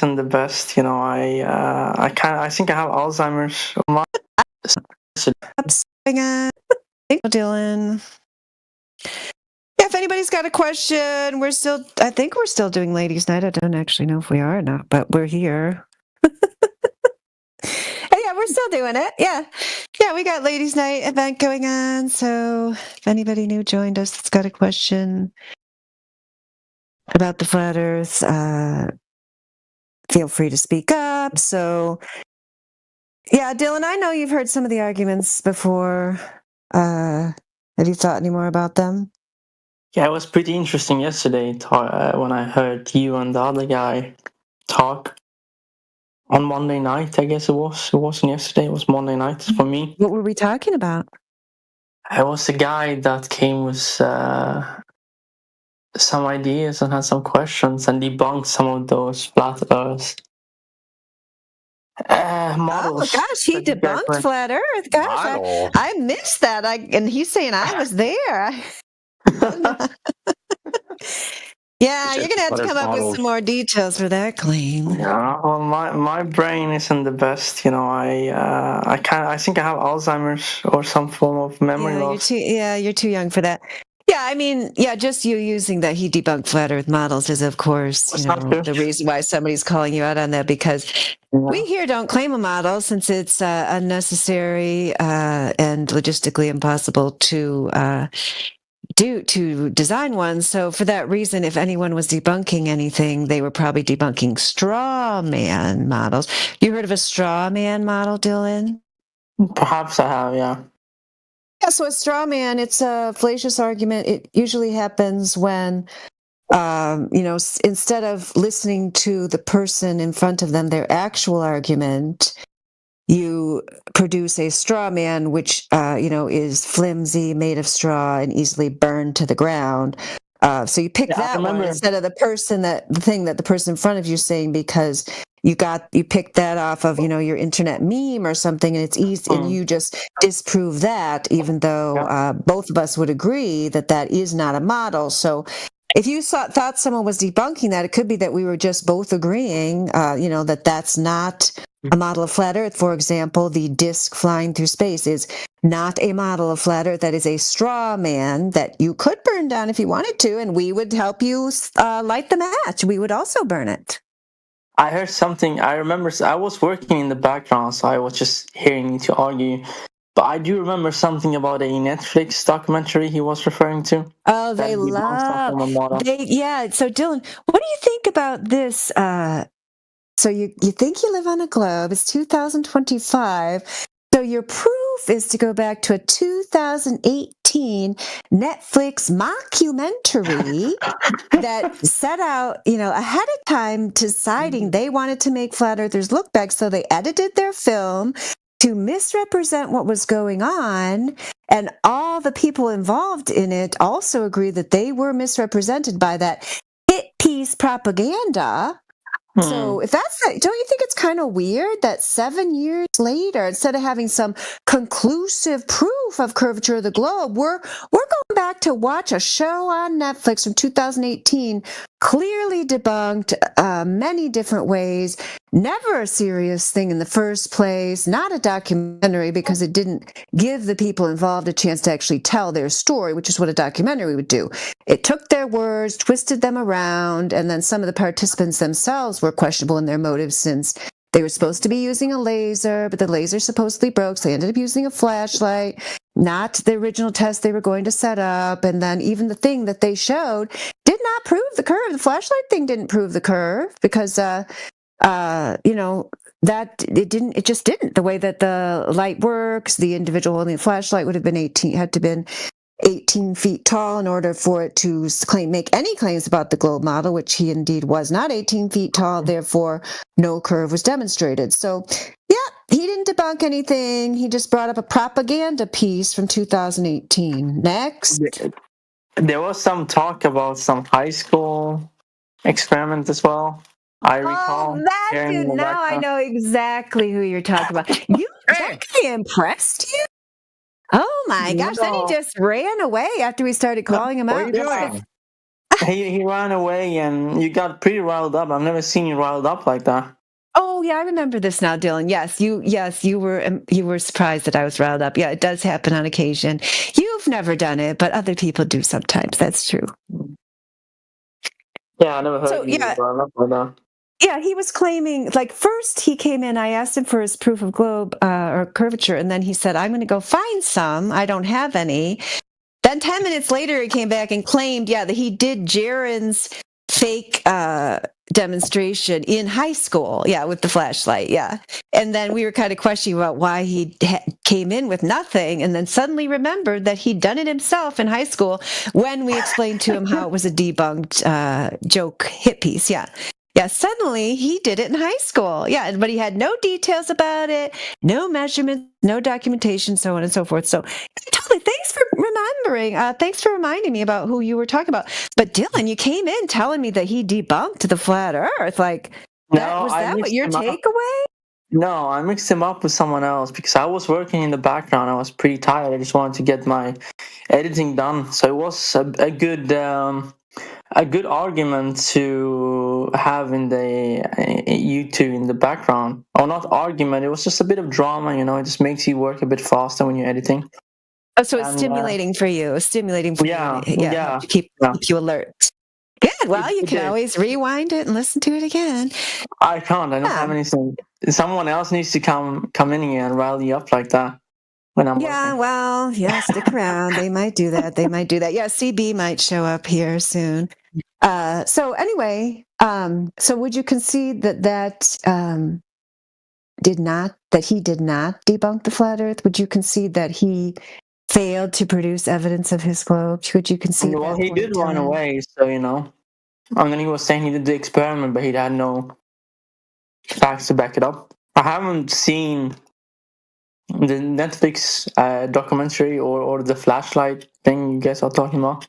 isn't the best. I think I have Alzheimer's. Dylan. Yeah, if anybody's got a question, I think we're still doing Ladies' Night. I don't actually know if we are or not, but we're here. Yeah, we're still doing it. Yeah, we got Ladies' Night event going on. So if anybody new joined us that's got a question about the flat Earth, feel free to speak up. So, yeah, Dylan, I know you've heard some of the arguments before. Have you thought any more about them? Yeah, it was pretty interesting yesterday when I heard you and the other guy talk on Monday night. I guess it was. It wasn't yesterday. It was Monday night for me. What were we talking about? It was the guy that came with some ideas and had some questions and debunked some of those flat Earth models. Oh gosh, he debunked flat Earth. Gosh, I missed that. And he's saying I was there. Yeah, you're gonna have to come up with some more details for that claim. Yeah, well, my brain isn't the best. I think I have Alzheimer's or some form of memory loss. You're too young for that. Yeah, I mean, just you using that he debunked flat Earth models is, of course, the reason why somebody's calling you out on that, because we here don't claim a model since it's unnecessary and logistically impossible to design one. So for that reason, if anyone was debunking anything, they were probably debunking straw man models. You heard of a straw man model, Dylan? Perhaps I have, yeah. Yeah, so a straw man, it's a fallacious argument. It usually happens when, instead of listening to the person in front of them, their actual argument, you produce a straw man, which, is flimsy, made of straw, and easily burned to the ground. So you pick that one instead of the thing that the person in front of you is saying, because you picked that off of, your internet meme or something, and it's easy, and you just disprove that, even though both of us would agree that is not a model. So if you thought someone was debunking that, it could be that we were just both agreeing, that's not a model of flat Earth. For example, the disk flying through space is not a model of flat Earth. That is a straw man that you could burn down if you wanted to, and we would help you light the match. We would also burn it. I heard something. I remember I was working in the background, so I was just hearing you to argue. But I do remember something about a Netflix documentary he was referring to. Oh, they love. So, Dylan, what do you think about this? So you think you live on a globe. It's 2025. So your proof is to go back to a 2018 Netflix mockumentary that set out, ahead of time deciding they wanted to make flat earthers look bad. So they edited their film to misrepresent what was going on. And all the people involved in it also agree that they were misrepresented by that hit piece propaganda. So if don't you think it's kind of weird that 7 years later, instead of having some conclusive proof of curvature of the globe, we're going back to watch a show on Netflix from 2018, clearly debunked many different ways, never a serious thing in the first place, not a documentary because it didn't give the people involved a chance to actually tell their story, which is what a documentary would do. It took their words, twisted them around, and then some of the participants themselves were questionable in their motives, since they were supposed to be using a laser, but the laser supposedly broke, so they ended up using a flashlight, not the original test they were going to set up. And then even the thing that they showed did not prove the curve. The flashlight thing didn't prove the curve because, it just didn't. The way that the light works, the individual holding the flashlight would have been 18 feet tall in order for it to make any claims about the globe model, which he indeed was not 18 feet tall. Therefore, no curve was demonstrated. So, he didn't debunk anything. He just brought up a propaganda piece from 2018. Next. There was some talk about some high school experiment as well. I recall. Oh, that dude. Now I know exactly who you're talking about. That guy impressed you? Oh my gosh! Then he just ran away after we started calling him out. What are you doing? He ran away, and you got pretty riled up. I've never seen you riled up like that. Oh yeah, I remember this now, Dylan. Yes, you were surprised that I was riled up. Yeah, it does happen on occasion. You've never done it, but other people do sometimes. That's true. Yeah, I never heard So, you yeah. riled up like that. Yeah, he was claiming, like, first he came in, I asked him for his proof of globe or curvature, and then he said, I'm going to go find some. I don't have any. Then 10 minutes later, he came back and claimed, that he did Jaren's fake demonstration in high school. Yeah, with the flashlight. Yeah. And then we were kind of questioning about why he came in with nothing, and then suddenly remembered that he'd done it himself in high school when we explained to him how it was a debunked joke hit piece. Yeah. Yeah, suddenly he did it in high school. Yeah, but he had no details about it, no measurements, no documentation, so on and so forth. So totally, thanks for remembering. Thanks for reminding me about who you were talking about. But Dylan, you came in telling me that he debunked the flat Earth. Like, was that what your takeaway? No, I mixed him up with someone else because I was working in the background. I was pretty tired. I just wanted to get my editing done. So it was a good argument to have in the YouTube in the background. Or not argument, it was just a bit of drama, it just makes you work a bit faster when you're editing. Oh, so it's stimulating for you. Stimulating for you. Yeah. To keep you alert. Good. Well, you can always rewind it and listen to it again. I can't. I don't have anything. Someone else needs to come in here and rile you up like that. When I'm working. Well, stick around. They might do that. Yeah, CB might show up here soon. So anyway, so would you concede that he did not debunk the flat Earth? Would you concede that he failed to produce evidence of his globe? Could you concede? Well, he did run away, so And then he was saying he did the experiment, but he had no facts to back it up. I haven't seen the Netflix documentary or the flashlight thing you guys are talking about.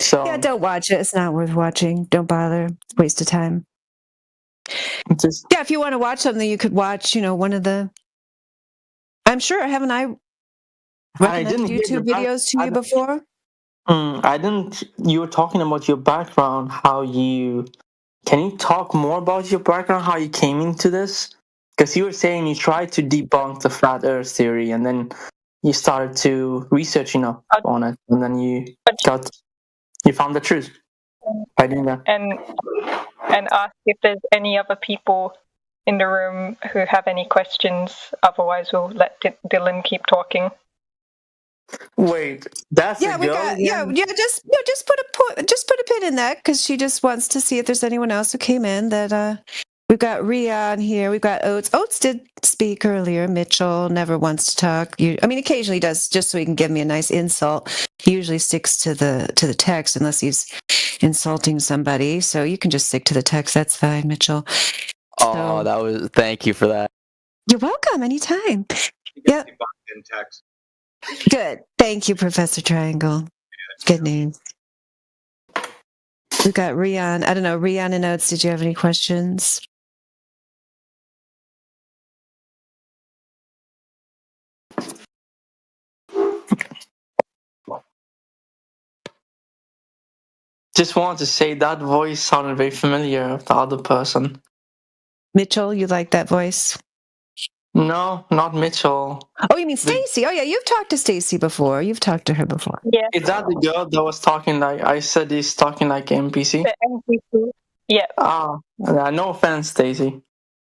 So yeah, don't watch it. It's not worth watching. Don't bother. It's a waste of time. If you want to watch something, you could watch, one of the. I'm sure, haven't I recommended YouTube videos to you before? I didn't. You were talking about your background. Can you talk more about your background? How you came into this? Because you were saying you tried to debunk the flat Earth theory, and then you started to research, on it, and then you found the truth by doing that. And ask if there's any other people in the room who have any questions. Otherwise, we'll let Dylan keep talking. Wait, that's we got just put a pin in that because she just wants to see if there's anyone else who came in that we've got Rian here, we've got Oates. Oates did speak earlier. Mitchell never wants to talk. Occasionally does just so he can give me a nice insult. He usually sticks to the text unless he's insulting somebody. So you can just stick to the text. That's fine, Mitchell. Thank you for that. You're welcome. Anytime. Yep. In text. Good. Thank you, Professor Triangle. Good news. We've got Rian. I don't know, Rian and Oates, did you have any questions? Just wanted to say that voice sounded very familiar of the other person. Mitchell, you like that voice? No, not Mitchell. Oh, you mean Stacy? Oh, yeah, you've talked to Stacy before. You've talked to her before. Yeah. Is that the girl that was talking like I said? He's talking like NPC. The NPC. Yeah. No offense, Stacy.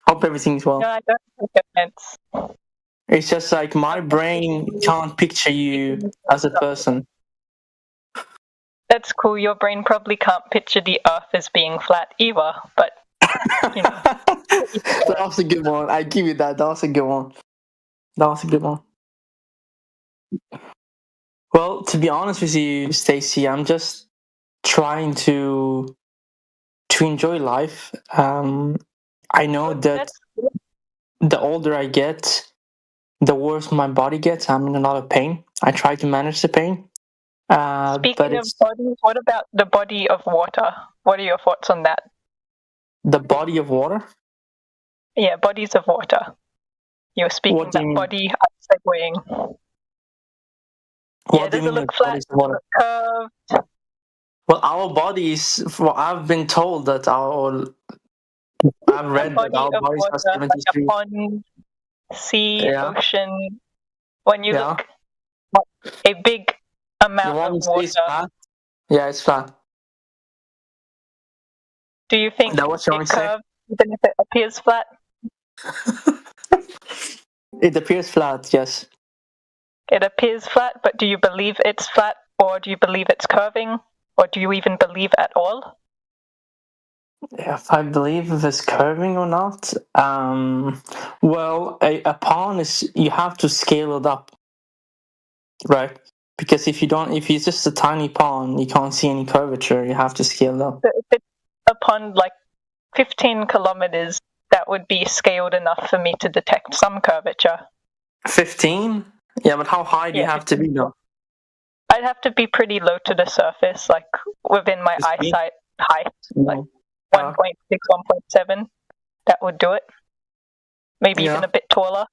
Hope everything's well. No, I don't take offense. It's just like my brain can't picture you as a person. That's cool. Your brain probably can't picture the Earth as being flat either, but. That was a good one. I give you that. That was a good one. Well, to be honest with you, Stacy, I'm just trying to enjoy life. I know that the older I get, the worse my body gets. I'm in a lot of pain. I try to manage the pain. Speaking of bodies, what about the body of water? What are your thoughts on that? The body of water? Yeah, bodies of water. You were speaking about body, I'm segueing. Does it look flat? Does it look curved? Well, our bodies. Well, I've been told that I've read that our Of bodies water, are like 70 a feet. pond, sea, Yeah. ocean. When you Yeah. look at a big You amount want of me to say it's water, flat? Yeah, it's flat. do you think That what you want me it to say? curves even if it appears flat? It appears flat. Yes. It appears flat, but do you believe it's flat, or do you believe it's curving, or do you even believe at all? If I believe if it's curving or not, well, a pond is you have to scale it up, right? Because if it's just a tiny pond, you can't see any curvature. You have to scale it up. So if it's a pond like 15 kilometers, that would be scaled enough for me to detect some curvature. 15? Yeah, but how high do you Yeah, have to be 15. though? I'd have to be pretty low to the surface, like within my 15? eyesight height, like Yeah. 1.6, 1.7. That would do it. Maybe even a bit taller.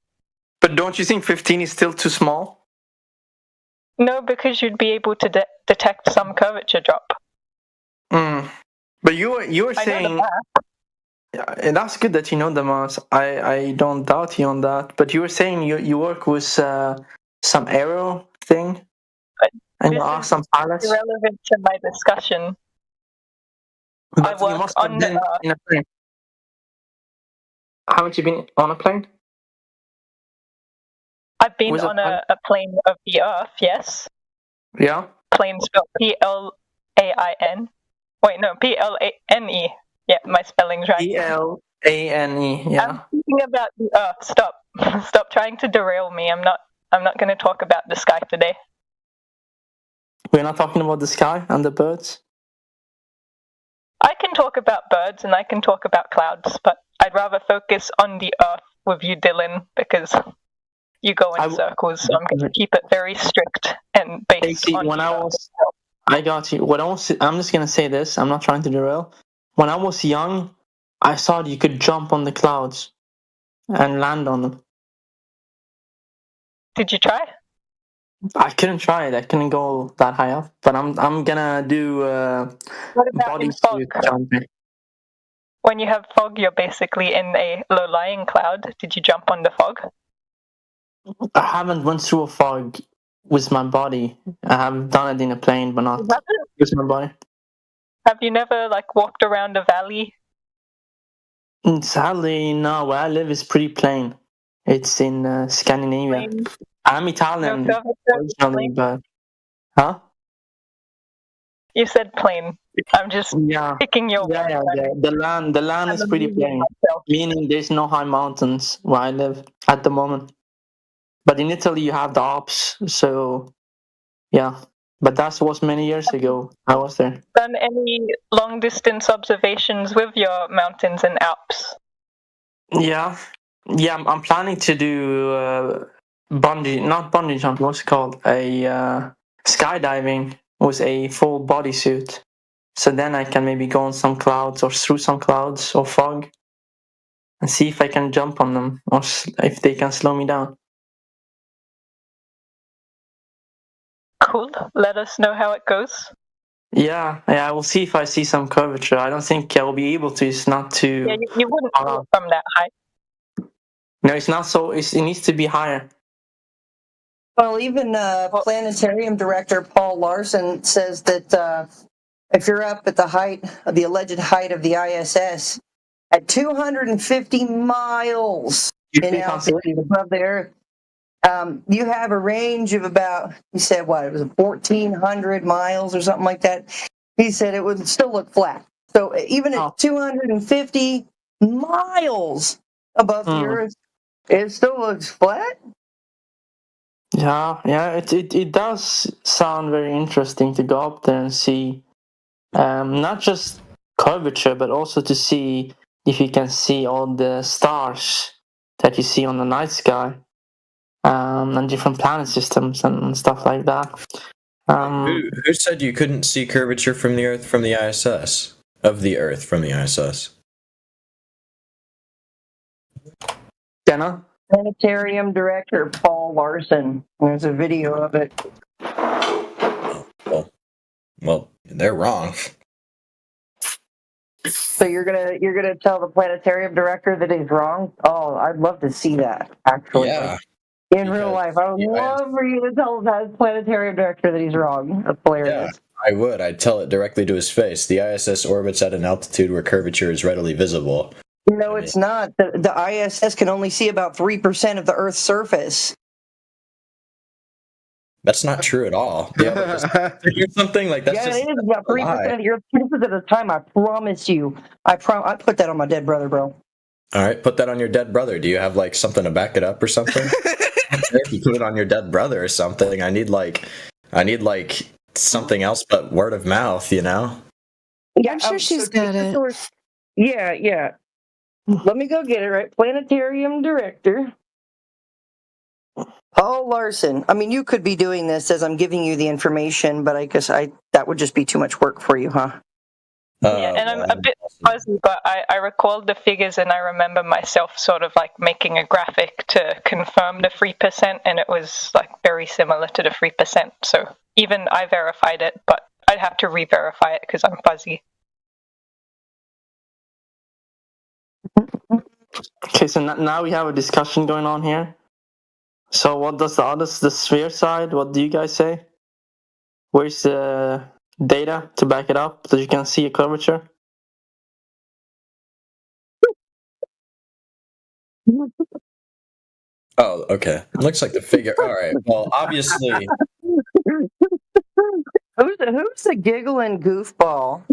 But don't you think 15 is still too small? No, because you'd be able to detect some curvature drop. But you were I know saying, the math. and that's good that you know the math. I don't doubt you on that. But you were saying you work with some aero thing, But and you this ask is some pilots. irrelevant to my discussion. But I you work must have on the been Earth. in a plane. Haven't you been on a plane? I've been With a on a plane of the Earth, yes. Yeah. Plane spelled Plain. Wait, no, Plane. Yeah, my spelling's right. Plane. Yeah. I'm thinking about the Earth. Stop. Stop trying to derail me. I'm not going to talk about the sky today. We're not talking about the sky and the birds. I can talk about birds and I can talk about clouds, but I'd rather focus on the Earth with you, Dylan, because you go in circles. So I'm going to keep it very strict and based on when the I Earth. was, I got you. I'm just gonna say this. I'm not trying to derail. When I was young, I thought you could jump on the clouds and land on them. Did you try? I couldn't try it. I couldn't go that high up. But I'm gonna do What about in bodysuit fog? jumping. When you have fog, you're basically in a low-lying cloud. Did you jump on the fog? I haven't went through a fog with my body. I have done it in a plane, but not with my body. Have you never walked around a valley? Sadly, no. Where I live is pretty plain. It's in Scandinavia. Plain? I'm Italian originally, but huh? You said plain. I'm just picking your words. Yeah. The land is pretty plain, meaning there's no high mountains where I live at the moment. But in Italy, you have the Alps, so yeah. But that was many years ago. I was there. Done any long distance observations with your mountains and Alps? Yeah. I'm planning to do not bungee jump. What's it called? Skydiving with a full bodysuit. So then I can maybe go on some clouds or through some clouds or fog and see if I can jump on them or if they can slow me down. Cool. Let us know how it goes. Yeah, I will see if I see some curvature. I don't think I will be able to. It's not too. Yeah, you wouldn't see it from that height. No, it's not so. It needs to be higher. Well, even planetarium director Paul Larson says that if you're up at the alleged height of the ISS, at 250 miles in altitude above the Earth, you have a range of about, he said, what, it was 1,400 miles or something like that. He said it would still look flat. So even at 250 miles above the Earth, it still looks flat? Yeah, it does sound very interesting to go up there and see not just curvature, but also to see if you can see all the stars that you see on the night sky and different planet systems and stuff like that. Who said you couldn't see curvature from the Earth from the ISS? Of the Earth from the ISS? Jenna? Planetarium director Paul Larson. There's a video of it. Well, They're wrong. So you're gonna tell the planetarium director that he's wrong? Oh, I'd love to see that. Actually, Yeah. in real life, I would love for you to tell the planetarium director that he's wrong. That's hilarious. Yeah, I would. I'd tell it directly to his face. The ISS orbits at an altitude where curvature is readily visible. No, it's not. The ISS can only see about 3% of the Earth's surface. That's not true at all. Or something like that's it is about 3% of the Earth's surface at a time. I promise you. I put that on my dead brother, bro. All right, put that on your dead brother. Do you have like something to back it up or something? If you put it on your dead brother or something, I need like something else but word of mouth, you know? Yeah, I'm sure she's got it. Yeah. Let me go get it, right? Planetarium director. Paul Larson. I mean, you could be doing this as I'm giving you the information, but I guess that would just be too much work for you, huh? Yeah, and I'm a bit fuzzy, but I recalled the figures and I remember myself sort of like making a graphic to confirm the 3%, and it was like very similar to the 3%. So even I verified it, but I'd have to re-verify it because I'm fuzzy. Okay, so now we have a discussion going on here. So what does the sphere side, what do you guys say? Where's the data to back it up that you can see a curvature? Oh, okay. Looks like the figure. All right. Well, obviously. Who's the giggling goofball?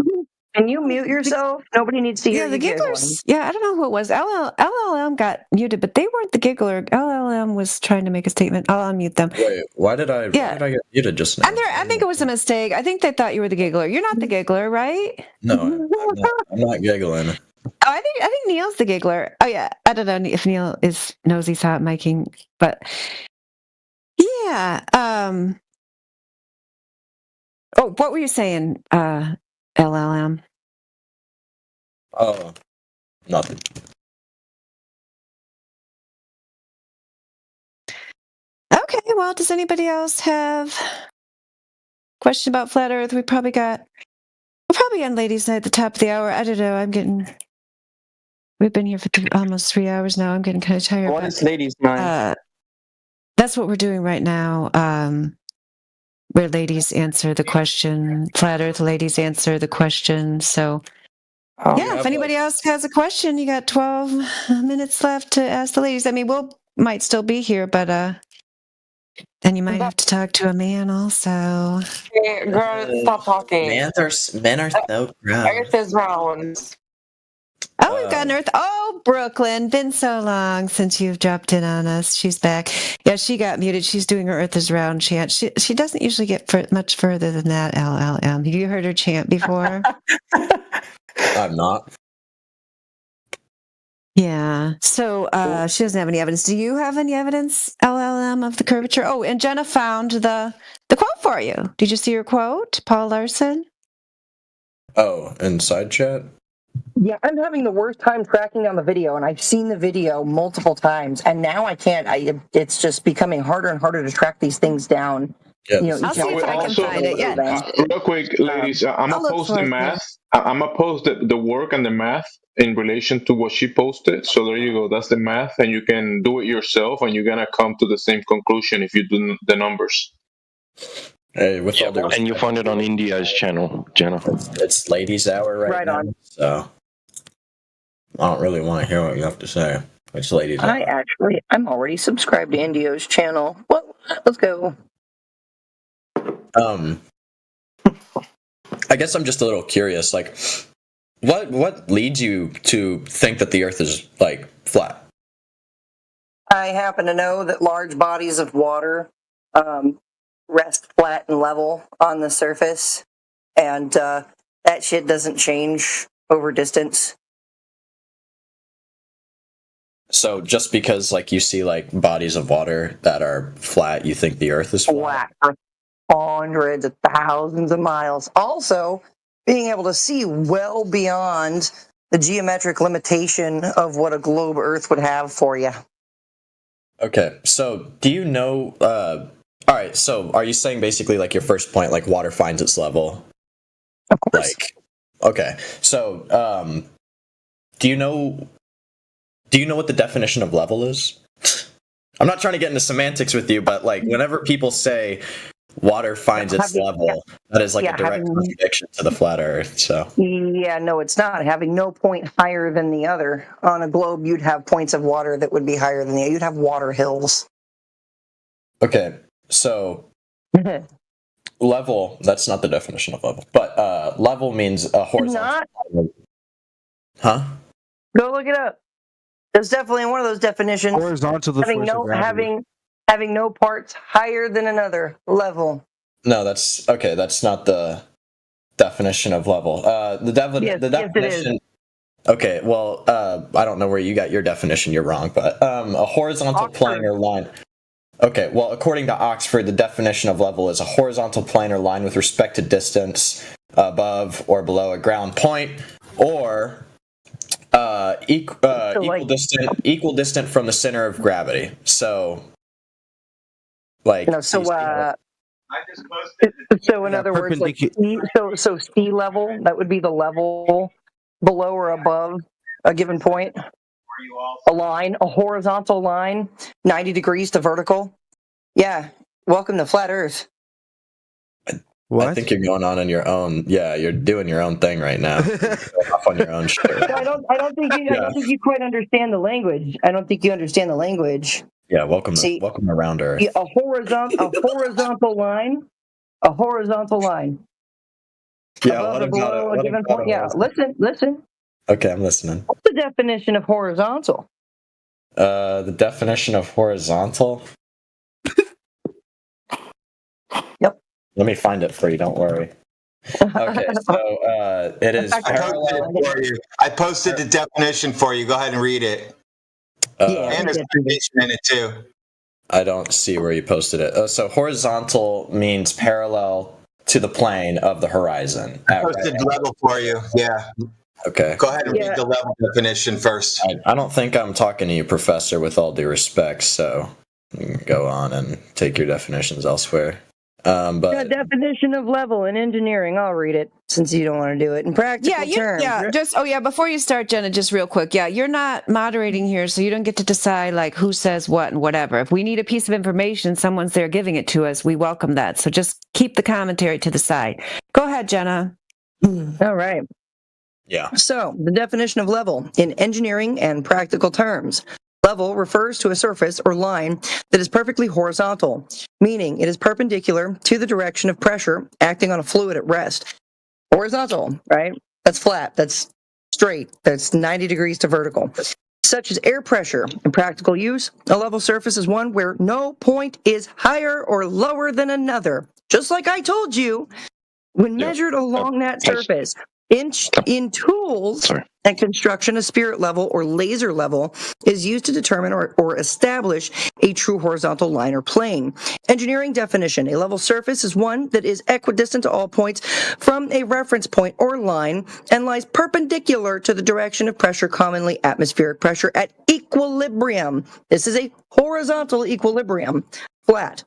Can you mute yourself? Nobody needs to hear the you gigglers. giggling. Yeah, I don't know who it was. LLM got muted, but they weren't the giggler. LLM was trying to make a statement. I'll unmute them. Wait, why did I get muted just now? I think it was a mistake. I think they thought you were the giggler. You're not the giggler, right? No, I'm not giggling. Oh, I think Neil's the giggler. Oh yeah, I don't know if Neil knows he's hot miking, but yeah. Oh, what were you saying, LLM? Oh, nothing. Okay, well, does anybody else have a question about Flat Earth? We're probably on ladies' night at the top of the hour. I don't know. We've been here for almost 3 hours now. I'm getting kind of tired. What is ladies' night? That's what we're doing right now. Where ladies answer the question. Flat Earth ladies answer the question. So, if anybody else has a question, you got 12 minutes left to ask the ladies. I mean, might still be here, but then you might have to talk to a man also. Hey, girl, stop talking. Men are so gross. Earth is round. Oh, we've got an Earth. Oh, Brooklyn. Been so long since you've dropped in on us. She's back. Yeah, she got muted. She's doing her Earth is round chant. She doesn't usually get much further than that, LLM. Have you heard her chant before? I'm not. Yeah. So she doesn't have any evidence. Do you have any evidence, LLM, of the curvature? Oh, and Jenna found the quote for you. Did you see her quote, Paul Larson? Oh, in side chat? Yeah, I'm having the worst time tracking down the video, and I've seen the video multiple times, and now I can't. It's just becoming harder and harder to track these things down. Yeah, I'll see if I can find it. Yeah. Real quick, ladies, I'm gonna post the math. I'm gonna post the work and the math in relation to what she posted. So there you go. That's the math, and you can do it yourself, and you're gonna come to the same conclusion if you do the numbers. Hey, and you find it on India's channel, Jenna. It's ladies' hour right now, on. So I don't really want to hear what you have to say. It's ladies' hour. I'm already subscribed to Indio's channel. Well, let's go. I guess I'm just a little curious. Like, what leads you to think that the Earth is like flat? I happen to know that large bodies of water rest flat and level on the surface, and that shit doesn't change over distance. So just because like you see like bodies of water that are flat, you think the Earth is flat? For hundreds of thousands of miles. Also, being able to see well beyond the geometric limitation of what a globe Earth would have for you. Okay, so do you know... all right, so are you saying basically like your first point, like water finds its level? Of course. Like, okay, so do you know what the definition of level is? I'm not trying to get into semantics with you, but like whenever people say water finds its level, that is like a direct contradiction to the flat Earth. So yeah, no, it's not. Having no point higher than the other. On a globe, you'd have points of water that would be higher than the other. You'd have water hills. Okay, so level, that's not the definition of level, but level means a horizontal. Huh? Go look it up. There's definitely one of those definitions. Horizontal, the force of gravity. Having no parts higher than another. Level. No, that's okay. That's not the definition of level. The definition. Okay, well, I don't know where you got your definition. You're wrong, but a horizontal planar line. Okay, well, according to Oxford, the definition of level is a horizontal planar line with respect to distance above or below a ground point, or equal distant from the center of gravity. So, like, so in other words, like so sea level, that would be the level below or above a given point. A line, a horizontal line, 90 degrees to vertical. Yeah, welcome to flat Earth. What? I think you're going on your own. Yeah, you're doing your own thing right now. Off on your own shit. I don't think you quite understand the language. I don't think you understand the language. Yeah, welcome around Earth. A horizontal line. A horizontal line. Yeah, above or below a given point. Yeah, listen. Okay, I'm listening. What's the definition of horizontal? The definition of horizontal? Yep. Let me find it for you, don't worry. Okay, so it is parallel. I posted the definition for you. Go ahead and read it. And there's a definition in it too. I don't see where you posted it. So horizontal means parallel to the plane of the horizon. I posted level for you. Yeah. Okay. Go ahead and read the level definition first. I don't think I'm talking to you, Professor, with all due respect, so you can go on and take your definitions elsewhere. But the definition of level in engineering, I'll read it since you don't want to do it in practical terms. Before you start, Jenna, just real quick. Yeah, you're not moderating here, so you don't get to decide like who says what and whatever. If we need a piece of information, someone's there giving it to us. We welcome that. So just keep the commentary to the side. Go ahead, Jenna. All right. Yeah. So the definition of level in engineering and practical terms. Level refers to a surface or line that is perfectly horizontal, meaning it is perpendicular to the direction of pressure acting on a fluid at rest. Horizontal, right? That's flat, that's straight, that's 90 degrees to vertical. Such as air pressure. In practical use, a level surface is one where no point is higher or lower than another. Just like I told you, when measured along that surface. In tools and construction, a spirit level or laser level is used to determine or establish a true horizontal line or plane. Engineering definition: a level surface is one that is equidistant to all points from a reference point or line and lies perpendicular to the direction of pressure, commonly atmospheric pressure, at equilibrium. This is a horizontal equilibrium, flat.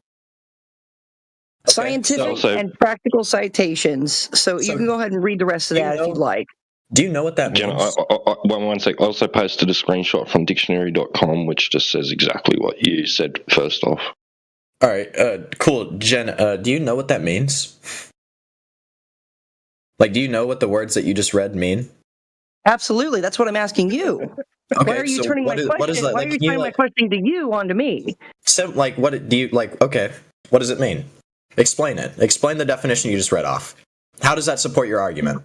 Scientific and practical citations. So you can go ahead and read the rest of that if you'd like. Do you know what that means? One sec. I also posted a screenshot from dictionary.com which just says exactly what you said first off. All right, cool. Jen, do you know what that means? Like, do you know what the words that you just read mean? Absolutely. That's what I'm asking you. Okay, why are you turning my question? Why are you turning my question to you onto me? So, like, what do you like? Okay, what does it mean? Explain it. Explain the definition you just read off. How does that support your argument?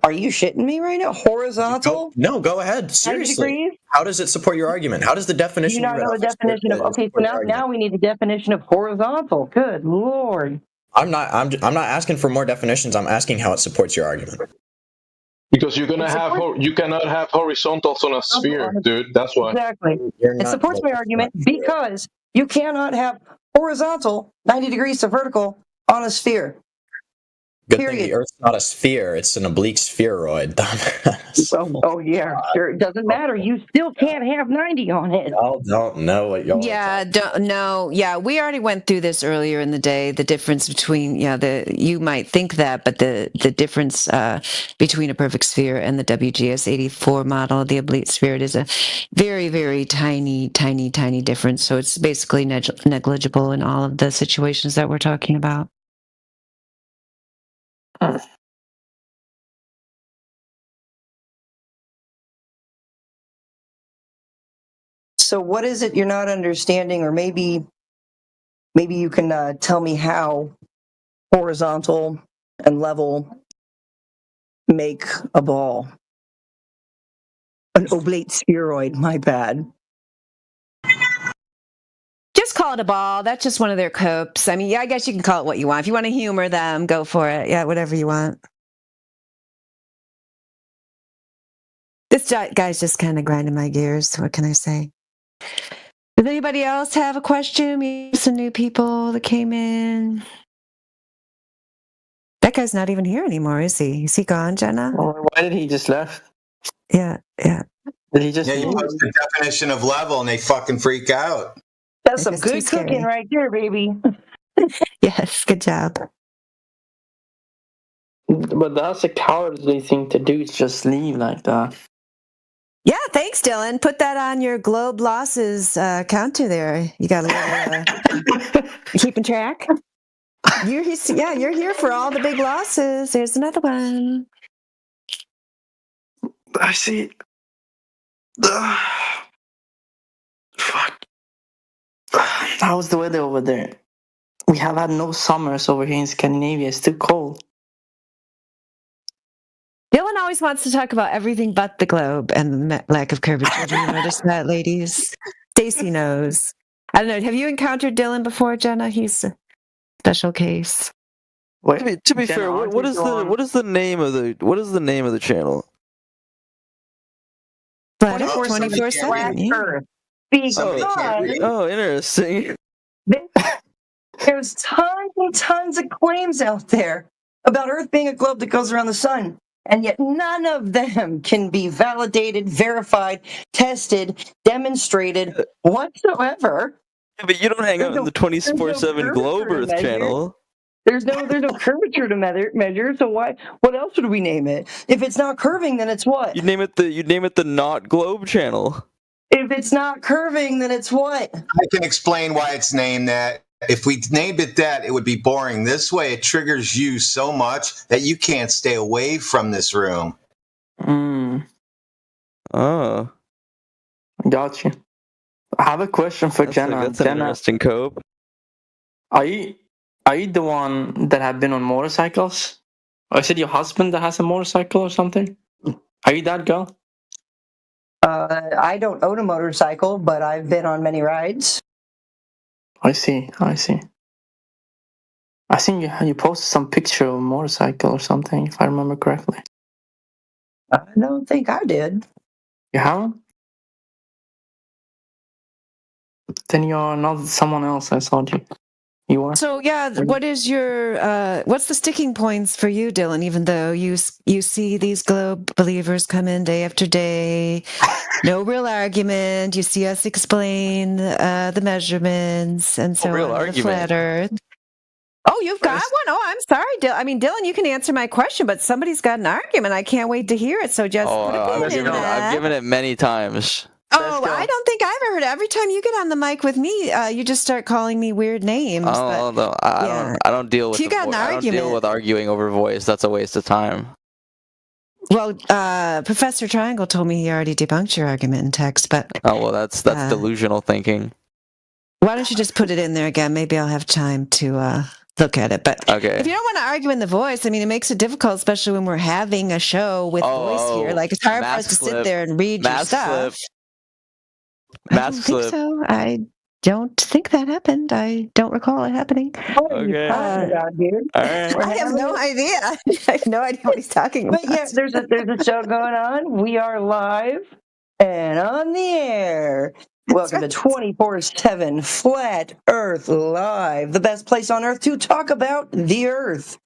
Are you shitting me right now? Horizontal? No, go ahead. Seriously. How does it support your argument? How does the definition? You not know the definition of okay. So now we need the definition of horizontal. Good Lord. I'm not asking for more definitions. I'm asking how it supports your argument. Because you cannot have horizontals on a sphere, dude. That's why. Exactly. It supports my argument because you cannot have horizontal 90 degrees to vertical on a sphere. Good thing the Earth's not a sphere; it's an oblique spheroid. Oh yeah, sure. It doesn't matter. You still can't have 90 on it. Y'all don't know what y'all. Yeah, don't no. Yeah, we already went through this earlier in the day. The difference between you might think that, but the difference between a perfect sphere and the WGS 84 model, the oblique sphere, it is a very, very tiny difference. So it's basically negligible in all of the situations that we're talking about. So what is it you're not understanding, or maybe you can tell me how horizontal and level make a ball? An oblate spheroid, my bad. Just call it a ball. That's just one of their copes. I mean, yeah, I guess you can call it what you want. If you want to humor them, go for it. Yeah, whatever you want. This guy's just kind of grinding my gears. What can I say? Does anybody else have a question? Maybe some new people that came in. That guy's not even here anymore, is he? Is he gone, Jenna? Why did he just left? Yeah. Did he just? Yeah, you post the definition of level, and they fucking freak out. That's some good cooking right there, baby. Yes, good job. But that's a cowardly thing to do. To just leave like that. Yeah, thanks, Dylan. Put that on your globe losses counter there. You got a little. Keeping track? You're here for all the big losses. There's another one. I see. Fuck. How's the weather over there? We have had no summers over here in Scandinavia. It's too cold. Dylan always wants to talk about everything but the globe and the lack of curvature. Have you noticed that, ladies? Stacy knows. I don't know. Have you encountered Dylan before, Jenna? He's a special case. Wait, to be fair, what is the name of the channel? Flat Earth 24/7. Oh, interesting. There's tons and tons of claims out there about Earth being a globe that goes around the sun, and yet none of them can be validated, verified, tested, demonstrated whatsoever. Yeah, but you don't hang out in the 24/7 Globe Earth channel. There's no curvature to measure. So what else would we name it? If it's not curving, then it's what? You'd name it the Not Globe channel. If it's not curving, then it's what? I can explain why it's named that. If we named it that, it would be boring. This way, it triggers you so much that you can't stay away from this room. Oh. Gotcha. I have a question for Jenna. That's an interesting cope. Are you the one that have been on motorcycles? Or is it your husband that has a motorcycle or something? Are you that girl? I don't own a motorcycle, but I've been on many rides. I see. I think you posted some picture of a motorcycle or something, if I remember correctly. I don't think I did. You haven't? Then you're not someone else. I thought you are. So what is your what's the sticking points for you, Dylan? Even though you see these globe believers come in day after day, no real argument. You see us explain the measurements and so on. The flat Earth. Oh, you've got one? Oh, I'm sorry, Dylan. I mean, Dylan, you can answer my question, but somebody's got an argument. I can't wait to hear it. So just put a pin in that. I've given it many times. Oh, I don't think I've ever heard it. Every time you get on the mic with me, you just start calling me weird names. Oh, no, I don't deal with. I don't deal with arguing over voice. That's a waste of time. Well, Professor Triangle told me he already debunked your argument in text, but that's delusional thinking. Why don't you just put it in there again? Maybe I'll have time to look at it. But okay. If you don't want to argue in the voice, I mean, it makes it difficult, especially when we're having a show with voice here. Like it's hard for us to sit there and read your stuff. I don't think so. I don't think that happened. I don't recall it happening. Okay. All right. I have no idea. I have no idea what he's talking about. But yeah, there's a show going on. We are live and on the air. Welcome to 24/7 Flat Earth Live, the best place on Earth to talk about the Earth.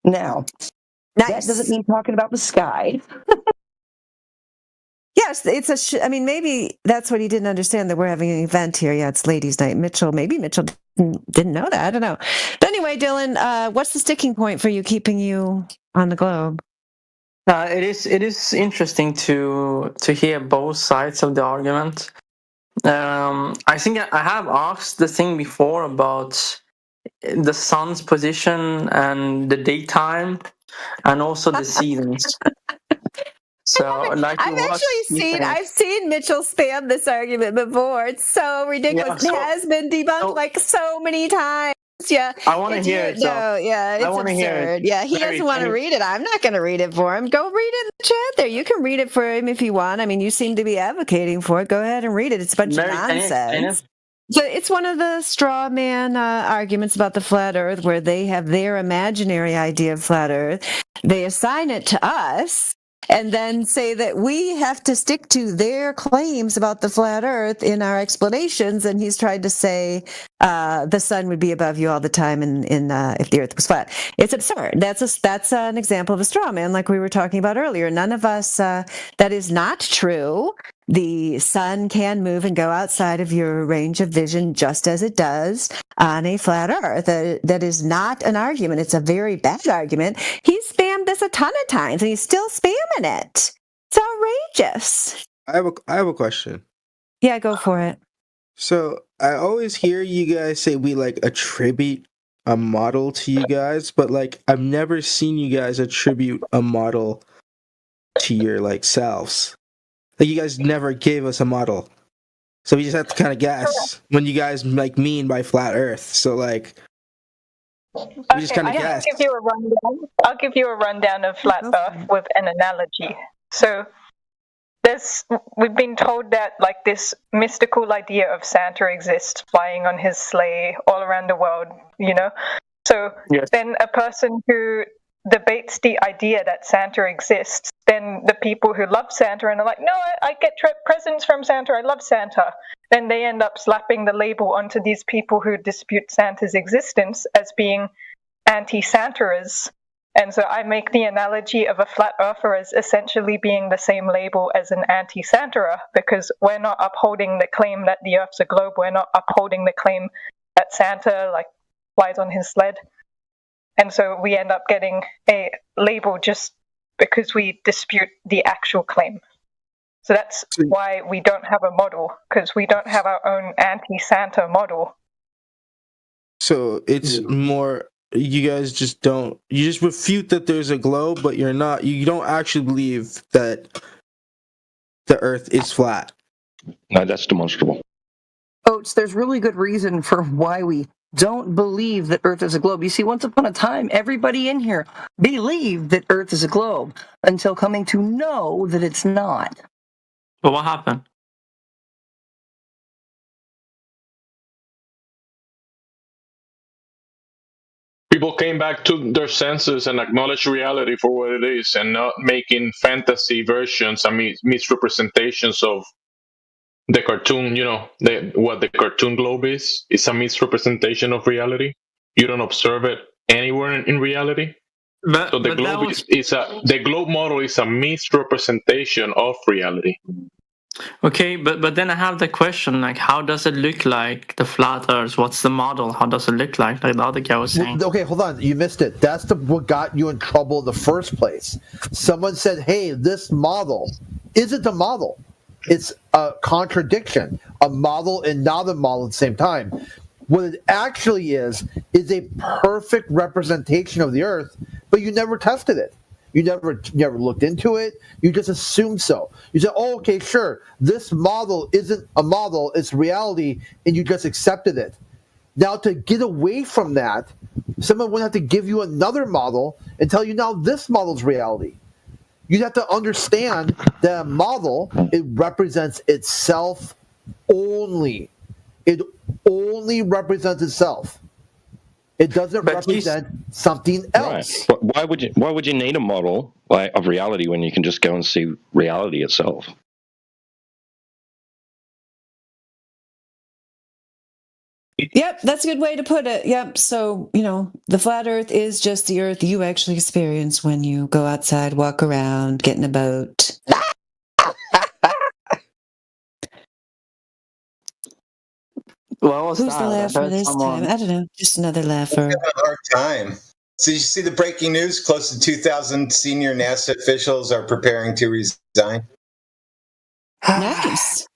Now, that doesn't mean talking about the sky. Yes, it's I mean, maybe that's what he didn't understand, that we're having an event here. Yeah, it's ladies' night. Maybe Mitchell didn't know that. I don't know. But anyway, Dylan, what's the sticking point for you keeping you on the globe? It is interesting to hear both sides of the argument. I think I have asked the thing before about the sun's position and the daytime, and also the seasons. So, like, I've seen Mitchell spam this argument before. It's so ridiculous. It has been debunked like so many times. Yeah, I want to hear it. No, yeah, it's absurd. Yeah, he doesn't want to read it. I'm not going to read it for him. Go read it in the chat there. You can read it for him if you want. I mean, you seem to be advocating for it. Go ahead and read it. It's a bunch of nonsense. So it's one of the straw man arguments about the flat Earth, where they have their imaginary idea of flat Earth. They assign it to us, and then say that we have to stick to their claims about the flat Earth in our explanations. And he's tried to say the sun would be above you all the time if the Earth was flat. It's absurd. That's an example of a straw man, like we were talking about earlier. None of us, that is not true. The sun can move and go outside of your range of vision just as it does on a flat Earth. That is not an argument. It's a very bad argument. He's spammed this a ton of times, and he's still spamming it. It's outrageous. I have a question. Yeah, go for it. So I always hear you guys say we attribute a model to you guys, but I've never seen you guys attribute a model to your selves. You guys never gave us a model, so we just have to kind of guess when you guys mean by flat Earth. So we just kind of guess. I'll give you a rundown of flat Earth with an analogy. So we've been told that this mystical idea of Santa exists, flying on his sleigh all around the world. So then a person who debates the idea that Santa exists, then the people who love Santa and are like, no, I get presents from Santa, I love Santa, then they end up slapping the label onto these people who dispute Santa's existence as being anti-Santaers. And so I make the analogy of a flat earther as essentially being the same label as an anti-Santerer, because we're not upholding the claim that the Earth's a globe, we're not upholding the claim that Santa flies on his sled. And so we end up getting a label just because we dispute the actual claim. So that's why we don't have a model, because we don't have our own anti-Santa model. So it's more, you guys just refute that there's a globe, but you don't actually believe that the Earth is flat. No, that's demonstrable. Oates, there's really good reason for why we don't believe that Earth is a globe. You see, once upon a time, everybody in here believed that Earth is a globe until coming to know that it's not. But what happened? People came back to their senses and acknowledged reality for what it is, and not making fantasy versions, misrepresentations of the cartoon. What the cartoon globe is a misrepresentation of reality. You don't observe it anywhere in reality. So the globe model is a misrepresentation of reality. Okay, but then I have the question, how does it look like the flat Earth? What's the model? How does it look like the other guy was saying? Okay, hold on. You missed it. That's what got you in trouble in the first place. Someone said, hey, this model isn't a model. It's a contradiction. A model and not a model at the same time. What it actually is a perfect representation of the Earth, but you never tested it. You never looked into it. You just assumed so. You said, oh, okay, sure. This model isn't a model. It's reality, and you just accepted it. Now, to get away from that, someone would have to give you another model and tell you, now this model's reality. You'd have to understand that a model, it represents itself only. It only represents itself. It doesn't represent something else. Right. Why would you need a model of reality when you can just go and see reality itself? Yep, that's a good way to put it. Yep. So, the flat Earth is just the Earth you actually experience when you go outside, walk around, get in a boat. Well, who's the laugher this time? I don't know. Just another laugher. A hard time. So you see the breaking news? Close to 2,000 senior NASA officials are preparing to resign. Nice.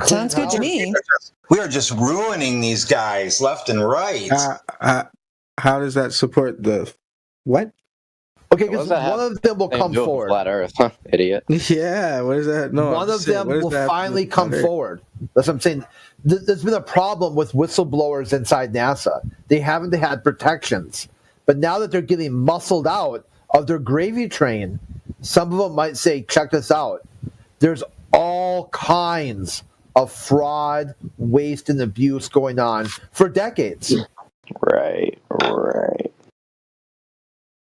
Sounds good to me. We are just ruining these guys left and right. How does that support the what? Okay, because one of them will come forward. Flat Earth, huh? Idiot. Yeah, what is that? No, one of them will finally come forward. That's what I'm saying. There's been a problem with whistleblowers inside NASA. They haven't had protections, but now that they're getting muscled out of their gravy train, some of them might say, "Check this out. There's all kinds of fraud, waste, and abuse going on for decades." Right.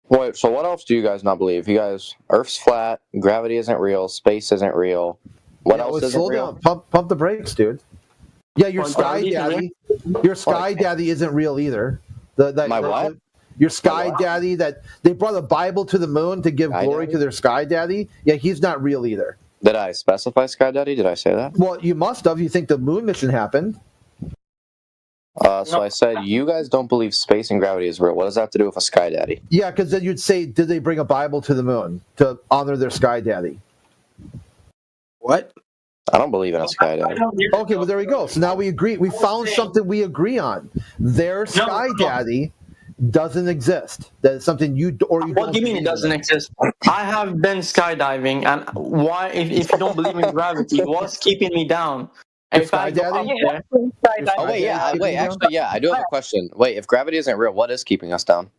Wait, so what else do you guys not believe? You guys, Earth's flat, gravity isn't real, space isn't real. What else isn't real? Down. Pump the brakes, dude. Yeah, your Sky Daddy. Your Sky Daddy isn't real either. What? Your Sky Daddy, that they brought a Bible to the moon to give glory to their Sky Daddy. Yeah, he's not real either. Did I specify Sky Daddy? Did I say that? Well, you must have. You think the moon mission happened. So I said, you guys don't believe space and gravity is real. What does that have to do with a Sky Daddy? Yeah, because then you'd say, did they bring a Bible to the moon to honor their Sky Daddy? What? I don't believe in a Sky Daddy. Okay, well, there we go. So now we agree. We found something we agree on. Their Sky Daddy doesn't exist. That is something you or you. What do you mean it doesn't exist? I have been skydiving, and why? If you don't believe in gravity, what's keeping me down? If I go up there, actually, I do have a question. Wait, if gravity isn't real, what is keeping us down?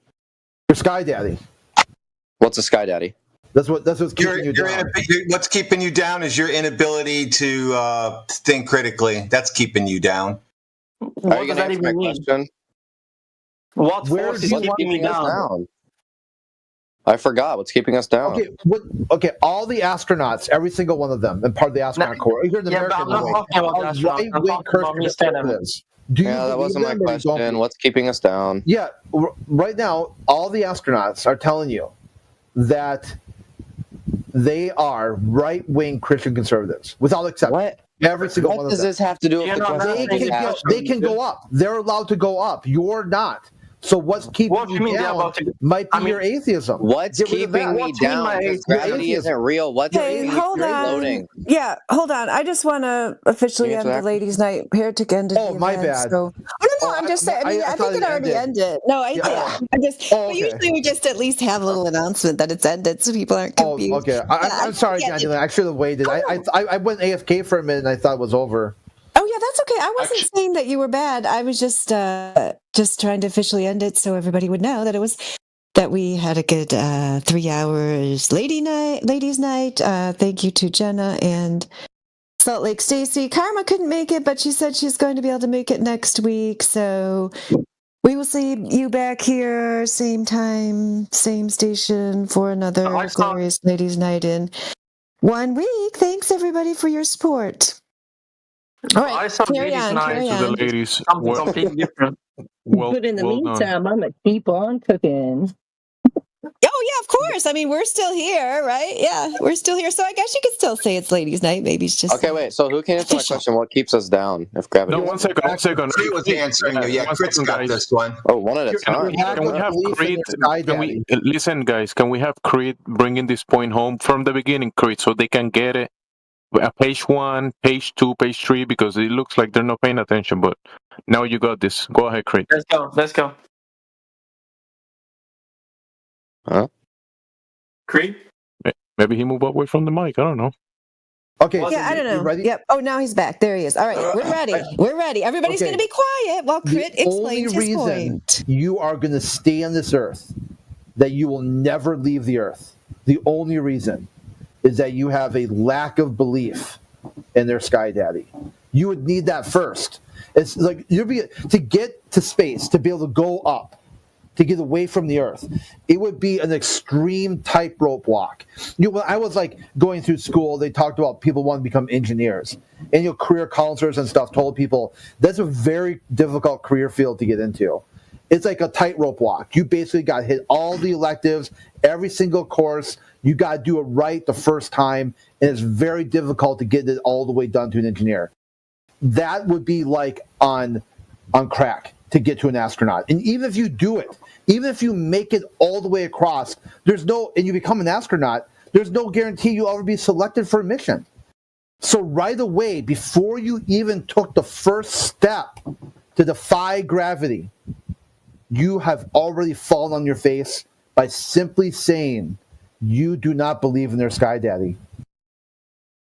Your Sky Daddy. What's a Sky Daddy? That's what's keeping you down. What's keeping you down is your inability to think critically. That's keeping you down. What does that even mean? Question? What force is keeping me down? I forgot what's keeping us down. Okay, all the astronauts, every single one of them, and part of the astronaut corps. Here in the American I'm not talking about the astronauts. I'm talking about me standing. That wasn't my question. What's keeping us down? Yeah, right now, all the astronauts are telling you that they are right-wing Christian conservatives, without exception. What? Every single one of them. What does this have to do with the question? They can go up. They're allowed to go up. You're not. So what's keeping you down might be your atheism. What's keeping me down? If gravity isn't real, what's keeping me floating? Yeah, hold on. I just want to officially end the ladies' night. Heretic ended. Oh, my bad. So, no, I'm just saying. I think it already ended. No, I'm just. Usually we just at least have a little announcement that it's ended, so people aren't confused. Oh, okay. I'm sorry, Daniela. I should have waited. I went AFK for a minute and I thought it was over. Oh yeah, that's okay. I wasn't saying that you were bad. I was just trying to officially end it so everybody would know that we had a good 3 hours ladies' night. Thank you to Jenna and Salt Lake Stacy. Karma couldn't make it, but she said she's going to be able to make it next week. So we will see you back here, same time, same station for another glorious ladies' night in 1 week. Thanks everybody for your support. All right, I saw ladies' night to the ladies. Something completely different. But in the meantime, I'm gonna keep on cooking. Oh yeah, of course. I mean, we're still here, right? Yeah, we're still here. So I guess you could still say it's ladies' night. Maybe it's just okay. Wait, so who can answer my question? What keeps us down if gravity? No, one second. Crit was answering you. Yeah, Crit's got this one. Oh, one at a time. Can we have Crit? Listen, guys. Can we have Crit bringing this point home from the beginning, Crit, so they can get it? Page 1, page 2, page 3, because it looks like they're not paying attention. But now you got this. Go ahead, Crit. Let's go. Huh? Crit? Maybe he moved away from the mic. I don't know. Okay. Yeah, I don't know. Yep. Oh, now he's back. There he is. All right, we're ready. We're ready. Everybody's going to be quiet while Crit explains his point. You are going to stay on this earth, that you will never leave the earth. The only reason is that you have a lack of belief in their Sky Daddy. You would need that first. It's like to get to space, to be able to go up, to get away from the Earth. It would be an extreme tightrope walk. When I was like going through school, they talked about people wanting to become engineers, and career counselors and stuff told people that's a very difficult career field to get into. It's like a tightrope walk. You basically got to hit all the electives, every single course. You got to do it right the first time, and it's very difficult to get it all the way done to an engineer. That would be like on crack to get to an astronaut. And even if you do it, even if you make it all the way across, and you become an astronaut, there's no guarantee you'll ever be selected for a mission. So right away, before you even took the first step to defy gravity, you have already fallen on your face by simply saying you do not believe in their Sky Daddy.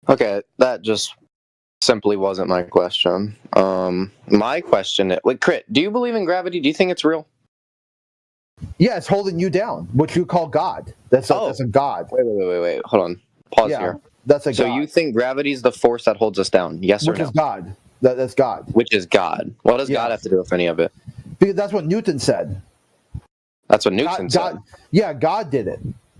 Okay, that just simply wasn't my question. My question, Crit, do you believe in gravity? Do you think it's real? Yeah, it's holding you down, what you call God. That's a God. Wait. Hold on. Pause here. That's a God. So you think gravity is the force that holds us down? Yes or no? Which is God. That's God. Which is God. What does God have to do with any of it? Because that's what Newton said. That's what Newton said. Yeah, God did it.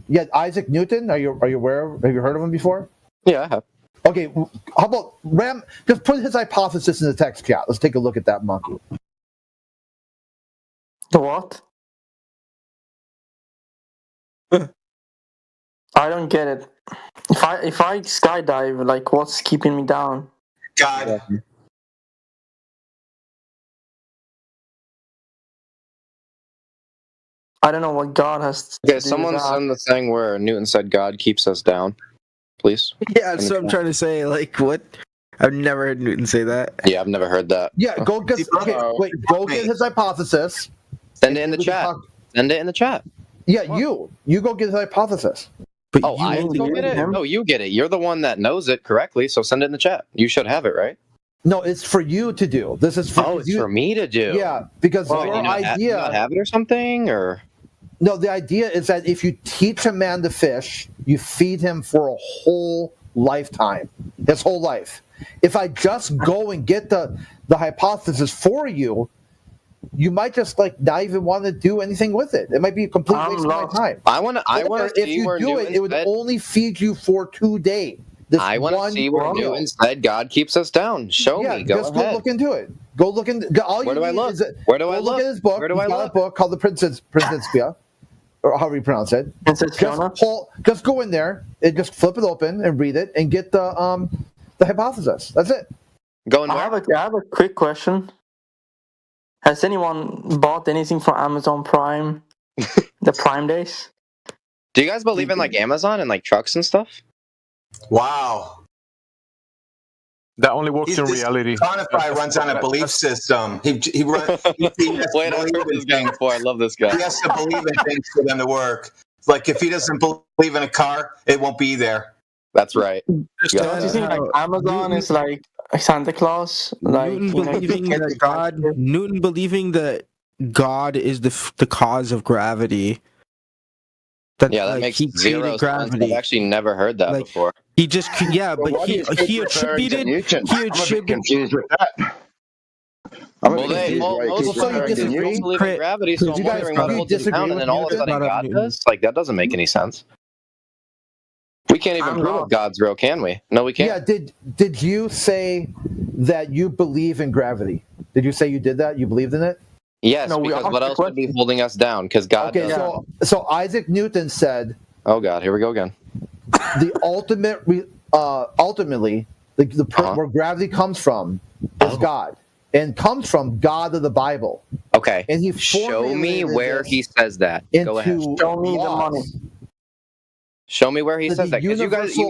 Yeah, Isaac Newton. Are you aware? Have you heard of him before? Yeah, I have. Okay, how about Ram? Just put his hypothesis in the text chat. Let's take a look at that monkey. The what? I don't get it. If I skydive, like, what's keeping me down? God. I don't know what God has to do. Someone send the thing where Newton said God keeps us down, please. Yeah, so I'm trying to say, like, what? I've never heard Newton say that. Yeah, I've never heard that. Yeah, go get his hypothesis. Send it in the chat. Send it in the chat. Yeah, you go get his hypothesis. But I have to go get it? No, you get it. You're the one that knows it correctly, so send it in the chat. You should have it, right? No, it's for you to do. This is for it's for me to do. Yeah, because your idea. Do you not have it or something, or? No, the idea is that if you teach a man to fish, you feed him for a whole lifetime, his whole life. If I just go and get the hypothesis for you, you might just not even want to do anything with it. It might be a complete waste of my time. I want to see if you where do Newton it would only feed you for 2 days. I want to see where Newton said God keeps us down. Show me. Go ahead. Go look into it. Go look into. Where do I look? Where do I look? Look at his book. Where do I look? Got a book called the Principia, or however you pronounce it. Just go in there and just flip it open and read it and get the hypothesis. That's it. I have a quick question. Has anyone bought anything from Amazon Prime? The Prime days? Do you guys believe in Amazon and trucks and stuff? Wow. That only works in reality. Quantify runs on a belief system. He runs. Wait, I've heard this guy before. I love this guy. He has to believe in things for them to work. Like if he doesn't believe in a car, it won't be there. That's right. Don't you think Amazon is like Santa Claus? Newton believing that God is the cause of gravity. That makes zero sense. I've actually never heard that before. He just but he attributed. Confused with that. Most believe in gravity, so I'm wondering what holds him down, and then all of a sudden God does. That doesn't make any sense. We can't even prove if God's real, can we? No, we can't. Yeah. Did you say that you believe in gravity? Did you say you did that? You believed in it? Yes, because what else would be holding us down? Because God. Okay, so Isaac Newton said. Oh God, here we go again. The ultimately, where gravity comes from is God, and comes from God of the Bible. Okay. And he show me where he says that. Go ahead. Show me the money. Show me where he says that. Because you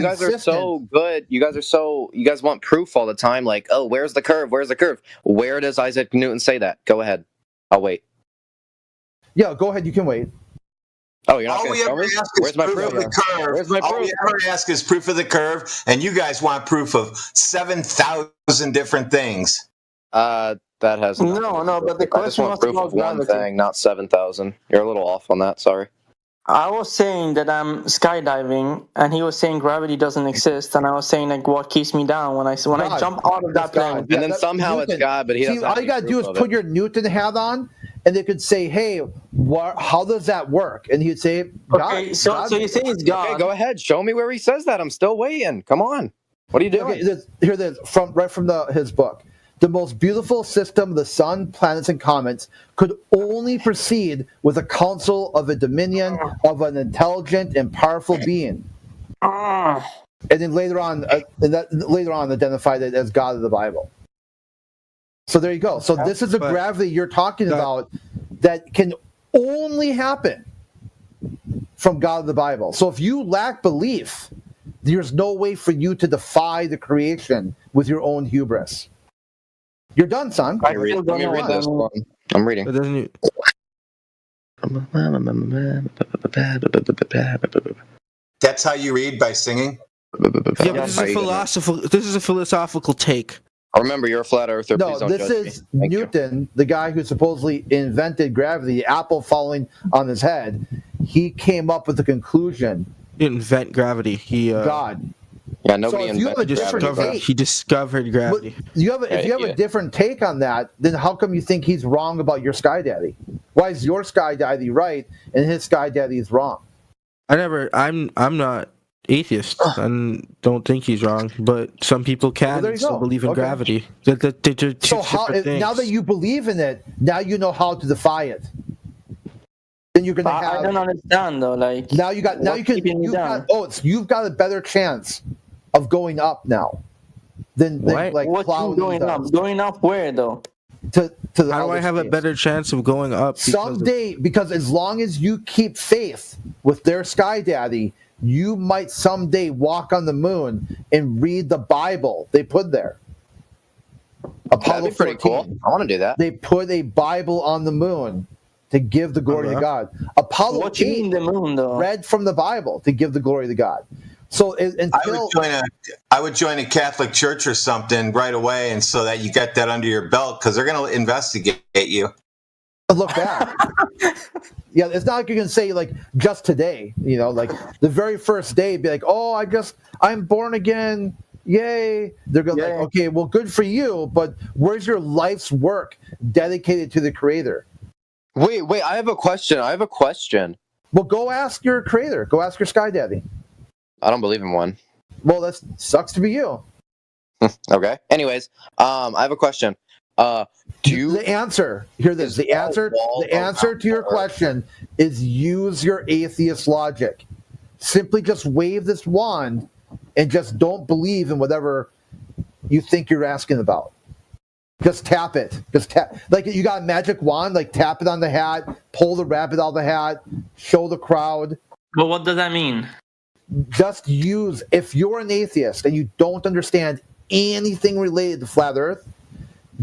guys are so good. You guys want proof all the time. Like, oh, where's the curve? Where's the curve? Where does Isaac Newton say that? Go ahead. I'll wait. Yeah, go ahead. You can wait. Oh, you're not going to show me? Where's my proof? Where's my proof? All we ever ask is proof of the curve, and you guys want proof of 7,000 different things. That has no. But the question I just want proof of one thing, not 7,000. You're a little off on that. Sorry. I was saying that I'm skydiving, and he was saying gravity doesn't exist, and I was saying what keeps me down when I jump out of that plane. And then somehow it's God, but he doesn't. All you gotta do is put your Newton hat on and they could say, "Hey, how does that work?" And he'd say, "God." Okay, so you say it's God. Okay, go ahead. Show me where he says that. I'm still waiting. Come on. What are you doing? Okay, here it is from his book. The most beautiful system, the sun, planets, and comets, could only proceed with the counsel of a dominion of an intelligent and powerful being. And then later on identified it as God of the Bible. So there you go. So this is the gravity you're talking about that can only happen from God of the Bible. So if you lack belief, there's no way for you to defy the creation with your own hubris. You're done, son. Let me read this one. I'm reading. That's how you read, by singing? Yeah, but this is a philosophical take. Remember, you're a flat earther. No, this is Newton, the guy who supposedly invented gravity, the apple falling on his head. He came up with the conclusion. He didn't invent gravity. God. Yeah, nobody invented gravity. He discovered gravity. If you have a different take on that, then how come you think he's wrong about your Sky Daddy? Why is your Sky Daddy right and his Sky Daddy is wrong? I'm not atheist and don't think he's wrong, but some people can still believe in gravity. So now that you believe in it, now you know how to defy it. Then you're gonna have. I don't understand though. Like you've got a better chance of going up now than like what going up? Going up where though? To the how do I have a better chance of going up? Someday, because as long as you keep faith with their Sky Daddy, you might someday walk on the moon and read the Bible they put there. Apollo That'd be pretty 14. Cool. I want to do that. They put a Bible on the moon to give the glory to God. Apollo 8 the moon, though? Read from the Bible to give the glory to God. So I would join a Catholic church or something right away, and so that you get that under your belt, because they're going to investigate you. Look back. Yeah, it's not like you're going to say like just today, like the very first day, be like, oh, I'm born again. Yay. They're going to like, okay, well, good for you, but where's your life's work dedicated to the Creator? Wait, I have a question. Well, go ask your Creator. Go ask your Sky Daddy. I don't believe in one. Well, that sucks to be you. Okay. Anyways, I have a question. The answer to your question is use your atheist logic. Simply just wave this wand and just don't believe in whatever you think you're asking about. Just tap it. Just tap. Like you got a magic wand, like tap it on the hat, pull the rabbit out of the hat, show the crowd. But what does that mean? Just use, if you're an atheist and you don't understand anything related to flat Earth,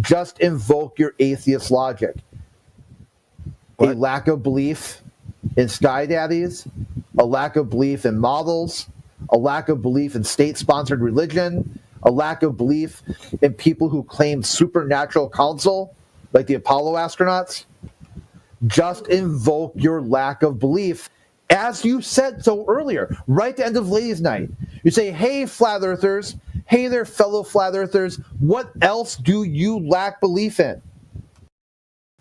just invoke your atheist logic. What? A lack of belief in Sky Daddies, a lack of belief in models, a lack of belief in state-sponsored religion, a lack of belief in people who claim supernatural counsel, like the Apollo astronauts. Just invoke your lack of belief, as you said so earlier, right at the end of Ladies' Night. You say, hey, Flat Earthers, hey there, fellow Flat Earthers, what else do you lack belief in?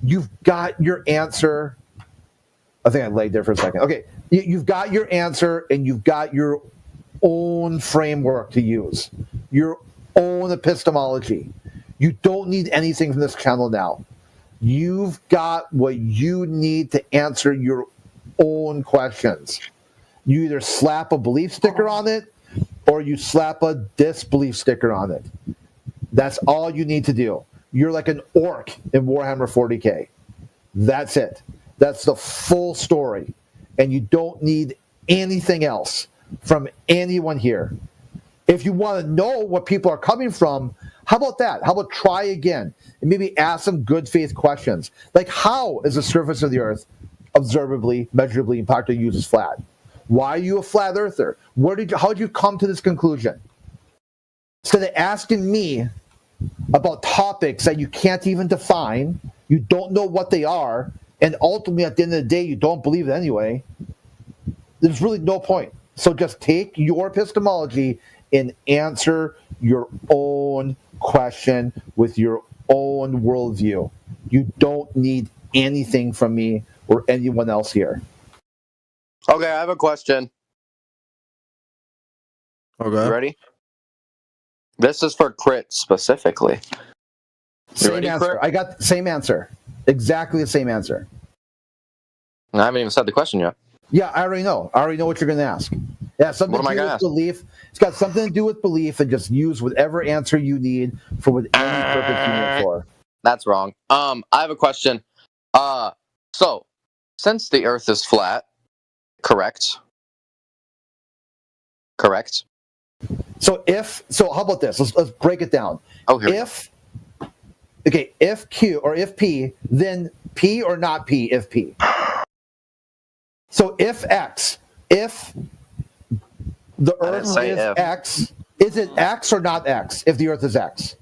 You've got your answer. I think I laid there for a second. Okay, you've got your answer, and you've got your own framework to use, your own epistemology. You don't need anything from this channel now. You've got what you need to answer your own questions. You either slap a belief sticker on it, or you slap a disbelief sticker on it. That's all you need to do. You're like an orc in Warhammer 40K. That's it. That's the full story. And you don't need anything else from anyone here. If you want to know what people are coming from, how about that? How about try again and maybe ask some good faith questions? Like, how is the surface of the Earth observably, measurably, and practically used as flat? Why are you a flat earther? How did you come to this conclusion? Instead of asking me about topics that you can't even define, you don't know what they are, and ultimately at the end of the day you don't believe it anyway, there's really no point. So just take your epistemology and answer your own question with your own worldview. You don't need anything from me or anyone else here. Okay, I have a question. Okay. You ready? This is for Crit specifically. Same answer. Crit? I got the same answer. Exactly the same answer. I haven't even said the question yet. Yeah, I already know. I already know what you're going to ask. Yeah, something to do with belief. It's got something to do with belief, and just use whatever answer you need for what any purpose you need it for. That's wrong. I have a question. So since the Earth is flat, correct? Correct. So how about this? Let's break it down. Oh, here. If Q or if P, then P or not P if P. So if X, if the Earth is X, is it X or not X if the Earth is X?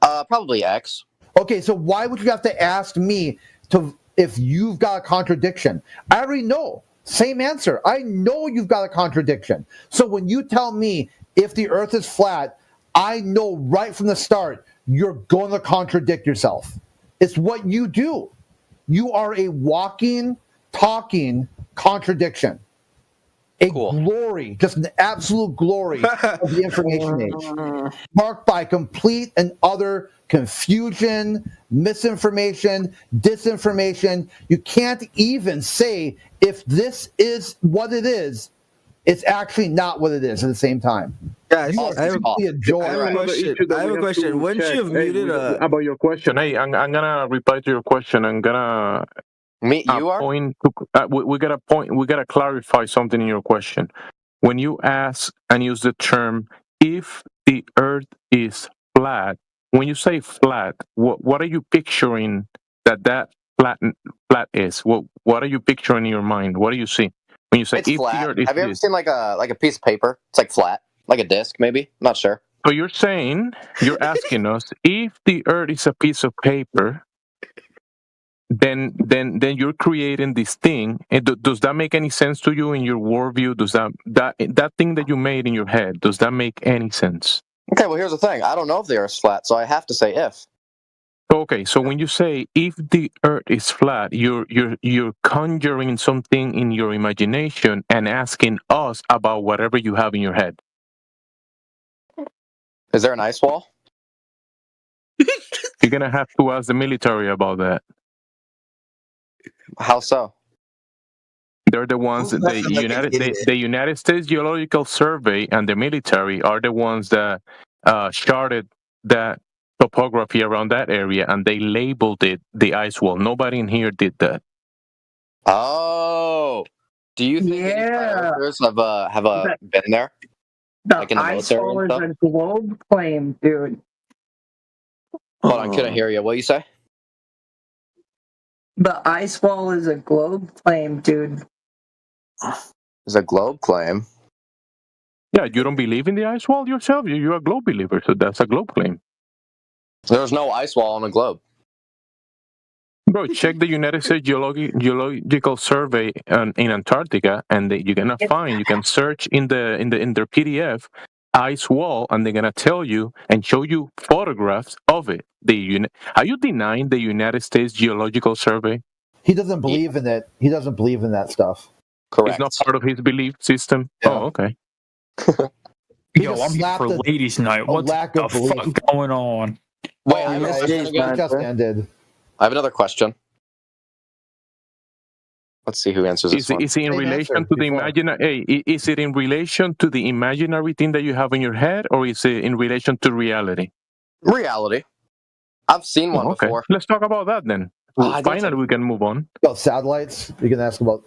Probably X. Okay, so why would you have to ask me if you've got a contradiction? I already know. Same answer. I know you've got a contradiction. So when you tell me if the Earth is flat, I know right from the start you're going to contradict yourself. It's what you do. You are a walking, talking contradiction. Glory, just an absolute glory of the information age. Marked by complete and utter confusion, misinformation, disinformation. You can't even say if this is what it is, it's actually not what it is at the same time. Guys, I have a question. Wouldn't you have muted about your question? Hey, I'm gonna reply to your question. I'm gonna we gotta clarify something in your question. When you ask and use the term if the Earth is flat, when you say flat, what are you picturing that flat is? What are you picturing in your mind? What do you see when you say it's if flat? the Earth is Have you ever seen like a piece of paper? It's like flat, like a disc, maybe. I'm not sure. So you're asking us if the Earth is a piece of paper. Then you're creating this thing. And does that make any sense to you in your worldview? Does that thing that you made in your head, does that make any sense? Okay, well here's the thing. I don't know if the Earth's flat, so I have to say if. Okay, so when you say if the Earth is flat, you're conjuring something in your imagination and asking us about whatever you have in your head. Is there an ice wall? You're gonna have to ask the military about that. How so? They're the ones the United States Geological Survey and the military are the ones that charted that topography around that area, and they labeled it the ice wall. Nobody in here did that. Oh, do you think any pilots have been there? The ice wall is a globe claim, dude. Hold on, couldn't hear you. What you say? The ice wall is a globe claim, dude. It's a globe claim? Yeah, you don't believe in the ice wall yourself? You're a globe believer, so that's a globe claim. There's no ice wall on a globe. Bro, check the United States Geological Survey in Antarctica, and you're gonna find. You can search in their PDF ice wall, and they're gonna tell you and show you photographs of it. Are you denying the United States Geological Survey? He doesn't believe in it. He doesn't believe in that stuff. Correct. It's not part of his belief system. Yeah. Oh, okay. Yo, I'm here for ladies' night. What the fuck going on? Wait, I have another question. Let's see who answers this one. Is it in relation to the imaginary? Is it in relation to the imaginary thing that you have in your head, or is it in relation to reality? Reality. I've seen one before. Let's talk about that then. Finally, we can move on. About satellites. You can ask about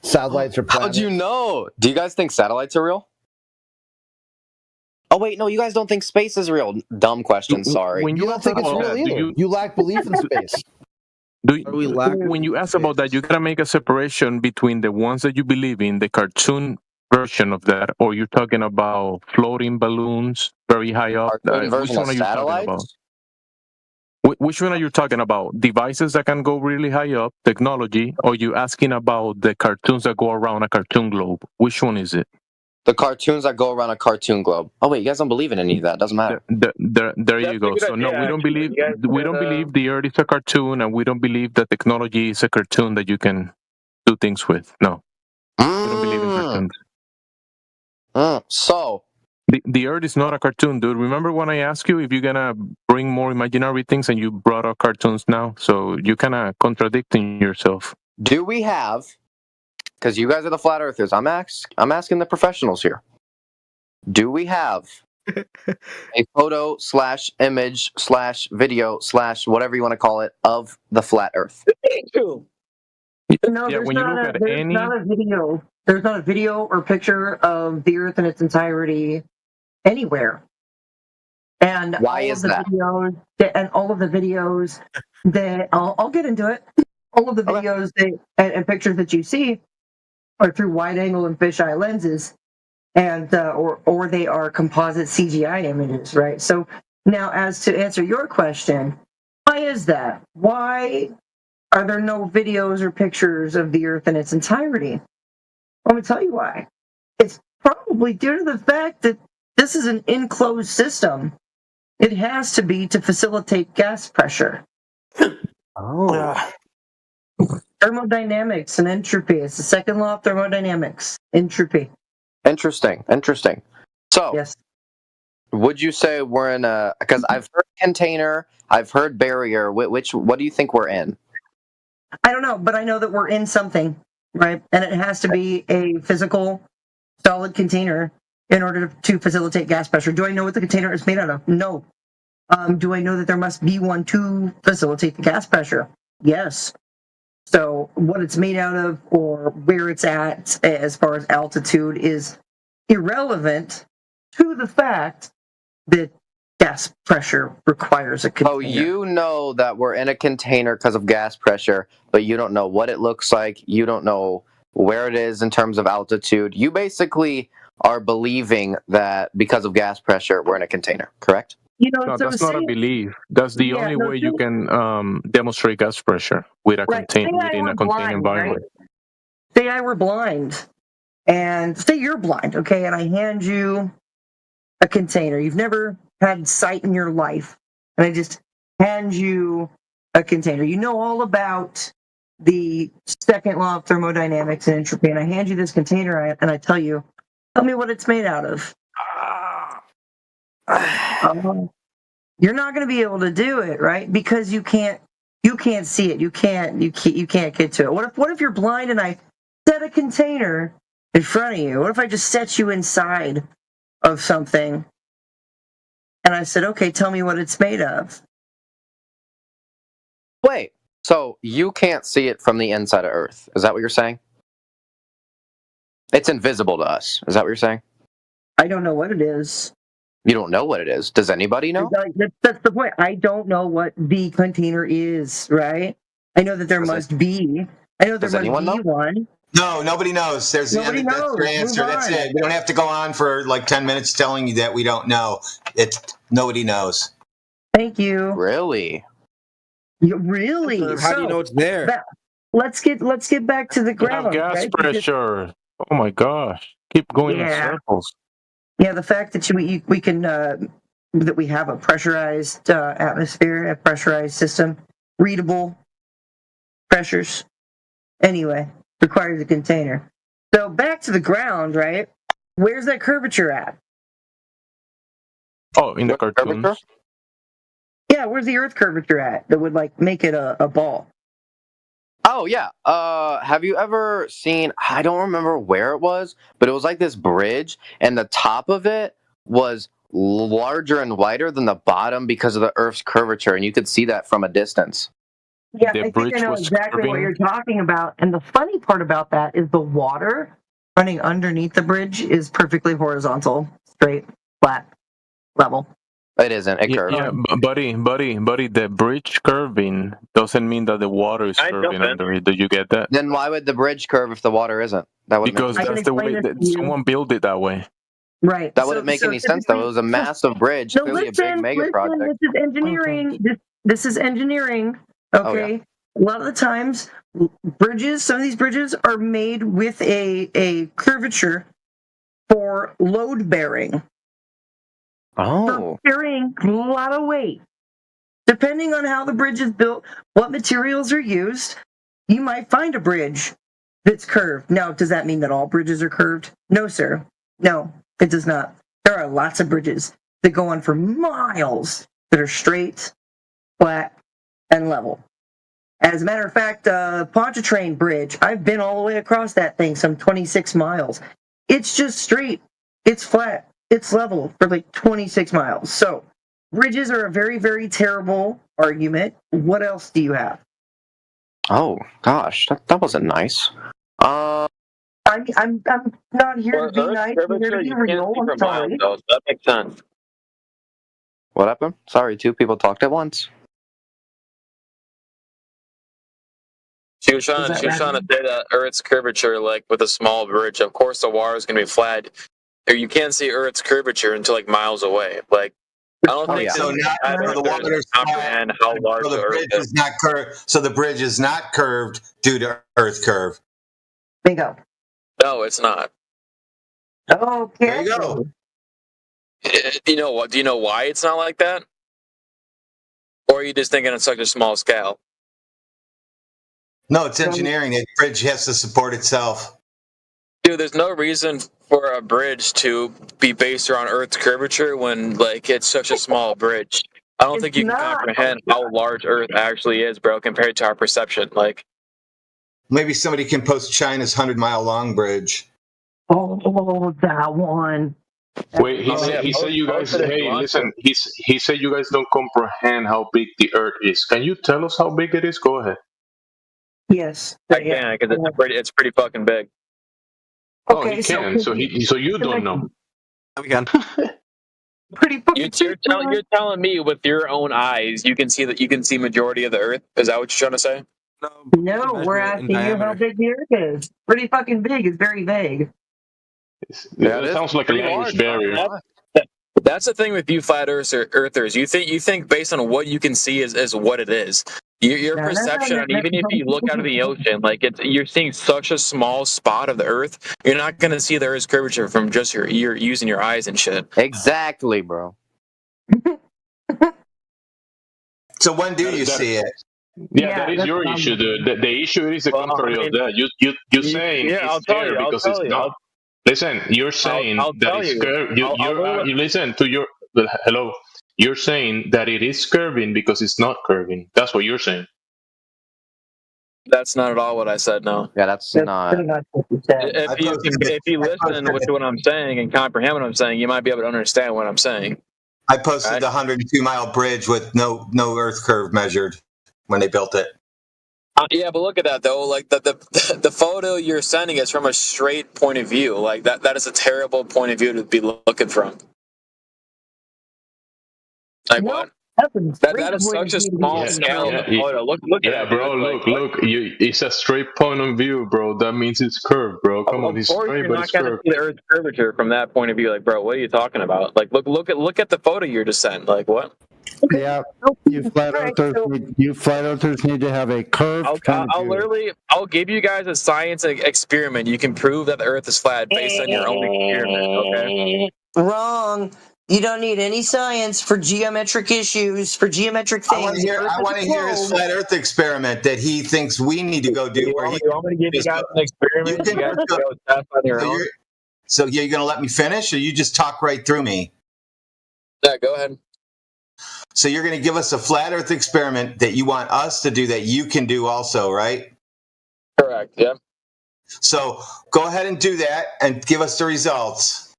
satellites or planets. How'd you know? Do you guys think satellites are real? Oh wait, no, you guys don't think space is real. Dumb question. Sorry. When you don't think it's real either. You lack belief in space. When you ask about that, you gotta make a separation between the ones that you believe in, the cartoon version of that, or you're talking about floating balloons very high up. Which one are you talking about? Which one are you talking about? Devices that can go really high up, technology, or you asking about the cartoons that go around a cartoon globe? Which one is it? The cartoons that go around a cartoon globe. Oh wait, you guys don't believe in any of that. Doesn't matter. There you go. So no, we don't believe the Earth is a cartoon, and we don't believe that technology is a cartoon that you can do things with. No, we don't believe in cartoons. So the Earth is not a cartoon, dude. Remember when I asked you if you're gonna bring more imaginary things, and you brought up cartoons now? So you kind of contradicting yourself. Do we have? Because you guys are the flat earthers. I'm asking the professionals here. Do we have a photo / image / video / whatever you want to call it of the flat Earth? No, there's not a video. There's not a video or picture of the Earth in its entirety anywhere. And why is that? All of the videos that I'll get into it. All of the videos and pictures that you see are through wide-angle and fisheye lenses, and or they are composite CGI images, right? So now, as to answer your question, why is that? Why are there no videos or pictures of the Earth in its entirety? Let me tell you why. It's probably due to the fact that this is an enclosed system. It has to be to facilitate gas pressure. Thermodynamics and entropy. It's the second law of thermodynamics. Entropy. Interesting. So, yes. Would you say we're in a? Because I've heard container, I've heard barrier. What do you think we're in? I don't know, but I know that we're in something, right? And it has to be a physical, solid container in order to facilitate gas pressure. Do I know what the container is made out of? No. Do I know that there must be one to facilitate the gas pressure? Yes. So what it's made out of or where it's at as far as altitude is irrelevant to the fact that gas pressure requires a container. Oh, you know that we're in a container because of gas pressure, but you don't know what it looks like. You don't know where it is in terms of altitude. You basically are believing that because of gas pressure, we're in a container, correct? No, that's not a belief. That's the only way you can demonstrate gas pressure with a container within a contained environment. Right? Say I were blind, and say you're blind, okay, and I hand you a container. You've never had sight in your life, and I just hand you a container. You know all about the second law of thermodynamics and entropy, and I hand you this container, and I tell you, tell me what it's made out of. You're not going to be able to do it, right? Because you can't see it. You can't get to it. What if you're blind and I set a container in front of you? What if I just set you inside of something and I said, okay, tell me what it's made of? Wait, so you can't see it from the inside of Earth? Is that what you're saying? It's invisible to us. Is that what you're saying? I don't know what it is. You don't know what it is. Does anybody know? That's the point. I don't know what the container is, right? I know that there must be. I know there must be one. No, nobody knows. That's your answer. That's it. We don't have to go on for like 10 minutes telling you that we don't know. Nobody knows. Thank you. Really? Really? How do you know it's there? Let's get back to the ground. Gas pressure. Oh my gosh! Keep going in circles. Yeah, the fact that we can that we have a pressurized atmosphere, a pressurized system, readable pressures. Anyway, requires a container. So back to the ground, right? Where's that curvature at? Oh, in the cartoons. Curvature? Yeah, where's the Earth curvature at that would like make it a ball? Oh yeah. Have you ever seen? I don't remember where it was, but it was like this bridge, and the top of it was larger and wider than the bottom because of the Earth's curvature, and you could see that from a distance. Yeah, I think I know exactly what you're talking about. And the funny part about that is the water running underneath the bridge is perfectly horizontal, straight, flat, level. It isn't. It curves. Yeah, buddy. The bridge curving doesn't mean that the water is curving under it. Do you get that? Then why would the bridge curve if the water isn't? That would because that's the way that someone built it that way. Right. That wouldn't make any sense, though. It was a massive bridge, clearly a big mega project. This is engineering. This is engineering. Okay. Oh, yeah. A lot of the times, some of these bridges are made with a curvature for load bearing. Oh. For carrying a lot of weight. Depending on how the bridge is built, what materials are used, you might find a bridge that's curved. Now, does that mean that all bridges are curved? No, sir. No, it does not. There are lots of bridges that go on for miles that are straight, flat, and level. As a matter of fact, Pontchartrain Bridge, I've been all the way across that thing, some 26 miles. It's just straight. It's flat. It's level for like 26 miles. So, bridges are a very, very terrible argument. What else do you have? Oh gosh, that wasn't nice. I'm not here to be nice. I'm here to be real. I'm sorry. Though, so that makes sense. What happened? Sorry, two people talked at once. She was trying to say that Earth's curvature, like with a small bridge, of course the water is going to be flat. Or you can't see Earth's curvature until like miles away. Like I don't think so. Now the water's comprehend how large the bridge is not curved. So the bridge is not curved due to Earth curve. Bingo. No, it's not. Okay. There you go. You know what? Do you know why it's not like that? Or are you just thinking it's such a small scale? No, it's engineering. The bridge has to support itself. Dude, there's no reason for a bridge to be based around Earth's curvature when, like, it's such a small bridge. I don't think you can comprehend how large Earth actually is, bro, compared to our perception. Like, maybe somebody can post China's 100-mile long bridge. Oh, that one. Wait, he said you guys. Hey, listen. He said you guys don't comprehend how big the Earth is. Can you tell us how big it is? Go ahead. Yes, I can because it's pretty fucking big. Oh, okay, he can. So you don't know. We can. Pretty fucking. You're telling me with your own eyes you can see majority of the Earth. Is that what you're trying to say? No, we're asking you how big the Earth is. Pretty fucking big. It's very vague. It sounds like a language barrier. That's the thing with you flat earthers. You think based on what you can see is what it is. Your perception, and even if you look out of the ocean, like you're seeing such a small spot of the Earth, you're not going to see the Earth's curvature from just you're using your eyes and shit. Exactly, bro. So when do you see it? Yeah, that is your issue. The issue is the contrary of that. You're saying it's there because it's not. Listen, you're saying that it's curved. You listen to your hello. You're saying that it is curving because it's not curving. That's what you're saying. That's not at all what I said. No. Yeah, that's not. If you listen to what I'm saying and comprehend what I'm saying, you might be able to understand what I'm saying. I posted the 102-mile bridge with no Earth curve measured when they built it. Yeah, but look at that though. Like the photo you're sending is from a straight point of view. Like that is a terrible point of view to be looking from. Like what? That is such a small scale photo. Look at it. Bro. Look. It's a straight point of view, bro. That means it's curved, bro. Come on, it's straight, but it's curved. You're not gonna see the Earth's curvature from that point of view. Like, bro, what are you talking about? Like, look at the photo you're just sent. Like, what? Yeah, you flat earthers need to have a curved. I'll give you guys a science experiment. You can prove that the Earth is flat based on your own experiment. Okay? Wrong. You don't need any science for geometric issues, for geometric things. I want to hear his flat Earth experiment that he thinks we need to go do. You want me to give you guys an experiment? You guys go test on your own. So you're going to let me finish, or you just talk right through me? Yeah, go ahead. So you're going to give us a flat Earth experiment that you want us to do that you can do also, right? Correct, yeah. So go ahead and do that and give us the results.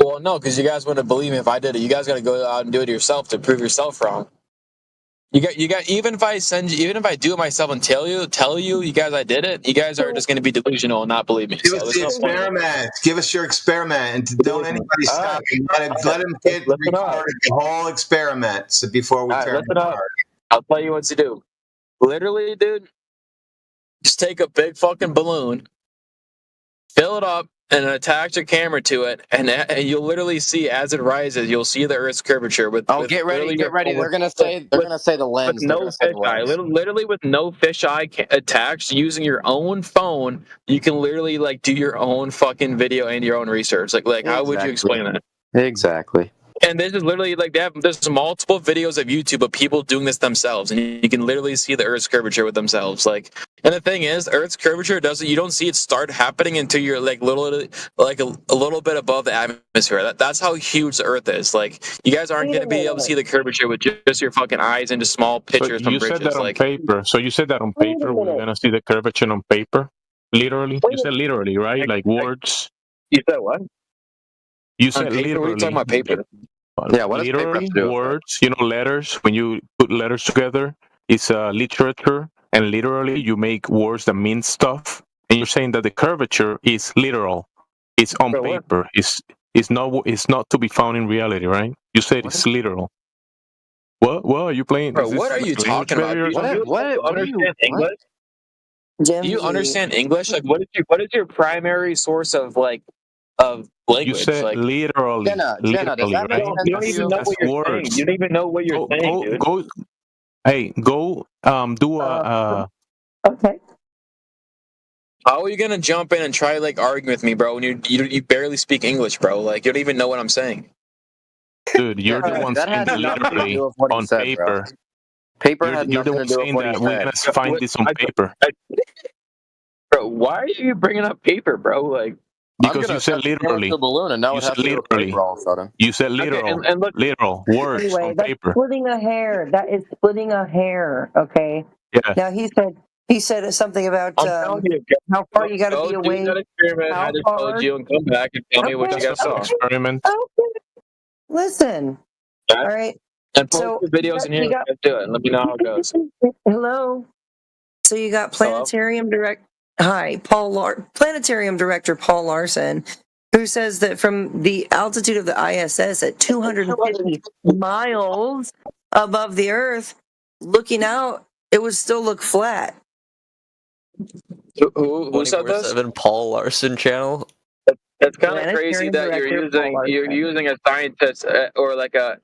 Well, no, because you guys wouldn't believe me if I did it. You guys got to go out and do it yourself to prove yourself wrong. You got. Even if I do it myself and tell you, you guys, I did it. You guys are just going to be delusional and not believe me. Give us the experiment. Give us your experiment, and don't anybody stop you. Let him get recorded the whole experiment. So before we turn it apart, I'll tell you what to do. Literally, dude, just take a big fucking balloon. fill it up, and attach a camera to it, and you'll literally see as it rises, you'll see the Earth's curvature. Get ready. They're gonna say the lens. With no fisheye, literally with no fisheye attached, using your own phone, you can literally like do your own fucking video and your own research. Like how would you explain that? Exactly. And this is literally like there's multiple videos of YouTube of people doing this themselves, and you can literally see the Earth's curvature with themselves. Like, and the thing is, Earth's curvature you don't see it start happening until you're like a little bit above the atmosphere. That's how huge the Earth is. Like, you guys aren't going to be able to see the curvature with just your fucking eyes and just small pictures from bridges. You said that on paper. So you said that on paper. We're going to see the curvature on paper. Literally, you said literally, right? Like words. You said what? You said literally. What are you talking about paper? Yeah, what literally does paper do? Words, letters. When you put letters together, it's literature, and literally you make words that mean stuff. And you're saying that the curvature is literal. It's on paper. It's not to be found in reality, right? You said it's literal. What are you playing? Bro, what are you talking about? Do you understand English? Do you understand English? Like, what is your primary source of language? You said like, literally. Jenna, does that make sense? You don't even know what you're saying. You don't even know what you're saying, dude. Go do a Okay. How are you gonna jump in and try like arguing with me, bro? When you barely speak English, bro. Like, you don't even know what I'm saying. Dude, you're the one saying literally on paper. Paper had you're the one saying that we're gonna find this on paper. Bro, why are you bringing up paper, bro? Like, because you said literally. Balloon and now you said literally. You said literal. Okay, look, literal words anyway, on that's paper. Splitting a hair. That is splitting a hair. Okay. Yeah. Now he said something about how far you got to be away. Do that experiment I just told you, and come back and tell me what you guys saw. Experiment. Okay. Listen. Okay. All right. And post the videos in here. You guys do it. And let me know how it goes. Hello. So you got Planetarium Planetarium Director Paul Larson, who says that from the altitude of the ISS at 250 miles above the Earth, looking out, it would still look flat. Who said this? Paul Larson channel. It's kind of crazy that you're using a scientist or like an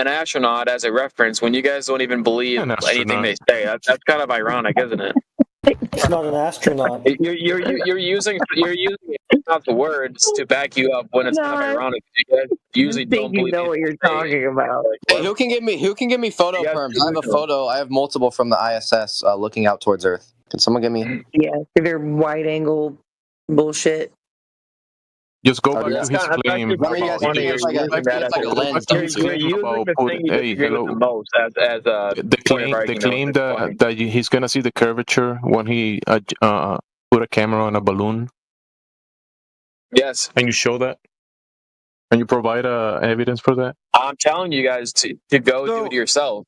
astronaut as a reference when you guys don't even believe anything they say. That's kind of ironic, isn't it? It's not an astronaut. You're using astronaut's words to back you up when it's kind of ironic. You guys usually don't believe what you're talking about. Hey, who can give me photo perms? I have a photo. I have multiple from the ISS looking out towards Earth. Can someone give me? Yeah, their wide angle bullshit. Just go back to his claim. You're using the claim that he's gonna see the curvature when he put a camera on a balloon. Yes. And you show that? Can you provide evidence for that? I'm telling you guys to go do it yourself.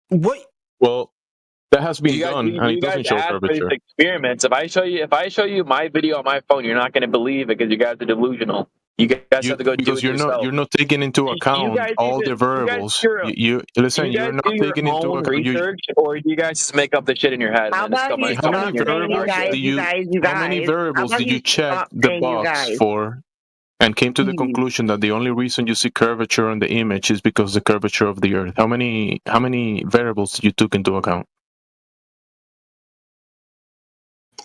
What? Well, that has been done, and it doesn't show curvature. Experiments. If I show you my video on my phone, you're not going to believe it because you guys are delusional. You guys have to go do it yourself. You're not taking into account all the variables. You're not taking into account research, or you guys just make up the shit in your head. How many variables did you check the box for? And came to the conclusion that the only reason you see curvature on the image is because the curvature of the Earth. How many variables did you took into account?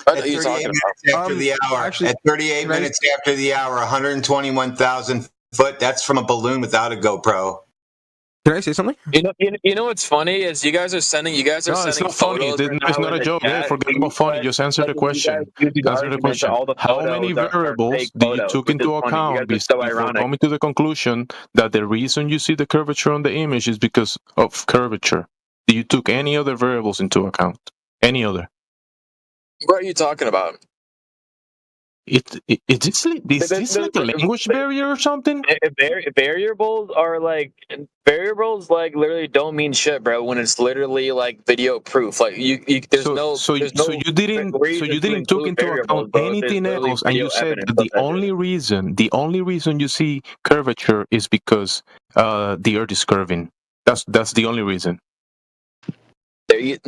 At 38 minutes after the hour. At 38 minutes after the hour, 121,000 foot. That's from a balloon without a GoPro. Can I say something? You know what's funny is you guys are sending it's not funny. It's not a joke. Forget about funny. Just answer the question. Answer the question. How many variables did you took into account before coming to the conclusion that the reason you see the curvature on the image is because of curvature? Did you took any other variables into account? Any other? What are you talking about? Is this like a language barrier or something? Variables like literally don't mean shit, bro. When it's literally like video proof, like there's no. So you didn't took into account anything else, and you said that the only reason you see curvature is because the Earth is curving. That's the only reason. Wait,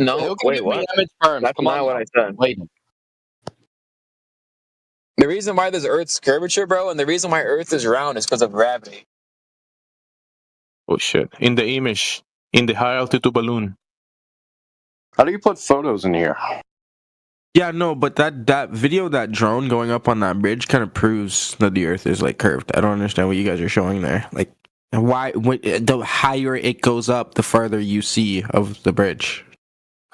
what? That's not what I said. Wait. The reason why there's Earth's curvature, bro, and the reason why Earth is round is because of gravity. Oh shit! In the image, in the high altitude balloon. How do you put photos in here? Yeah, no, but that video, that drone going up on that bridge, kind of proves that the Earth is like curved. I don't understand what you guys are showing there. Like, why? The higher it goes up, the farther you see of the bridge.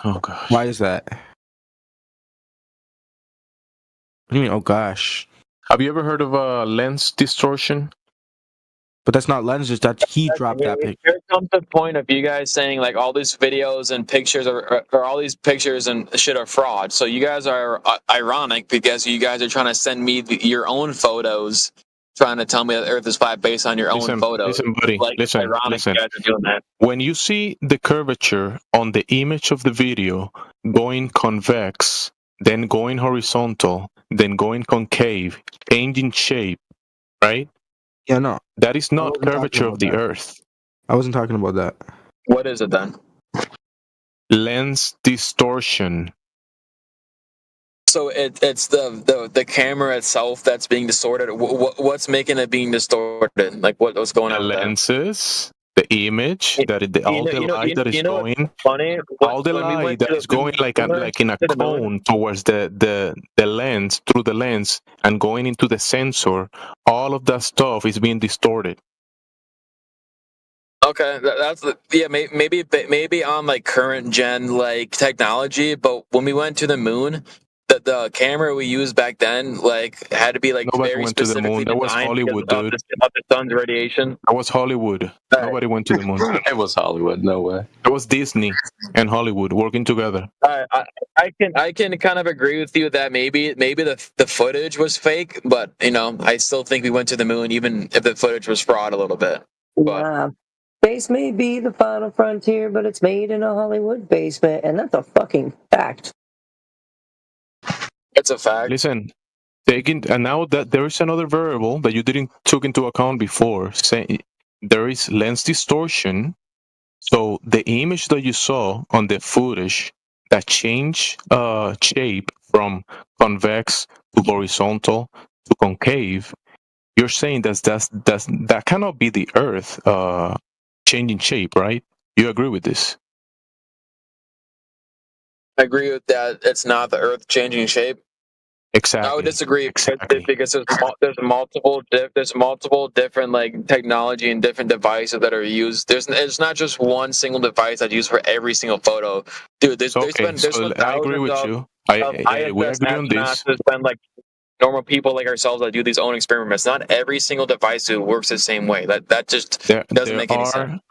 Oh gosh. Why is that? What do you mean? Oh gosh. Have you ever heard of lens distortion? But that's not lenses. That's he dropped that picture. Here comes the point of you guys saying like all these videos and pictures or all these pictures and shit are fraud. So you guys are ironic because you guys are trying to send me your own photos, trying to tell me that Earth is flat based on your own photos. Listen, buddy. Like, listen. You guys are doing that. When you see the curvature on the image of the video going convex, then going horizontal, then going concave, changing shape, right? Yeah, no. That is not curvature of the Earth. I wasn't talking about that. What is it then? Lens distortion. So it's the camera itself that's being distorted. What's making it being distorted? Like what's going on? The lenses, the image, all the light that is going, funny? All the light that is going like in a cone towards the lens, through the lens, and going into the sensor. All of that stuff is being distorted. Okay, that's maybe on like current gen like technology, but when we went to the moon, the camera we used back then like had to be like Nobody very went to the moon. That was Hollywood, dude. Of the sun's radiation. That was Hollywood. Nobody went to the moon. It was Hollywood. No way. It was Disney and Hollywood working together. I can kind of agree with you that maybe the footage was fake, but you know I still think we went to the moon even if the footage was fraud a little bit. But, yeah. Space may be the final frontier, but it's made in a Hollywood basement, and that's a fucking fact. It's a fact. Listen, and now that there is another variable that you didn't took into account before, saying there is lens distortion. So the image that you saw on the footage that changed shape from convex to horizontal to concave, you're saying that cannot be the Earth changing shape, right? You agree with this? I agree with that. It's not the Earth changing shape. Exactly. I would disagree because there's multiple different like technology and different devices that are used. It's not just one single device that's used for every single photo, dude. I agree with you. We agree on this. There's been like normal people like ourselves that do these own experiments. Not every single device works the same way. That just doesn't make any sense.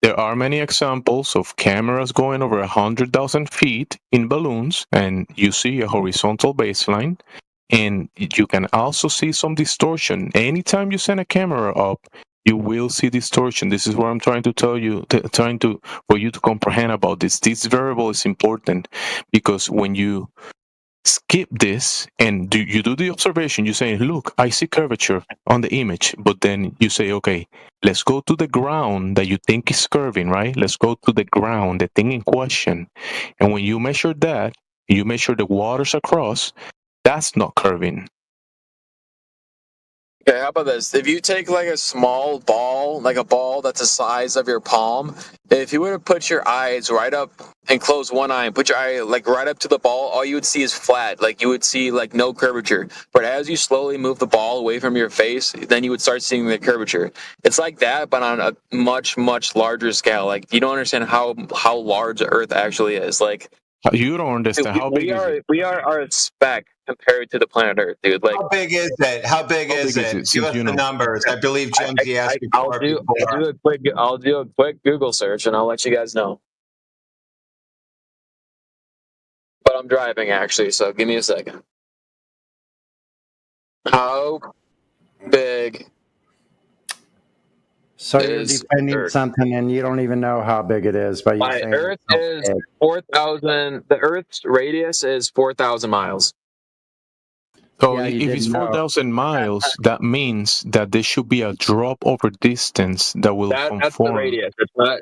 There are many examples of cameras going over 100,000 feet in balloons, and you see a horizontal baseline, and you can also see some distortion. Anytime you send a camera up, you will see distortion. This is what I'm trying to tell you, for you to comprehend about this. This variable is important because when you skip this and you do the observation, you say, look, I see curvature on the image, but then you say, okay, let's go to the ground that you think is curving, right? Let's go to the ground, the thing in question. And when you measure that, you measure the waters across, that's not curving. Okay, how about this? If you take like a small ball, like a ball that's the size of your palm, if you were to put your eyes right up and close one eye and put your eye like right up to the ball, all you would see is flat. Like you would see like no curvature. But as you slowly move the ball away from your face, then you would start seeing the curvature. It's like that, but on a much, much larger scale. Like you don't understand how large the Earth actually is. Like you don't understand how big is it? We are a speck compared to the planet Earth, dude. Like, how big is it? How big is it? Give us the numbers. I believe Jonesy asked before. I'll do a quick Google search and I'll let you guys know. But I'm driving actually, so give me a second. How big? So you're defending something and you don't even know how big it is, but you're saying Earth is 4,000. The Earth's radius is 4,000 miles. So if it's 4,000 miles, that means that there should be a drop over distance that will conform. That's the radius.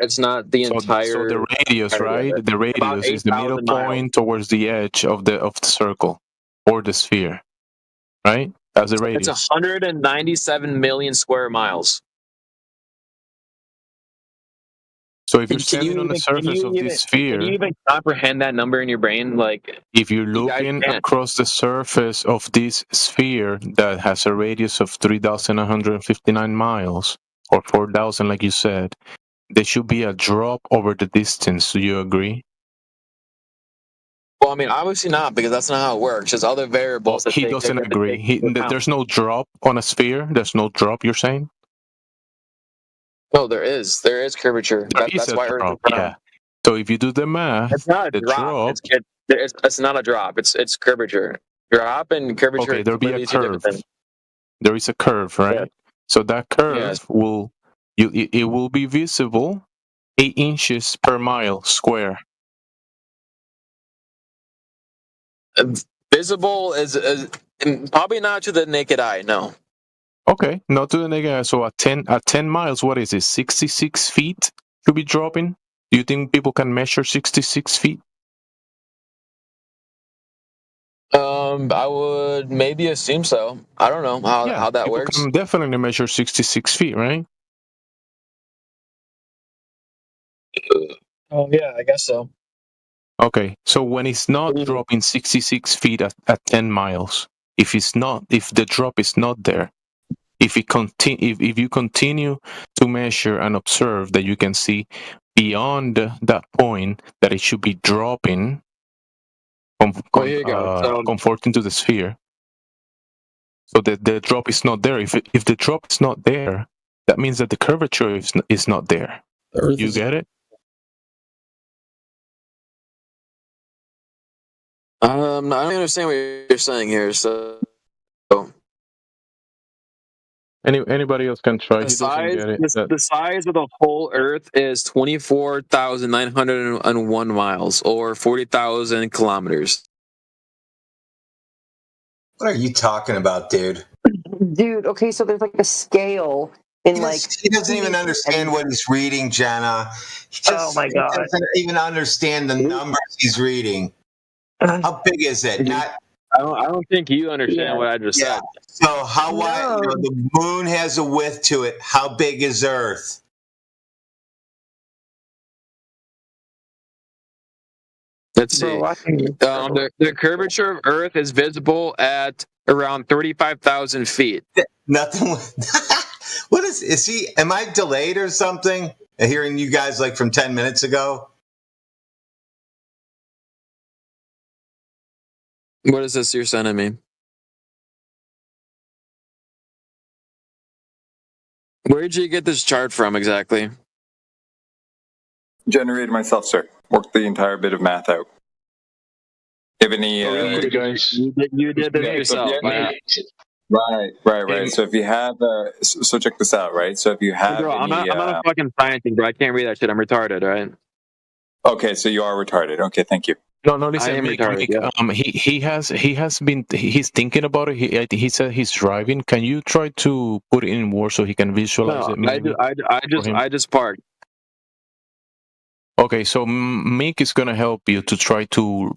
It's not the entire. So the radius, right? The radius is the middle point towards the edge of the circle or the sphere. right? As a radius. It's 197 million square miles. So if you're standing on the surface of this sphere, can you even comprehend that number in your brain? Like, if you're looking across the surface of this sphere that has a radius of 3,159 miles, or 4,000, like you said, there should be a drop over the distance. Do you agree? Well, I mean, obviously not, because that's not how it works. There's other variables. He doesn't agree. There's no drop on a sphere. There's no drop, you're saying? No, there is. There is curvature. That's why Earth is round. Yeah. So if you do the math, it's not a drop. It's not a drop. It's curvature. Drop and curvature. Okay, there'll be a curve. There is a curve, right? Yeah. So that curve will be visible 8 inches per mile square. Visible is probably not to the naked eye. No. Okay, not to the naked eye. So at 10 miles, what is it? 66 feet to be dropping? Do you think people can measure 66 feet? I would maybe assume so. I don't know how that works. Can definitely measure 66 feet, right? Oh yeah, I guess so. Okay, so when it's not dropping 66 feet at 10 miles, if the drop is not there, if you continue to measure and observe, that you can see beyond that point that it should be dropping, comforting to the sphere. So the drop is not there. If the drop is not there, that means that the curvature is not there. You get it? I don't understand what you're saying here. So, anybody else can try. The size of the whole Earth is 24,901 miles, or 40,000 kilometers. What are you talking about, dude? Dude, okay, so there's like a scale in he doesn't even understand what he's reading, Jenna. Oh my God. He doesn't even understand the numbers he's reading. How big is it? I don't think you understand what I just said. So how wide? The moon has a width to it. How big is Earth? Let's see. The curvature of Earth is visible at around 35,000 feet. Nothing. What is he? Am I delayed or something? Hearing you guys like from 10 minutes ago. What is this you're sending me? Where did you get this chart from exactly? Generated myself, sir. Worked the entire bit of math out. Have any? You did it yourself. Right. So if you have, so check this out, right? So if you have, I'm not a fucking scientist, bro. I can't read that shit. I'm retarded, right? Okay, so you are retarded. Okay, thank you. No, listen. He's thinking about it. He said he's driving. Can you try to put it in words so he can visualize it? I just parked. Okay, so Mick is gonna help you to try to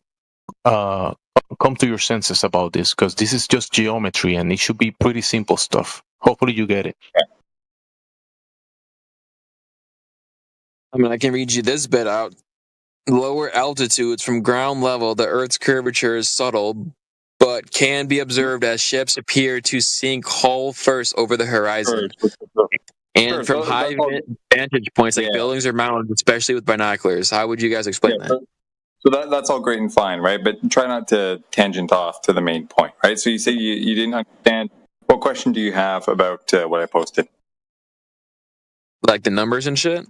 come to your senses about this, because this is just geometry and it should be pretty simple stuff. Hopefully, you get it. I mean, I can read you this bit out. Lower altitudes from ground level, the Earth's curvature is subtle, but can be observed as ships appear to sink hull first over the horizon. And from high vantage points, like buildings or mountains, especially with binoculars. How would you guys explain that? So that's all great and fine, right? But try not to tangent off to the main point, right? So you say you didn't understand. What question do you have about what I posted? Like the numbers and shit?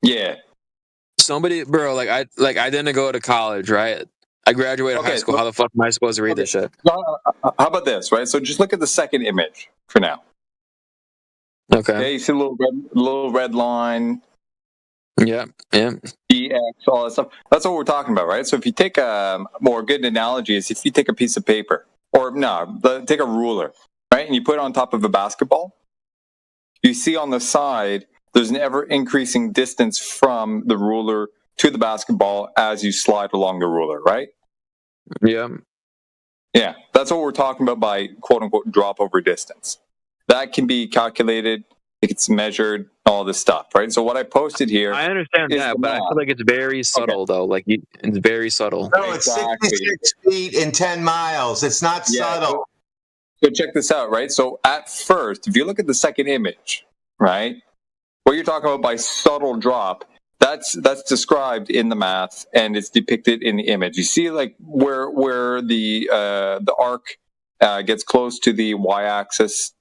Yeah. Somebody, bro, I didn't go to college, right? I graduated high school. How the fuck am I supposed to read this shit? How about this, right? So just look at the second image for now. Okay. You see a little red line. Yeah. EX, all that stuff. That's what we're talking about, right? So if you take a more good analogy is if you take a piece of paper, or take a ruler, right? And you put it on top of a basketball, you see on the side, there's an ever increasing distance from the ruler to the basketball as you slide along the ruler, right? Yeah. Yeah, that's what we're talking about by quote unquote drop over distance. That can be calculated, it's measured, all this stuff, right? So what I posted here, I understand that, but I feel like it's very subtle, though. Like it's very subtle. No, it's 66 feet in 10 miles. It's not subtle. So check this out, right? So at first, if you look at the second image, right, what you're talking about by subtle drop, that's described in the math and it's depicted in the image. You see, like where the arc gets close to the y-axis,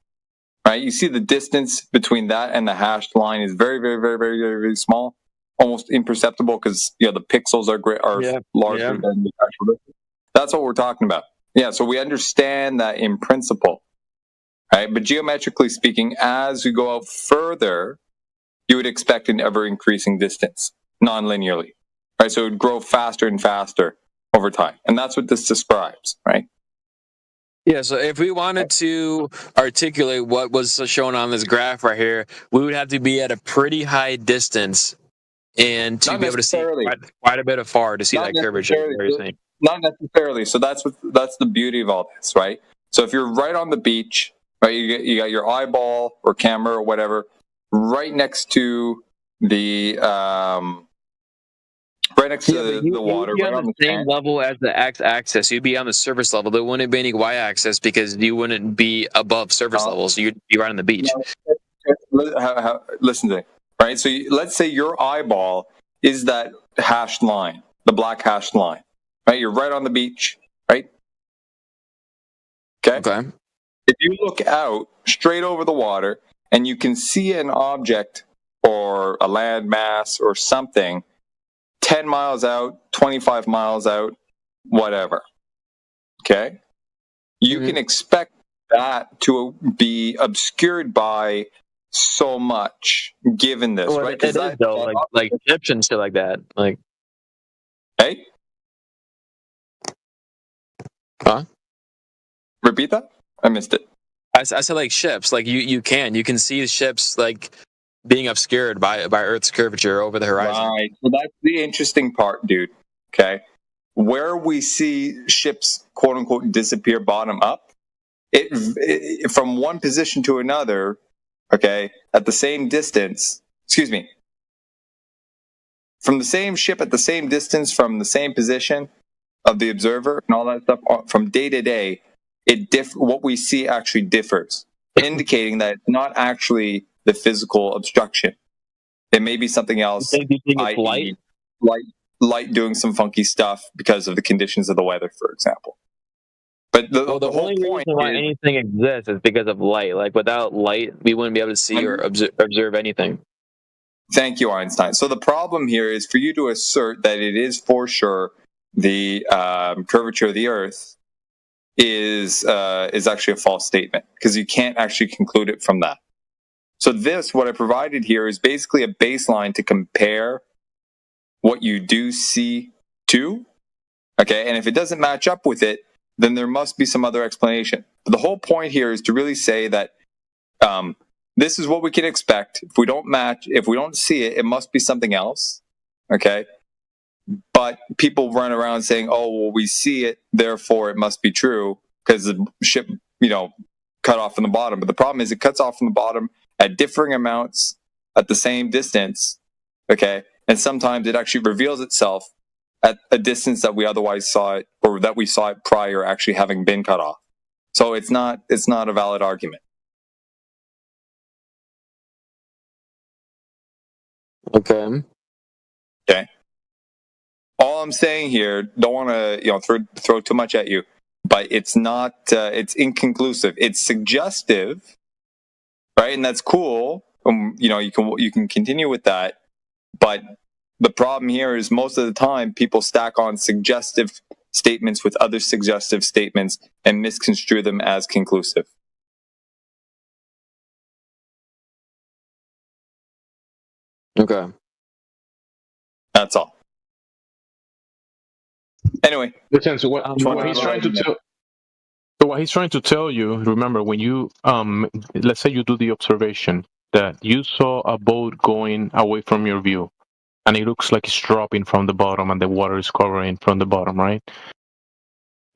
right? You see the distance between that and the hashed line is very, very, very, very, very, very small, almost imperceptible because the pixels are larger than the actual distance. That's what we're talking about. Yeah, so we understand that in principle, right? But geometrically speaking, as we go out further, you would expect an ever-increasing distance, non-linearly, right? So it would grow faster and faster over time. And that's what this describes, right? Yeah, so if we wanted to articulate what was shown on this graph right here, we would have to be at a pretty high distance and to be able to see quite a bit of far to see that curvature. Not necessarily. So that's the beauty of all this, right? So if you're right on the beach, right, you got your eyeball or camera or whatever right next to the the water. You'd be on the same level as the x-axis. You'd be on the surface level. There wouldn't be any y-axis because you wouldn't be above surface level. So you'd be right on the beach. Listen to me, right? So let's say your eyeball is that hashed line, the black hashed line, right? You're right on the beach, right? Okay. If you look out straight over the water and you can see an object or a land mass or something 10 miles out, 25 miles out, whatever, okay? You can expect that to be obscured by so much given this, right? It is, though, like ships and shit like that. Like, hey? Huh? Repeat that? I missed it. I said like ships. Like you can see the ships like being obscured by Earth's curvature over the horizon. Right. So that's the interesting part, dude. Okay. Where we see ships, quote unquote, disappear bottom up, it from one position to another, okay, at the same distance, from the same ship at the same distance from the same position of the observer and all that stuff from day to day, what we see actually differs, indicating that it's not actually the physical obstruction. It may be something else, i.e. light doing some funky stuff because of the conditions of the weather, for example. But the whole point why anything exists is because of light. Like without light, we wouldn't be able to see or observe anything. Thank you, Einstein. So the problem here is for you to assert that it is for sure the curvature of the Earth is actually a false statement because you can't actually conclude it from that. So what I provided here is basically a baseline to compare what you do see to, okay? And if it doesn't match up with it, then there must be some other explanation. But the whole point here is to really say that this is what we can expect. If we don't see it, it must be something else, okay? But people run around saying, oh, well, we see it, therefore it must be true because the ship, cut off from the bottom. But the problem is it cuts off from the bottom at differing amounts at the same distance, okay? And sometimes it actually reveals itself at a distance that we otherwise saw it, or that we saw it prior actually having been cut off. So it's not a valid argument. Okay. All I'm saying here, don't want to throw too much at you, but it's not. It's inconclusive. It's suggestive, right? And that's cool. You can continue with that, but the problem here is most of the time people stack on suggestive statements with other suggestive statements and misconstrue them as conclusive. Okay. That's all. Anyway, listen. So what he's trying to tell you. Remember, when you let's say you do the observation that you saw a boat going away from your view, and it looks like it's dropping from the bottom, and the water is covering from the bottom, right?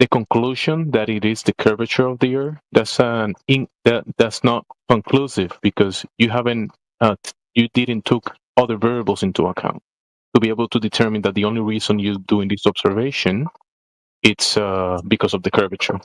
the conclusion that it is the curvature of the Earth, that's not conclusive, because you haven't you didn't took other variables into account to be able to determine that the only reason you're doing this observation it's because of the curvature.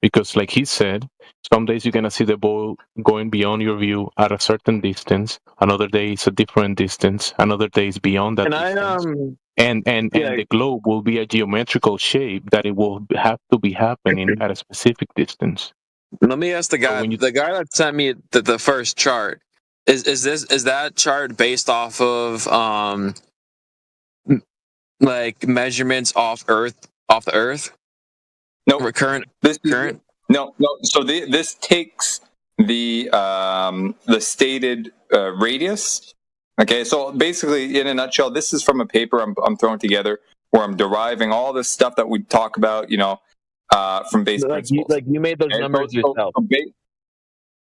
Because, like he said, some days you're gonna see the ball going beyond your view at a certain distance. Another day it's a different distance. Another day is beyond that distance. And the globe will be a geometrical shape that it will have to be happening at a specific distance. Let me ask the guy. The guy that sent me the first chart is that chart based off of like measurements off the Earth? No, current. No. So this takes the stated radius. Okay, so basically, in a nutshell, this is from a paper I'm throwing together where I'm deriving all this stuff that we talk about, from basic principles. You made those numbers yourself.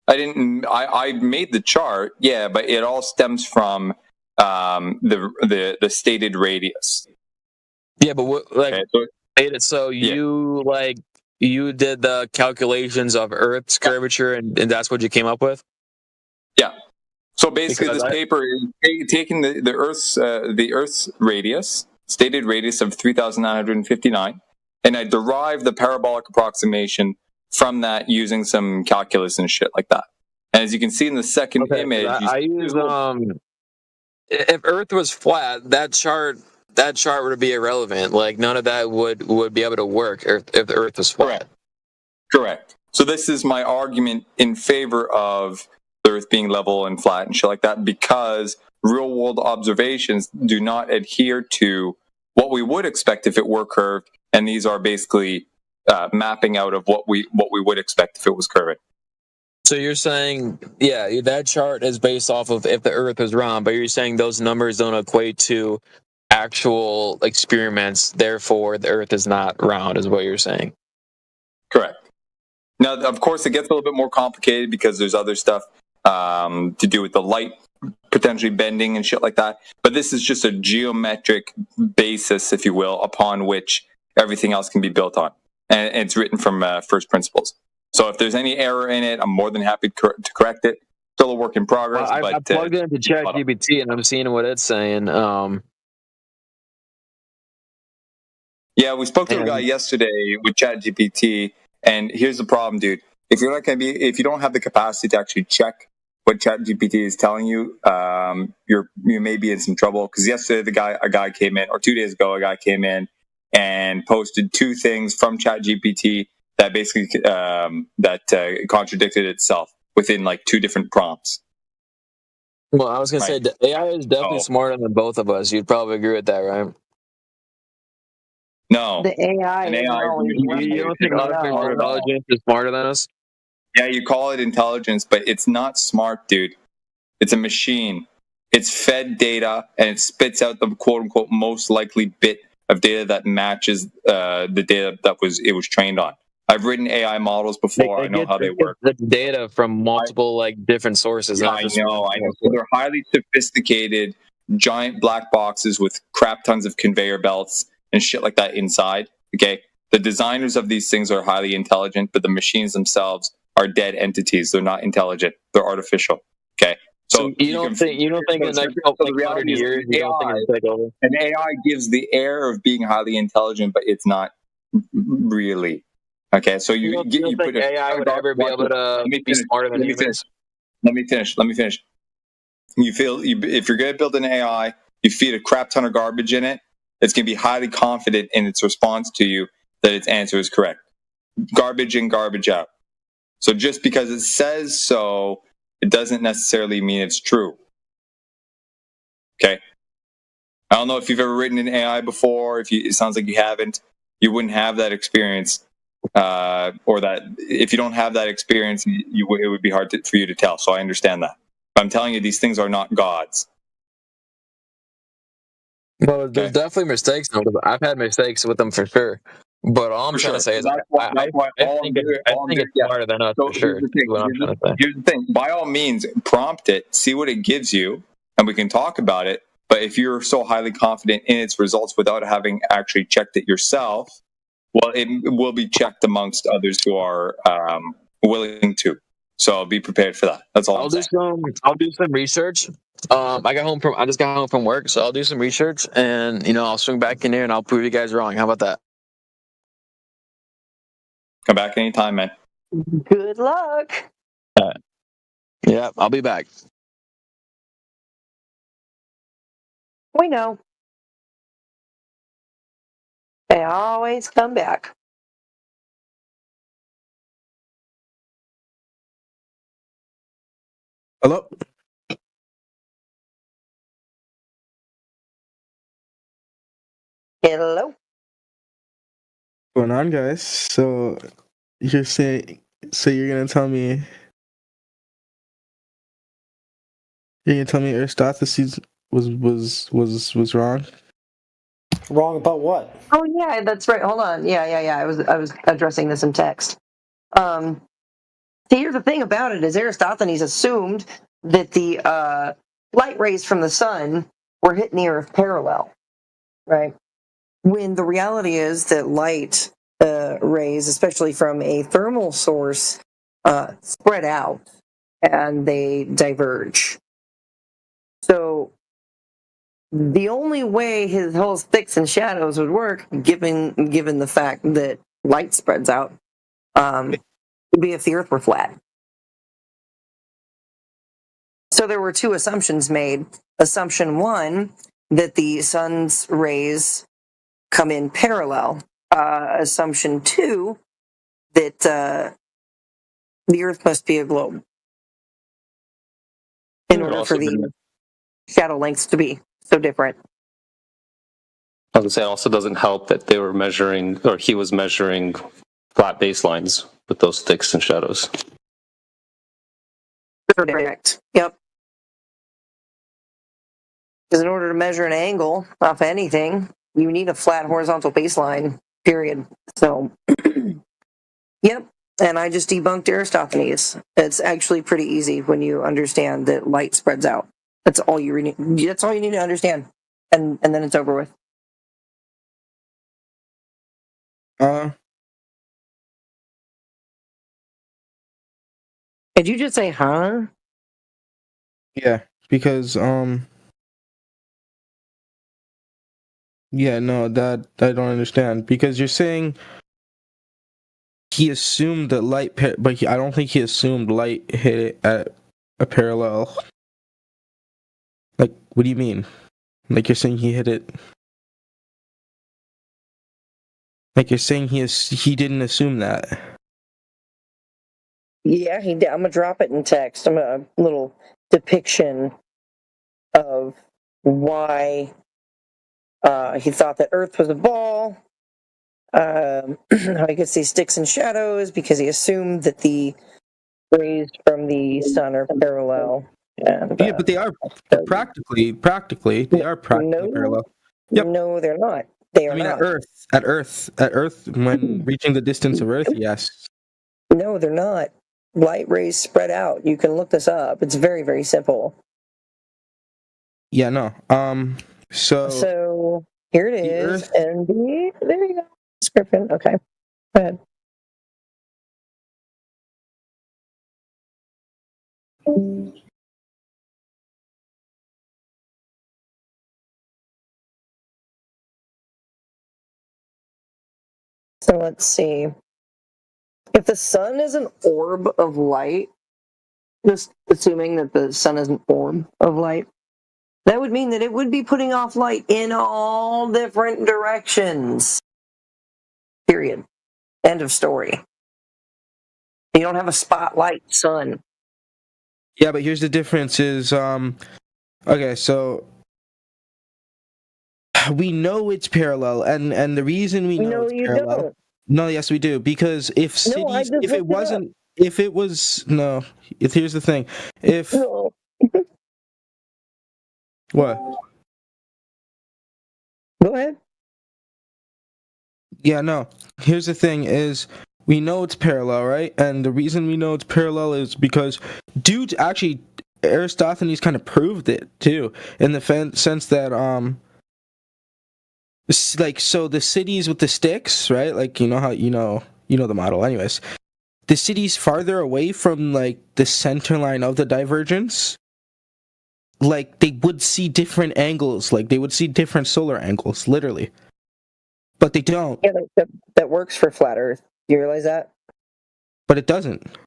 I didn't. I made the chart, yeah, but it all stems from the stated radius. Yeah, but you did the calculations of Earth's curvature, and that's what you came up with? Yeah. So basically, this paper is taking the Earth's radius, stated radius of 3,959, and I derived the parabolic approximation from that using some calculus and shit like that. And as you can see in the second image, if Earth was flat, that chart would be irrelevant. Like none of that would be able to work if the Earth was flat. Correct. So this is my argument in favor of the Earth being level and flat and shit like that, because real world observations do not adhere to what we would expect if it were curved, and these are basically mapping out of what we would expect if it was curved. So you're saying, that chart is based off of if the Earth is round, but you're saying those numbers don't equate to actual experiments, therefore the Earth is not round, is what you're saying. Correct. Now, of course, it gets a little bit more complicated because there's other stuff to do with the light potentially bending and shit like that. But this is just a geometric basis, if you will, upon which everything else can be built on. And it's written from first principles. So if there's any error in it, I'm more than happy to correct it. Still a work in progress. I plugged it into ChatGPT and I'm seeing what it's saying. Yeah, we spoke to a guy yesterday with ChatGPT, and here's the problem, dude. If you don't have the capacity to actually check what ChatGPT is telling you, you may be in some trouble. Because yesterday, a guy came in, or 2 days ago, a guy came in and posted 2 things from ChatGPT that basically contradicted itself within like 2 different prompts. Well, I was gonna say the AI is definitely smarter than both of us. You'd probably agree with that, right? No. The AI. You don't think artificial intelligence is smarter than us? Yeah, you call it intelligence, but it's not smart, dude. It's a machine. It's fed data, and it spits out the quote-unquote most likely bit of data that matches the data that it was trained on. I've written AI models before. I know how they work. The data from multiple different sources. Yeah, I know. So they're highly sophisticated, giant black boxes with crap tons of conveyor belts and shit like that inside. Okay, the designers of these things are highly intelligent, but the machines themselves are dead entities. They're not intelligent. They're artificial. Okay. So you don't think in the next couple of 100 years you don't think it's take over? An AI gives the air of being highly intelligent, but it's not really. Okay, so you put AI would ever be able to be smarter than humans. Let me finish. If you're going to build an AI, you feed a crap ton of garbage in it, it's going to be highly confident in its response to you that its answer is correct. Garbage in, garbage out. So just because it says so, it doesn't necessarily mean it's true. Okay? I don't know if you've ever written an AI before. It sounds like you haven't. You wouldn't have that experience. Or that if you don't have that experience, it would be hard for you to tell. So I understand that. But I'm telling you, these things are not gods. Well, there's definitely mistakes. I've had mistakes with them for sure. But all I'm trying to say is I think it's smarter than us for sure. Here's the thing. By all means, prompt it, see what it gives you, and we can talk about it. But if you're so highly confident in its results without having actually checked it yourself, well, it will be checked amongst others who are willing to. So I'll be prepared for that. That's all I'll do some research. I just got home from work, so I'll do some research, and I'll swing back in here and I'll prove you guys wrong. How about that? Come back anytime, man. Good luck. Yeah, I'll be back. We know. They always come back. Hello? Hello? What's going on, guys? So you're saying, you're gonna tell me Aristophanes was wrong? Wrong about what? Oh yeah, that's right. Hold on. Yeah. I was addressing this in text. See, here's the thing about it is Aristophanes assumed that the light rays from the sun were hitting the Earth parallel, right? When the reality is that light rays, especially from a thermal source, spread out and they diverge. So the only way his whole sticks and shadows would work, given the fact that light spreads out, would be if the Earth were flat. So there were two assumptions made. Assumption one, that the sun's rays come in parallel. Assumption two, that the Earth must be a globe in order for the shadow lengths to be so different. I would say it also doesn't help that they were measuring, or he was measuring flat baselines with those sticks and shadows. Correct. Yep. Because in order to measure an angle off anything, you need a flat horizontal baseline, period. So, yep. And I just debunked Aristophanes. It's actually pretty easy when you understand that light spreads out. That's all you need. That's all you need to understand, and then it's over with. Did you just say, huh? Yeah, because yeah, no, that I don't understand, because you're saying he assumed that light, but I don't think he assumed light hit it at a parallel. Like, what do you mean? Like, you're saying he hit it? Like, you're saying he didn't assume that? Yeah, I'm gonna drop it in text. I'm a little depiction of why he thought that Earth was a ball. How he could see sticks and shadows because he assumed that the rays from the sun are parallel. And, yeah, but they are practically they are practically parallel. Yep. No, they're not. They are not. At Earth, when reaching the distance of Earth, yes. No, they're not. Light rays spread out. You can look this up. It's very, very simple. Yeah, no. So here it is, and there you go. Description. Okay, go ahead. So let's see. If the sun is an orb of light, just assuming that the sun is an orb of light, that would mean that it would be putting off light in all different directions. Period. End of story. You don't have a spotlight sun. Yeah, but here's the difference is, okay, so we know it's parallel, and the reason we know it's parallel... Don't. No, yes, we do, because if cities, here's the thing, What? Go ahead. Yeah, no, here's the thing is, we know it's parallel, right? And the reason we know it's parallel is because actually, Aristophanes kind of proved it, too, in the sense that, like, so the cities with the sticks, right? Like, you know how you know the model. Anyways, the cities farther away from like the center line of the divergence, like they would see different angles, like they would see different solar angles, literally. But they don't. Yeah, that works for flat Earth. You realize that? But it doesn't.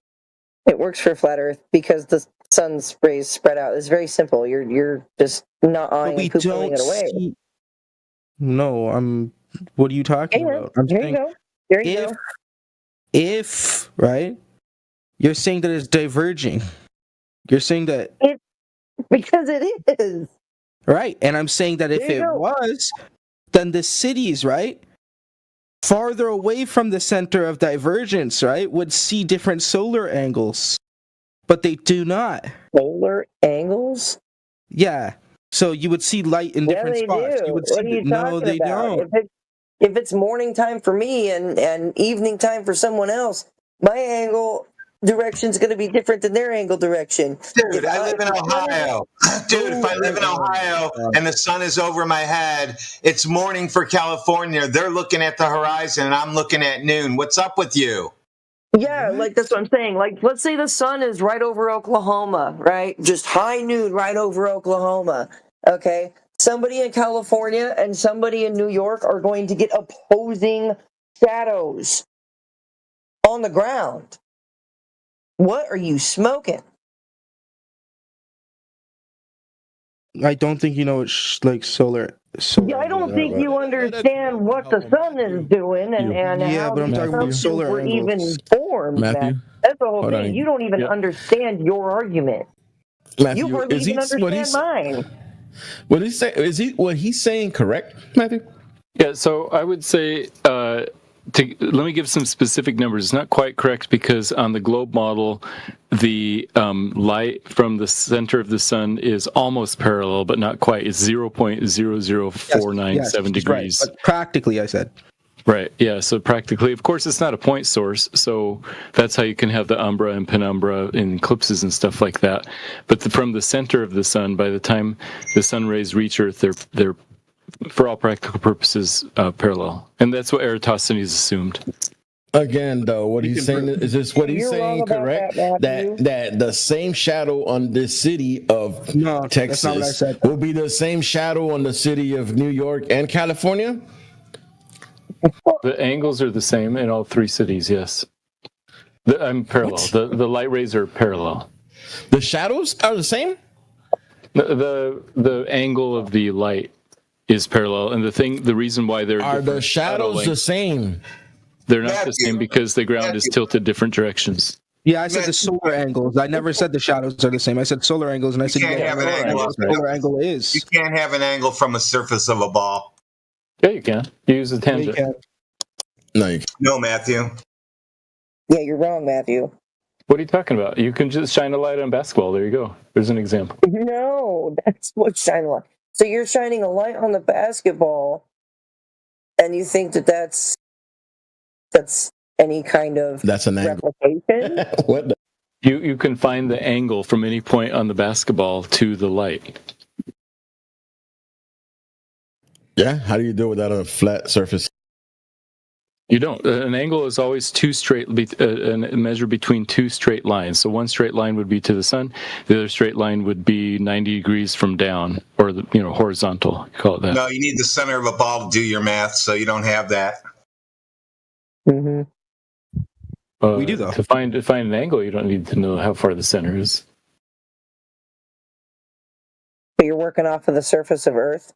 It works for flat Earth because the sun's rays spread out. It's very simple. You're just not eyeing and pulling it away. No, what are you talking about? I'm saying, there you go. If, right, you're saying that it's diverging. You're saying that... Because it is. Right, and I'm saying that if it was, then the cities, right, farther away from the center of divergence, right, would see different solar angles. But they do not. Solar angles? Yeah. So you would see light in different spots. Do. You would what are you talking about? If it's morning time for me and evening time for someone else, my angle direction is going to be different than their angle direction. Dude, I live in Ohio. Dude, if I live in Ohio and the sun is over my head, it's morning for California. They're looking at the horizon and I'm looking at noon. What's up with you? Yeah, like that's what I'm saying. Like, let's say the sun is right over Oklahoma, right? Just high noon right over Oklahoma. Okay. Somebody in California and somebody in New York are going to get opposing shadows on the ground. What are you smoking? I don't think you know it's like solar. Yeah, I don't think you understand what the sun is doing and how but I'm talking about solar were angles. even formed. Matthew? That's the whole thing. You don't even understand your argument. Matthew, you hardly even understand mine. What he's saying correct, Matthew? Yeah, so I would say let me give some specific numbers. It's not quite correct because on the globe model, the light from the center of the sun is almost parallel, but not quite. It's 0.00497 degrees. Right, but practically, I said. Right, yeah, so practically. Of course, it's not a point source, so that's how you can have the umbra and penumbra in eclipses and stuff like that. But from the center of the sun, by the time the sun rays reach Earth, they're for all practical purposes, parallel. And that's what Eratosthenes assumed. Again, though, what he's saying is this: what he's saying correct? That the same shadow on the city of Texas will be the same shadow on the city of New York and California. The angles are the same in all three cities. Yes, I'm parallel. The light rays are parallel. The shadows are the same. The angle of the light is parallel, and the reason why the shadows the same? They're not the same because the ground is tilted different directions. Yeah, I said the solar angles. I never said the shadows are the same. I said solar angles, and I said you can't have an angle. Solar angle is. You can't have an angle from a surface of a ball. Yeah, you can. You use a tangent. No, you can't. No, Matthew. Yeah, you're wrong, Matthew. What are you talking about? You can just shine a light on basketball. There you go. There's an example. No, that's what shine a light. So you're shining a light on the basketball, and you think that's any kind of replication? What? You can find the angle from any point on the basketball to the light. Yeah, how do you do it without a flat surface? You don't. An angle is always measured between two straight lines. So one straight line would be to the sun. The other straight line would be 90 degrees from down, or horizontal. You call it that. No, you need the center of a ball to do your math, so you don't have that. Mm-hmm. We do though. To find an angle, you don't need to know how far the center is. But you're working off of the surface of Earth.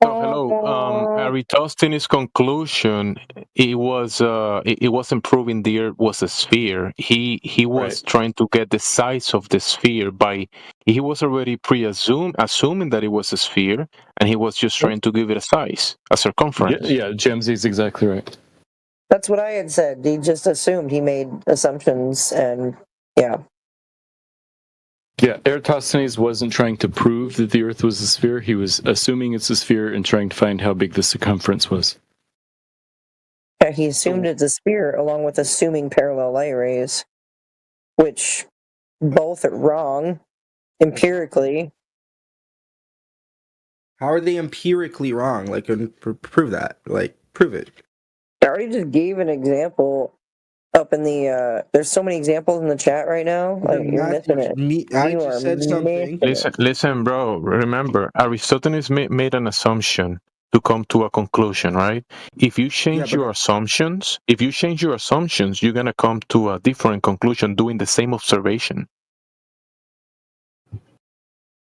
Hello. Eratosthenes' conclusion, it wasn't proving the Earth was a sphere. He was trying to get the size of the sphere he was already assuming that it was a sphere, and he was just trying to give it a size, a circumference. Yeah, James's exactly right. That's what I had said. He just assumed. He made assumptions, and yeah. Yeah, Eratosthenes wasn't trying to prove that the Earth was a sphere. He was assuming it's a sphere and trying to find how big the circumference was. Yeah, he assumed it's a sphere along with assuming parallel light rays, which both are wrong empirically. How are they empirically wrong? Like, prove that. Like, prove it. I already just gave an example up in the. There's so many examples in the chat right now. Like, you're missing it. I just said something. Listen, bro. Remember, Aristotles made an assumption to come to a conclusion, right? If you change your assumptions, you're gonna come to a different conclusion doing the same observation.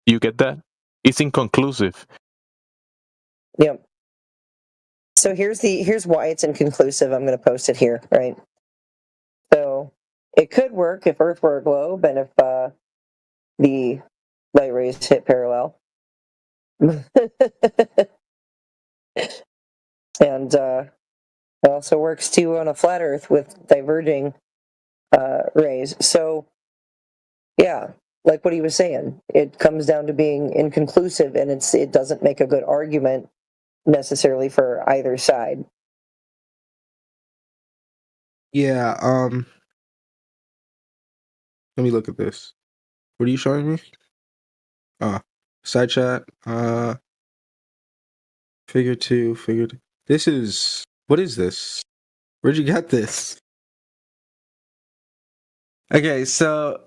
You get that? It's inconclusive. Yep. So here's why it's inconclusive. I'm going to post it here, right? So it could work if Earth were a globe and if the light rays hit parallel. And it also works too on a flat Earth with diverging rays. So yeah, like what he was saying, it comes down to being inconclusive, and it doesn't make a good argument necessarily for either side. Yeah, let me look at this. What are you showing me? Side chat, figure two. This is, what is this? Where'd you get this? Okay, so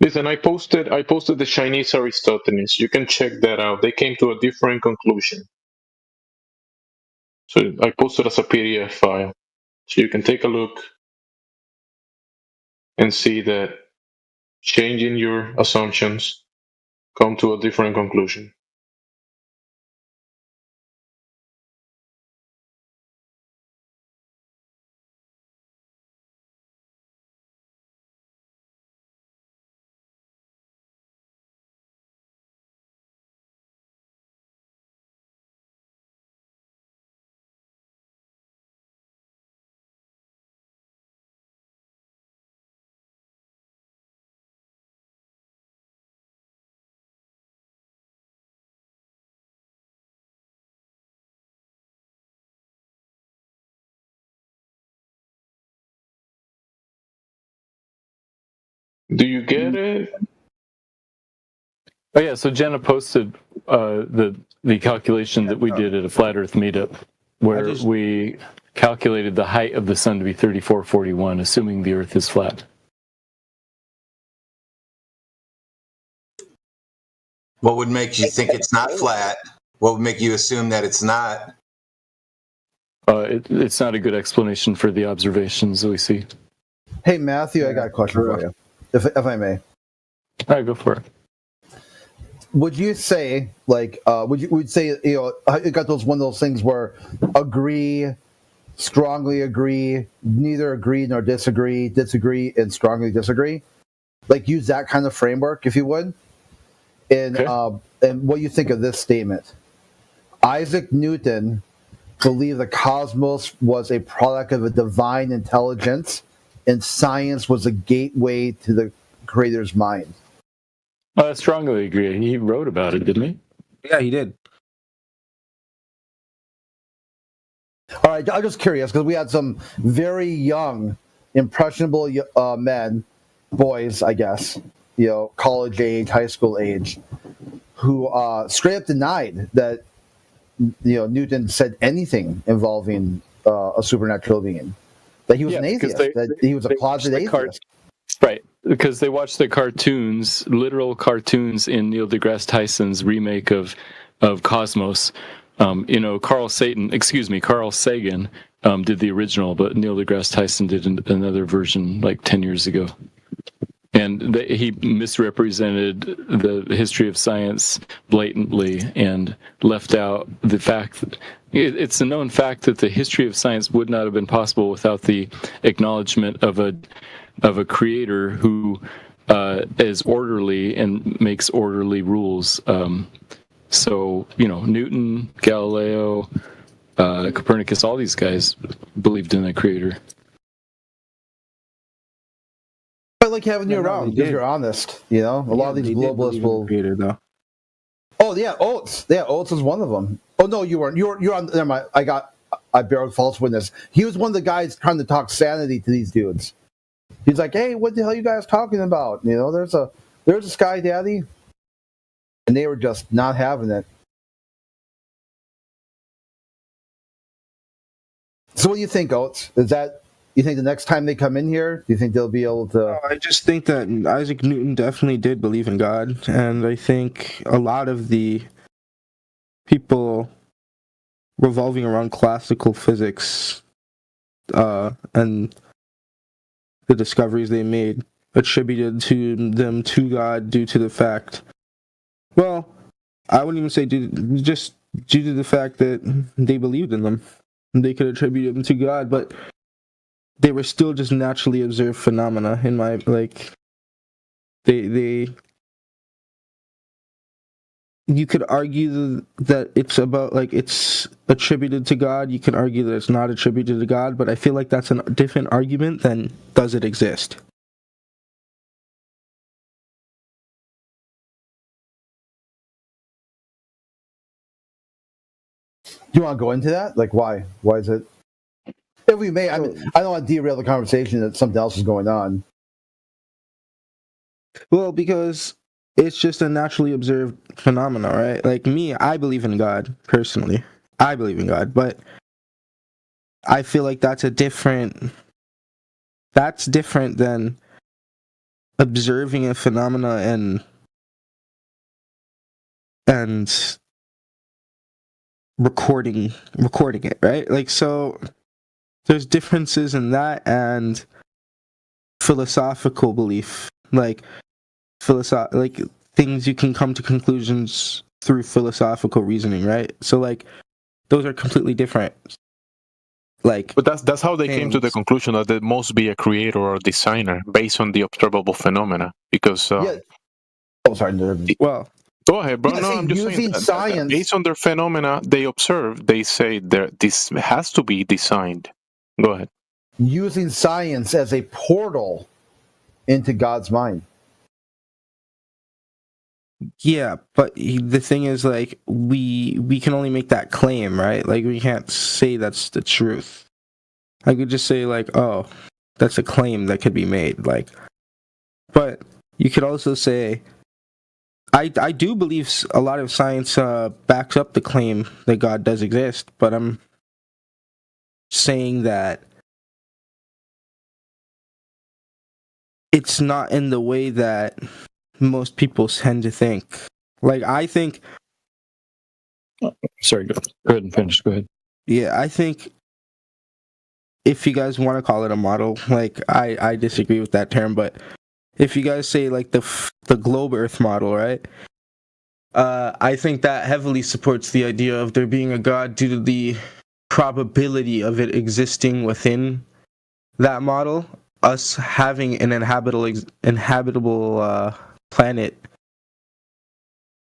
Listen, I posted the Chinese Aristophanes. You can check that out. They came to a different conclusion. So I posted as a PDF file. So you can take a look and see that changing your assumptions come to a different conclusion. Do you get it? Oh yeah, so Jenna posted the calculation that we did at a Flat Earth meetup, where we calculated the height of the sun to be 3441, assuming the Earth is flat. What would make you think it's not flat? What would make you assume that it's not? It's not a good explanation for the observations that we see. Hey Matthew, I got a question for you, if I may. All right, go for it. Would you say, like, would say, you know, it got one of those things where agree, strongly agree, neither agree nor disagree, disagree and strongly disagree? Like, use that kind of framework, if you would. And and what do you think of this statement? Isaac Newton believed the cosmos was a product of a divine intelligence, and science was a gateway to the creator's mind. I strongly agree. He wrote about it, didn't he? Yeah, he did. All right, I'm just curious because we had some very young, impressionable men, boys, I guess, you know, college age, high school age, who straight up denied that, you know, Newton said anything involving a supernatural being. That he was an atheist. That he was a closet atheist. Right, because they watched the cartoons, literal cartoons in Neil deGrasse Tyson's remake of Cosmos. You know, Carl Sagan did the original, but Neil deGrasse Tyson did another version like 10 years ago. And he misrepresented the history of science blatantly and left out the fact that it's a known fact that the history of science would not have been possible without the acknowledgement of a creator who is orderly and makes orderly rules. So, you know, Newton, Galileo, Copernicus, all these guys believed in a creator. I like having you around because you're honest. You know, a lot of these globalists will. Creator, though. Oh yeah, Oates. Yeah, Oates is one of them. Oh no, you weren't. You're on. Never mind. I bear false witness. He was one of the guys trying to talk sanity to these dudes. He's like, hey, what the hell are you guys talking about? You know, there's a Sky Daddy. And they were just not having it. So what do you think, Oates? You think the next time they come in here, do you think they'll be able to... I just think that Isaac Newton definitely did believe in God, and I think a lot of the people revolving around classical physics and the discoveries they made attributed to them to God due to the fact, well, I wouldn't even say just due to the fact that they believed in them. They could attribute them to God, but they were still just naturally observed phenomena in my, like, you could argue that it's about, like, it's attributed to God. You can argue that it's not attributed to God, but I feel like that's a different argument than does it exist. Do you want to go into that? Like, why? Why is it? If we may, I mean, I don't want to derail the conversation that something else is going on. Well, because it's just a naturally observed phenomena, right? Like me, I believe in God, personally. I believe in God, but I feel like that's different than observing a phenomena and recording it, right? Like, so there's differences in that and philosophical belief, like things you can come to conclusions through philosophical reasoning, right? So like those are completely different. Like, but that's how they came to the conclusion that there must be a creator or a designer based on the observable phenomena. Because Oh, sorry. Well, go ahead, bro. No, I'm just saying that, science. Based on their phenomena they observe, they say this has to be designed. Go ahead. Using science as a portal into God's mind. Yeah, but the thing is, like, we can only make that claim, right? Like, we can't say that's the truth. I could just say, like, oh, that's a claim that could be made, like. But you could also say, I do believe a lot of science backs up the claim that God does exist, but I'm saying that it's not in the way that most people tend to think. Like, I think... Sorry, go ahead and finish. Go ahead. Yeah, I think if you guys want to call it a model, like, I disagree with that term, but if you guys say, like, the globe Earth model, right? I think that heavily supports the idea of there being a God due to the probability of it existing within that model. Us having an inhabitable planet,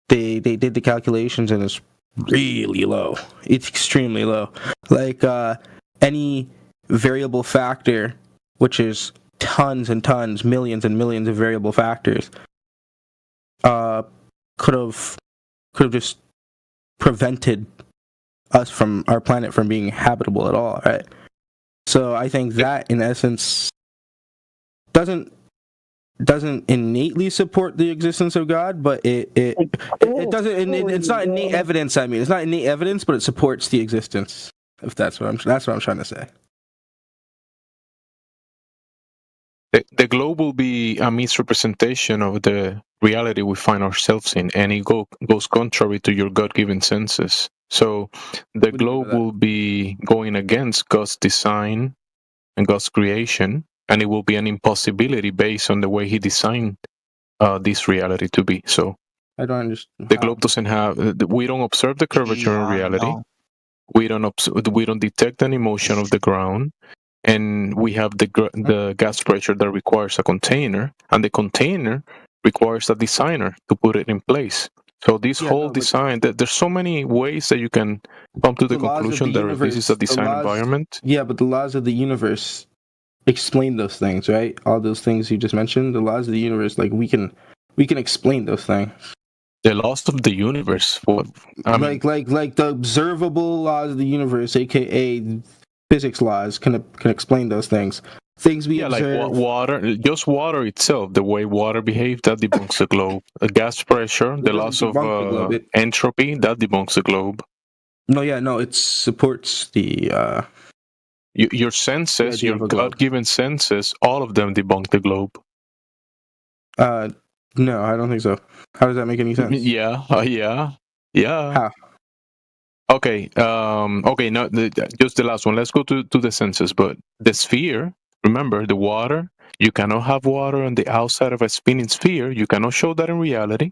they did the calculations and it's really low. It's extremely low. Like any variable factor, which is tons and tons, millions and millions of variable factors, could have just prevented us from our planet from being habitable at all, right? So I think that in essence doesn't innately support the existence of God, but it doesn't. It's not innate evidence. I mean, it's not innate evidence, but it supports the existence. If that's what I'm trying to say. The globe will be a misrepresentation of the reality we find ourselves in, and it goes contrary to your God-given senses. So the globe will be going against God's design and God's creation, and it will be an impossibility based on the way He designed this reality to be. So I don't understand. The globe doesn't have. We don't observe the curvature in reality. No. We don't detect any motion of the ground. And we have the gas pressure that requires a container, and the container requires a designer to put it in place. So this whole design, there's so many ways that you can come to the conclusion that this is a design environment. Yeah, but the laws of the universe explain those things, right? All those things you just mentioned, the laws of the universe, like we can explain those things. The laws of the universe, like the observable laws of the universe, aka physics laws, can explain those things. things we observe. Like water, just water itself, the way water behaves, that debunks the globe. Gas pressure, the loss of entropy, that debunks the globe. No, it supports the your senses, your God-given senses, all of them debunk the globe. No, I don't think so. How does that make any sense? Yeah. How? Okay. Okay. No, just the last one. Let's go to the senses. But the sphere. Remember, the water. You cannot have water on the outside of a spinning sphere. You cannot show that in reality,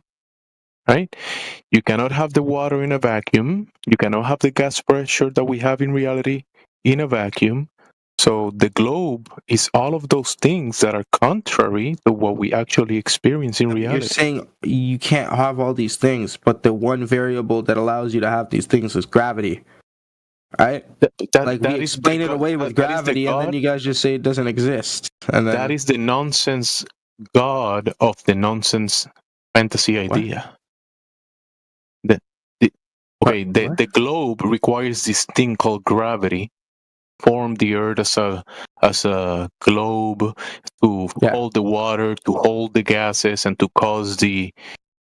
right? You cannot have the water in a vacuum. You cannot have the gas pressure that we have in reality in a vacuum. So the globe is all of those things that are contrary to what we actually experience in reality. You're saying you can't have all these things, but the one variable that allows you to have these things is gravity, right? Like we explain it away with gravity, and then you guys just say it doesn't exist. And then, that is the nonsense God of the nonsense fantasy idea. The globe requires this thing called gravity. Form the earth as a globe to hold the water, to hold the gases, and to cause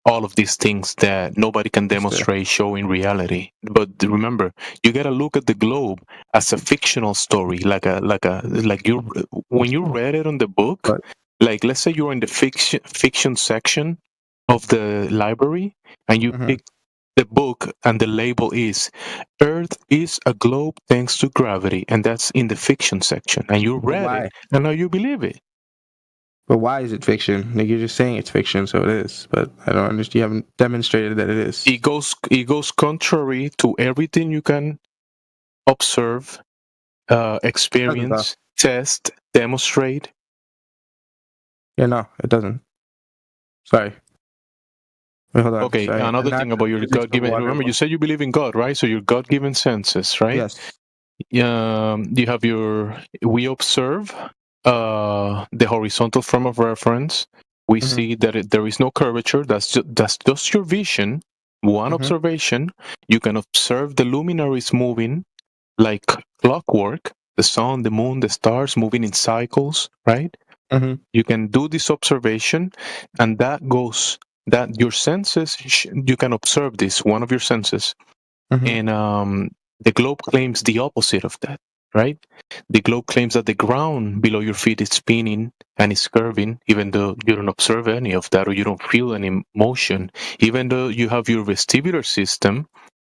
all of these things that nobody can demonstrate, show in reality. But remember, you gotta look at the globe as a fictional story, like you when you read it on the book. Like, let's say you're in the fiction section of the library, and you pick the book, and the label is Earth is a globe thanks to gravity, and that's in the fiction section, and you read it, and now you believe it. But why is it fiction? Like, you're just saying it's fiction, so it is. But I don't understand. You haven't demonstrated that it is. It goes contrary to everything you can observe, experience, test, demonstrate. Yeah, no, it doesn't. Sorry. Wait, hold on. Okay, sorry. another thing about your God-given. Remember, you said you believe in God, right? So your God-given senses, right? Yes. You have we observe the horizontal frame of reference. We see that there is no curvature. That's just your vision. One observation. You can observe the luminaries moving like clockwork. The sun, the moon, the stars moving in cycles, right? You can do this observation, and that your senses, you can observe this, one of your senses. And the globe claims the opposite of that, right? The globe claims that the ground below your feet is spinning and is curving, even though you don't observe any of that, or you don't feel any motion, even though you have your vestibular system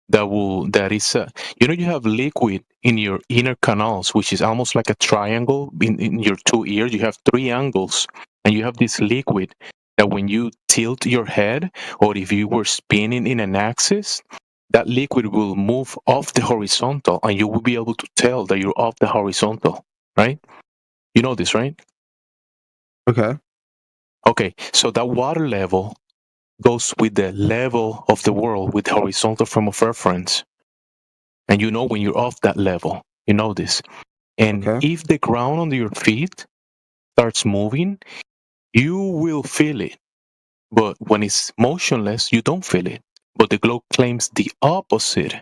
that is you have liquid in your inner canals, which is almost like a triangle in your two ears. You have three angles, and you have this liquid that when you tilt your head, or if you were spinning in an axis, that liquid will move off the horizontal, and you will be able to tell that you're off the horizontal, right? You know this, right? Okay, so that water level goes with the level of the world, with the horizontal frame of reference. And you know when you're off that level. You know this. And if the ground under your feet starts moving, you will feel it. But when it's motionless, you don't feel it. But the globe claims the opposite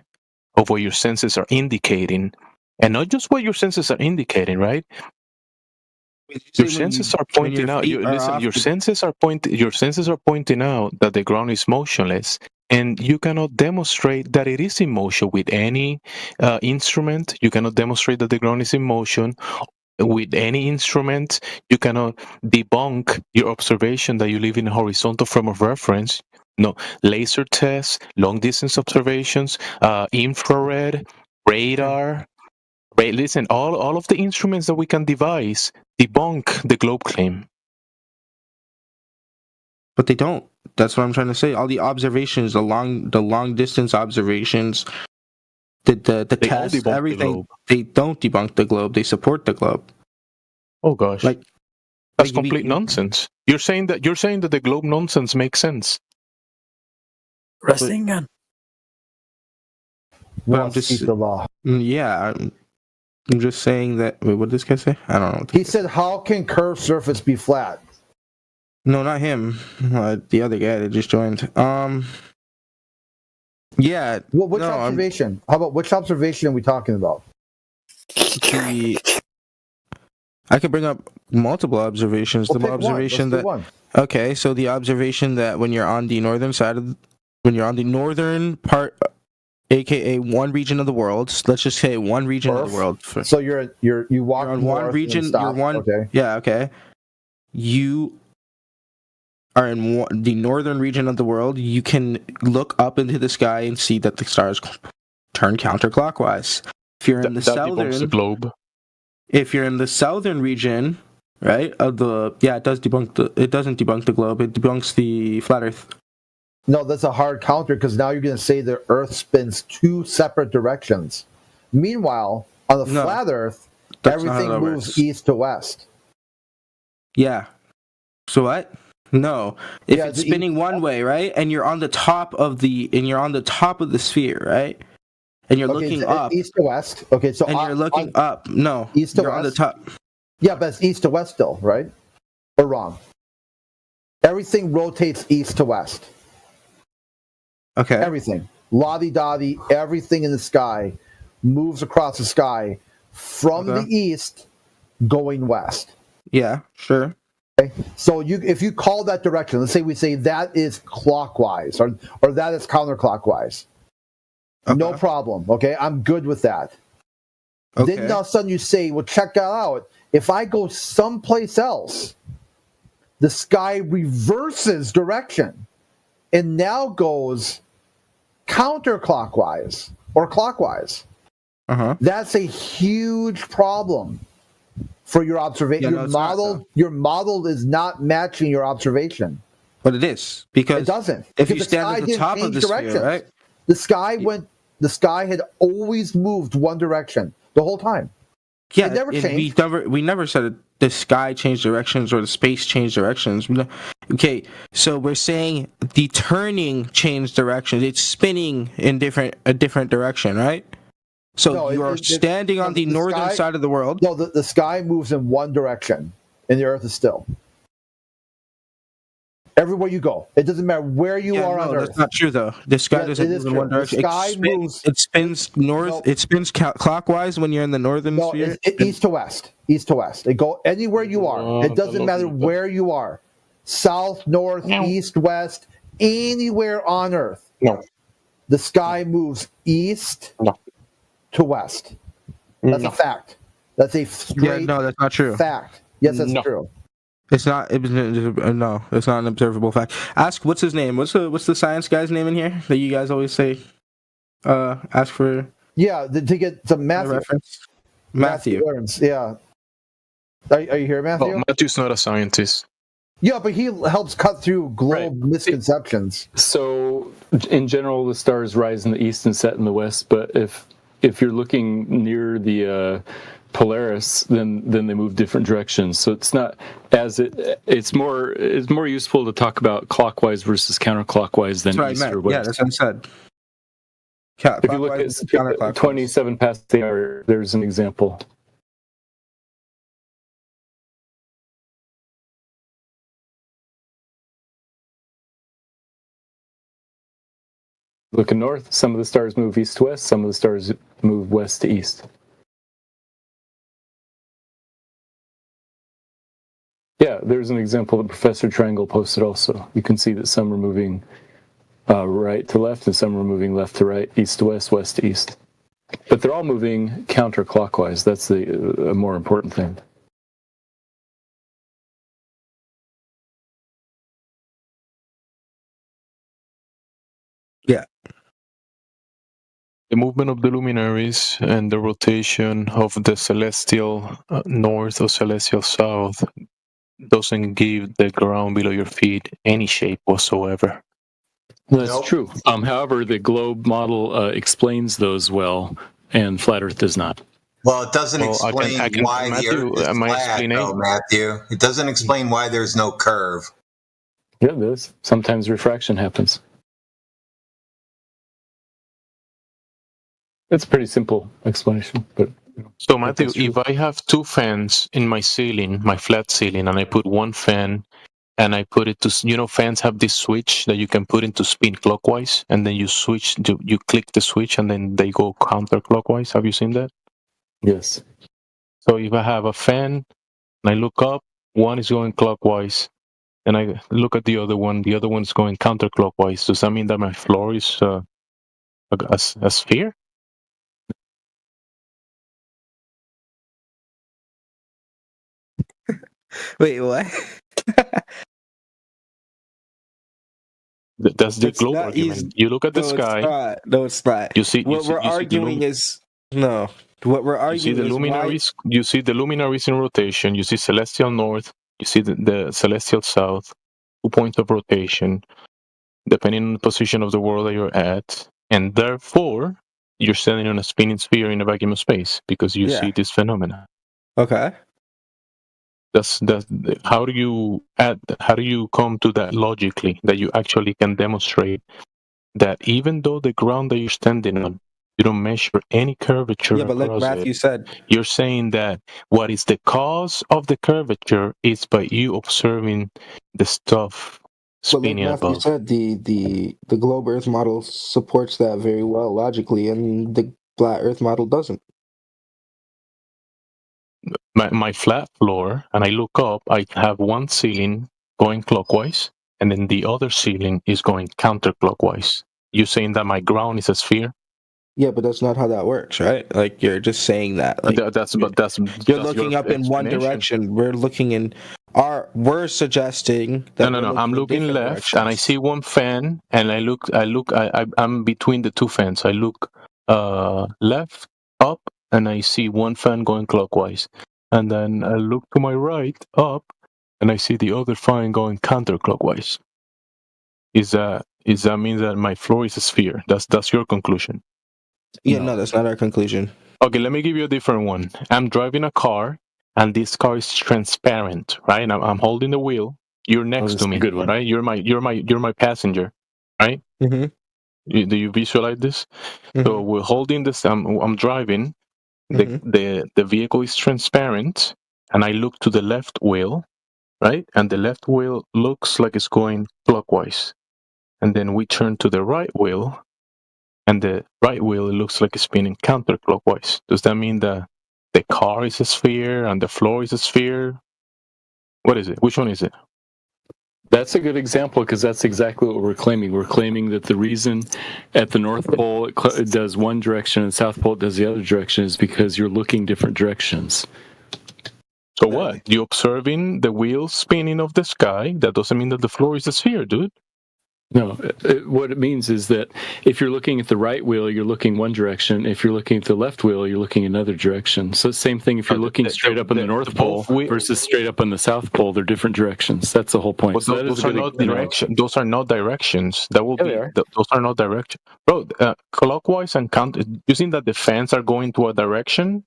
of what your senses are indicating. And not just what your senses are indicating, right? Your senses are pointing out. Your senses are pointing out that the ground is motionless, and you cannot demonstrate that it is in motion with any instrument. You cannot demonstrate that the ground is in motion with any instrument. You cannot debunk your observation that you live in a horizontal frame of reference. No, laser tests, long distance observations, infrared, radar. Right, listen, all of the instruments that we can devise debunk the globe claim. But they don't. That's what I'm trying to say. All the observations, the long distance observations, the tests, everything, they don't debunk the globe. They support the globe. Oh gosh, that's complete nonsense. You're saying that the globe nonsense makes sense. Wrestling gun. But I'm just the law. Yeah. I'm just saying that. Wait, what did this guy say? I don't know. He said, "How can curved surface be flat?" No, not him. The other guy that just joined. Yeah. Well, which observation? How about which observation are we talking about? I could bring up multiple observations. We'll the pick observation one. Let's that do one. okay, so the observation that when you're on the northern side of, when you're on the northern part, aka one region of the world. Let's just say one region of the world. So you walk on one north region. and stop. You're one. Okay. Yeah. Okay. You are in the northern region of the world. You can look up into the sky and see that the stars turn counterclockwise. If you're in the southern the globe. If you're in the southern region, right, of the it doesn't debunk the globe. It debunks the flat Earth. No, that's a hard counter because now you're going to say the Earth spins two separate directions. Meanwhile, on the flat Earth, everything moves east to west. Yeah. So what? No. If it's spinning one way, right, and you're on the top of the sphere, right, and you're looking up east to west. Okay, so you're looking up. No, east to you're west. on the top. Yeah, but it's east to west still, right? Or wrong? Everything rotates east to west. Okay. Everything. Lottie-dottie, everything in the sky moves across the sky from the east going west. Yeah, sure. Okay? So if you call that direction, let's say we say that is clockwise or that is counterclockwise. Okay. No problem. Okay, I'm good with that. Okay. Then all of a sudden you say, well, check that out. If I go someplace else, the sky reverses direction and now goes counterclockwise or clockwise. That's a huge problem for your observation. Your model is not matching your observation. But it is, because it doesn't. If you stand at the top of the sphere, right? The sky had always moved one direction the whole time. Yeah, it never changed. We never said that the sky changed directions or the space changed directions. Okay, so we're saying the turning changed directions. It's spinning in a different direction, right? So you are standing on the northern side of the world. No, the sky moves in one direction, and the Earth is still. Everywhere you go, it doesn't matter where you are on Earth. That's not true, though. The sky doesn't move in one direction. The sky moves. It spins north. No. It spins clockwise when you're in the northern sphere. East to west. East to west. It go anywhere you are. It doesn't matter where you are. South, north, east, west, anywhere on Earth. No. The sky moves east to west. That's a fact. That's a straight. No, that's not true. Fact. Yes, that's true. It's not. No, it's not an observable fact. Ask what's his name. What's the science guy's name in here that you guys always say? Ask for. Yeah, to get some Matthew reference. Matthew. Yeah. Are you here, Matthew? Well, Matthew's not a scientist. Yeah, but he helps cut through globe misconceptions. So, in general, the stars rise in the east and set in the west. But if you're looking near the Polaris, then they move different directions. So it's not it's more useful to talk about clockwise versus counterclockwise than east or west. Yeah, that's what I said. If you look at 27 past the hour, there's an example. Looking north, some of the stars move east to west, some of the stars move west to east. Yeah, there's an example that Professor Triangle posted also. You can see that some are moving right to left and some are moving left to right, east to west, west to east. But they're all moving counterclockwise. That's the more important thing. Yeah. The movement of the luminaries and the rotation of the celestial north or celestial south doesn't give the ground below your feet any shape whatsoever. That's true. However, the globe model explains those well, and flat Earth does not. Well, it doesn't explain why the Earth is flat, though, Matthew. It doesn't explain why there's no curve. Yeah, it does. Sometimes refraction happens. It's a pretty simple explanation, but. So Matthew, if I have two fans in my ceiling, my flat ceiling, and I put one fan and I put it to, fans have this switch that you can put into spin clockwise, and then you click the switch and then they go counterclockwise. Have you seen that? Yes. So if I have a fan and I look up, one is going clockwise, and I look at the other one's going counterclockwise. Does that mean that my floor is a sphere? Wait, what? That's the globe argument. You look at the sky. No, it's not. You see what we're arguing is no. What we're arguing you see the is luminaries. You see the luminaries in rotation. You see celestial north. You see the celestial south. 2 points of rotation, depending on the position of the world that you're at, and therefore you're standing on a spinning sphere in a vacuum of space because you see this phenomena. Okay. That's how do you come to that logically, that you actually can demonstrate that even though the ground that you're standing on, you don't measure any curvature. Yeah, but like Matthew said, you're saying that what is the cause of the curvature is by you observing the stuff spinning above. Matthew said the globe Earth model supports that very well logically, and the flat Earth model doesn't. My flat floor, and I look up, I have one ceiling going clockwise, and then the other ceiling is going counterclockwise. You saying that my ground is a sphere? Yeah, but that's not how that works, right? Like you're just saying that. Like you're looking up in one direction. We're looking in we're suggesting that no. I'm looking left, and I see one fan, and I'm between the two fans. I look left up, and I see one fan going clockwise, and then I look to my right up, and I see the other fan going counterclockwise. Is that means that my floor is a sphere? That's your conclusion? Yeah, no, that's not our conclusion. Okay, let me give you a different one. I'm driving a car, and this car is transparent, right? And I'm holding the wheel. You're next to me, good one, right? You're my passenger, right? Mm-hmm. Do you visualize this? Mm-hmm. So we're holding this. I'm driving. The vehicle is transparent, and I look to the left wheel, right? And the left wheel looks like it's going clockwise, and then we turn to the right wheel. And the right wheel looks like it's spinning counterclockwise. Does that mean that the car is a sphere and the floor is a sphere? What is it? Which one is it? That's a good example because that's exactly what we're claiming. We're claiming that the reason at the North Pole it does one direction and South Pole it does the other direction is because you're looking different directions. So what? You're observing the wheel spinning of the sky. That doesn't mean that the floor is a sphere, dude. No, what it means is that if you're looking at the right wheel, you're looking one direction. If you're looking at the left wheel, you're looking another direction. So same thing if you're looking straight up on the North Pole versus straight up on the South Pole, they're different directions. That's the whole point. Well, so those are not directions. Those are not directions. That will be. Those are not directions, bro. Clockwise and counter. You think that the fans are going to a direction?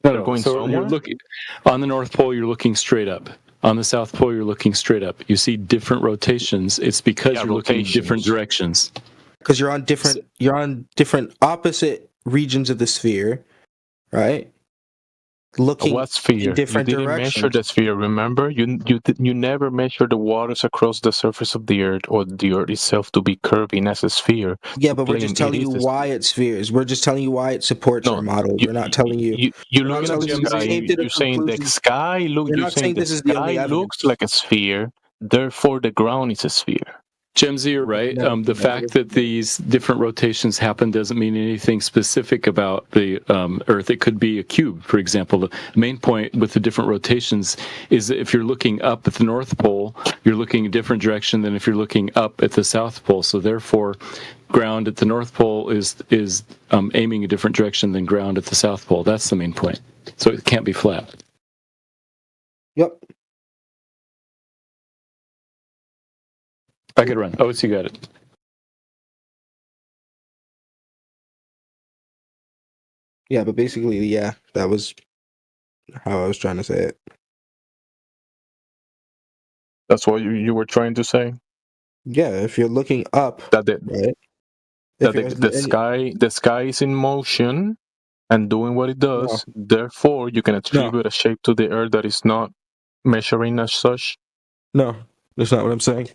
No. Going so somewhere? You're looking on the North Pole. You're looking straight up. On the South Pole, you're looking straight up. You see different rotations. It's because you're looking in different directions. Because you're on different opposite regions of the sphere, right? Looking what sphere? In different you didn't directions. Measure the sphere. Remember, you never measure the waters across the surface of the Earth or the Earth itself to be curving as a sphere. Yeah, but we're just telling you why it's spheres. We're just telling you why it supports our model. We're not telling you. You're looking at the sky. You're saying the sky looks like a sphere. Therefore, the ground is a sphere. Jemsy, you're right. The fact that these different rotations happen doesn't mean anything specific about the Earth. It could be a cube, for example. The main point with the different rotations is that if you're looking up at the North Pole, you're looking a different direction than if you're looking up at the South Pole. So therefore, ground at the North Pole is aiming a different direction than ground at the South Pole. That's the main point. So it can't be flat. Yep. I could run. Oh, so you got it. Yeah, but basically, yeah, that was how I was trying to say it. That's what you were trying to say? Yeah, if you're looking up, the sky is in motion and doing what it does. No. Therefore, you can attribute a shape to the Earth that is not measuring as such. No, that's not what I'm saying.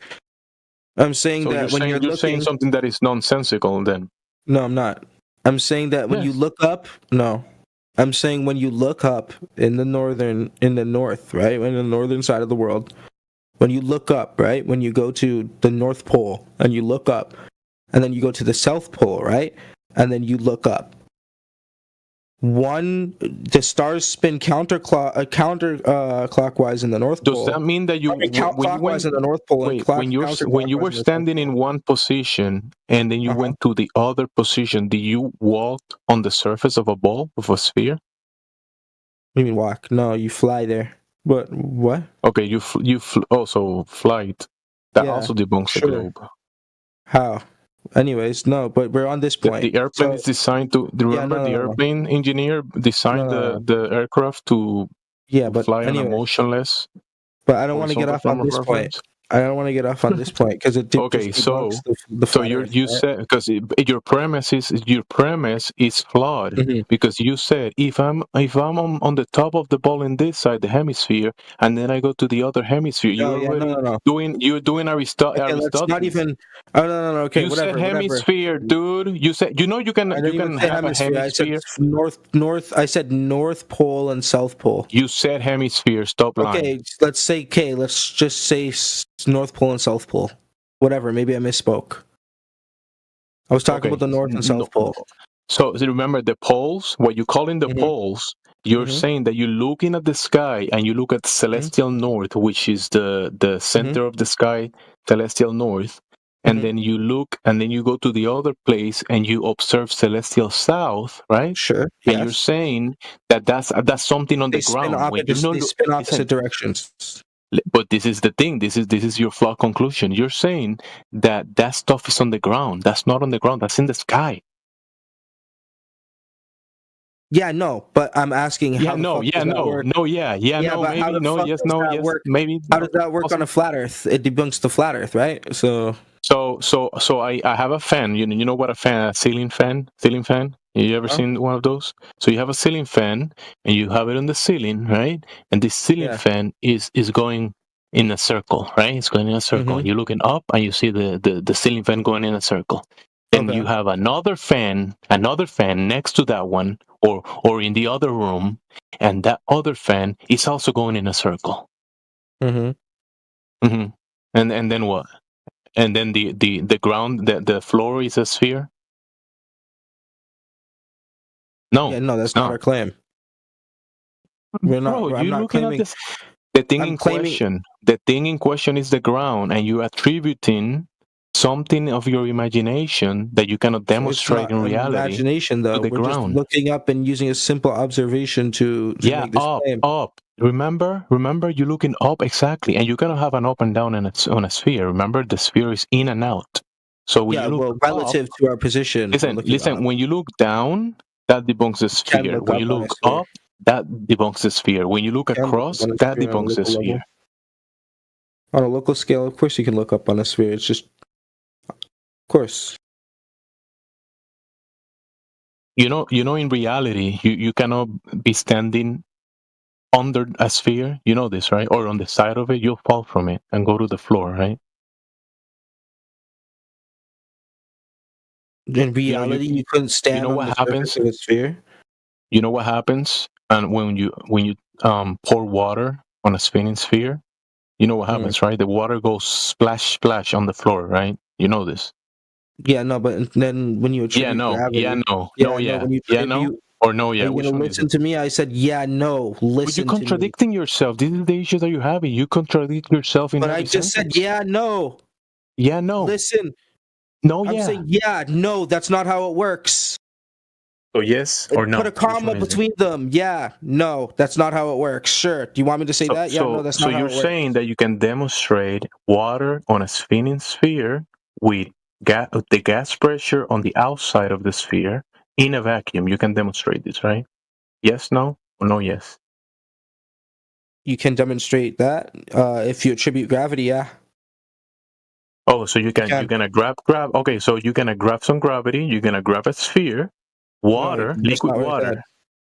I'm saying so that when you're saying something that is nonsensical then. No, I'm not. I'm saying that when you look up, no. I'm saying when you look up in the north, right, in the northern side of the world, when you look up, right, when you go to the North Pole and you look up, and then you go to the South Pole, right, and then you look up. The stars spin counterclockwise in the North Pole. Does that mean that counterclockwise in the North Pole? Wait, when you were standing in one position and then you went to the other position, did you walk on the surface of a ball, of a sphere? You mean walk? No, you fly there. But what? Okay, also flight. That also debunks the globe. How? Anyways, no, but we're on this point. The airplane is designed to. Remember, the airplane engineer designed the aircraft to fly on a motionless. But I don't want to get off on this point. I don't want to get off on this point because it okay. So you said because your premise is flawed because you said if I'm on the top of the ball in this side, the hemisphere, and then I go to the other hemisphere, you're doing Aristotle. That's not even. Oh no. Okay, you said hemisphere, dude. You said you can have a hemisphere. I said north. I said North Pole and South Pole. You said hemisphere. Stop lying. Okay, let's just say North Pole and South Pole. Whatever, maybe I misspoke. I was talking about the North and South Pole. So remember the poles, what you call in the poles, you're saying that you're looking at the sky and you look at celestial north, which is the center of the sky, celestial north, and then you look and then you go to the other place and you observe celestial south, right? Sure. And you're saying that that's something on the ground. They spin opposite directions. But this is the thing. This is your flawed conclusion. You're saying that stuff is on the ground. That's not on the ground. That's in the sky. Yeah, no. But I'm asking. Maybe. How does that work on a flat Earth? It debunks the flat Earth, right? So I have a fan. You know what a ceiling fan? You ever seen one of those? So you have a ceiling fan and you have it on the ceiling, right? And this ceiling fan is going in a circle, right? It's going in a circle. You're looking up and you see the ceiling fan going in a circle. And you have another fan next to that one or in the other room, and that other fan is also going in a circle. And then what? And then the ground, the floor is a sphere? No. Yeah, no, that's not our claim. I'm not claiming. The thing in question is the ground, and you're attributing something of your imagination that you cannot demonstrate in reality. Imagination, though. To the We're ground. just looking up and using a simple observation to make this claim. Up. Remember, you're looking up exactly, and you cannot have an up and down on a sphere. Remember, the sphere is in and out. So when you look relative to our position. Listen. When you look down, that debunks the sphere. When you look up, that debunks the sphere. When you look across, that debunks the sphere. On a local scale, of course, you can look up on a sphere. It's just, of course. You know, in reality, you cannot be standing under a sphere. You know this, right? Or on the side of it, you'll fall from it and go to the floor, right? In reality, you couldn't stand on the surface of a sphere. You know what happens? And when you pour water on a spinning sphere, you know what happens, right? The water goes splash, splash on the floor, right? You know this. Yeah, no, but then when you attribute gravity, listen to me. I said, listen. But you're contradicting yourself. This is the issue that you're having. You contradict yourself in. But I just said, no. Listen. No, I'm saying, no. That's not how it works. So yes or no? Put a comma between them. Yeah, no, that's not how it works. Sure. Do you want me to say that? Yeah, no, that's not how it works. So you're saying that you can demonstrate water on a spinning sphere with the gas pressure on the outside of the sphere in a vacuum. You can demonstrate this, right? Yes, no, or no, yes? You can demonstrate that if you attribute gravity, yeah. Oh, so you're gonna grab. Okay, so you're gonna grab some gravity. You're gonna grab a sphere, liquid water,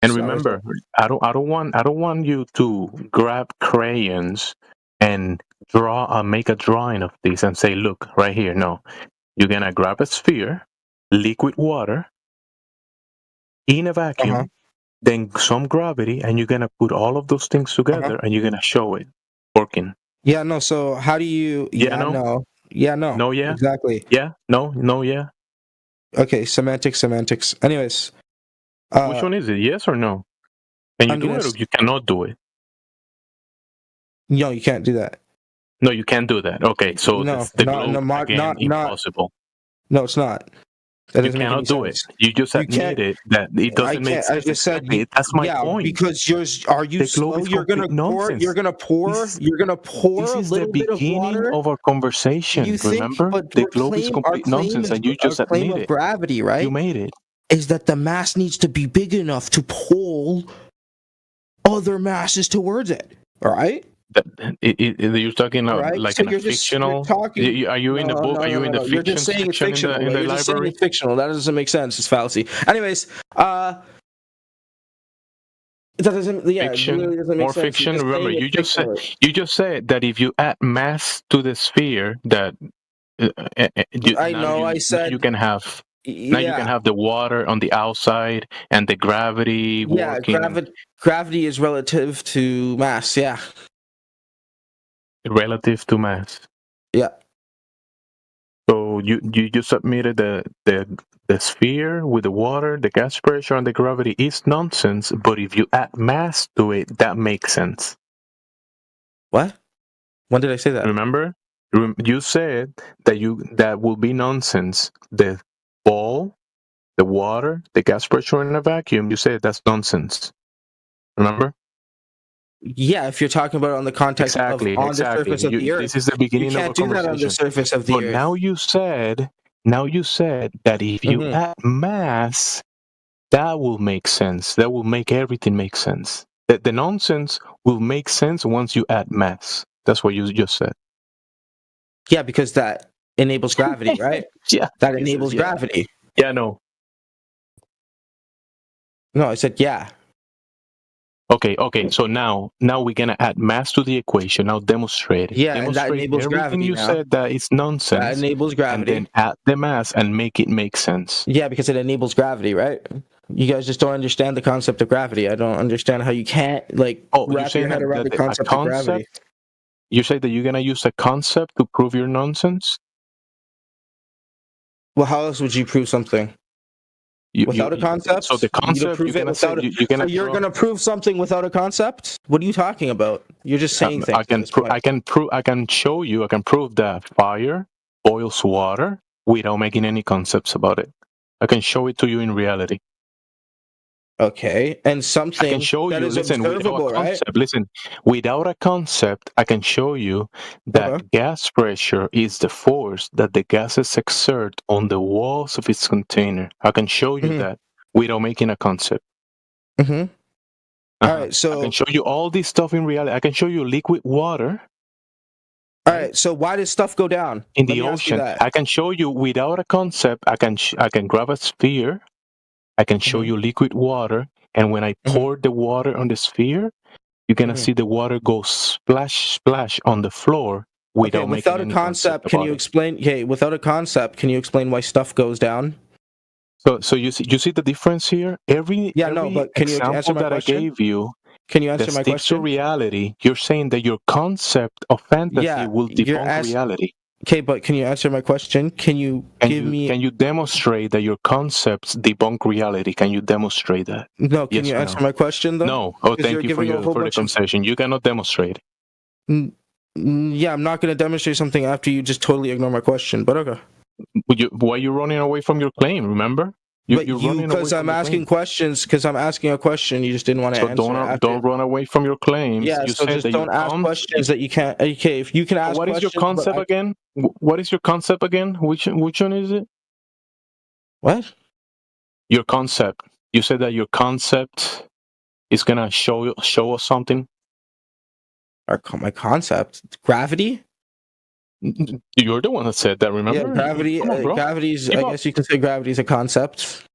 and remember, I don't want you to grab crayons and make a drawing of this and say, look right here. No, you're gonna grab a sphere, liquid water, in a vacuum, then some gravity, and you're gonna put all of those things together, and you're gonna show it working. Yeah, no. So how do you? Yeah, no. Yeah, no. No, yeah. Exactly. Yeah, no, yeah. Okay, semantics. Anyways, which one is it? Yes or no? Can you do it, or you cannot do it? No, you can't do that. No, you can't do that. Okay, so no, the globe, again, impossible. No, it's not. You cannot do it. You just admitted that it doesn't make sense. I just said that's my point. Because are you slow? You're gonna pour. You're gonna pour this is a little the bit of beginning water. of our conversation. Remember, the globe is complete nonsense, and you just admitted gravity, right? You made it. Is that the mass needs to be big enough to pull other masses towards it? All right. You're talking like so in a fictional. Are you in the book? Are you in the fiction section in the library? It's fictional. That doesn't make sense. It's fallacy. Anyways, that doesn't. Yeah, fiction, it really doesn't make more sense. fiction. Remember, you just said that if you add mass to the sphere, that I said you can have. Now you can have the water on the outside and the gravity working. Gravity is relative to mass. Yeah. Relative to mass. Yeah. So you just submitted the sphere with the water, the gas pressure, and the gravity is nonsense. But if you add mass to it, that makes sense. What? When did I say that? Remember, you said that will be nonsense. The ball, the water, the gas pressure in a vacuum. You said that's nonsense. Remember? Yeah, if you're talking about it on the context of the surface of the Earth. This is the beginning of a conversation. You can't do that on the surface of the Earth. Now you said that if you add mass, that will make sense. That will make everything make sense. That the nonsense will make sense once you add mass. That's what you just said. Yeah, because that enables gravity, right? Yeah. That enables gravity. Yeah, no. No, I said yeah. Okay. So now we're gonna add mass to the equation. Now demonstrate it. Yeah, and that enables everything gravity. You said that it's nonsense. That enables gravity. And then add the mass and make it make sense. Yeah, because it enables gravity, right? You guys just don't understand the concept of gravity. I don't understand how you can't wrap your head around the concept of gravity. You say that you're gonna use a concept to prove your nonsense? Well, how else would you prove something? Without a concept? So the concept you're going to prove something without a concept? What are you talking about? You're just saying things. I can show you. I can prove that fire boils water without making any concepts about it. I can show it to you in reality. Okay, and something I can show that you. is Listen, observable, without a concept, listen, without a concept, I can show you that gas pressure is the force that the gases exert on the walls of its container. I can show you that without making a concept. Mm-hmm. All right, so I can show you all this stuff in reality. I can show you liquid water. All right, so why does stuff go down in the ocean? I can show you without a concept. I can grab a sphere. I can show you liquid water, and when I pour the water on the sphere, you're gonna see the water go splash, splash on the floor without a concept. Can you explain? Okay, without a concept, can you explain why stuff goes down? So you see the difference here. But can you answer my question? I gave you. Can you answer my question? To reality, you're saying that your concept of fantasy will debunk reality. Okay, but can you answer my question? Can you demonstrate that your concepts debunk reality? Can you demonstrate that? No. Can you answer my question though? No. Oh, thank you for the concession. You cannot demonstrate. Yeah, I'm not going to demonstrate something after you just totally ignore my question. But okay. Why are you running away from your claim? Remember? Because I'm asking questions. Because I'm asking a question, you just didn't want to answer. Don't run away from your claims. Yeah, so just don't ask questions that you can't. Okay, if you can ask. What is your concept again? What is your concept again? Which one is it? What? Your concept. You said that your concept is gonna show us something. My concept, gravity. You're the one that said that, remember? Yeah, gravity. Gravity's. I guess you can say gravity is a concept.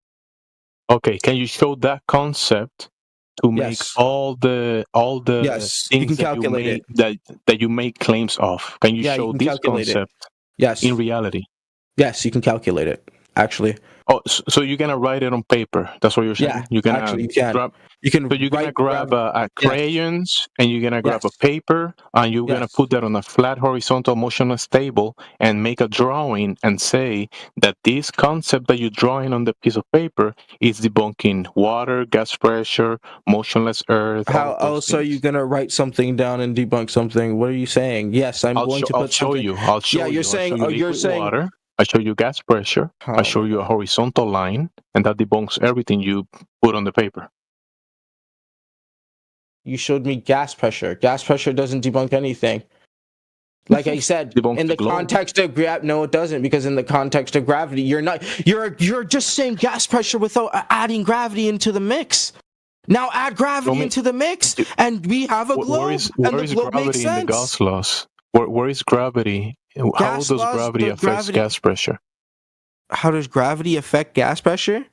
Okay, can you show that concept to make all the things you can calculate that you make claims of? Can you show this concept? Yes. In reality. Yes, you can calculate it. Actually. Oh, so you're gonna write it on paper? That's what you're saying? Yeah. You can. you're gonna grab a crayons and you're gonna grab a paper and you're gonna put that on a flat horizontal motionless table and make a drawing and say that this concept that you're drawing on the piece of paper is debunking water, gas pressure, motionless earth. How else are you gonna write something down and debunk something? What are you saying? Yes, I'll show you. Yeah, you're saying. You're saying. Water. I show you gas pressure. I show you a horizontal line, and that debunks everything you put on the paper. You showed me gas pressure. Gas pressure doesn't debunk anything. Like I said, in the context of no, it doesn't, because in the context of gravity, you're just saying gas pressure without adding gravity into the mix. Now add gravity into the mix, and we have a globe. Where is gravity in the Gauss laws? Where is gravity? How does gravity affect gas pressure? How does gravity affect gas pressure?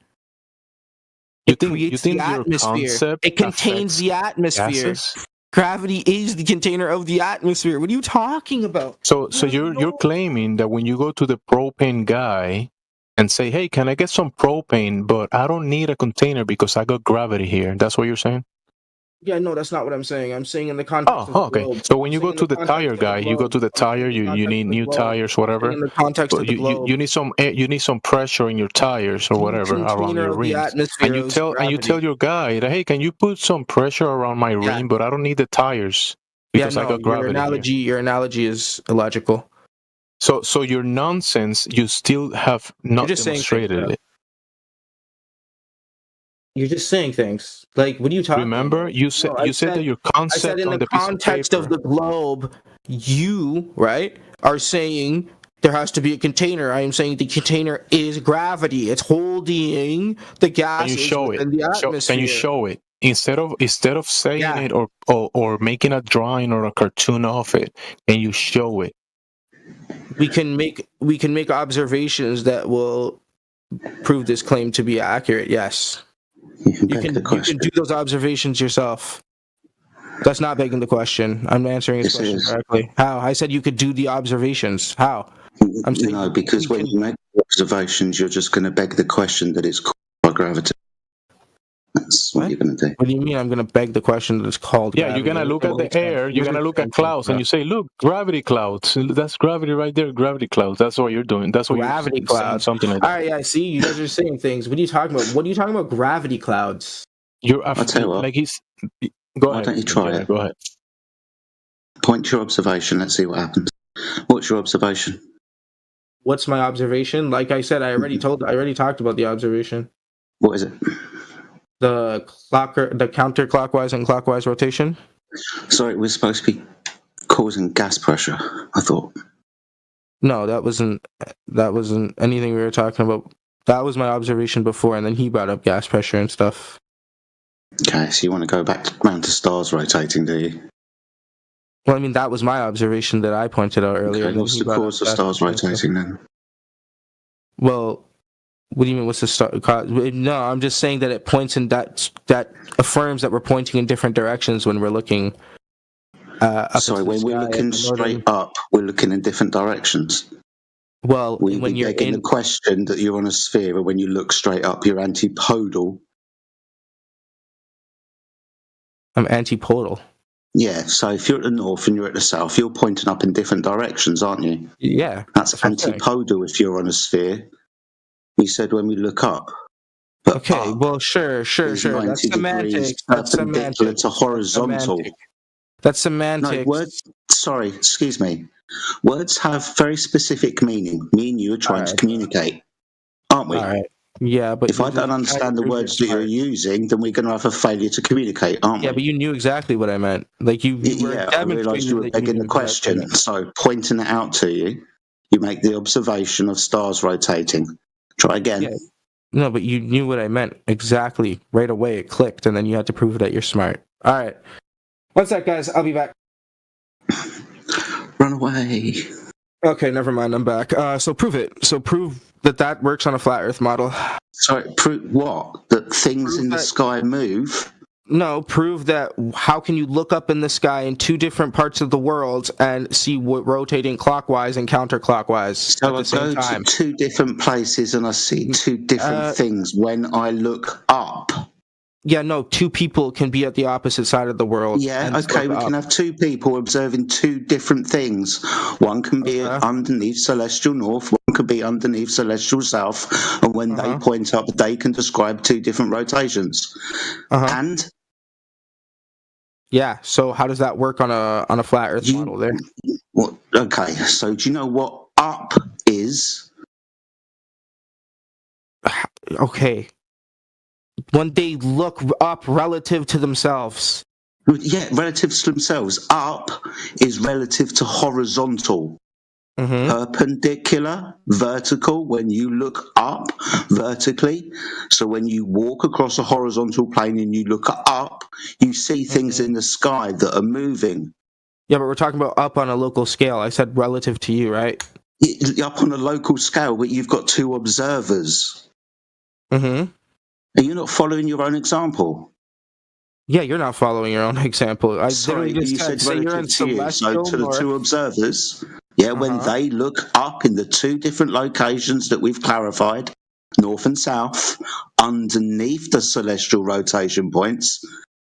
You think the atmosphere. It contains the atmosphere. Gases? Gravity is the container of the atmosphere. What are you talking about? So you're claiming that when you go to the propane guy and say, "Hey, can I get some propane? But I don't need a container because I got gravity here." That's what you're saying? Yeah, no, that's not what I'm saying. I'm saying in the context of the okay. globe. So when you go to the tire guy, you go to the tire, you need new tires, whatever. In the context of the globe. You need some pressure in your tires or whatever around your rims. And you tell your guy that, "Hey, can you put some pressure around my rim? But I don't need the tires because I got gravity." Your analogy is illogical. So your nonsense, you still have not demonstrated it. You're just saying things. Like, what are you talking Remember, about? you said that your concept I said in the context of the globe, you, right, are saying there has to be a container. I am saying the container is gravity. It's holding the gases in the atmosphere. Can you show it? Instead of saying it or making a drawing or a cartoon of it, can you show it? We can make observations that will prove this claim to be accurate. Yes. You can do those observations yourself. That's not begging the question. I'm answering his question correctly. How? I said you could do the observations. How? I'm saying no, because when you make observations, you're just going to beg the question that it's called by gravity. That's what you're going to do. What do you mean I'm going to beg the question that it's called gravity? You're going to look at the air, you're going to look at clouds, and you say, "Look, gravity clouds. That's gravity right there, gravity clouds." That's what you're doing. That's what gravity you're clouds. Something like that. All right, I see. You guys are saying things. What are you talking about? What are you talking about, gravity clouds? I'll tell you what. Go ahead. Why don't you try it? Go ahead. Point your observation. Let's see what happens. What's your observation? What's my observation? Like I said, I already talked about the observation. What is it? The counterclockwise and clockwise rotation. Sorry, we're supposed to be causing gas pressure, I thought. No, that wasn't anything we were talking about. That was my observation before, and then he brought up gas pressure and stuff. Okay, so you want to go back round to stars rotating, do you? Well, I mean, that was my observation that I pointed out earlier. Okay, what's the cause of stars rotating then? Well, what do you mean? What's the star? No, I'm just saying that it points in that affirms that we're pointing in different directions when we're looking. Sorry, when we're looking straight up, we're looking in different directions. Well, when you're begging the question that you're on a sphere, or when you look straight up, you're antipodal. I'm antipodal. Yeah, so if you're at the north and you're at the south, you're pointing up in different directions, aren't you? Yeah. That's antipodal if you're on a sphere. You said when we look up. But okay, up, well, sure. That's semantics. That's semantics. To horizontal. That's semantics. No, words. Sorry, excuse me. Words have very specific meaning. Me and you are trying to communicate, aren't we? All right. Yeah, but if I don't understand the words that you're using, then we're going to have a failure to communicate, aren't we? Yeah, but you knew exactly what I meant. Like you were I realised you were begging the question. So pointing it out to you, you make the observation of stars rotating. Try again. Yeah. No, but you knew what I meant exactly right away. It clicked, and then you had to prove that you're smart. All right. One sec, guys. I'll be back. Run away. Okay, never mind. I'm back. So prove it. So prove that works on a flat Earth model. Sorry, prove what? That things in the sky move? No, prove that. How can you look up in the sky in two different parts of the world and see what rotating clockwise and counterclockwise at the same time? I go to two different places and I see two different things when I look up. Yeah, no, two people can be at the opposite side of the world. Yeah, okay, we can have two people observing two different things. One can be underneath celestial north, one could be underneath celestial south, and when they point up, they can describe two different rotations. And yeah, so how does that work on a flat Earth model there? Well, okay, so do you know what up is? Okay. When they look up relative to themselves. Yeah, relative to themselves. Up is relative to horizontal. Perpendicular, vertical, when you look up vertically. So when you walk across a horizontal plane and you look up, you see things in the sky that are moving. Yeah, but we're talking about up on a local scale. I said relative to you, right? Up on a local scale, but you've got two observers. Are you not following your own example? Yeah, you're not following your own example. Sorry, you said relative to you. So to the two observers, when they look up in the two different locations that we've clarified, north and south, underneath the celestial rotation points,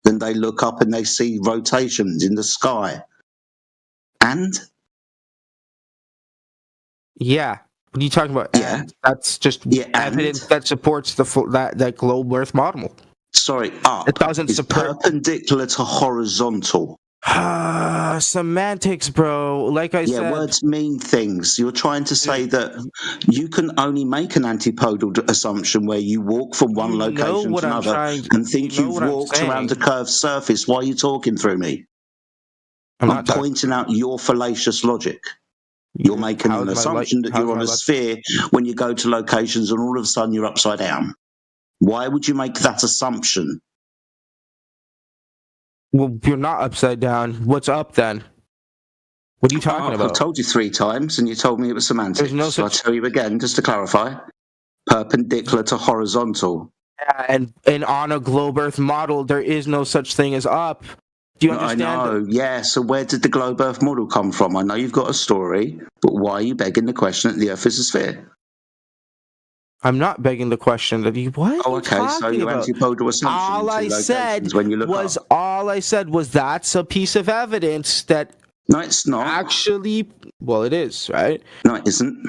then they look up and they see rotations in the sky. And? Yeah. What are you talking about? Yeah. That's just evidence that supports that globe Earth model. Sorry, up. It doesn't support perpendicular to horizontal. Semantics, bro. Like I said. Yeah, words mean things. You're trying to say that you can only make an antipodal assumption where you walk from one location to another and think you've walked around a curved surface. Why are you talking through me? I'm pointing out your fallacious logic. You're making an assumption that you're on a sphere when you go to locations and all of a sudden you're upside down. Why would you make that assumption? Well, you're not upside down. What's up then? What are you talking about? I told you 3 times and you told me it was semantics. So I'll tell you again, just to clarify. Perpendicular to horizontal. Yeah, and on a globe Earth model, there is no such thing as up. Do you understand? I know, yeah. So where did the globe Earth model come from? I know you've got a story, but why are you begging the question that the Earth is a sphere? I'm not begging the question that you. What? Oh, okay. So you antipodal assumption. All I said was that's a piece of evidence that. No, it's not. Actually, well, it is, right? No, it isn't.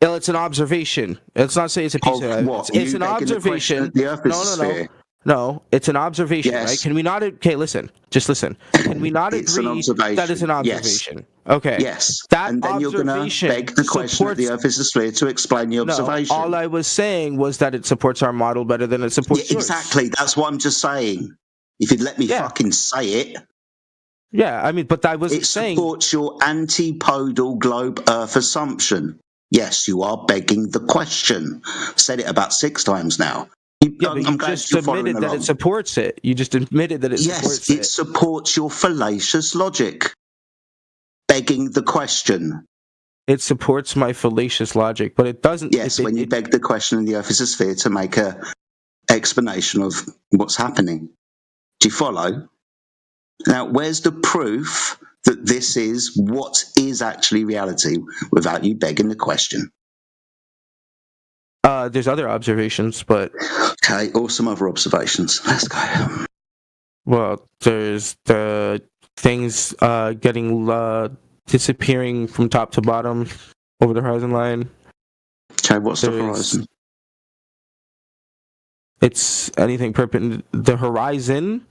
Well, it's an observation. Let's not say it's a piece of evidence. What? It's an observation. The Earth is a sphere. No, it's an observation, right? Can we not? Okay, listen. Just listen. Can we not agree that it's an observation? Yes. Okay. Yes. And then you're going to beg the question that the Earth is a sphere to explain the observation. No, all I was saying was that it supports our model better than it supports yours. Exactly. That's what I'm just saying. If you'd let me fucking say it. Yeah, I mean, but I was saying... It supports your antipodal globe Earth assumption. Yes, you are begging the question. Said it about 6 times now. You just admitted that it supports it. You just admitted that it supports it. Yes, it supports your fallacious logic. Begging the question. It supports my fallacious logic, but it doesn't... Yes, when you beg the question in the Earth is a sphere to make a explanation of what's happening. Do you follow? Now, where's the proof that this is what is actually reality without you begging the question? There's other observations, but... Okay, or some other observations. Let's go. Well, there's the things disappearing from top to bottom over the horizon line. Okay, what's the horizon? It's anything perpendicular. The horizon?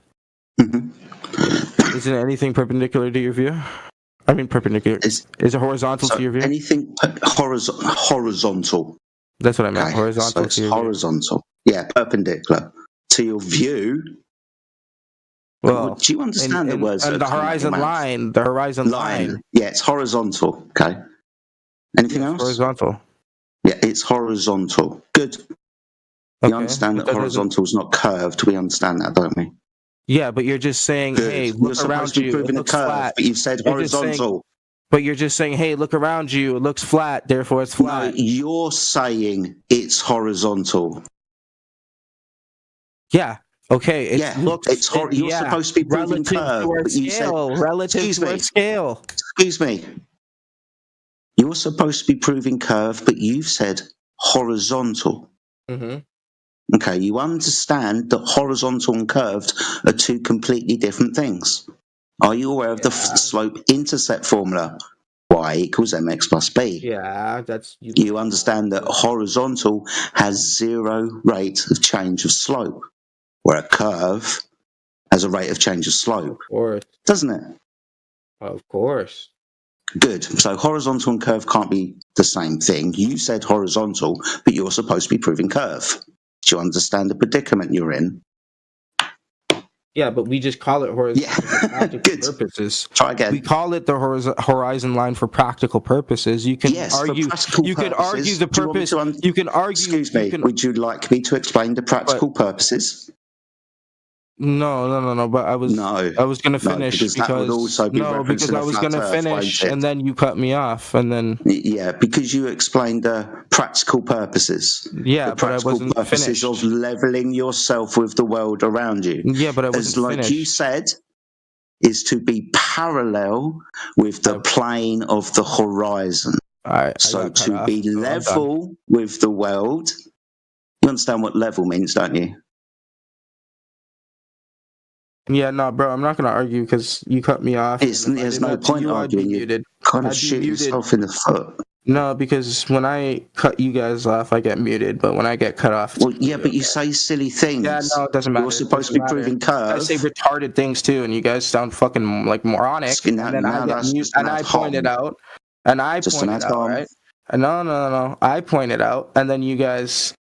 Isn't anything perpendicular to your view? I mean perpendicular. Is it horizontal to your view? Anything horizontal. That's what I meant. Okay, horizontal. So it's horizontal. Yeah, perpendicular to your view. Well, do you understand the words? And the horizon line. The horizon line. Yeah, it's horizontal. Okay. Anything else? Horizontal. Yeah, it's horizontal. Good. You understand that horizontal is not curved. We understand that, don't we? Yeah, but you're just saying, hey, look around you. It looks flat. But you've said horizontal. But you're just saying, hey, look around you. It looks flat, therefore it's flat. No, you're saying it's horizontal. Yeah. Okay. You're supposed to be proving curve, but you said relative to our scale. Excuse me. You're supposed to be proving curve, but you've said horizontal. Okay, you understand that horizontal and curved are two completely different things. Are you aware of the slope-intercept formula? Y equals mx plus b. Yeah, that's... You understand that horizontal has 0 rate of change of slope, where a curve has a rate of change of slope. Of course. Doesn't it? Of course. Good. So horizontal and curve can't be the same thing. You said horizontal, but you're supposed to be proving curve. Do you understand the predicament you're in? Yeah, but we just call it horizontal for practical purposes. Try again. We call it the horizon line for practical purposes. You can argue. You can argue the purpose. You can argue. Excuse me. Would you like me to explain the practical purposes? No. But I was going to finish because I was going to finish, and then you cut me off, and then because you explained the practical purposes. Yeah, the practical but I wasn't purposes finished. of leveling yourself with the world around you. Yeah, but I wasn't like finished. you said, is to be parallel with the plane of the horizon. So to be level with the world. You understand what level means, don't you? Yeah, no, bro, I'm not going to argue because you cut me off. There's no point arguing. You kind of shoot yourself in the foot. No, because when I cut you guys off, I get muted, but when I get cut off... Well, yeah, but you say silly things. Yeah, no, it doesn't matter. You're supposed to be proving curve. I say retarded things, too, and you guys sound fucking, like, moronic, and then I get muted, and I point it out, right? No. I point it out, and then you guys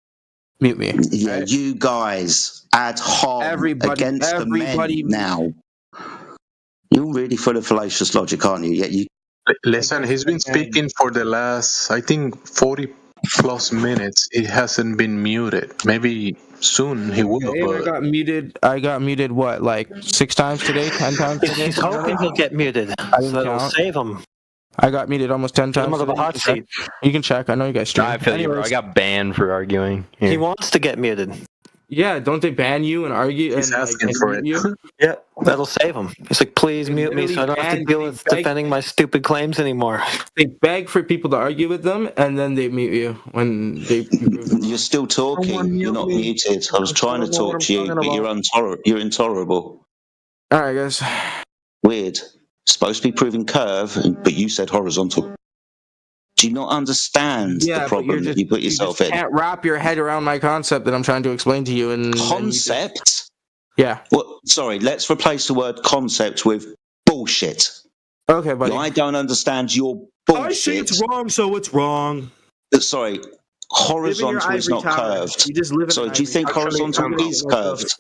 mute me. Yeah, right? You guys ad hoc against the men now. You're really full of fallacious logic, aren't you? Yet you. Listen, he's been speaking for the last, I think, 40 plus minutes. It hasn't been muted. Maybe soon he will. But... I got muted. What, like 6 times today? 10 times today? He's hoping he'll get muted. So it'll save him. I got muted almost 10 times. The hot seat. You can check. I know you guys stream. I feel you, bro. I got banned for arguing. He wants to get muted. Yeah, don't they ban you and argue? He's asking for it. Yeah, that'll save him. He's like, please mute me so I don't have to deal with defending my stupid claims anymore. They beg for people to argue with them, and then they mute you when they. You're still talking. You're not muted. I was trying to talk to you, but you're intolerable. All right, guys. Weird. Supposed to be proving curve, but you said horizontal. Do you not understand the problem that you put yourself in? You can't wrap your head around my concept that I'm trying to explain to you. Concept? Yeah. Well, sorry, let's replace the word concept with bullshit. Okay, buddy. I don't understand your bullshit. I say it's wrong, so it's wrong. Sorry, horizontal is not curved. So do you think horizontal is curved?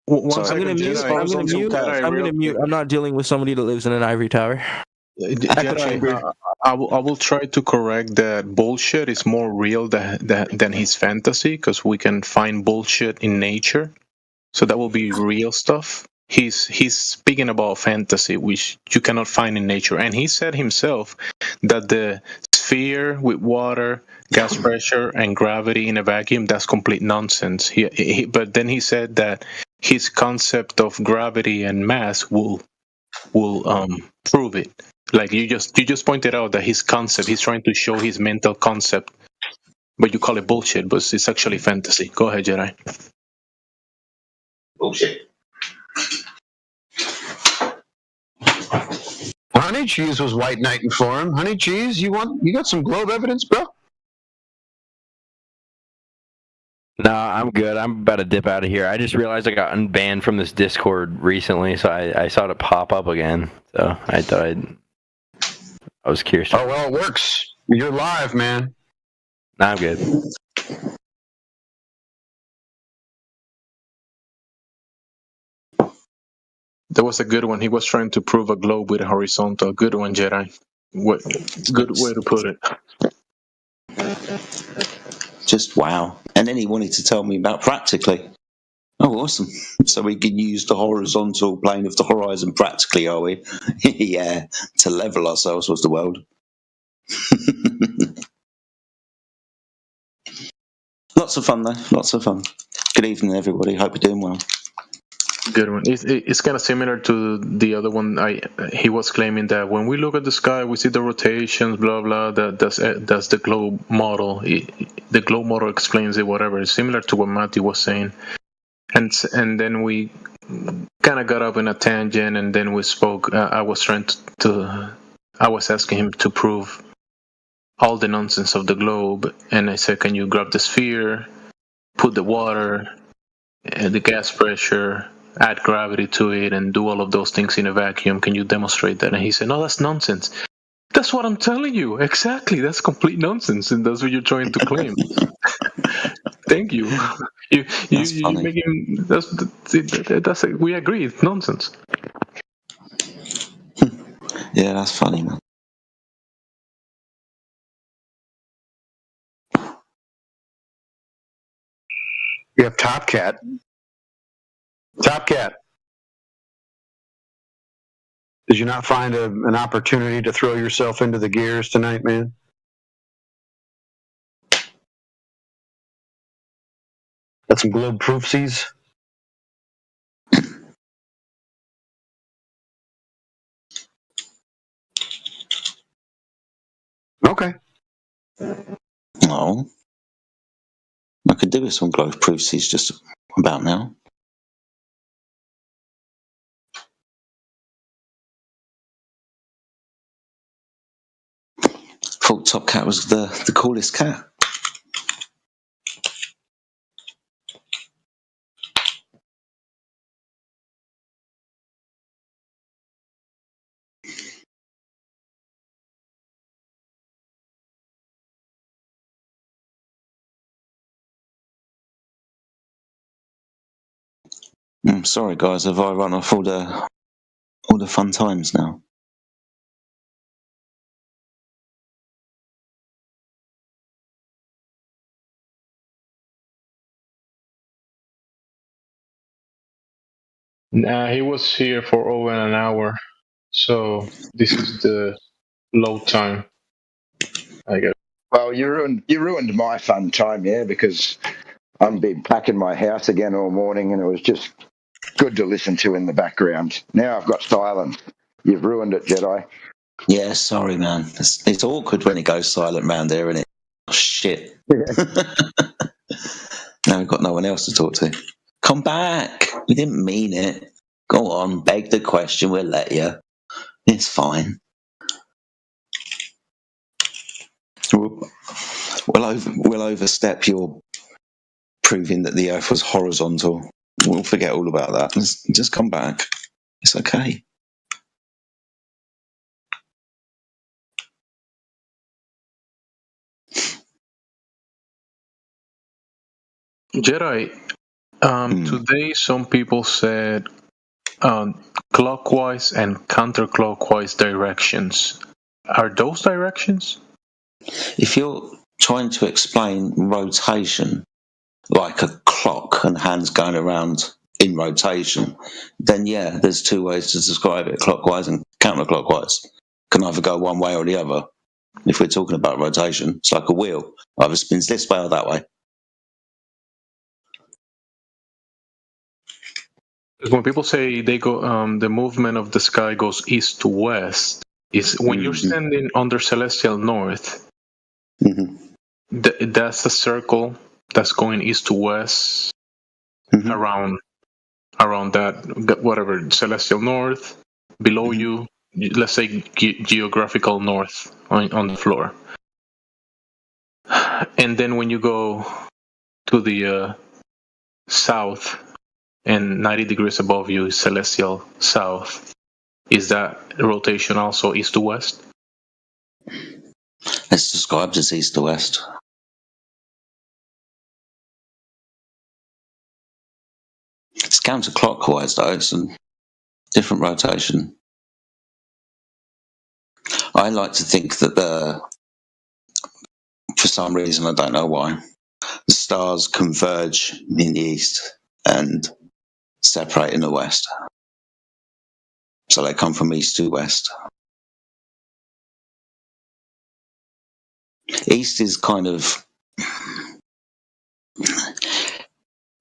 I'm going to mute. I'm not dealing with somebody that lives in an ivory tower. I will try to correct that bullshit is more real than his fantasy, because we can find bullshit in nature, so that will be real stuff. He's speaking about fantasy, which you cannot find in nature, and he said himself that the sphere with water, gas pressure, and gravity in a vacuum, that's complete nonsense. But then he said that his concept of gravity and mass will prove it. Like you just pointed out that his concept, he's trying to show his mental concept, but you call it bullshit, but it's actually fantasy. Go ahead, Jedi. Bullshit. Honey Cheese was White Knight in form. Honey Cheese, you got some globe evidence, bro? No, I'm good. I'm about to dip out of here. I just realized I got unbanned from this Discord recently, so I saw it pop up again. So I thought I was curious. Oh, well, it works. You're live, man. No, I'm good. That was a good one. He was trying to prove a globe with a horizontal. Good one, Jedi. Good way to put it. Just wow. And then he wanted to tell me about practically. Oh, awesome. So we can use the horizontal plane of the horizon practically, are we? Yeah, to level ourselves with the world. Lots of fun, though. Lots of fun. Good evening, everybody. Hope you're doing well. Good one. It's kind of similar to the other one. He was claiming that when we look at the sky, we see the rotations, blah blah. That's the globe model. The globe model explains it. Whatever. It's similar to what Matthew was saying, and then we kind of got up in a tangent, and then we spoke. I was asking him to prove all the nonsense of the globe, and I said, "Can you grab the sphere, put the water, and the gas pressure?" Add gravity to it and do all of those things in a vacuum. Can you demonstrate that? And he said, no, that's nonsense. That's what I'm telling you. Exactly. That's complete nonsense. And that's what you're trying to claim. Thank you. You making that's we agree. It's nonsense. Yeah, that's funny, man. You have Top Cat. Top Cat. Did you not find an opportunity to throw yourself into the gears tonight, man? Got some globe proofsies? Okay. No. I could do with some globe proofsies just about now. Thought Top Cat was the coolest cat. Sorry, guys. Have I run off all the fun times now? Nah, he was here for over an hour, so this is the low time, I guess. Well, you ruined my fun time, yeah, because I've been packing my house again all morning, and it was just good to listen to in the background. Now I've got silence. You've ruined it, Jedi. Yeah, sorry, man. It's awkward when it goes silent round there, isn't it? Oh, shit. Now we've got no one else to talk to. Come back. We didn't mean it. Go on, beg the question. We'll let you. It's fine. We'll overstep your proving that the Earth was horizontal. We'll forget all about that. Just come back. It's okay. Jedi, today some people said clockwise and counterclockwise directions. Are those directions? If you're trying to explain rotation like a clock and hands going around in rotation, then yeah, there's two ways to describe it, clockwise and counterclockwise. Can either go one way or the other. If we're talking about rotation, it's like a wheel. Either spins this way or that way. When people say they go, the movement of the sky goes east to west, is when you're standing under celestial north. That's a circle that's going east to west around that whatever celestial north below you. Let's say geographical north on the floor, and then when you go to the south. And 90 degrees above you is celestial south. Is that rotation also east to west? It's described as east to west. It's counterclockwise, though. It's a different rotation. I like to think that for some reason, I don't know why, the stars converge in the east and separate in the west. So they come from east to west. East is kind of...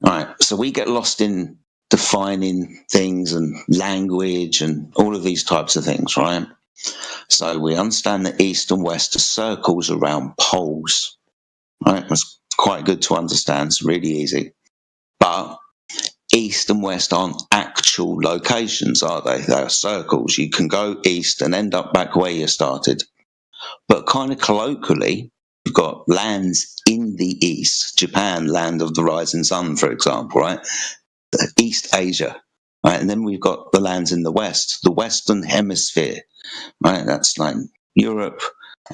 All right, so we get lost in defining things and language and all of these types of things, right? So we understand that east and west are circles around poles, right? That's quite good to understand. It's really easy. But east and west aren't actual locations, are they? They are circles. You can go east and end up back where you started. But kind of colloquially, you've got lands in the east, Japan, land of the rising sun, for example, right? East Asia, right? And then we've got the lands in the west, the Western Hemisphere, right? That's like Europe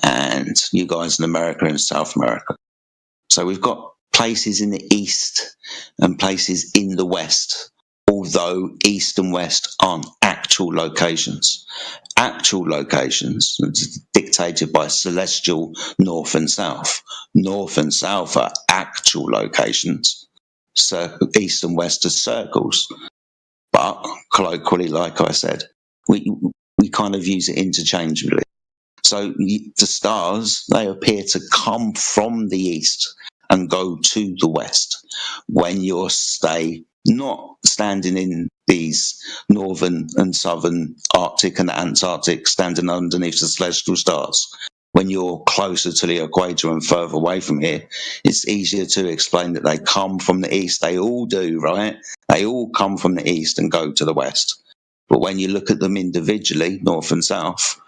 and you guys in America and South America. So we've got places in the east and places in the west, although east and west aren't actual locations. Actual locations dictated by celestial north and south. North and south are actual locations. So east and west are circles. But colloquially, like I said, we kind of use it interchangeably. So the stars, they appear to come from the east and go to the west when you're not standing in these northern and southern Arctic and Antarctic, standing underneath the celestial stars. When you're closer to the equator and further away from here, it's easier to explain that they come from the east. They all do, right? They all come from the east and go to the west. But when you look at them individually, north and south,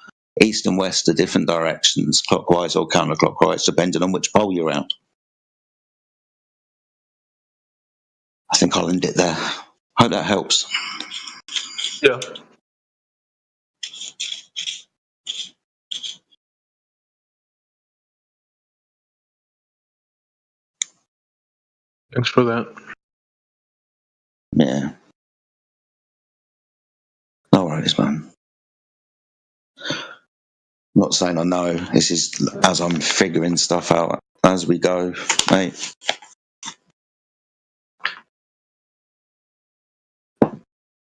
east and west are different directions, clockwise or counterclockwise, depending on which pole you're at. I think I'll end it there. Hope that helps. Yeah. Thanks for that. Yeah. No worries, man. I'm not saying I know. This is as I'm figuring stuff out as we go, mate.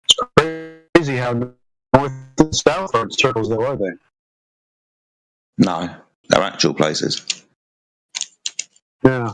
It's crazy how north and south aren't circles, though, are they? No, they're actual places. Yeah.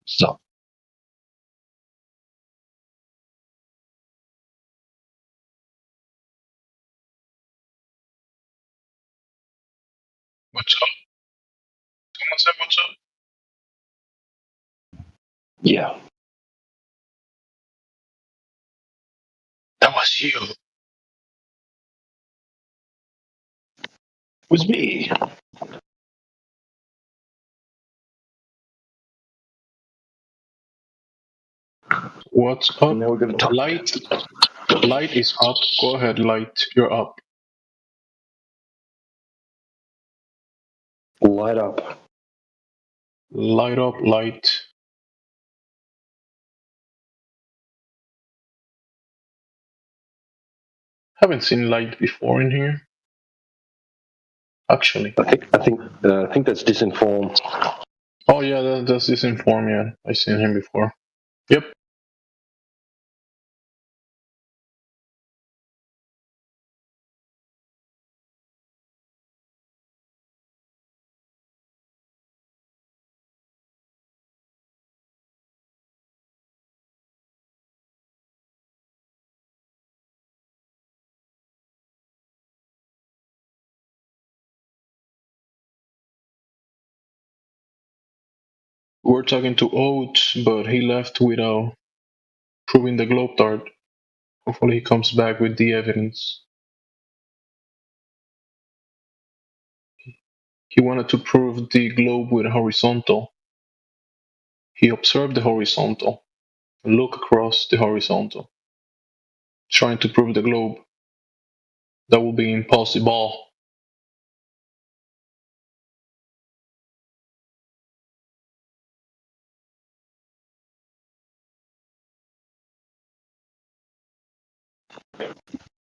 So. What's up? Someone said what's up? Yeah. That was you. It was me. What's up? Now we're going to talk. Light is up. Go ahead, Light. You're up. Light up. Light up, Light. Haven't seen Light before in here. Actually, I think that's Disinform. Oh yeah, that's Disinform. Yeah, I've seen him before. Yep. We're talking to Oates, but he left without proving the globe dart. Hopefully he comes back with the evidence. He wanted to prove the globe with horizontal. He observed the horizontal, look across the horizontal, trying to prove the globe. That will be impossible.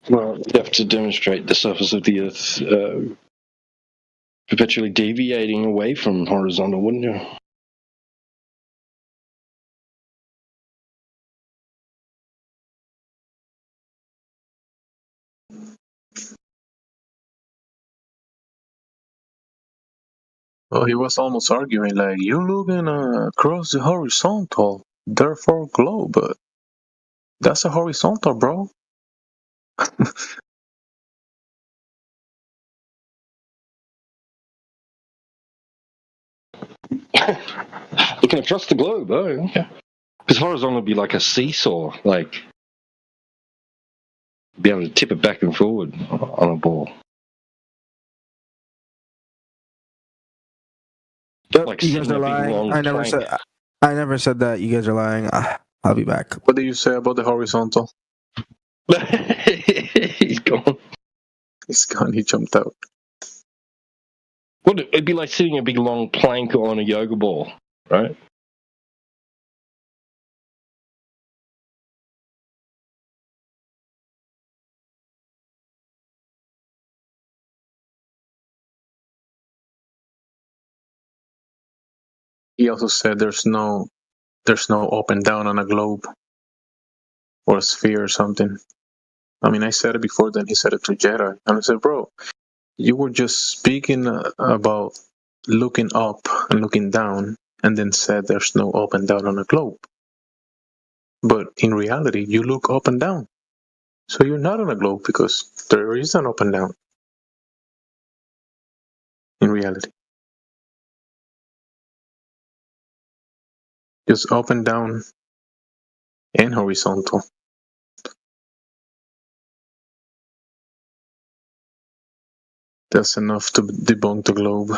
Well, you have to demonstrate the surface of the Earth perpetually deviating away from horizontal, wouldn't you? Well, he was almost arguing like, "You're looking across the horizontal, therefore globe, but that's a horizontal, bro." Looking across the globe, oh, yeah. Because horizontal would be like a seesaw, like be able to tip it back and forward on a ball. Like you guys are lying. I never said that. You guys are lying. I'll be back. What did you say about the horizontal? He's gone. He's gone. He jumped out. Well, it'd be like sitting a big long plank on a yoga ball, right? He also said there's no up and down on a globe or a sphere or something. I mean, I said it before, then he said it to Jedi. And I said, bro, you were just speaking about looking up and looking down, and then said there's no up and down on a globe. But in reality, you look up and down. So you're not on a globe because there is an up and down in reality. Just up and down and horizontal. That's enough to debunk the globe.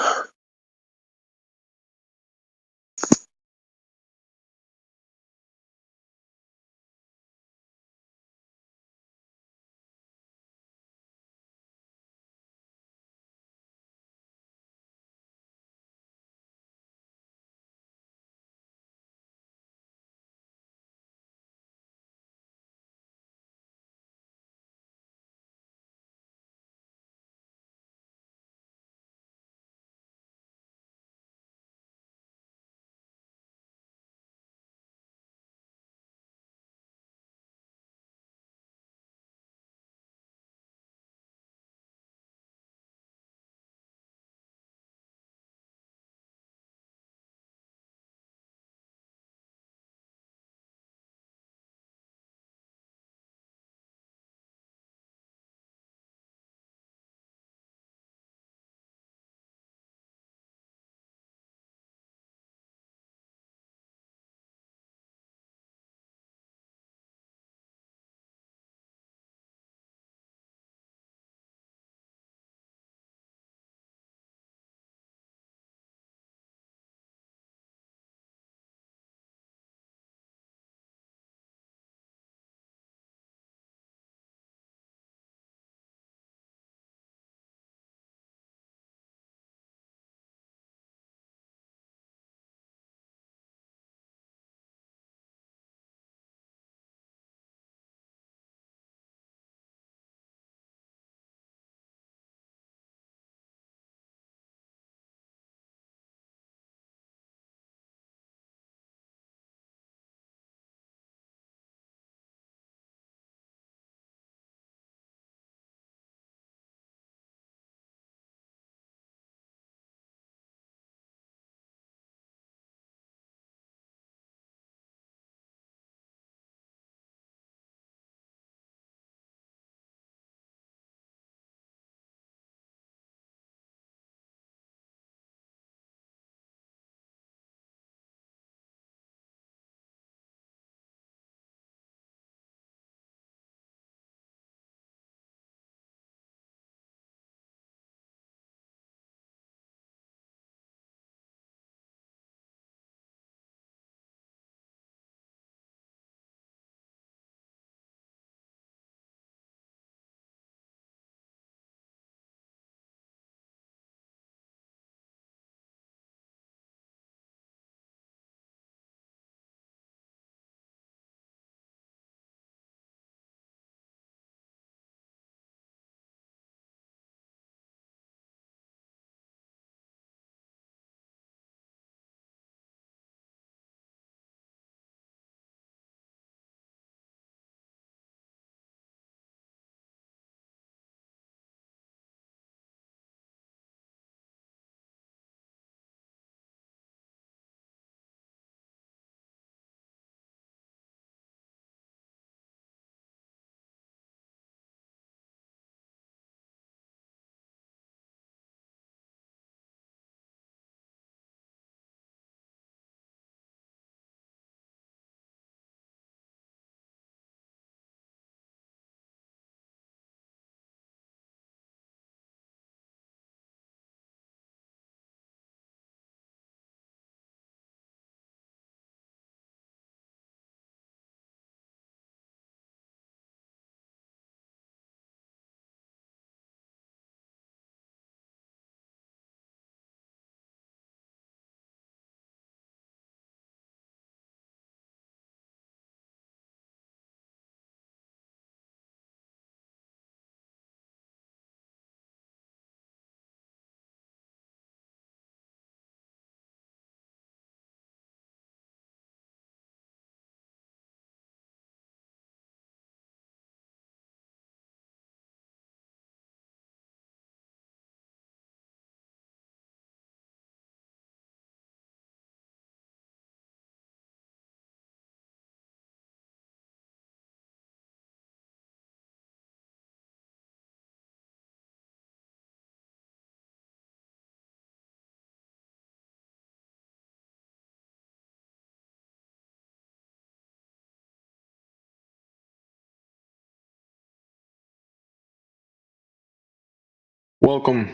Welcome.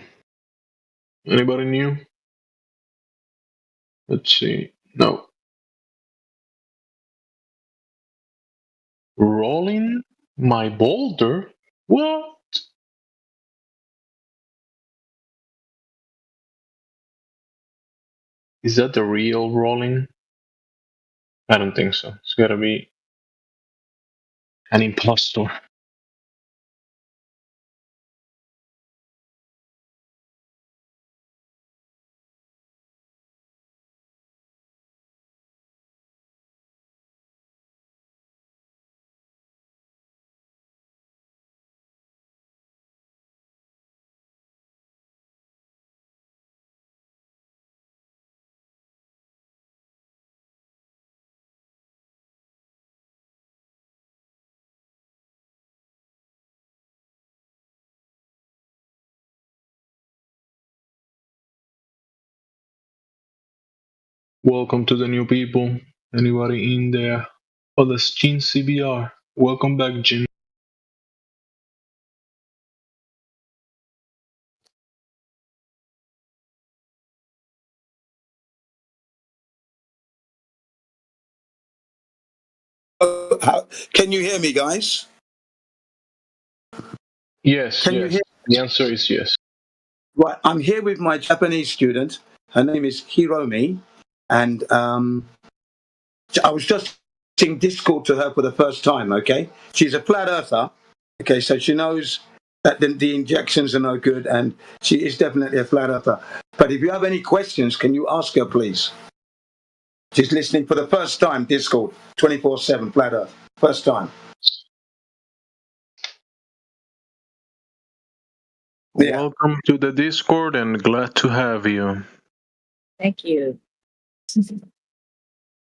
Anybody new? Let's see. No. Rolling my boulder? What? Is that the real rolling? I don't think so. It's gotta be an impostor. Welcome to the new people. Anybody in there? Oh, that's Jin CBR. Welcome back, Jin. Can you hear me, guys? Yes, Can yes. you hear? The answer is yes. Right, I'm here with my Japanese student. Her name is Hiromi, and I was just teaching Discord to her for the first time. Okay, she's a flat earther. Okay, so she knows that the injections are no good, and she is definitely a flat earther. But if you have any questions, can you ask her, please? She's listening for the first time. Discord 24/7 flat earth, first time. Yeah. Welcome to the Discord and glad to have you. Thank you.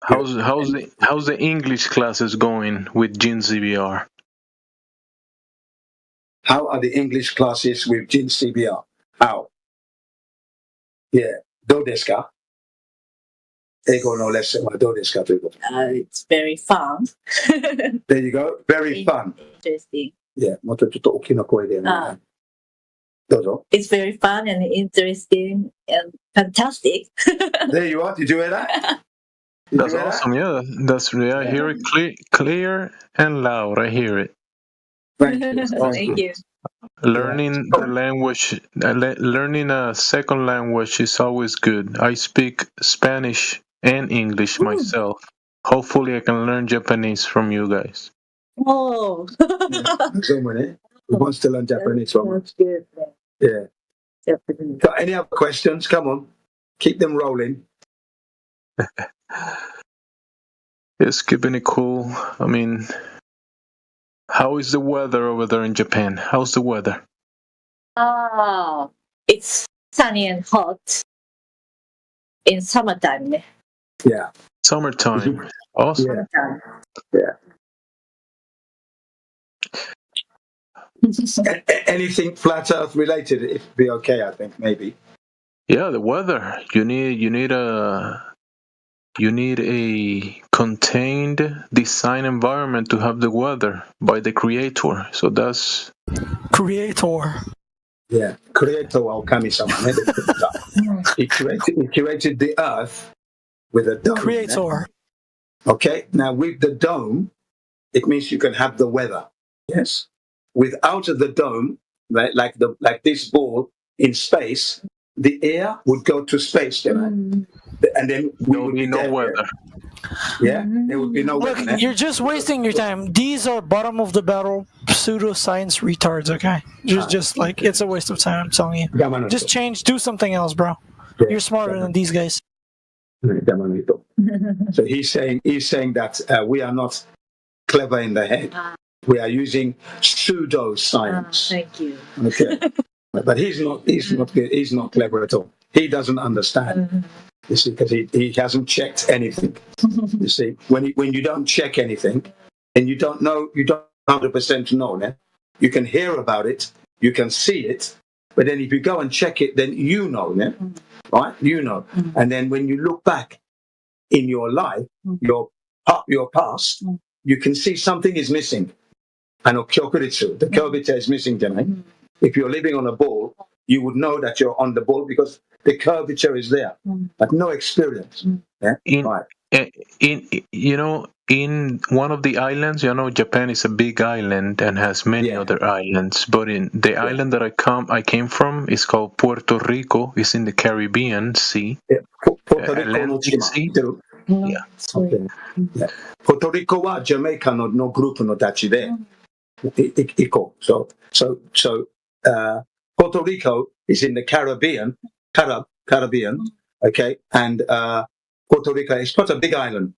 How's the English classes going with Jin CBR? How are the English classes with Jin CBR? How? Yeah. Do desu ka? Eigo no lesson wa do desu ka toいうこと. It's very fun. There you go. Very fun. Interesting. Yeah. もうちょっと大きな声でね。どうぞ. It's very fun and interesting and fantastic. There you are. Did you hear that? That's awesome. Yeah, I hear it clear and loud. I hear it. Thank you. Thank you. Learning the language, learning a second language is always good. I speak Spanish and English myself. Hopefully, I can learn Japanese from you guys. Oh. Someone who wants to learn Japanese from us. Good. Yeah. Got any other questions? Come on, keep them rolling. It's keeping it cool. I mean, how is the weather over there in Japan? How's the weather? It's sunny and hot in summertime. Yeah. Summertime. Awesome. Yeah. Anything flat Earth related, it'd be okay. I think maybe. Yeah, the weather. You need a contained design environment to have the weather by the creator. So that's creator. Yeah, creator wa kami-sama. He created the earth with a dome. Creator. Okay, now with the dome, it means you can have the weather. Yes. Without the dome, right, like this ball in space, the air would go to space, you know? And then there would be no weather. Yeah, there would be no weather. Look, you're just wasting your time. These are bottom of the barrel pseudoscience retards. Okay, just like it's a waste of time. I'm telling you. Just do something else, bro. You're smarter than these guys. So he's saying that we are not clever in the head. We are using pseudoscience. Thank you. Okay, but he's not clever at all. He doesn't understand. You see, because he hasn't checked anything. You see, when you don't check anything, and you don't 100% know, né? You can hear about it, you can see it, but then if you go and check it, then you know, né? Right? You know, and then when you look back in your life, your past, you can see something is missing. And the kyokuritsu is missing, right? If you're living on a ball you would know that you're on the ball because the curvature is there, but no experience. Yeah? In one of the islands, Japan is a big island and has many other islands. But in the island that I came from is called Puerto Rico. It's in the Caribbean Sea. Puerto Rico Sea. Yeah. Okay. Yeah. Puerto Rico wa Jamaica no group no tachi there. So Puerto Rico is in the Caribbean, okay, and Puerto Rico is not a big island.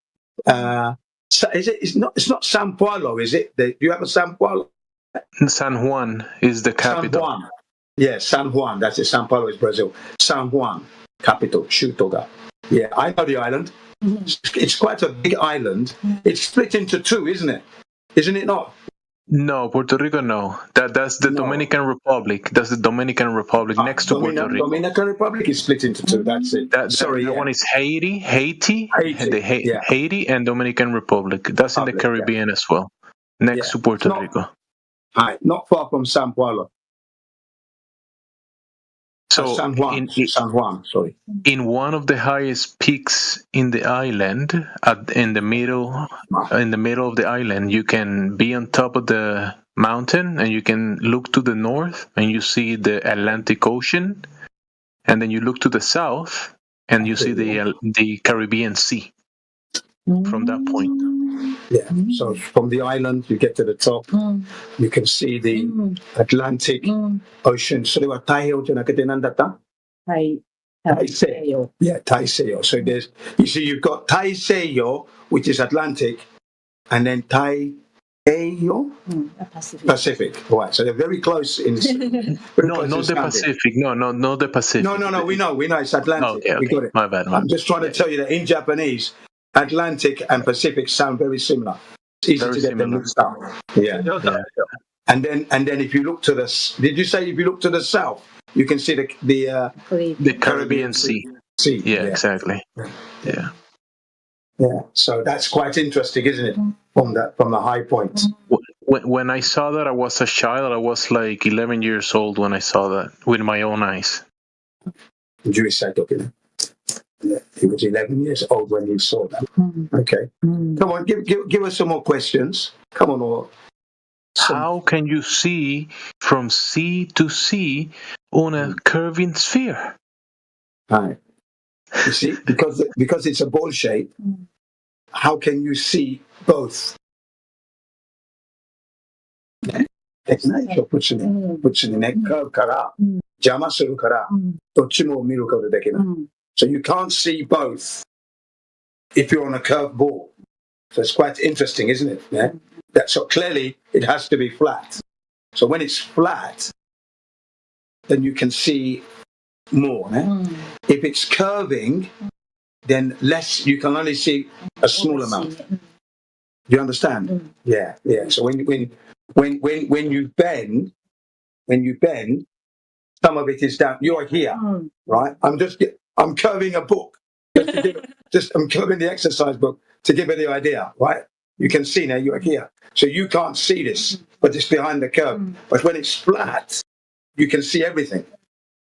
So it's not San Paulo, is it? Do you have a San Paulo? San Juan is the capital. San Juan. Yeah, San Juan. That's it. San Paulo is Brazil. San Juan, capital, Chutoga. Yeah, I know the island. It's quite a big island. It's split into two, isn't it? Isn't it not? No, Puerto Rico, no. That's the Dominican Republic. That's the Dominican Republic next to Puerto Rico. Dominican Republic is split into two. That's it. That one is Haiti, Haiti, and Dominican Republic. That's in the Caribbean as well, next to Puerto Rico. Not far from San Paulo. So San Juan, sorry. In one of the highest peaks in the island, in the middle of the island, you can be on top of the mountain and you can look to the north and you see the Atlantic Ocean, and then you look to the south and you see the Caribbean Sea. From that point. Yeah. So from the island, you get to the top. You can see the Atlantic Ocean. So they were Taiseo. Yeah, Taiseo. So you've got Taiseo, which is Atlantic, and then Taiseo, Pacific. Right. So they're very close in. Not the Pacific. No, not the Pacific. No. We know it's Atlantic. Okay. We got it. My bad. I'm just trying to tell you that in Japanese, Atlantic and Pacific sound very similar. It's easy to get them mixed up. Yeah. And then if you look to did you say if you look to the south, you can see the Caribbean Sea. Yeah, exactly. Yeah. Yeah. So that's quite interesting, isn't it? From the high point. When I saw that, I was a child. I was like 11 years old when I saw that with my own eyes. Jewish side document. He was 11 years old when he saw that. Okay. Come on, give us some more questions. Come on, all. How can you see from sea to sea on a curving sphere? Right. You see, because it's a ball shape, how can you see both? Nature puts in a curve kara, jama suru kara, dochimo miru koto dekinai. So you can't see both if you're on a curved ball. So it's quite interesting, isn't it? Yeah. So clearly it has to be flat. So when it's flat, then you can see more. If it's curving, then less. You can only see a small amount. Do you understand? Yeah. So when you bend, some of it is down. You're here, right? I'm curving a book. I'm curving the exercise book to give you the idea, right? You can see now you're here. So you can't see this, but it's behind the curve. But when it's flat, you can see everything.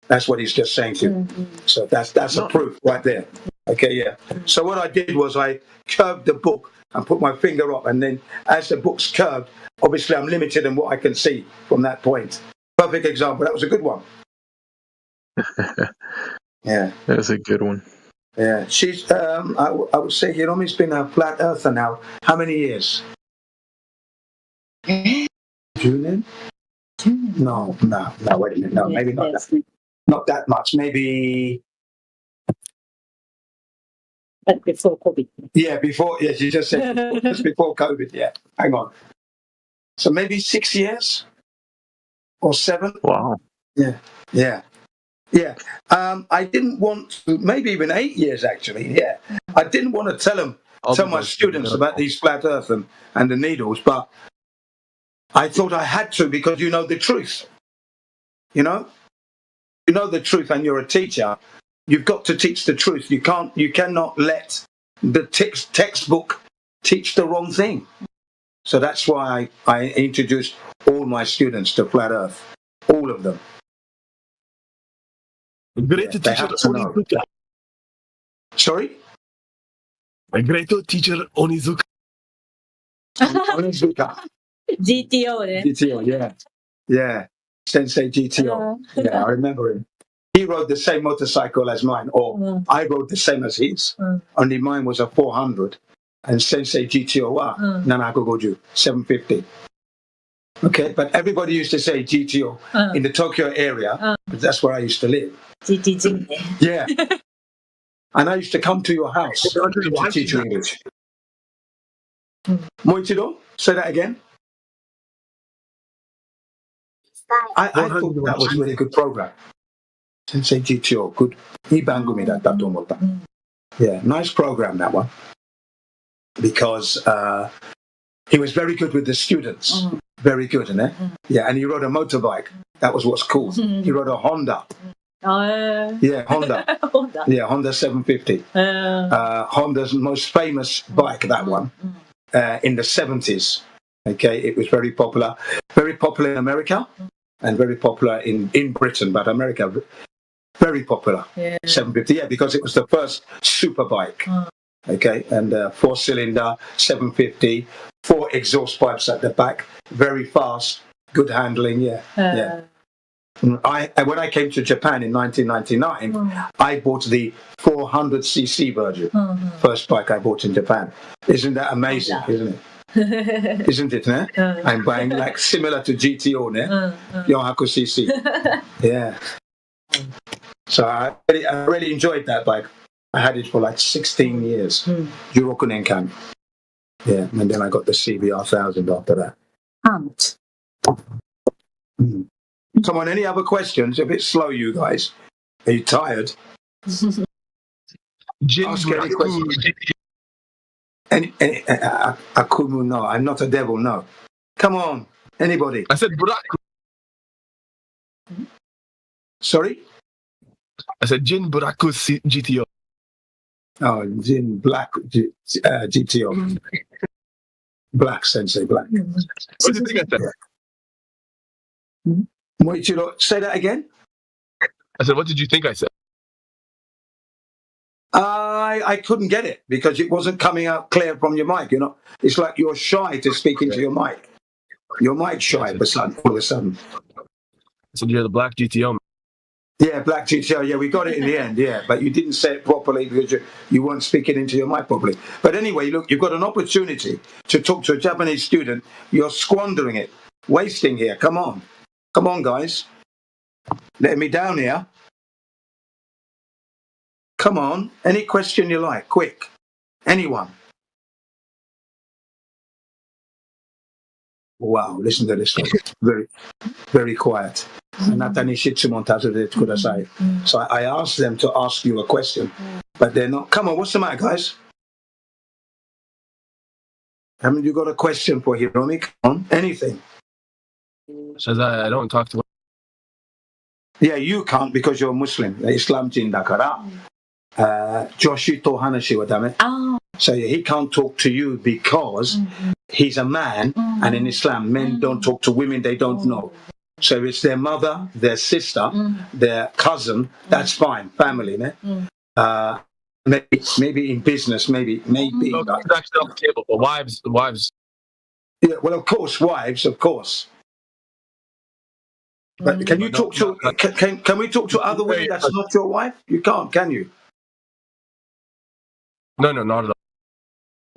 That's what he's just saying to you. So that's a proof right there. Okay, yeah. So what I did was I curved the book and put my finger up, and then as the book's curved, obviously I'm limited in what I can see from that point. Perfect example. That was a good one. Yeah, that's a good one. Yeah, she's. I would say Hiromi's been a flat earther now. How many years? Julian? No. Wait a minute. No, maybe not that. Not that much. Maybe. But before COVID. Yeah, before. Yeah, she just said just before COVID. Yeah, hang on. So maybe 6 years or 7. Wow. Yeah. I didn't want to, maybe even 8 years actually. Yeah, I didn't want to tell my students about these flat earth and the needles, but I thought I had to because you know the truth. You know the truth, and you're a teacher. You've got to teach the truth. You cannot let the textbook teach the wrong thing. So that's why I introduced all my students to flat earth, all of them. Great teacher Onizuka. Sorry? A great teacher Onizuka. Onizuka. GTO, eh? GTO, yeah. Yeah. Sensei GTO. Yeah, I remember him. He rode the same motorcycle as mine, or I rode the same as his. Only mine was a 400, and Sensei GTO Nanako Goju 750. Okay, but everybody used to say GTO in the Tokyo area, but that's where I used to live. Yeah. And I used to come to your house to teach you English. Moichido, say that again. I thought that was a really good program. Sensei GTO, good. Yeah, nice program, that one. Because he was very good with the students. Very good, isn't it? Yeah, and he rode a motorbike. That was what's cool. He rode a Honda. Yeah, Honda. Yeah, Honda 750. Honda's most famous bike, that one, in the 70s. Okay, it was very popular in America and very popular in Britain, but America, very popular. 750, yeah, because it was the first super bike. Okay, and 4-cylinder, 750, 4 exhaust pipes at the back, very fast, good handling, yeah. When I came to Japan in 1999, I bought the 400cc version, first bike I bought in Japan. Isn't that amazing, isn't it? Isn't it, ne? I'm buying like similar to GTO, ne? 400cc. Yeah. So I really enjoyed that bike. I had it for like 16 years. Juroku Nenkan. Yeah, and then I got the CBR 1000 after that. Come on, any other questions? A bit slow, you guys. Are you tired? Ask any questions. Akumu, no. I'm not a devil, no. Come on, anybody. I said Buraku. Sorry? I said Jin Buraku GTO. Oh, Jin Black GTO. Black, Sensei, Black. What did you think I said? Moichiro, say that again? I said, what did you think I said? I couldn't get it because it wasn't coming out clear from your mic, you know. It's like you're shy to speak into your mic. Your mic's shy all of a sudden. So you're the Black GTO. Yeah, Black GTO. Yeah, we got it in the end, yeah. But you didn't say it properly because you weren't speaking into your mic properly. But anyway, look, you've got an opportunity to talk to a Japanese student. You're squandering it, wasting here. Come on. Come on, guys. Letting me down here. Come on. Any question you like, quick. Anyone. Wow, listen to this one. Very, very quiet. So I asked them to ask you a question, but they're not. Come on, what's the matter, guys? Haven't you got a question for Hiromi? Come on, anything. Says I don't talk to. Yeah, you can't because you're Muslim. Islam jin dakara. Joshi to hanashi wa dame. So he can't talk to you because he's a man, and in Islam, men don't talk to women they don't know. So it's their mother, their sister, their cousin. That's fine, family, ne? Maybe in business, maybe. No, it's actually off the table. But wives. Yeah, well, of course, wives, of course. But can you talk to? Can we talk to other women that's not your wife? You can't, can you? No, not at all.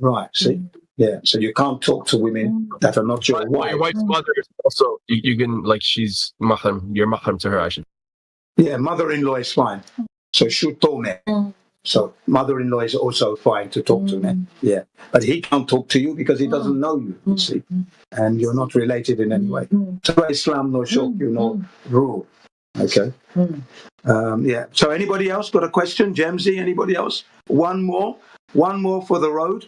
Right. See. Yeah, so you can't talk to women that are not your wife. Your wife's mother is also, you can, like, she's mahram, you're mahram to her, I should. Yeah, mother-in-law is fine. So shutome. So mother-in-law is also fine to talk to me. Yeah, but he can't talk to you because he doesn't know you see, and you're not related in any way. So Islam no shokyu no rule. Okay. Yeah. So anybody else got a question? Jamesy, anybody else? One more for the road.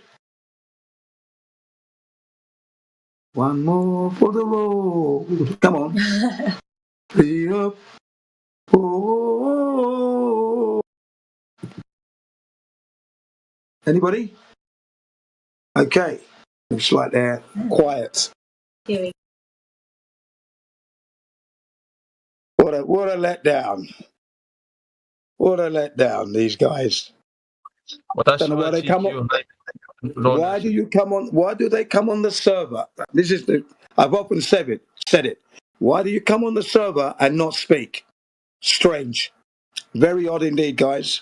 One more for the road. Come on. Be up. Oh. Anybody? Okay. Looks like they're quiet. What a letdown. What a letdown, these guys. Don't know why they come on. Why do you come on? Why do they come on the server? This is the. I've often said it. Why do you come on the server and not speak? Strange. Very odd indeed, guys.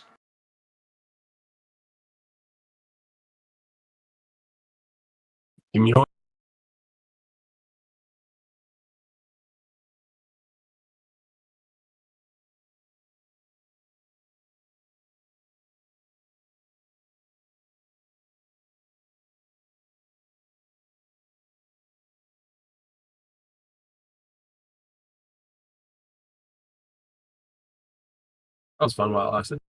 That was fun while it lasted.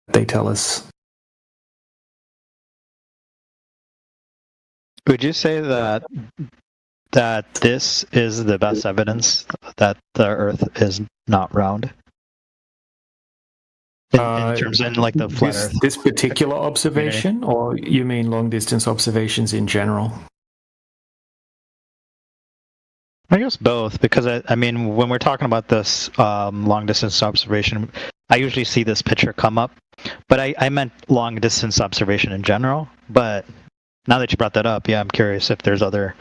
they tell us. Would you say that this is the best evidence that the Earth is not round? In terms of like the flat Earth. This particular observation, or you mean long distance observations in general? I guess both, because I mean, when we're talking about this long distance observation, I usually see this picture come up, but I meant long distance observation in general. But now that you brought that up, yeah, I'm curious if there's other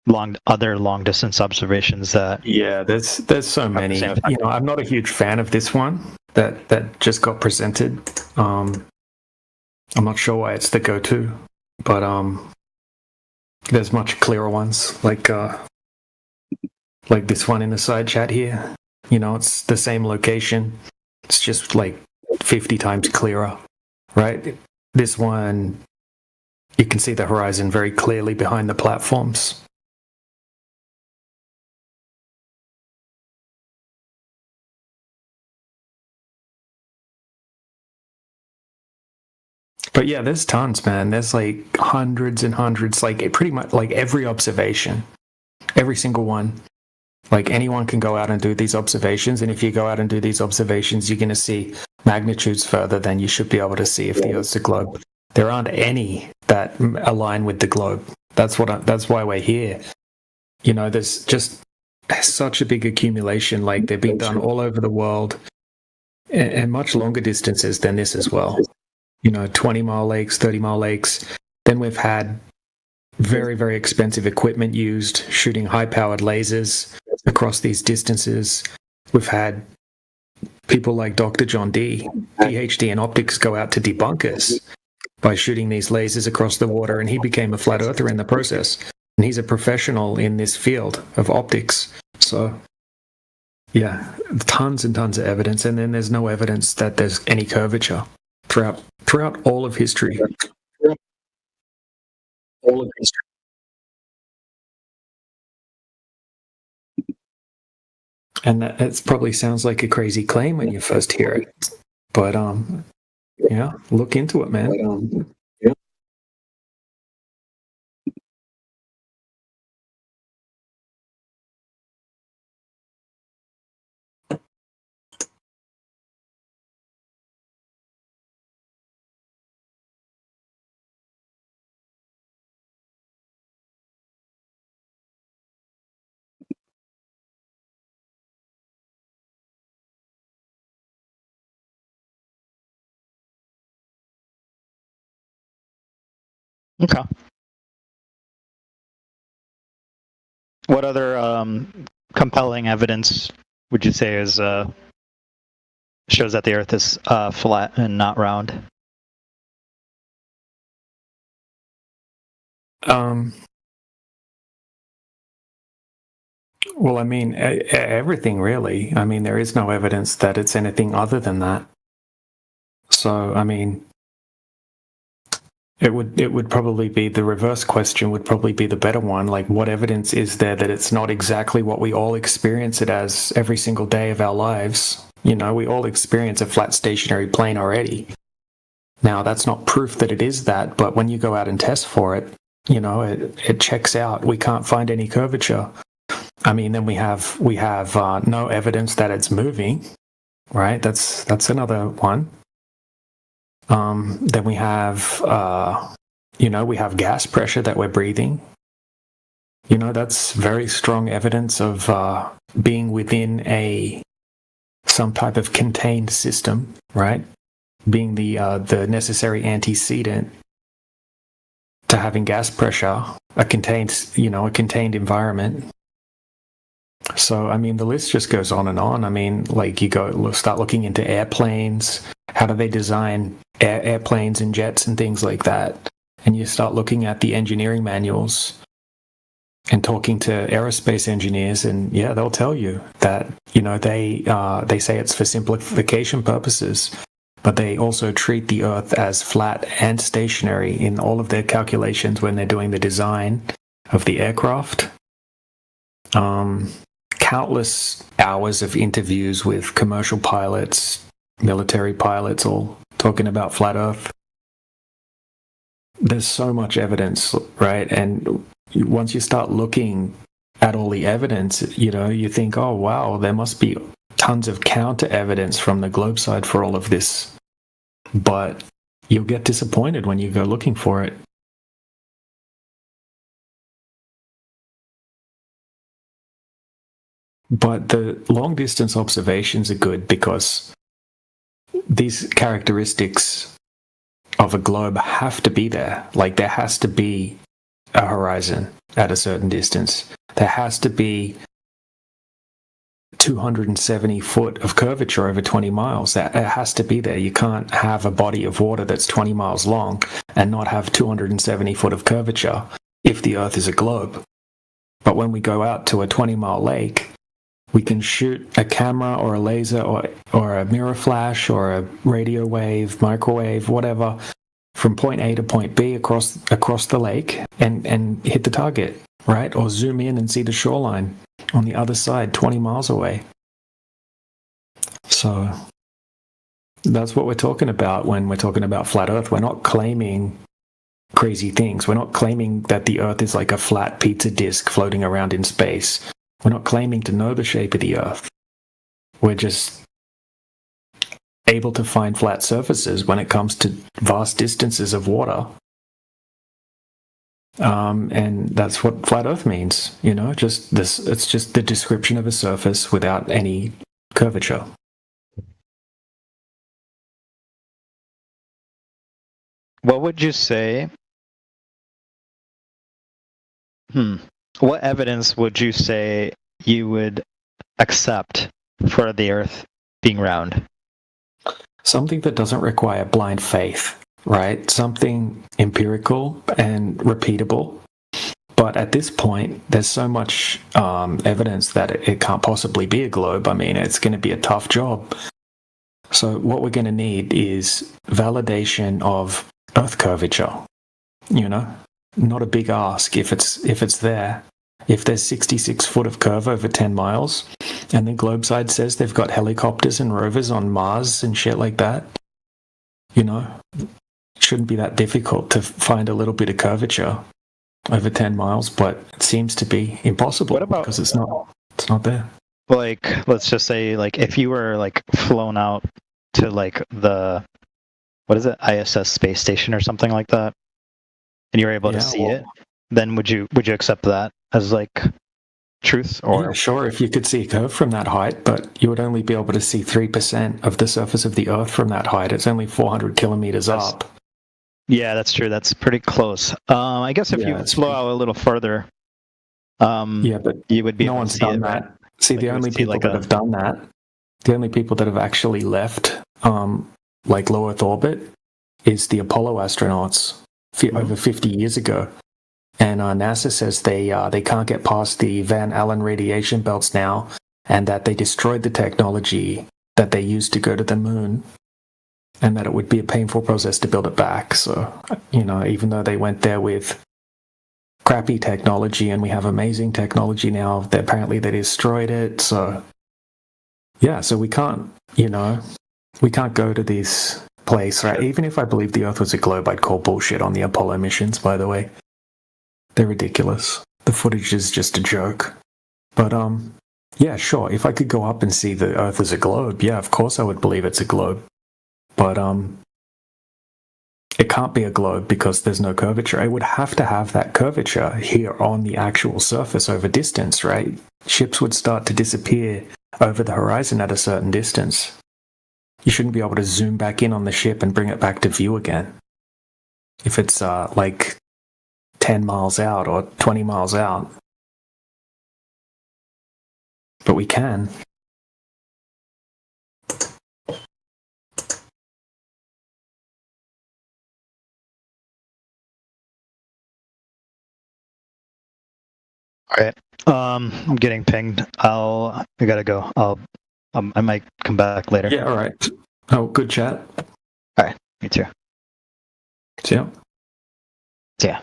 long distance observations that. Yeah, there's so many. You know, I'm not a huge fan of this one that just got presented. I'm not sure why it's the go-to, but there's much clearer ones like this one in the side chat here. You know, it's the same location. It's just like 50 times clearer, right? This one, you can see the horizon very clearly behind the platforms. But yeah, there's tons, man. There's like hundreds and hundreds, like pretty much like every observation, every single one. Like anyone can go out and do these observations, and if you go out and do these observations, you're going to see magnitudes further than you should be able to see if the Earth's a globe. There aren't any that align with the globe. That's why we're here. You know, there's just such a big accumulation. Like they've been done all over the world, and much longer distances than this as well. You know, 20-mile lakes, 30-mile lakes. Then we've had very, very expensive equipment used, shooting high-powered lasers across these distances. We've had people like Dr. John D, PhD in optics, go out to debunk us by shooting these lasers across the water, and he became a flat earther in the process. And he's a professional in this field of optics. So, yeah, tons and tons of evidence. And then there's no evidence that there's any curvature throughout all of history. All of history. And it probably sounds like a crazy claim when you first hear it, but yeah, look into it, man. Yeah. Okay. What other compelling evidence would you say is shows that the Earth is flat and not round? Well, I mean, everything really. I mean, there is no evidence that it's anything other than that. So, I mean, it would probably be the reverse question would probably be the better one. Like, what evidence is there that it's not exactly what we all experience it as every single day of our lives? You know, we all experience a flat stationary plane already. Now, that's not proof that it is that, but when you go out and test for it, you know, it checks out. We can't find any curvature. I mean, then we have no evidence that it's moving, right? That's another one. Then we have, we have gas pressure that we're breathing. You know, that's very strong evidence of being within some type of contained system, right? Being the necessary antecedent to having gas pressure, a contained environment. So, I mean, the list just goes on and on. I mean, like you start looking into airplanes. How do they design airplanes and jets and things like that? And you start looking at the engineering manuals and talking to aerospace engineers, and yeah, they'll tell you that, you know, they say it's for simplification purposes, but they also treat the Earth as flat and stationary in all of their calculations when they're doing the design of the aircraft. Countless hours of interviews with commercial pilots, military pilots, all talking about flat Earth. There's so much evidence, right? And once you start looking at all the evidence, you think, oh, wow, there must be tons of counter evidence from the globe side for all of this. But you'll get disappointed when you go looking for it. But the long distance observations are good because these characteristics of a globe have to be there. Like, there has to be a horizon at a certain distance. There has to be 270 foot of curvature over 20 miles. That it has to be there. You can't have a body of water that's 20 miles long and not have 270 foot of curvature if the Earth is a globe. But when we go out to a 20-mile lake, we can shoot a camera or a laser or a mirror flash or a radio wave, microwave, whatever, from point A to point B across the lake and hit the target, right? Or zoom in and see the shoreline on the other side, 20 miles away. So that's what we're talking about when we're talking about flat Earth. We're not claiming crazy things. We're not claiming that the Earth is like a flat pizza disc floating around in space. We're not claiming to know the shape of the Earth. We're just able to find flat surfaces when it comes to vast distances of water. And that's what flat Earth means, just this. It's just the description of a surface without any curvature. What would you say? What evidence would you say you would accept for the Earth being round? Something that doesn't require blind faith, right? Something empirical and repeatable. But at this point, there's so much evidence that it can't possibly be a globe. I mean, it's going to be a tough job. So what we're going to need is validation of Earth curvature. Not a big ask if it's there. If there's 66 foot of curve over 10 miles, and the globe side says they've got helicopters and rovers on Mars and shit like that, it shouldn't be that difficult to find a little bit of curvature over 10 miles, but it seems to be impossible because it's not there. Like, let's just say, like, if you were like flown out to like the, what is it, ISS space station or something like that, and you're able to see it, then would you accept that as like truth? Or yeah, sure, if you could see a curve from that height, but you would only be able to see 3% of the surface of the Earth from that height. It's only 400 kilometers up. Yeah, that's true. That's pretty close. I guess if you flow out a little further, but you would be no able one's to see done it, that. right? See, the only people that have done that, the only people that have actually left like low Earth orbit is the Apollo astronauts over 50 years ago. And NASA says they can't get past the Van Allen radiation belts now, and that they destroyed the technology that they used to go to the moon, and that it would be a painful process to build it back. So, even though they went there with crappy technology and we have amazing technology now, apparently they destroyed it. So, yeah, so we can't go to this place, right? Even if I believed the Earth was a globe, I'd call bullshit on the Apollo missions, by the way. They're ridiculous. The footage is just a joke. But, yeah, sure, if I could go up and see the Earth as a globe, yeah, of course I would believe it's a globe. But, it can't be a globe because there's no curvature. It would have to have that curvature here on the actual surface over distance, right? Ships would start to disappear over the horizon at a certain distance. You shouldn't be able to zoom back in on the ship and bring it back to view again. If it's, like 10 miles out or 20 miles out. But we can. All right. I'm getting pinged. I gotta go. I might come back later. Yeah, all right. Oh, good chat. All right. Me too. See ya. Yeah.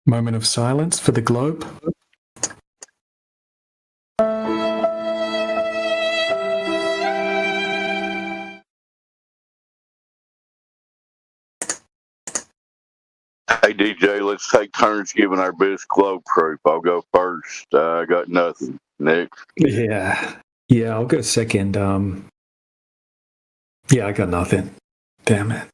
Moment of silence for the globe. Hey DJ, let's take turns giving our best globe proof. I'll go first. I got nothing. Next. Yeah, I'll go second. Yeah, I got nothing. Damn it.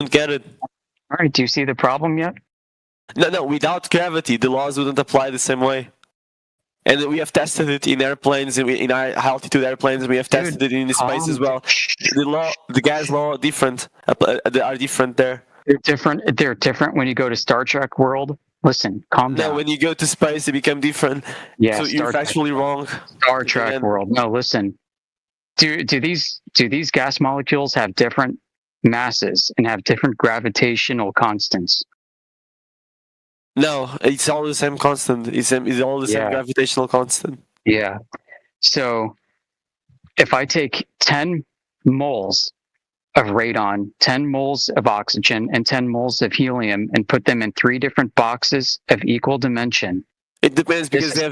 get it. All right, do you see the problem yet? No, without gravity, the laws wouldn't apply the same way. And we have tested it in airplanes, in high altitude airplanes. We have tested it in space as well. The gas law, are different there. They're different when you go to Star Trek world. Listen, calm down. No, when you go to space, they become different. Yeah, so you're factually wrong. Star Trek world. No, listen. Do these gas molecules have different masses and have different gravitational constants? No, it's all the same constant. It's all the same gravitational constant. Yeah. So if I take 10 moles of radon, 10 moles of oxygen, and 10 moles of helium and put them in 3 different boxes of equal dimension. It depends because they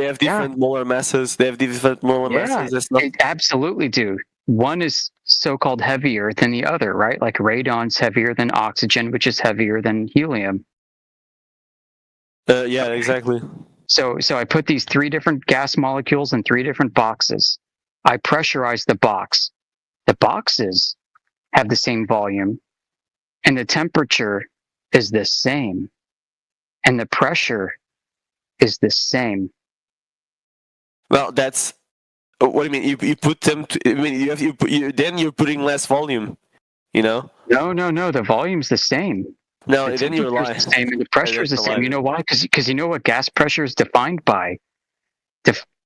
have different molar masses. They have different molar masses. They absolutely do. One is so-called heavier than the other, right? Like radon's heavier than oxygen, which is heavier than helium. Yeah, exactly. So I put these 3 different gas molecules in 3 different boxes. I pressurize the box. The boxes have the same volume, and the temperature is the same, and the pressure is the same. Well, that's what do you mean? You put them. Then you're putting less volume. You know? No. The volume's the same. No, then you're lying. The same, and the pressure is the same. You know why? Because you know what gas pressure is defined by.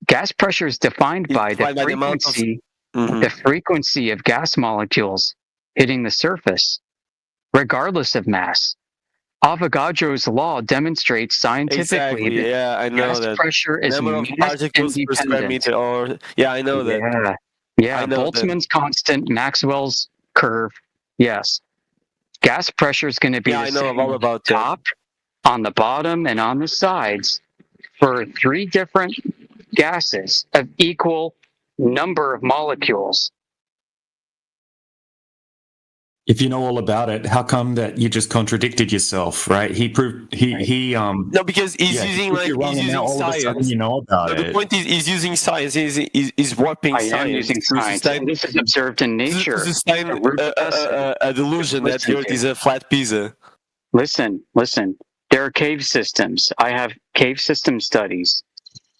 Gas pressure is defined by the frequency. The frequency of gas molecules hitting the surface, regardless of mass. Avogadro's law demonstrates scientifically that I know gas that pressure is mass independent. I know that. Yeah, Boltzmann's constant, Maxwell's curve. Yes. Gas pressure is going to be the same all about top, on the bottom, and on the sides for 3 different gases of equal number of molecules. If you know all about it, how come that you just contradicted yourself, right? He proved No, because he's using science. You know about it. The point is, he's using science. He's warping science. I am using science. This is observed in nature. To sustain a delusion that the Earth is a flat pizza. Listen. There are cave systems. I have cave system studies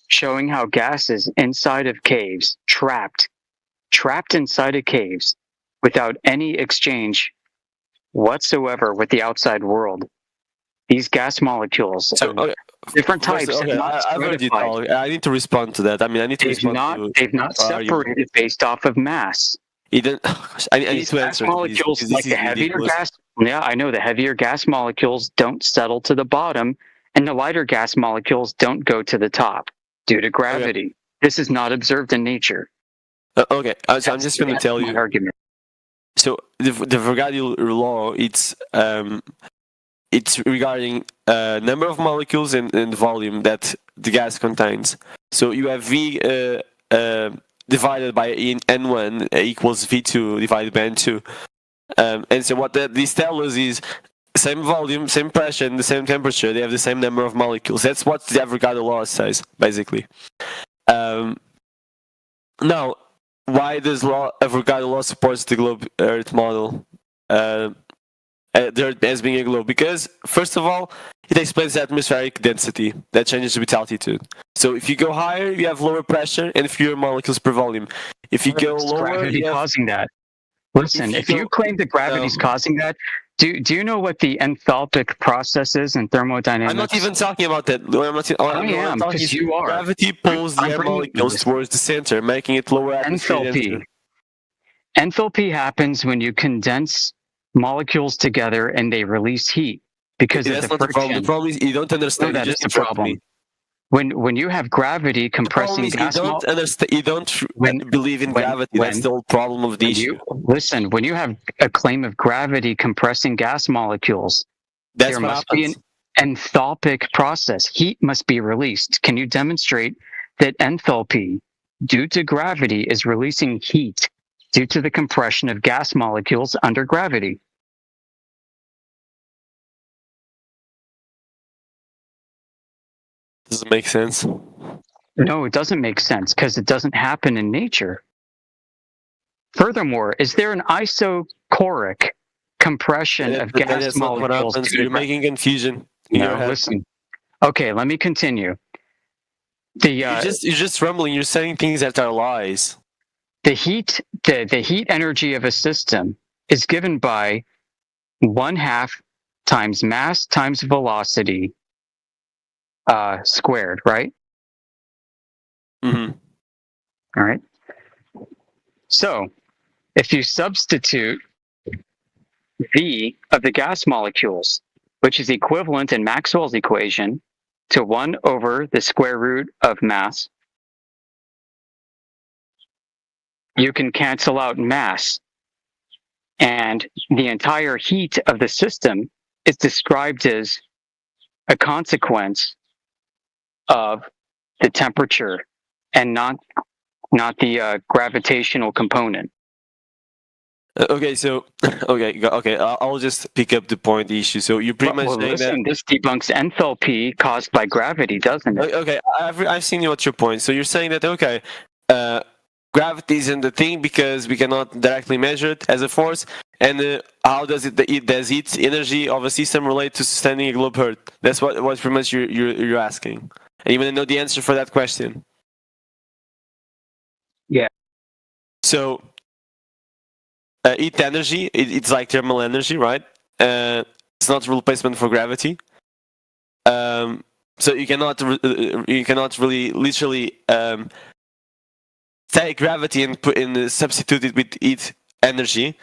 showing how gases inside of caves, trapped inside of caves, without any exchange whatsoever with the outside world. These gas molecules, different types. I've heard you talk. I need to respond to that. I mean, I need to respond. They've not separated based off of mass. I need to answer. Molecules like the heavier gas. Yeah, I know the heavier gas molecules don't settle to the bottom, and the lighter gas molecules don't go to the top due to gravity. Okay. This is not observed in nature. Okay, so I'm just going to tell you. Argument. So the Avogadro law, it's regarding number of molecules and volume that the gas contains. So you have V divided by N1 equals V2 divided by N2. And so what this tells us is same volume, same pressure, and the same temperature. They have the same number of molecules. That's what the Avogadro law says, basically. Now, why does Avogadro law supports the globe Earth model? The Earth as being a globe? Because, first of all, it explains the atmospheric density that changes with altitude. So if you go higher, you have lower pressure and fewer molecules per volume. If you go lower, gravity causing that. Listen, if you claim that gravity is causing that, do you know what the enthalpic process is in thermodynamics? I'm not even talking about that. I am, because you are. Gravity pulls the air molecules towards the center, making it lower atmosphere. Enthalpy happens when you condense molecules together and they release heat because of the friction. The problem. The problem is you don't understand. No, that is the problem. When you have gravity compressing gas molecules, you don't believe in gravity. That's the whole problem of the issue. Listen, when you have a claim of gravity compressing gas molecules, there must be an enthalpic process. Heat must be released. Can you demonstrate that enthalpy, due to gravity, is releasing heat due to the compression of gas molecules under gravity? Does it make sense? No, it doesn't make sense because it doesn't happen in nature. Furthermore, is there an isochoric compression of gas molecules. You're making confusion in your head. Listen. Okay, let me continue. You're just rambling. You're saying things that are lies. The heat energy of a system is given by 1/2 times mass times velocity squared, right? Mm-hmm. All right. So, if you substitute V of the gas molecules, which is equivalent in Maxwell's equation to 1 over the square root of mass, you can cancel out mass. And the entire heat of the system is described as a consequence of the temperature and not the gravitational component. Okay, so okay. I'll just pick up the issue. So you're pretty much saying that this debunks enthalpy caused by gravity, doesn't it? Okay, I've seen what's your point. So you're saying that gravity isn't the thing because we cannot directly measure it as a force, and how does its energy of a system relate to sustaining a globe Earth? That's what pretty much you're asking, and you want to know the answer for that question. Yeah. So. Heat energy, it's like thermal energy, right? It's not a replacement for gravity. So you cannot really literally take gravity and substitute it with heat energy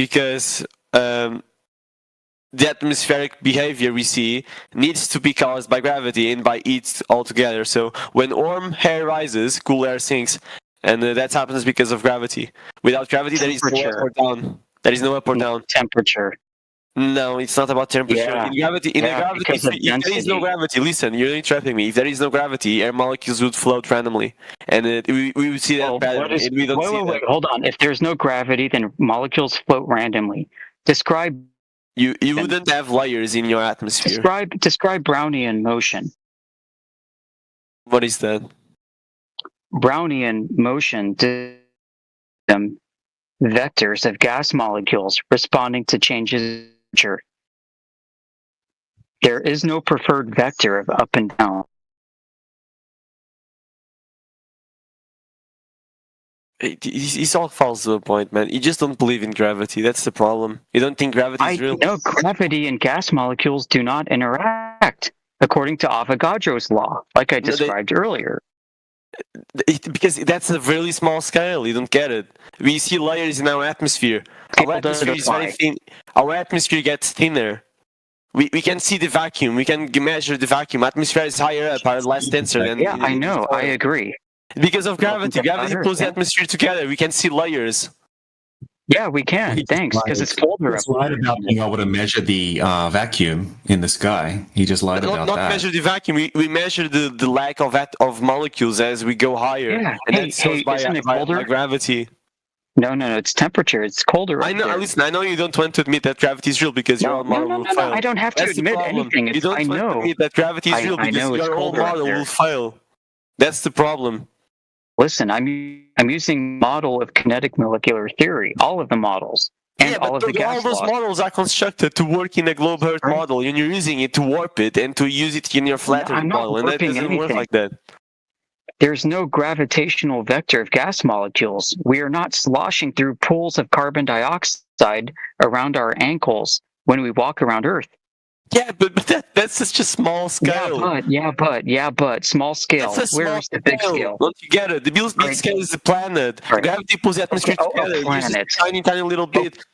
because the atmospheric behavior we see needs to be caused by gravity and by heat altogether. So when warm air rises, cool air sinks. And that happens because of gravity. Without gravity, there is no up or down. There is no up or down. Temperature. No, it's not about temperature. Yeah. In gravity, if there is no gravity, listen, you're interrupting me. If there is no gravity, air molecules would float randomly, and we would see that pattern. Wait, hold on. If there's no gravity, then molecules float randomly. Describe. You wouldn't have layers in your atmosphere. Describe Brownian motion. What is that? Brownian motion vectors of gas molecules responding to changes in temperature. There is no preferred vector of up and down. It's all false to a point, man. You just don't believe in gravity. That's the problem. You don't think gravity is real. No, gravity and gas molecules do not interact, according to Avogadro's law, like I described earlier. Because that's a really small scale. You don't get it. We see layers in our atmosphere. Our atmosphere is very thin. Our atmosphere gets thinner. We can see the vacuum. We can measure the vacuum. Atmosphere is higher up, are less denser than. Yeah, I know. I agree. Because of gravity. Gravity pulls the atmosphere together. We can see layers. Yeah, we can. Thanks, because it's colder. He lied about being able to measure the vacuum in the sky. He just lied about that. Not measure the vacuum. We measure the lack of molecules as we go higher. Yeah. And that's caused by gravity. No, it's temperature. It's colder. I know. Listen, I know you don't want to admit that gravity is real because your old model will fail. No, I don't have to admit anything. You don't want to admit that gravity is real because your old model will fail. That's the problem. Listen, I'm using model of kinetic molecular theory, all of the models, and all of the gas all those laws. models are constructed to work in a globe Earth model, and you're using it to warp it and to use it in your flat Earth model, and that doesn't work like that. There's no gravitational vector of gas molecules. We are not sloshing through pools of carbon dioxide around our ankles when we walk around Earth. Yeah, but that's such a small scale. Yeah, but small scale. Where is the big scale? Don't you get it? The big scale is the planet. Gravity pulls the atmosphere together. Planet. Just a tiny little bit.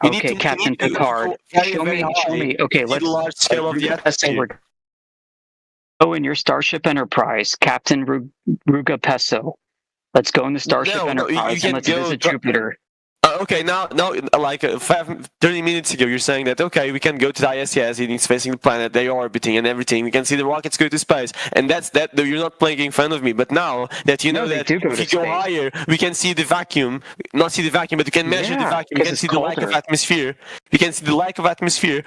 Okay, Captain Picard. Show me. Okay, let's large scale of the atmosphere. Go in your Starship Enterprise, Captain Ruga Peso. Let's go in the Starship Enterprise and let's visit Jupiter. Okay, now, like 30 minutes ago, you're saying that, okay, we can go to the ISS, it's facing the planet, they're orbiting and everything. We can see the rockets go to space. And that's that. You're not making fun of me. But now that you know that if you go higher, we can see the vacuum. Not see the vacuum, but we can measure the vacuum. We can see the lack of atmosphere. We can see the lack of atmosphere.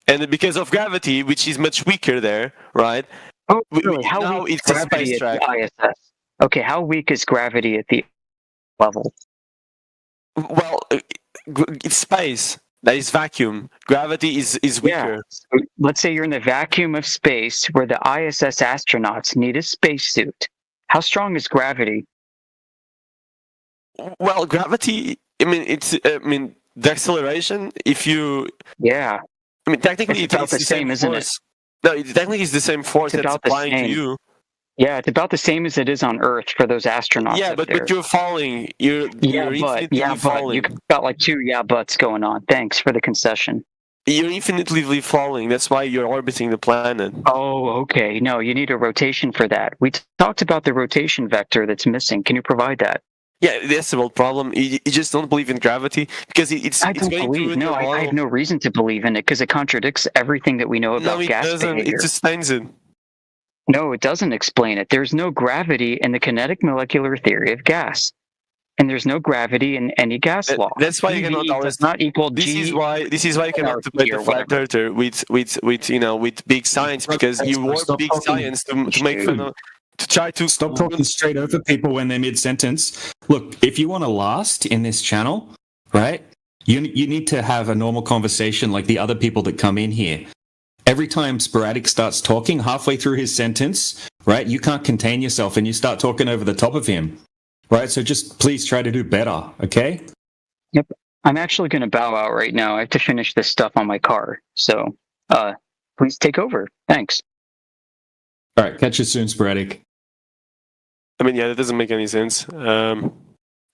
And because of gravity, which is much weaker there, right? Oh, really? How weak is gravity at the ISS? Okay, how weak is gravity at the level? Well, it's space. That is vacuum. Gravity is weaker. Yeah. Let's say you're in the vacuum of space where the ISS astronauts need a spacesuit. How strong is gravity? Well, gravity. I mean, the acceleration. If you. Yeah. I mean, technically, it's about the same, isn't it? No, it technically is the same force that's applying to you. Yeah, it's about the same as it is on Earth for those astronauts. Yeah, but you're falling. You're infinitely falling. You got like 2 buts going on. Thanks for the concession. You're infinitely falling. That's why you're orbiting the planet. Oh, okay. No, you need a rotation for that. We talked about the rotation vector that's missing. Can you provide that? Yeah, that's the real problem. You just don't believe in gravity because it's. I don't believe. No, I have no reason to believe in it because it contradicts everything that we know about gas behavior. It sustains it. No, it doesn't explain it. There's no gravity in the kinetic molecular theory of gas, and there's no gravity in any gas law. That's why you cannot always not equal. This is why you cannot debate the flat earther with big science because you want big science to make fun of. To try to stop talking straight over people when they're mid-sentence. Look, if you want to last in this channel, right, you need to have a normal conversation like the other people that come in here. Every time Sporadic starts talking, halfway through his sentence, right, you can't contain yourself and you start talking over the top of him, right? So just please try to do better, okay? Yep. I'm actually going to bow out right now. I have to finish this stuff on my car. So please take over. Thanks. All right, catch you soon, Sporadic. I mean, yeah, that doesn't make any sense.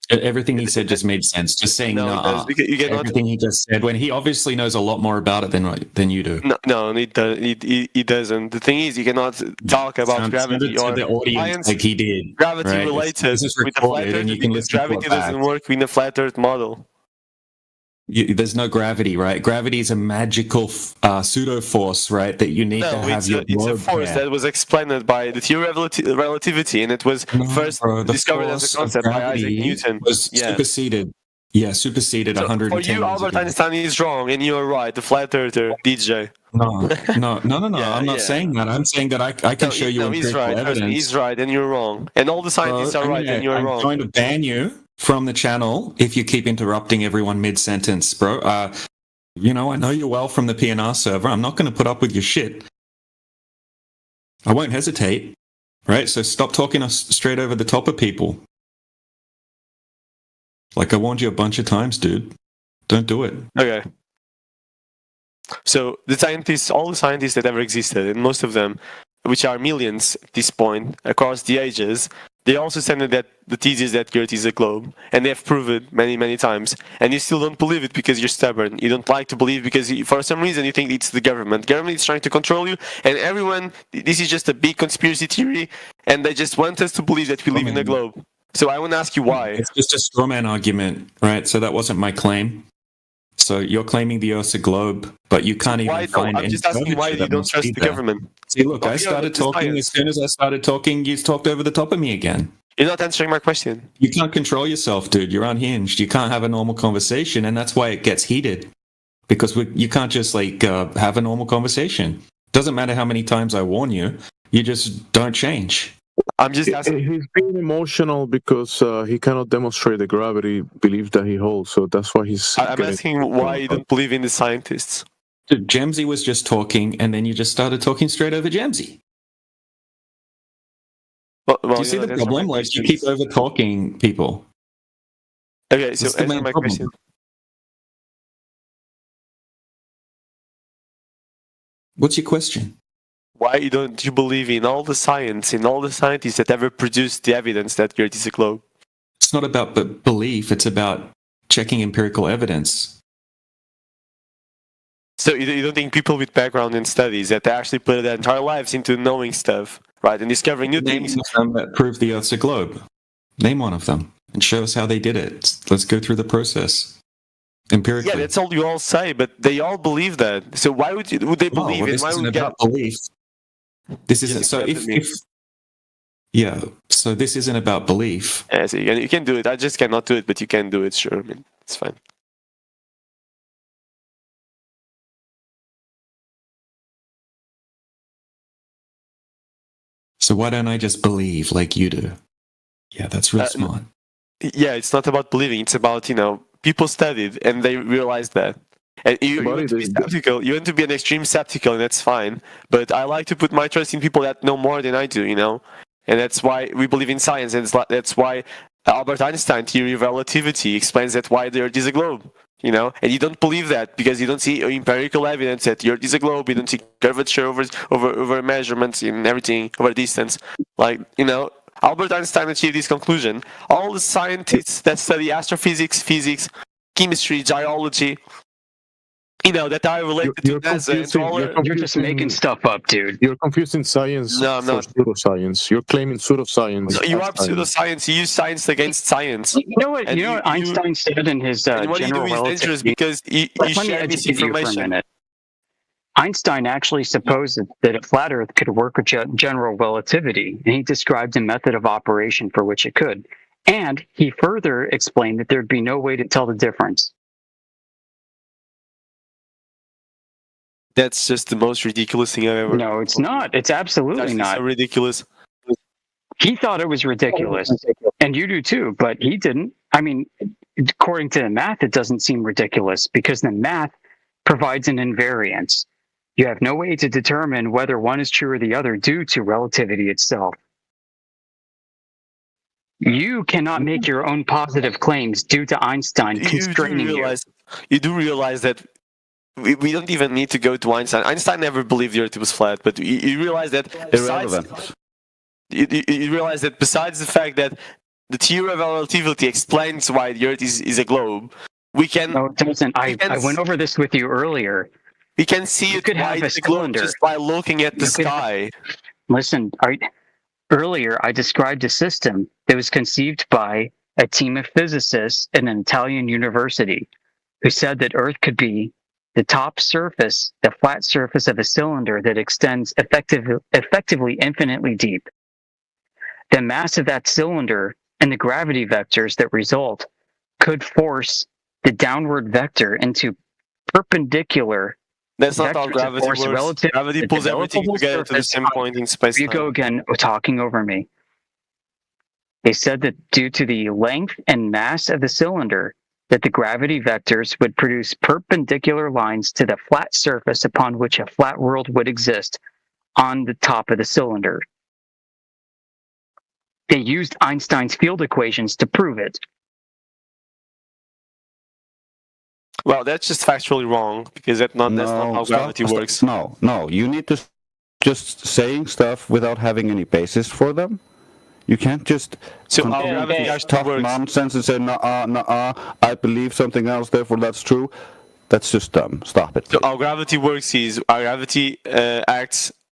Everything he said just made sense. Just saying everything he just said when he obviously knows a lot more about it than you do. No, he doesn't. The thing is, you cannot talk about gravity or the audience like he did. Gravity right? related with the flat Earth because gravity doesn't work in the flat Earth model. There's no gravity, right? Gravity is a magical pseudo force, right? That you need to have your it's a force that was explained by the theory of relativity, and it was first discovered as a concept by Isaac Newton. Was superseded. Yeah, superseded 110 years ago. For you, Albert Einstein is wrong, and you're right. The flat earther, DJ. No. I'm not saying that. I'm saying that I can show you empirical evidence. He's right, and you're wrong. And all the scientists are right, and you're wrong. I'm going to ban you from the channel if you keep interrupting everyone mid-sentence, bro. I know you well from the PNR server. I'm not going to put up with your shit. I won't hesitate, right? So stop talking us straight over the top of people. Like I warned you a bunch of times, dude. Don't do it. Okay. So all the scientists that ever existed, and most of them, which are millions at this point across the ages, they also said that the thesis that the Earth is a globe, and they have proved it many, many times. And you still don't believe it because you're stubborn. You don't like to believe because for some reason you think it's the government. The government is trying to control you, and everyone. This is just a big conspiracy theory, and they just want us to believe that we live in a globe. So I want to ask you why. It's just a straw man argument, right? So that wasn't my claim. So you're claiming the Earth's a globe, but you can't even find any. I'm just asking why you don't trust the government. See, look, I started talking. As soon as I started talking, you talked over the top of me again. You're not answering my question. You can't control yourself, dude. You're unhinged. You can't have a normal conversation, and that's why it gets heated. Because you can't just have a normal conversation. Doesn't matter how many times I warn you. You just don't change. I'm just asking. He's being emotional because he cannot demonstrate the gravity belief that he holds. So that's why he's. I'm asking why you don't believe in the scientists. Dude, Jamsey was just talking, and then you just started talking straight over Jamsey. Do you see the problem? Like you keep over talking people. Okay, so answer my question. What's your question? Why don't you believe in all the science, in all the scientists that ever produced the evidence that the Earth is a globe? It's not about belief, it's about checking empirical evidence. So you don't think people with background in studies that actually put their entire lives into knowing stuff, right, and discovering new things? Name one of them that prove the Earth's a globe. Name one of them and show us how they did it. Let's go through the process. Empirically. Yeah, that's all you all say, but they all believe that. So why would they believe it? This Why isn't would about belief. This isn't so. So this isn't about belief. Yeah, so you can do it. I just cannot do it, but you can do it. Sure, I mean, it's fine. So why don't I just believe like you do? Yeah, that's real smart. Yeah, it's not about believing. It's about People studied and they realized that. And you want to be skeptical. You want to be an extreme skeptical, and that's fine. But I like to put my trust in people that know more than I do, you know. And that's why we believe in science, and that's why Albert Einstein theory of relativity explains that why the Earth is a globe, you know. And you don't believe that because you don't see empirical evidence that the Earth is a globe. You don't see curvature over measurements and everything over distance. Like, you know, Albert Einstein achieved this conclusion. All the scientists that study astrophysics, physics, chemistry, geology, you know, that are related to NASA. You're just making stuff up, dude. You're confusing science for pseudoscience. You're claiming pseudoscience. No, you are pseudoscience. You use science against science. You know what? You know what Einstein said in his general relativity. Because you share misinformation. Einstein actually supposed that a flat Earth could work with general relativity, and he described a method of operation for which it could. And he further explained that there'd be no way to tell the difference. That's just the most ridiculous thing I've ever. No, it's not. It's absolutely not. So ridiculous. He thought it was ridiculous, and you do too, but he didn't. I mean, according to the math, it doesn't seem ridiculous because the math provides an invariance. You have no way to determine whether one is true or the other due to relativity itself. You cannot make your own positive claims due to Einstein constraining you. You do realize that we don't even need to go to Einstein. Einstein never believed the Earth was flat, but you realize that you realize that besides the fact that the theory of relativity explains why the Earth is a globe, we can. No, it doesn't. I went over this with you earlier. We can see it why it's a globe just by looking at the sky. Listen, earlier I described a system that was conceived by a team of physicists in an Italian university who said that Earth could be the top surface, the flat surface of a cylinder that extends effectively infinitely deep. The mass of that cylinder and the gravity vectors that result could force the downward vector into perpendicular. That's not how gravity works. Gravity pulls everything together to the same point in space. You go again, talking over me. They said that due to the length and mass of the cylinder, that the gravity vectors would produce perpendicular lines to the flat surface upon which a flat world would exist on the top of the cylinder. They used Einstein's field equations to prove it. Well, that's just factually wrong, because that's not how gravity works. No, you need to just saying stuff without having any basis for them. You can't just talk nonsense and say, I believe something else, therefore that's true. That's just dumb. Stop it. So how gravity works is, our gravity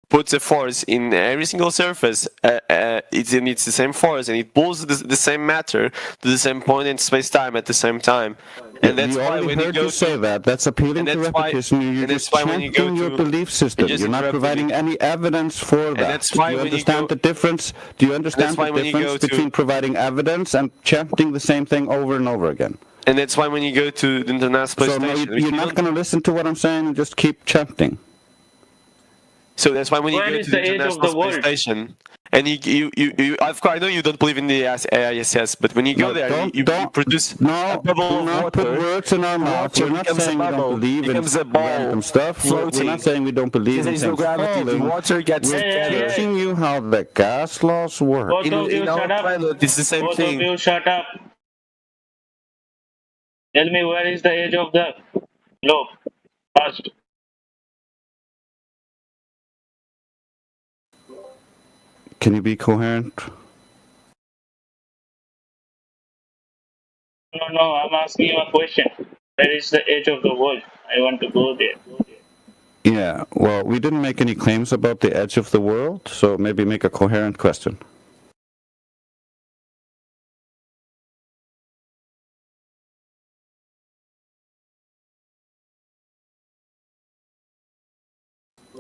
puts a force in every single surface. It's the same force, and it pulls the same matter to the same point in space-time at the same time. And that's why when you go say that, that's appealing to repetition. You're just chanting your belief system. You're not providing any evidence for that. That's why do you understand the difference? Do you understand the difference between providing evidence and chanting the same thing over and over again? And that's why when you go to the International Space Station... So you're not going to listen to what I'm saying and just keep chanting. So that's why when you go to the International Space Station, and I know you don't believe in the ISS, but when you go there, you produce a bubble of water. Put words in our mouth. We're not saying we don't believe in random stuff. We're not saying we don't believe in things falling. Water gets We're teaching you how the gas laws work. Both of you shut up. It's the same thing. Both of you shut up. Tell me, where is the edge of the globe? First. Can you be coherent? No, I'm asking you a question. Where is the edge of the world? I want to go there. Yeah, well, we didn't make any claims about the edge of the world, so maybe make a coherent question.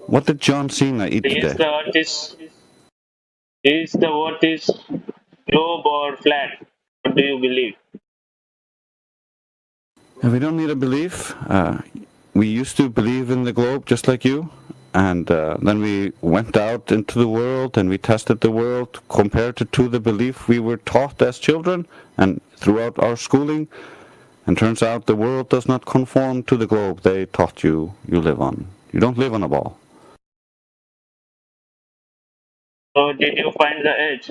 What did John Cena eat today? Is the earth is globe or flat? What do you believe? We don't need a belief. We used to believe in the globe just like you, and then we went out into the world and we tested the world compared to the belief we were taught as children and throughout our schooling. And turns out the world does not conform to the globe they taught you live on. You don't live on a ball. So did you find the edge?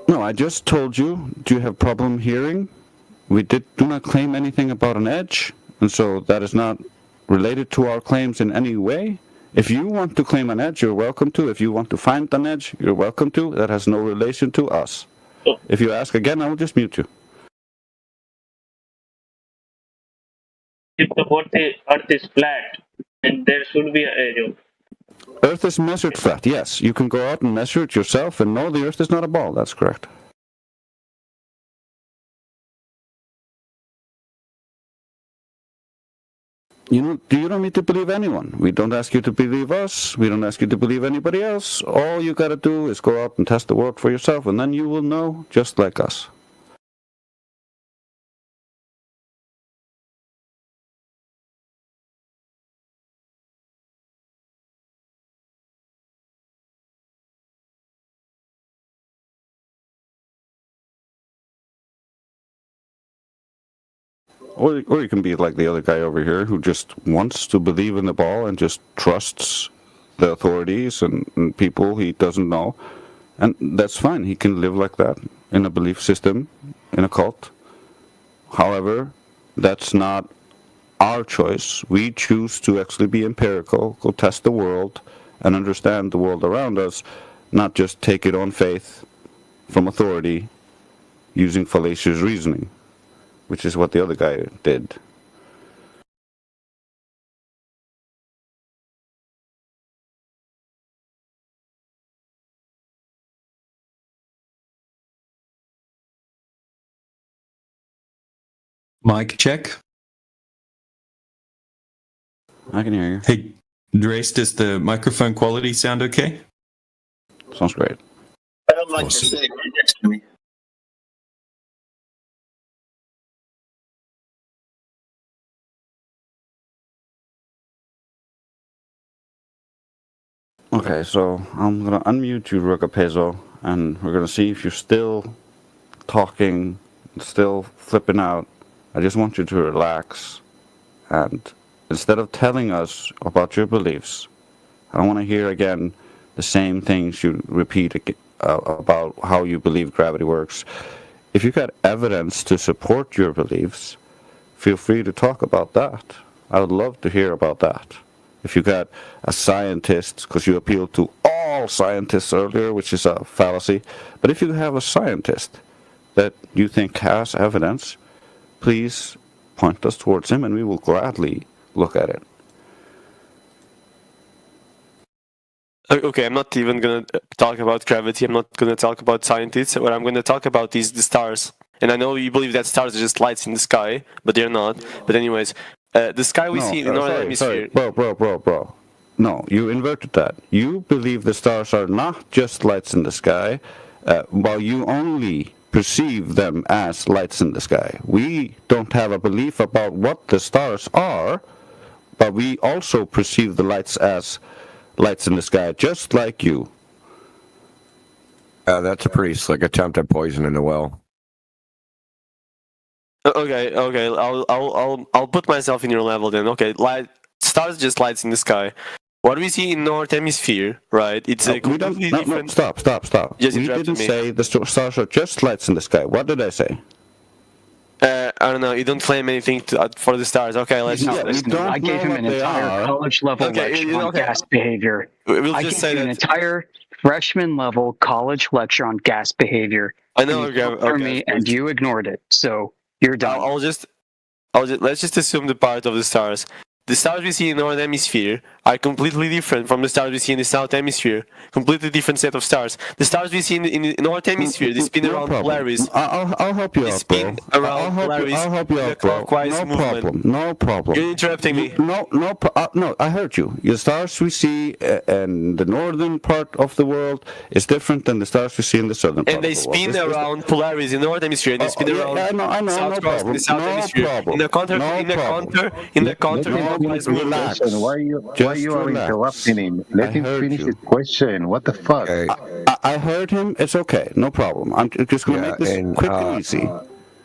No, I just told you, do you have problem hearing? We do not claim anything about an edge, and so that is not related to our claims in any way. If you want to claim an edge, you're welcome to. If you want to find an edge, you're welcome to. That has no relation to us. If you ask again, I will just mute you. If the Earth is flat, then there should be an edge. Earth is measured flat, yes. You can go out and measure it yourself and know the Earth is not a ball. That's correct. You don't need to believe anyone. We don't ask you to believe us. We don't ask you to believe anybody else. All you gotta do is go out and test the world for yourself, and then you will know just like us. Or you can be like the other guy over here who just wants to believe in the ball and just trusts the authorities and people he doesn't know. And that's fine. He can live like that in a belief system, in a cult. However, that's not our choice. We choose to actually be empirical, go test the world, and understand the world around us, not just take it on faith from authority using fallacious reasoning, which is what the other guy did. Mic check. I can hear you. Hey, Drace, does the microphone quality sound okay? Sounds great. I don't like awesome. You sitting right next to me. Okay, so I'm going to unmute you, Rugapezo, and we're going to see if you're still talking, still flipping out. I just want you to relax, and instead of telling us about your beliefs, I don't want to hear again the same things you repeat about how you believe gravity works. If you got evidence to support your beliefs, feel free to talk about that. I would love to hear about that. If you got a scientist, because you appealed to all scientists earlier, which is a fallacy, but if you have a scientist that you think has evidence, please point us towards him and we will gladly look at it. Okay, I'm not even going to talk about gravity. I'm not going to talk about scientists. What I'm going to talk about is the stars. And I know you believe that stars are just lights in the sky, but they're not. But anyways, the sky we see in the northern hemisphere. Bro. No, you inverted that. You believe the stars are not just lights in the sky, while you only perceive them as lights in the sky. We don't have a belief about what the stars are, but we also perceive the lights as lights in the sky, just like you. That's a pretty slick attempt at poisoning the well. Okay. I'll put myself in your level then. Okay, stars just lights in the sky. What we see in North Hemisphere, right? It's a completely different. No, stop. Just we didn't say the stars are just lights in the sky. What did I say? I don't know. You don't claim anything for the stars. Okay, let's. I gave him an entire college level lecture on gas behavior. We'll just say an entire freshman level college lecture on gas behavior. I know. And you ignored it. So you're done. Let's just assume the part of the stars. The stars we see in the Northern Hemisphere are completely different from the stars we see in the South Hemisphere. Completely different set of stars. The stars we see in the North Hemisphere, they spin around Polaris. I'll help you out, bro. I'll help you out, bro. No problem. You're interrupting me. No, I heard you. The stars we see in the northern part of the world is different than the stars we see in the southern part of the world. And they spin around Polaris in the North Hemisphere, and they spin around South Cross in the South Hemisphere. In the counter. Relax. Why are you interrupting him? Let him finish his question. What the fuck? I heard him. It's okay. No problem. I'm just going to make this quick and easy.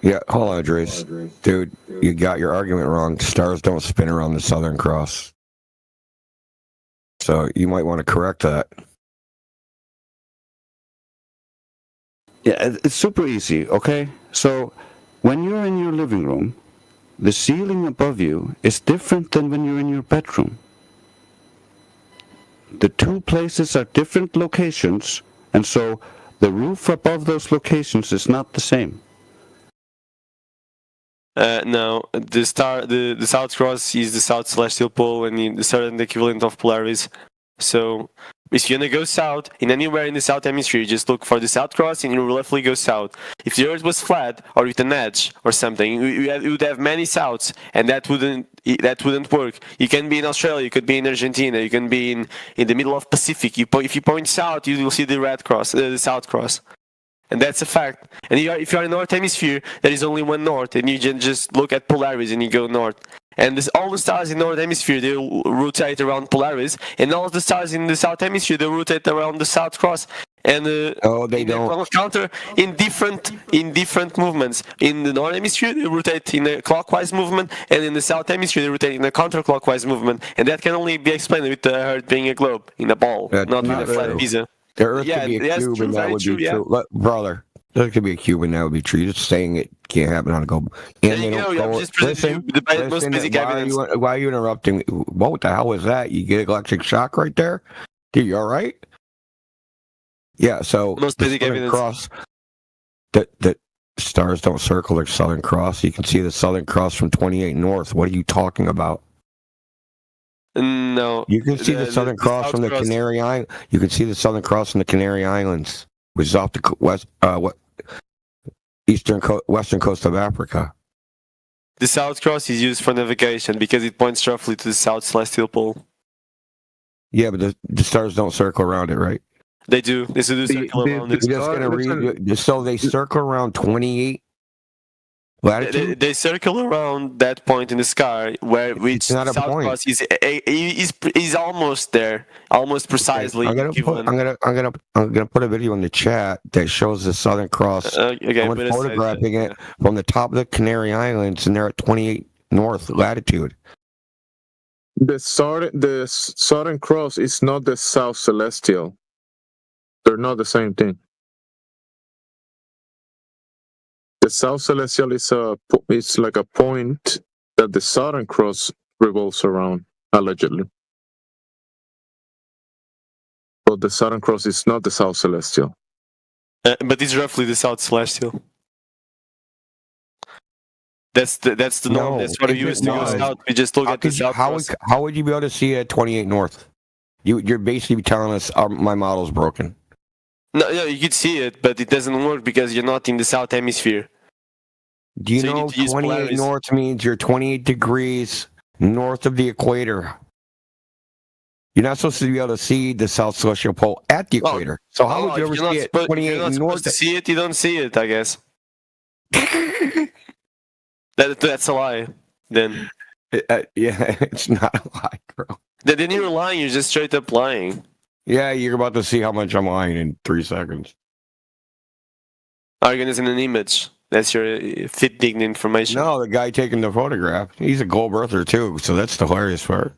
Yeah, hold on, Andres. Dude, you got your argument wrong. Stars don't spin around the Southern Cross. So you might want to correct that. Yeah, it's super easy, okay? So when you're in your living room, the ceiling above you is different than when you're in your bedroom. The two places are different locations, and so the roof above those locations is not the same. No, the South Cross is the South Celestial Pole and the southern equivalent of Polaris. So if you're gonna go south in anywhere in the South Hemisphere, you just look for the South Cross and you will roughly go south. If the Earth was flat or with an edge or something, you would have many souths, and that wouldn't work. You can be in Australia, you could be in Argentina, you can be in the middle of Pacific. If you point south, you will see the Red Cross, the South Cross. And that's a fact. And if you are in the North Hemisphere, there is only one north, and you can just look at Polaris and you go north. And all the stars in the North Hemisphere, they rotate around Polaris, and all the stars in the South Hemisphere, they rotate around the South Cross. And they don't counter in different movements. In the North Hemisphere, they rotate in a clockwise movement, and in the South Hemisphere, they rotate in a counterclockwise movement. And that can only be explained with the Earth being a globe in a ball, not with a flat pizza. The Earth could be a cube, and that would be true. Look, brother, there could be a cube, and that would be true. You're just saying it can't happen on a globe. And they don't go. Listen, why are you interrupting me? What the hell was that? You get electric shock right there? Dude, you all right? Yeah, so most basic evidence. Cross, the stars don't circle their Southern Cross. You can see the Southern Cross from 28 North. What are you talking about? No. You can see the Southern Cross from the Canary Islands. You can see the Southern Cross from the Canary Islands, which is off the western coast of Africa. The South Cross is used for navigation because it points roughly to the South Celestial Pole. Yeah, but the stars don't circle around it, right? They do. They do circle around it. So they circle around 28 latitude? They circle around that point in the sky where which not a South point. Cross is almost there, almost precisely. Okay. I'm gonna put a video in the chat that shows the Southern Cross. I'm photographing it from the top of the Canary Islands, and they're at 28 North latitude. The Southern Cross is not the South Celestial. They're not the same thing. The South Celestial it's like a point that the Southern Cross revolves around, allegedly. But the Southern Cross is not the South Celestial. But it's roughly the South Celestial. That's the norm. That's what we use to go south. We just look at the South Cross. How would you be able to see it at 28 North? You're basically telling us my model's broken. No, you could see it, but it doesn't work because you're not in the South Hemisphere. Do you know 28 North means you're 28 degrees north of the equator? You're not supposed to be able to see the South Celestial Pole at the equator. So how would you ever see it? 28 North. Supposed to see it, you don't see it, I guess. That's a lie. Then. Yeah, it's not a lie, bro. Then you're lying. You're just straight up lying. Yeah, you're about to see how much I'm lying in 3 seconds. Argon is in an image. That's your fitting information. No, the guy taking the photograph. He's a gold birther too, so that's the hilarious part.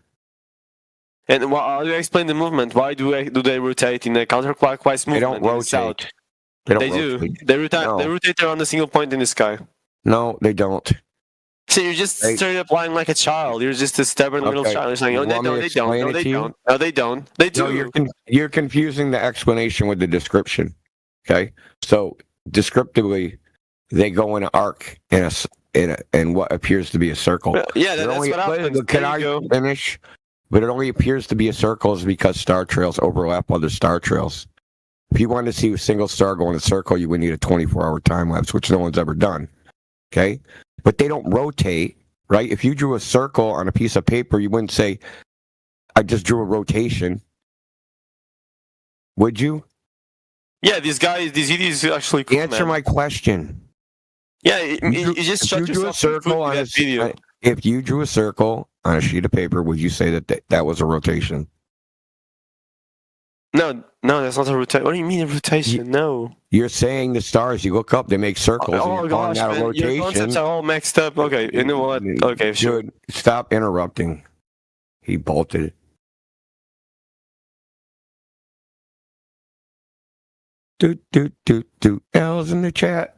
And how do you explain the movement? Why do they rotate in a counterclockwise movement? They don't rotate. They do. They rotate around a single point in the sky. No, they don't. So you're just straight up lying like a child. You're just a stubborn little child. You're saying, they don't. No, they don't. They do. No, you're confusing the explanation with the description. Okay? So, descriptively, they go in an arc in what appears to be a circle. Yeah, that's what happens. Can I finish? But it only appears to be a circle is because star trails overlap other star trails. If you wanted to see a single star go in a circle, you would need a 24-hour time lapse, which no one's ever done. Okay? But they don't rotate, right? If you drew a circle on a piece of paper, you wouldn't say, I just drew a rotation. Would you? Yeah, these idiots actually cool, Answer my question. Yeah, you just shut yourself on that video. If you drew a circle on a sheet of paper, would you say that was a rotation? No, that's not a rotation. What do you mean a rotation? No. You're saying the stars. You look up, they make circles. and Oh you're calling gosh, that a man, your rotation. concepts are all mixed up. Okay, you know what? Okay, sure. Dude, stop interrupting. He bolted. Do. L's in the chat.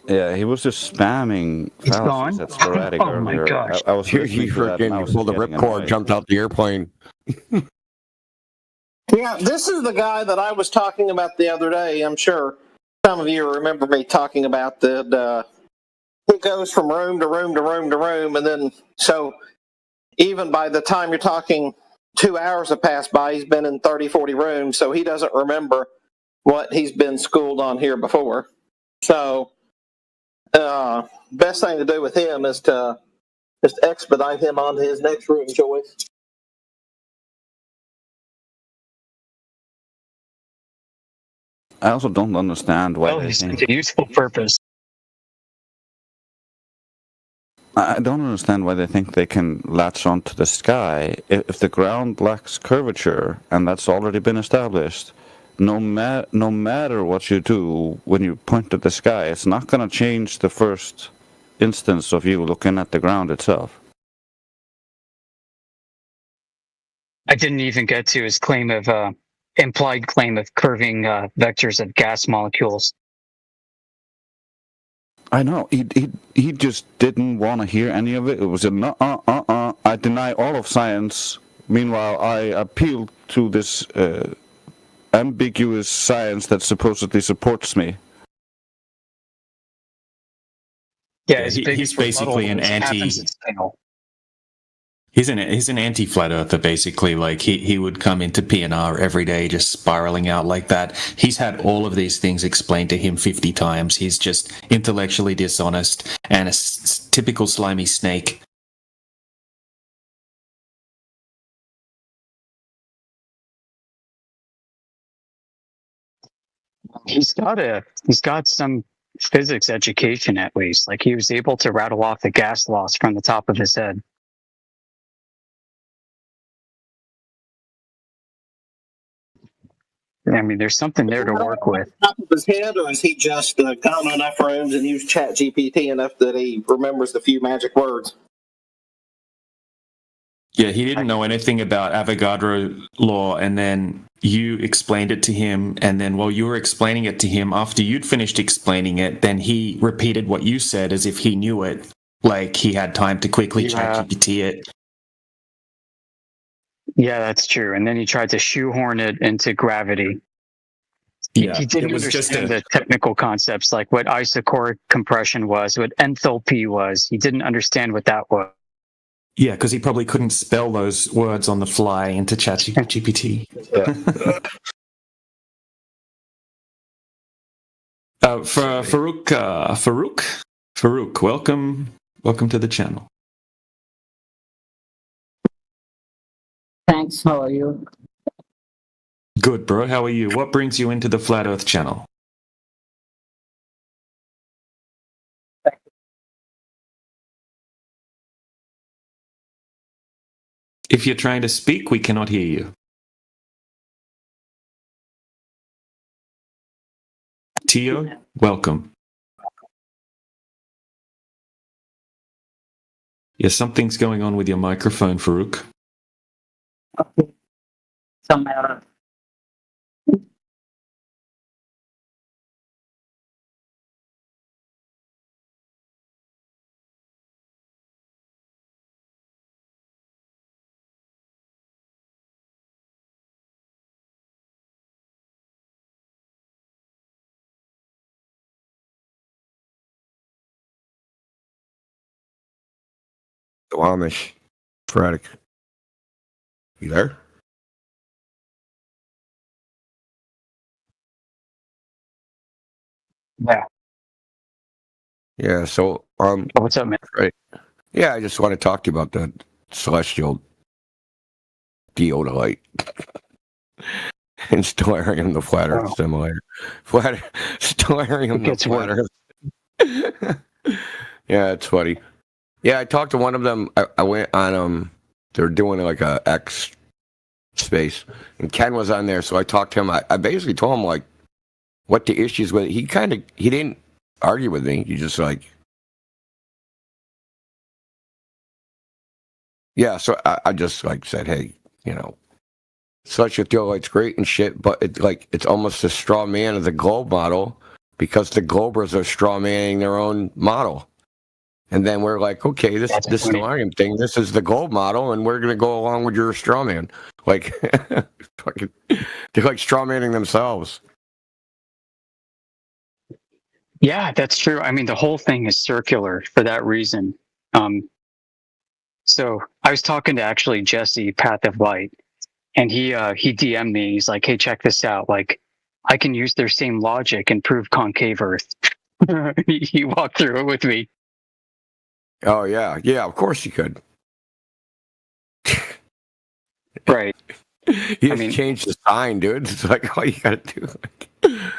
Yeah, he was just spamming It's fallacies gone? at sporadic Oh my earlier. gosh. I was He listening to that and I freaking was pulled the getting ripcord, annoyed. jumped out the airplane. Yeah, this is the guy that I was talking about the other day. I'm sure some of you remember me talking about that. He goes from room to room to room to room, and then so even by the time you're talking 2 hours have passed by, he's been in 30, 40 rooms, so he doesn't remember what he's been schooled on here before. So best thing to do with him is to just expedite him on to his next room choice. I also don't understand why they It's think... a useful purpose. I don't understand why they think they can latch onto the sky if the ground lacks curvature, and that's already been established. No matter what you do when you point at the sky, it's not going to change the first instance of you looking at the ground itself. I didn't even get to his claim of implied claim of curving vectors of gas molecules. I know. He just didn't want to hear any of it. It was a I deny all of science. Meanwhile, I appeal to this ambiguous science that supposedly supports me. Yeah, he's basically an anti. He's an anti-flat earther, basically. Like he would come into PNR every day just spiraling out like that. He's had all of these things explained to him 50 times. He's just intellectually dishonest and a typical slimy snake. He's got some physics education at least. Like he was able to rattle off the gas laws from the top of his head. I mean, there's something there to work with. Top of his head, or is he just gone in enough rooms and used ChatGPT enough that he remembers the few magic words? Yeah, he didn't know anything about Avogadro law, and then you explained it to him, and then while you were explaining it to him, after you'd finished explaining it, then he repeated what you said as if he knew it, like he had time to quickly ChatGPT it. Yeah, that's true. And then he tried to shoehorn it into gravity. He didn't understand the technical concepts, like what isochoric compression was, what enthalpy was. He didn't understand what that was. Yeah, because he probably couldn't spell those words on the fly into ChatGPT. For Farouk, welcome to the channel. Thanks, how are you? Good, bro. How are you? What brings you into the Flat Earth channel? If you're trying to speak, we cannot hear you. Tio, welcome. Yeah, something's going on with your microphone, Farouk. Okay. Some error. The Amish. Sporadic. You there? Yeah. Yeah, so what's up, man? Right. Yeah, I just want to talk to you about the celestial theodolite and stellarium, the flat earth simulator. Stellarium, the flat earth. Yeah, it's funny. Yeah, I talked to one of them. I went on they're doing like a X space, and Ken was on there, so I talked to him. I basically told him like what the issues with it. He didn't argue with me. He just like, yeah. So I just like said, hey, you know, Celestial Theolite's great and shit, but it's almost a straw man of the globe model because the Globers are straw manning their own model. And then we're like, okay, this Stellarium thing, this is the gold model, and we're going to go along with your straw man. Like, they're like straw manning themselves. Yeah, that's true. I mean, the whole thing is circular for that reason. So I was talking to actually Jesse, Path of Light, and he DM'd me. He's like, hey, check this out. Like, I can use their same logic and prove concave Earth. He walked through it with me. Oh, yeah. Yeah, of course you could. Right. You just changed the sign, dude. It's like all you got to do.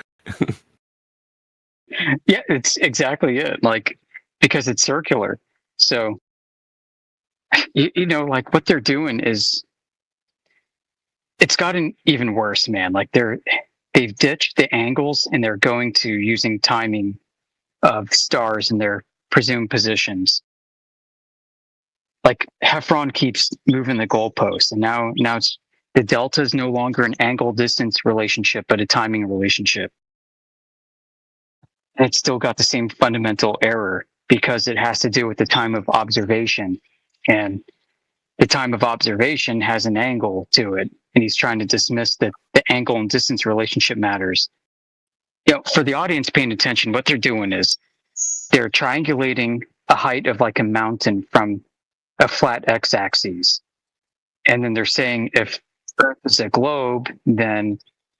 Yeah, it's exactly it. Like, because it's circular. So, you know, like what they're doing is, it's gotten even worse, man. Like they've ditched the angles and they're going to using timing of stars in their presumed positions. Like Heffron keeps moving the goalposts, and now it's the delta is no longer an angle distance relationship, but a timing relationship. And it's still got the same fundamental error because it has to do with the time of observation, and the time of observation has an angle to it, and he's trying to dismiss that the angle and distance relationship matters. You know, for the audience paying attention, what they're doing is they're triangulating a height of like a mountain from a flat x-axis. And then they're saying if Earth is a globe, then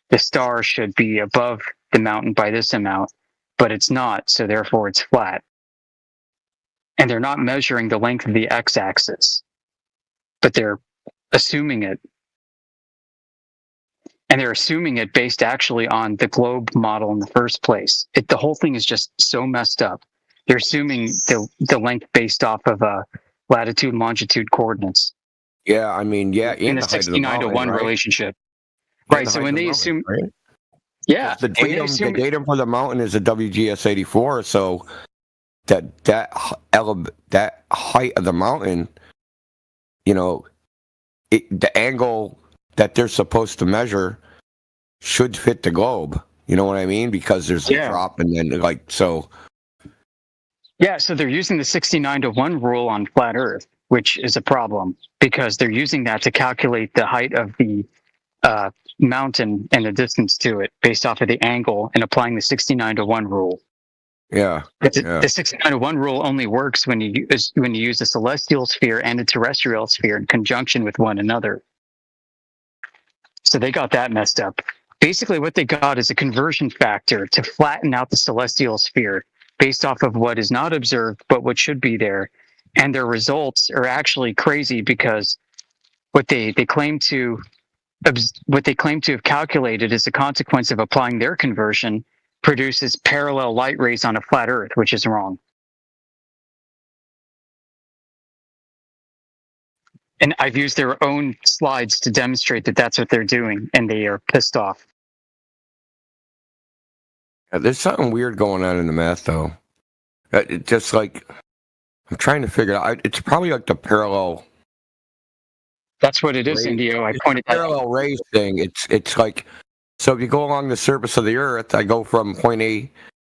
the star should be above the mountain by this amount, but it's not, so therefore it's flat. And they're not measuring the length of the x-axis, but they're assuming it. And they're assuming it based actually on the globe model in the first place. The whole thing is just so messed up. They're assuming the length based off of latitude and longitude coordinates. Yeah, I mean, yeah, in a 69 to 1 relationship. Right. So when they assume, right? Yeah, the datum for the mountain is a WGS 84. So that height of the mountain, you know, the angle that they're supposed to measure should fit the globe. You know what I mean? Because there's a drop, and then like so. Yeah, so they're using the 69 to 1 rule on flat Earth, which is a problem because they're using that to calculate the height of the mountain and the distance to it based off of the angle and applying the 69 to 1 rule. Yeah. The 69 to 1 rule only works when you use a celestial sphere and a terrestrial sphere in conjunction with one another. So they got that messed up. Basically, what they got is a conversion factor to flatten out the celestial sphere based off of what is not observed, but what should be there. And their results are actually crazy because what they claim to have calculated as a consequence of applying their conversion produces parallel light rays on a flat Earth, which is wrong. And I've used their own slides to demonstrate that that's what they're doing, and they are pissed off. There's something weird going on in the math, though. It just like I'm trying to figure it out. It's probably like the parallel. That's what it is, Indio. I pointed out. Parallel rays thing. It's like, so if you go along the surface of the Earth, I go from point A,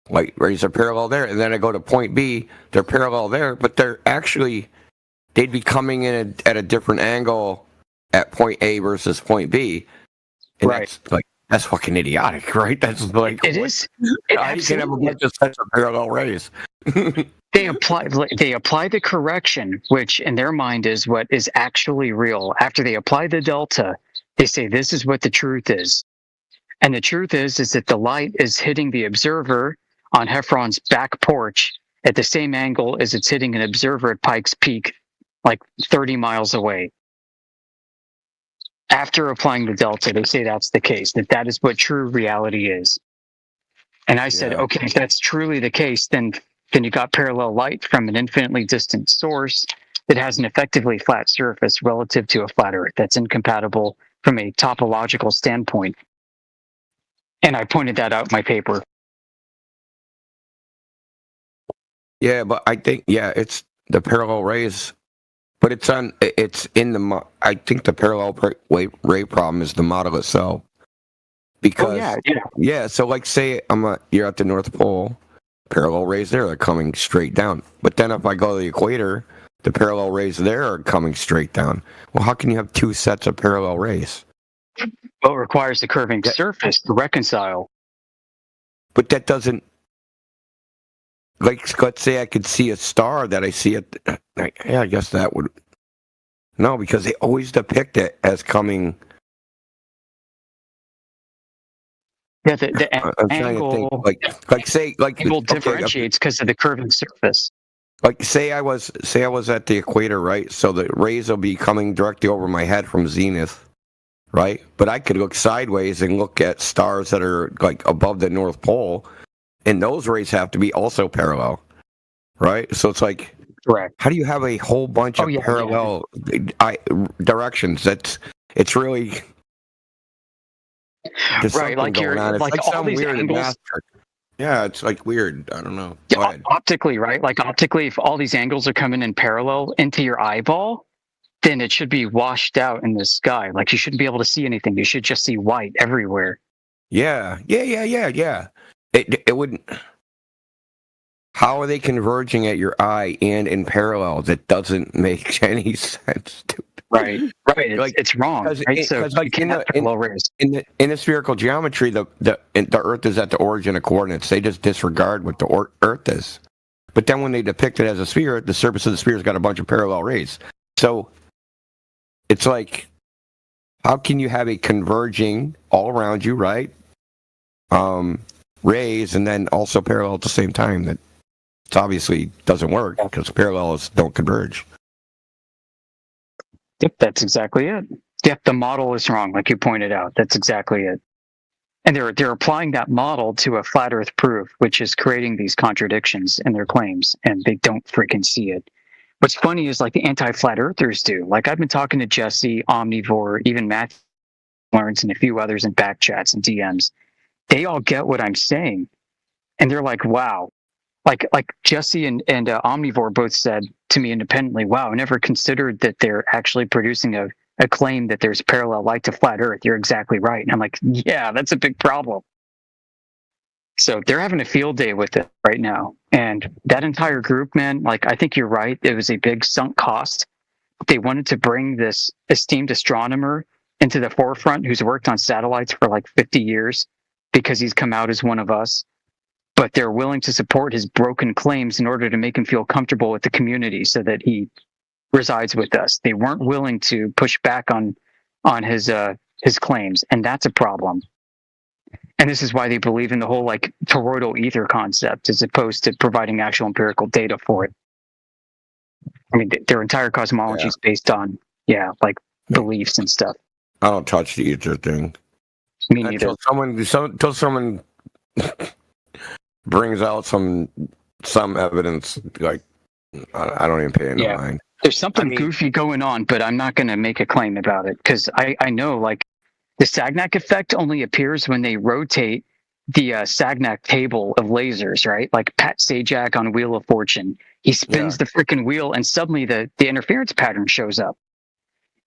light rays are parallel there, and then I go to point B, they're parallel there, but they'd be coming in at a different angle at point A versus point B. And right. That's fucking idiotic, right? That's like it is. How you can have a bunch of sets of parallel rays? They apply the correction, which in their mind is what is actually real. After they apply the delta, they say this is what the truth is. And the truth is that the light is hitting the observer on Heffron's back porch at the same angle as it's hitting an observer at Pikes Peak, like 30 miles away. After applying the delta, they say that's the case, that is what true reality is. And I said, okay, if that's truly the case, then you got parallel light from an infinitely distant source that has an effectively flat surface relative to a flat Earth. That's incompatible from a topological standpoint. And I pointed that out in my paper. Yeah, but I think it's the parallel rays, but it's in the. I think the parallel ray problem is the model itself. Because so like say you're at the North Pole, parallel rays there are coming straight down. But then if I go to the equator, the parallel rays there are coming straight down. Well, how can you have two sets of parallel rays? Well, it requires the curving surface to reconcile. But that doesn't. Like, let's say I could see a star that I see it. I guess that would. No, because they always depict it as coming. Yeah, the angle. Angle differentiates because of the curving surface. Like, say I was at the equator, right? So the rays will be coming directly over my head from zenith, right? But I could look sideways and look at stars that are like above the North Pole. And those rays have to be also parallel, right? So it's like, correct. How do you have a whole bunch of parallel directions? It's really right. Like you're like all some these weird angles. Yeah, it's like weird. I don't know. Yeah, optically, right? Like optically, if all these angles are coming in parallel into your eyeball, then it should be washed out in the sky. Like you shouldn't be able to see anything. You should just see white everywhere. Yeah. It wouldn't. How are they converging at your eye and in parallel? That doesn't make any sense, dude. Right. It's wrong. Right? So like in the spherical geometry, the Earth is at the origin of coordinates. They just disregard what the Earth is. But then when they depict it as a sphere, the surface of the sphere's got a bunch of parallel rays. So it's like, how can you have a converging all around you, right? Rays and then also parallel at the same time? That it obviously doesn't work because parallels don't converge. Yep, that's exactly it. Yep, the model is wrong, like you pointed out. That's exactly it. And they're applying that model to a flat Earth proof, which is creating these contradictions in their claims, and they don't freaking see it. What's funny is like the anti-flat earthers do. Like I've been talking to Jesse, Omnivore, even Matthew Lawrence, and a few others in back chats and DMs. They all get what I'm saying, and they're like, "Wow!" Like Jesse and Omnivore both said to me independently, "Wow, I never considered that they're actually producing a claim that there's parallel light to flat Earth. You're exactly right." And I'm like, "Yeah, that's a big problem." So they're having a field day with it right now, and that entire group, man. Like I think you're right. It was a big sunk cost. They wanted to bring this esteemed astronomer into the forefront, who's worked on satellites for like 50 years. Because he's come out as one of us, but they're willing to support his broken claims in order to make him feel comfortable with the community so that he resides with us. They weren't willing to push back on his claims, and that's a problem. And this is why they believe in the whole like toroidal ether concept as opposed to providing actual empirical data for it. I mean, their entire cosmology is based on like beliefs and stuff. I don't touch the ether thing. Me neither. Until someone brings out some evidence, like I don't even pay any mind. There's something goofy going on, but I'm not going to make a claim about it because I know like the Sagnac effect only appears when they rotate the Sagnac table of lasers, right? Like Pat Sajak on Wheel of Fortune. He spins the freaking wheel and suddenly the interference pattern shows up.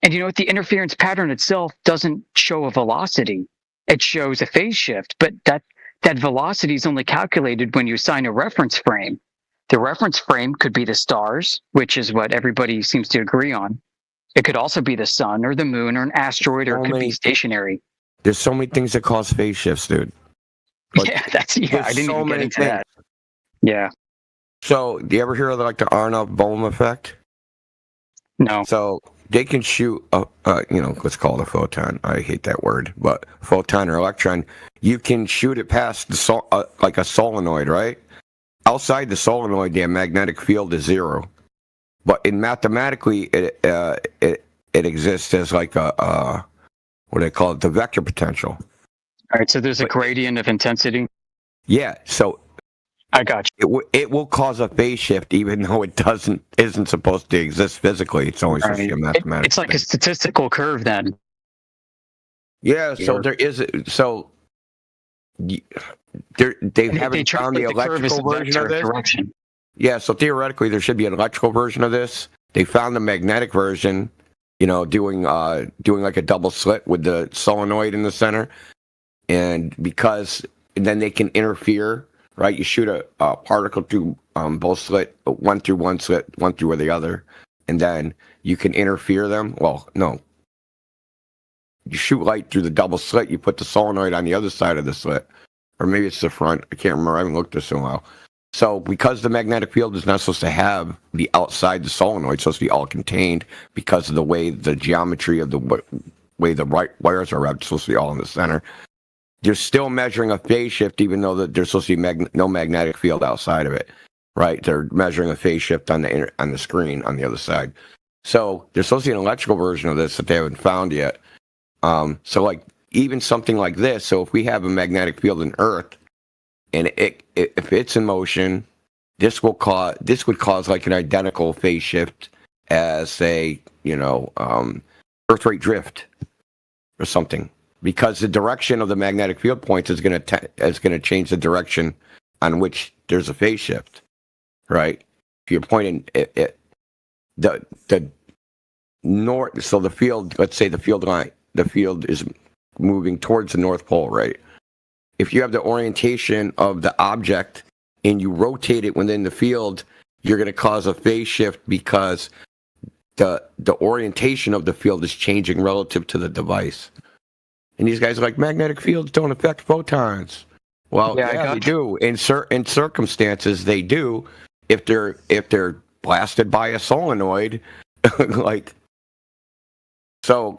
And you know what? The interference pattern itself doesn't show a velocity. It shows a phase shift, but that velocity is only calculated when you assign a reference frame. The reference frame could be the stars, which is what everybody seems to agree on. It could also be the sun or the moon or an asteroid, or it could be stationary. There's so many things that cause phase shifts, dude. Like, I didn't even get into that. Yeah. So, do you ever hear of like the Arnold-Bohm effect? No. So they can shoot let's call it a photon. I hate that word, but photon or electron. You can shoot it past the like a solenoid, right? Outside the solenoid, the magnetic field is zero, but mathematically, it exists as like a what do they call it? The vector potential. All right, so there's a gradient of intensity. Yeah, so I got you. It will cause a phase shift, even though it isn't supposed to exist physically. It's only supposed to be a mathematical. It's like a statistical curve then. Yeah, so there is they haven't found the electrical version of this. Direction. Yeah, so theoretically there should be an electrical version of this. They found the magnetic version, doing like a double slit with the solenoid in the center, and then they can interfere, right? You shoot a particle through both slit, one through one slit, one through the other, and then you can interfere them. Well, no. You shoot light through the double slit, you put the solenoid on the other side of the slit. Or maybe it's the front. I can't remember. I haven't looked at this in a while. So because the magnetic field is not supposed to have the outside the solenoid, it's supposed to be all contained because of the way the geometry of the way the wires are wrapped, it's supposed to be all in the center. They're still measuring a phase shift even though that there's supposed to be no magnetic field outside of it, right? They're measuring a phase shift on the screen on the other side. So there's supposed to be an electrical version of this that they haven't found yet. So like even something like this, so if we have a magnetic field in Earth and if it's in motion, this would cause like an identical phase shift as say, Earth rate drift or something, because the direction of the magnetic field points is going to change the direction on which there's a phase shift, right? If you're pointing the north, so the field, let's say the field is moving towards the North Pole, right? If you have the orientation of the object and you rotate it within the field, you're going to cause a phase shift because the orientation of the field is changing relative to the device. And these guys are like, magnetic fields don't affect photons. Well, yeah they do. In certain circumstances, they do. If they're blasted by a solenoid, like so.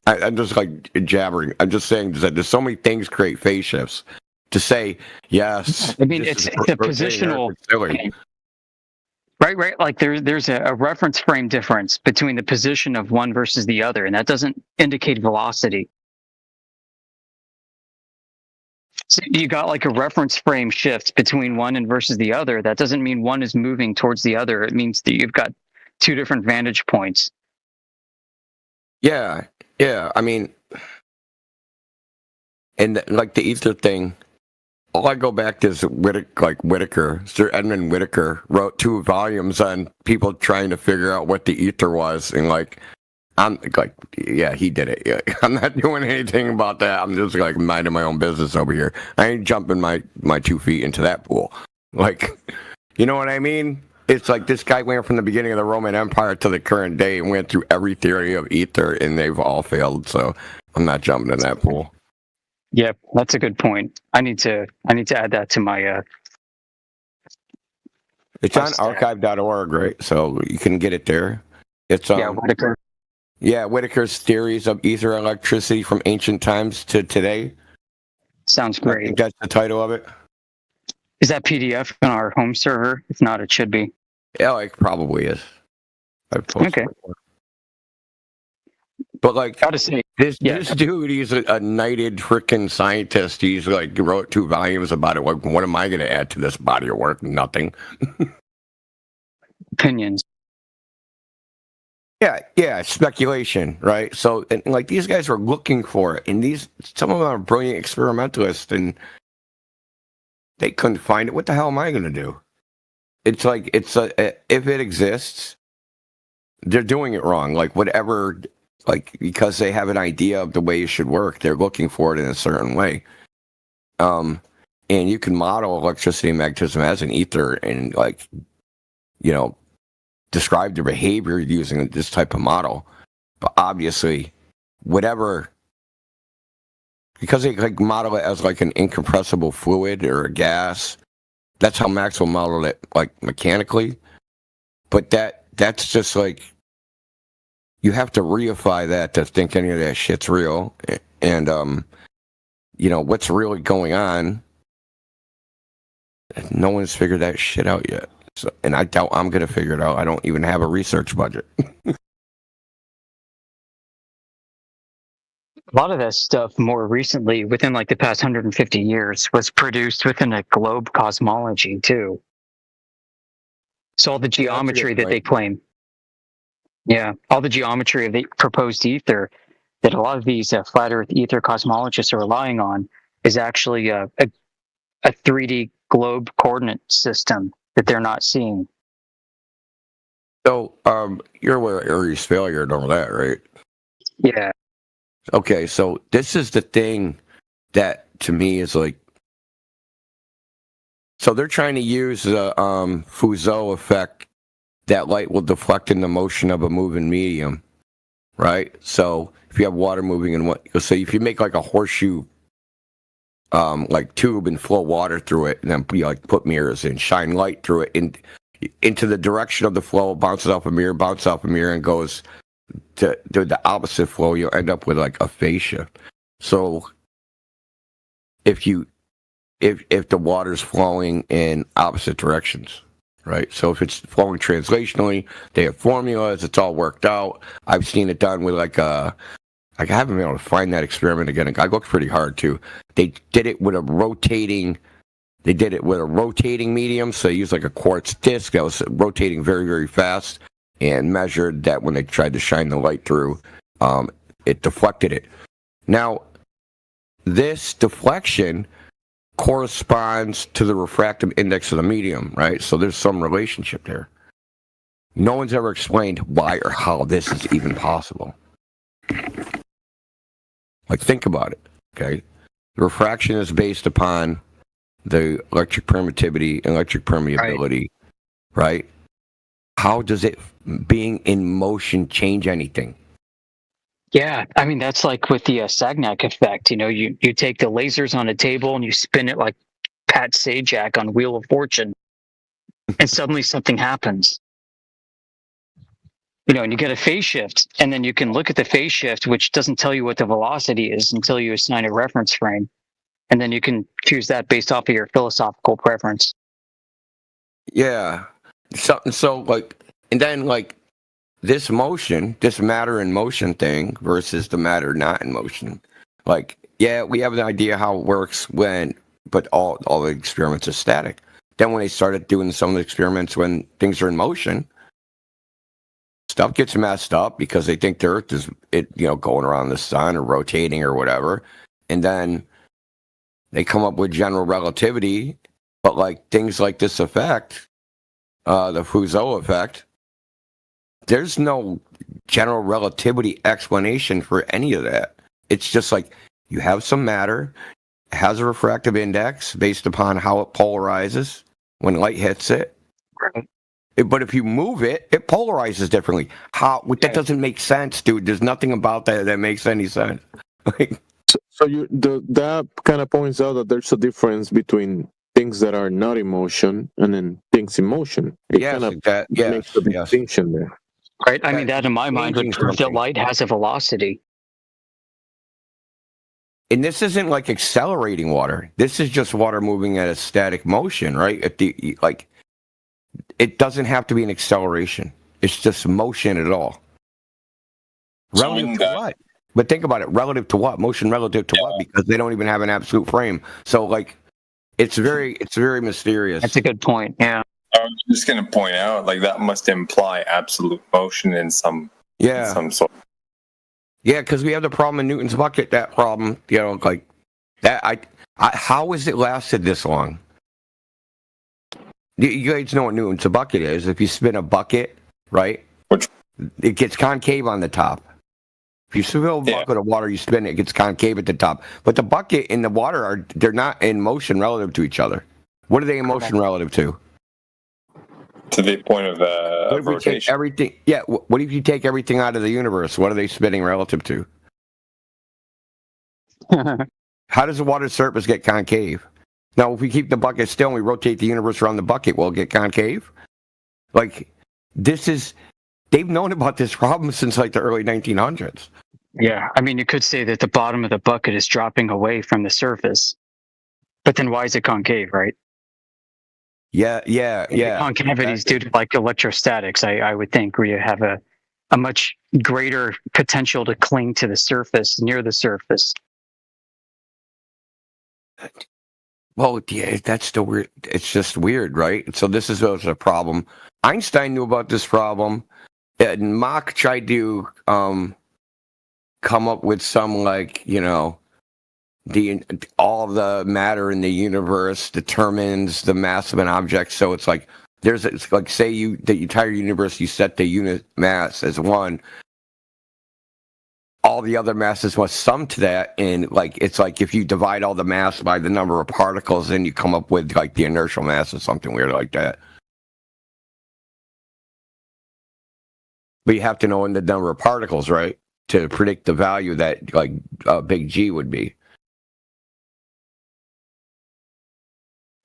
I'm just like jabbering. I'm just saying that there's so many things create phase shifts. To say yes, I mean it's a positional. Right. Like there's a reference frame difference between the position of one versus the other, and that doesn't indicate velocity. So you got like a reference frame shift between one and versus the other. That doesn't mean one is moving towards the other. It means that you've got two different vantage points. Yeah, I mean, and like the ether thing, all I go back to is Whittaker, Sir Edmund Whittaker wrote 2 volumes on people trying to figure out what the ether was, and he did it. Yeah. I'm not doing anything about that. I'm just like minding my own business over here. I ain't jumping my 2 feet into that pool. Like, you know what I mean? It's like this guy went from the beginning of the Roman Empire to the current day and went through every theory of ether, and they've all failed. So I'm not jumping in that pool. Yep, that's a good point. I need to add that to my. It's on archive.org, right? So you can get it there. It's Whittaker. Yeah, Whittaker's theories of ether electricity from ancient times to today. Sounds great. I think that's the title of it. Is that PDF on our home server? If not, it should be. Yeah, it probably is. Okay. But like, gotta say, this dude, he's a knighted freaking scientist. He's like wrote 2 volumes about it. Like, what am I going to add to this body of work? Nothing. Opinions. Yeah, speculation, right? So, and like these guys are looking for it, and some of them are brilliant experimentalists, and they couldn't find it. What the hell am I going to do? It's like if it exists, they're doing it wrong. Like whatever, like because they have an idea of the way it should work, they're looking for it in a certain way. And you can model electricity and magnetism as an ether, and describe the behavior using this type of model. But obviously, because they like model it as like an incompressible fluid or a gas, that's how Maxwell modeled it, like mechanically. But that's just like, you have to reify that to think any of that shit's real. And what's really going on, no one's figured that shit out yet. So, and I doubt I'm going to figure it out. I don't even have a research budget. A lot of that stuff more recently, within like the past 150 years, was produced within a globe cosmology too. So all the geometry that they claim, all the geometry of the proposed ether, that a lot of these flat Earth ether cosmologists are relying on is actually a 3D globe coordinate system that they're not seeing. So, you're aware of Aries failure and all that, right? Yeah. Okay, so this is the thing that to me is like, so they're trying to use the Foucault effect, that light will deflect in the motion of a moving medium, right? So if you have water moving in what, so if you make like a horseshoe like tube and flow water through it, and then you like put mirrors in, shine light through it into the direction of the flow, bounces off a mirror, and goes to the opposite flow, you'll end up with like aphasia. So if the water's flowing in opposite directions, right? So if it's flowing translationally, they have formulas, it's all worked out. I've seen it done with like I haven't been able to find that experiment again. I looked pretty hard too. They did it with a rotating medium, so they used like a quartz disc that was rotating very, very fast, and measured that when they tried to shine the light through, it deflected it. Now, this deflection corresponds to the refractive index of the medium, right? So there's some relationship there. No one's ever explained why or how this is even possible. Like, think about it, okay? The refraction is based upon the electric permittivity and electric permeability, right? How does it, being in motion, change anything? Yeah, I mean, that's like with the Sagnac effect. You know, you take the lasers on a table and you spin it like Pat Sajak on Wheel of Fortune, and suddenly something happens. You know, and you get a phase shift, and then you can look at the phase shift, which doesn't tell you what the velocity is until you assign a reference frame. And then you can choose that based off of your philosophical preference. Yeah. So like, and then like this motion, this matter in motion thing versus the matter not in motion. Like, yeah, we have an idea how it works but all the experiments are static. Then when they started doing some of the experiments when things are in motion, stuff gets messed up because they think the Earth is, going around the sun or rotating or whatever. And then they come up with general relativity, but like things like this effect, the Foucault effect, there's no general relativity explanation for any of that. It's just like you have some matter, it has a refractive index based upon how it polarizes when light hits it. Right. But if you move it, it polarizes differently. That doesn't make sense, dude. There's nothing about that makes any sense. So that kind of points out that there's a difference between things that are not in motion and then things in motion. It makes a distinction there. Right. I mean, that in my mind would prove that light has a velocity. And this isn't like accelerating water. This is just water moving at a static motion, right? It doesn't have to be an acceleration. It's just motion at all. Relative to what? But think about it. Relative to what? Motion relative to what? Because they don't even have an absolute frame. So like, it's very mysterious. That's a good point. Yeah. I was just going to point out, like, that must imply absolute motion in some sort. Yeah, because we have the problem in Newton's bucket. That problem, like that. How has it lasted this long? You guys know what Newton's bucket is. If you spin a bucket, right, it gets concave on the top. If you fill a bucket of water, you spin it, it gets concave at the top. But the bucket and the water they're not in motion relative to each other. What are they in motion relative to? To the point of what if we rotation. take everything? Yeah. What if you take everything out of the universe? What are they spinning relative to? How does the water surface get concave? Now, if we keep the bucket still and we rotate the universe around the bucket, will it get concave? Like, they've known about this problem since like the early 1900s. Yeah, I mean, you could say that the bottom of the bucket is dropping away from the surface, but then why is it concave, right? Yeah. Concavity is due to like electrostatics, I would think, where you have a much greater potential to cling to the surface, near the surface. Well, yeah, that's the weird. It's just weird, right? So this is a problem. Einstein knew about this problem, and Mach tried to come up with some like, you know, all the matter in the universe determines the mass of an object. So it's like it's like say the entire universe, you set the unit mass as 1. All the other masses must sum to that, and like it's like if you divide all the mass by the number of particles, then you come up with like the inertial mass or something weird like that. But you have to know the number of particles, right, to predict the value that like big G would be.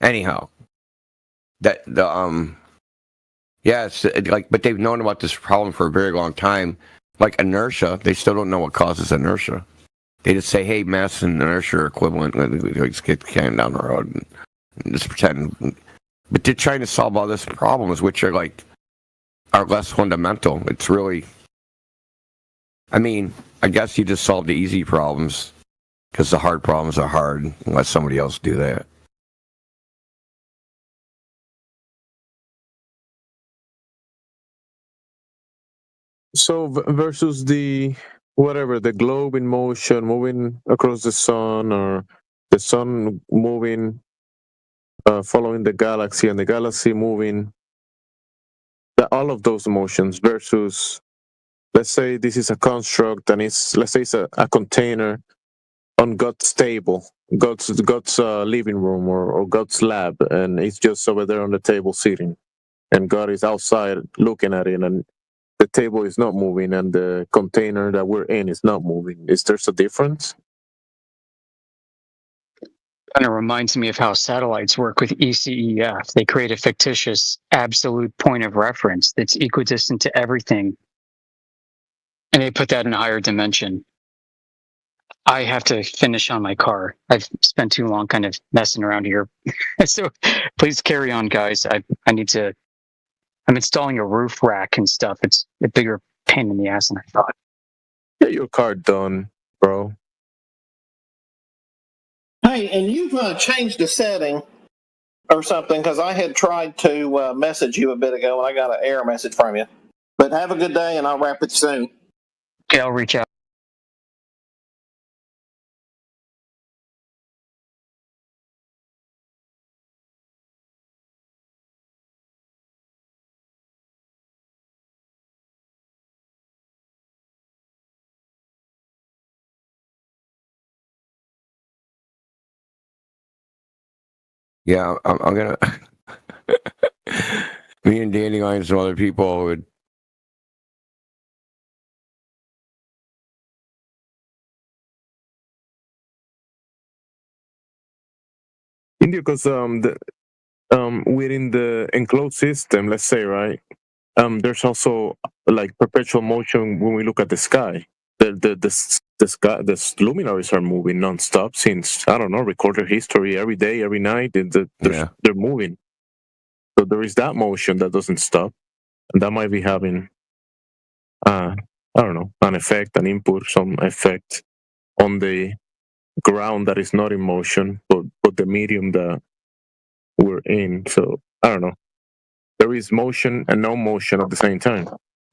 Anyhow, that the it's like, but they've known about this problem for a very long time. Like inertia, they still don't know what causes inertia. They just say, "Hey, mass and inertia are equivalent." Let's get the can down the road and just pretend. But they're trying to solve all these problems, which are less fundamental. It's really, I mean, I guess you just solve the easy problems because the hard problems are hard unless somebody else do that. So versus the globe in motion, moving across the sun, or the sun moving, following the galaxy, and the galaxy moving. All of those motions versus, let's say this is a construct, and let's say it's a container on God's table, God's living room or God's lab, and it's just over there on the table sitting, and God is outside looking at it, and the table is not moving, and the container that we're in is not moving. Is there a difference? Kind of reminds me of how satellites work with ECEF. They create a fictitious absolute point of reference that's equidistant to everything, and they put that in a higher dimension. I have to finish on my car. I've spent too long kind of messing around here. So please carry on, guys. I'm installing a roof rack and stuff. It's a bigger pain in the ass than I thought. Get your car done, bro. Hey, and you've changed the setting or something, because I had tried to message you a bit ago and I got an error message from you. But have a good day, and I'll wrap it soon. Okay, I'll reach out. Yeah, I'm gonna. Me and Dandelion and some other people would. India, because within the enclosed system, let's say, right, there's also like perpetual motion when we look at the sky. The sky, the luminaries are moving nonstop since, I don't know, recorded history. Every day, every night, they're moving. So there is that motion that doesn't stop, and that might be having, I don't know, an effect, an input, some effect on the ground that is not in motion, but the medium that we're in. So I don't know. There is motion and no motion at the same time.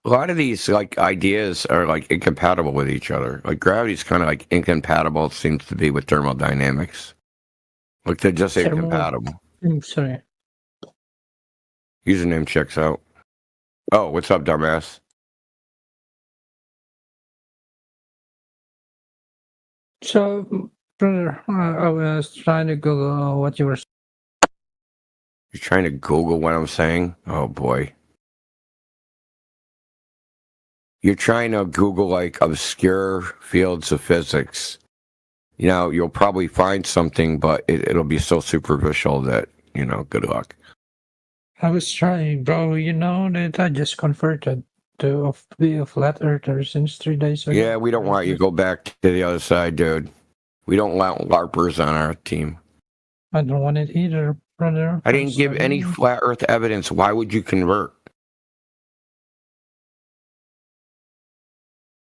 A lot of these like ideas are like incompatible with each other. Like gravity's kind of like incompatible, it seems to be, with thermodynamics. Like they're just incompatible. I'm sorry. Username checks out. Oh, what's up, dumbass? So, brother, I was trying to Google what you were saying. You're trying to Google what I'm saying? Oh boy. You're trying to Google like obscure fields of physics. You know, you'll probably find something, but it'll be so superficial that, you know, good luck. I was trying, bro. You know that I just converted to be a flat earther since 3 days ago. Yeah, we don't want you to go back to the other side, dude. We don't want LARPers on our team. I don't want it either, brother. I didn't give any flat earth evidence. Why would you convert?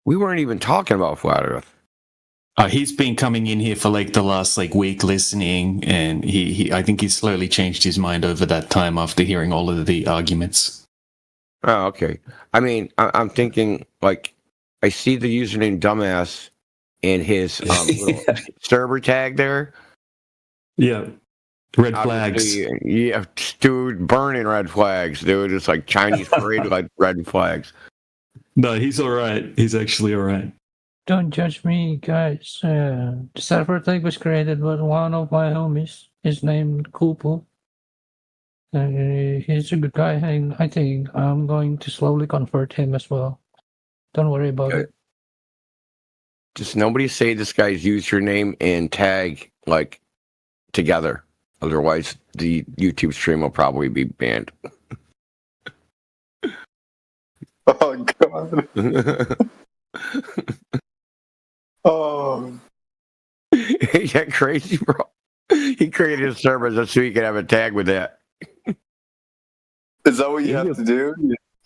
We weren't even talking about flat earth. He's been coming in here for like the last like week listening, and I think he's slowly changed his mind over that time after hearing all of the arguments. Oh, okay. I mean, I'm thinking like I see the username dumbass in his little server tag there. Yeah. Red flags. Yeah, dude, burning red flags, dude. It's like Chinese parade like red flags. No, he's all right. He's actually all right. Don't judge me, guys. The server tag was created by one of my homies. His name Kupo. He's a good guy. And I think I'm going to slowly convert him as well. Don't worry about it. Just nobody say this guy's username and tag like together. Otherwise, the YouTube stream will probably be banned. Oh god. Oh. Yeah, crazy, bro. He created a server just so he could have a tag with that. Is that what you have to do?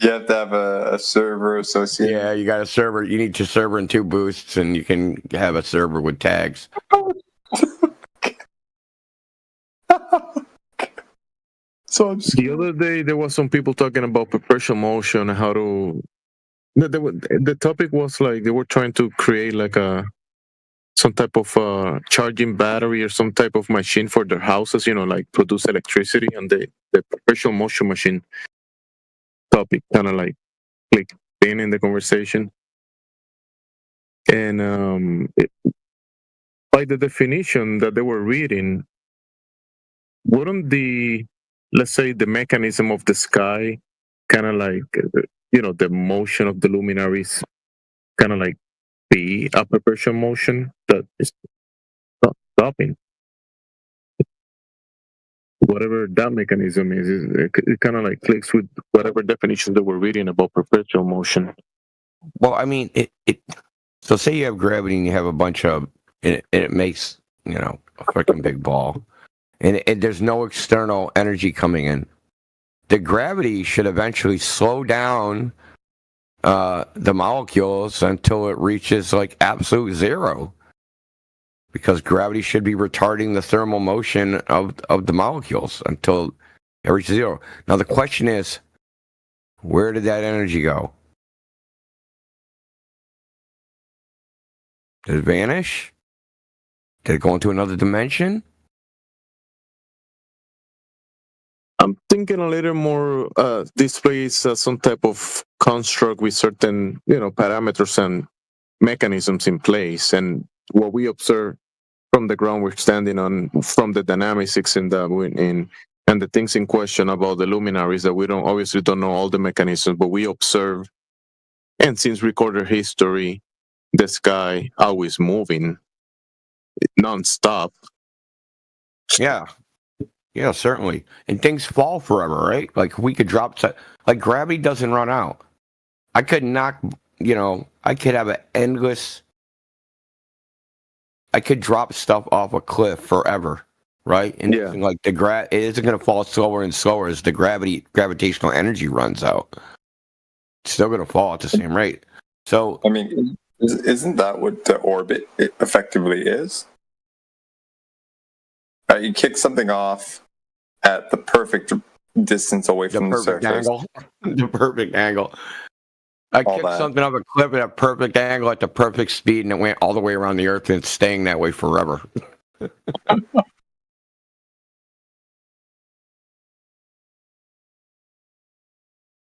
You have to have a server associated. Yeah, you got a server. You need your server and 2 boosts, and you can have a server with tags. So the other day there was some people talking about perpetual motion, how to. The topic was like they were trying to create like some type of charging battery or some type of machine for their houses, like produce electricity, and the perpetual motion machine topic kind of like clicked in the conversation. And by the definition that they were reading, wouldn't let's say the mechanism of the sky kind of like, the motion of the luminaries kind of like be a perpetual motion that is not stopping? Whatever that mechanism is, it kind of like clicks with whatever definition that we're reading about perpetual motion. Well, I mean, so say you have gravity and you have a bunch of, and it makes, a freaking big ball. And there's no external energy coming in. The gravity should eventually slow down the molecules until it reaches like absolute zero. Because gravity should be retarding the thermal motion of the molecules until it reaches zero. Now the question is, where did that energy go? Did it vanish? Did it go into another dimension? I'm thinking a little more displays some type of construct with certain, parameters and mechanisms in place. And what we observe from the ground we're standing on, from the dynamics and the things in question about the luminaries, that we obviously don't know all the mechanisms, but we observe, and since recorded history, the sky always moving non-stop. Yeah, certainly. And things fall forever, right? Like we could drop, like gravity doesn't run out. I could knock, I could have an endless, I could drop stuff off a cliff forever, right? And like it isn't going to fall slower and slower as the gravitational energy runs out. It's still going to fall at the same rate. So, I mean, isn't that what the orbit effectively is? You kick something off at the perfect distance away from the surface. The perfect angle. I kicked something off a cliff at a perfect angle at the perfect speed, and it went all the way around the Earth, and it's staying that way forever.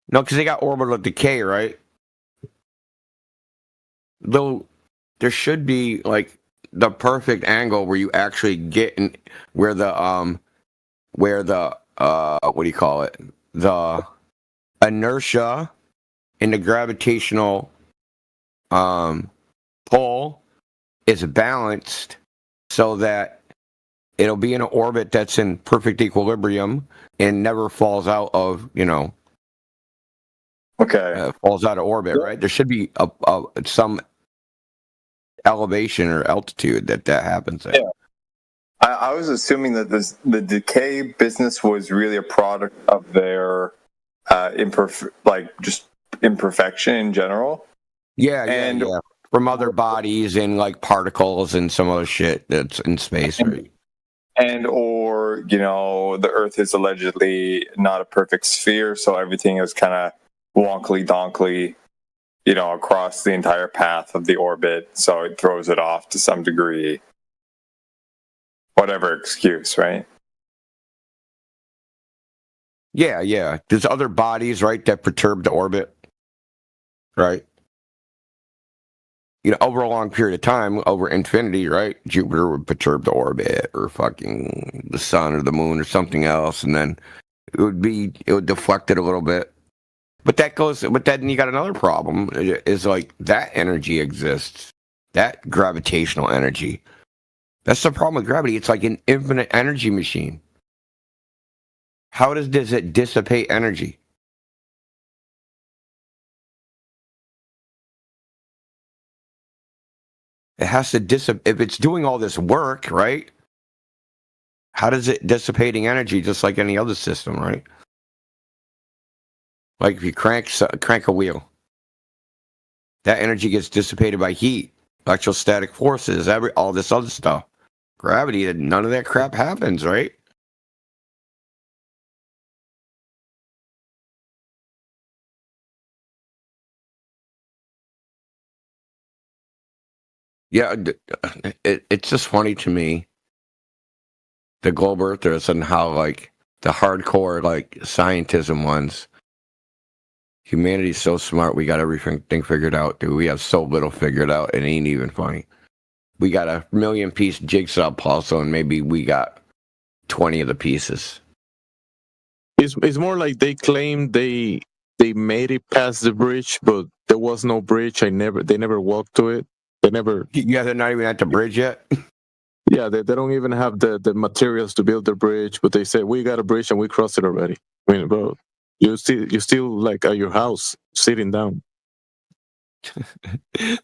No, because they got orbital decay, right? Though there should be like the perfect angle where you actually get in, where the what do you call it? The inertia and the gravitational pull is balanced so that it'll be in an orbit that's in perfect equilibrium and never falls out of, falls out of orbit, right? There should be some elevation or altitude that happens at. Yeah. I was assuming that the decay business was really a product of their imperfection in general. Yeah. From other bodies and like particles and some other shit that's in space, right? And or the Earth is allegedly not a perfect sphere, so everything is kind of wonkly donkly across the entire path of the orbit, so it throws it off to some degree. Whatever excuse, right? Yeah. There's other bodies, right, that perturb the orbit, right? Over a long period of time, over infinity, right? Jupiter would perturb the orbit, or fucking the sun or the moon or something else, and then it would deflect it a little bit. But then you got another problem, is like that energy exists, that gravitational energy. That's the problem with gravity. It's like an infinite energy machine. How does it dissipate energy? It has to dissipate. If it's doing all this work, right? How does it dissipating energy just like any other system, right? Like if you crank a wheel, that energy gets dissipated by heat, electrostatic forces, all this other stuff. Gravity, none of that crap happens, right? Yeah, it's just funny to me, the globe earthers, and how like the hardcore like scientism ones. Humanity's so smart, we got everything figured out, dude. We have so little figured out, it ain't even funny. We got a 1,000,000-piece jigsaw puzzle, and maybe we got 20 of the pieces. It's more like they claim they made it past the bridge, but there was no bridge. They never walked to it. They never. Yeah, they're not even at the bridge yet. Yeah, they don't even have the materials to build the bridge, but they say we got a bridge and we crossed it already. I mean, bro, you still like at your house sitting down.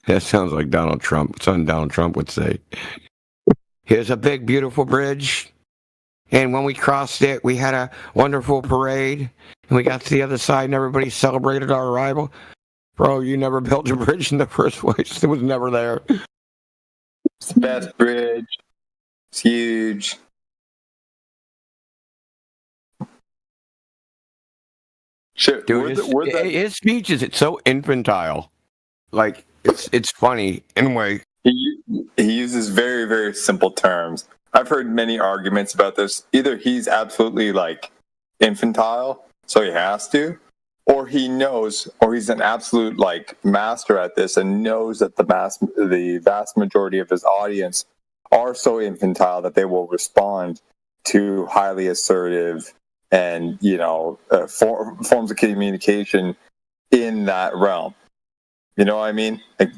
That sounds like Donald Trump. Something Donald Trump would say. Here's a big, beautiful bridge. And when we crossed it, we had a wonderful parade. And we got to the other side and everybody celebrated our arrival. Bro, you never built a bridge in the first place. It was never there. It's the best bridge. It's huge. Shit, dude, his speech is so infantile. Like, it's funny in a way. He uses very, very simple terms. I've heard many arguments about this. Either he's absolutely like infantile, so he has to, or he knows, or he's an absolute like master at this and knows that the vast majority of his audience are so infantile that they will respond to highly assertive and forms of communication in that realm. You know what I mean? Like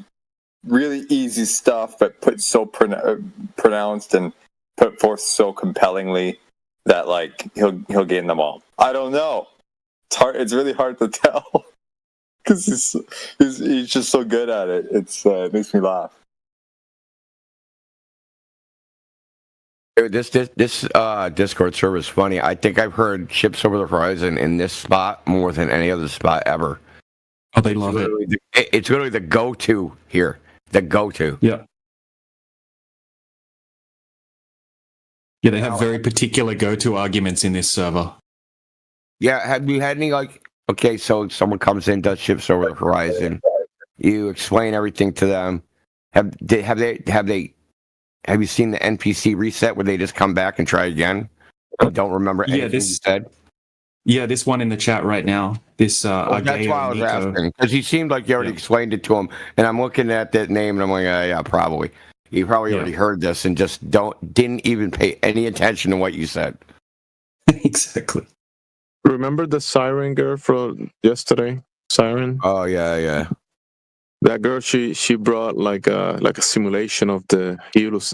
really easy stuff, but put so pronounced and put forth so compellingly that like he'll gain them all. I don't know. It's hard. It's really hard to tell because he's just so good at it. It makes me laugh. This Discord server is funny. I think I've heard Ships Over the Horizon in this spot more than any other spot ever. Oh, they love it. It's literally the go-to here. The go-to. Yeah. Yeah, they have very particular go-to arguments in this server. Yeah, have you had any okay, so someone comes in, does Ships Over the Horizon, you explain everything to them. Have you seen the NPC reset where they just come back and try again? I don't remember anything you said. Yeah, this one in the chat right now. This that's why I was asking, because he seemed like you already explained it to him, and I'm looking at that name and I'm like, yeah, probably. You probably already heard this and just didn't even pay any attention to what you said. Exactly. Remember the Siren girl from yesterday? Siren? Oh yeah. That girl, she brought like a simulation of the Helus,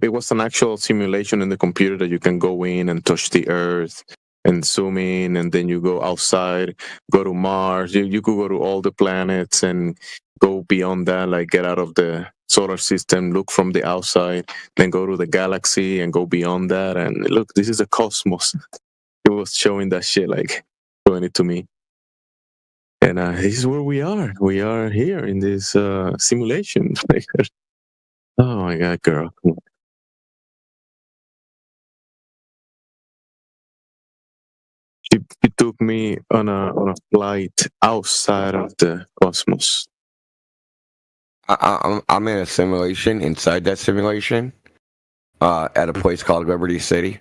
it was an actual simulation in the computer that you can go in and touch the Earth and zoom in, and then you go outside, go to Mars. You could go to all the planets and go beyond that, like get out of the solar system, look from the outside, then go to the galaxy and go beyond that. And look, this is a cosmos. It was showing that shit, like showing it to me. And this is where we are. We are here in this simulation. Oh my God, girl. He took me on a flight outside of the cosmos. I'm in a simulation inside that simulation at a place called Liberty City.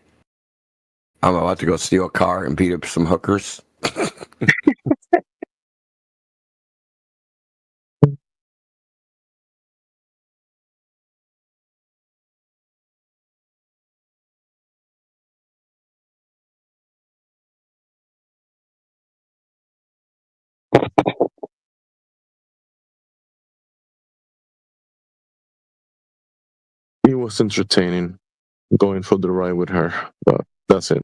I'm about to go steal a car and beat up some hookers. It was entertaining going for the ride with her, but that's it.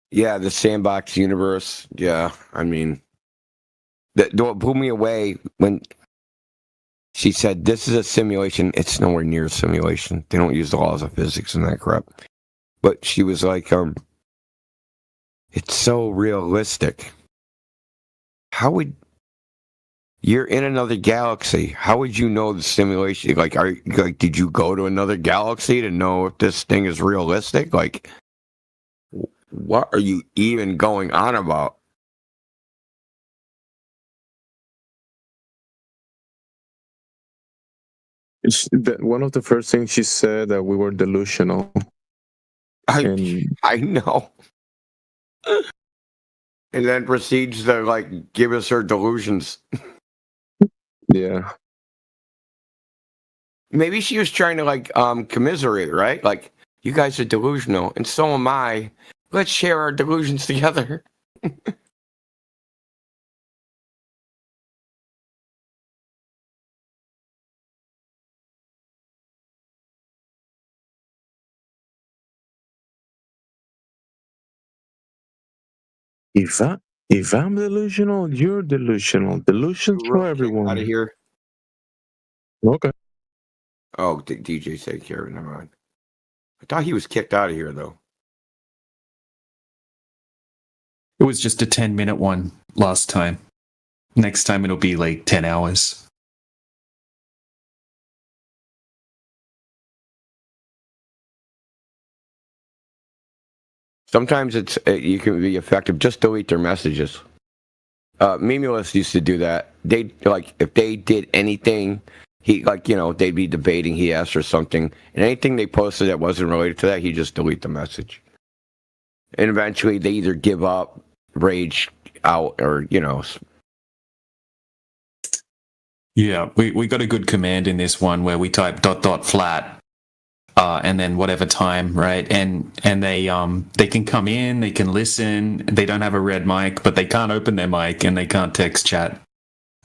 Yeah, the sandbox universe. Yeah, I mean, what blew me away when she said, "This is a simulation." It's nowhere near a simulation. They don't use the laws of physics and that crap. But she was like, "It's so realistic." How would you're in another galaxy? How would you know the simulation? Like, did you go to another galaxy to know if this thing is realistic? Like, what are you even going on about? One of the first things she said that we were delusional. I know. And then proceeds to like give us her delusions. Yeah. Maybe she was trying to like commiserate, right? Like, you guys are delusional, and so am I. Let's share our delusions together. If I'm delusional, you're delusional. Delusions for everyone. Out of here. Okay. Oh, DJ said care. Never mind. I thought he was kicked out of here though. It was just a 10-minute one last time. Next time it'll be like 10 hours. Sometimes you can be effective. Just delete their messages. Memulus used to do that. They like if they did anything, they'd be debating. He asked or something, and anything they posted that wasn't related to that, he just delete the message. And eventually, they either give up, rage out, or Yeah, we got a good command in this one where we type ... flat. And then whatever time, right? And they can come in, they can listen. They don't have a red mic, but they can't open their mic and they can't text chat.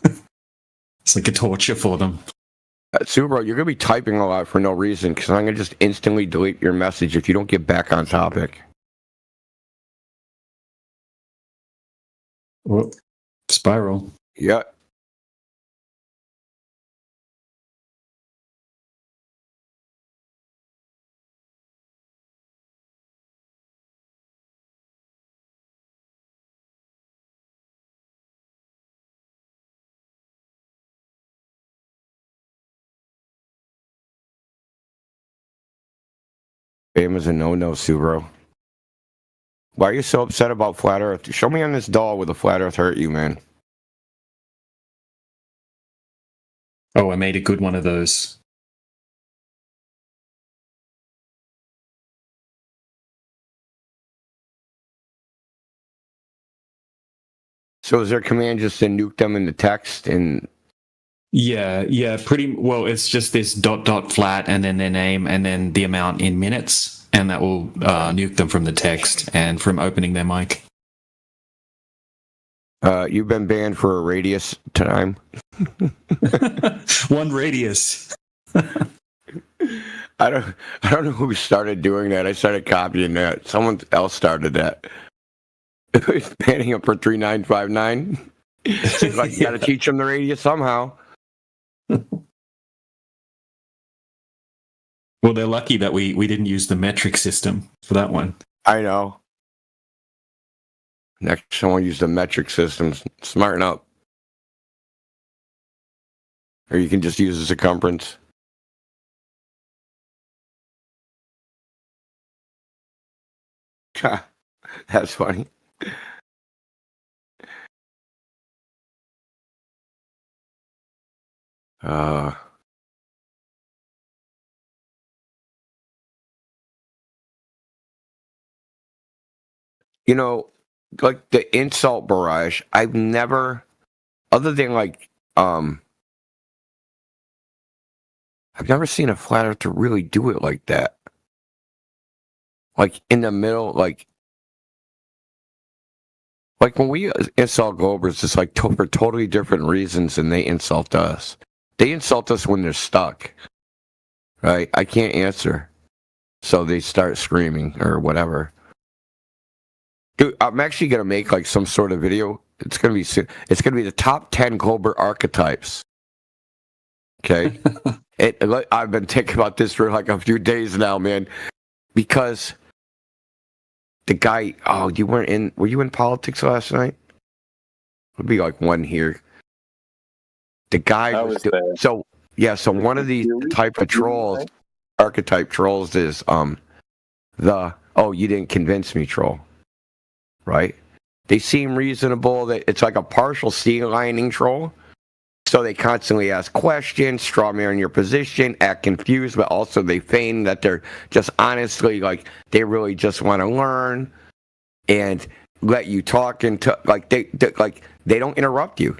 It's like a torture for them. Subaru, you're gonna be typing a lot for no reason because I'm gonna just instantly delete your message if you don't get back on topic. Well, spiral. Yeah. Spam is a no-no, Subaru. Why are you so upset about Flat Earth? Show me on this doll where the Flat Earth hurt you, man. Oh, I made a good one of those. So is their command just to nuke them in the text and... Yeah, pretty well. It's just this ... flat and then their name and then the amount in minutes, and that will nuke them from the text and from opening their mic. You've been banned for a radius time. One radius. I don't know who started doing that. I started copying that. Someone else started that. Banning him for 3959. Seems like you got to teach them the radius somehow. Well, they're lucky that we didn't use the metric system for that one. I know. Next, someone use the metric systems. Smarten up. Or you can just use the circumference. That's funny. You know, like the insult barrage, I've never, other than like, I've never seen a flat earther really do it like that. Like in the middle, like when we insult Globers, it's like for totally different reasons than they insult us. They insult us when they're stuck, right? I can't answer, so they start screaming or whatever. Dude, I'm actually gonna make like some sort of video. It's gonna be the top 10 Glober archetypes. Okay, I've been thinking about this for like a few days now, man, because the guy. Oh, were you in politics last night? Would be like one here. The guy was there. So one of these type of trolls, archetype trolls, is the you didn't convince me troll. Right? They seem reasonable. That it's like a partial sea lining troll. So they constantly ask questions, straw man your position, act confused, but also they feign that they're just honestly like they really just want to learn and let you talk and they don't interrupt you.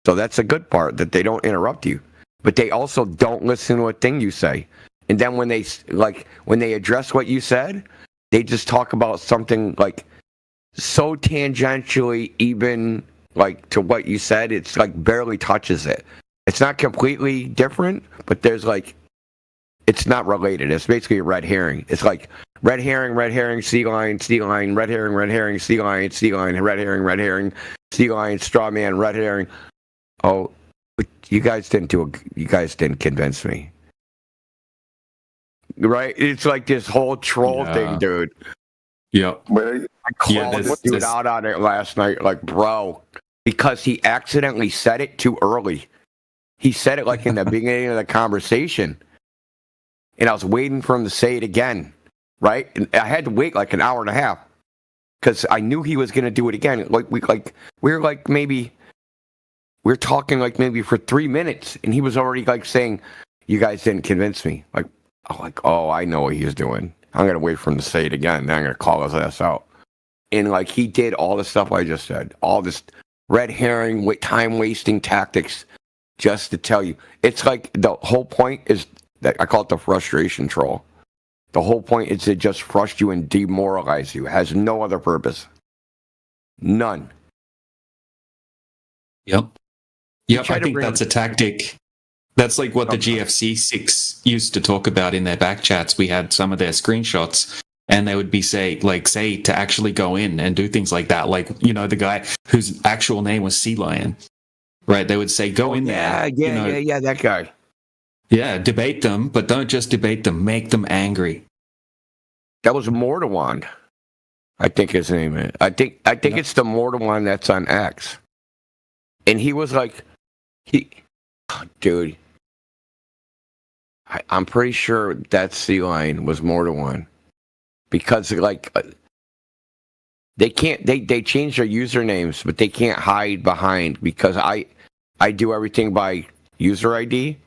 So that's a good part, that they don't interrupt you. But they also don't listen to a thing you say. And then when they address what you said, they just talk about something like so tangentially even like to what you said, it's like barely touches it. It's not completely different, but there's like it's not related. It's basically a red herring. It's like red herring, sea lion, red herring, sea lion, red herring, sea lion, straw man, red herring. Oh, but you guys didn't convince me. Right? It's like this whole troll thing, dude. Yeah. I called this dude out on it last night, like, bro, because he accidentally said it too early. He said it like in the beginning of the conversation, and I was waiting for him to say it again, right? And I had to wait like an hour and a half because I knew he was going to do it again. We were talking like maybe for 3 minutes, and he was already like saying, "You guys didn't convince me." Oh, I know what he was doing. I'm going to wait for him to say it again. Then I'm going to call his ass out. And like he did all the stuff I just said, all this red herring, time wasting tactics, just to tell you. It's like the whole point is that I call it the frustration troll. The whole point is to just frustrate you and demoralize you. It has no other purpose. None. Yep. I think that's a tactic. That's like what the GFC6 used to talk about in their back chats. We had some of their screenshots, and they would be say to actually go in and do things like that. Like, you know, the guy whose actual name was Sea Lion, right? They would say, go in there. Yeah, that guy. Yeah, debate them, but don't just debate them. Make them angry. That was Mortawand, I think his name is. I think it's the Mortawand that's on X. And he was like, dude, I'm pretty sure that Sea Lion was Mortawand. Because like they can't they change their usernames, but they can't hide behind because I do everything by user ID.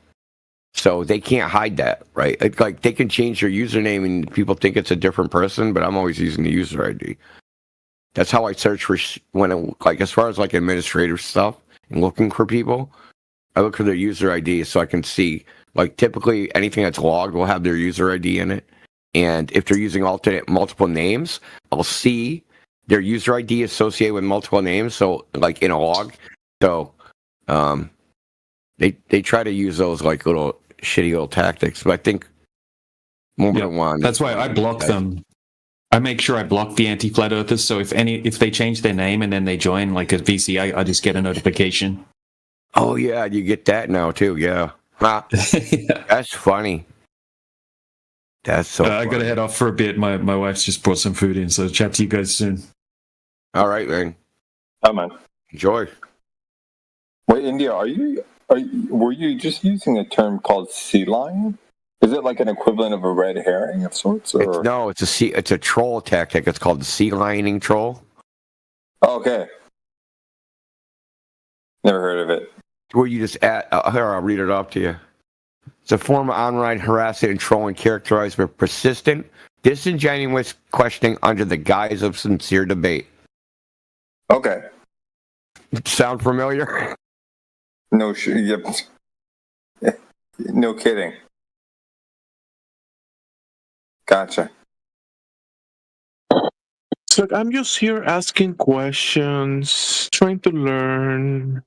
So they can't hide that, right? Like they can change their username and people think it's a different person, but I'm always using the user ID. That's how I search for as far as like administrative stuff and looking for people. I look for their user ID so I can see, like, typically anything that's logged will have their user ID in it. And if they're using multiple names, I'll see their user ID associated with multiple names. So, like, in a log. So, they try to use those, like, little shitty little tactics. But I think Mortawand. That's why I block them. I make sure I block the anti-flat earthers. So if they change their name and then they join, like, a VC, I just get a notification. Oh, yeah, you get that now, too, yeah. That's funny. That's so I got to head off for a bit. My wife's just brought some food in, so chat to you guys soon. All right, man. Oh, man. Enjoy. Wait, India, were you just using a term called sea lion? Is it like an equivalent of a red herring of sorts? Or? It's a troll tactic. It's called the sea lining troll. Okay. Never heard of it. Where you just add, here, I'll read it off to you. It's a form of online harassment and trolling characterized by persistent, disingenuous questioning under the guise of sincere debate. Okay. Sound familiar? No, yep. No kidding. Gotcha. So I'm just here asking questions, trying to learn.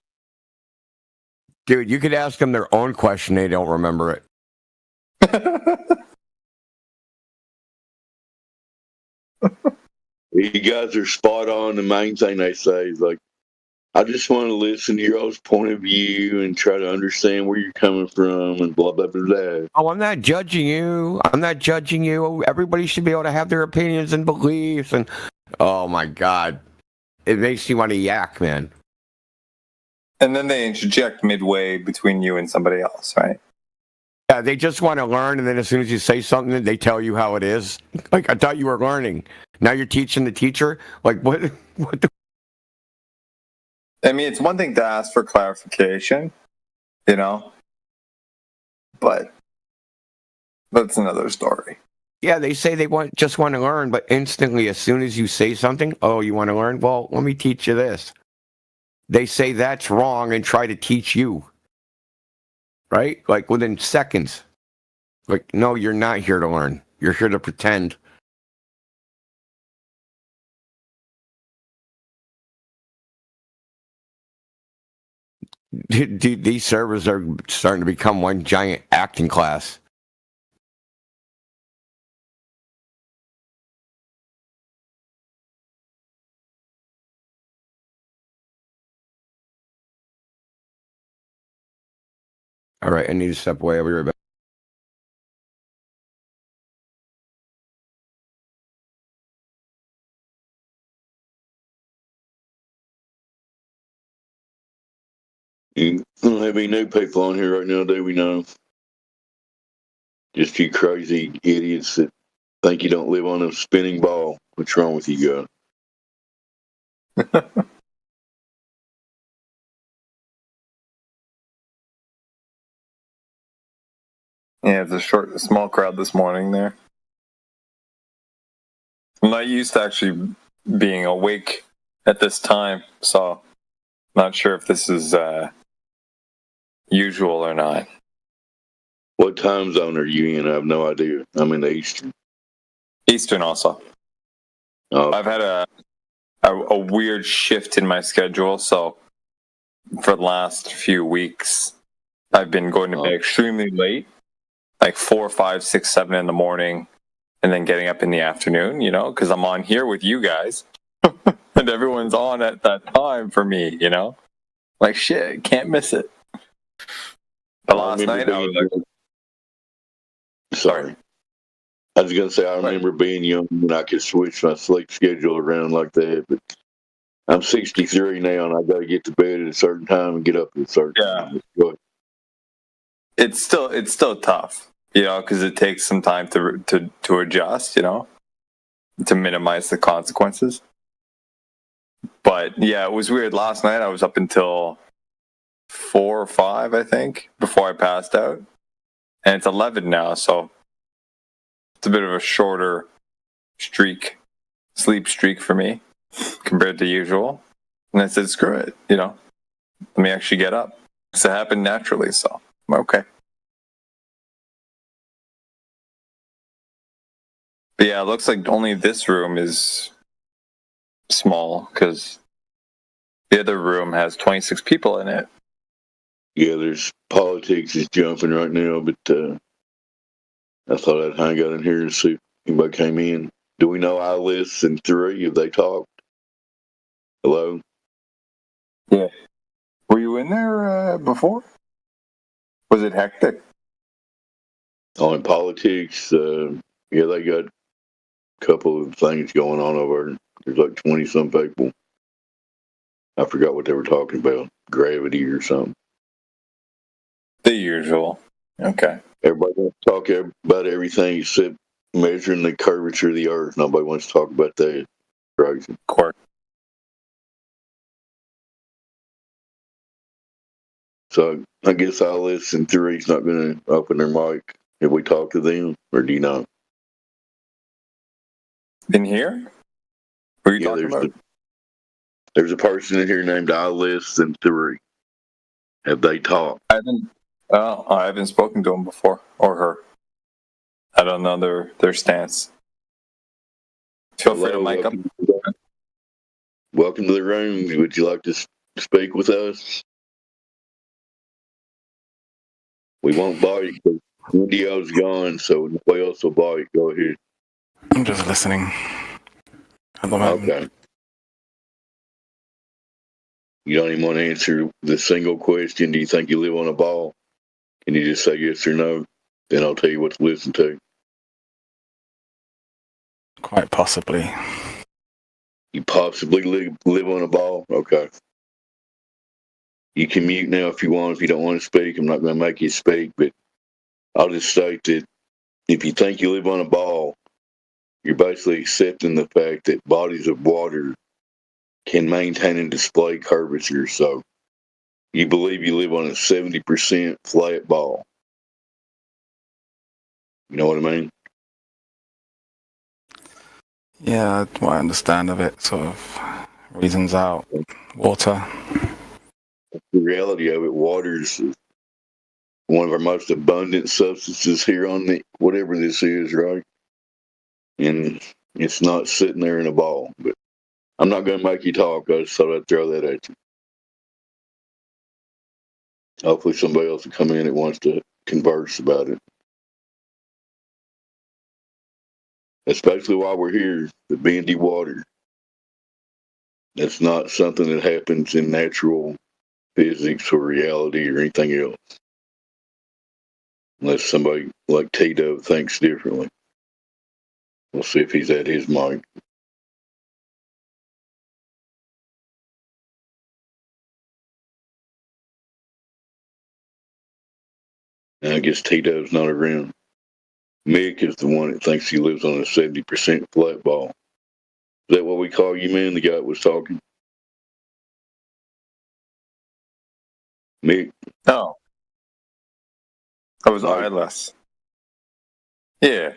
Dude, you could ask them their own question, they don't remember it. You guys are spot on. The main thing they say is like, I just want to listen to your all's point of view and try to understand where you're coming from and blah, blah, blah, blah. Oh, I'm not judging you. Everybody should be able to have their opinions and beliefs. And oh my God, it makes you want to yak, man. And then they interject midway between you and somebody else, right? Yeah, they just want to learn, and then as soon as you say something, they tell you how it is. Like, I thought you were learning. Now you're teaching the teacher? Like, what the... I mean, it's one thing to ask for clarification, you know? But that's another story. Yeah, they say they just want to learn, but instantly, as soon as you say something, oh, you want to learn? Well, let me teach you this. They say that's wrong and try to teach you. Right? Like within seconds. Like, no, you're not here to learn. You're here to pretend. These servers are starting to become one giant acting class. All right, I need to step away. I'll be right back. You don't have any new people on here right now, do we know? Just you crazy idiots that think you don't live on a spinning ball. What's wrong with you guys? Yeah, it's a small crowd this morning there. I'm not used to actually being awake at this time, so not sure if this is usual or not. What time zone are you in? I have no idea. I'm in the Eastern. Eastern also. Oh. I've had a weird shift in my schedule, so for the last few weeks, I've been going to bed extremely late, like 4, 5, 6, 7 in the morning, and then getting up in the afternoon, you know, because I'm on here with you guys, and everyone's on at that time for me, you know? Like, shit, can't miss it. But last night, I was like... Sorry. I was going to say, I remember being young and I could switch my sleep schedule around like that, but I'm 63 now and I got to get to bed at a certain time and get up at a certain time. It's still tough, you know, because it takes some time to adjust, you know, to minimize the consequences. But yeah, it was weird. Last night I was up until 4 or 5, I think, before I passed out, and it's 11 now, so it's a bit of a shorter sleep streak for me compared to usual. And I said, screw it, you know, let me actually get up. So it happened naturally, so I'm okay. But yeah, it looks like only this room is small because the other room has 26 people in it. Yeah, there's politics is jumping right now, but I thought I'd hang out in here and see if anybody came in. Do we know Alice and 3? Have they talked? Hello? Yeah. Were you in there before? Was it hectic? Oh, in politics, yeah, they got a couple of things going on over there. There's like 20-some people. I forgot what they were talking about. Gravity or something. The usual. Okay. Everybody wants to talk about everything except measuring the curvature of the Earth. Nobody wants to talk about that. Crazy. Of course. So I guess Alice and Three's not going to open their mic. Have we talked to them, or do you know? In here? What are you talking about? There's a person in here named Alice and Three. Have they talked? I haven't spoken to him before, or her. I don't know their stance. Feel free to mic up. Welcome to the room. Would you like to speak with us? We won't bite because Indio's gone, so nobody else will bite. Go ahead. I'm just listening. Okay. You don't even want to answer the single question. Do you think you live on a ball? Can you just say yes or no? Then I'll tell you what to listen to. Quite possibly. You possibly live on a ball? Okay. You can mute now if you want. If you don't want to speak, I'm not going to make you speak, but I'll just state that if you think you live on a ball, you're basically accepting the fact that bodies of water can maintain and display curvature. So you believe you live on a 70% flat ball. You know what I mean? Yeah, what I understand of it sort of reasons out water. The reality of it, water is one of our most abundant substances here on the whatever this is, right? And it's not sitting there in a ball. But I'm not going to make you talk. I just thought I'd throw that at you. Hopefully somebody else will come in that wants to converse about it. That's basically why we're here, the bendy water. That's not something that happens in natural physics or reality or anything else. Unless somebody like T-Dub thinks differently. We'll see if he's at his mic. And I guess T-Dub's not around. Mick is the one that thinks he lives on a 70% flat ball. Is that what we call you, man? The guy that was talking? Mick? No. That was Eyeless. Yeah.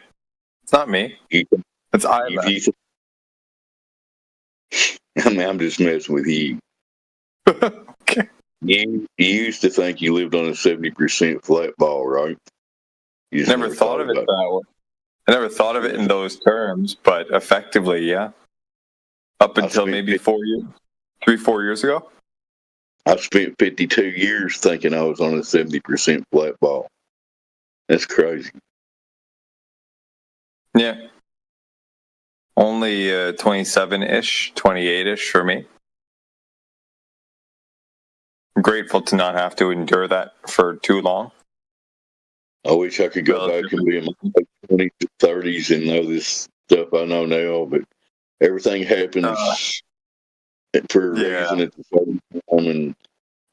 It's not me. It's Eyeless. I mean, I'm just messing with you. Okay. You used to think you lived on a 70% flat ball, right? You just Never thought of it that way. I never thought of it in those terms, but effectively, yeah. Up until maybe 4 years, 3-4 years ago. I've spent 52 years thinking I was on a 70% flat ball. That's crazy. Yeah. Only 27-ish, 28-ish for me. I'm grateful to not have to endure that for too long. I wish I could go back and be in my 20s to 30s and know this stuff I know now, but everything happens for a reason at the same time. And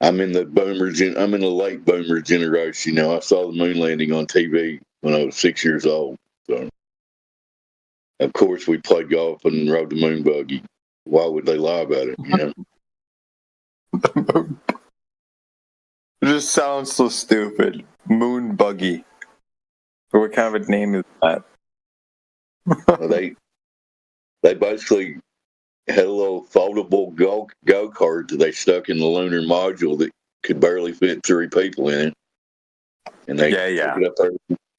I'm in the I'm in the late boomer generation. You know, I saw the moon landing on TV when I was 6 years old. So, of course, we played golf and rode the moon buggy. Why would they lie about it? You know. It just sounds so stupid. Moon buggy. What kind of a name is that? They basically had a little foldable go-kart that they stuck in the lunar module that could barely fit 3 people in it. And they took it up there,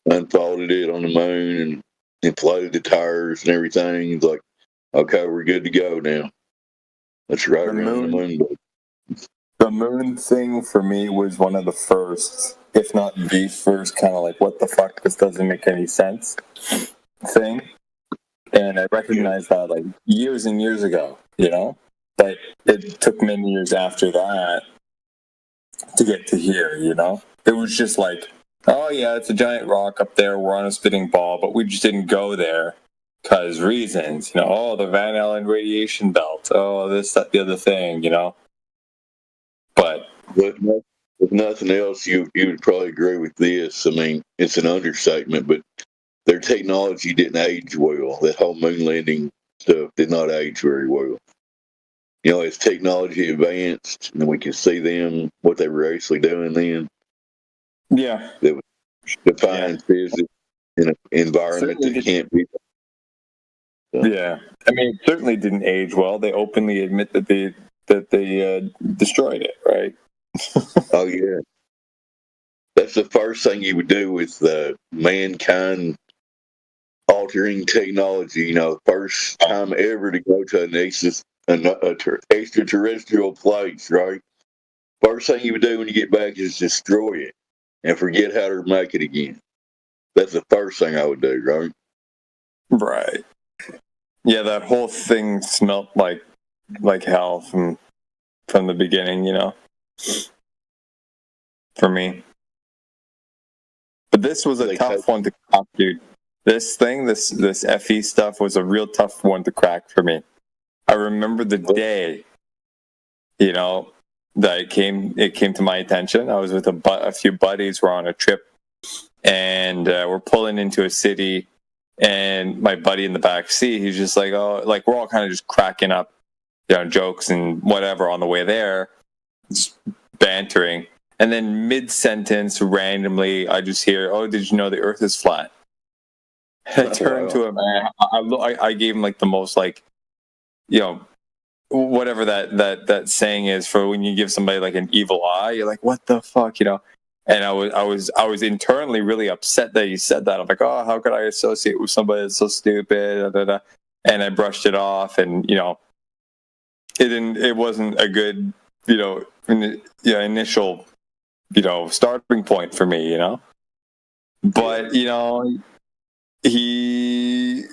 unfolded it on the moon, and inflated the tires and everything. It's like, okay, we're good to go now. Let's ride around the moon. The moon thing for me was one of the first, if not the first, kind of like, what the fuck, this doesn't make any sense thing. And I recognized that like years and years ago, you know? But it took many years after that to get to here, you know? It was just like, oh yeah, it's a giant rock up there, we're on a spinning ball, but we just didn't go there because reasons, you know? Oh, the Van Allen radiation belt, oh, this, that, the other thing, you know? But if nothing else, you would probably agree with this. I mean, it's an understatement, but their technology didn't age well. That whole moon landing stuff did not age very well. You know, as technology advanced and we could see them, what they were actually doing then, Yeah. that was defying physics in an environment Certainly that can't be. Yeah, I mean, it certainly didn't age well. They openly admit that they destroyed it, right? Oh yeah, that's the first thing you would do with mankind altering technology. You know, first time ever to go to an extraterrestrial place, right? First thing you would do when you get back is destroy it and forget how to make it again. That's the first thing I would do, right? Right. Yeah, that whole thing smelt like hell from the beginning, you know. For me. But this was a tough one to crack, dude. This FE stuff was a real tough one to crack for me. I remember the day, you know, that it came to my attention. I was with a few buddies. We're on a trip, and we're pulling into a city. And my buddy in the back seat, he's just like, oh, like we're all kind of just cracking up, you know, jokes and whatever on the way there, just bantering. And then mid-sentence, randomly, I just hear, oh, did you know the earth is flat? And I turned to him, and I gave him like the most, like, you know, whatever that saying is for when you give somebody like an evil eye. You're like, what the fuck, you know? And I was internally really upset that he said that. I'm like, oh, how could I associate with somebody that's so stupid? Da, da, da. And I brushed it off, and you know, it wasn't a good, you know, initial, you know, starting point for me, you know. But you know, he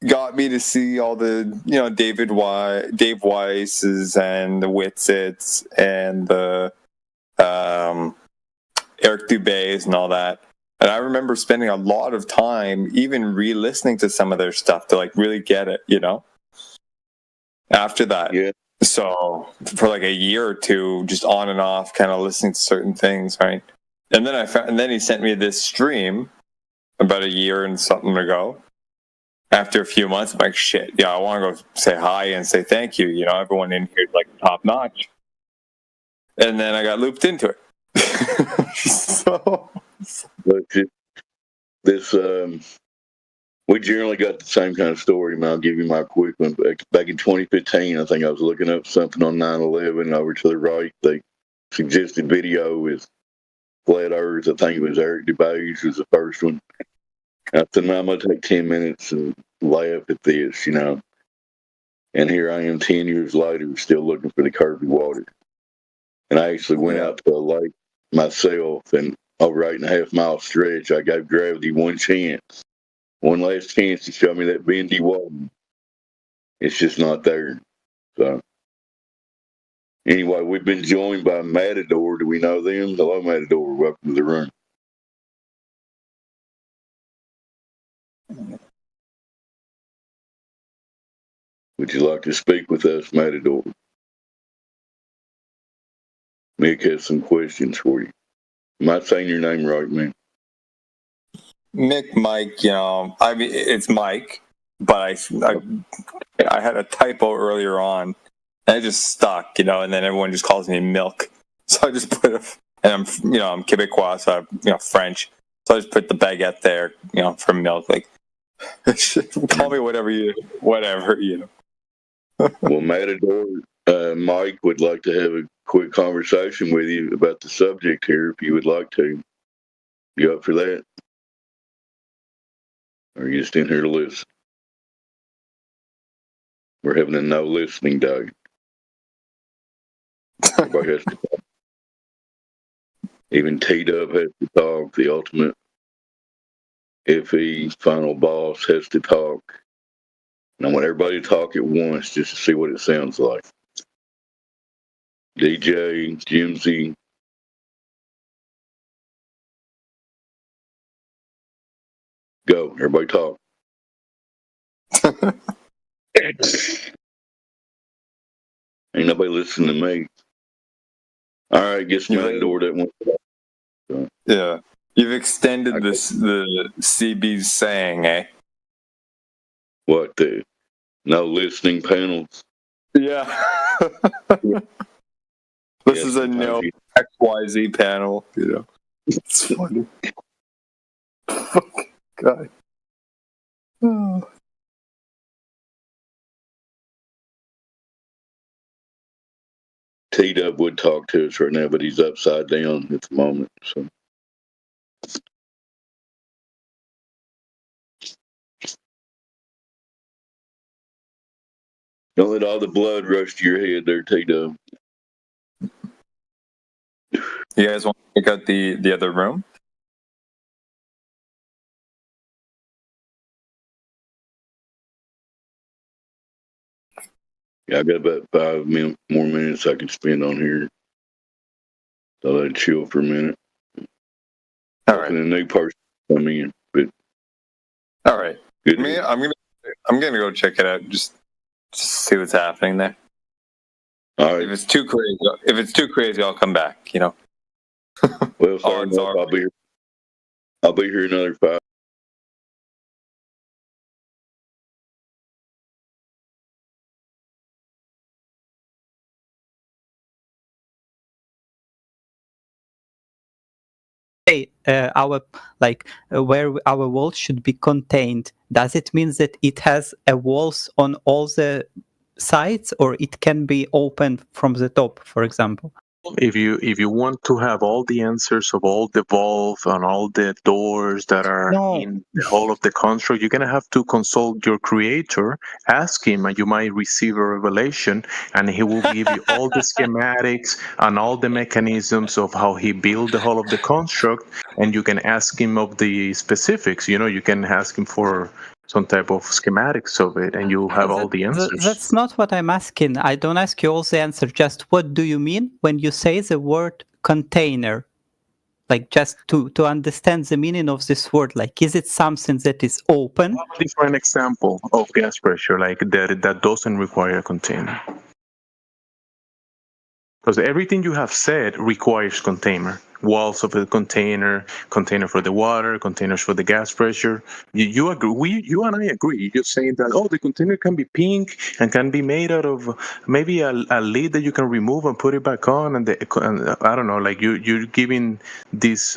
got me to see all the, you know, Dave Weiss's and the Whitsits and the Eric Dubé's and all that. And I remember spending a lot of time even re-listening to some of their stuff to like really get it, you know, after that. Yeah. So for like a year or two, just on and off, kind of listening to certain things, right? And then and then he sent me this stream about a year and something ago. After a few months, I'm like, shit, yeah, I want to go say hi and say thank you. You know, everyone in here is like top notch. And then I got looped into it. So, but this we generally got the same kind of story, man. I'll give you my quick one. Back in 2015, I think I was looking up something on 9/11. Over to the right, they suggested video with flat Earth. I think it was Eric Dubé was the first one. I said, man, I'm gonna take 10 minutes and laugh at this, you know. And here I am 10 years later, still looking for the Kirby water. And I actually went out to a lake myself, and over 8.5 mile stretch, I gave gravity one last chance to show me that bendy water. It's just not there. So anyway, we've been joined by Matador. Do we know them? Hello, Matador. Welcome to the room. Would you like to speak with us, Matador? Mick has some questions for you. Am I saying your name right, man? Mick, Mike, you know, I mean, it's Mike, but I had a typo earlier on, and it just stuck, you know, and then everyone just calls me Milk. So I just put and I'm Quebecois, so I'm, you know, French. So I just put the baguette there, you know, for Milk. Like, call me whatever, you know. Well, Matador, Mike would like to have a quick conversation with you about the subject here, if you would like to. You up for that? Or are you just in here to listen? We're having a no listening day. Everybody has to talk. Even T-Dub has to talk. The ultimate FE final boss has to talk. And I want everybody to talk at once just to see what it sounds like. DJ, Jimsy. Go. Everybody talk. Ain't nobody listening to me. All right, guess my door that one. Yeah. You've extended the CB's saying, eh? What, the no listening panels? Yeah. This is a no XYZ panel, you know. It's funny. God. Oh. T-Dub would talk to us right now, but he's upside down at the moment, so. Don't let all the blood rush to your head there, T-Dub. You guys want to check out the other room? Yeah, I got about 5 more minutes I can spend on here. So I'd chill for a minute. All right. And a new person come in, but all right. Good. I'm gonna go check it out. Just see what's happening there. All right. If it's too crazy, I'll come back. You know. Well, I'll be here. I'll be here another 5. Where our walls should be contained, does it mean that it has a walls on all the sides, or it can be open from the top, for example? If you want to have all the answers of all the valve and all the doors that are in the whole of the construct, you're gonna have to consult your creator, ask him, and you might receive a revelation, and he will give you all the schematics and all the mechanisms of how he built the whole of the construct, and you can ask him of the specifics. You know, you can ask him for some type of schematics of it, and you have all the answers. That's not what I'm asking. I don't ask you all the answers. Just what do you mean when you say the word container? Like, just to understand the meaning of this word. Like, is it something that is open? Different example of gas pressure, like that doesn't require a container. Because everything you have said requires container. Walls of a container for the water, containers for the gas pressure. You agree? You and I agree. You're saying that the container can be pink and can be made out of maybe a lid that you can remove and put it back on, and I don't know. Like you're giving these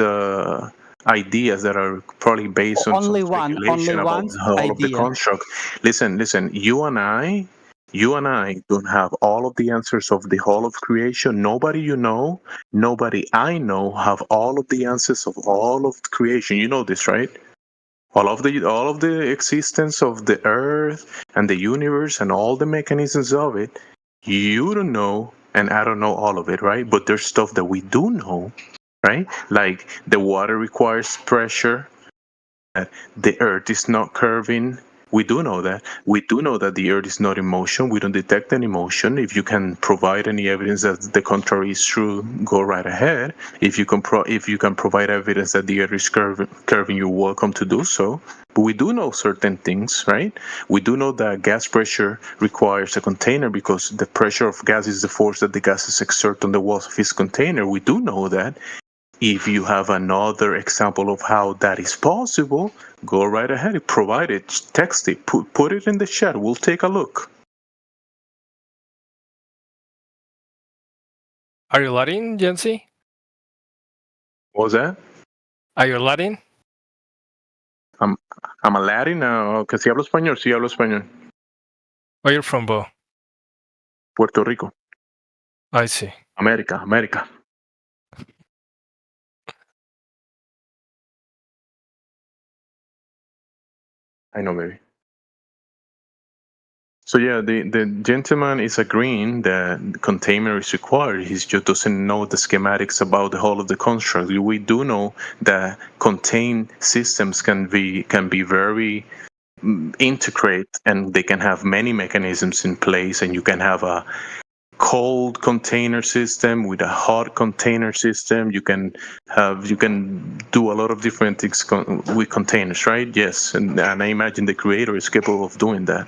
ideas that are probably based on only some one about all of the construct. Listen. You and I don't have all of the answers of the whole of creation. Nobody I know have all of the answers of all of creation. You know this, right? All of the existence of the earth and the universe and all the mechanisms of it. You don't know, and I don't know all of it, right? But there's stuff that we do know, right? Like the water requires pressure. The earth is not curving. We do know that. We do know that the earth is not in motion. We don't detect any motion. If you can provide any evidence that the contrary is true, go right ahead. If you can provide evidence that the earth is curving, you're welcome to do so. But we do know certain things, right? We do know that gas pressure requires a container because the pressure of gas is the force that the gases exert on the walls of its container. We do know that. If you have another example of how that is possible, go right ahead. Provide it, text it, put it in the chat. We'll take a look. Are you Latin, Jensi? What was that? Are you Latin? I'm a Latin, que si hablo español, sí hablo español. Where are you from, Bo? Puerto Rico. I see. America. I know, baby. So yeah, the gentleman is agreeing that container is required. He just doesn't know the schematics about the whole of the construct. We do know that contained systems can be very integrate, and they can have many mechanisms in place, and you can have a cold container system with a hot container system. You can do a lot of different things with containers, right? Yes, and I imagine the creator is capable of doing that.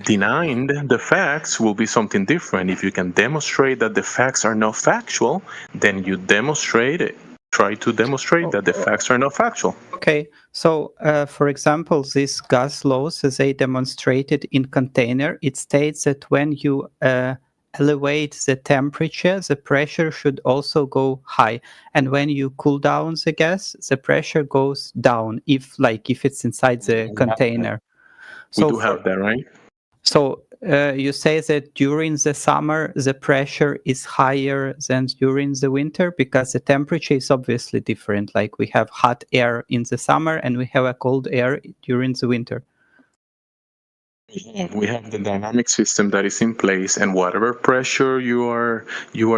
Denying the facts will be something different. If you can demonstrate that the facts are not factual, then you demonstrate it. Try to demonstrate that the facts are not factual. Okay, so for example, this gas laws, as they demonstrated in container, it states that when you elevate the temperature, the pressure should also go high, and when you cool down the gas, the pressure goes down. If it's inside the container. We do have that, right? So you say that during the summer the pressure is higher than during the winter because the temperature is obviously different. Like we have hot air in the summer and we have a cold air during the winter. We have the dynamic system that is in place, and whatever pressure you are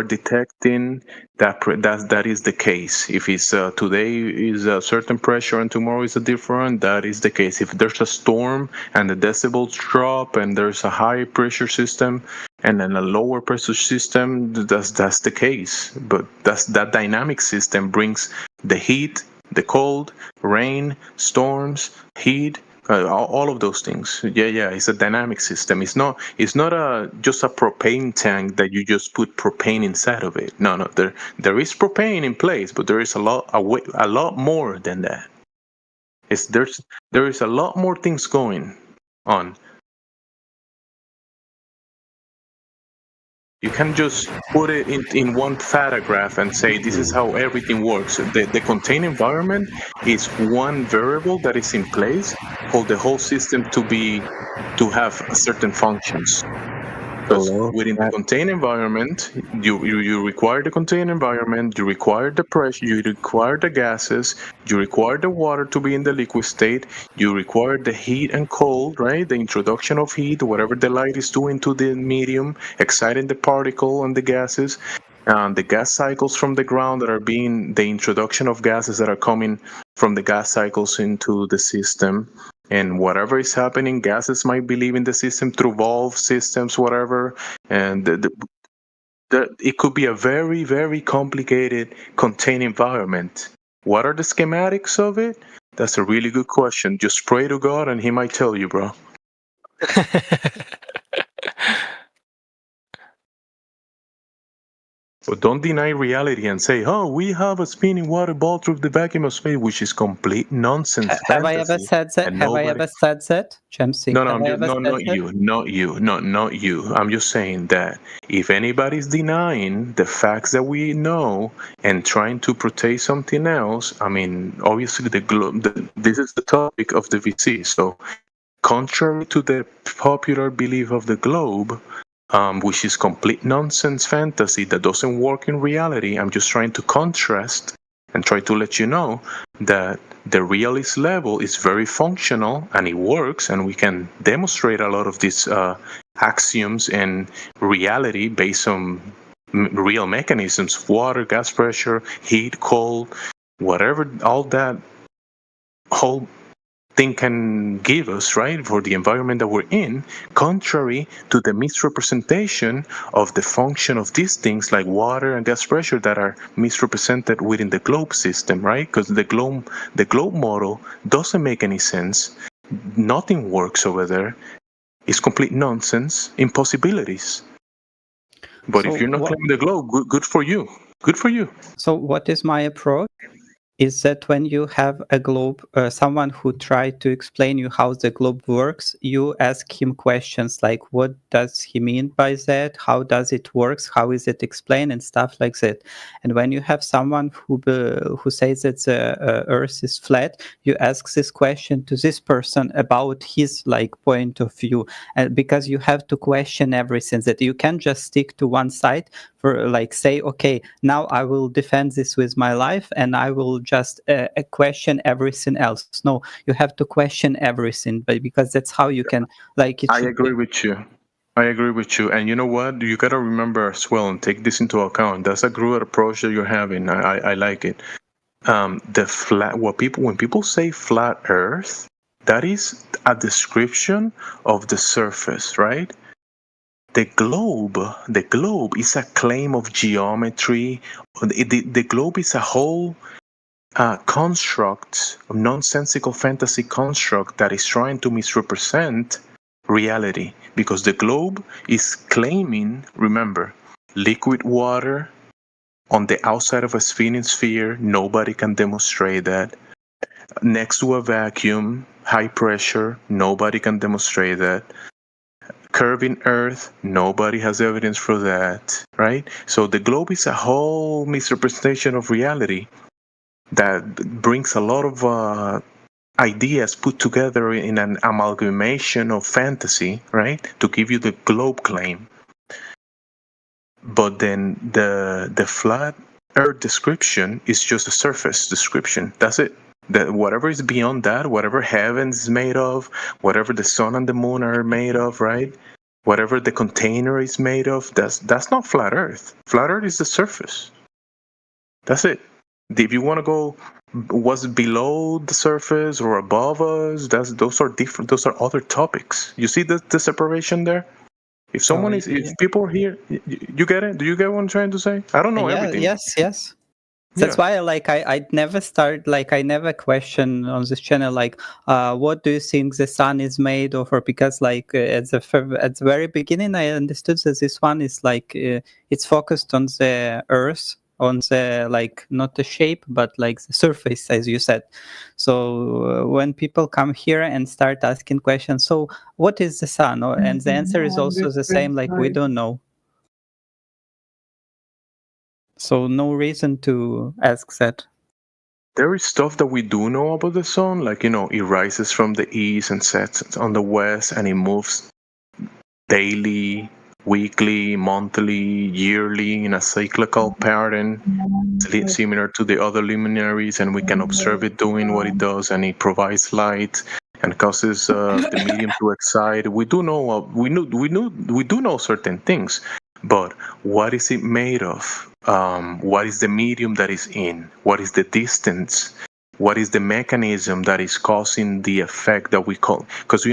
detecting, that is the case. If it's today is a certain pressure and tomorrow is a different, that is the case. If there's a storm and the decibels drop and there's a high pressure system and then a lower pressure system, that's the case. But that dynamic system brings the heat, the cold, rain, storms, heat. All of those things. Yeah. It's a dynamic system. It's not just a propane tank that you just put propane inside of it. No. There is propane in place, but there is a lot more than that. There is a lot more things going on. You can just put it in one paragraph and say this is how everything works. The contained environment is one variable that is in place for the whole system to have certain functions. Because within the contained environment, you require the contained environment, you require the pressure, you require the gases, you require the water to be in the liquid state, you require the heat and cold, right? The introduction of heat, whatever the light is doing to the medium, exciting the particle and the gases, the gas cycles from the ground that are being, the introduction of gases that are coming from the gas cycles into the system. And whatever is happening, gases might be leaving the system through valve systems, whatever. And it could be a very, very complicated contained environment. What are the schematics of it? That's a really good question. Just pray to God and he might tell you, bro. But don't deny reality and say, oh, we have a spinning water ball through the vacuum of space, which is complete nonsense. Have I ever said that? Have I ever said that? Jamsey, No, not you. I'm just saying that if anybody's denying the facts that we know and trying to portray something else, I mean, obviously this is the topic of the VC. So contrary to the popular belief of the globe, which is complete nonsense fantasy that doesn't work in reality. I'm just trying to contrast and try to let you know that the realist level is very functional and it works, and we can demonstrate a lot of these axioms and reality based on real mechanisms: water, gas pressure, heat, cold, whatever, all that whole thing can give us, right, for the environment that we're in, contrary to the misrepresentation of the function of these things like water and gas pressure that are misrepresented within the globe system, right? Because the globe model doesn't make any sense. Nothing works over there. It's complete nonsense, impossibilities. But if you're not claiming the globe, good for you. Good for you. So what is my approach? Is that when you have a globe, someone who tried to explain you how the globe works, you ask him questions like, what does he mean by that? How does it works? How is it explained? And stuff like that. And when you have someone who says that the Earth is flat, you ask this question to this person about his point of view, because you have to question everything. That you can't just stick to one side for say, okay, now I will defend this with my life and I will just question everything else. No, you have to question everything, but because that's how you can I agree with you. And you know what? You got to remember as well and take this into account. That's a good approach that you're having. I like it. When people say flat Earth, that is a description of the surface, right? The globe is a claim of geometry. The globe is a whole construct, a nonsensical fantasy construct that is trying to misrepresent reality, because the globe is claiming, remember, liquid water on the outside of a spinning sphere. Nobody can demonstrate that. Next to a vacuum, high pressure, nobody can demonstrate that. Curving Earth, nobody has evidence for that, right? So the globe is a whole misrepresentation of reality that brings a lot of ideas put together in an amalgamation of fantasy, right? To give you the globe claim. But then the flat Earth description is just a surface description. That's it. That whatever is beyond that, whatever heaven is made of, whatever the sun and the moon are made of, right? Whatever the container is made of, that's not flat Earth. Flat Earth is the surface. That's it. If you want to go what's below the surface or above us, those are different. Those are other topics. You see the separation there? If someone if people are here, you get it? Do you get what I'm trying to say? I don't know everything. Yes. That's why I never start, I never question on this channel what do you think the sun is made of, or because at the very beginning I understood that this one is it's focused on the earth, on the not the shape but the surface, as you said. So when people come here and start asking questions, so what is the sun? And the answer is also the same, we don't know. So no reason to ask that. There is stuff that we do know about the sun, it rises from the east and sets on the west, and it moves daily, weekly, monthly, yearly in a cyclical pattern, similar to the other luminaries, and we can observe it doing what it does, and it provides light and causes the medium to excite. We do know we do know certain things, but what is it made of? What is the medium that is in? What is the distance? What is the mechanism that is causing the effect that we call? Because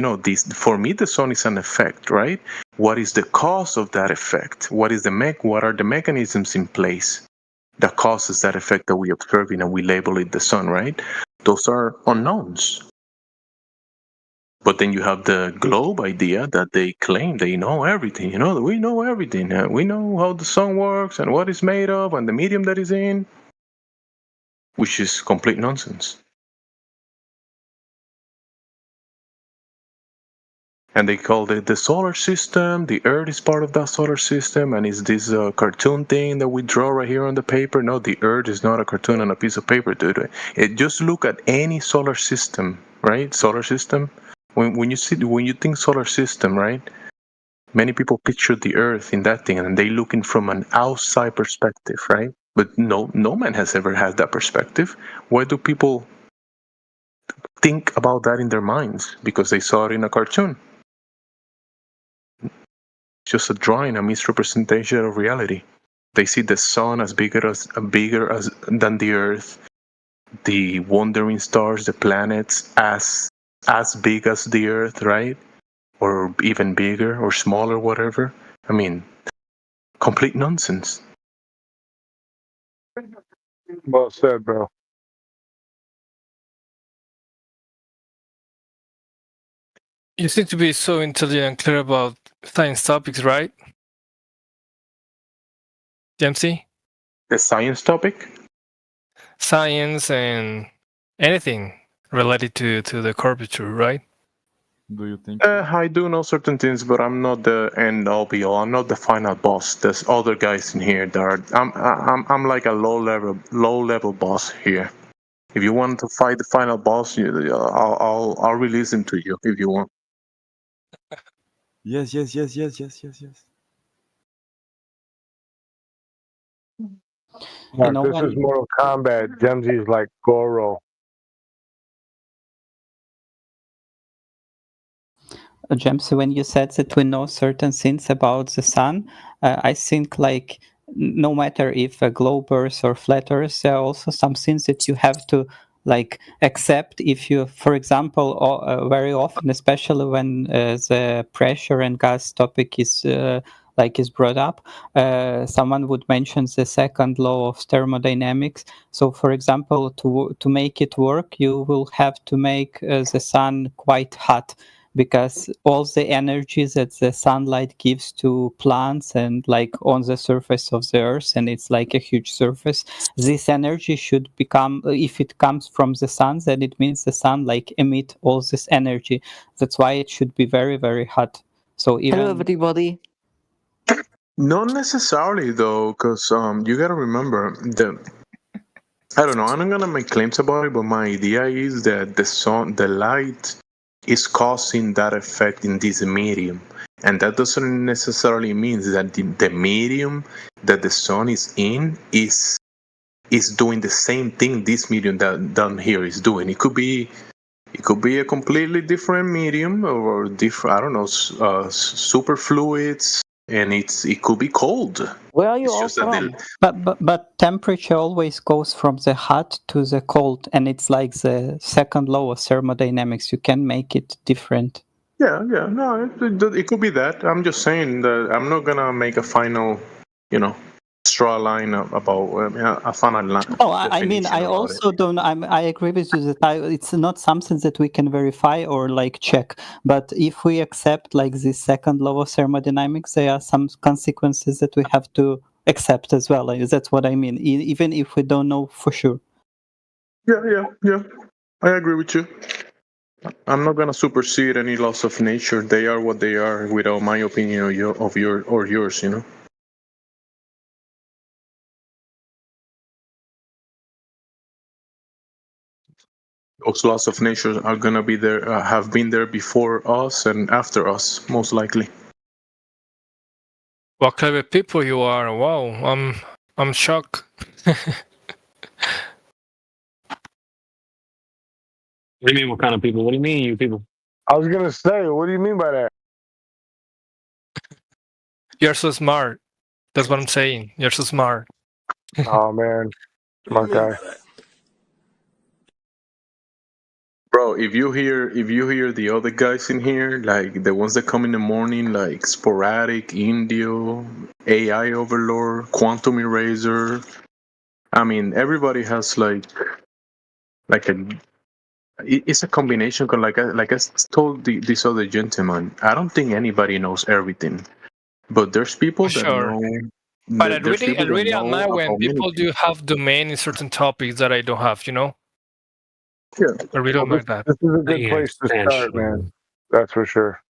for me, the sun is an effect, right? What is the cause of that effect? What are the mechanisms in place that causes that effect that we observe and we label it the sun, right? Those are unknowns. But then you have the globe idea that they claim they know everything. We know everything. We know how the sun works and what it's made of and the medium that it's in, which is complete nonsense. And they call it the solar system. The Earth is part of that solar system, and it's this cartoon thing that we draw right here on the paper. No, the Earth is not a cartoon on a piece of paper, dude. Just look at any solar system, right? Solar system. When you think solar system, right? Many people picture the Earth in that thing, and they looking from an outside perspective, right? But no man has ever had that perspective. Why do people think about that in their minds? Because they saw it in a cartoon. Just a drawing, a misrepresentation of reality. They see the sun as bigger than the Earth, the wandering stars, the planets as big as the Earth, right? Or even bigger or smaller, whatever. I mean, complete nonsense. Well said, bro. You seem to be so intelligent and clear about science topics, right? Dempsey? The science topic? Science and anything related to the curvature, right? Do you think? I do know certain things, but I'm not the end all be all. I'm not the final boss. There's other guys in here that are. I'm like a low level boss here. If you want to fight the final boss, I'll release him to you if you want. Yes. Now, this is Mortal Kombat. Dempsey's like Goro. James, when you said that we know certain things about the sun, I think no matter if a globe Earth or flat Earth, there are also some things that you have to accept if you, for example, very often, especially when the pressure and gas topic is brought up, someone would mention the second law of thermodynamics. So, for example, to make it work, you will have to make the sun quite hot, because all the energy that the sunlight gives to plants and like on the surface of the earth, and it's like a huge surface, this energy should become, if it comes from the sun, then it means the sun like emit all this energy. That's why it should be very, very hot. So even Hello, everybody. Not necessarily though, because you gotta remember that. I don't know. I'm not gonna make claims about it, but my idea is that the light, is causing that effect in this medium, and that doesn't necessarily mean that the medium that the sun is in is doing the same thing this medium that down here is doing. It could be a completely different medium or different. I don't know, super fluids. And it could be cold. Where are you all from? But temperature always goes from the hot to the cold, and it's like the second law of thermodynamics. You can make it different. Yeah, no, it could be that. I'm just saying that I'm not gonna make a final, straw line about a final line. Oh, I mean, I also don't. I agree with you that it's not something that we can verify or like check. But if we accept like this second law of thermodynamics, there are some consequences that we have to accept as well. That's what I mean. Even if we don't know for sure. Yeah. I agree with you. I'm not gonna supersede any laws of nature. They are what they are, without my opinion or yours. Those laws of nature are gonna be there, have been there before us and after us, most likely. What clever people you are! Wow, I'm shocked. What do you mean, what kind of people? What do you mean, you people? I was gonna say, what do you mean by that? You're so smart. That's what I'm saying. You're so smart. Oh man, smart guy. Bro, if you hear the other guys in here, like the ones that come in the morning, like Sporadic, Indio, AI Overlord, Quantum Eraser, I mean, everybody has it's a combination. Like I told this other gentleman, I don't think anybody knows everything, but there's people that know. But I really admire when people do have domain in certain topics that I don't have. Yeah, I really admire that. This is a good place to start, man. That's for sure.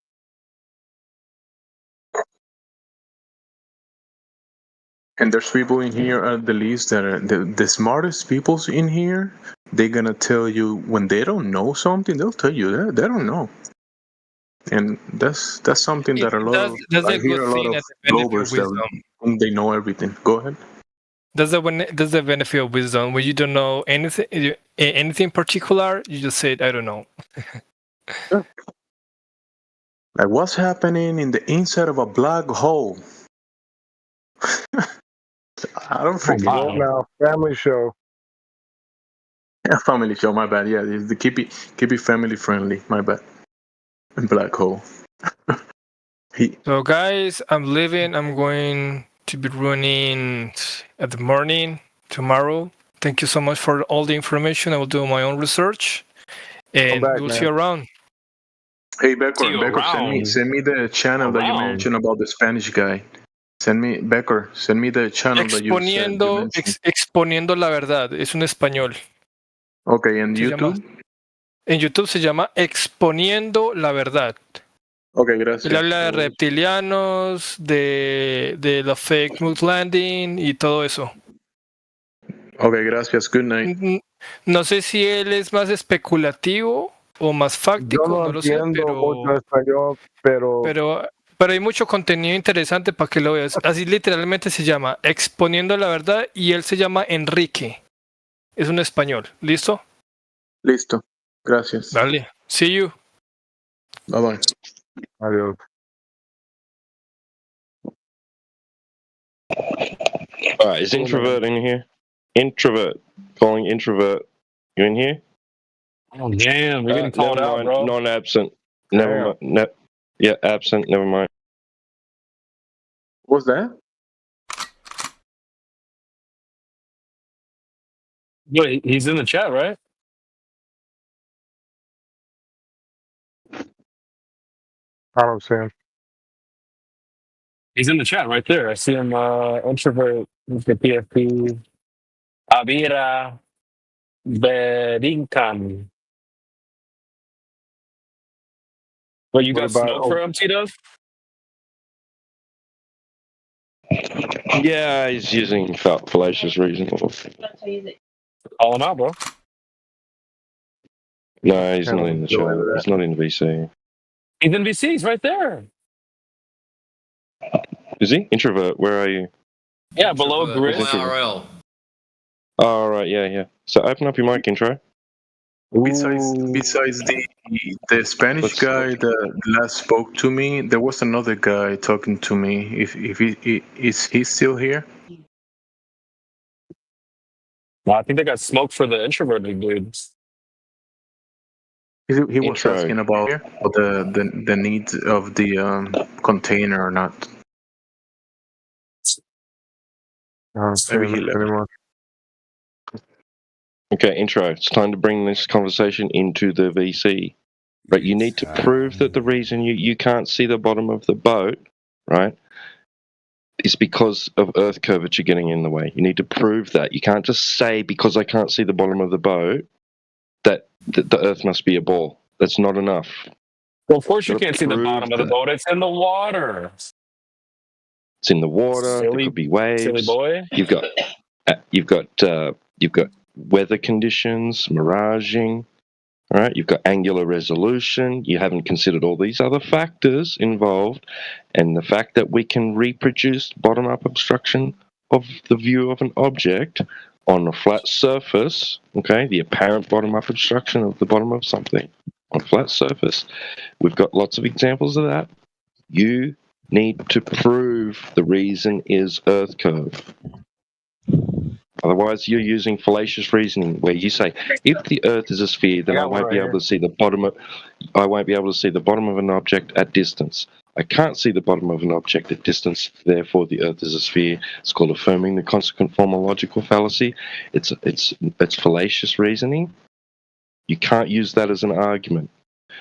And there's people in here at the least that are the smartest people in here. They're gonna tell you when they don't know something. They'll tell you they don't know, and that's something that I hear a lot of Rovers that they know everything. Go ahead. That's the benefit of wisdom. When you don't know anything in particular, you just say, I don't know. Like what's happening in the inside of a black hole? I don't freaking know. Now, family show. Yeah, family show. My bad. Yeah, keep it family friendly. My bad. Black hole. So guys, I'm leaving. I'm going to be running at the morning tomorrow. Thank you so much for all the information. I will do my own research, and we'll see you around. Hey Becker, send me the channel that you mentioned about the Spanish guy. Send me the channel that you mentioned. Exponiendo la verdad. Es un español. Okay, en YouTube. En YouTube se llama Exponiendo la verdad. Okay, gracias. Él habla de reptilianos, de la fake moon landing y todo eso. Okay, gracias. Good night. No sé si él es más especulativo o más fáctico, no lo sé, pero hay mucho contenido interesante para que lo veas. Así literalmente se llama Exponiendo la verdad y él se llama Enrique. Es un español. ¿Listo? Listo. Gracias. Dale. See you. Bye bye. Adiós. All right, is introvert in here? Introvert. Calling introvert. You in here? Oh, damn. You're getting called out, bro. Non-absent. Never mind. Yeah, absent. Never mind. What's that? Wait, he's in the chat, right? I don't see him. He's in the chat right there. I see him. Introvert with the PFP. Avira Berinkan. Well, you What got about smoke for him, T-Dove? Yeah, he's using fallacious reasoning. Call him out, bro. No, he's not in the chat. He's not in VC. He's in VC. He's right there. Is he? Introvert, where are you? Yeah, below grid. IRL. Oh, right, yeah. So open up your mic, intro. Besides the Spanish guy that last spoke to me, there was another guy talking to me. If he is he still here? Well, I think they got smoke for the introverted dudes. He was asking about the needs of the container or not. Maybe he left. Okay, intro. It's time to bring this conversation into the VC. But you need to prove that the reason you can't see the bottom of the boat, right, is because of Earth curvature getting in the way. You need to prove that. You can't just say, because I can't see the bottom of the boat, that the Earth must be a ball. That's not enough. Well, of course you can't see the bottom of the boat. It's in the water. It's in the water. There could be waves. Silly boy. You've got weather conditions, miraging. All right, you've got angular resolution. You haven't considered all these other factors involved, and the fact that we can reproduce bottom-up obstruction of the view of an object on a flat surface. Okay, the apparent bottom-up obstruction of the bottom of something on a flat surface. We've got lots of examples of that. You need to prove the reason is Earth curve. Otherwise, you're using fallacious reasoning, where you say, if the Earth is a sphere, then I won't be able to see the bottom of. I won't be able to see the bottom of an object at distance. I can't see the bottom of an object at distance. Therefore, the Earth is a sphere. It's called affirming the consequent formal logical fallacy. It's fallacious reasoning. You can't use that as an argument.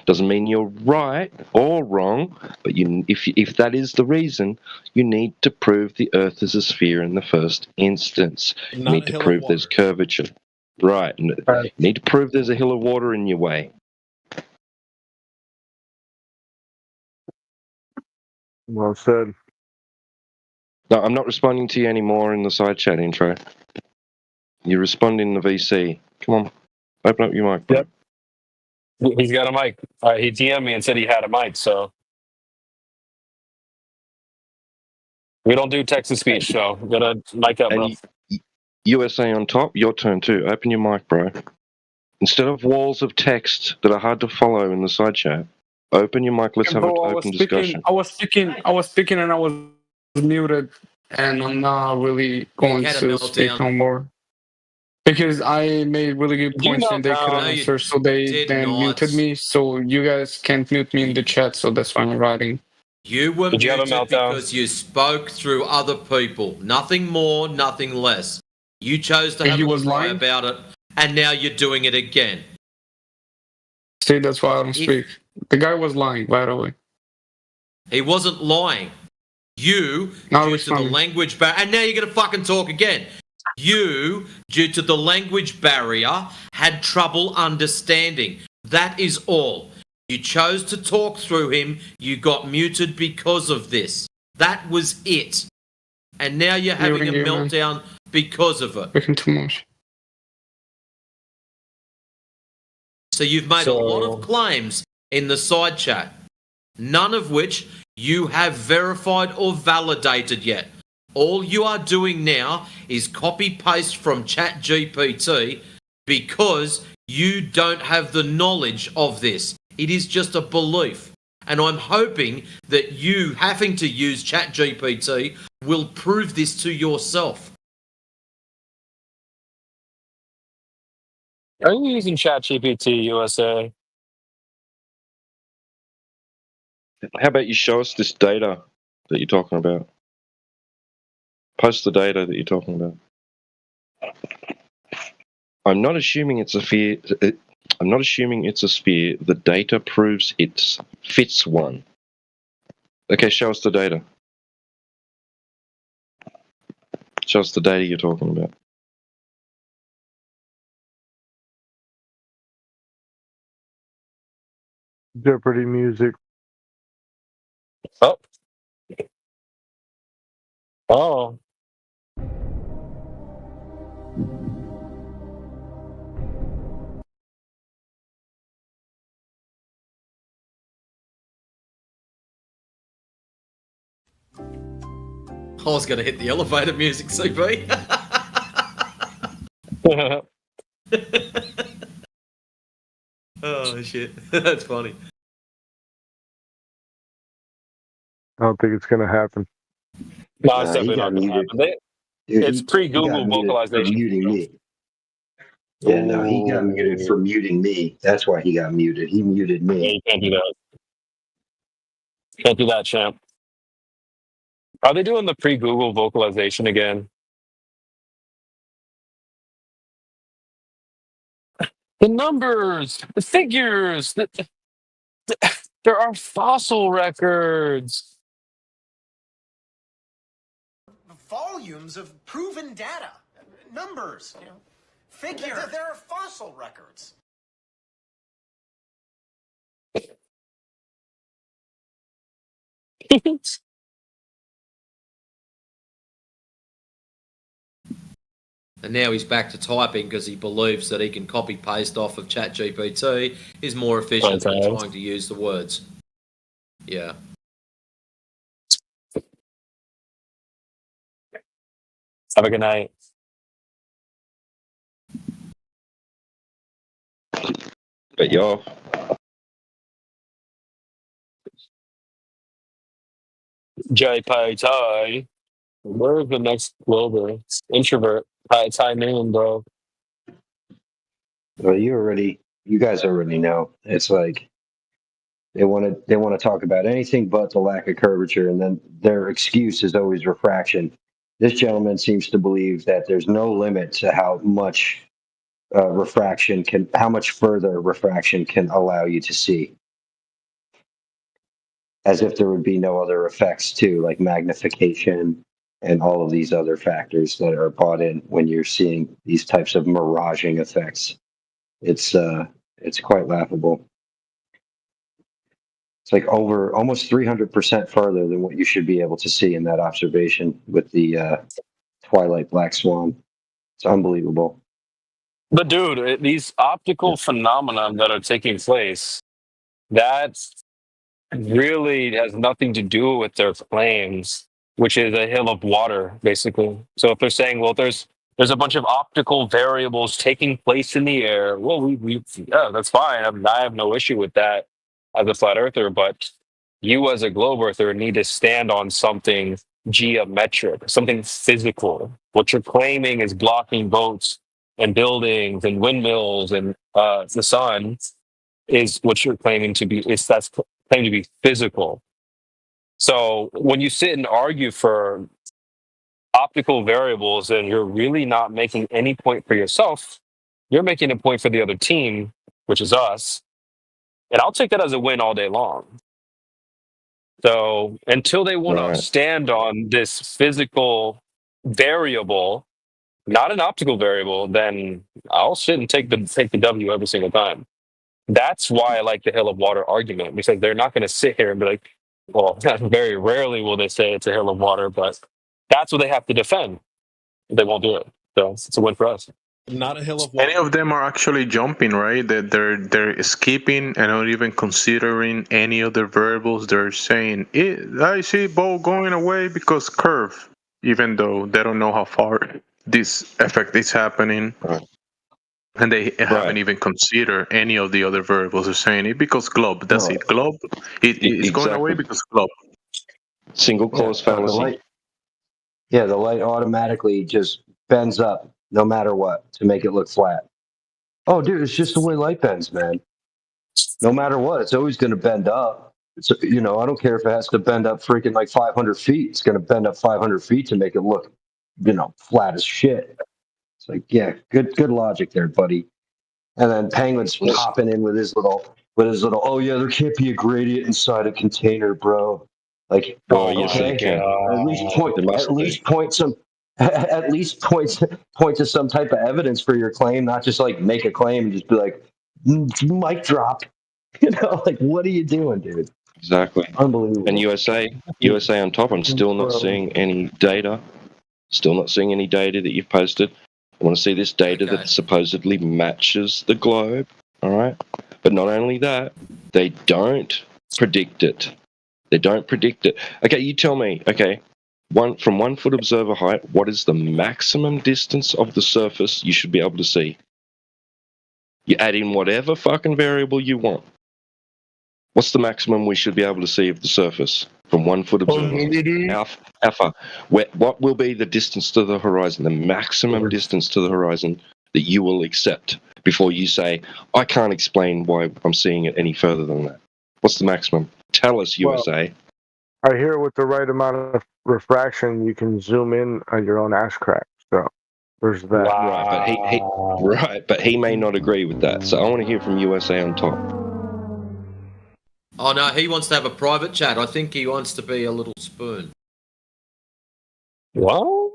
Doesn't mean you're right or wrong, but if that is the reason, you need to prove the Earth is a sphere in the first instance. You need to prove there's curvature. Right. You need to prove there's a hill of water in your way. Well said. No, I'm not responding to you anymore in the side chat intro. You respond in the VC. Come on. Open up your mic, bro. Yep. He's got a mic. He DM'd me and said he had a mic, so we don't do text to speech, so we gotta mic up, bro. USA on top, your turn too. Open your mic, bro. Instead of walls of text that are hard to follow in the side chat, open your mic. Let's have an open discussion. I was speaking, and I was muted, and I'm not really going to speak no more. Because I made really good points and they couldn't answer, so they then muted me. So you guys can't mute me in the chat, so that's why I'm writing. You were muted because you spoke through other people. Nothing more, nothing less. You chose to have a lie about it, and now you're doing it again. See, that's why I don't speak. The guy was lying, by the way. He wasn't lying. You, due to the language barrier, and now you're going to fucking talk again. You, due to the language barrier, had trouble understanding. That is all. You chose to talk through him. You got muted because of this. That was it. And now you're having a meltdown because of it. Speaking too much. So you've made a lot of claims in the side chat, none of which you have verified or validated yet. All you are doing now is copy-paste from ChatGPT because you don't have the knowledge of this. It is just a belief. And I'm hoping that you having to use ChatGPT will prove this to yourself. Are you using ChatGPT, USA? How about you show us this data that you're talking about? Post the data that you're talking about. I'm not assuming it's a sphere. I'm not assuming it's a sphere. The data proves it fits one. Okay, show us the data. Show us the data you're talking about. Jeopardy music. Oh. Oh. I was going to hit the elevator music, CP. Oh, shit. That's funny. I don't think it's gonna happen. No, it's definitely not going to happen. It's pre-Google vocalization. Muting me. Yeah, no, he got muted for muting me. That's why he got muted. He muted Yeah, me. you can't do that. Can't do that, champ. Are they doing the pre-Google vocalization again? The numbers, the figures, there are fossil records. Volumes of proven data, numbers, figures. There are fossil records. And now he's back to typing because he believes that he can copy paste off of ChatGPT is more efficient than trying to use the words. Yeah. Have a good night. But y'all. JPT. Where's the next Glober? Introvert. Ty Noon, bro. Well, you guys already know. It's like they want to talk about anything but the lack of curvature, and then their excuse is always refraction. This gentleman seems to believe that there's no limit to how much how much further refraction can allow you to see. As if there would be no other effects too, like magnification and all of these other factors that are brought in when you're seeing these types of miraging effects. It's quite laughable. It's like over almost 300% further than what you should be able to see in that observation with the Twilight Black Swan. It's unbelievable. But dude, these optical phenomena that are taking place, that really has nothing to do with their claims, which is a hill of water, basically. So if they're saying, well, there's a bunch of optical variables taking place in the air, well, yeah, that's fine. I have no issue with that as a flat earther, but you as a globe earther need to stand on something geometric, something physical. What you're claiming is blocking boats and buildings and windmills and the sun is what you're claiming to be. That's claimed to be physical. So when you sit and argue for optical variables and you're really not making any point for yourself, you're making a point for the other team, which is us. And I'll take that as a win all day long. So until they want to stand on this physical variable, not an optical variable, then I'll sit and take the W every single time. That's why I like the hill of water argument, because they're not going to sit here and be like, well, very rarely will they say it's a hill of water, but that's what they have to defend. They won't do it. So it's a win for us. Not a hill of water. Any of them are actually jumping, right? That they're skipping and not even considering any other variables. They're saying, I see ball going away because curve, even though they don't know how far this effect is happening. Right. And they haven't even considered any of the other variables. They're saying it because globe. That's it. Globe. It's going away because globe. Single cause fallacy. The light automatically just bends up no matter what to make it look flat. Oh, dude, it's just the way light bends, man. No matter what, it's always going to bend up. It's, I don't care if it has to bend up freaking like 500 feet. It's going to bend up 500 feet to make it look, flat as shit. It's like, yeah, good logic there, buddy. And then Penguin's popping in with his little, oh yeah, there can't be a gradient inside a container, bro. Like, Well, yes, okay, they can. at least point, There must at least point some, at least point to some type of evidence for your claim, not just like make a claim and just be like, mic drop. You know, like what are you doing, dude? Exactly. Unbelievable. And USA on top. I'm still not seeing any data. Still not seeing any data that you've posted. I want to see this data that supposedly matches the globe. All right. But not only that, they don't predict it. They don't predict it. Okay, you tell me. Okay, from 1 foot observer height, what is the maximum distance of the surface you should be able to see? You add in whatever fucking variable you want. What's the maximum we should be able to see of the surface from 1 foot observer? How far? What will be the distance to the horizon, the maximum distance to the horizon that you will accept before you say, I can't explain why I'm seeing it any further than that? What's the maximum? Tell us, USA. I hear with the right amount of refraction, you can zoom in on your own ass crack. So there's that. Right, but he may not agree with that. So I want to hear from USA on top. Oh no, he wants to have a private chat. I think he wants to be a little spoon. What?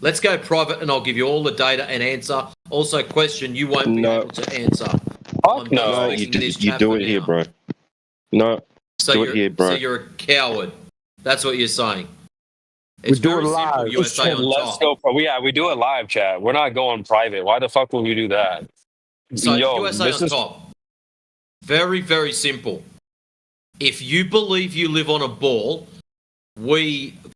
Let's go private and I'll give you all the data and answer. Also, question you won't be able to answer. No, you do it here, bro. No, do it here, bro. So you're a coward. That's what you're saying. We do it live. USA on Let's top. go. Yeah, we do it live, chat. We're not going private. Why the fuck would we do that? So USA on top. Very, very simple. If you believe you live on a ball,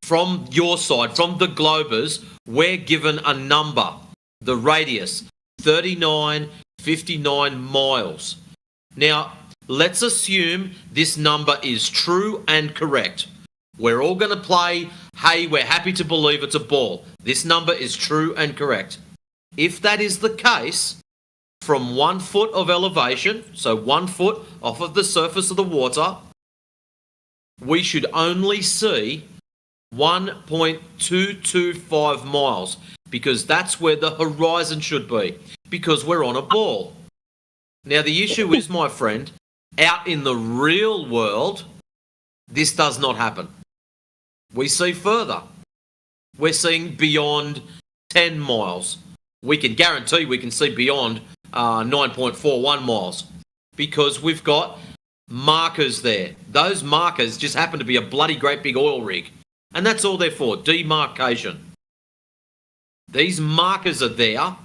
from your side, from the Globers, we're given a number, the radius, 3959 miles. Now, let's assume this number is true and correct. We're all going to play, hey, we're happy to believe it's a ball. This number is true and correct. If that is the case, from 1 foot of elevation, so 1 foot off of the surface of the water, we should only see 1.225 miles because that's where the horizon should be because we're on a ball. Now, the issue is, my friend, out in the real world, this does not happen. We see further. We're seeing beyond 10 miles. We can guarantee we can see beyond 9.41 miles because we've got markers there. Those markers just happen to be a bloody great big oil rig. And that's all they're for, demarcation. These markers are there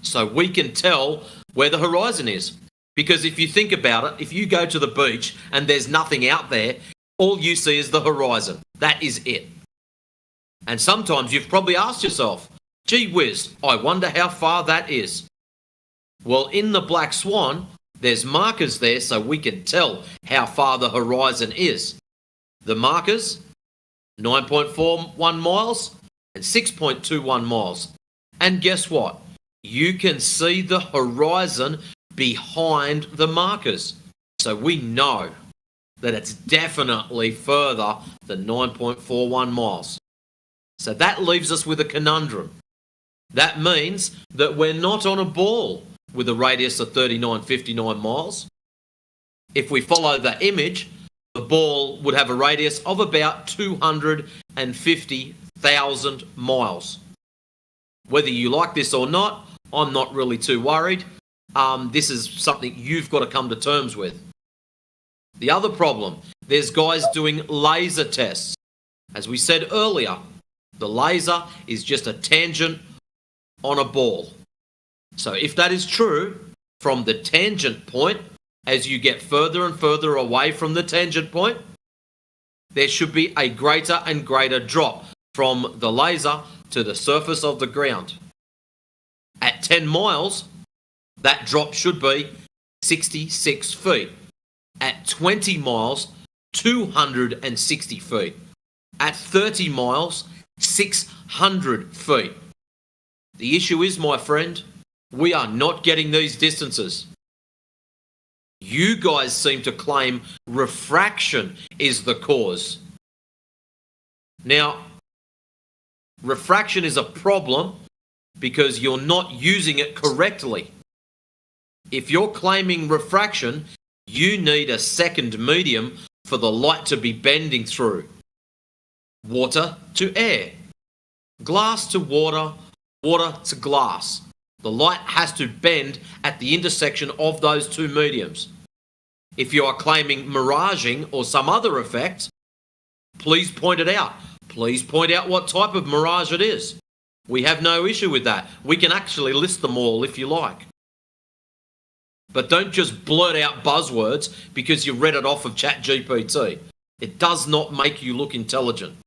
so we can tell where the horizon is. Because if you think about it, if you go to the beach and there's nothing out there, all you see is the horizon. That is it. And sometimes you've probably asked yourself, gee whiz, I wonder how far that is. Well, in the Black Swan, there's markers there so we can tell how far the horizon is. The markers, 9.41 miles and 6.21 miles. And guess what? You can see the horizon behind the markers. So we know that it's definitely further than 9.41 miles. So that leaves us with a conundrum. That means that we're not on a ball with a radius of 3959 miles. If we follow that image, the ball would have a radius of about 250,000 miles. Whether you like this or not, I'm not really too worried. This is something you've got to come to terms with. The other problem, there's guys doing laser tests. As we said earlier, the laser is just a tangent on a ball. So if that is true, from the tangent point, as you get further and further away from the tangent point, there should be a greater and greater drop from the laser to the surface of the ground. At 10 miles, that drop should be 66 feet. At 20 miles, 260 feet. At 30 miles, 600 feet. The issue is, my friend, we are not getting these distances. You guys seem to claim refraction is the cause. Now, refraction is a problem because you're not using it correctly. If you're claiming refraction, you need a second medium for the light to be bending through. Water to air, glass to water, water to glass. The light has to bend at the intersection of those two mediums. If you are claiming miraging or some other effect, please point it out. Please point out what type of mirage it is. We have no issue with that. We can actually list them all if you like. But don't just blurt out buzzwords because you read it off of ChatGPT. It does not make you look intelligent.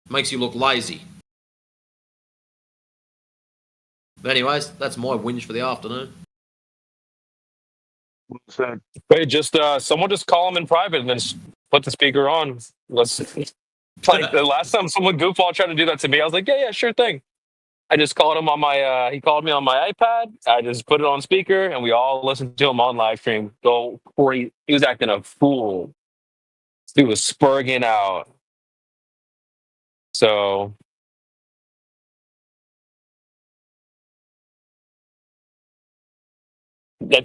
It makes you look lazy. But anyways, that's my whinge for the afternoon. Wait, just someone just call him in private and then put the speaker on. Let's like the last time someone goofball tried to do that to me, I was like, yeah, sure thing. I just called him on my he called me on my iPad. I just put it on speaker and we all listened to him on live stream. Go he was acting a fool. He was spurging out. So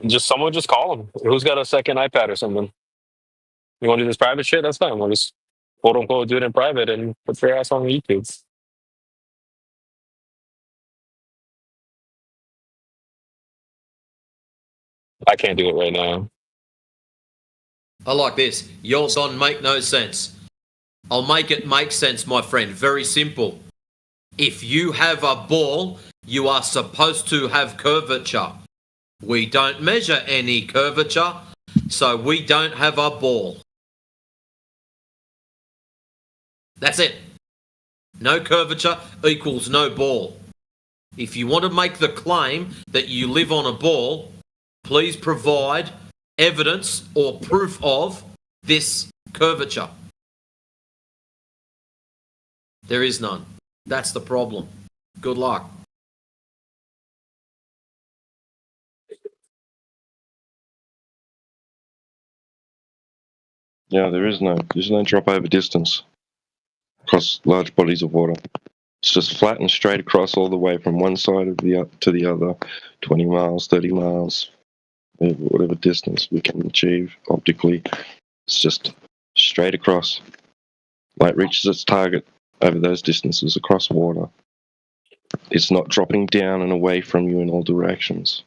just someone just call him. Who's got a second iPad or something? You want to do this private shit? That's fine. We'll just quote unquote do it in private and put your ass on YouTube. I can't do it right now. I like this. Yours on make no sense. I'll make it make sense, my friend. Very simple. If you have a ball, you are supposed to have curvature. We don't measure any curvature, so we don't have a ball. That's it. No curvature equals no ball. If you want to make the claim that you live on a ball, please provide evidence or proof of this curvature. There is none. That's the problem. Good luck. Yeah, there's no drop over distance across large bodies of water. It's just flat and straight across all the way from one side of to the other, 20 miles, 30 miles, whatever distance we can achieve optically. It's just straight across. Light reaches its target over those distances across water. It's not dropping down and away from you in all directions.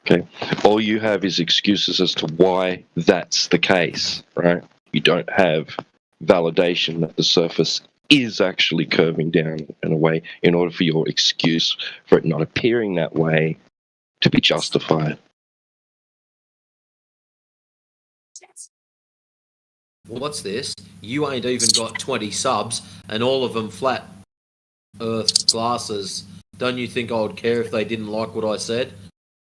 Okay, all you have is excuses as to why that's the case, right? You don't have validation that the surface is actually curving down and away in order for your excuse for it not appearing that way to be justified. What's this? You ain't even got 20 subs and all of them flat earth glasses. Don't you think I would care if they didn't like what I said?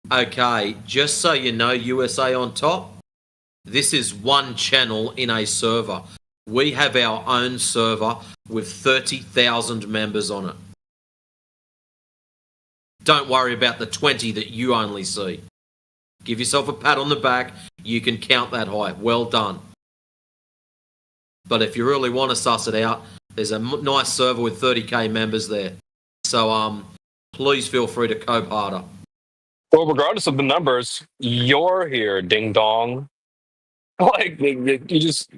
Okay, just so you know, USA on top, this is one channel in a server. We have our own server with 30,000 members on it. Don't worry about the 20 that you only see. Give yourself a pat on the back. You can count that high. Well done. But if you really want to suss it out, there's a nice server with 30k members there. So please feel free to cope harder. Well, regardless of the numbers, you're here, ding dong. Like you just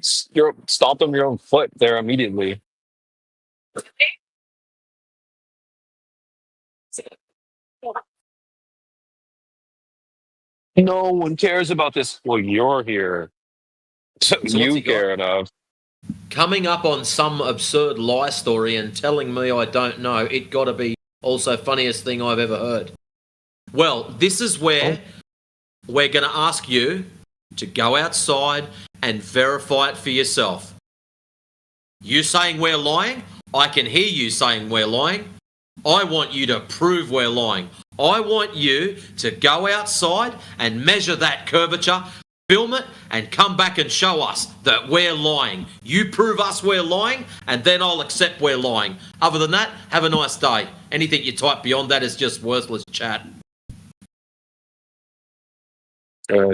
stomped on your own foot there immediately. No one cares about this. Well, you're here. So you care enough. Coming up on some absurd lie story and telling me I don't know, it got to be also funniest thing I've ever heard. Well, this is where we're going to ask you to go outside and verify it for yourself. You saying we're lying? I can hear you saying we're lying. I want you to prove we're lying. I want you to go outside and measure that curvature, film it, and come back and show us that we're lying. You prove us we're lying, and then I'll accept we're lying. Other than that, have a nice day. Anything you type beyond that is just worthless chat.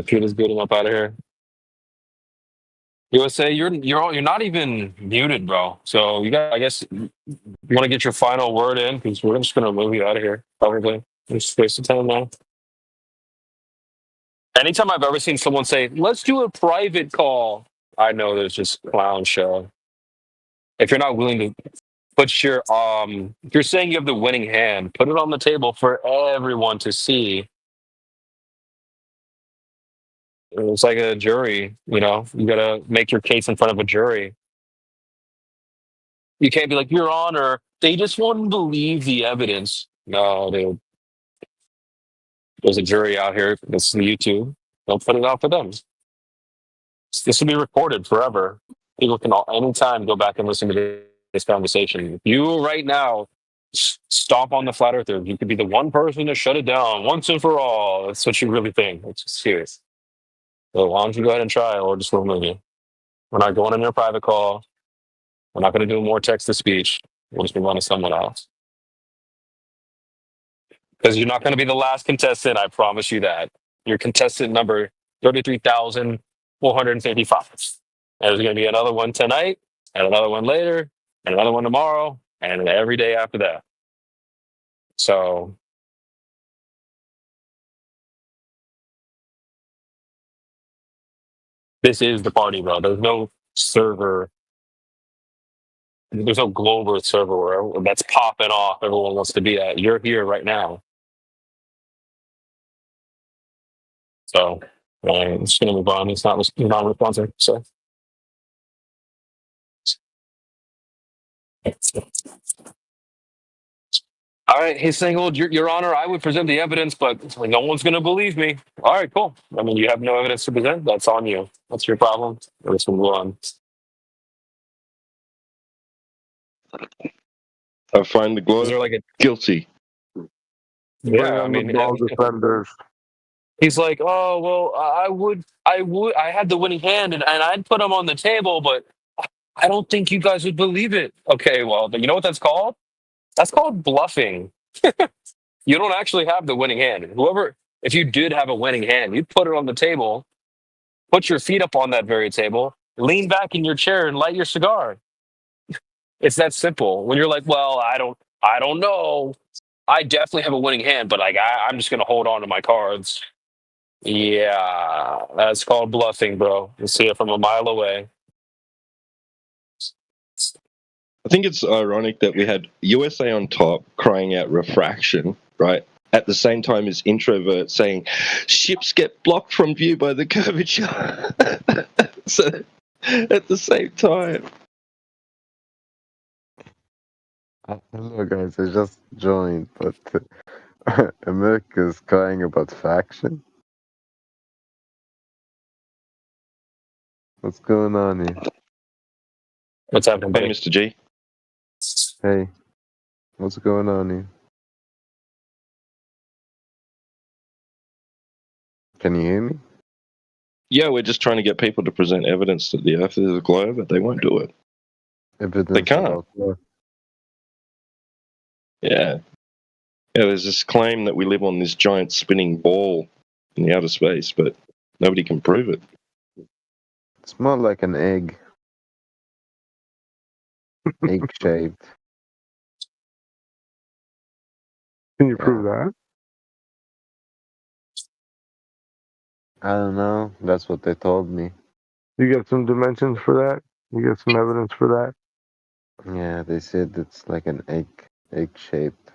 Peter's getting up out of here. USA, you're not even muted, bro. So you got, I guess, you want to get your final word in because we're just gonna move you out of here. Probably just waste of time now. Anytime I've ever seen someone say, "Let's do a private call," I know there's just clown show. If you're not willing to put your if you're saying you have the winning hand, put it on the table for everyone to see. It's like a jury, you know. You gotta make your case in front of a jury. You can't be like, Your Honor, they just won't believe the evidence. No, there's a jury out here. This is YouTube. Don't put it out for them. This will be recorded forever. People can anytime go back and listen to this conversation. If you right now stomp on the flat earther, you could be the one person to shut it down once and for all. That's what you really think. It's just serious. So why don't you go ahead and try, or just remove you? We're not going in your private call. We're not going to do more text to speech. We'll just move on to someone else. Because you're not going to be the last contestant. I promise you that. You're contestant number 33,455. And there's going to be another one tonight, and another one later, and another one tomorrow, and every day after that. So this is the party, bro. There's no server. There's no global server that's popping off. Everyone wants to be at. You're here right now. So I'm just going to move on. It's not non-responsive. So. All right, he's saying, "Well, Your Honor, I would present the evidence, but no one's going to believe me." All right, cool. I mean, you have no evidence to present. That's on you. That's your problem. Let's move on. I find the Is there like guilty. Yeah, I mean, defenders. He's like, "Oh, well, I had the winning hand, and I'd put him on the table, but I don't think you guys would believe it." Okay, well, you know what that's called? That's called bluffing. You don't actually have the winning hand. If you did have a winning hand, you'd put it on the table, put your feet up on that very table, lean back in your chair, and light your cigar. It's that simple. When you're like, "Well, I don't know. I definitely have a winning hand, but like I'm just gonna hold on to my cards." Yeah, that's called bluffing, bro. You see it from a mile away. I think it's ironic that we had USA on top crying out refraction, right? At the same time as Introvert saying ships get blocked from view by the curvature. So at the same time. Hello guys, I just joined, but America's crying about faction. What's going on here? What's happening, buddy? Hey, Mr. G. Hey, what's going on here? Can you hear me? Yeah, we're just trying to get people to present evidence that the Earth is a globe, but they won't do it. Evidence they can't. Yeah. There's this claim that we live on this giant spinning ball in the outer space, but nobody can prove it. It's more like an egg. Egg-shaped. Can you prove that? I don't know. That's what they told me. You get some dimensions for that? You get some evidence for that? Yeah, they said it's like an egg-shaped.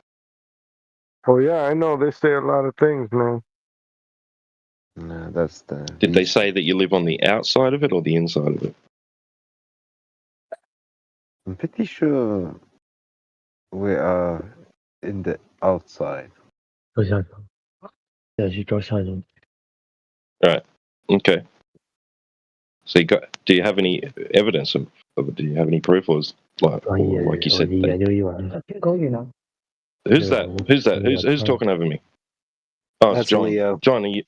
Oh yeah, I know. They say a lot of things, man. No, that's the... Did they say that you live on the outside of it or the inside of it? I'm pretty sure we are in the outside. Right. Okay. So do you have any evidence of it? Do you have any proof, or like you said? Who's that? Who's talking over me? Oh, it's That's John. Leo. John, are you?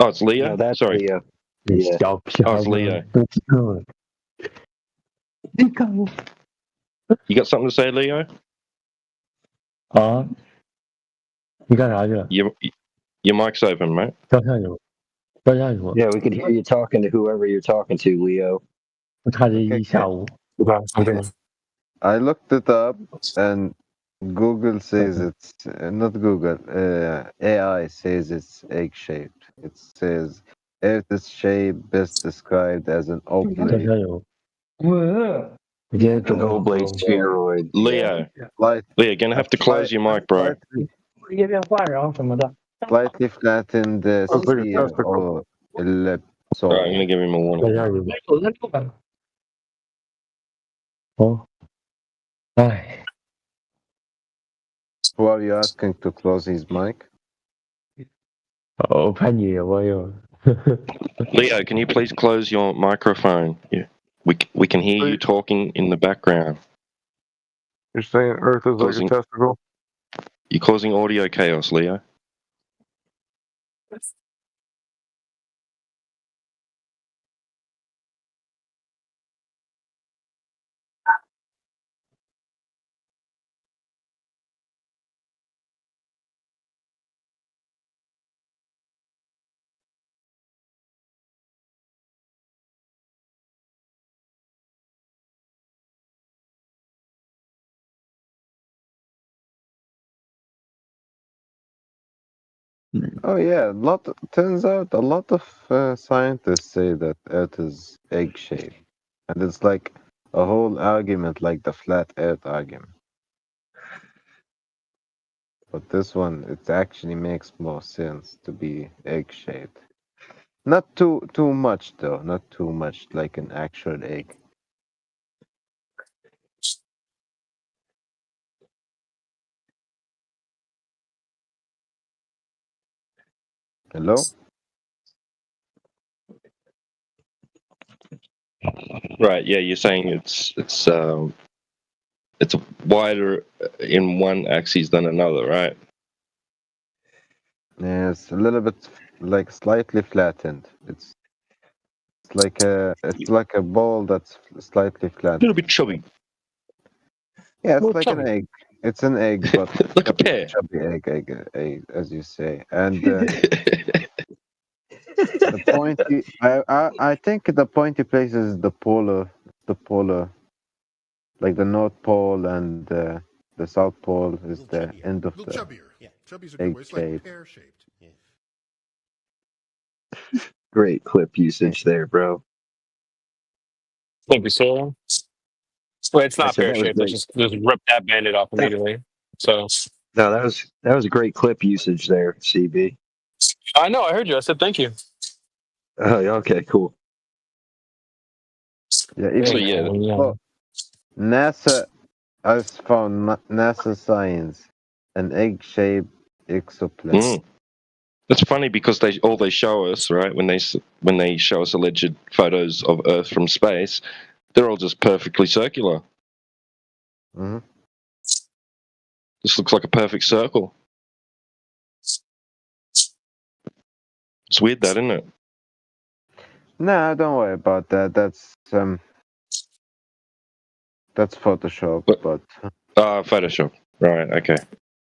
Oh, it's Leo. No, that's Sorry. Leo. Yeah. Oh, it's Leo. You got something to say, Leo? Your mic's open, mate. Yeah, we could hear you talking to whoever you're talking to, Leo. I looked it up, and Google says it's not Google. AI says it's egg-shaped. It says Earth's shape best described as an oblate. An oblate spheroid. Leo, Light, Leo, gonna have to close your mic, bro. slightly flattened sphere or ellipsoid. Right, I'm gonna give him a warning. Who are you asking to close his mic? Leo, can you please close your microphone? Yeah. We can hear you talking in the background. You're saying Earth is like a testicle? You're causing audio chaos, Leo. Oh yeah, turns out a lot of scientists say that Earth is egg-shaped, and it's like a whole argument, like the flat Earth argument. But this one, it actually makes more sense to be egg-shaped. Not too much though, not too much like an actual egg. Hello? Right, yeah, you're saying it's wider in one axis than another, right? Yeah, it's a little bit like slightly flattened. It's like a ball that's slightly flattened. A little bit chubby. Yeah, it's More like chubby. an egg. It's an egg, but Like a pear. chubby egg, as you say. And the pointy, I think the pointy place is the polar, like the North Pole and the South Pole is the end of the chubbier. Yeah, chubby's a good egg word. It's like shape. pear-shaped. Yeah. Great clip usage there, bro. Thank you, sir. Well, it's I not said pear that was shaped. Let's great. just rip that bandit off immediately. So No, that was a great clip usage there, CB. I know, I heard you. I said thank you. Oh, yeah, okay, cool. Yeah, even well, NASA has found NASA science an egg-shaped exoplanet. That's funny because they show us, right, when they show us alleged photos of Earth from space, they're all just perfectly circular. Mm-hmm. This looks like a perfect circle. It's weird, that, isn't it? No, don't worry about that. That's Photoshop, but Photoshop. Right. Okay.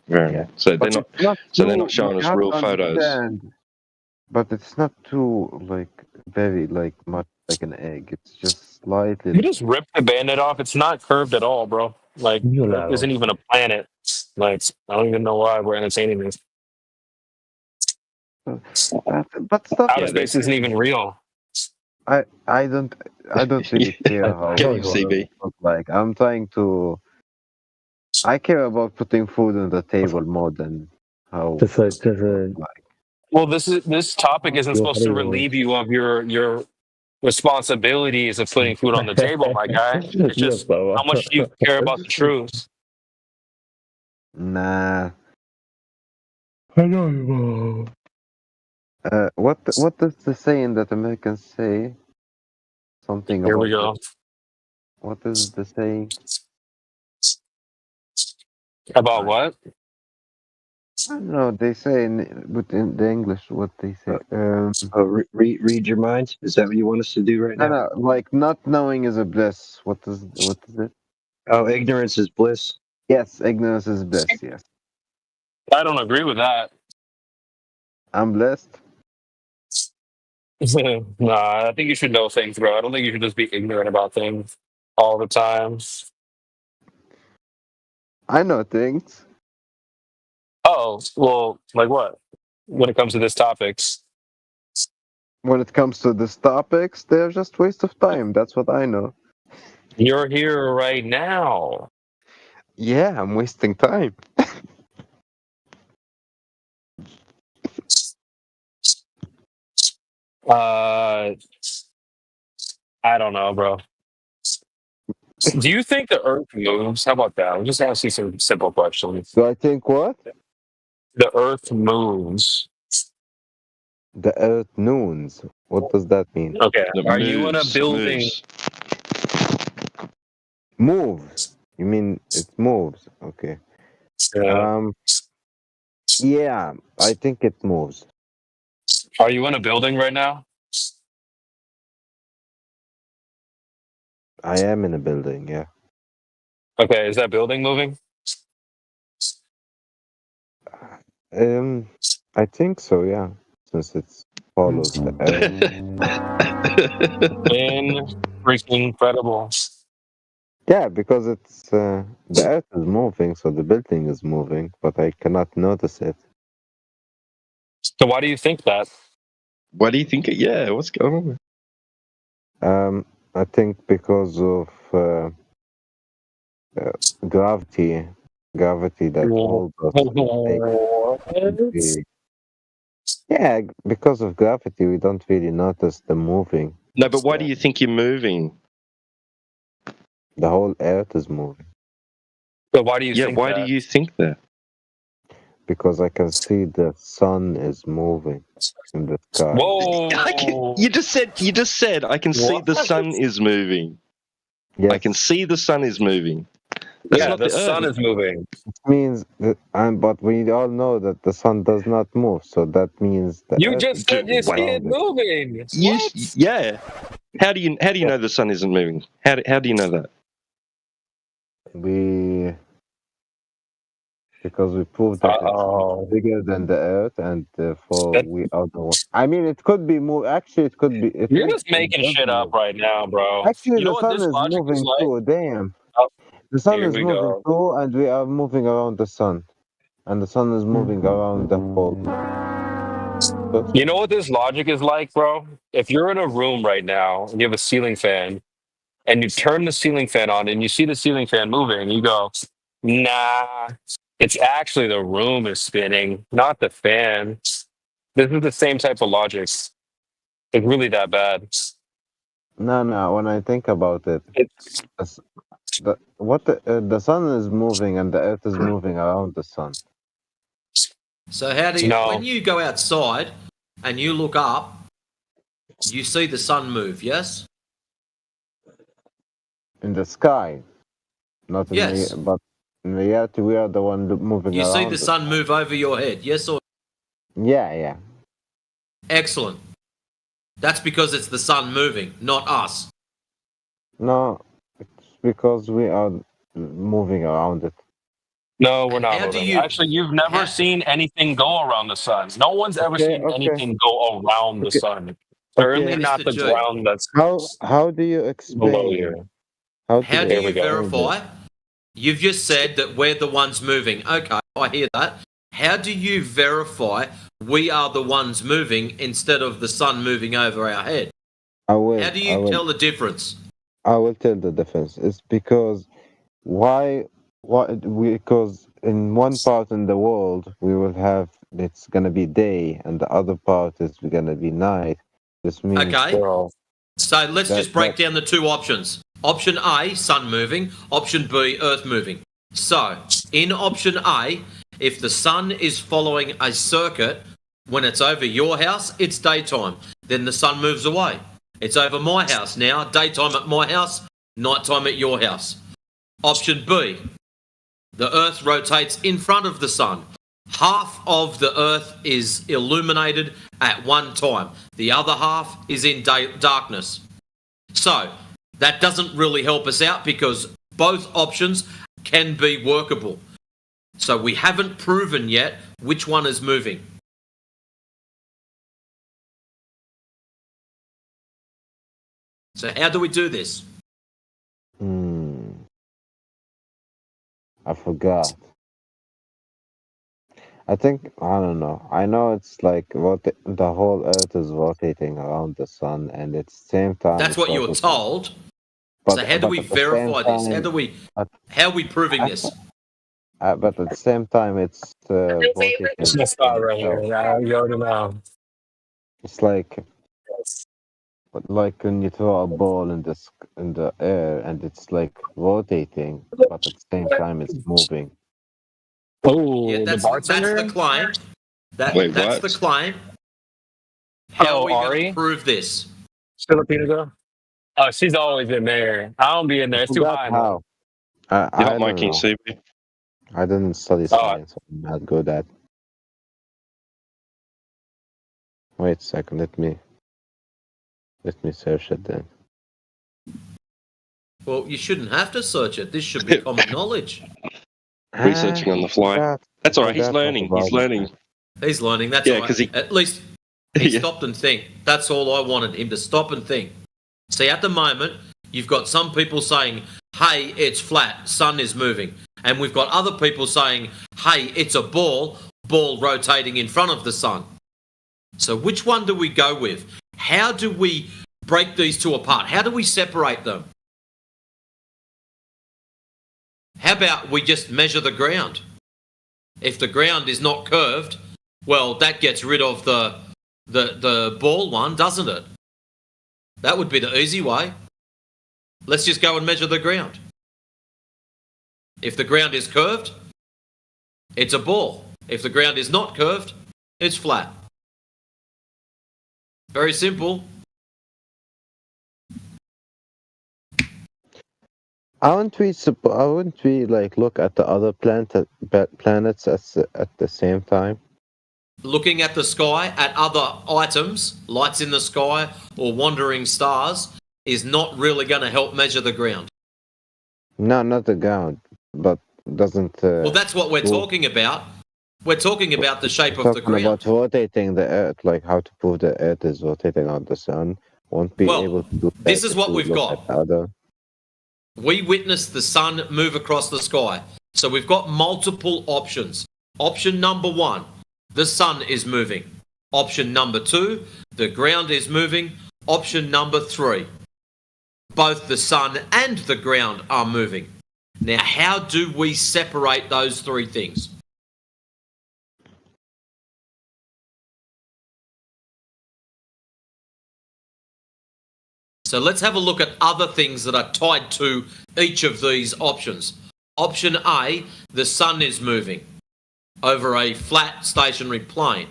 Very nice. So they're not. So they're not showing us real photos. But it's not too very much like an egg. It's just slightly. You just rip the bandit off. It's not curved at all, bro. Like, it isn't even a planet. Like, I don't even know why we're entertaining this. But stuff outer space isn't even real. I don't really care how Get him, it CB. looks like. I'm trying to. I care about putting food on the table more than how. Well, this topic isn't supposed to relieve you of your responsibilities of putting food on the table, my guy. It's just how much do you care about the truth? Nah. I know. What does the saying that Americans say? Something Here about. we go. What is the saying? About what? I don't know. They say within the English what they say. Read your mind. Is that what you want us to do right now? No, like not knowing is a bliss. What is it? Oh, ignorance is bliss. Yes, ignorance is bliss. Yes, I don't agree with that. I'm blessed. Nah, I think you should know things, bro. I don't think you should just be ignorant about things all the time. I know things. Oh, well, like what? When it comes to this topic. When it comes to these topics, they're just waste of time. That's what I know. You're here right now. Yeah, I'm wasting time. I don't know, bro. Do you think the Earth moves? How about that? I'll just ask you some simple questions. So I think what? The Earth moves. The Earth noons. What does that mean? Okay. It Are you in a moves, building? moves. Moves. You mean it moves? Okay. Yeah, I think it moves. Are you in a building right now? I am in a building, yeah. Okay, is that building moving? I think so, yeah. Since it follows the Earth. Incredible. Yeah, because it's the Earth is moving, so the building is moving, but I cannot notice it. So why do you think that? Why do you think it? Yeah, what's going on? I think because of gravity that holds us. Yeah, because of gravity, we don't really notice the moving. No, but why do you think you're moving? The whole Earth is moving. But why do you think why that? do you think that? Because I can see the sun is moving in the sky. Whoa! You just said I can see the sun is moving. Yes. I can see the sun is moving. That's Yeah, not the sun Earth. is moving. It means that, but we all know that the sun does not move, so that means that You just said you see it moving. Yeah. How do you know the sun isn't moving? How do you know that? Because we proved that it's bigger than the Earth, and therefore we are the one. I mean, it could be move. Actually, it could be. You're just making shit up right now, bro. Actually, You know the what sun this is logic is moving like? too. Damn. Oh, The sun here is we moving go. too, and we are moving around the sun, and the sun is moving around the whole. You know what this logic is like, bro? If you're in a room right now and you have a ceiling fan, and you turn the ceiling fan on and you see the ceiling fan moving, you go, nah, it's actually the room is spinning, not the fan. This is the same type of logic. It's really that bad. No. When I think about it, the sun is moving and the Earth is moving around the sun. So how do you, when you go outside and you look up, you see the sun move, yes? In the sky, not in Yes. but in reality, we are the one moving You around. see the sun move over your head, yes or? Yeah. Excellent. That's because it's the sun moving, not us. No, it's because we are moving around it. No, we're not how do moving. you- Actually, you've never seen anything go around the sun. No one's ever seen anything go around the sun. Certainly not the Mr. G. ground that's How do you explain? below you. How do Here you we go. verify? You've just said that we're the ones moving. Okay, I hear that. How do you verify we are the ones moving instead of the sun moving over our head? How do you tell the difference? I will tell the difference. It's because because in one part in the world we will have it's gonna be day and the other part is gonna be night. This means Okay. So let's just break down the two options. Option A, sun moving. Option B, earth moving. So in option A, if the sun is following a circuit, when it's over your house, it's daytime. Then the sun moves away. It's over my house now, daytime at my house, nighttime at your house. Option B, the earth rotates in front of the sun. Half of the earth is illuminated at one time. The other half is in darkness. So that doesn't really help us out because both options can be workable. So we haven't proven yet which one is moving. So how do we do this? I forgot. I think I don't know. I know it's like the whole Earth is rotating around the sun, and at the same time That's it's what you're rotating. told. But, So how do we at the same verify this? time, How are we proving this? but at the same time, it's rotating. It's my spot right here. itself. Yeah, you already know. It's like when you throw a ball in the air, and it's like rotating, but at the same time it's moving. Oh, Yeah, that's the claim. Wait, That's what? the claim. How are we going Ari? to prove this? Filipino girl? Oh, she's always in there. I don't be in there. It's too high. How? You're I not don't making know. CB. I didn't study science. I'm not good at. Wait a second. Let me search it then. Well, you shouldn't have to search it. This should be common knowledge. Researching on the fly. That's all right. He's learning. He's learning. He's learning. That's Yeah, all right. 'cause he- At least he Yeah. stopped and think. That's all I wanted him to stop and think. See, at the moment, you've got some people saying, "Hey, it's flat. Sun is moving," and we've got other people saying, "Hey, it's a ball rotating in front of the sun." So, which one do we go with? How do we break these two apart? How do we separate them? How about we just measure the ground? If the ground is not curved, well, that gets rid of the ball one, doesn't it? That would be the easy way. Let's just go and measure the ground. If the ground is curved, it's a ball. If the ground is not curved, it's flat. Very simple. Aren't we like look at the other planets at the same time? Looking at the sky, at other items, lights in the sky or wandering stars, is not really going to help measure the ground. No, not the ground, but doesn't. Well, that's what we're talking about. We're talking about the shape of the Talking ground. about rotating the Earth, like how to prove the Earth is rotating around the sun. Won't be Well, able to do that. this is if what we we've look got. at other. We witnessed the sun move across the sky. So we've got multiple options. Option number 1, the sun is moving. Option number 2, the ground is moving. Option number 3, both the sun and the ground are moving. Now, how do we separate those three things? So let's have a look at other things that are tied to each of these options. Option A, the sun is moving over a flat stationary plane.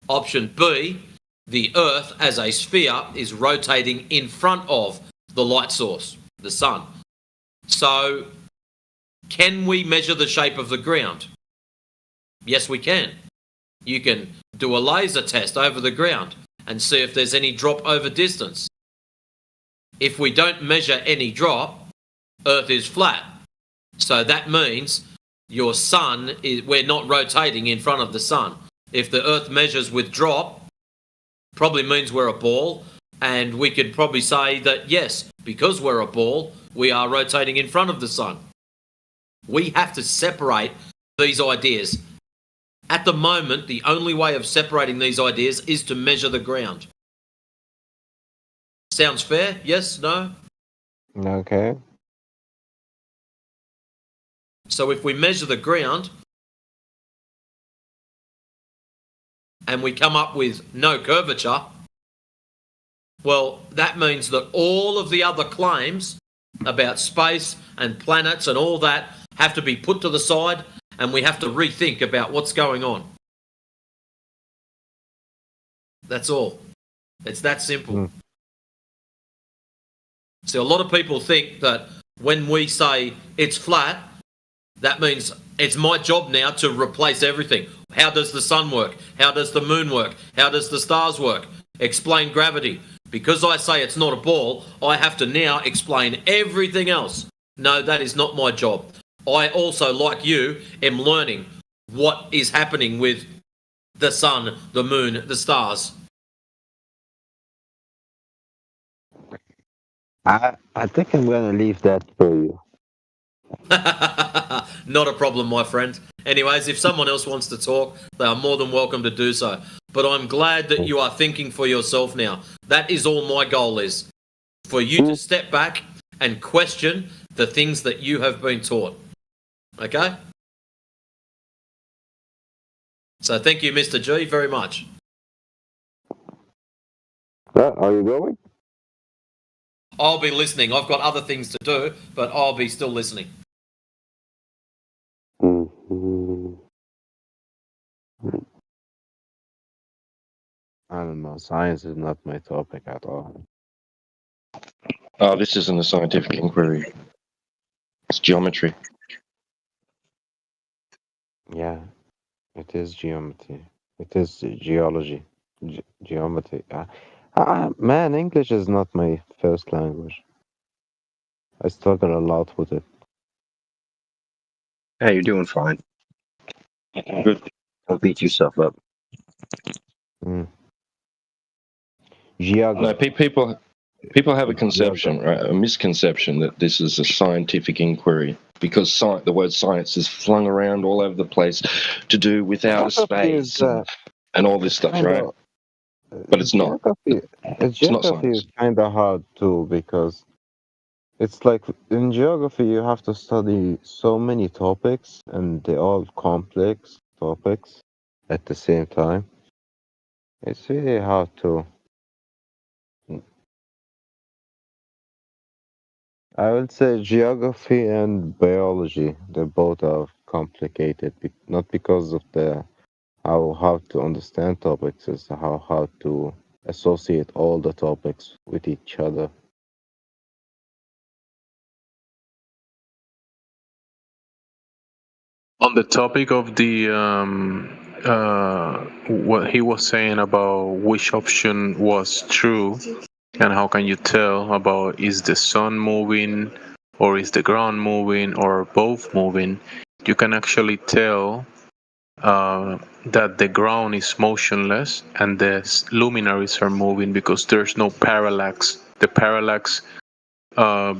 Option B, the Earth as a sphere is rotating in front of the light source, the sun. So, can we measure the shape of the ground? Yes, we can. You can do a laser test over the ground and see if there's any drop over distance. If we don't measure any drop, Earth is flat. So that means your sun we're not rotating in front of the sun. If the Earth measures with drop, probably means we're a ball, and we could probably say that yes, because we're a ball, we are rotating in front of the sun. We have to separate these ideas. At the moment, the only way of separating these ideas is to measure the ground. Sounds fair? Yes? No? Okay. So if we measure the ground and we come up with no curvature, well, that means that all of the other claims about space and planets and all that have to be put to the side, and we have to rethink about what's going on. That's all. It's that simple. So a lot of people think that when we say it's flat, that means it's my job now to replace everything. How does the sun work? How does the moon work? How does the stars work? Explain gravity. Because I say it's not a ball, I have to now explain everything else. No, that is not my job. I also, like you, am learning what is happening with the sun, the moon, the stars. I think I'm gonna leave that for you. Not a problem, my friend. Anyways, if someone else wants to talk, they are more than welcome to do so. But I'm glad that you are thinking for yourself now. That is all my goal is. For you to step back and question the things that you have been taught. Okay? So thank you, Mr. G, very much. Are you going? I'll be listening. I've got other things to do, but I'll be still listening. I don't know. Science is not my topic at all. Oh, this isn't a scientific inquiry. It's geometry. Yeah, it is geometry. It is geology. Geometry. Man, English is not my first language. I struggle a lot with it. Hey, you're doing fine. Good. Don't beat yourself up. Geography. No, people have a conception, right? A misconception that this is a scientific inquiry because the word science is flung around all over the place to do with outer space and all this stuff, right? But it's not. Geography not science. is kind of hard too because it's like in geography you have to study so many topics and they're all complex topics at the same time. It's really hard to. I would say geography and biology, they both are complicated, not because of the how to understand topics, it's how to associate all the topics with each other. On the topic of the what he was saying about which option was true and how can you tell about is the sun moving or is the ground moving or both moving, you can actually tell that the ground is motionless and the luminaries are moving because there's no parallax. The parallax, there are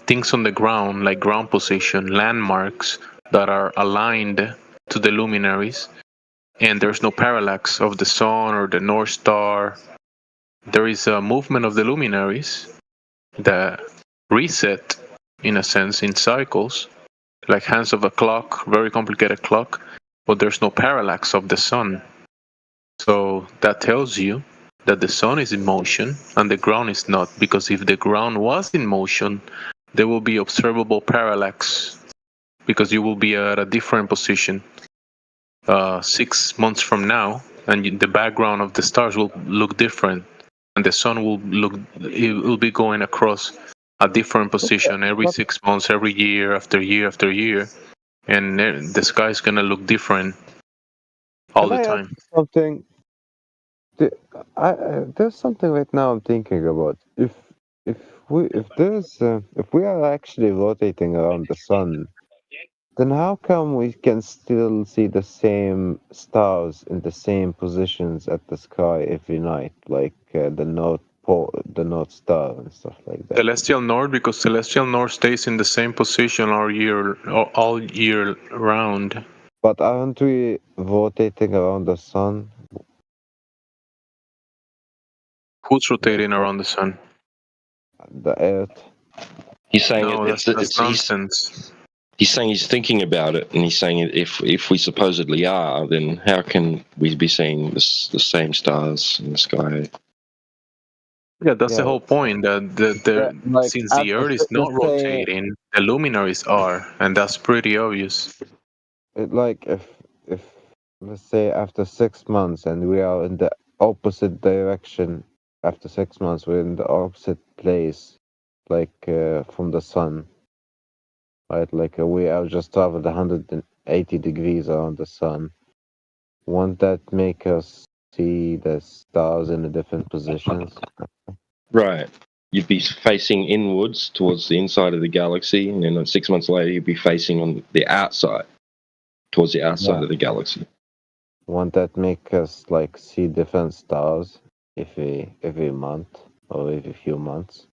things on the ground like ground position, landmarks that are aligned to the luminaries, and there's no parallax of the sun or the North Star. There is a movement of the luminaries that reset, in a sense, in cycles, like hands of a clock, very complicated clock, but there's no parallax of the sun. So that tells you that the sun is in motion and the ground is not, because if the ground was in motion, there will be observable parallax because you will be at a different position 6 months from now, and the background of the stars will look different, and the sun will be going across a different position every 6 months, every year after year after year, and the sky is gonna look different all the time. Something. There's something right now I'm thinking about. If we are actually rotating around the sun, then how come we can still see the same stars in the same positions at the sky every night, like the North Star and stuff like that? Celestial North, because Celestial North stays in the same position all year round. But aren't we rotating around the sun? Who's rotating around the sun? The Earth. He's saying No, it's nonsense. He's saying he's thinking about it, and he's saying if we supposedly are, then how can we be seeing the same stars in the sky? Yeah, that's the whole point. Since the Earth is not rotating, the luminaries are, and that's pretty obvious. Like if let's say after 6 months and we are in the opposite direction, after 6 months we're in the opposite place, like from the sun, right? Like we have just traveled 180 degrees around the sun. Won't that make us see the stars in the different positions? Right. You'd be facing inwards towards the inside of the galaxy, and then 6 months later you'd be facing on the outside, towards the outside of the galaxy. Won't that make us like see different stars every month or every few months?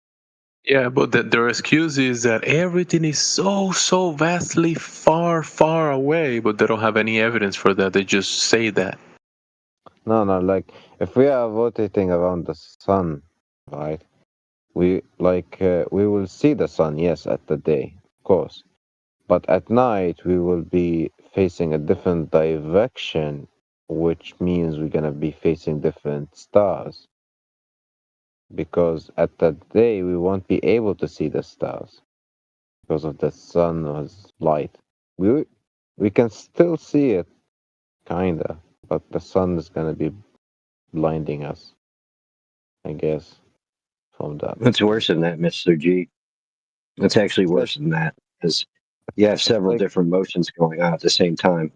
Yeah, but their excuse is that everything is so vastly far away, but they don't have any evidence for that. They just say that. No, like if we are rotating around the sun, right? We will see the sun, yes, at the day, of course, but at night we will be facing a different direction, which means we're gonna be facing different stars. Because at that day we won't be able to see the stars because of the sun's light. We can still see it, kinda, but the sun is gonna be blinding us, I guess, from that. It's worse than that, Mr. G. It's actually worse than that because you have several different motions going on at the same time.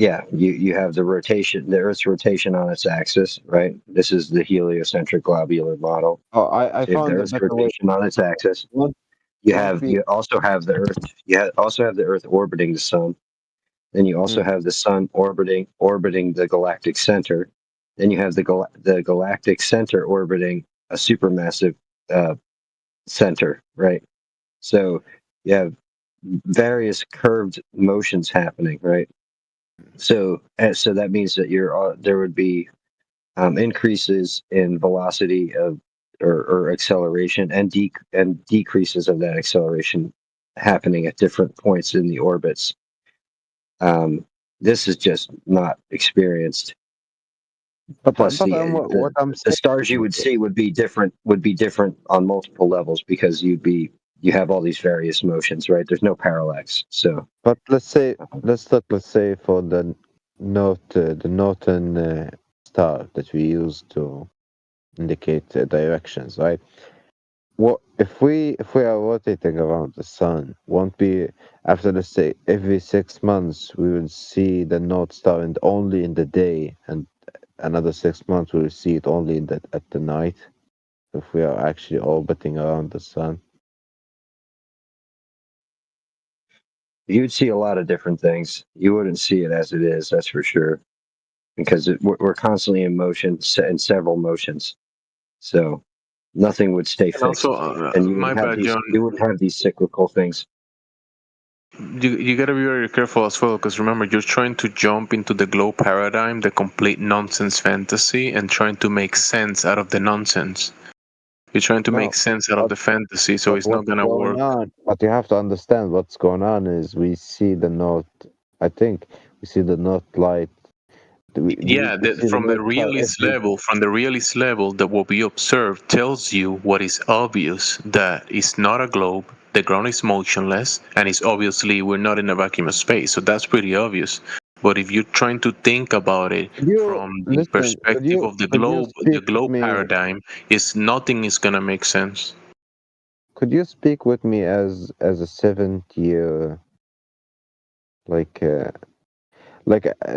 Yeah, you have the Earth's rotation on its axis, right? This is the heliocentric globular model. Oh, I So you have found the a Earth's better way. rotation on its axis. You also have the Earth. You also have the Earth orbiting the Sun. Then you also have the Sun orbiting the galactic center. Then you have the galactic center orbiting a supermassive center, right? So you have various curved motions happening, right? So that means that there would be increases in velocity of or acceleration and decreases of that acceleration happening at different points in the orbits. This is just not experienced. Plus, the stars you would see would be different on multiple levels because you have all these various motions, right? There's no parallax. So, but let's look for the northern star that we use to indicate directions, right? What if we are rotating around the sun? Won't be after, let's say, every 6 months we will see the North Star and only in the day, and another 6 months we will see it only at the night. If we are actually orbiting around the sun, you would see a lot of different things. You wouldn't see it as it is, that's for sure, because we're constantly in motion, in several motions. So nothing would stay fixed, Also, and you my bad, John. wouldn't have these cyclical things. You gotta be very careful as well, because remember, you're trying to jump into the glow paradigm, the complete nonsense fantasy, and trying to make sense out of the nonsense. You're trying to make sense out of the fantasy, so it's not gonna work. But you have to understand what's going on is we see the North. I think we see the North light. From the realist level, that what we observe tells you what is obvious, that it's not a globe, the ground is motionless, and it's obviously we're not in a vacuum of space, so that's pretty obvious. But if you're trying to think about it from the perspective of the globe paradigm, nothing is gonna make sense. Could you speak with me as a 7th-year,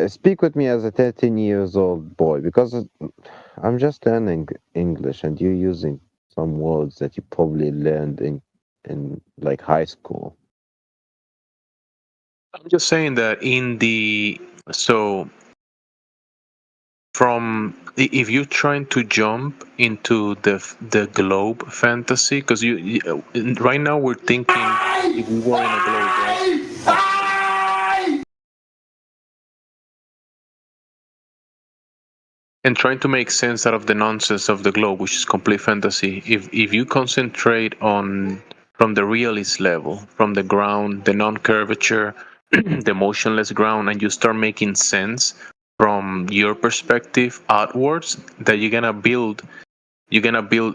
speak with me as a 13 years old boy, because I'm just learning English and you're using some words that you probably learned in like high school. I'm just saying that if you're trying to jump into the globe fantasy, because you right now we're thinking if we were in a globe, right? And trying to make sense out of the nonsense of the globe, which is complete fantasy. If you concentrate on from the realist level, from the ground, the non-curvature, the motionless ground, and you start making sense from your perspective outwards, that you're gonna build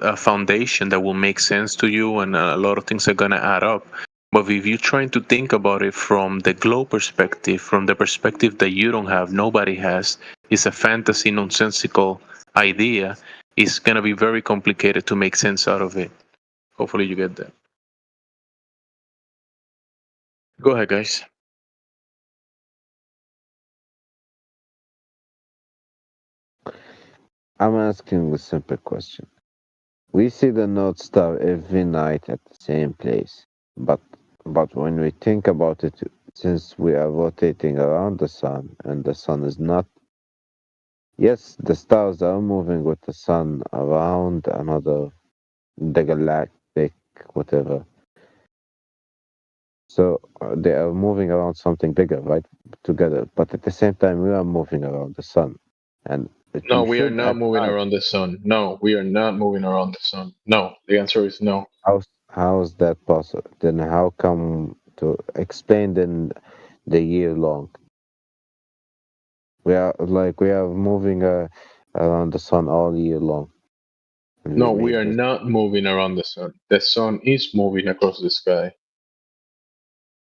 a foundation that will make sense to you, and a lot of things are gonna add up. But if you're trying to think about it from the globe perspective, from the perspective that you don't have, nobody has, it's a fantasy, nonsensical idea, it's gonna be very complicated to make sense out of it. Hopefully you get that. Go ahead, guys. I'm asking a simple question. We see the North Star every night at the same place, but when we think about it, since we are rotating around the sun and the sun is not, yes, the stars are moving with the sun around another the galactic, whatever. So they are moving around something bigger, right? Together, but at the same time, we are moving around the sun, and No, you we are should not at moving night. around the sun. No, we are not moving around the sun. No, the answer is no. How is that possible? Then how come to explain then the year long? We are moving around the sun all year long. No, we are not moving around the sun. The sun is moving across the sky.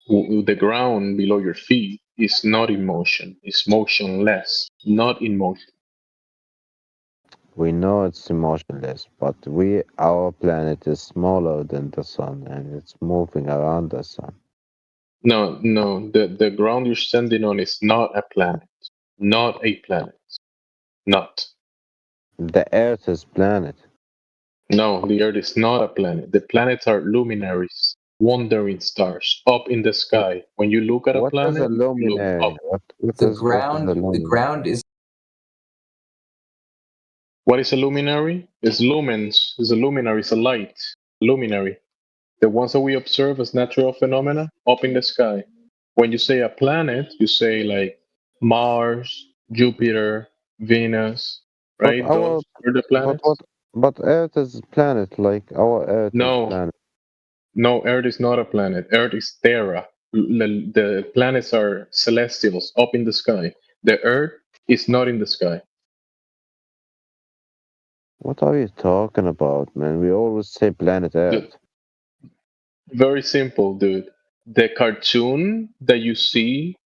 The ground below your feet is not in motion. It's motionless, not in motion. We know it's emotionless, but our planet is smaller than the sun, and it's moving around the sun. No, the ground you're standing on is not a planet. Not a planet. Not. The Earth is planet. No, the Earth is not a planet. The planets are luminaries, wandering stars up in the sky. When you look at a What is planet, a you look luminary? up. What The is a luminary? ground is What is a luminary? It's lumens. It's a luminary. It's a light. Luminary. The ones that we observe as natural phenomena up in the sky. When you say a planet, you say like Mars, Jupiter, Venus, right? Those are the planets. But Earth is planet, like our Earth is No, planet. no, Earth is not a planet. Earth is Terra. The planets are celestials up in the sky. The Earth is not in the sky. What are you talking about, man? We always say planet Earth. Very simple, dude. The cartoon that you see,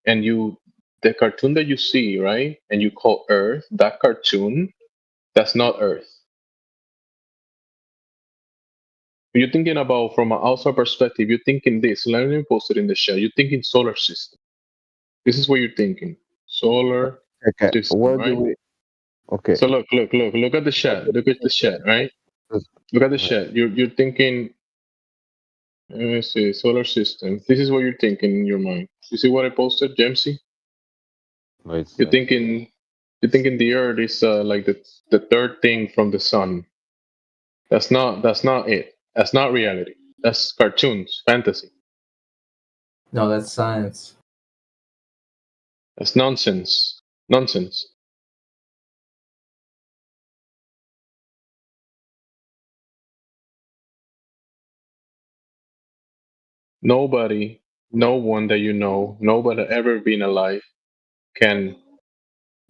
the cartoon that you see, right? And you call Earth, that cartoon, that's not Earth. You're thinking about from an outside perspective, you're thinking this. Let me post it in the chat. You're thinking solar system. This is what you're thinking. Solar system, Where right? do we? Okay. So look at the chat. Look at the chat, right? Look at the chat. You're thinking. Let me see. Solar system. This is what you're thinking in your mind. You see what I posted, Jamesy? You're thinking the Earth is like the third thing from the sun. That's not it. That's not reality. That's cartoons, fantasy. no, that's science. That's nonsense. Nonsense. Nobody, no one that you know, nobody ever been alive can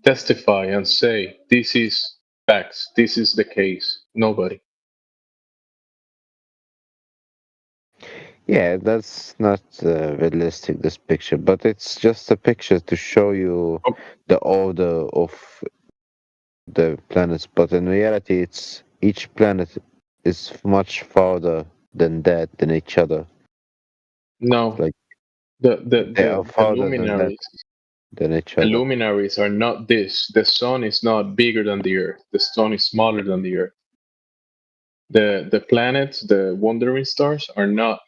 testify and say this is facts. This is the case. Nobody. Yeah, that's not realistic, this picture, but it's just a picture to show you the order of the planets. But in reality, it's each planet is much farther than each other. No, like they are farther than each the other. luminaries are not this. The sun is not bigger than the Earth. The sun is smaller than the Earth. The planets, the wandering stars, are not.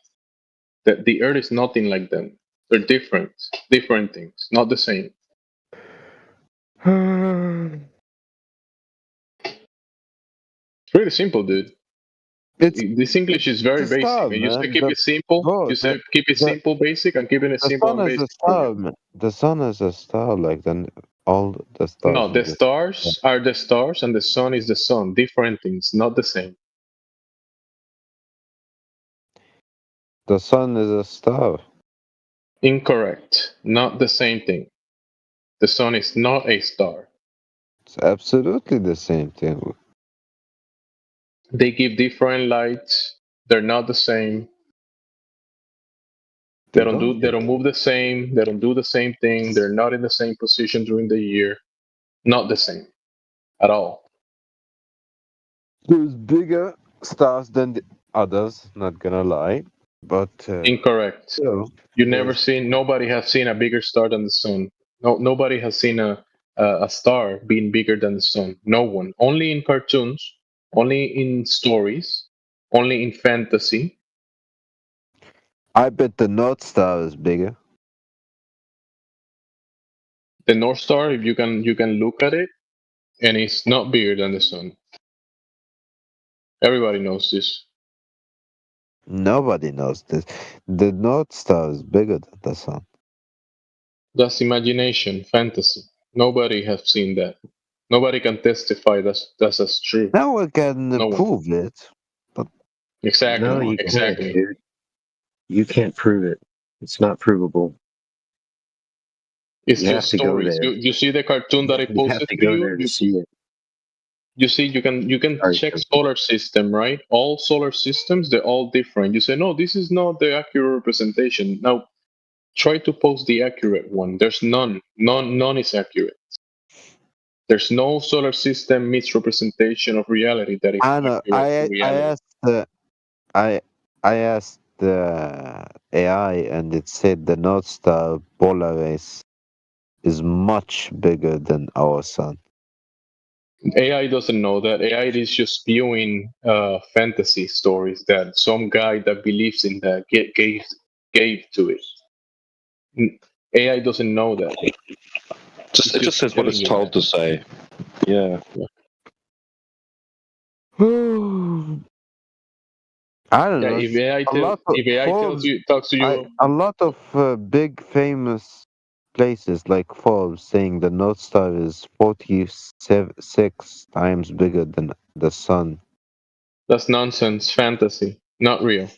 The Earth is nothing like them. They're different things, not the same. It's really simple, dude. This English is very basic. Star, And you say man. keep it simple. You say keep it simple, basic, and keeping it simple and basic. The sun is a star, like then all the stars. No, the stars are the stars, and the sun is the sun. Different things, not the same. The sun is a star. Incorrect. Not the same thing. The sun is not a star. It's absolutely the same thing. They give different lights. They're not the same. They don't move the same. They don't do the same thing. They're not in the same position during the year. Not the same at all. There's bigger stars than the others, not gonna lie. But incorrect. Nobody has seen a bigger star than the sun. Nobody has seen a star being bigger than the sun. No one. Only in cartoons, only in stories, only in fantasy. I bet the North Star is bigger. The North Star, if you can look at it, and it's not bigger than the sun. Everybody knows this. Nobody knows this. The North Star is bigger than the sun. That's imagination, fantasy. Nobody has seen that. Nobody can testify that's true. No one can No one. prove it. But Exactly. No, you exactly. can't, dude. You can't prove it. It's not provable. It's You have just to go stories. there. You see the cartoon that I You have posted to to go you? there to see it. You see, you can Sorry, check Chris. solar system, right? All solar systems, they're all different. You say, no, this is not the accurate representation. Now, try to post the accurate one. There's none. None is accurate. There's no solar system misrepresentation of reality that is I know. accurate to I reality. asked the I asked the AI, and it said the North Star Polaris is much bigger than our sun. AI doesn't know that. AI is just spewing fantasy stories that some guy that believes in that gave to it. AI doesn't know that. It just says what it's told to say. Yeah. I don't Yeah, know. if AI, A lot of if AI Forbes, talks to you, a lot of big famous places like Forbes saying the North Star is 46 times bigger than the sun. that's nonsense, fantasy, not real.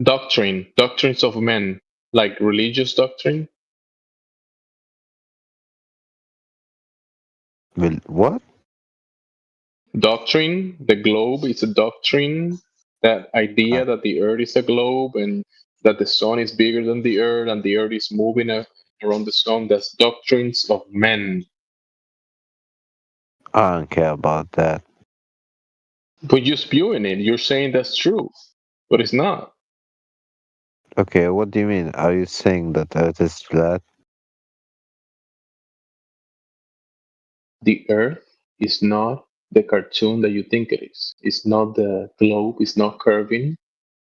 Doctrines of men, like religious doctrine. Well, what? Doctrine, the globe is a doctrine. That idea that the earth is a globe and that the sun is bigger than the earth and the earth is moving around the sun, that's doctrines of men. I don't care about that. But you're spewing it. You're saying that's true, but it's not. Okay, what do you mean? Are you saying that Earth is flat? The earth is not the cartoon that you think it is. It's not the globe, it's not curving.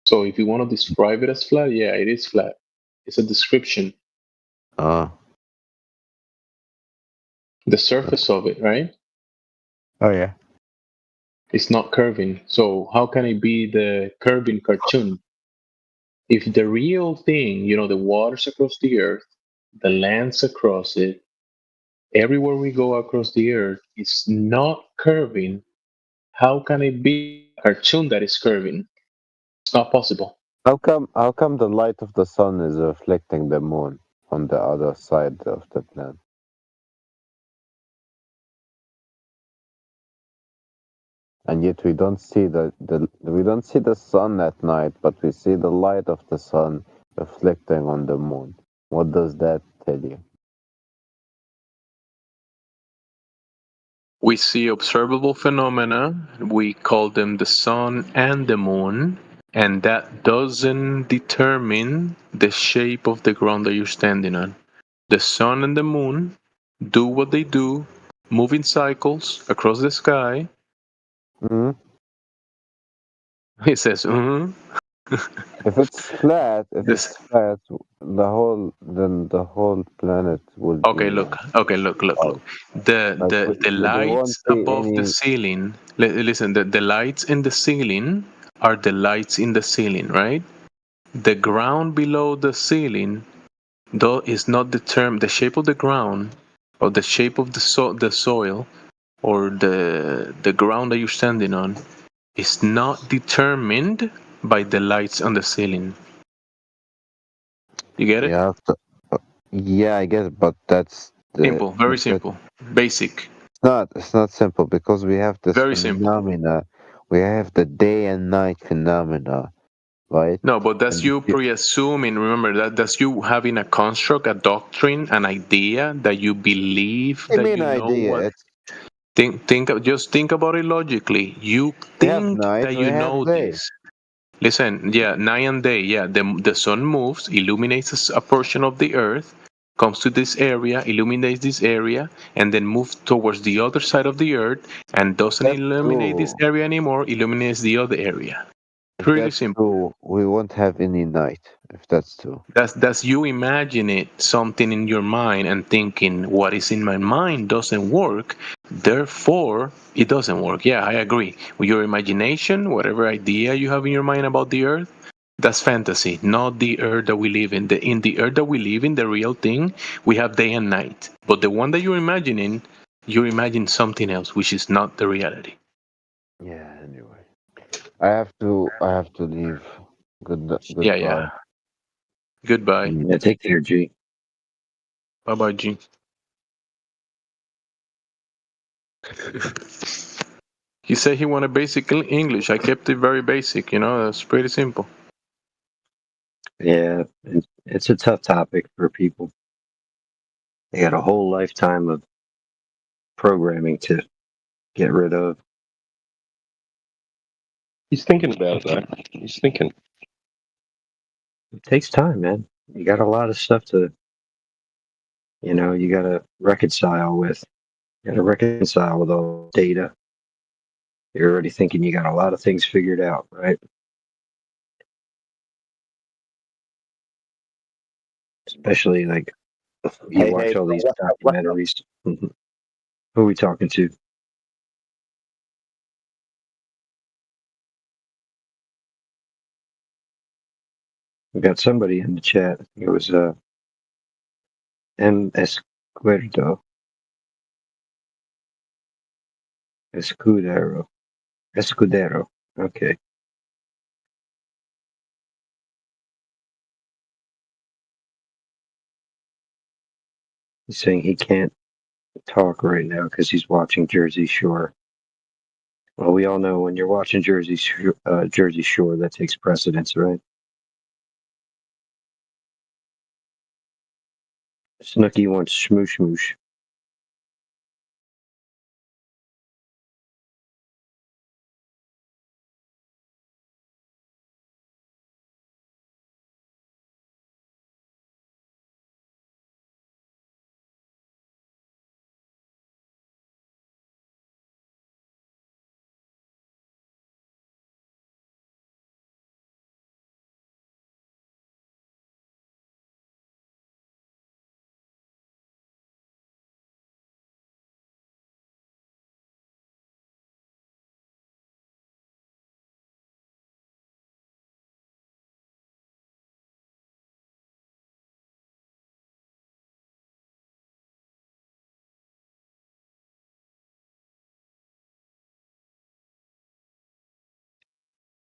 So if you want to describe it as flat, yeah, it is flat. It's a description. Oh. The surface of it, right? Oh yeah. It's not curving. So how can it be the curving cartoon? If the real thing, the waters across the earth, the lands across it, everywhere we go across the earth is not curving, how can it be a cartoon that is curving? It's not possible. How come the light of the sun is reflecting the moon on the other side of the planet? And yet we don't see we don't see the sun at night, but we see the light of the sun reflecting on the moon. What does that tell you? We see observable phenomena. We call them the sun and the moon. And that doesn't determine the shape of the ground that you're standing on. The sun and the moon do what they do, move in cycles across the sky. Mm-hmm. He says, If it's flat, the whole planet will Okay, be. look. The lights above the ceiling. Listen, the lights in the ceiling are the lights in the ceiling, right? The ground below the ceiling, though, is not determined. The shape of the ground, or the shape of the soil, or the ground that you're standing on, is not determined by the lights on the ceiling. You get it? Yeah, I get it, but that's simple, very simple, basic. It's not simple because we have this Very simple. phenomena. We have the day and night phenomena, right? No, but that's you pre-assuming. Remember that's you having a construct, a doctrine, an idea that you believe that you know what. Just think about it logically. You think that you know this. Listen, yeah, night and day. Yeah, the sun moves, illuminates a portion of the earth, comes to this area, illuminates this area, and then moves towards the other side of the earth and doesn't illuminate this area anymore, illuminates the other area. Pretty that's simple. true, we won't have any night. If that's true. That's you imagining something in your mind and thinking what is in my mind doesn't work, therefore it doesn't work. Yeah, I agree. With your imagination, whatever idea you have in your mind about the earth, that's fantasy, not the earth that we live in. In the earth that we live in, the real thing, we have day and night. But the one that you're imagining, you imagine something else, which is not the reality. Yeah. Anyway, I have to leave. Goodbye. Yeah. Goodbye. Yeah, take care, G. Bye bye, G. He said he wanted basic English. I kept it very basic, that's pretty simple. Yeah, it's a tough topic for people. They got a whole lifetime of programming to get rid of. He's thinking about it, though. He's thinking. It takes time, man. You got a lot of stuff to, you got to reconcile with. You got to reconcile with all the data. You're already thinking you got a lot of things figured out, right? Especially like you watch all these documentaries. Who are we talking to? We got somebody in the chat. It was M. Escuero. Escudero. Okay. He's saying he can't talk right now because he's watching Jersey Shore. Well, we all know when you're watching Jersey Shore, that takes precedence, right? Snooky wants shmoosh shmoosh.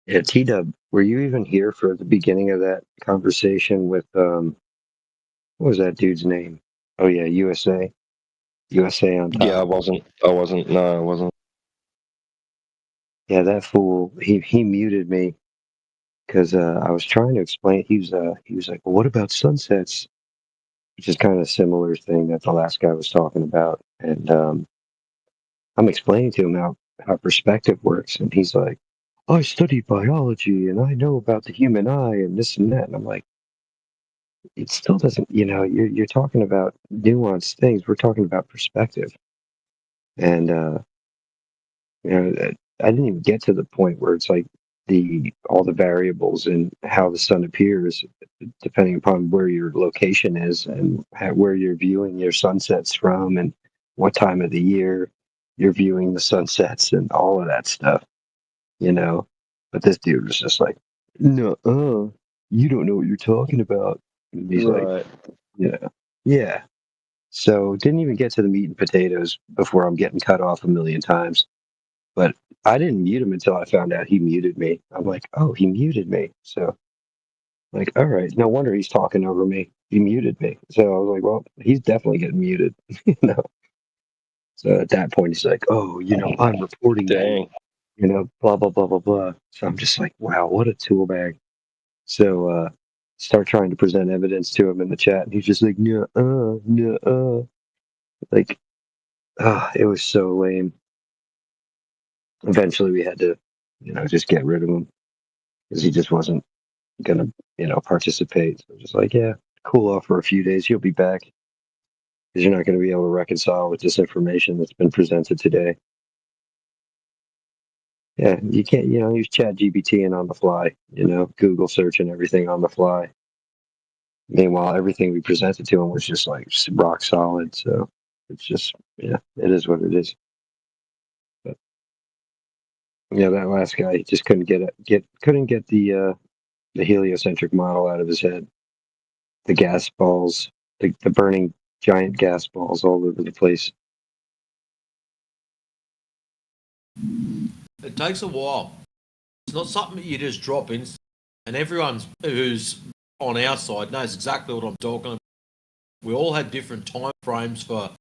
Yeah, T-Dub, were you even here for the beginning of that conversation with, what was that dude's name? Oh, yeah, USA on top. Yeah, I wasn't. No, I wasn't. Yeah, that fool, he muted me because I was trying to explain. He was like, well, what about sunsets? Which is kind of a similar thing that the last guy was talking about. And I'm explaining to him how perspective works. And he's like, I studied biology and I know about the human eye and this and that. And I'm like, it still doesn't, you're talking about nuanced things. We're talking about perspective. And, I didn't even get to the point where it's like all the variables and how the sun appears, depending upon where your location is and where you're viewing your sunsets from and what time of the year you're viewing the sunsets and all of that stuff, But this dude was just like, no, you don't know what you're talking about. And he's like, yeah. So didn't even get to the meat and potatoes before I'm getting cut off a million times. But I didn't mute him until I found out he muted me. I'm like, oh, he muted me. So, like, all right, no wonder he's talking over me. He muted me. So I was like, well, he's definitely getting muted, So at that point, he's like, oh, I'm reporting that, blah, blah, blah, blah, blah. So I'm just like, wow, what a tool bag. So start trying to present evidence to him in the chat. And he's just like, no. Like, it was so lame. Eventually we had to, just get rid of him because he just wasn't gonna, participate. So just like, yeah, cool off for a few days. You'll be back because you're not going to be able to reconcile with this information that's been presented today. Yeah, you can't, use Chat GPT and on the fly, Google search and everything on the fly. Meanwhile, everything we presented to him was just like rock solid. So it's just, it is what it is. But yeah, that last guy he just couldn't couldn't get the heliocentric model out of his head. The gas balls, the burning giant gas balls all over the place. It takes a while. It's not something that you just drop in, and everyone who's on our side knows exactly what I'm talking about. We all had different time frames for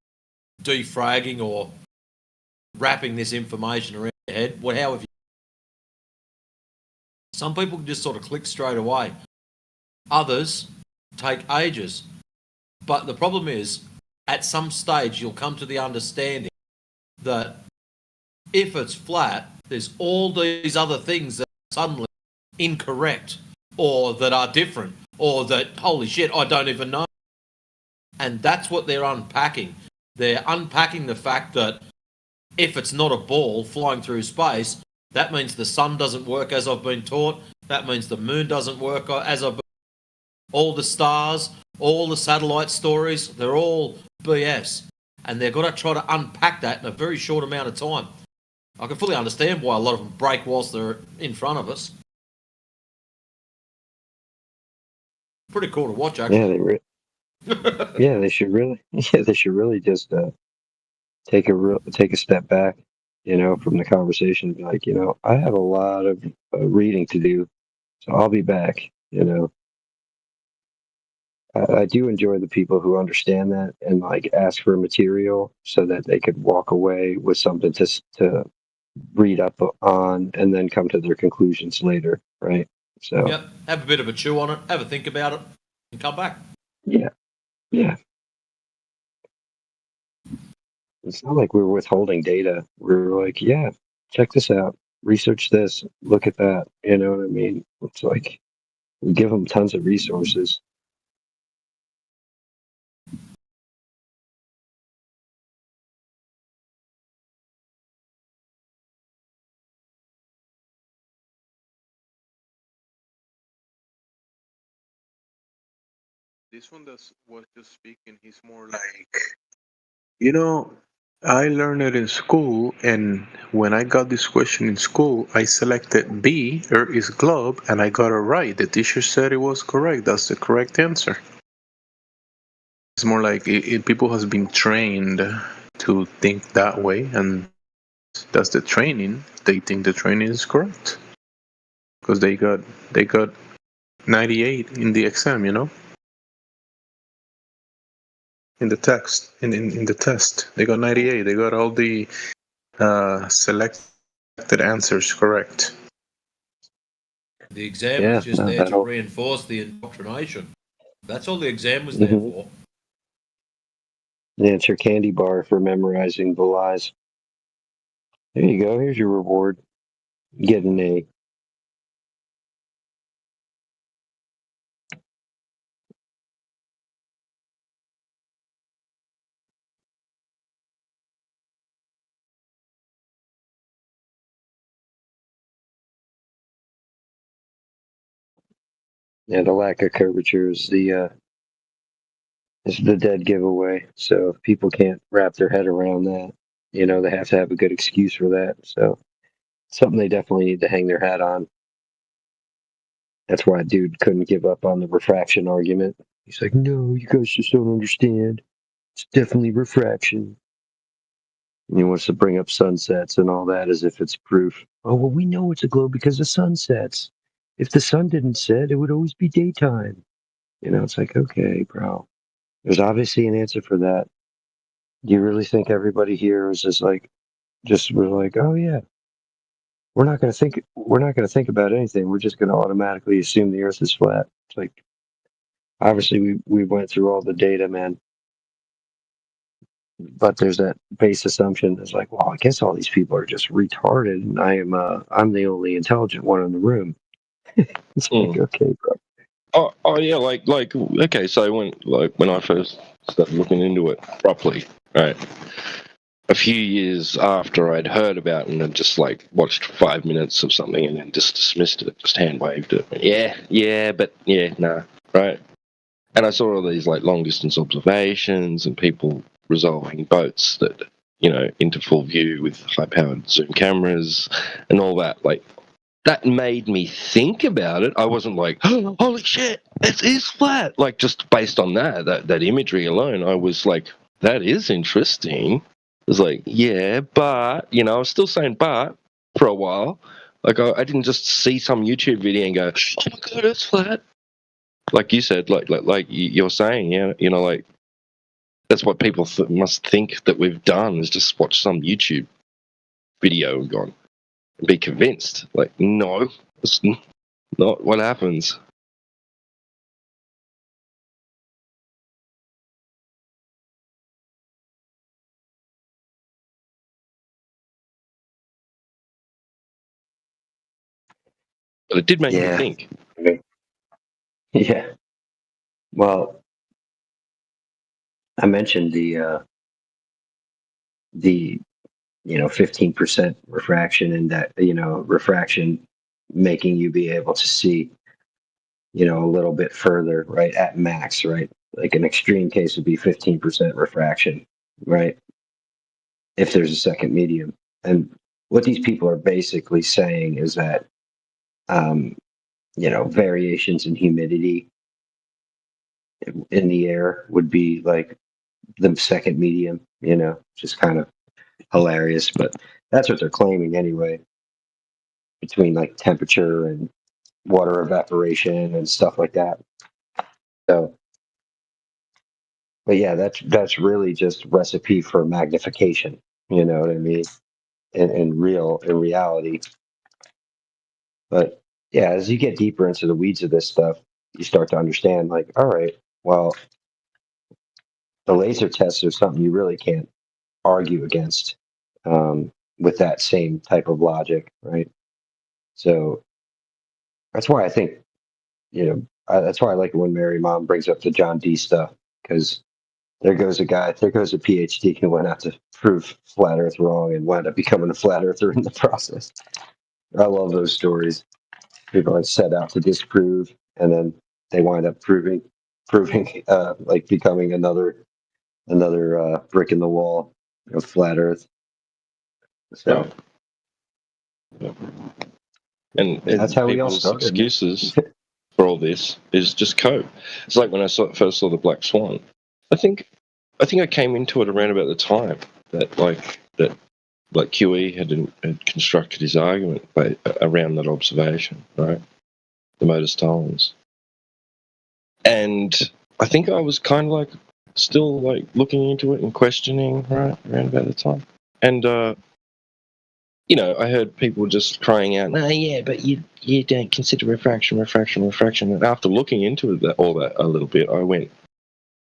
defragging or wrapping this information around your head. However, some people can just sort of click straight away. Others take ages. But the problem is, at some stage, you'll come to the understanding that if it's flat, there's all these other things that are suddenly incorrect or that are different or that, holy shit, I don't even know. And that's what they're unpacking. They're unpacking the fact that if it's not a ball flying through space, that means the sun doesn't work as I've been taught. That means the moon doesn't work as I've been. All the stars, all the satellite stories, they're all BS. And they've got to try to unpack that in a very short amount of time. I can fully understand why a lot of them break whilst they're in front of us. Pretty cool to watch, actually. Yeah, they should really. Yeah, they should really just take a step back, from the conversation. Be like, I have a lot of reading to do, so I'll be back. I do enjoy the people who understand that and like ask for material so that they could walk away with something to read up on and then come to their conclusions later, right? So yep, have a bit of a chew on it, have a think about it, and come back. Yeah. It's not like we're withholding data. We're like, yeah, check this out, research this, look at that. You know what I mean? It's like we give them tons of resources. This one that was just speaking, he's more like, I learned it in school, and when I got this question in school, I selected B, Earth is globe, and I got it right. The teacher said it was correct. That's the correct answer. It's more like people has been trained to think that way, and that's the training. They think the training is correct because they got 98 in the exam, in the text, in the test. They got 98. They got all the selected answers correct. The exam was just there to reinforce the indoctrination. That's all the exam was there for. Yeah, it's your candy bar for memorizing the lies. There you go. Here's your reward. Get an A. Yeah, the lack of curvature is the dead giveaway. So if people can't wrap their head around that, they have to have a good excuse for that. So something they definitely need to hang their hat on. That's why dude couldn't give up on the refraction argument. He's like, no, you guys just don't understand. It's definitely refraction. And he wants to bring up sunsets and all that as if it's proof. Oh, well, we know it's a globe because the sun sets. If the sun didn't set, it would always be daytime. It's like, okay, bro. There's obviously an answer for that. Do you really think everybody here is just like, we're like, oh yeah, we're not going to think about anything. We're just going to automatically assume the Earth is flat. It's like, obviously we went through all the data, man. But there's that base assumption that's like, well, I guess all these people are just retarded, and I'm the only intelligent one in the room. It's like, okay, bro. Oh yeah, like okay. So when I first started looking into it properly, right? a few years after I'd heard about it and had just like watched 5 minutes of something and then just dismissed it, just hand waved it. Nah, right? And I saw all these like long distance observations and people resolving boats that, into full view with high powered zoom cameras and all that. Like, that made me think about it. I wasn't like, oh, holy shit, it is flat. Like, just based on that imagery alone, I was like, that is interesting. I was like, yeah, but, I was still saying but for a while. Like, I didn't just see some YouTube video and go, oh my God, it's flat. Like you said, like you're saying, yeah, like, that's what people must think that we've done, is just watch some YouTube video and gone and be convinced. Like, no, it's not what happens. But it did make me think. Yeah. Well, I mentioned the 15% refraction, and that, refraction making you be able to see, a little bit further, right, at max, right? Like an extreme case would be 15% refraction, right? If there's a second medium. And what these people are basically saying is that, variations in humidity in the air would be like the second medium, just kind of hilarious, but that's what they're claiming anyway, between like temperature and water evaporation and stuff like that. So, but yeah, that's really just recipe for magnification, you know what I mean, in reality. But yeah, as you get deeper into the weeds of this stuff, you start to understand, like, all right, well, the laser tests are something you really can't argue against, with that same type of logic, right? So that's why I think, that's why I like it when Mary Mom brings up the John Dee stuff, because there goes a PhD who went out to prove flat Earth wrong and wound up becoming a flat earther in the process. I love those stories. People that set out to disprove, and then they wind up proving, like becoming another brick in the wall of flat Earth. So, and that's how we all people's started. excuses for all this is just cope. It's like when I first saw the Black Swan. I think I came into it around about the time that QE had constructed his argument around that observation, right? The Modus Tollens. And I think I was kind of like still like looking into it and questioning, right, around about the time. And I heard people just crying out, "No, yeah, but you don't consider refraction." And after looking into all that a little bit, I went,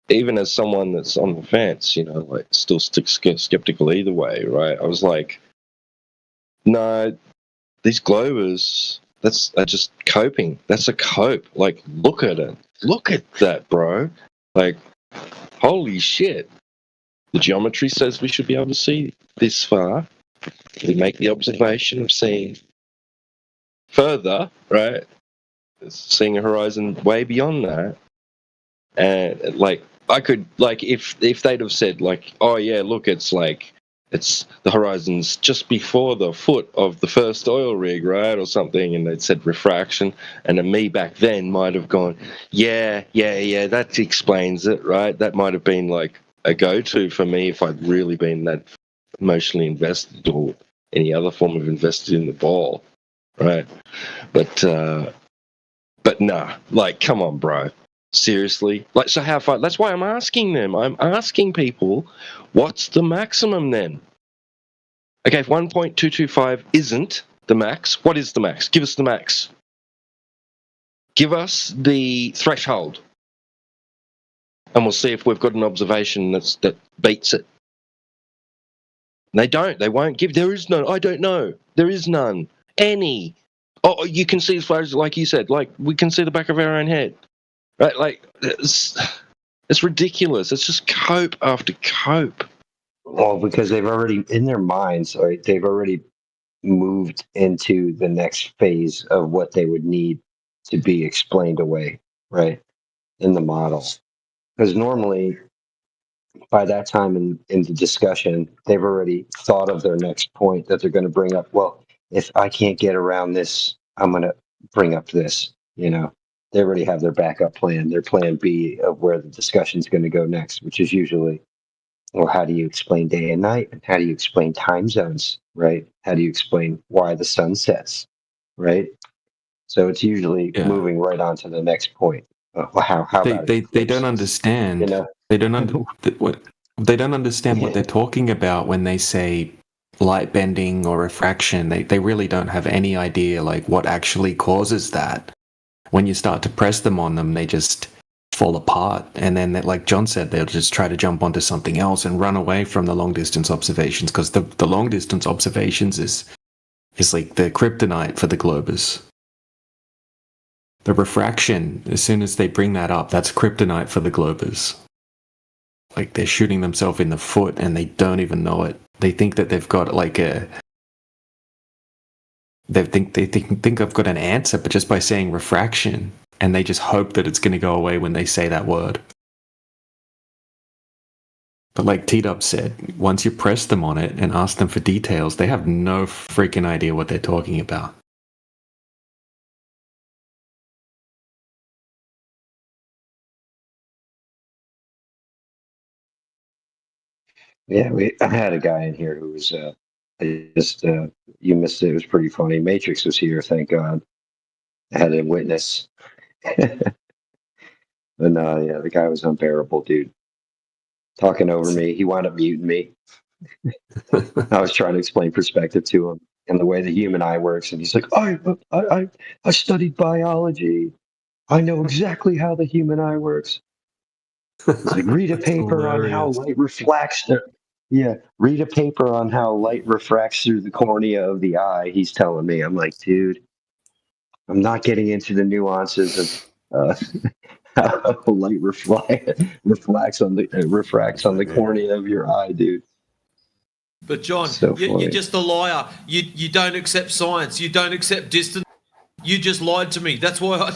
even as someone that's on the fence, like still skeptical either way, right? I was like, no, these globers, are just coping. That's a cope. Like, look at it. Look at that, bro. Like, holy shit. The geometry says we should be able to see this far. We make the observation of seeing further, right? Seeing a horizon way beyond that. And like, I could, like, if they'd have said, like, oh yeah, look, it's the horizon's just before the foot of the first oil rig, right, or something, and they'd said refraction, and then me back then might have gone, yeah, that explains it, right? That might have been like a go-to for me if I'd really been that emotionally invested, or any other form of invested in the ball, right? But nah, like, come on, bro. Seriously? Like, so how far? That's why I'm asking them. I'm asking people, what's the maximum then? Okay, if 1.225 isn't the max, what is the max? Give us the max. Give us the threshold. And we'll see if we've got an observation that beats it. And they don't. They won't give. There is none. I don't know. There is none. Any. Oh, you can see as far as, like you said, like, we can see the back of our own head. Right? Like, it's ridiculous. It's just cope after cope. Well, because they've already, in their minds, right, they've already moved into the next phase of what they would need to be explained away, right, in the model. Because normally, by that time in the discussion, they've already thought of their next point that they're going to bring up. Well, if I can't get around this, I'm going to bring up this. You know, they already have their backup plan, their plan B of where the discussion's going to go next, which is usually, well, how do you explain day and night? And how do you explain time zones, right? How do you explain why the sun sets, right? So it's usually moving right on to the next point. How about they don't understand. You know? They don't they don't understand what they're talking about when they say light bending or refraction. They really don't have any idea like what actually causes that. When you start to press them on them, they just fall apart, and then like John said, they'll just try to jump onto something else and run away from the long distance observations, because the long distance observations is like the kryptonite for the Globers. The refraction, as soon as they bring that up, that's kryptonite for the Globers. Like they're shooting themselves in the foot and they don't even know it. They think that they've got like they think I've got an answer, but just by saying refraction, and they just hope that it's going to go away when they say that word. But like T-Dub said, once you press them on it and ask them for details, they have no freaking idea what they're talking about. Yeah, I had a guy in here who was you missed it. It was pretty funny. Matrix was here, thank God. I had a witness. But no, yeah, the guy was unbearable, dude. Talking over me. He wound up muting me. I was trying to explain perspective to him and the way the human eye works, and he's like, I studied biology. I know exactly how the human eye works. It's like, read a paper on how light reflects. Read a paper on how light refracts through the cornea of the eye. He's telling me. I'm like, dude, I'm not getting into the nuances of how light refracts on the cornea of your eye, dude. But John, So you're funny. just a liar. You don't accept science. You don't accept distance. You just lied to me. That's why I...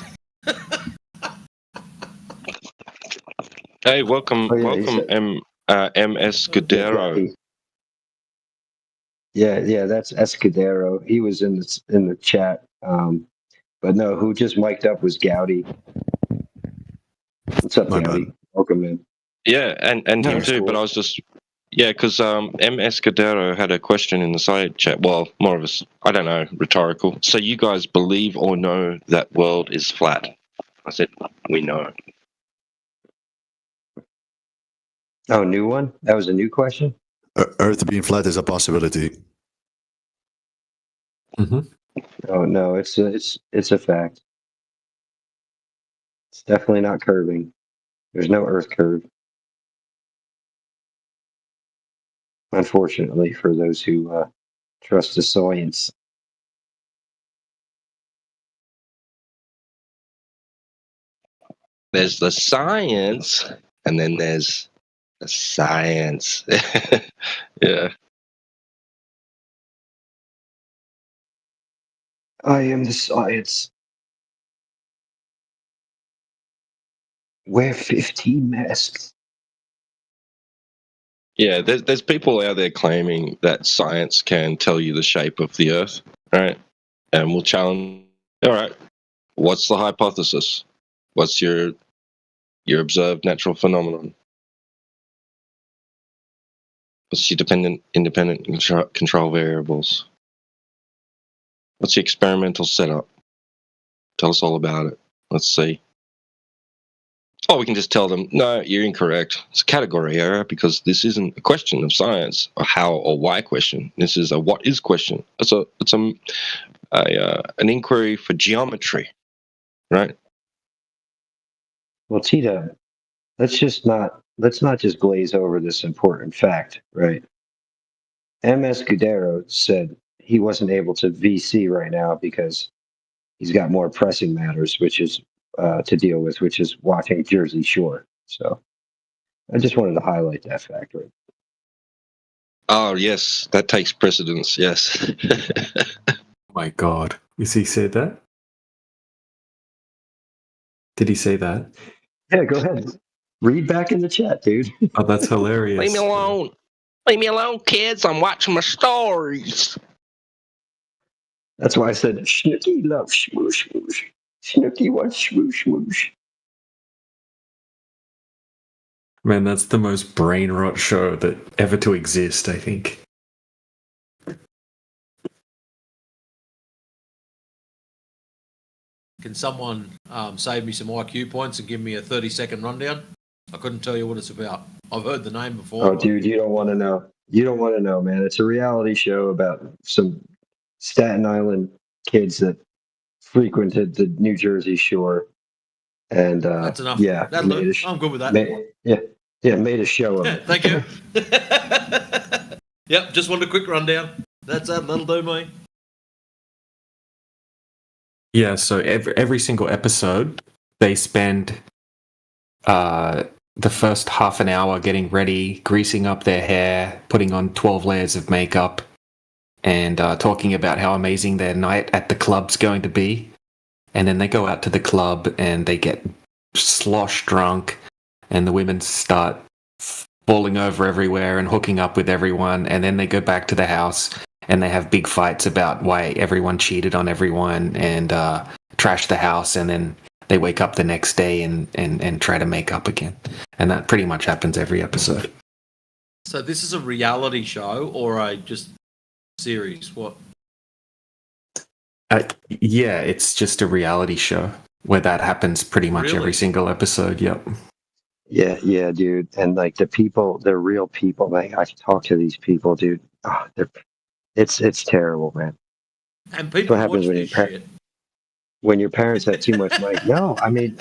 Hey, welcome, Oh, yeah, he welcome, said- MS Scudero. Yeah, that's Escudero. He was in the chat. But no, who just mic'd up was Gowdy. What's up, Gowdy? Welcome in. Yeah, and him too. But I was just because MS Scudero had a question in the side chat. Well, more of a I don't know, rhetorical. So you guys believe or know that world is flat? I said we know. Oh, new one? That was a new question? Earth being flat is a possibility. Oh no, it's a fact. It's definitely not curving. There's no Earth curve. Unfortunately, for those who trust the science. There's the science, and then there's the science. Yeah. I am the science. Wear 15 masks. Yeah, there's people out there claiming that science can tell you the shape of the Earth, right? And we'll challenge. All right, what's the hypothesis? What's your observed natural phenomenon? What's your independent control variables? What's your experimental setup? Tell us all about it. Let's see. Or we can just tell them, no, you're incorrect. It's a category error because this isn't a question of science, a how or why question. This is a what is question. It's an inquiry for geometry, right? Well, Tita, let's not just glaze over this important fact, right? MS Scudero said he wasn't able to VC right now because he's got more pressing matters, which is to deal with, which is watching Jersey Shore. So I just wanted to highlight that fact. Right? Oh yes, that takes precedence. Yes. My God, is he said that? Did he say that? Yeah, go ahead. Read back in the chat, dude. Oh, that's hilarious. Leave me alone. Leave me alone, kids. I'm watching my stories. That's why I said Snooky loves smoosh smoosh. Snooky wants smoosh smoosh. Man, that's the most brain rot show that ever to exist, I think. Can someone save me some IQ points and give me a 30-second rundown? I couldn't tell you what it's about. I've heard the name before. Oh, dude, you don't want to know. You don't want to know, man. It's a reality show about some Staten Island kids that frequented the New Jersey shore, and That's enough. yeah, That'll do. I'm good with that. made a show of it. Thank you. Yep, just wanted a quick rundown. That'll do me. Yeah, so every single episode, they spend the first half an hour getting ready, greasing up their hair, putting on 12 layers of makeup, and talking about how amazing their night at the club's going to be. And then they go out to the club and they get slosh drunk, and the women start falling over everywhere and hooking up with everyone. And then they go back to the house and they have big fights about why everyone cheated on everyone and trash the house. And then they wake up the next day and try to make up again. And that pretty much happens every episode. So this is a reality show or a just series? What? Yeah, it's just a reality show where that happens pretty much every single episode. Yep. Yeah, dude. And like the people, they're real people. Like I talk to these people, dude. Oh, it's terrible, man. And people what happens watch when this shit. When your parents have too much money. No, I mean,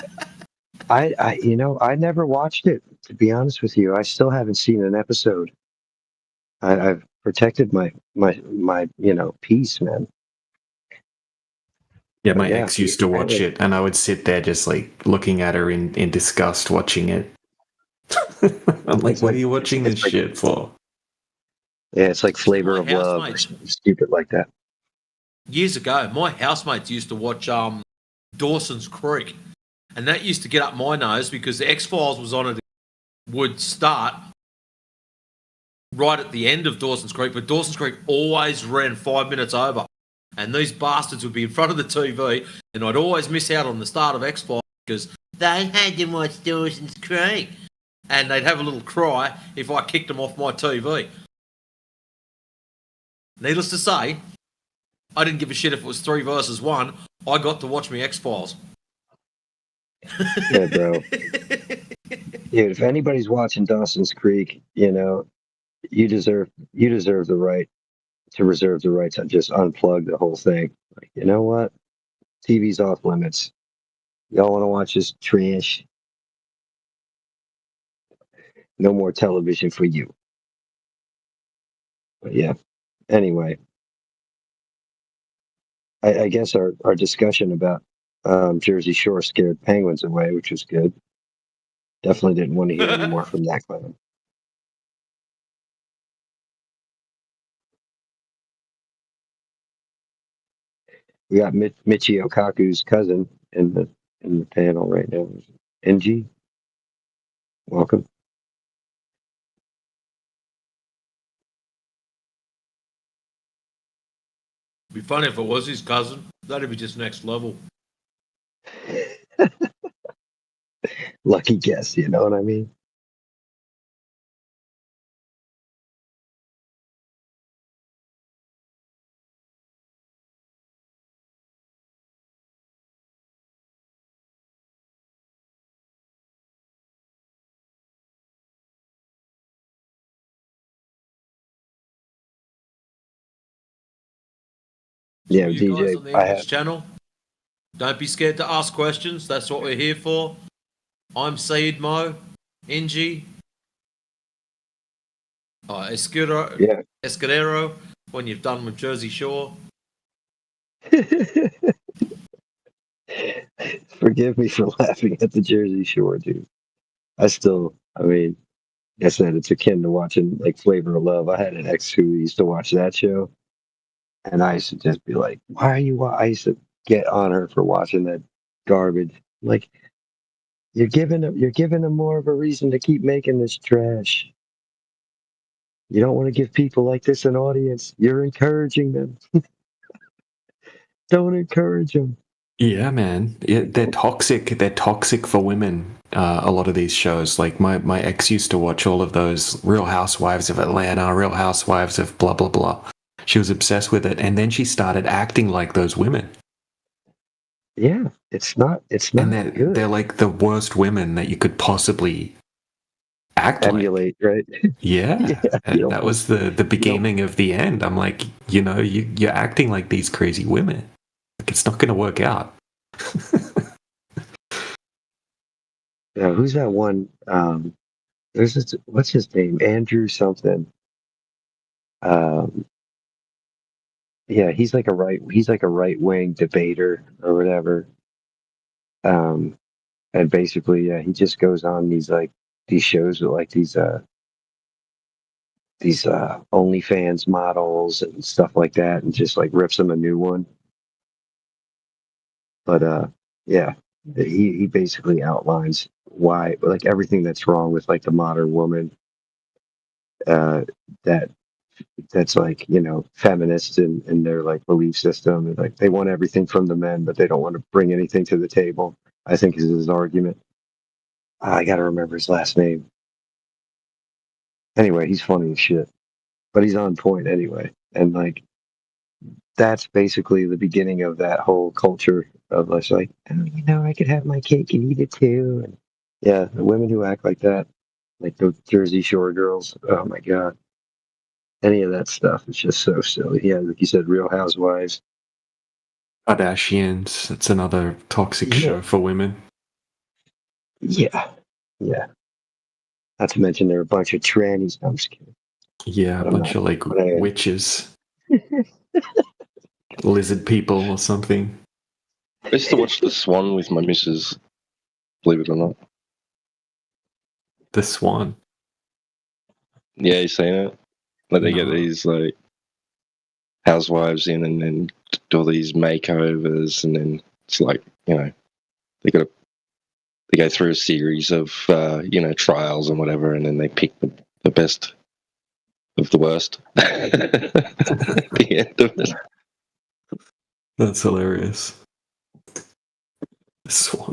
I never watched it, to be honest with you. I still haven't seen an episode. I've protected my peace, man. Yeah, my ex used to watch it, and I would sit there just like looking at her in disgust watching it. I'm like, what are you watching this shit for? Yeah, it's like Flavor of Love or something stupid like that. Years ago, my housemates used to watch Dawson's Creek, and that used to get up my nose because the X-Files was on it. Would start right at the end of Dawson's Creek, but Dawson's Creek always ran 5 minutes over. And these bastards would be in front of the TV, and I'd always miss out on the start of X-Files because they had to watch Dawson's Creek. And they'd have a little cry if I kicked them off my TV. Needless to say, I didn't give a shit if it was 3 versus 1. I got to watch me X-Files. Yeah, bro. Dude, if anybody's watching Dawson's Creek, you deserve the right to reserve the right to just unplug the whole thing. Like, you know what? TV's off limits. Y'all want to watch this trash? No more television for you. But yeah. Anyway, I guess our discussion about Jersey Shore scared penguins away, which was good. Definitely didn't want to hear any more from that clown. We got Michio Kaku's cousin in the panel right now. NG, welcome. It'd be funny if it was his cousin. That'd be just next level. Lucky guess, you know what I mean? Yeah, you DJ, guys on the English channel, don't be scared to ask questions. That's what we're here for. I'm Said Mo, NG, Escudero, when you've done with Jersey Shore. Forgive me for laughing at the Jersey Shore, dude. I mean, I said it's akin to watching like Flavor of Love. I had an ex who used to watch that show, and I used to just be like, "Why are you?" I used to get on her for watching that garbage. Like, you're giving them more of a reason to keep making this trash. You don't want to give people like this an audience. You're encouraging them. Don't encourage them. Yeah, man. They're toxic. They're toxic for women. A lot of these shows. Like my ex used to watch all of those Real Housewives of Atlanta, Real Housewives of blah blah blah. She was obsessed with it, and then she started acting like those women. Yeah, it's not. And they're like the worst women that you could possibly emulate, right? Yeah, and that was the beginning of the end. I'm like, you're acting like these crazy women. Like, it's not going to work out. Yeah, who's that one? There's this, what's his name? Andrew something. Yeah, he's like a right wing debater or whatever. And basically, yeah, he just goes on these shows with like these OnlyFans models and stuff like that, and just like rips them a new one. But yeah, he basically outlines why, like, everything that's wrong with like the modern woman, that's like, feminists in their like belief system, and like they want everything from the men, but they don't want to bring anything to the table. I think is his argument. I gotta remember his last name. Anyway, he's funny as shit, but he's on point anyway, and like that's basically the beginning of that whole culture of us like, oh, I could have my cake and eat it too. And yeah, the women who act like that, like the Jersey Shore girls, oh my god, any of that stuff is just so silly. Yeah, like you said, Real Housewives, Kardashians. It's another toxic show for women. Yeah. Not to mention there are a bunch of trannies. I'm just kidding. Yeah, a bunch of like witches, lizard people or something. I used to watch The Swan with my missus, believe it or not. The Swan? Yeah, you seen it? Like they get these like housewives in and then do all these makeovers, and then it's like, they go through a series of trials and whatever, and then they pick the best of the worst at the end of it. That's hilarious.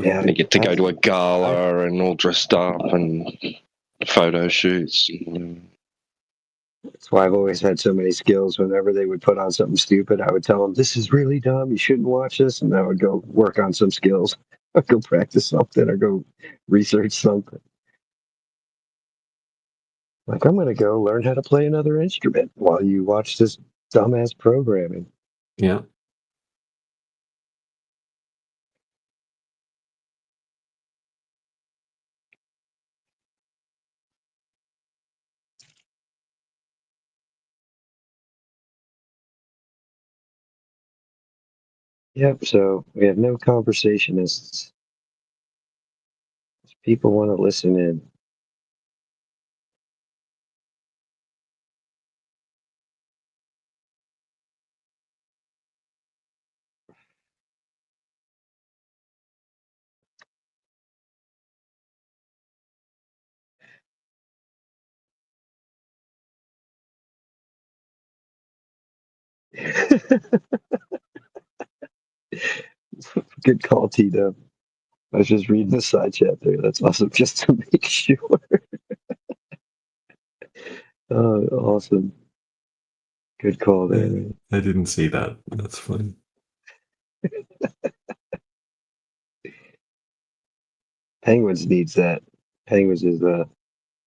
Yeah, they get to go to a gala and all dressed up and photo shoots. That's why I've always had so many skills. Whenever they would put on something stupid, I would tell them, "This is really dumb. You shouldn't watch this," and I would go work on some skills. I'd go practice something or go research something. Like, I'm going to go learn how to play another instrument while you watch this dumbass programming. Yeah. Yep, so we have no conversationists. People want to listen in. Good call, T-Dub. I was just reading the side chat there. That's awesome, just to make sure. Oh, awesome. Good call there. I didn't see that. That's funny. Penguins needs that. Penguins is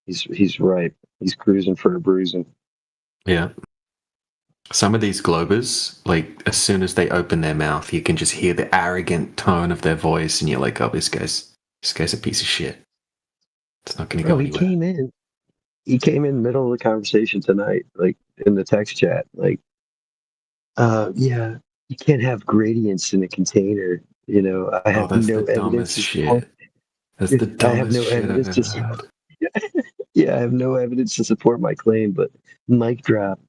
he's ripe. He's cruising for a bruising. Yeah. Some of these Globers, like, as soon as they open their mouth, you can just hear the arrogant tone of their voice, and you're like, oh, this guy's a piece of shit. It's not going to go anywhere. He came in middle of the conversation tonight, like, in the text chat, like, yeah, you can't have gradients in a container. I have that's no the evidence. Dumbest shit. That's the dumbest shit I've ever heard. Yeah, I have no evidence to support my claim, but mic drop.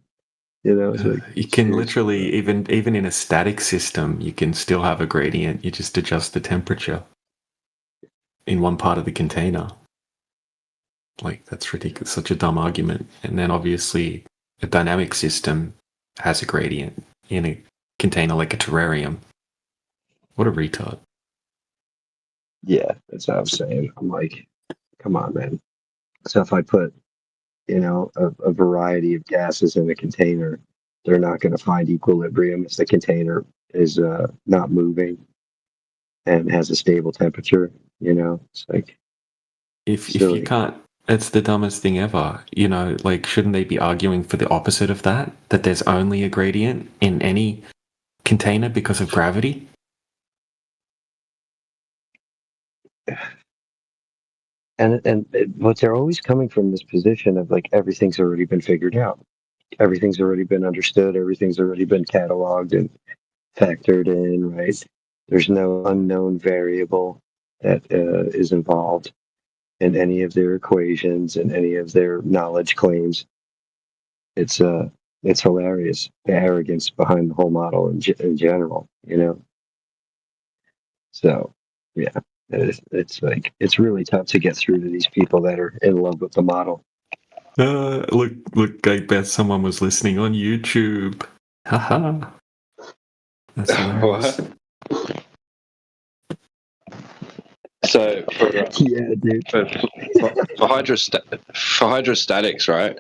You know, it's like, you can literally even in a static system, you can still have a gradient. You just adjust the temperature in one part of the container. Like, that's ridiculous. Such a dumb argument. And then obviously a dynamic system has a gradient in a container like a terrarium. What a retard. yeah, that's what I'm saying. I'm like, come on, man. So if I put, you know, a variety of gases in a container, they're not going to find equilibrium if the container is not moving and has a stable temperature. You know, it's like, If you can't, it's the dumbest thing ever. You know, like, shouldn't they be arguing for the opposite of that? That there's only a gradient in any container because of gravity? But they're always coming from this position of like everything's already been figured out, everything's already been understood, everything's already been cataloged and factored in, right? There's no unknown variable that is involved in any of their equations and any of their knowledge claims. It's hilarious, the arrogance behind the whole model in general, you know. So yeah, it's like it's really tough to get through to these people that are in love with the model. Look, I bet someone was listening on YouTube. Haha. That's hilarious. So for, yeah, dude. For hydrostatics, right?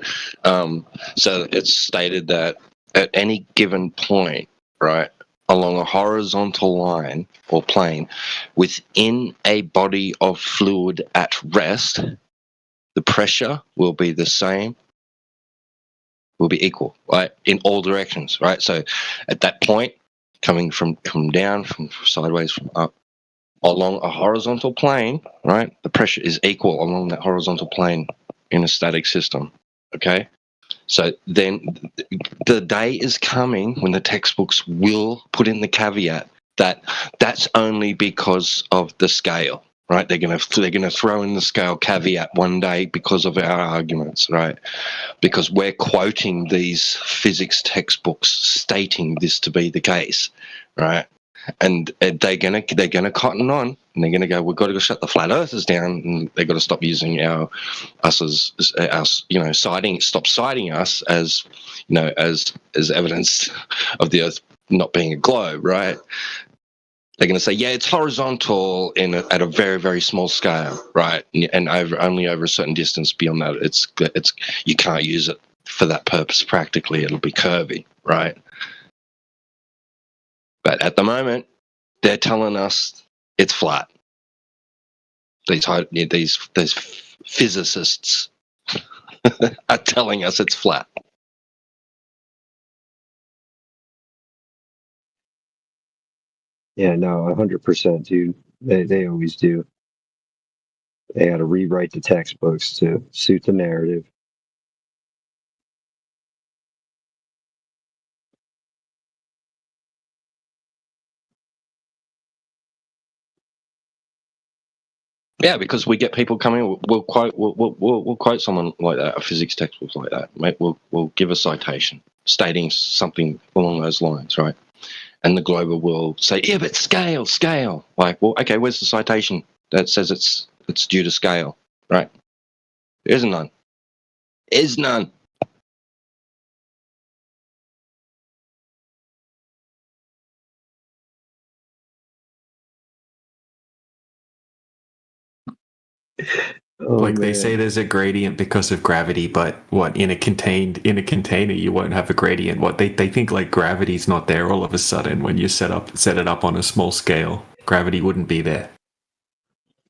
So it's stated that at any given point, right, along a horizontal line or plane within a body of fluid at rest, the pressure will be the same, will be equal, right, in all directions, right? So at that point, coming from down, from sideways, from up, along a horizontal plane, right, the pressure is equal along that horizontal plane in a static system, okay? So then the day is coming when the textbooks will put in the caveat that that's only because of the scale, right? They're going to throw in the scale caveat one day because of our arguments, right? Because we're quoting these physics textbooks stating this to be the case, right? And they're gonna cotton on, and they're gonna go, we've got to go shut the flat earthers down, and they've got to stop using us, you know, stop citing us as, you know, as evidence of the earth not being a globe, right? They're going to say, yeah, it's horizontal at a very, very small scale, right? And only over a certain distance. Beyond that, it's you can't use it for that purpose practically. It'll be curvy, right? But at the moment, they're telling us it's flat. These physicists are telling us it's flat. Yeah, no, 100%, dude. They always do. They got to rewrite the textbooks to suit the narrative. Yeah, because we get people coming. We'll quote someone like that, a physics textbook like that. Mate, we'll give a citation stating something along those lines, right? And the Glober will say, yeah, but scale. Like, well, okay, where's the citation that says it's due to scale, right? There isn't none. Is none. Like, they say there's a gradient because of gravity, but what, in a container you won't have a gradient. What, they think like gravity's not there all of a sudden when you set it up on a small scale. Gravity wouldn't be there.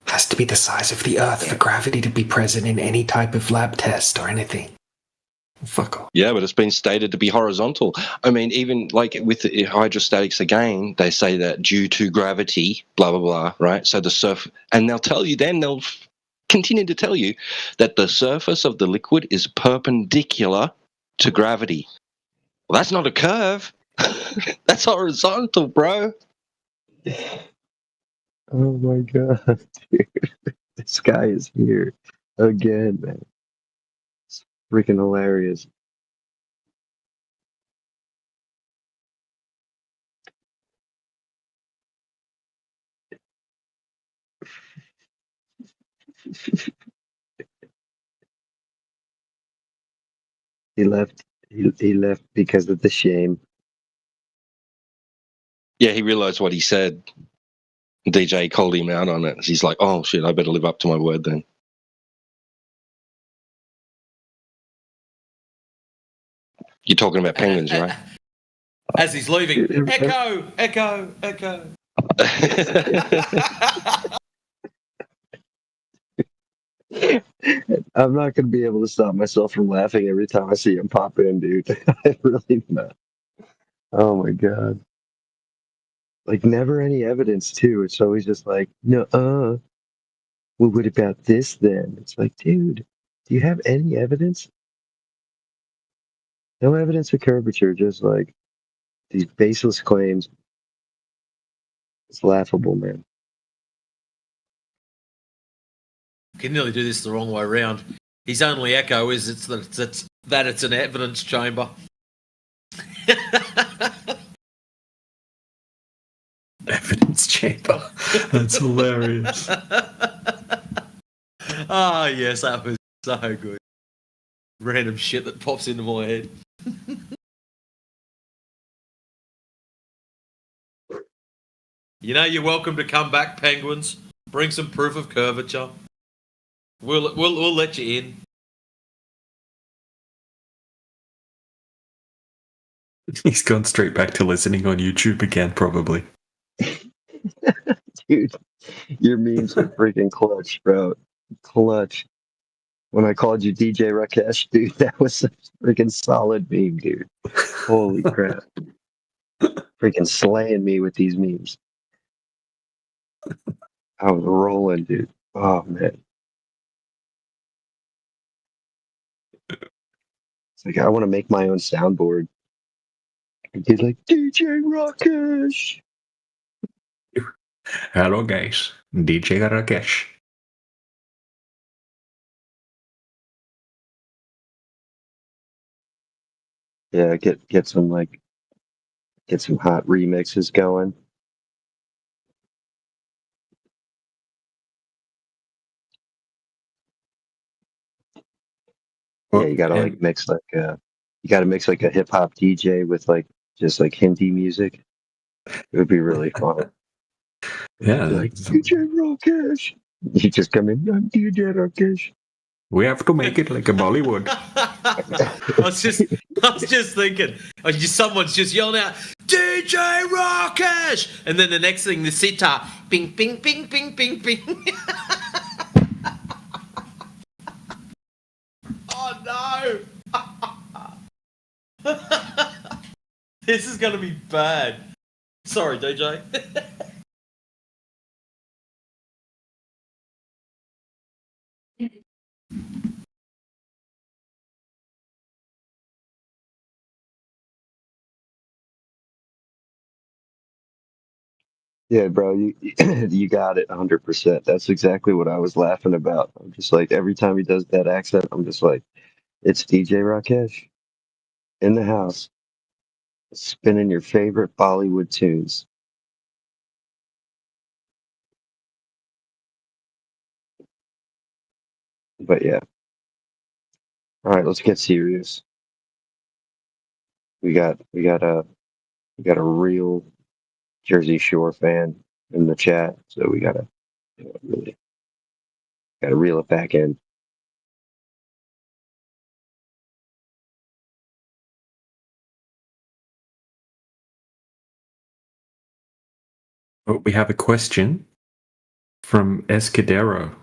It has to be the size of the Earth for gravity to be present in any type of lab test or anything. Fuck off. Yeah, but it's been stated to be horizontal. I mean, even like with the hydrostatics again, they say that due to gravity, blah, blah, blah, right? So the surface, and they'll continue to tell you that the surface of the liquid is perpendicular to gravity. Well, that's not a curve. That's horizontal, bro. Oh my god, dude. This guy is here again, man. Freaking hilarious. He left. He left because of the shame. Yeah, he realized what he said. DJ called him out on it. He's like, "Oh shit, I better live up to my word then." You're talking about penguins, right? As he's leaving, echo, echo, echo. I'm not gonna be able to stop myself from laughing every time I see him pop in, dude. I really not. Oh my god. Like never any evidence too. It's always just like, no, well, what about this then? It's like, dude, do you have any evidence? No evidence of curvature, just like these baseless claims. It's laughable, man. Can nearly do this the wrong way around. His only echo is that it's an evidence chamber. Evidence chamber. That's hilarious. Ah, yes, that was so good. Random shit that pops into my head. You know, you're welcome to come back, penguins. Bring some proof of curvature. We'll let you in. He's gone straight back to listening on YouTube again, probably. Dude, your memes are freaking clutch, bro. Clutch. When I called you DJ Rakesh, dude, that was a freaking solid meme, dude. Holy crap. Freaking slaying me with these memes. I was rolling, dude. Oh, man. It's like, I want to make my own soundboard. He's like, DJ Rakesh. Hello, guys. DJ Rakesh. Yeah, get some hot remixes going. Yeah, you gotta like mix you gotta mix like a hip hop DJ with like just like Hindi music. It would be really fun. Yeah, like DJ Rakesh. You just come in, I'm DJ Rakesh. We have to make it like a Bollywood. I was just thinking, someone's just yelling out, DJ Rakesh! And then the next thing, the sitar, ping, ping, ping, ping, ping, ping. Oh no! This is gonna be bad. Sorry, DJ. Yeah, bro, you you got it 100%. That's exactly what I was laughing about. I'm just like every time he does that accent, I'm just like, it's DJ Rakesh in the house, spinning your favorite Bollywood tunes. But yeah. All right, let's get serious. We got a real Jersey Shore fan in the chat, so we gotta really gotta reel it back in. Oh, we have a question from Escudero.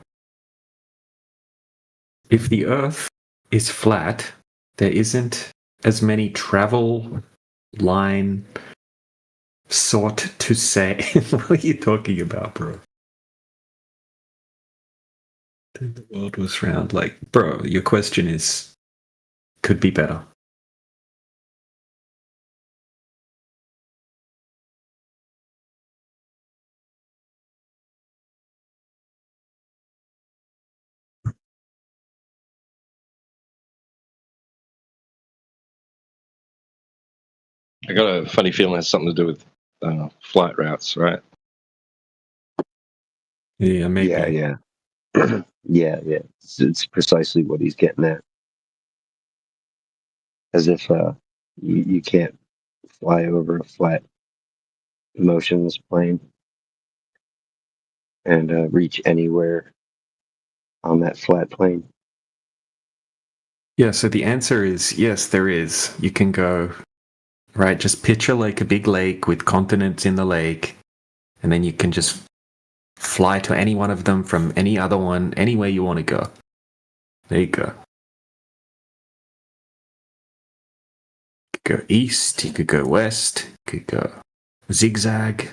If the Earth is flat, there isn't as many travel line sought to say. What are you talking about, bro? The world was round. Like, bro, your question could be better. I got a funny feeling it has something to do with flight routes, right? Yeah, maybe. Yeah. Yeah. It's precisely what he's getting at. As if you can't fly over a flat, motionless plane and reach anywhere on that flat plane. Yeah, so the answer is yes, there is. You can go, right, just picture like a big lake with continents in the lake, and then you can just fly to any one of them from any other one, anywhere you want to go. There you go. You could go east, you could go west, you could go zigzag.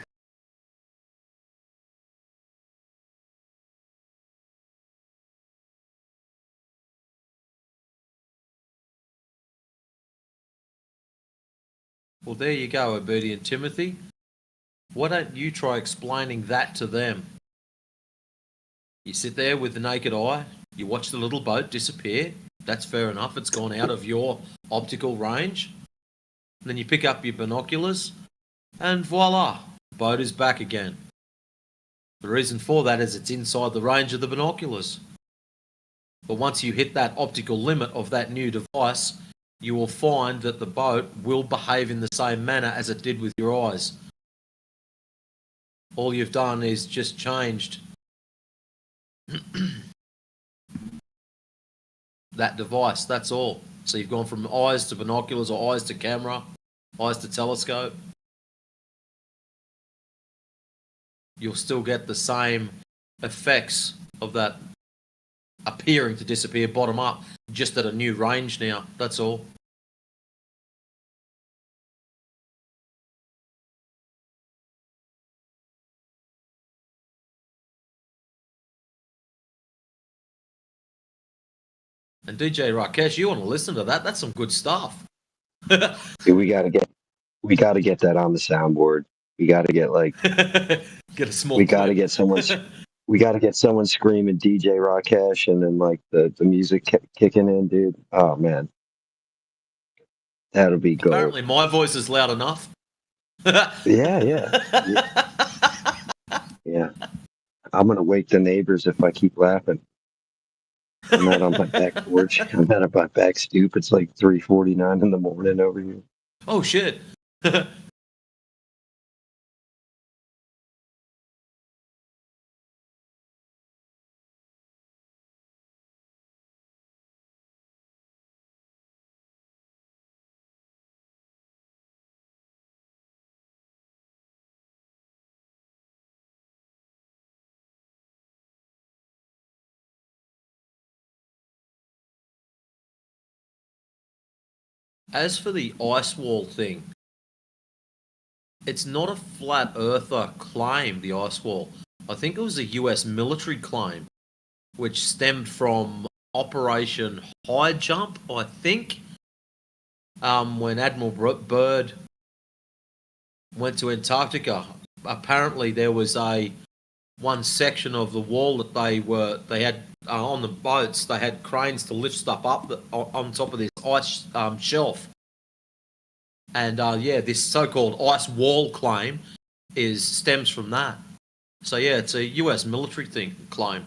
Well, there you go, Obedient Timothy. Why don't you try explaining that to them? You sit there with the naked eye, you watch the little boat disappear. That's fair enough, it's gone out of your optical range. And then you pick up your binoculars, and voila, the boat is back again. The reason for that is it's inside the range of the binoculars. But once you hit that optical limit of that new device, you will find that the boat will behave in the same manner as it did with your eyes. All you've done is just changed that device, that's all. So you've gone from eyes to binoculars, or eyes to camera, eyes to telescope. You'll still get the same effects of that appearing to disappear bottom up, just at a new range now, that's all. And DJ Rakesh, you want to listen to that? That's some good stuff. See, we gotta get that on the soundboard. We gotta get like get a small. We gotta get someone. We gotta get someone screaming DJ Rakesh, and then like the music kicking in, dude. Oh man, that'll be gold. Apparently, my voice is loud enough. Yeah. I'm gonna wake the neighbors if I keep laughing. I'm out on my back porch. I'm out on my back stoop. It's like 3:49 in the morning over here. Oh shit. As for the ice wall thing, it's not a flat earther claim, the ice wall. I think it was a US military claim, which stemmed from Operation High Jump, I think, when Admiral Byrd went to Antarctica. Apparently there was one section of the wall that they had on the boats. They had cranes to lift stuff up on top of this ice shelf. And this so-called ice wall claim stems from that. So yeah, it's a US military claim.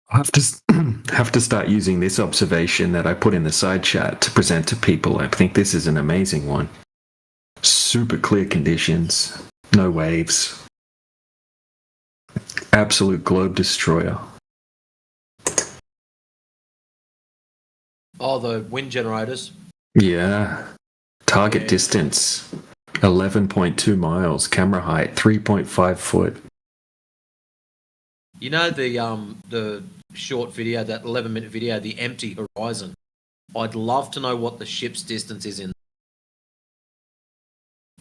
I have to start using this observation that I put in the side chat to present to people. I think this is an amazing one. Super clear conditions, no waves. Absolute globe destroyer. Oh, the wind generators. Yeah. Target distance 11.2 miles. Camera height 3.5 foot. You know the short video, that 11-minute video, the empty horizon. I'd love to know what the ship's distance is in.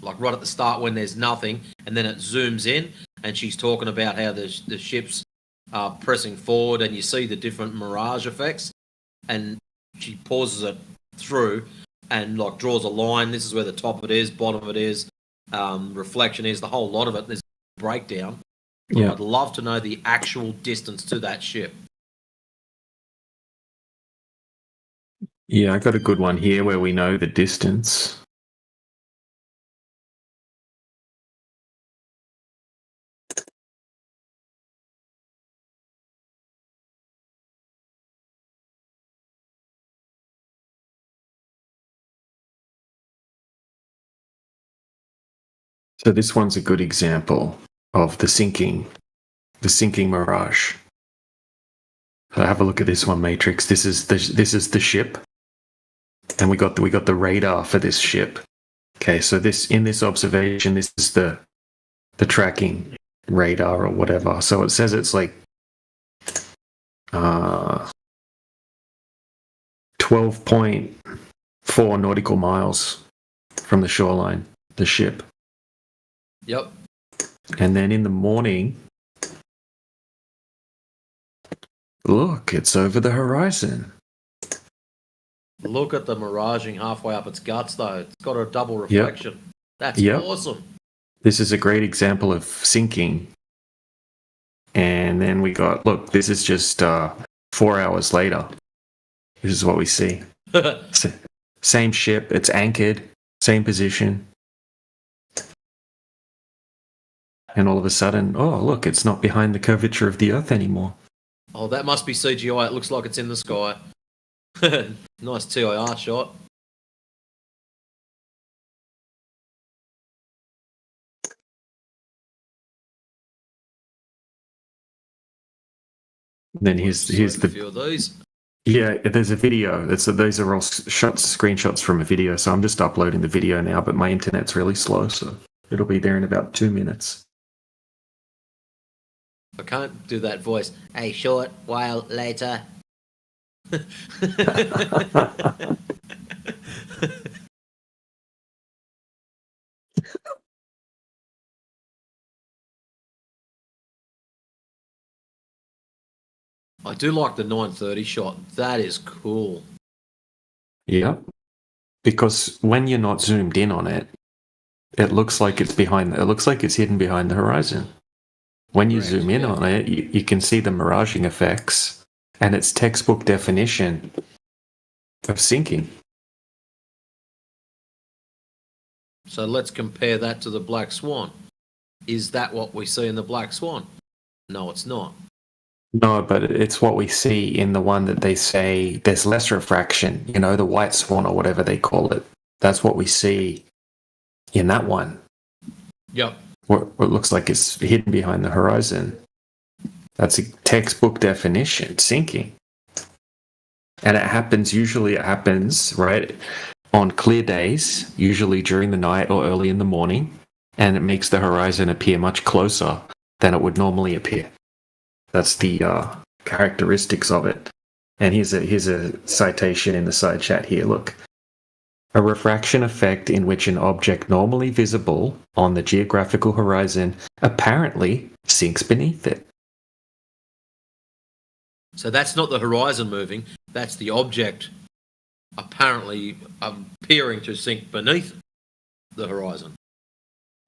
Like right at the start when there's nothing, and then it zooms in, and she's talking about how the ship's pressing forward, and you see the different mirage effects, and she pauses it through and like draws a line. This is where the top of it is, bottom of it is, reflection is, the whole lot of it. There's a breakdown. Yeah. I'd love to know the actual distance to that ship. Yeah, I got a good one here where we know the distance. So this one's a good example of the sinking mirage. So have a look at this one, Matrix. This is the ship, and we got the radar for this ship. Okay, so in this observation, this is the tracking radar or whatever. So it says it's like 12.4 nautical miles from the shoreline, the ship. Yep. And then in the morning, look, it's over the horizon. Look at the miraging halfway up its guts, though. It's got a double reflection. Yep. That's awesome. This is a great example of sinking. And then we got, look, this is just 4 hours later. This is what we see. Same ship, it's anchored, same position. And all of a sudden, oh, look, it's not behind the curvature of the Earth anymore. Oh, that must be CGI. It looks like it's in the sky. Nice TIR shot. Then here's the few of these. Yeah, there's a video. These are all screenshots from a video. So I'm just uploading the video now, but my internet's really slow, so it'll be there in about 2 minutes. I can't do that voice. A short while later. I do like the 930 shot. That is cool. Yeah. Because when you're not zoomed in on it, it looks like it's hidden behind the horizon. When you zoom in on it, you can see the miraging effects, and it's textbook definition of sinking. So let's compare that to the Black Swan. Is that what we see in the Black Swan? No, it's not. No, but it's what we see in the one that they say there's less refraction, the White Swan or whatever they call it. That's what we see in that one. Yep. What looks like it's hidden behind the horizon. That's a textbook definition, sinking. And it happens, right, on clear days, usually during the night or early in the morning, and it makes the horizon appear much closer than it would normally appear. That's the characteristics of it. And here's a citation in the side chat here, look. A refraction effect in which an object normally visible on the geographical horizon apparently sinks beneath it. So that's not the horizon moving, that's the object apparently appearing to sink beneath the horizon.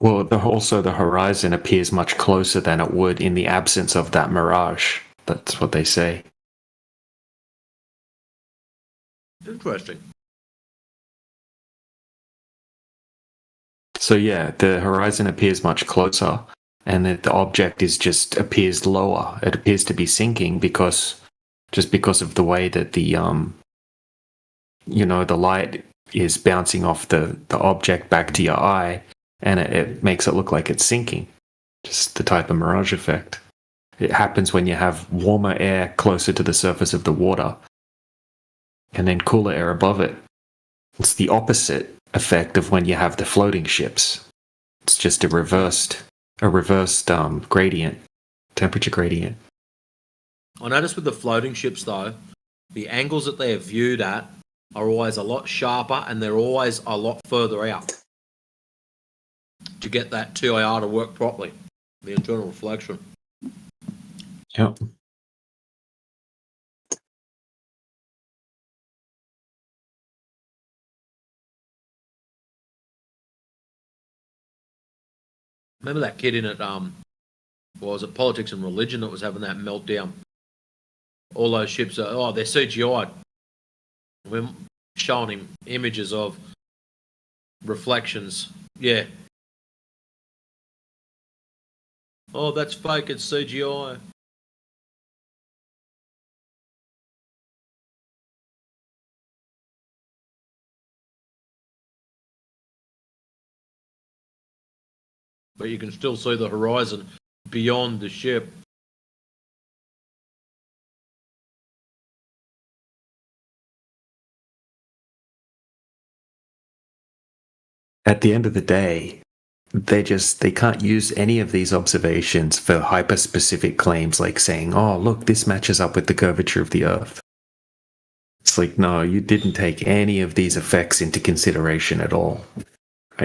Well, also the horizon appears much closer than it would in the absence of that mirage. That's what they say. Interesting. So yeah, the horizon appears much closer, and the object appears lower. It appears to be sinking because just because of the way that the the light is bouncing off the object back to your eye, and it makes it look like it's sinking. Just the type of mirage effect. It happens when you have warmer air closer to the surface of the water and then cooler air above it. It's the opposite effect of when you have the floating ships. It's just a reversed gradient, temperature gradient. I noticed with the floating ships, though, the angles that they are viewed at are always a lot sharper, and they're always a lot further out to get that TIR to work properly, the internal reflection. Yep. Remember that kid in it, was it Politics and Religion that was having that meltdown? All those ships are, they're CGI'd. We're showing him images of reflections. Yeah. Oh, that's fake, it's CGI. But you can still see the horizon beyond the ship. At the end of the day, they can't use any of these observations for hyper-specific claims like saying, oh, look, this matches up with the curvature of the Earth. It's like, no, you didn't take any of these effects into consideration at all.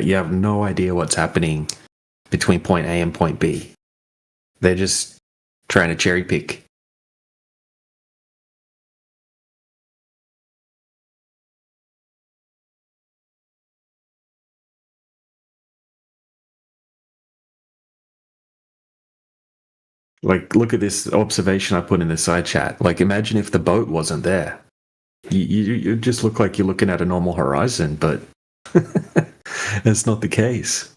You have no idea what's happening between point A and point B. They're just trying to cherry pick. Like, look at this observation I put in the side chat. Like, imagine if the boat wasn't there. You just look like you're looking at a normal horizon, but that's not the case.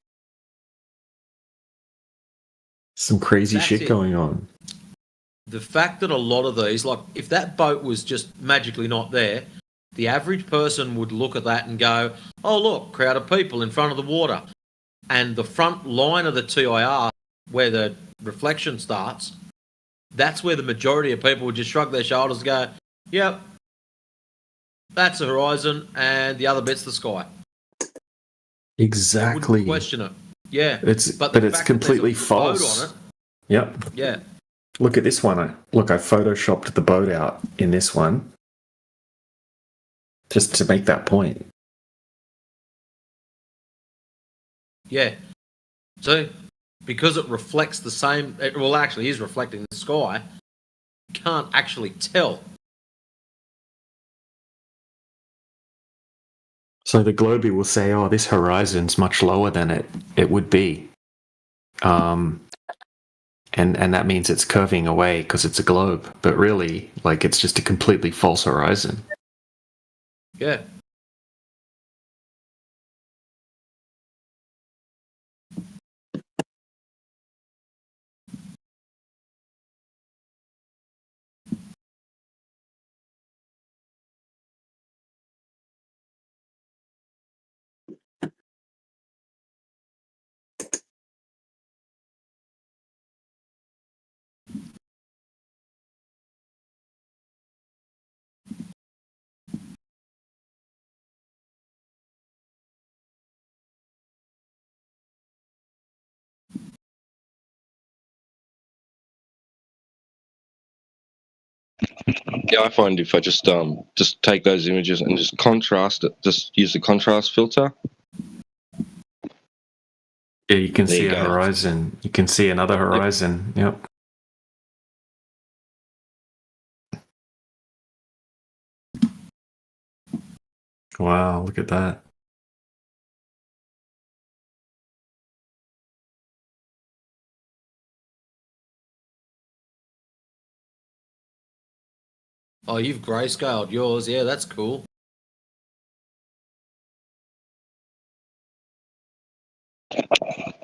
Some crazy shit going on. The fact that a lot of these, like, if that boat was just magically not there, the average person would look at that and go, oh, look, crowd of people in front of the water. And the front line of the TIR, where the reflection starts, that's where the majority of people would just shrug their shoulders and go, yep, that's the horizon, and the other bit's the sky. Exactly. Question it. Yeah. But it's completely false. On it, yep. Yeah. Look at this one. I photoshopped the boat out in this one just to make that point. Yeah. So, because it reflects the same, actually is reflecting the sky, you can't actually tell. So the Globey will say, oh, this horizon's much lower than it would be. And that means it's curving away because it's a globe. But really, like, it's just a completely false horizon. Yeah. Yeah, I find if I just take those images and just contrast it, just use the contrast filter. Yeah, you can see a horizon. You can see another horizon. Yep. Wow, look at that. Oh, you've grayscaled yours. Yeah, that's cool.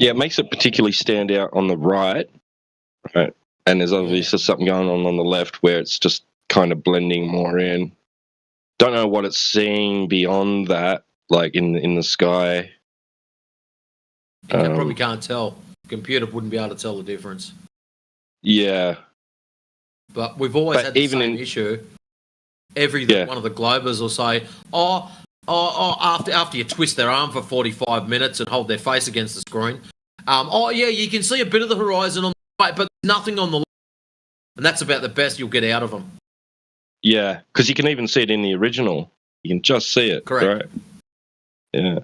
Yeah, it makes it particularly stand out on the right, right? And there's obviously something going on the left where it's just kind of blending more in. Don't know what it's seeing beyond that, like in the sky. You probably can't tell. Computer wouldn't be able to tell the difference. Yeah. But we've always had the same issue. One of the Globers will say, after you twist their arm for 45 minutes and hold their face against the screen, you can see a bit of the horizon on the right, but nothing on the left. And that's about the best you'll get out of them. Yeah, because you can even see it in the original. You can just see it. Correct. Right? Yeah.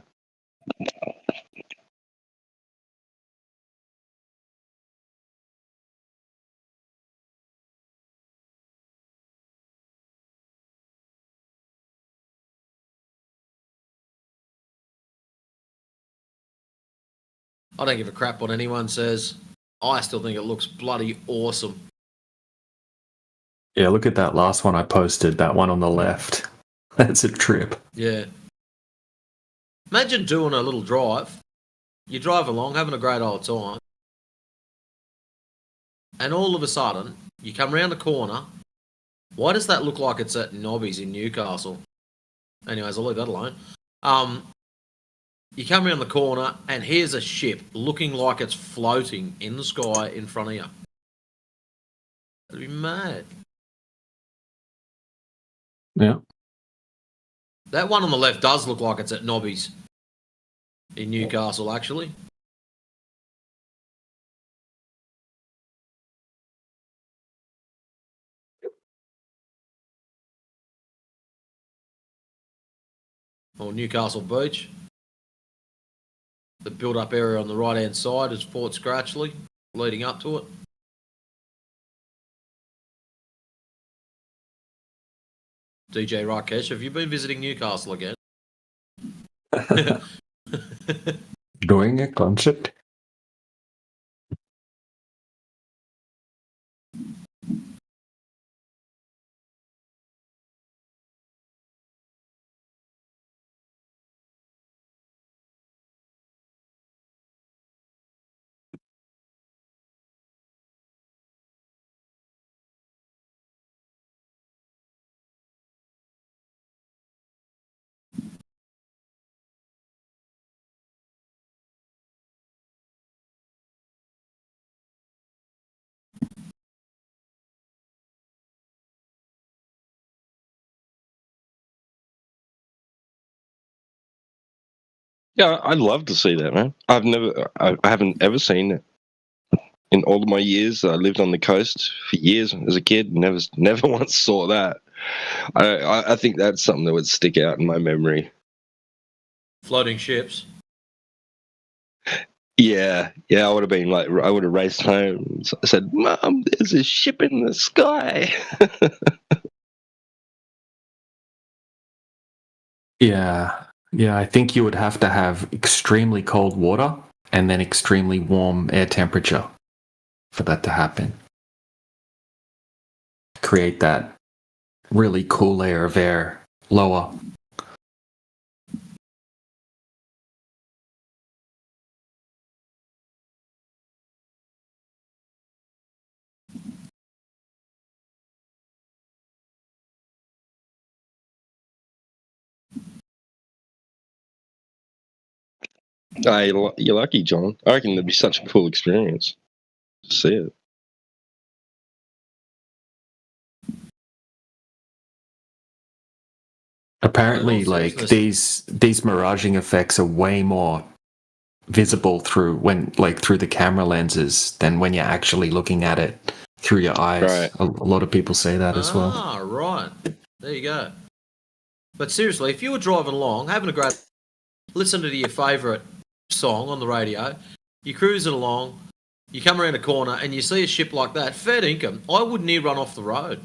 I don't give a crap what anyone says. I still think it looks bloody awesome. Yeah, look at that last one I posted, that one on the left. That's a trip. Yeah. Imagine doing a little drive. You drive along, having a great old time. And all of a sudden, you come round the corner. Why does that look like it's at Nobby's in Newcastle? Anyways, I'll leave that alone. You come around the corner, and here's a ship looking like it's floating in the sky in front of you. That'd be mad. Yeah. That one on the left does look like it's at Nobby's in Newcastle, actually. Or Newcastle Beach. The build-up area on the right-hand side is Fort Scratchley, leading up to it. DJ Rakesh, have you been visiting Newcastle again? Doing a concert? Yeah, I'd love to see that, man. I haven't ever seen it. In all of my years, I lived on the coast for years as a kid. Never once saw that. I think that's something that would stick out in my memory. Floating ships. Yeah. I would have been like, I would have raced home. I said, "Mom, there's a ship in the sky." Yeah. I think you would have to have extremely cold water and then extremely warm air temperature for that to happen. Create that really cool layer of air lower. You're lucky, John. I reckon it'd be such a cool experience to see it. Apparently, like these miraging effects are way more visible through the camera lenses than when you're actually looking at it through your eyes. Right. A lot of people say that as well. Ah, right. There you go. But seriously, if you were driving along, having a great listen to your favourite song on the radio, you're cruising along, you come around a corner and you see a ship like that, fair income, I wouldn't near run off the road.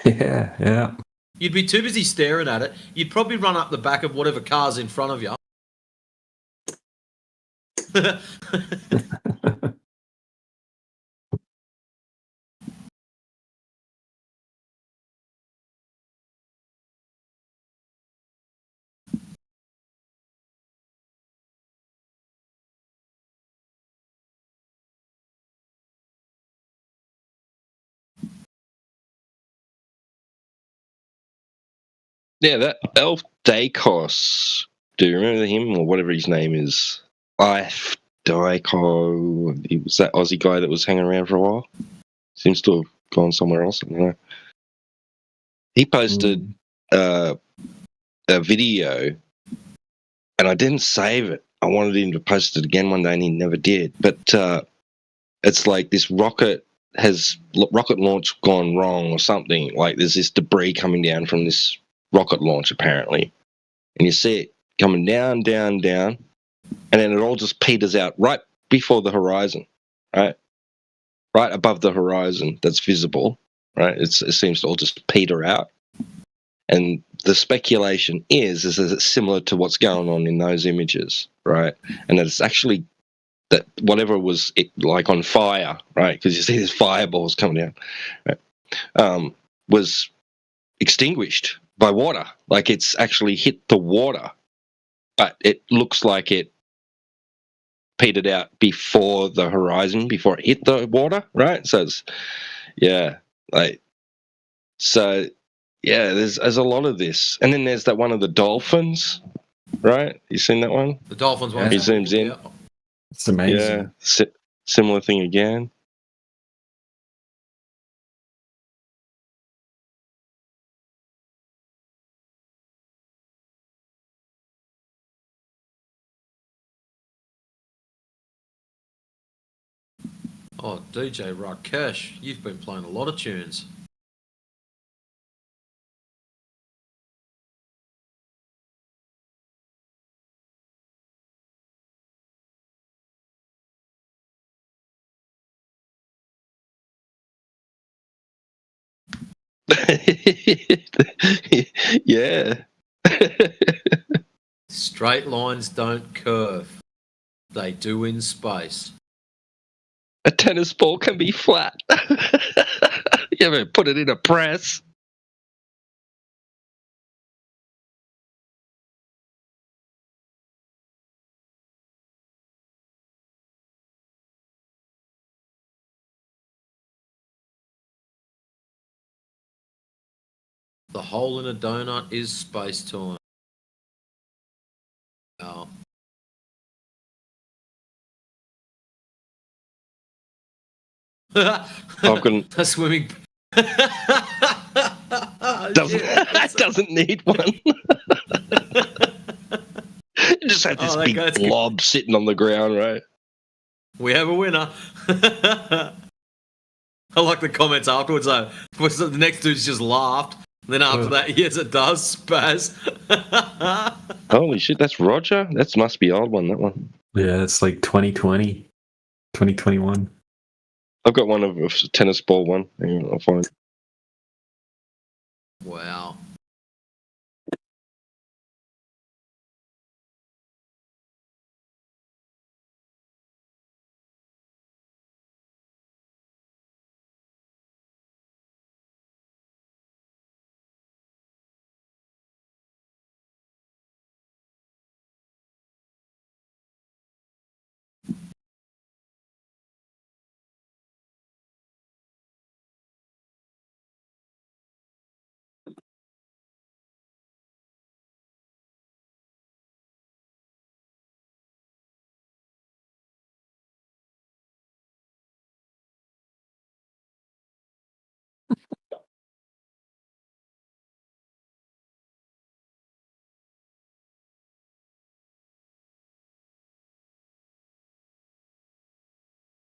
Yeah. You'd be too busy staring at it. You'd probably run up the back of whatever car's in front of you. Yeah, that Elf Dacos. Do you remember him or whatever his name is? Elf Dacos. He was that Aussie guy that was hanging around for a while. Seems to have gone somewhere else. I don't know. He posted a video, and I didn't save it. I wanted him to post it again one day, and he never did. But it's like this rocket launch gone wrong or something. Like there's this debris coming down from this rocket launch apparently, and you see it coming down, down, down, and then it all just peters out right before the horizon, right above the horizon that's visible, right? It seems to all just peter out, and the speculation is that it's similar to what's going on in those images, right? And that it's actually that whatever was like on fire, right? Because you see these fireballs coming down, right? Was extinguished by water. Like it's actually hit the water, but it looks like it petered out before the horizon, before it hit the water, right? So it's, yeah, like, so yeah, there's a lot of this. And then there's that one of the dolphins, right? You seen that one? The dolphins one. He zooms in. Yeah. It's amazing. Yeah, similar thing again. Oh, DJ Rakesh, you've been playing a lot of tunes. Yeah. Straight lines don't curve. They do in space. A tennis ball can be flat. You ever put it in a press? The hole in a donut is space-time. Oh. A swimming. Doesn't need one. You just have this big blob sitting on the ground, right? We have a winner. I like the comments afterwards though. The next dude's just laughed. Then after that, yes, it does. Spaz. Holy shit, that's Roger? That must be old one, that one. Yeah, it's like 2020, 2021. I've got one of a tennis ball one. Hang on, I'll find it. Wow.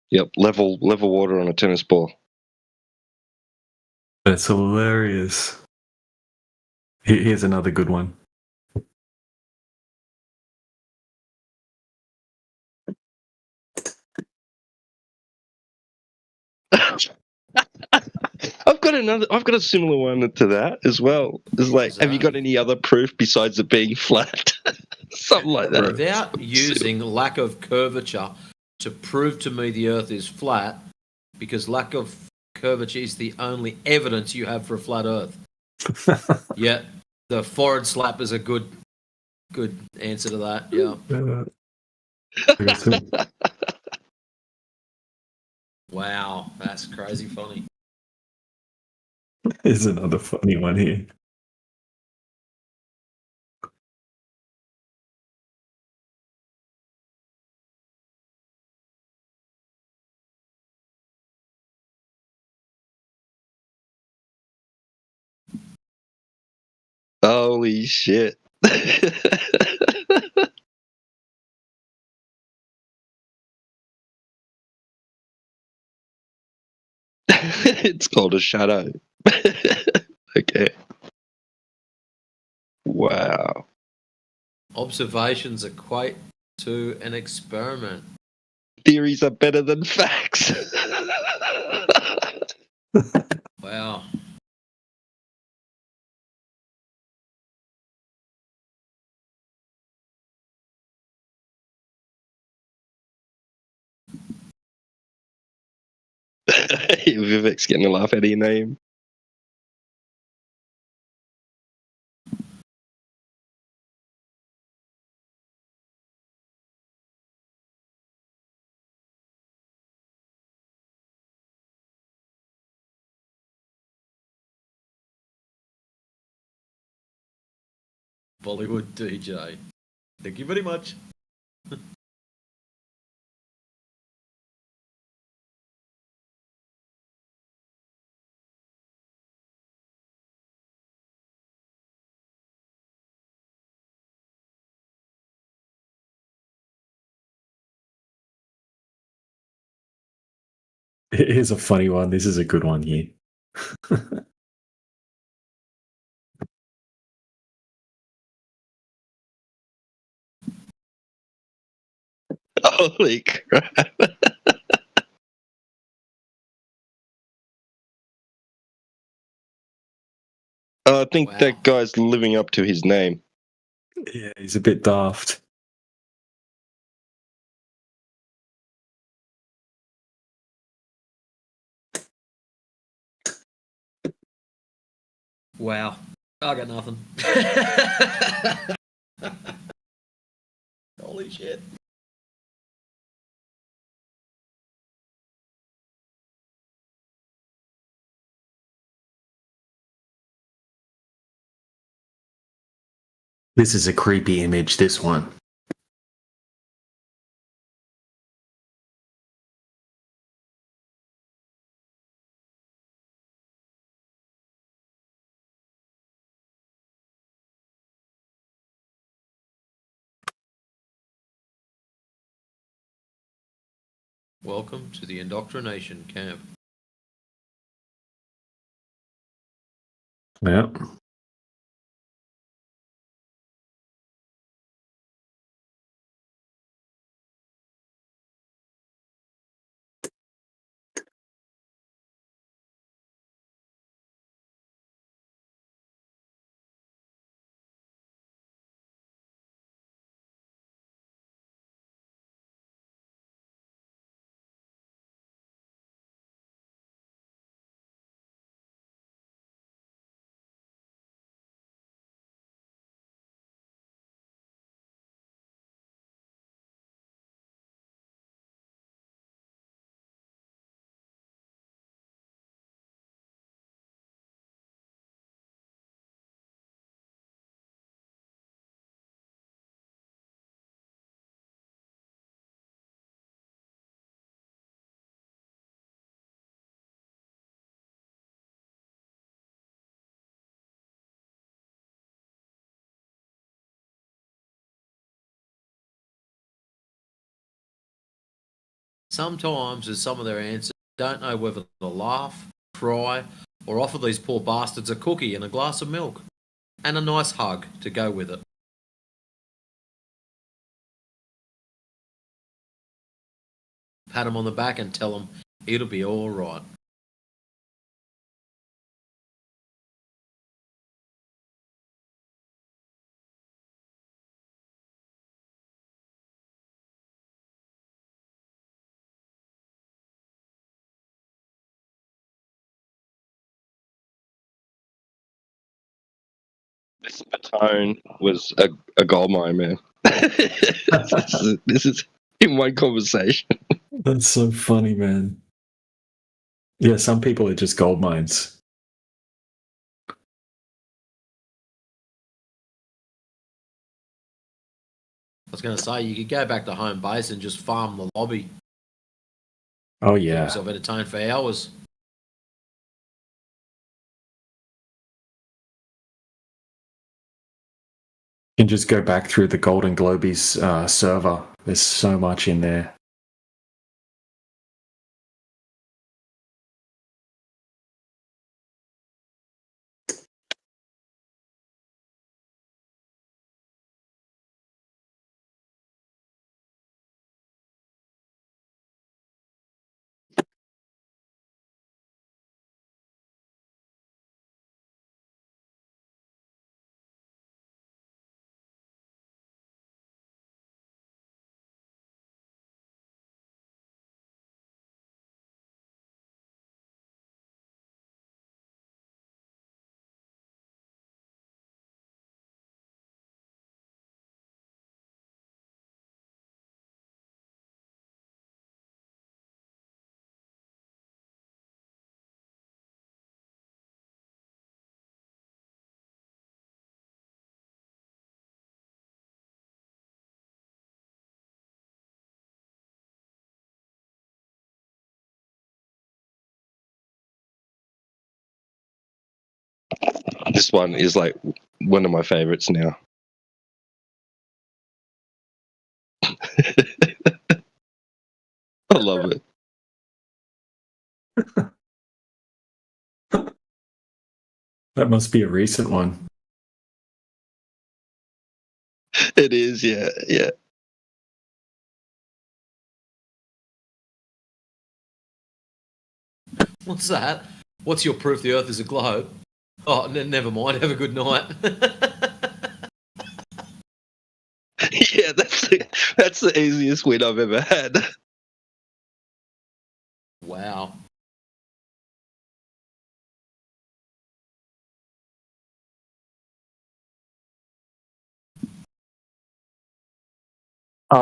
Yep, level water on a tennis ball. That's hilarious. Here's another good one. I've got a similar one to that as well. It's like, have you got any other proof besides it being flat? Something like that. Without using lack of curvature to prove to me the Earth is flat, because lack of curvature is the only evidence you have for a flat Earth. Yeah, the forehead slap is a good answer to that. Yeah. Wow, that's crazy funny. Here's another funny one here. Holy shit. It's called a shadow. Okay. Wow. Observations equate to an experiment. Theories are better than facts. Wow. Vivek's getting a laugh out of your name. Bollywood DJ. Thank you very much. Here's a funny one. This is a good one here. Holy crap. I think that guy's living up to his name. Yeah, he's a bit daft. Wow. I got nothing. Holy shit. This is a creepy image, this one. Welcome to the indoctrination camp. Yeah. Sometimes, as some of their answers, don't know whether to laugh, cry, or offer these poor bastards a cookie and a glass of milk. And a nice hug to go with it. Pat them on the back and tell them it'll be all right. This Patone was a gold mine, man. this is in one conversation. That's so funny, man. Yeah, some people are just gold mines. I was going to say, you could go back to home base and just farm the lobby. Oh, yeah. Keep yourself entertained for hours. You can just go back through the Golden Globies server. There's so much in there. This one is like one of my favorites now. I love it. That must be a recent one. It is, yeah, yeah. What's that? What's your proof the Earth is a globe? Oh, never mind. Have a good night. Yeah, that's the easiest win I've ever had. Wow.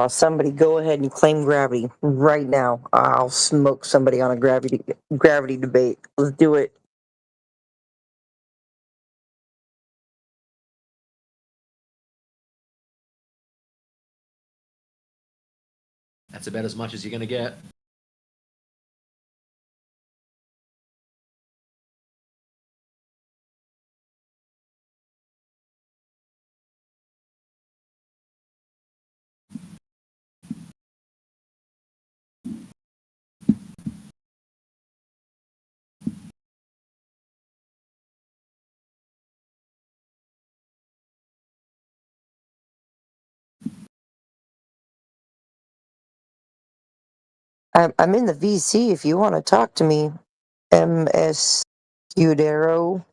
Somebody go ahead and claim gravity right now. I'll smoke somebody on a gravity debate. Let's do it. That's about as much as you're going to get. I'm in the VC if you want to talk to me, MS Udero.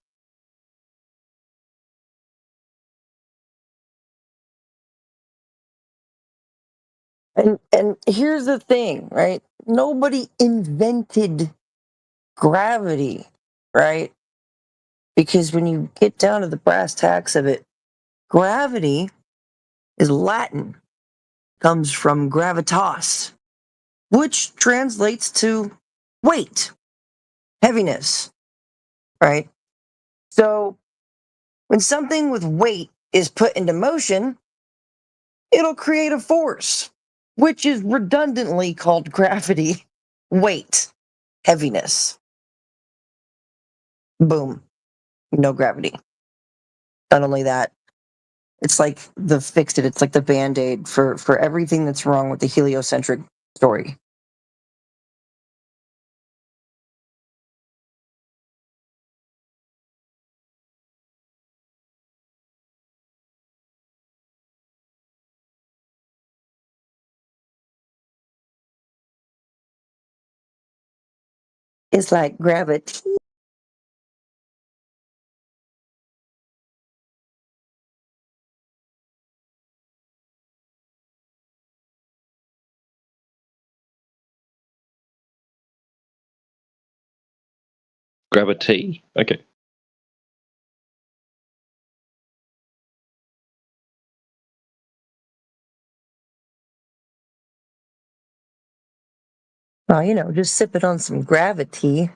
And here's the thing, right? Nobody invented gravity, right? Because when you get down to the brass tacks of it, gravity is Latin, comes from gravitas, which translates to weight, heaviness, right? So when something with weight is put into motion, it'll create a force, which is redundantly called gravity, weight, heaviness. Boom. No gravity. Not only that, it's like the fixed it. It's like the Band-Aid for everything that's wrong with the heliocentric story. It's like gravity. Gravity. Okay. Oh, just sip it on some gravity.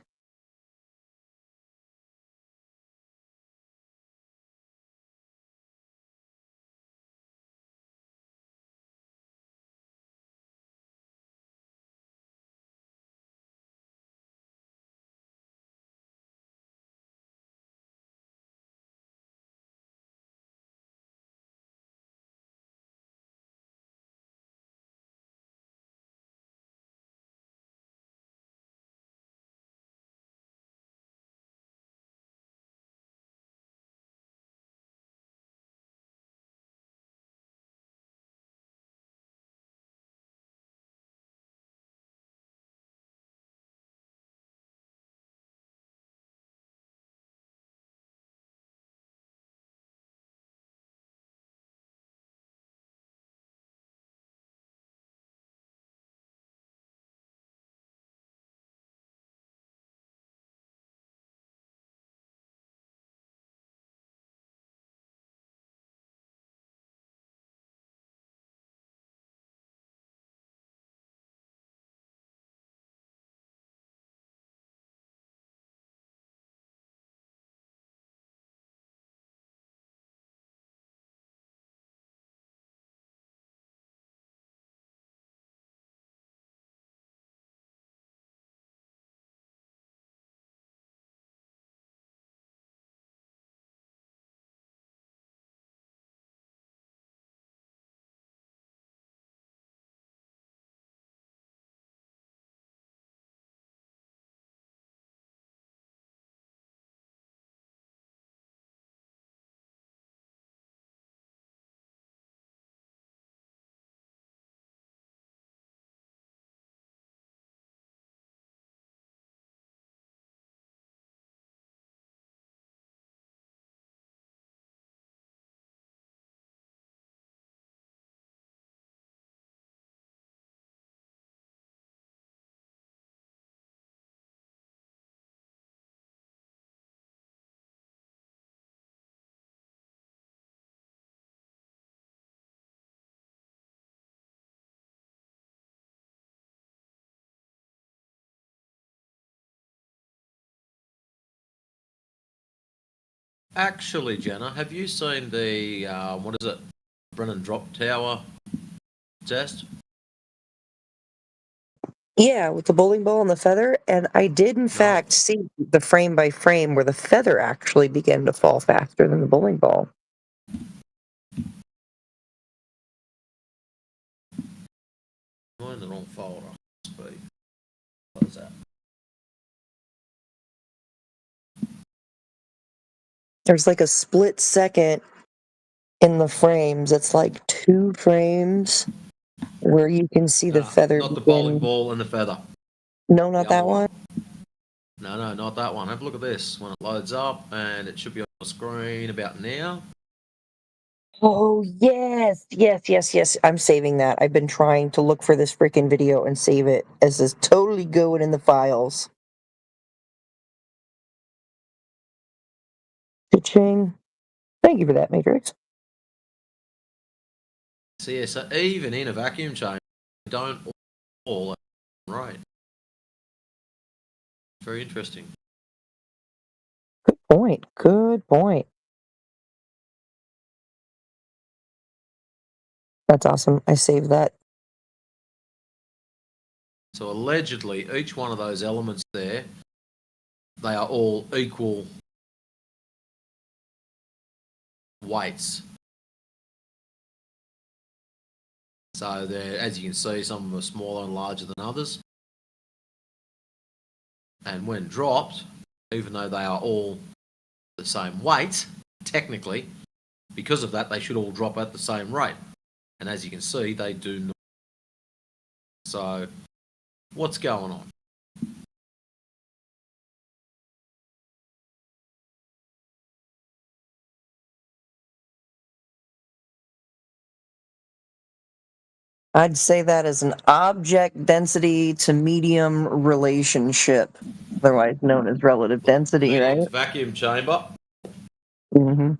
Actually, Jenna, have you seen the what is it, Brennan Drop Tower test? Yeah, with the bowling ball and the feather, and I did in fact see the frame by frame where the feather actually began to fall faster than the bowling ball. I'm in the wrong folder. Speed. What is that? There's like a split second in the frames. It's like 2 frames where you can see the feather Not the begin. bowling ball and the feather. No, not that one. No, not that one. Have a look at this when it loads up, and it should be on the screen about now. Oh, yes. I'm saving that. I've been trying to look for this freaking video and save it as is totally going in the files. Cha-ching. Thank you for that, Matrix. So yeah, so even in a vacuum chamber, they don't all right. Very interesting. Good point. That's awesome. I saved that. So allegedly, each one of those elements there, they are all equal weights. So they're, as you can see, some of them are smaller and larger than others. And when dropped, even though they are all the same weight, technically, because of that, they should all drop at the same rate. And as you can see, they do not. So, what's going on? I'd say that is an object density to medium relationship, otherwise known as relative density, right? Medium's vacuum chamber. Mm-hmm.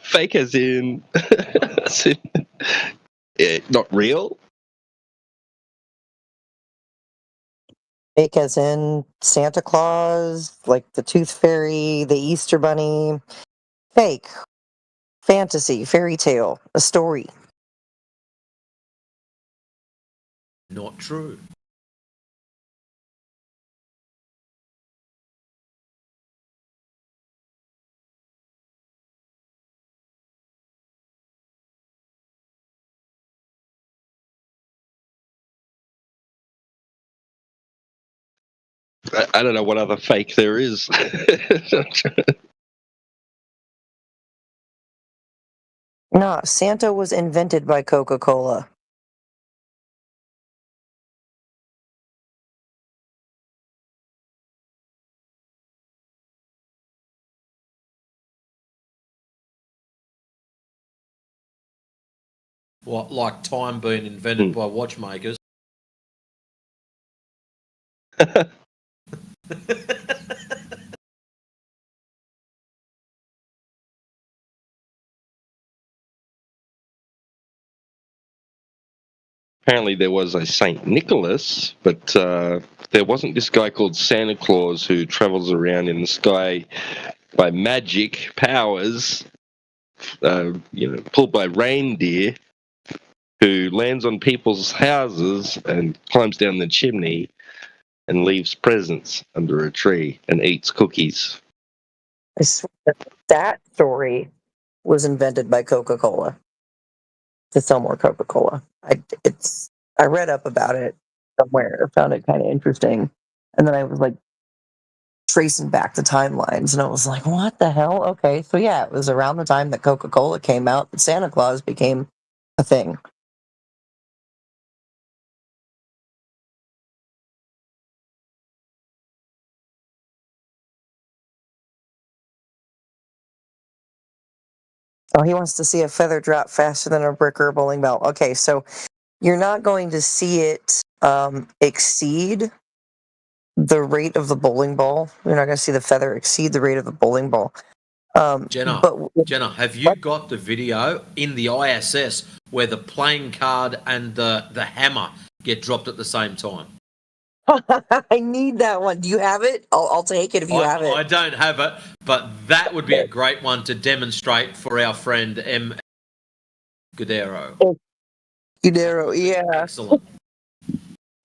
Fake as in, not real. Fake as in Santa Claus, like the Tooth Fairy, the Easter Bunny. Fake. Fantasy, fairy tale, a story. Not true. I don't know what other fake there is. No, Santa was invented by Coca-Cola. What, like time being invented by watchmakers? Apparently there was a Saint Nicholas, but there wasn't this guy called Santa Claus who travels around in the sky by magic powers, pulled by reindeer, who lands on people's houses and climbs down the chimney and leaves presents under a tree and eats cookies. I swear that story was invented by Coca-Cola to sell more Coca-Cola. I read up about it somewhere, found it kind of interesting, and then I was like tracing back the timelines, and I was like, what the hell? Okay, so yeah, it was around the time that Coca-Cola came out that Santa Claus became a thing. Oh, he wants to see a feather drop faster than a brick or a bowling ball. Okay, so you're not going to see it exceed the rate of the bowling ball. You're not going to see the feather exceed the rate of the bowling ball. Jenna, have you got the video in the ISS where the playing card and the hammer get dropped at the same time? I need that one. Do you have it? I'll take it if you have it. I don't have it, but that would be a great one to demonstrate for our friend M. Gudero. Gudero, yeah. Excellent.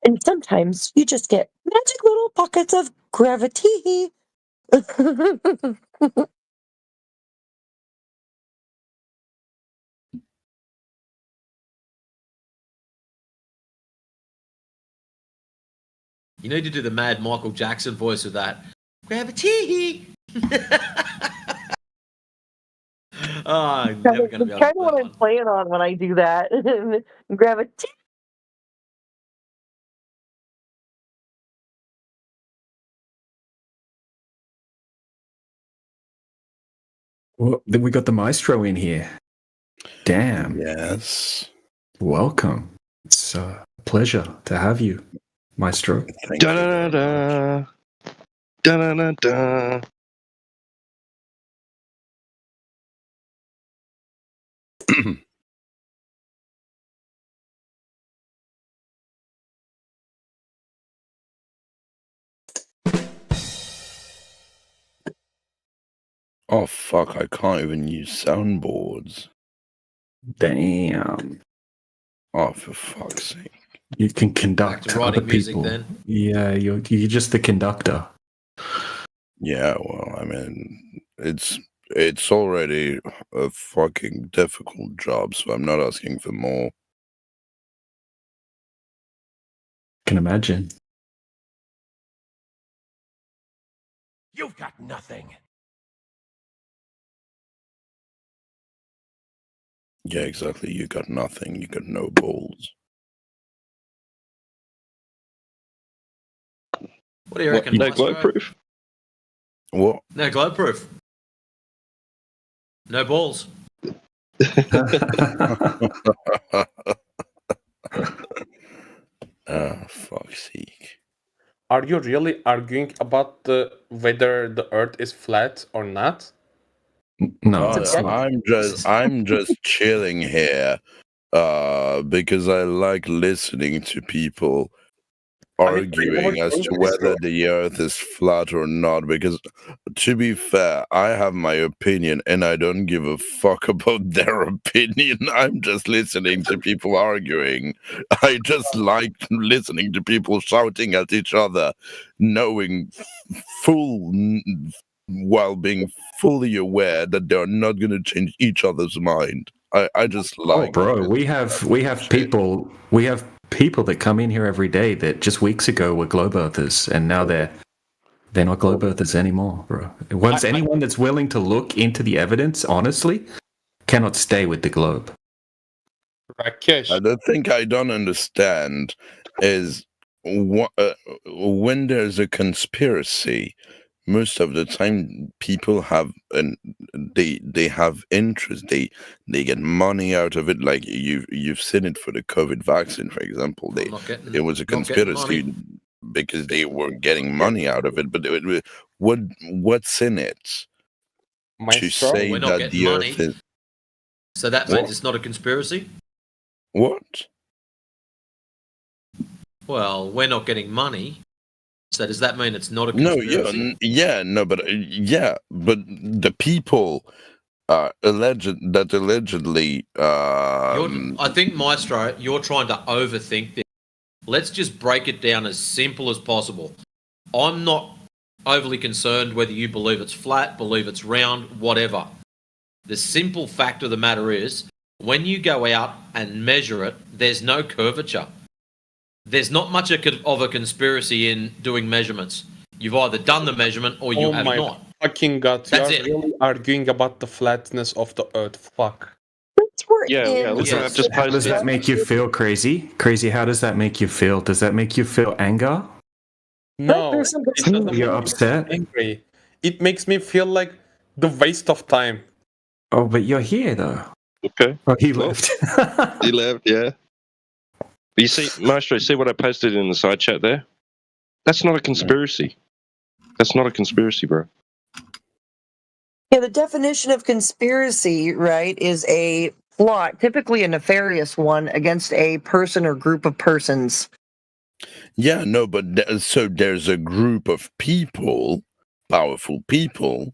And sometimes you just get magic little pockets of gravity. You need to do the mad Michael Jackson voice with that. Gravity! I'm never going to be able to do kind of what I'm playing on when I do that. Gravity. Well, then we got the maestro in here. Damn. Yes. Welcome. It's a pleasure to have you, maestro. Da-da-da-da. Da-da-da-da. Oh fuck! I can't even use soundboards. Damn. Oh, for fuck's sake! You can conduct Back to writing other music people. then. Yeah, you're just the conductor. Yeah, well, I mean, it's already a fucking difficult job, so I'm not asking for more. Can imagine. You've got nothing. Yeah, exactly. You got nothing. You got no balls. What do you reckon? No Maestro? glow proof? What? No glow proof. No balls. Fuck's sake. Are you really arguing about whether the Earth is flat or not? No, I'm just chilling here, because I like listening to people arguing as to whether the Earth is flat or not. Because, to be fair, I have my opinion, and I don't give a fuck about their opinion. I'm just listening to people arguing. I just like listening to people shouting at each other, knowing while being fully aware that they're not going to change each other's mind. I just like. Oh, bro, we have people that come in here every day that just weeks ago were globe earthers, and now they're not globe earthers anymore, bro. Once anyone that's willing to look into the evidence, honestly, cannot stay with the globe. The thing I don't understand is when there's a conspiracy, most of the time people have they have interest, they get money out of it. Like you've seen it for the COVID vaccine, for example. It was a conspiracy because they were getting money out of it. But what's in it to say that the Earth is? So that means it's not a conspiracy? What? Well, we're not getting money. So does that mean it's not a conspiracy? But the people allegedly. I think, Maestro, you're trying to overthink this. Let's just break it down as simple as possible. I'm not overly concerned whether you believe it's flat, believe it's round, whatever. The simple fact of the matter is, when you go out and measure it, there's no curvature. There's not much of a conspiracy in doing measurements. You've either done the measurement or you have not. Fucking God, That's you're really arguing about the flatness of the Earth. Fuck. How does that make you feel, Crazy? Crazy, how does that make you feel? Does that make you feel anger? No. You're upset? Angry. It makes me feel like the waste of time. Oh, but you're here though. Okay. Oh, he Well, left. He left, yeah. You see, Maestro, see what I posted in the side chat there? That's not a conspiracy. That's not a conspiracy, bro. Yeah, the definition of conspiracy, right, is a plot, typically a nefarious one, against a person or group of persons. Yeah, no, but so there's a group of people, powerful people,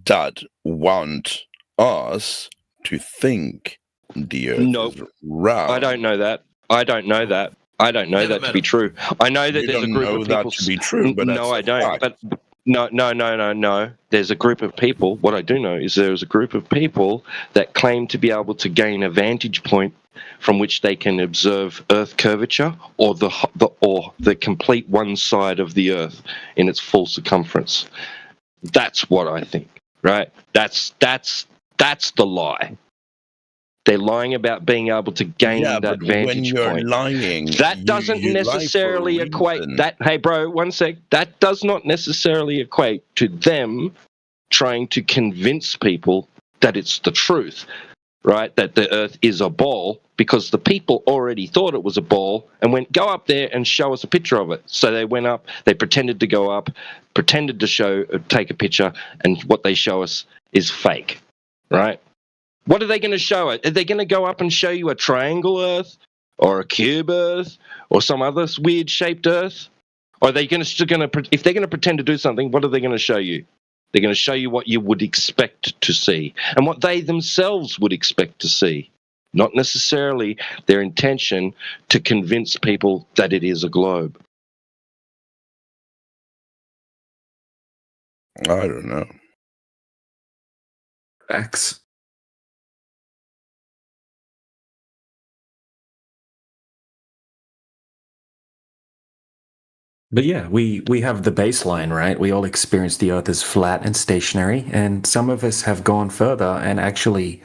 that want us to think the Earth is round. I don't know that. I don't know that. I don't know that to be true. I know that You there's a don't group know of that people. to be true, but no, that's I a don't. fact. But no. There's a group of people. What I do know is there's a group of people that claim to be able to gain a vantage point from which they can observe Earth curvature or the complete one side of the Earth in its full circumference. That's what I think. Right? That's the lie. They're lying about being able to gain that but vantage when you're point. lying, That doesn't you lie for a necessarily equate reason. that. Hey, bro, one sec. That does not necessarily equate to them trying to convince people that it's the truth, right? That the Earth is a ball, because the people already thought it was a ball and went, go up there and show us a picture of it. So they went up, they pretended to go up, pretended to take a picture, and what they show us is fake, right? What are they going to show it? Are they going to go up and show you a triangle Earth or a cube Earth or some other weird shaped Earth? Or are they going to, if they're going to pretend to do something, what are they going to show you? They're going to show you what you would expect to see and what they themselves would expect to see, not necessarily their intention to convince people that it is a globe. I don't know. X. But yeah, we have the baseline, right? We all experience the Earth as flat and stationary, and some of us have gone further and actually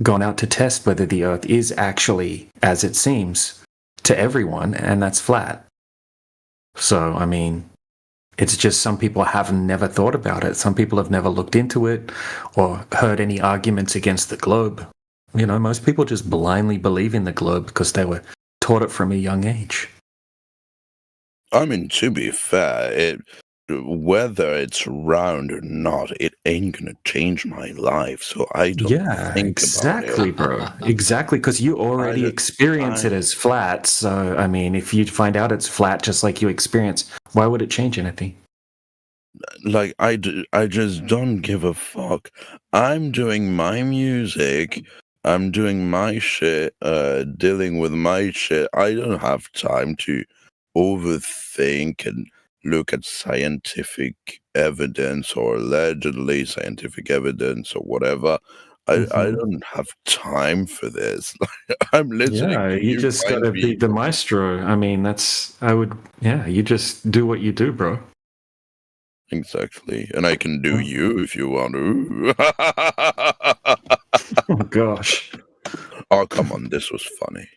gone out to test whether the Earth is actually as it seems to everyone, and that's flat. So, I mean, it's just some people have never thought about it. Some people have never looked into it or heard any arguments against the globe. You know, most people just blindly believe in the globe because they were taught it from a young age. I mean, to be fair, whether it's round or not, it ain't gonna change my life. So I don't think exactly, about it. bro. Exactly, because you already experience it as flat. So, I mean, if you find out it's flat just like you experience, why would it change anything? Like, I just don't give a fuck. I'm doing my music. I'm doing my shit, dealing with my shit. I don't have time to overthink and look at scientific evidence or allegedly scientific evidence or whatever. I don't have time for this. I'm listening. Yeah, to you just fine gotta be the people. maestro. I mean, you just do what you do, bro. Exactly. And I can do you if you want to. Oh, gosh. Oh, come on. This was funny.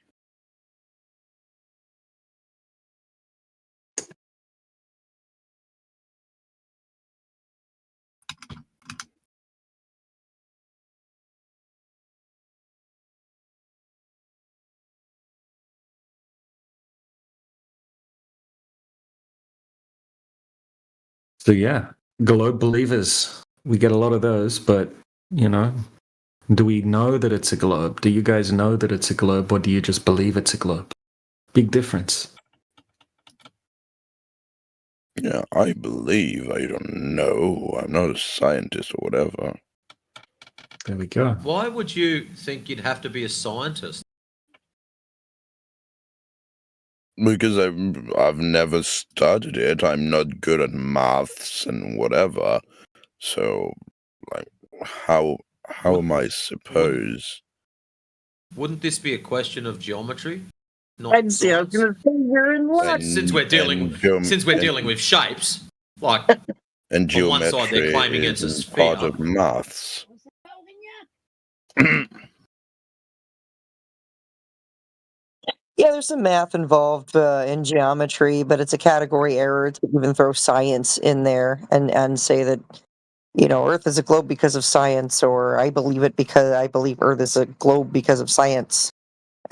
So yeah, globe believers. We get a lot of those, but you know, do we know that it's a globe? Do you guys know that it's a globe, or do you just believe it's a globe? Big difference. Yeah, I believe. I don't know. I'm not a scientist or whatever. There we go. Why would you think you'd have to be a scientist? Because I've never studied it. I'm not good at maths and whatever. So, like, how am I supposed? Wouldn't this be a question of geometry? I'd say I was going to say you're in luck. Since we're dealing with shapes, like and on one side geometry they're claiming it's a is sphere. part of maths. Yeah, there's some math involved in geometry, but it's a category error to even throw science in there and say that Earth is a globe because of science, or I believe it because I believe Earth is a globe because of science.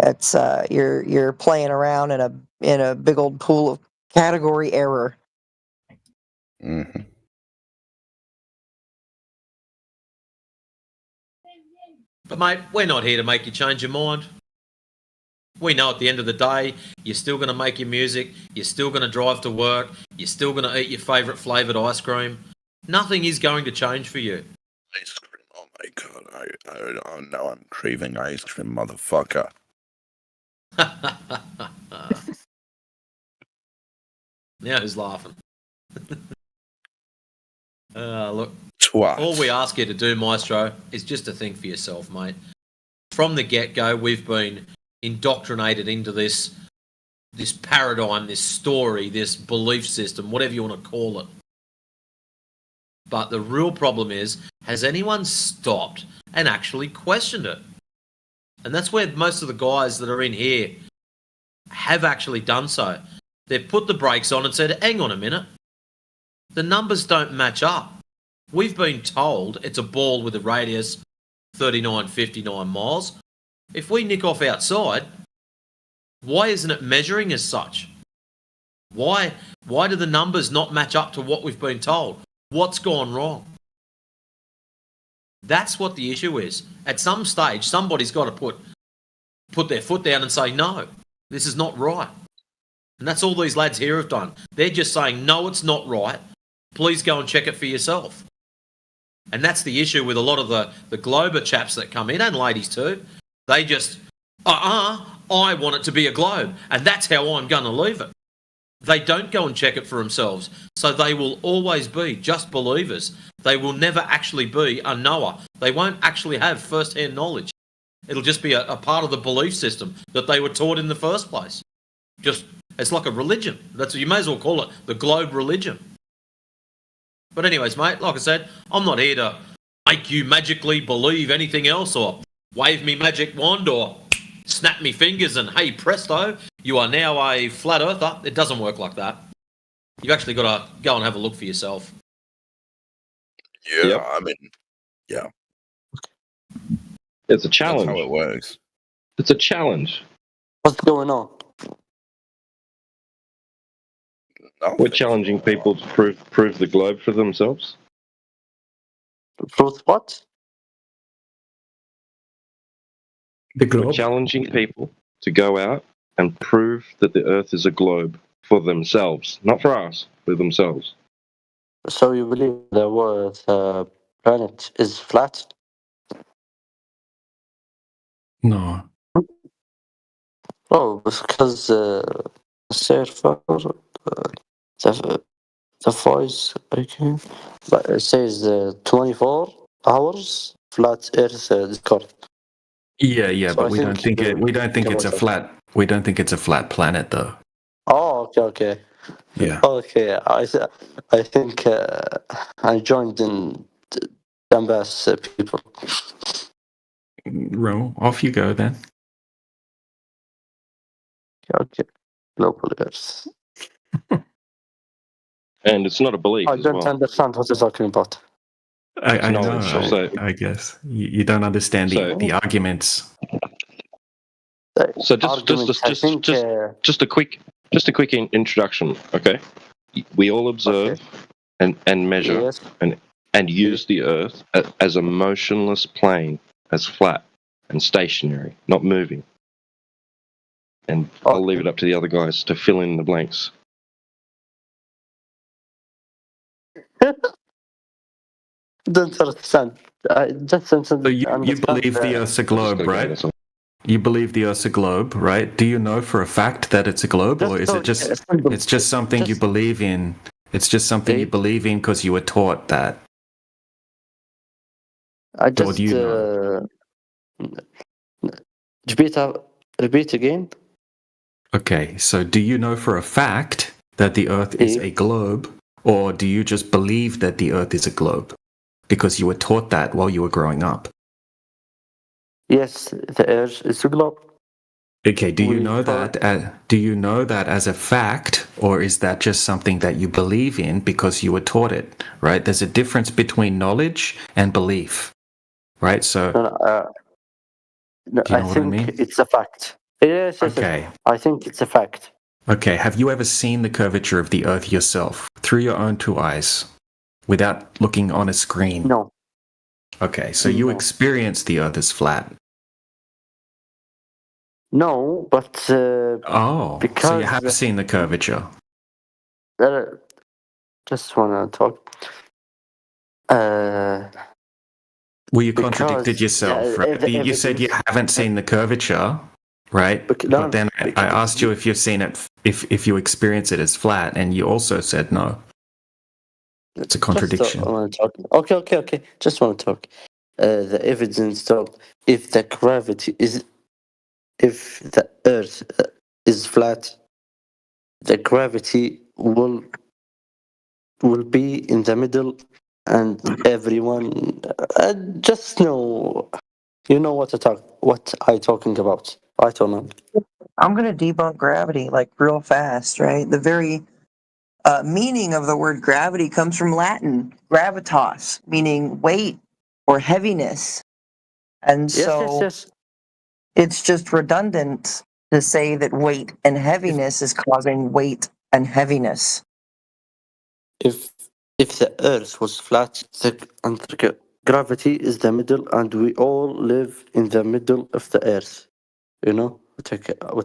It's you're playing around in a big old pool of category error. Mm-hmm. But mate, we're not here to make you change your mind. We know at the end of the day, you're still going to make your music, you're still going to drive to work, you're still going to eat your favourite flavoured ice cream. Nothing is going to change for you. Ice cream, oh my god, I now I'm craving ice cream, motherfucker. Now who's laughing? Look, Twat. all we ask you to do, Maestro, is just to think for yourself, mate. From the get-go, we've been indoctrinated into this paradigm, this story, this belief system, whatever you want to call it. But the real problem is, has anyone stopped and actually questioned it? And that's where most of the guys that are in here have actually done so. They've put the brakes on and said, hang on a minute. The numbers don't match up. We've been told it's a ball with a radius 39, 59 miles. If we nick off outside, why isn't it measuring as such? Why do the numbers not match up to what we've been told? What's gone wrong? That's what the issue is. At some stage, somebody's got to put their foot down and say, no, this is not right. And that's all these lads here have done. They're just saying, no, it's not right. Please go and check it for yourself. And that's the issue with a lot of the Glober chaps that come in, and ladies too. They just, I want it to be a globe, and that's how I'm going to leave it. They don't go and check it for themselves. So they will always be just believers. They will never actually be a knower. They won't actually have first-hand knowledge. It'll just be a part of the belief system that they were taught in the first place. It's like a religion. That's what you may as well call it, the globe religion. But anyways, mate, like I said, I'm not here to make you magically believe anything else or wave me magic wand or snap me fingers and hey presto, you are now a flat earther. It doesn't work like that. You've actually got to go and have a look for yourself. Yeah, yep. I mean, yeah. It's a challenge. That's how it works. It's a challenge. What's going on? We're challenging people to prove the globe for themselves. Prove what? The globe. We're challenging people to go out and prove that the Earth is a globe for themselves, not for us, for themselves. So you believe the planet is flat? No. Oh, because the voice but it says 24 hours flat Earth Discord. Yeah, So but I we don't think it's a flat. We don't think it's a flat planet, though. Oh, okay. Yeah. Okay, I think I joined in Donbass people. Well, off you go then. Okay, global Earth. And it's not a belief. I don't understand what you're talking about. I know. knowledge, so- I guess you don't understand the arguments. So just a quick introduction, okay? We all observe and measure and use the Earth as a motionless plane, as flat and stationary, not moving. And I'll leave it up to the other guys to fill in the blanks. Don't understand. So you believe the Earth's a globe, right? You believe the Earth's a globe, right? Do you know for a fact that it's a globe, or is it just it's just something you believe in? It's just something you believe in because you were taught that. I just repeat again. Okay, so do you know for a fact that the Earth is a globe, or do you just believe that the Earth is a globe because you were taught that while you were growing up? Yes, the Earth is a globe. Okay, do you know that as a fact, or is that just something that you believe in because you were taught it, right? There's a difference between knowledge and belief, right? So, No, do you know I what I think mean? it's a fact. Yes. Okay. I think it's a fact. Okay, have you ever seen the curvature of the Earth yourself, through your own two eyes, without looking on a screen? No. Okay, so you No. experience the Earth as flat. No, but because so you have seen the curvature. Just wanna talk. Well, you contradicted yourself, right? You said you haven't seen the curvature, right? But then I asked you if you've seen it, if you experience it as flat, and you also said no. It's a contradiction. Just want to talk. Okay. Just want to talk. The evidence talk. If the Earth is flat, the gravity will be in the middle, and everyone just know. You know what I talking about, right or not? I'm going to debunk gravity like real fast, right? The very meaning of the word gravity comes from Latin, gravitas, meaning weight or heaviness. And so Yes. it's just redundant to say that weight and heaviness is causing weight and heaviness. If the Earth was flat, and the gravity is the middle, and we all live in the middle of the Earth. You know what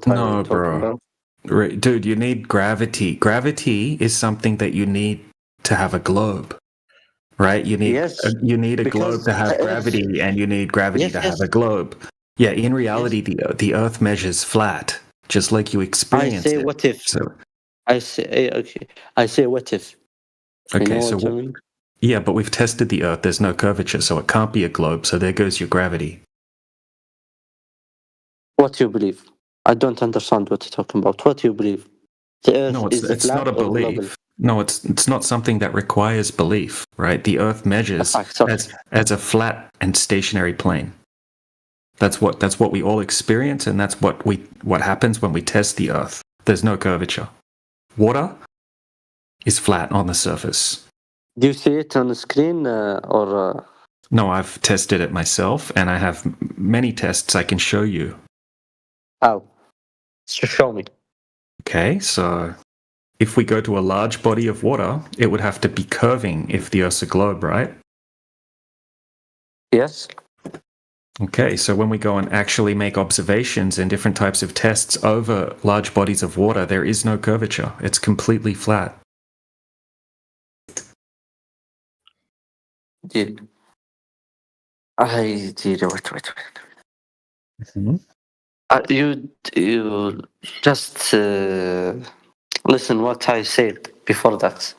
I'm No, talking bro. about? Right, dude, you need gravity. Gravity is something that you need to have a globe, right? You need a globe to have gravity, and you need gravity to have a globe. Yeah, in reality, the Earth measures flat, just like you experience it. What if? So, I say okay. I say what if? okay, you know so what I mean? Yeah, but we've tested the Earth. There's no curvature, so it can't be a globe. So there goes your gravity. What do you believe? I don't understand what you're talking about. What do you believe? The Earth No, is it's flat not a or belief. level? No, it's not something that requires belief, right? The Earth measures as a flat and stationary plane. That's what we all experience, and that's what happens when we test the Earth. There's no curvature. Water is flat on the surface. Do you see it on the screen or? No, I've tested it myself, and I have many tests I can show you. How? Show me. Okay, so if we go to a large body of water, it would have to be curving if the Earth's a globe, right? Yes. Okay, so when we go and actually make observations and different types of tests over large bodies of water, there is no curvature. It's completely flat. Wait. Mm-hmm. You just listen what I said before that.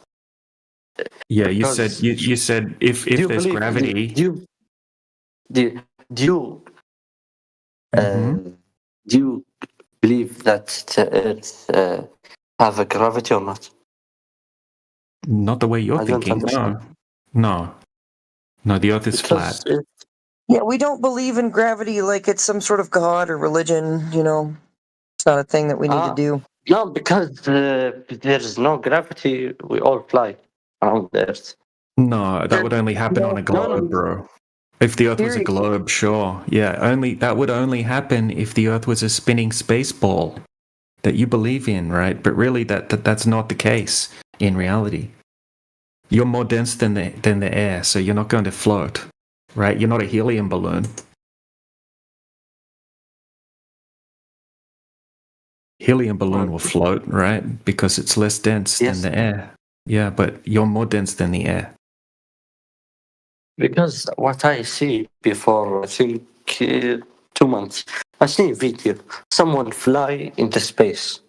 Yeah, you said if there's gravity. Do you believe that the Earth have a gravity or not? Not the way you're thinking. No, the Earth is flat. Yeah, we don't believe in gravity like it's some sort of god or religion, you know. It's not a thing that we need to do. No, because there's no gravity, we all fly around the Earth. No, that would only happen on a globe, bro. If the Earth was a globe, sure. Yeah, that would only happen if the Earth was a spinning space ball that you believe in, right? But really that's not the case in reality. You're more dense than the air, so you're not going to float, right? You're not a helium balloon. Helium balloon will float, right? Because it's less dense than the air. Yeah, but you're more dense than the air. Because what I see before, I think 2 months, I see a video. Someone fly into space.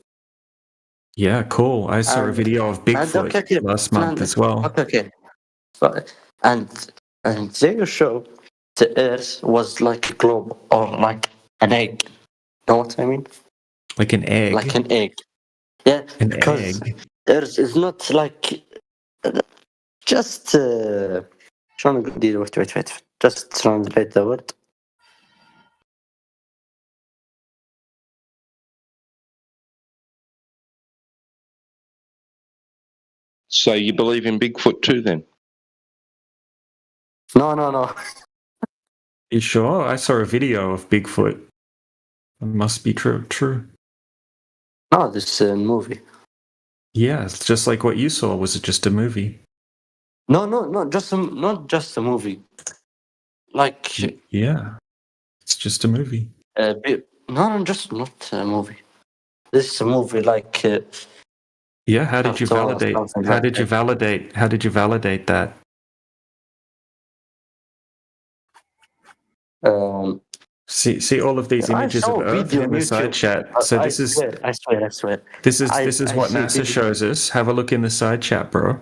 Yeah, cool. I saw a video of Bigfoot last month as well. Okay. And they show the Earth was like a globe or like an egg. Know what I mean? Like an egg? Like an egg. Yeah, because Earth is not like just trying to wait. Just translate the word. So you believe in Bigfoot too, then? No. You sure? I saw a video of Bigfoot. It must be true. True. No, this movie. Yeah, it's just like what you saw. Was it just a movie? No, not just a movie. Like Yeah, it's just a movie. no, just not a movie. This is a movie like. Yeah, how did you Avatar or validate? something How like did you that. validate? How did you validate that? See all of these I images of saw a Earth video in on the side YouTube. chat. So I this is swear. this is I what see NASA video. shows us. Have a look in the side chat, bro.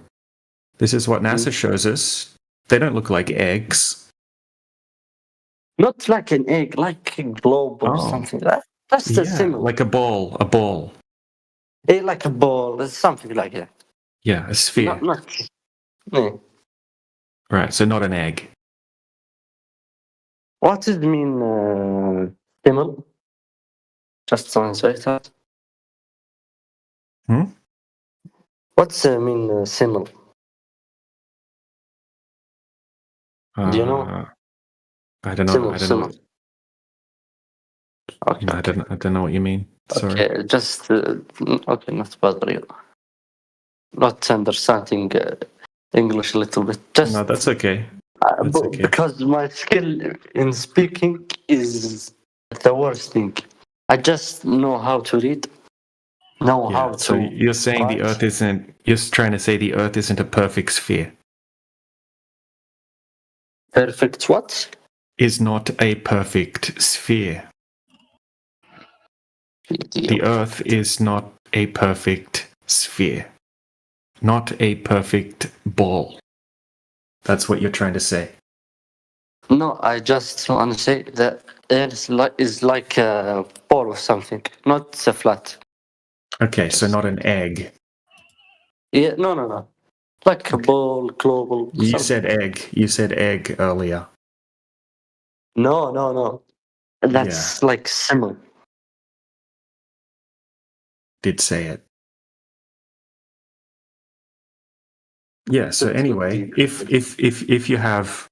This is what NASA shows us. They don't look like eggs. Not like an egg, like a globe or something. That's the symbol. like a ball. A ball. Like a ball, something like that. Yeah, a sphere. Not. Yeah. Right. So not an egg. What does it mean, symbol? Just translate that. Hmm? What's mean symbol? Do you know? I don't know. Symbol. Okay. No, I don't know what you mean. Sorry. Okay, just okay, not bother you. Not understanding English a little bit. Just No, that's okay. That's okay. Because my skill in speaking is the worst thing. I just know how to read. Know how to. So you're saying the write. Earth isn't. You're trying to say the Earth isn't a perfect sphere. Perfect what? Is not a perfect sphere. The Earth is not a perfect sphere. Not a perfect ball. That's what you're trying to say. No, I just want to say that Earth is like a ball or something, not a flat. Okay, so not an egg. Yeah, no. Like a ball, global. You something. said egg. You said egg earlier. No. That's like similar. Did say it. Yeah, so anyway, if you have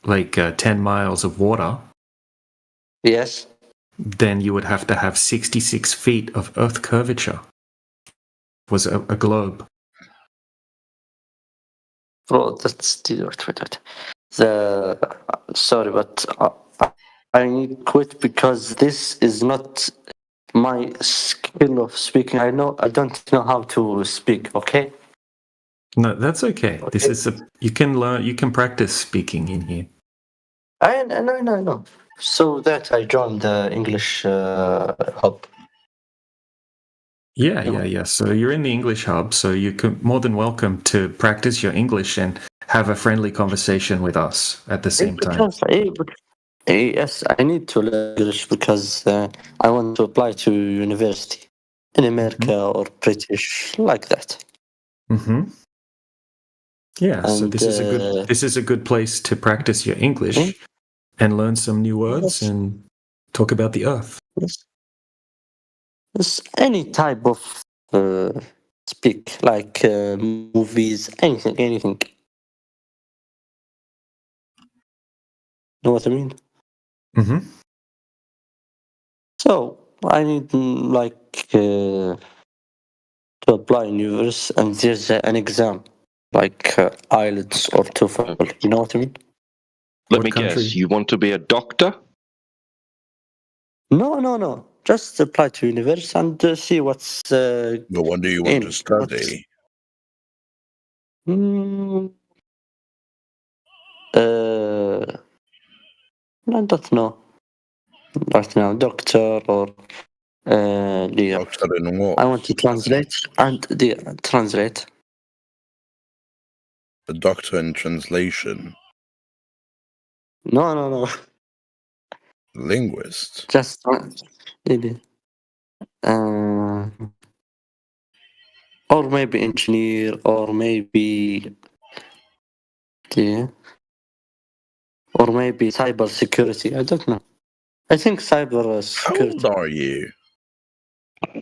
like 10 miles of water, yes, then you would have to have 66 feet of Earth curvature. Was a globe. Bro, that's wait. Sorry, but I need to quit because this is not my skill of speaking. I don't know how to speak. Okay. No, that's okay. This is you can learn. You can practice speaking in here. I know. So that I joined the English hub. Yeah. So you're in the English hub, so you're more than welcome to practice your English and have a friendly conversation with us at the same time. Yes, I need to learn English because I want to apply to university in America or British, like that. Mm-hmm. Yeah, so And, this is a good place to practice your English and learn some new words and talk about the Earth. Yes, any type of speak, like movies, anything. Know what I mean? Mm-hmm. So I need to apply in university, and there's an exam, like IELTS or TOEFL. You know what I mean? Let me guess. You want to be a doctor? No. Just apply to university and see what's. No wonder you want to study. I don't know. Right now, doctor or. Doctor in what? I want to translate and translate. A doctor in translation. No. Linguist. Just maybe. Or maybe engineer, or maybe. Or maybe cyber security. I don't know. I think cyber security. How old are you?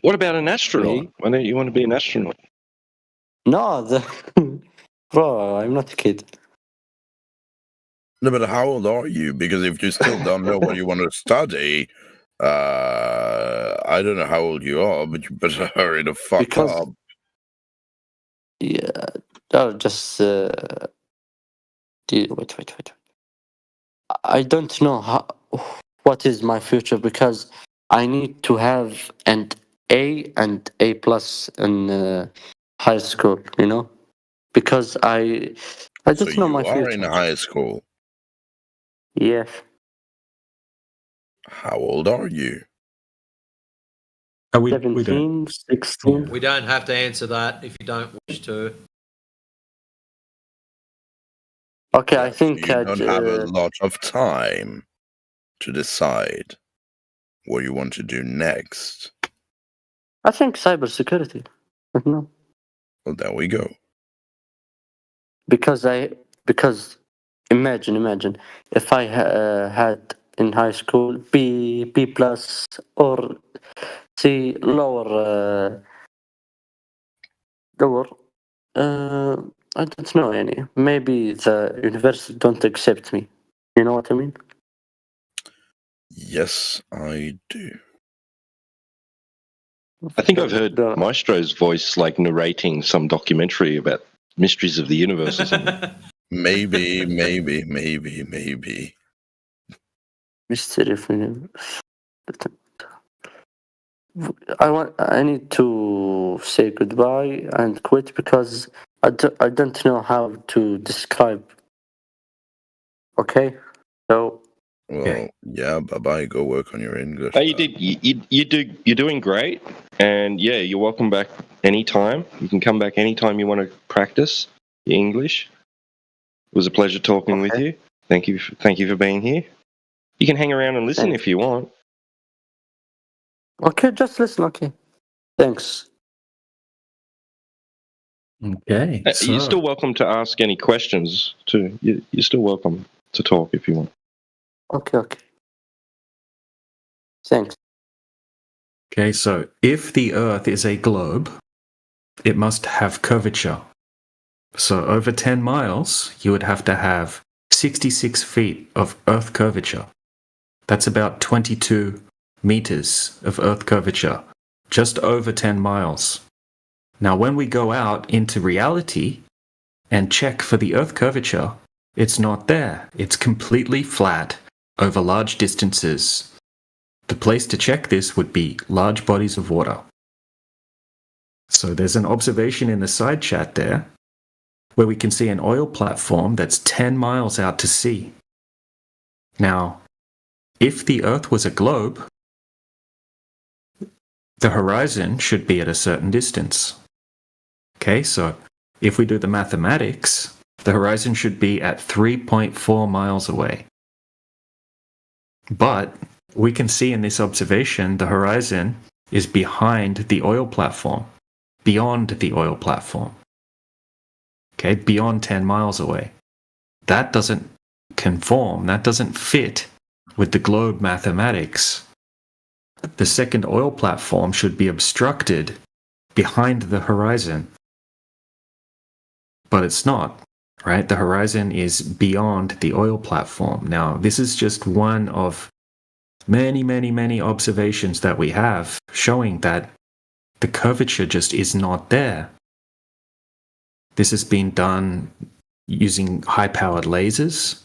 What about an astronaut? Why don't you want to be an astronaut? No, bro, I'm not a kid. No, but how old are you? Because if you still don't know what you want to study, I don't know how old you are, but you better hurry the fuck up. Yeah, I'll just wait. I don't know what is my future because I need to have an A and A plus in high school. You know, because I don't know my You are in future. high school. Yes. How old are you? 17, 16. We don't have to answer that if you don't wish to. Okay, I think You don't have a lot of time to decide what you want to do next. I think cybersecurity. I don't know. Well, there we go. Because imagine if I had in high school B plus or C lower. I don't know any. Maybe the university don't accept me. You know what I mean? Yes, I do. I think I've heard Maestro's voice like narrating some documentary about mysteries of the universe or something. Maybe. Mystery of the universe. I need to say goodbye and quit because I don't know how to describe. Okay, so. Well, yeah, bye-bye. Go work on your English. Oh, you're doing great, and yeah, you're welcome back anytime. You can come back anytime you want to practice your English. It was a pleasure talking with you. Thank you for being here. You can hang around and listen if you want. Okay, just listen. Okay, thanks. Okay, You're still welcome to ask any questions too. You're still welcome to talk if you want. Okay. Thanks. Okay, so if the Earth is a globe, it must have curvature. So over 10 miles, you would have to have 66 feet of Earth curvature. That's about 22 meters of Earth curvature, just over 10 miles. Now, when we go out into reality and check for the Earth curvature, it's not there. It's completely flat over large distances. The place to check this would be large bodies of water. So there's an observation in the side chat there where we can see an oil platform that's 10 miles out to sea. Now, if the Earth was a globe, the horizon should be at a certain distance. Okay, so if we do the mathematics, the horizon should be at 3.4 miles away. But we can see in this observation the horizon is behind the oil platform, beyond the oil platform. Okay, beyond 10 miles away. That doesn't conform, that doesn't fit with the globe mathematics. The second oil platform should be obstructed behind the horizon. But it's not, right? The horizon is beyond the oil platform. Now, this is just one of many observations that we have showing that the curvature just is not there. This has been done using high-powered lasers,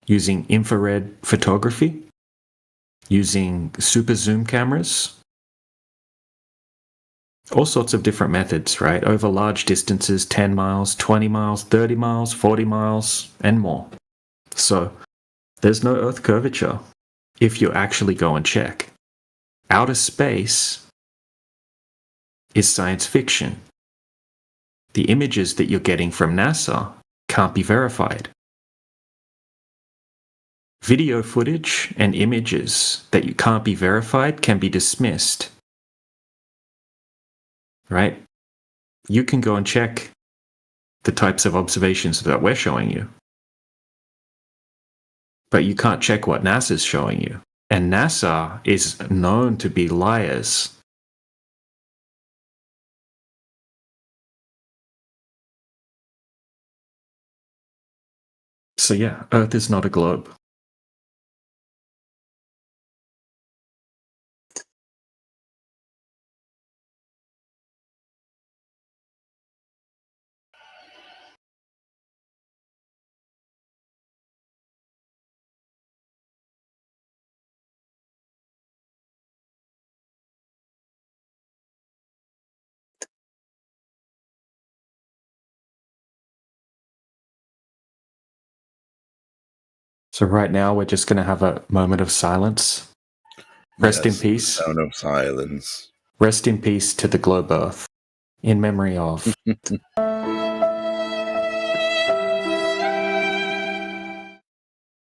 using infrared photography, using super zoom cameras, all sorts of different methods, right? Over large distances, 10 miles, 20 miles, 30 miles, 40 miles, and more. So there's no Earth curvature if you actually go and check. Outer space is science fiction. The images that you're getting from NASA can't be verified. Video footage and images that you can't be verified can be dismissed. Right? You can go and check the types of observations that we're showing you. But you can't check what NASA's showing you. And NASA is known to be liars. So yeah, Earth is not a globe. So right now we're just going to have a moment of silence. Rest in peace. Sound of silence. Rest in peace to the globe Earth. In memory of.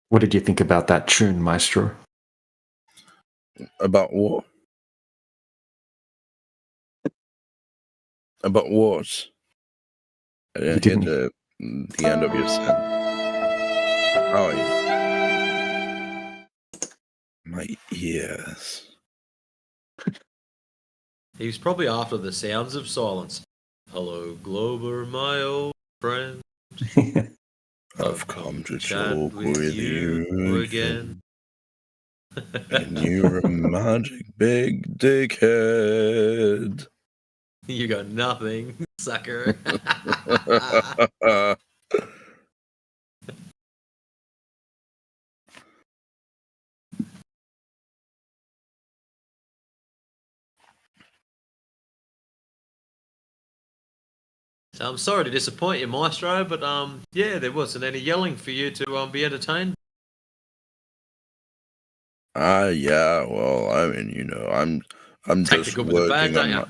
What did you think about that tune, Maestro? About what? About what? I didn't hear the end of your sentence. Oh, yeah. My ears. He was probably after the sounds of silence. Hello, Glober, my old friend. I've come to talk with you again. And you're a magic big dickhead. You got nothing, sucker. So I'm sorry to disappoint you, Maestro, but yeah, there wasn't any yelling for you to be entertained. Yeah. Well, I mean, you know, I'm Take just the good with the bad, working don't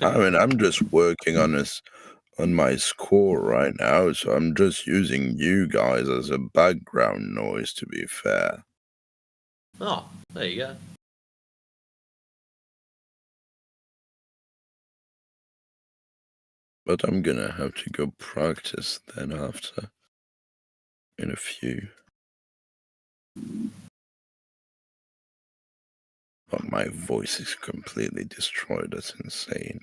on I mean, I'm just working on my score right now, so I'm just using you guys as a background noise. To be fair. Oh, there you go. But I'm gonna have to go practice then after. In a few. But my voice is completely destroyed. That's insane.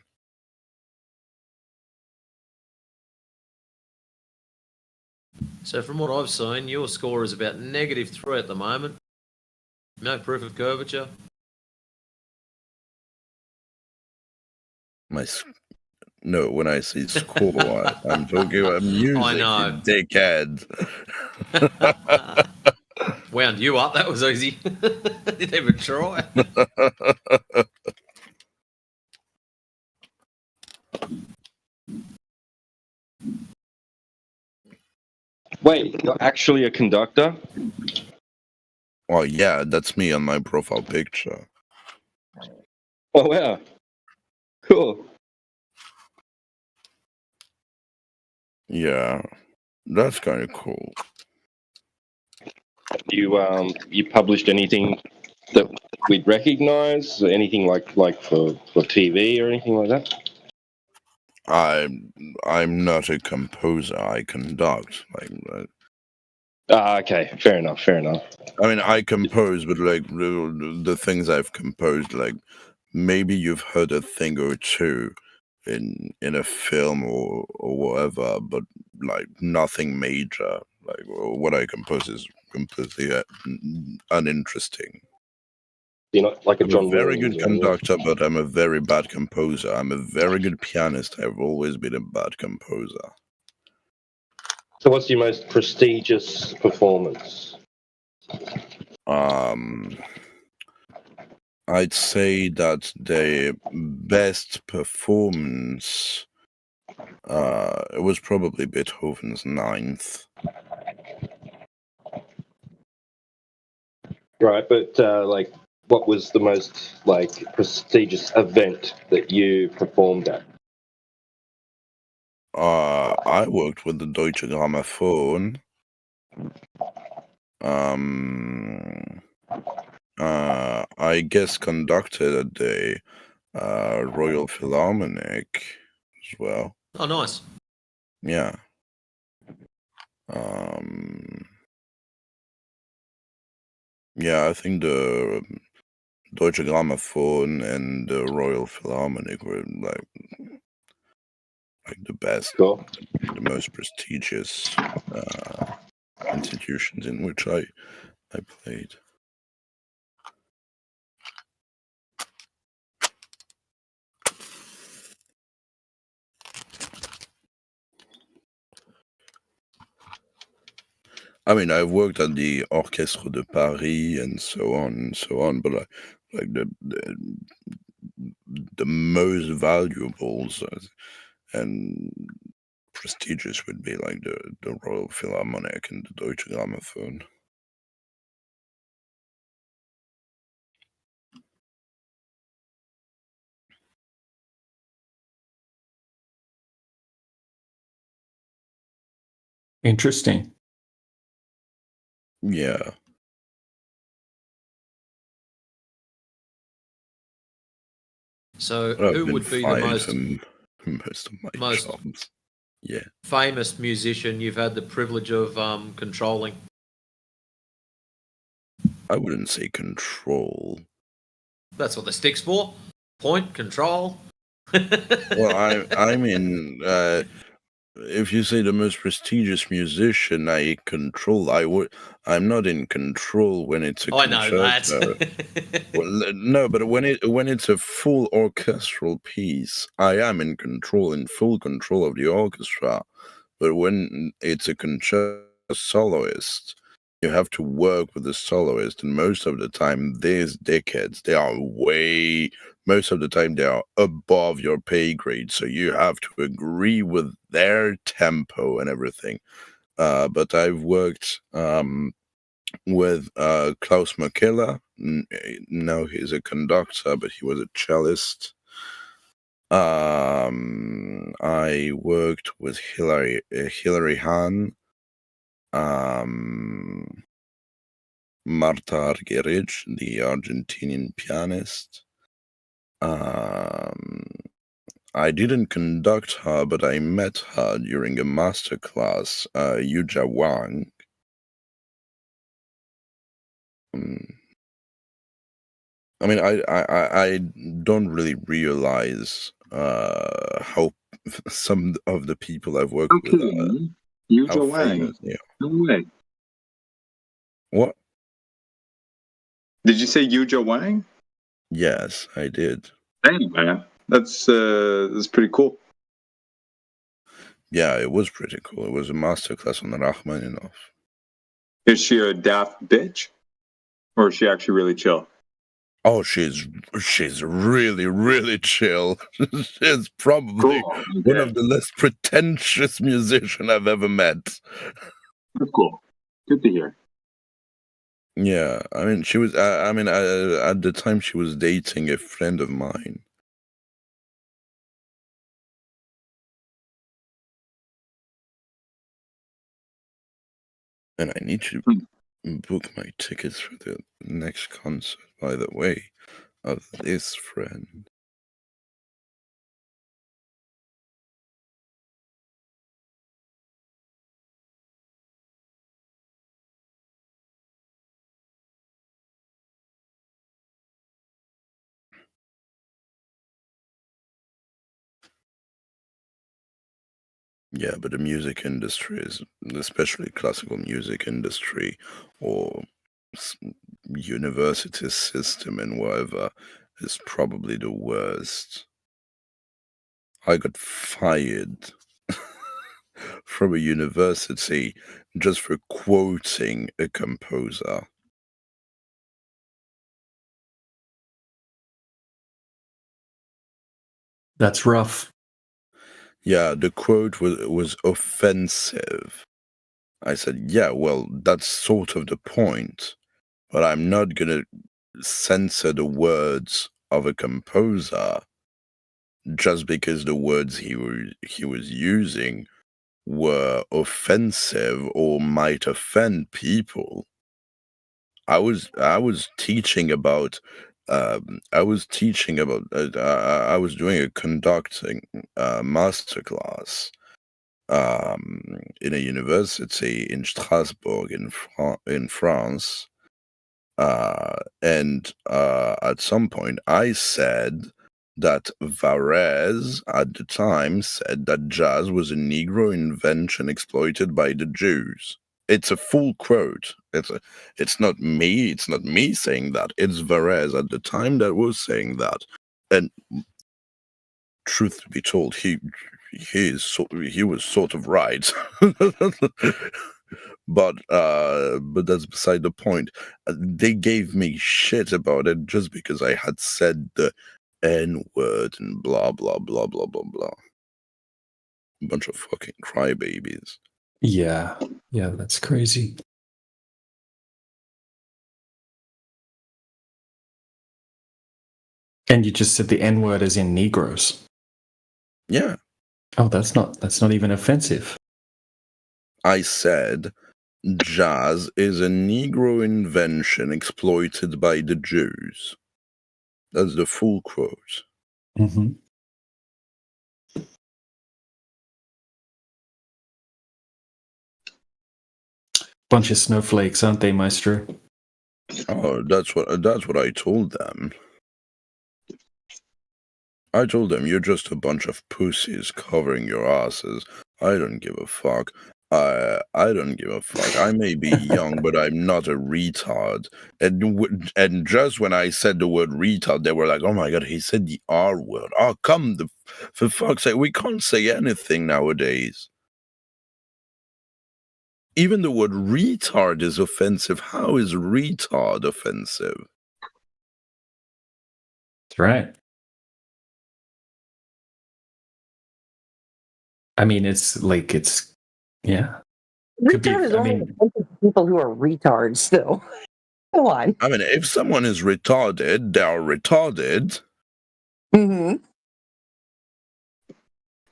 So from what I've seen, your score is about -3 at the moment. No proof of curvature. No, when I say score, I'm talking about music. I know. You dickhead. Wound you up. That was easy. Didn't even try. Wait, you're actually a conductor? Well, yeah, that's me on my profile picture. Oh, yeah. Cool. Yeah, that's kind of cool. You published anything that we'd recognize? Anything like for TV or anything like that? I'm not a composer. I conduct. Okay, fair enough. Fair enough. I mean, I compose, but like the things I've composed, like maybe you've heard a thing or two in a film or whatever, but like nothing major. Like what I compose is completely uninteresting. You're not like a John I'm a very Williams, good conductor, but I'm a very bad composer. I'm a very good pianist. I've always been a bad composer. So what's your most prestigious performance? I'd say that the best performance it was probably Beethoven's Ninth. Right, but like, what was the most like prestigious event that you performed at? I worked with the Deutsche Grammophon. I guess conducted at the Royal Philharmonic as well. Oh, nice. Yeah. Yeah, I think the Deutsche Grammophon and the Royal Philharmonic were like the best, cool. the most prestigious institutions in which I played. I mean, I've worked at the Orchestre de Paris and so on, but like the most valuables and prestigious would be like the Royal Philharmonic and the Deutsche Grammophon. Interesting. Yeah. So, I've who been would be the fired most from most of my jobs. Yeah. famous musician you've had the privilege of controlling? I wouldn't say control. That's what the stick's for. Point, control. Well, I mean, if you say the most prestigious musician I control, I'm not in control when it's a I know concerto. that. Well, no, but when it's a full orchestral piece, I am in full control of the orchestra. But when it's a concerto soloist, you have to work with the soloist, and most of the time, these dickheads, most of the time they are above your pay grade, so you have to agree with their tempo and everything. But I've worked with Klaus Makela. Now he's a conductor, but he was a cellist. I worked with Hilary Hahn, Marta Argerich, the Argentinian pianist. I didn't conduct her, but I met her during a master class, Yuja Wang. I mean, I don't really realize how some of the people I've worked with are Yuja Wang. famous. Yeah. No way. What? Did you say Yuja Wang? Yes, I did. Damn, man. That's pretty cool. Yeah, it was pretty cool. It was a masterclass on Rachmaninoff. Is she a daft bitch? Or is she actually really chill? Oh, she's really, really chill. She's probably one of the less pretentious musicians I've ever met. That's cool. Good to hear. Yeah, I mean, she was. At the time, she was dating a friend of mine. And I need to book my tickets for the next concert, by the way, of this friend. Yeah, but the music industry is, especially classical music industry or university system and whatever, is probably the worst. I got fired from a university just for quoting a composer. That's rough. Yeah, the quote was offensive. I said, yeah, well, that's sort of the point, but I'm not going to censor the words of a composer just because the words he was using were offensive or might offend people. I was teaching about I was doing a conducting masterclass in a university in Strasbourg in France, and at some point I said that Varese at the time said that jazz was a Negro invention exploited by the Jews. it's a full quote. It's not me. It's not me saying that. It's Varese at the time that was saying that. And truth to be told, he was sort of right. But that's beside the point. They gave me shit about it just because I had said the N-word and blah blah blah blah blah blah. A bunch of fucking crybabies. Yeah, that's crazy. And you just said the N-word as in Negroes. Yeah. Oh, that's not even offensive. I said jazz is a Negro invention exploited by the Jews. That's the full quote. Mm-hmm. Bunch of snowflakes, aren't they, Maestro? Oh, that's what I told them. I told them you're just a bunch of pussies covering your asses. I don't give a fuck. I don't give a fuck. I may be young, but I'm not a retard. And just when I said the word retard, they were like, "Oh my god, he said the R word." Oh, for fuck's sake, we can't say anything nowadays. Even the word retard is offensive. How is retard offensive? That's right. I mean, yeah. Retard is only offensive to people who are retards, though. Come on. I mean, if someone is retarded, they are retarded. Mm-hmm.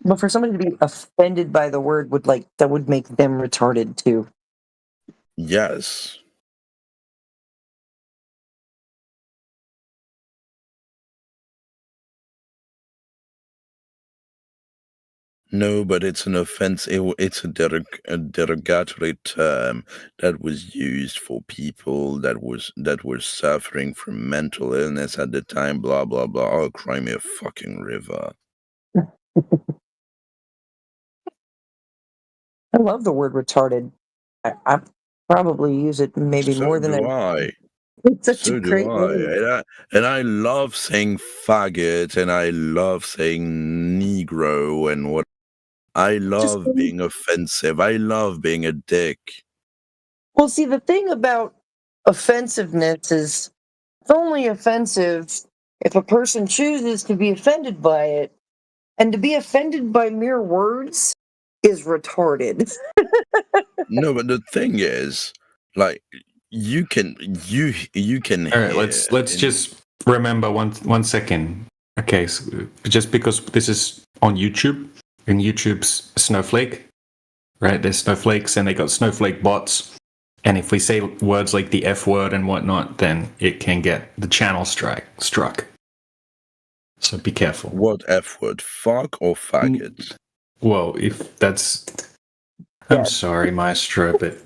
But for somebody to be offended by the word that would make them retarded too. Yes. No, but it's an offense. It's a derogatory term that was used for people that were suffering from mental illness at the time. Blah blah blah. Oh, cry me a fucking river. I love the word retarded. I probably use it maybe So more than do I. It's such So a do great I. word. And I love saying faggot, and I love saying negro, and what. I love being offensive. I love being a dick. Well, see, the thing about offensiveness is it's only offensive if a person chooses to be offended by it, and to be offended by mere words is retarded. No, but the thing is, like, you can All right, let's just remember one second. Okay, so just because this is on YouTube, and YouTube's Snowflake, right? There's snowflakes, and they got snowflake bots. And if we say words like the F word and whatnot, then it can get the channel struck. So be careful. What F word? Fuck or faggot? Well, if that's... I'm sorry, Maestro, but...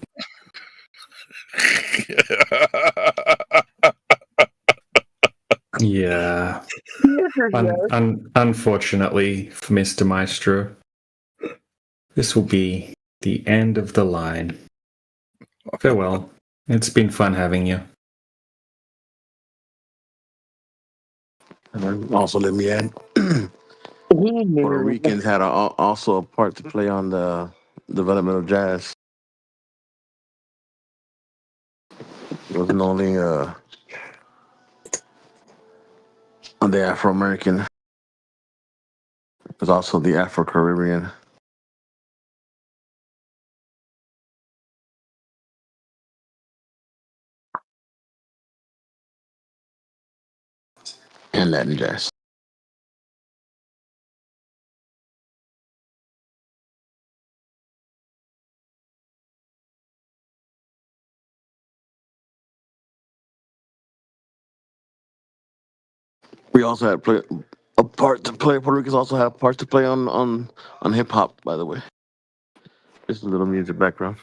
Yeah. Unfortunately for Mr. Maestro, this will be the end of the line. Farewell. It's been fun having you. Also, let me add, Puerto Rican had also a part to play on the development of jazz. It wasn't only the Afro-American, it was also the Afro-Caribbean. And Latin jazz. We also had a part to play. Puerto Ricans also have parts to play on hip hop, by the way. Just a little music background.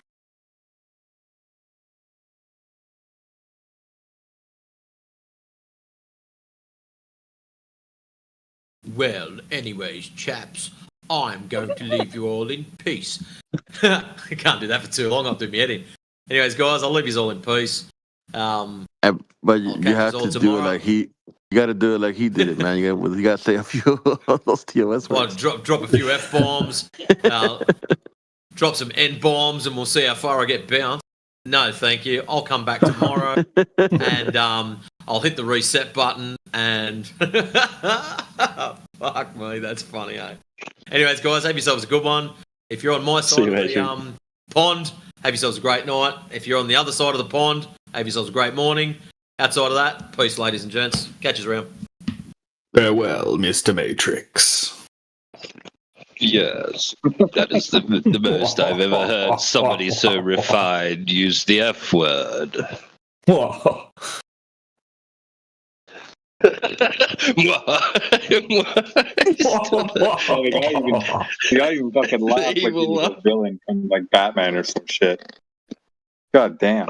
Well, anyways, chaps, I'm going to leave you all in peace. I can't do that for too long. I'll do my head in. Anyways, guys, I'll leave you all in peace. But you have to do it like he. You got to do it like he did it, man. You got to say a few of those TOS Well, words. drop a few F bombs, drop some N bombs, and we'll see how far I get bounced. No, thank you. I'll come back tomorrow, and I'll hit the reset button. And fuck me, that's funny, eh? Anyways, guys, have yourselves a good one. If you're on my side of the pond, have yourselves a great night. If you're on the other side of the pond, have yourselves a great morning. Outside of that, peace, ladies and gents. Catch us around. Farewell, Mr. Matrix. Yes, that is the most I've ever heard somebody so refined use the F word. Whoa. The guy even fucking laughed like he was a villain from like Batman or some shit. God damn.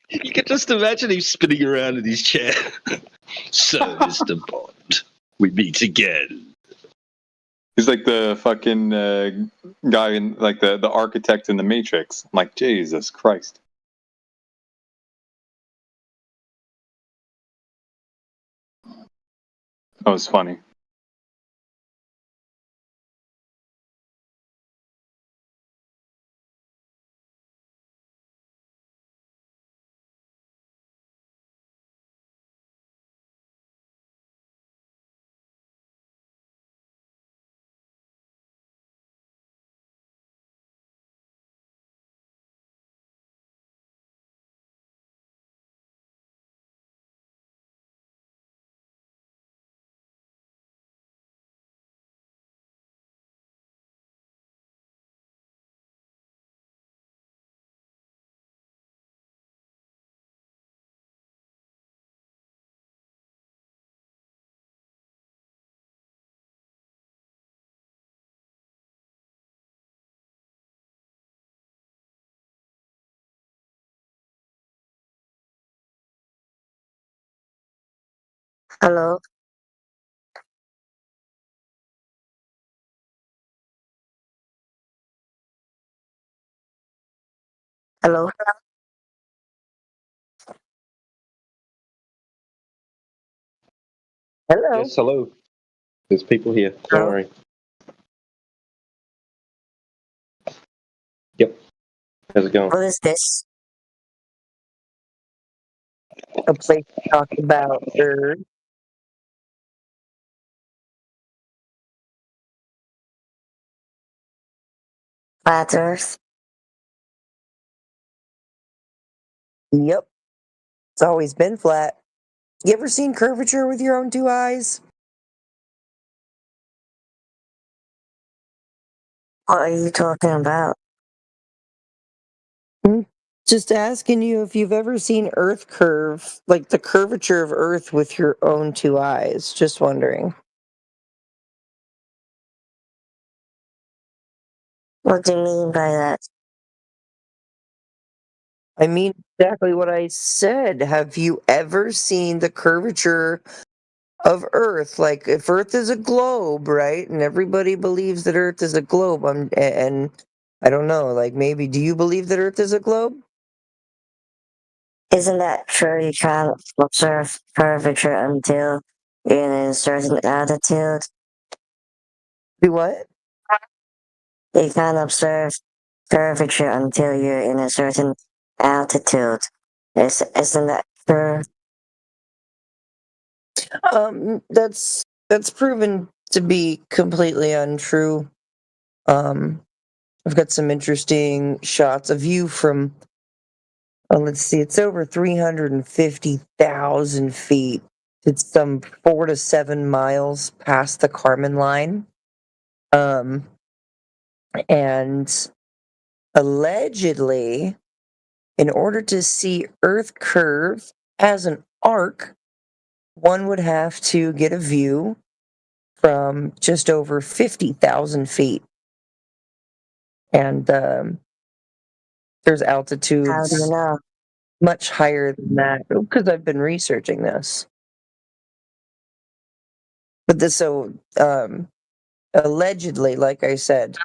You can just imagine him spinning around in his chair. So, Mr. Bond, we meet again. He's like the fucking guy in like the architect in the Matrix. I'm like, Jesus Christ. That was funny. Hello? Hello? Hello? Yes, hello. There's people here. Don't Hello? worry. Yep. How's it going? What is this? A place to talk about flat Earth? Yep. It's always been flat. You ever seen curvature with your own two eyes? What are you talking about? Just asking you if you've ever seen Earth curve, like the curvature of Earth with your own two eyes. Just wondering. What do you mean by that? I mean exactly what I said. Have you ever seen the curvature of Earth? Like, if Earth is a globe, right? And everybody believes that Earth is a globe. And I don't know, like, maybe, do you believe that Earth is a globe? Isn't that true? You can't observe curvature until you're in a certain altitude. Do what? You can't observe curvature until you're in a certain altitude. Isn't that true? That's proven to be completely untrue. I've got some interesting shots of you from. Let's see, it's over 350,000 feet. It's some 4 to 7 miles past the Kármán line. And allegedly, in order to see Earth curve as an arc, one would have to get a view from just over 50,000 feet. And there's altitudes. How do you know? Much higher than that, because I've been researching this. But this, allegedly, like I said,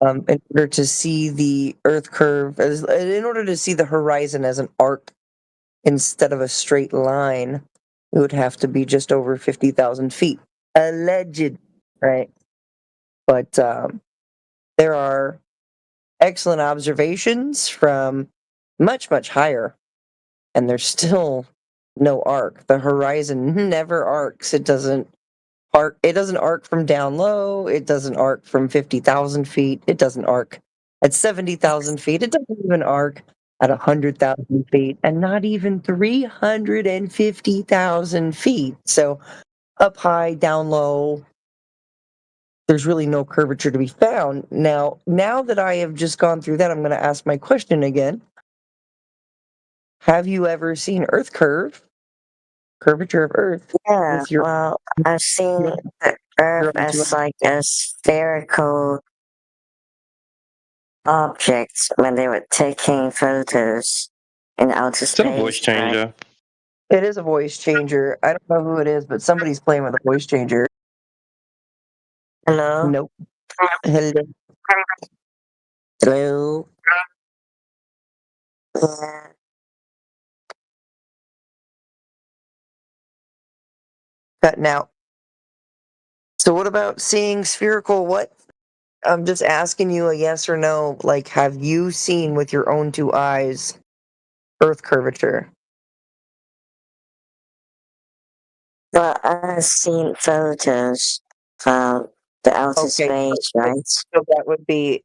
in order to see the Earth curve, in order to see the horizon as an arc instead of a straight line, it would have to be just over 50,000 feet. Alleged, right? But there are excellent observations from much, much higher, and there's still no arc. The horizon never arcs. It doesn't arc. It doesn't arc from down low. It doesn't arc from 50,000 feet. It doesn't arc at 70,000 feet. It doesn't even arc at 100,000 feet, and not even 350,000 feet. So up high, down low, there's really no curvature to be found. Now that I have just gone through that, I'm going to ask my question again. Have you ever seen Earth curvature of Earth? Yeah, well, I've seen the Earth as like a spherical object when they were taking photos in outer Is that a space. voice changer? It is a voice changer. I don't know who it is, but somebody's playing with a voice changer. Hello? Nope. Hello. Hello. Yeah. Cutting out. So what about seeing spherical what? I'm just asking you a yes or no. Like, have you seen with your own two eyes Earth curvature? Well, I've seen photos from the outer space, right? So that would be.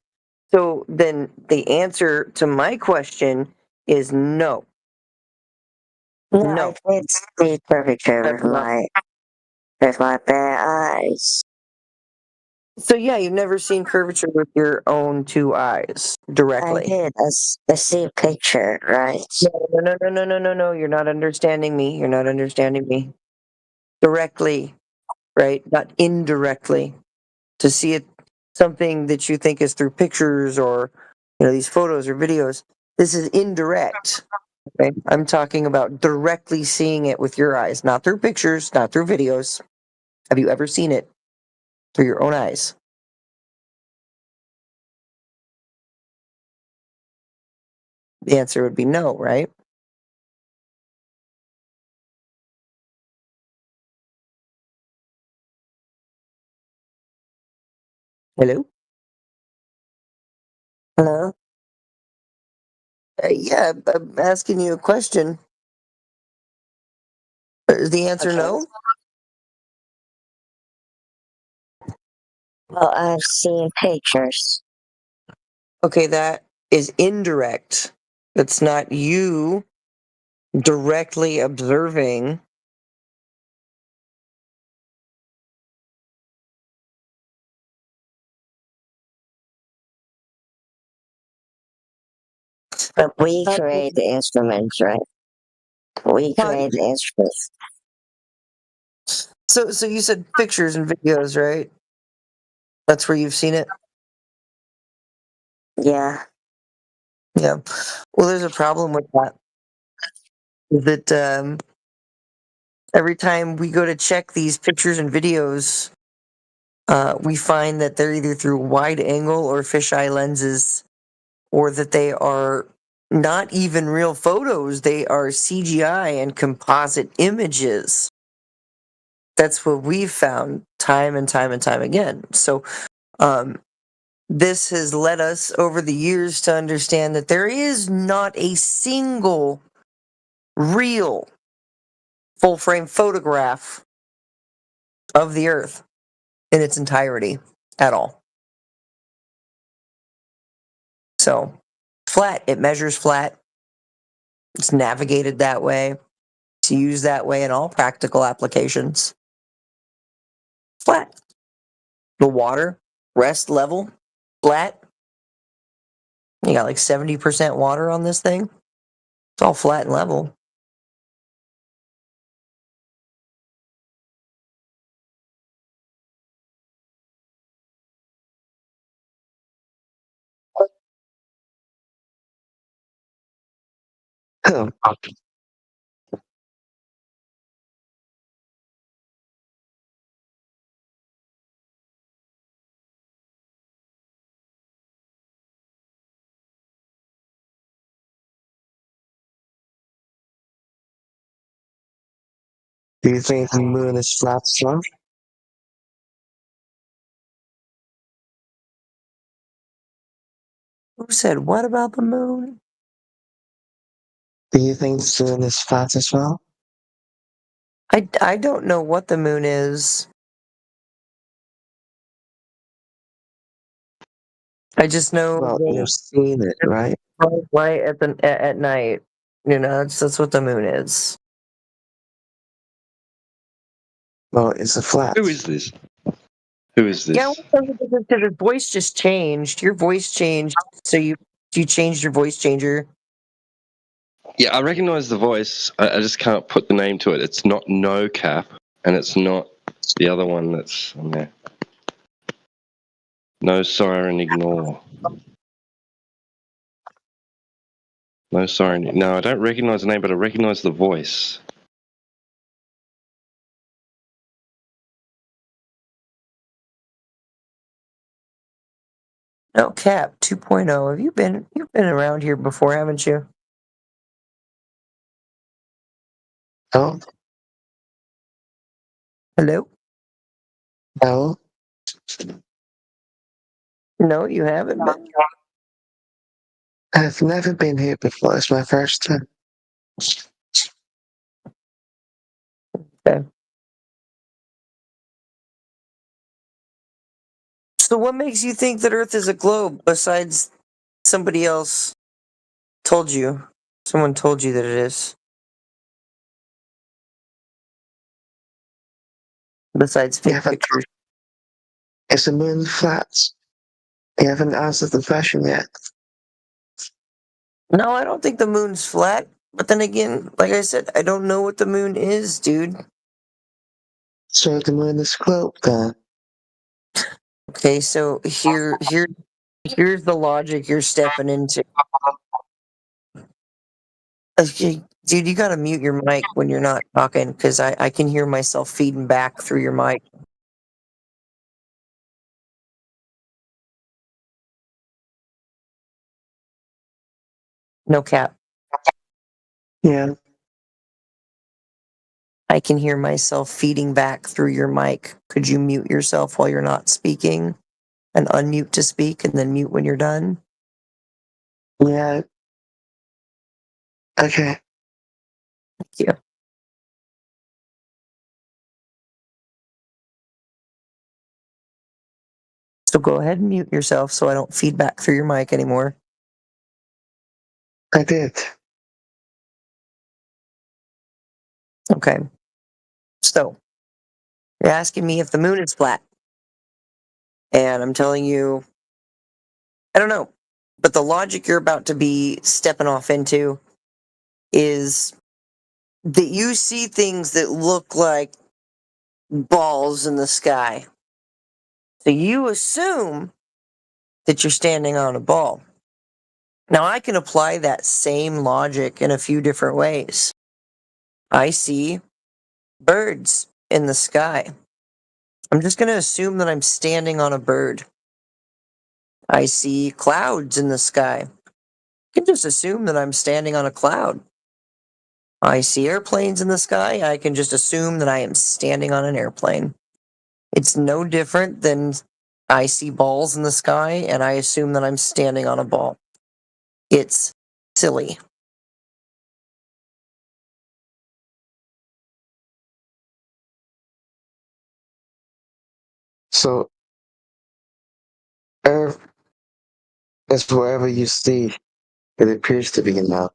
So then the answer to my question is no. No, I did see curvature with my bare eyes. So yeah, you've never seen curvature with your own two eyes directly. I did. I see a picture, right? No. You're not understanding me. You're not understanding me. Directly, right? Not indirectly. To see it, something that you think is through pictures or these photos or videos. This is indirect. Okay? I'm talking about directly seeing it with your eyes, not through pictures, not through videos. Have you ever seen it through your own eyes? The answer would be no, right? Hello? Hello? Yeah, I'm asking you a question. Is the answer no? Well, I've seen pictures. Okay, that is indirect. That's not you directly observing. But we create the instruments, right? We create the instruments. So you said pictures and videos, right? That's where you've seen it? Yeah. Yeah. Well, there's a problem with that. That every time we go to check these pictures and videos, we find that they're either through wide angle or fisheye lenses, or that they are not even real photos. They are CGI and composite images. That's what we've found time and time and time again. So, this has led us over the years to understand that there is not a single real full frame photograph of the Earth in its entirety at all. So, flat, it measures flat. It's navigated that way. It's used that way in all practical applications. Flat. The water, rest level, flat. You got like 70% water on this thing. It's all flat and level. Do you think the moon is flat as well? Who said what about the moon? Do you think the moon is flat as well? I don't know what the moon is. I just know Well, that you've seen it, right? right at night. You know, that's what the moon is. Well, it's a flat. Who is this? Who is this? Yeah, because your voice just changed. Your voice changed, so you changed your voice changer. Yeah, I recognize the voice. I just can't put the name to it. It's not No Cap, and it's not the other one that's on there. No Siren Ignore. No Siren. No, I don't recognize the name, but I recognize the voice. No Cap 2.0. Have you've been around here before, haven't you? No. Hello? No. No, you haven't been. I've never been here before. It's my first time. Okay. So what makes you think that Earth is a globe besides somebody else told you? Someone told you that it is. Besides fake pictures. Is the moon flat? You haven't answered the question yet. No, I don't think the moon's flat. But then again, like I said, I don't know what the moon is, dude. So the moon is globe then. Okay, so here's the logic you're stepping into. Okay, dude, you gotta mute your mic when you're not talking, because I can hear myself feeding back through your mic. No cap. Yeah. I can hear myself feeding back through your mic. Could you mute yourself while you're not speaking? And unmute to speak and then mute when you're done? Yeah. Okay. Thank you. So go ahead and mute yourself so I don't feed back through your mic anymore. I did. Okay. So you're asking me if the moon is flat. And I'm telling you, I don't know. But the logic you're about to be stepping off into is that you see things that look like balls in the sky. So you assume that you're standing on a ball. Now, I can apply that same logic in a few different ways. I see birds in the sky. I'm just going to assume that I'm standing on a bird. I see clouds in the sky. I can just assume that I'm standing on a cloud. I see airplanes in the sky. I can just assume that I am standing on an airplane. It's no different than I see balls in the sky and I assume that I'm standing on a ball. It's silly. So Earth is wherever you see it appears to be now,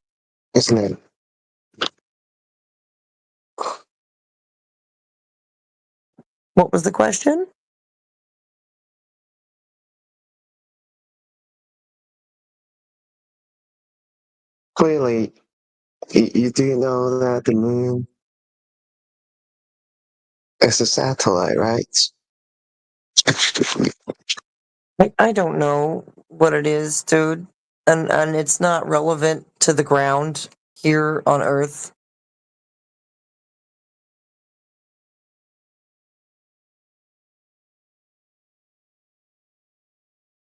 isn't it? What was the question? Clearly, you do know that the moon is a satellite, right? I don't know what it is, dude. And it's not relevant to the ground here on Earth.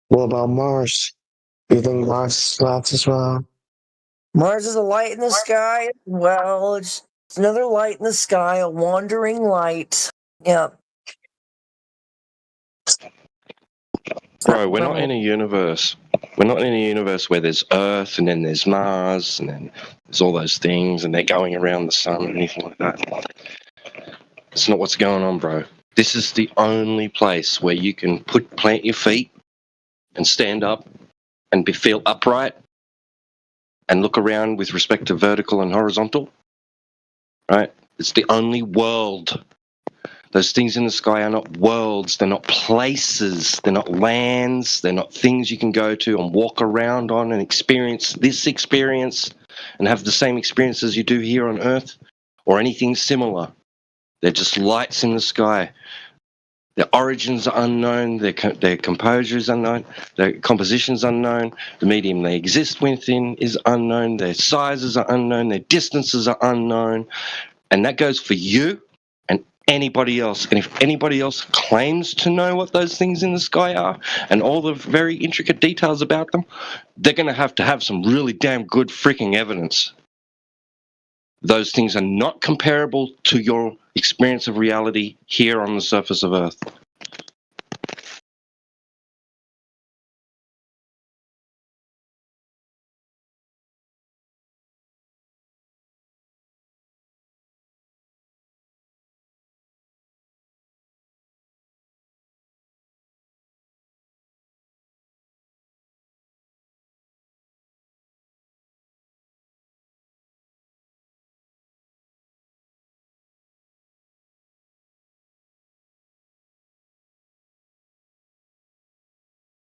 What about Mars? You think Mars is flat as well? Mars is a light in the sky. Well, it's It's another light in the sky, a wandering light. Yeah. Bro, we're not in a universe. We're not in a universe where there's Earth and then there's Mars and then there's all those things and they're going around the sun or anything like that. It's not what's going on, bro. This is the only place where you can plant your feet and stand up and feel upright and look around with respect to vertical and horizontal. Right? It's the only world. Those things in the sky are not worlds. They're not places. They're not lands. They're not things you can go to and walk around on and experience this experience and have the same experience as you do here on Earth or anything similar. They're just lights in the sky. Their origins are unknown. Their composure is unknown. Their composition is unknown. The medium they exist within is unknown. Their sizes are unknown. Their distances are unknown. And that goes for you and anybody else. And if anybody else claims to know what those things in the sky are and all the very intricate details about them, they're going to have some really damn good freaking evidence. Those things are not comparable to your experience of reality here on the surface of Earth.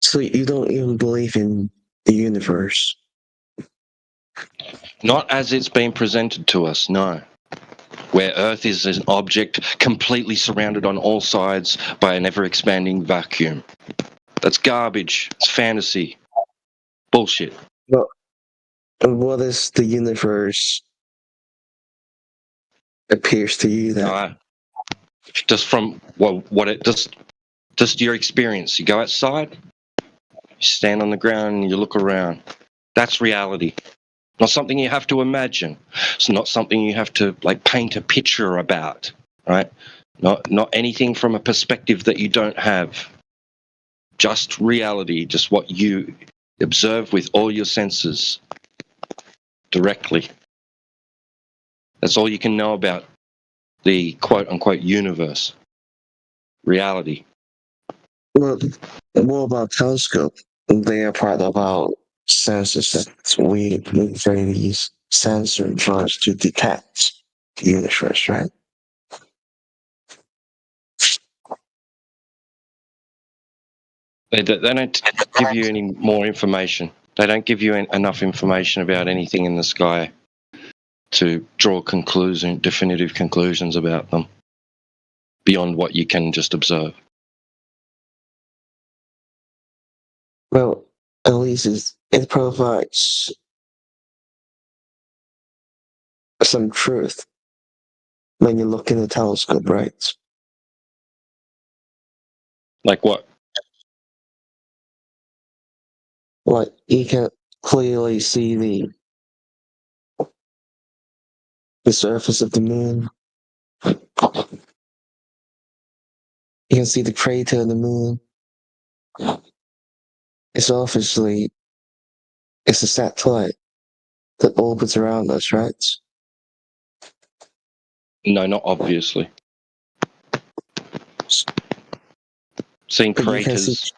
So you don't even believe in the universe? Not as it's been presented to us, no. Where Earth is an object completely surrounded on all sides by an ever-expanding vacuum. That's garbage. It's fantasy. Bullshit. Well, what is the universe appears to you then? Just from what it just your experience. You go outside, you stand on the ground, and you look around. That's reality. Not something you have to imagine. It's not something you have to paint a picture about, right? Not anything from a perspective that you don't have. Just reality, just what you observe with all your senses directly. That's all you can know about the quote-unquote universe. Reality. Well, what about telescope? They are part of our senses that we these sensor tries to detect the universe, right? They don't give you any more information. They don't give you enough information about anything in the sky to draw definitive conclusions about them beyond what you can just observe. Well, at least it provides some truth when you look in the telescope, right? Like what? Like you can clearly see the surface of the moon. You can see the crater of the moon. It's obviously a satellite that orbits around us, right? No, not obviously. Seeing craters.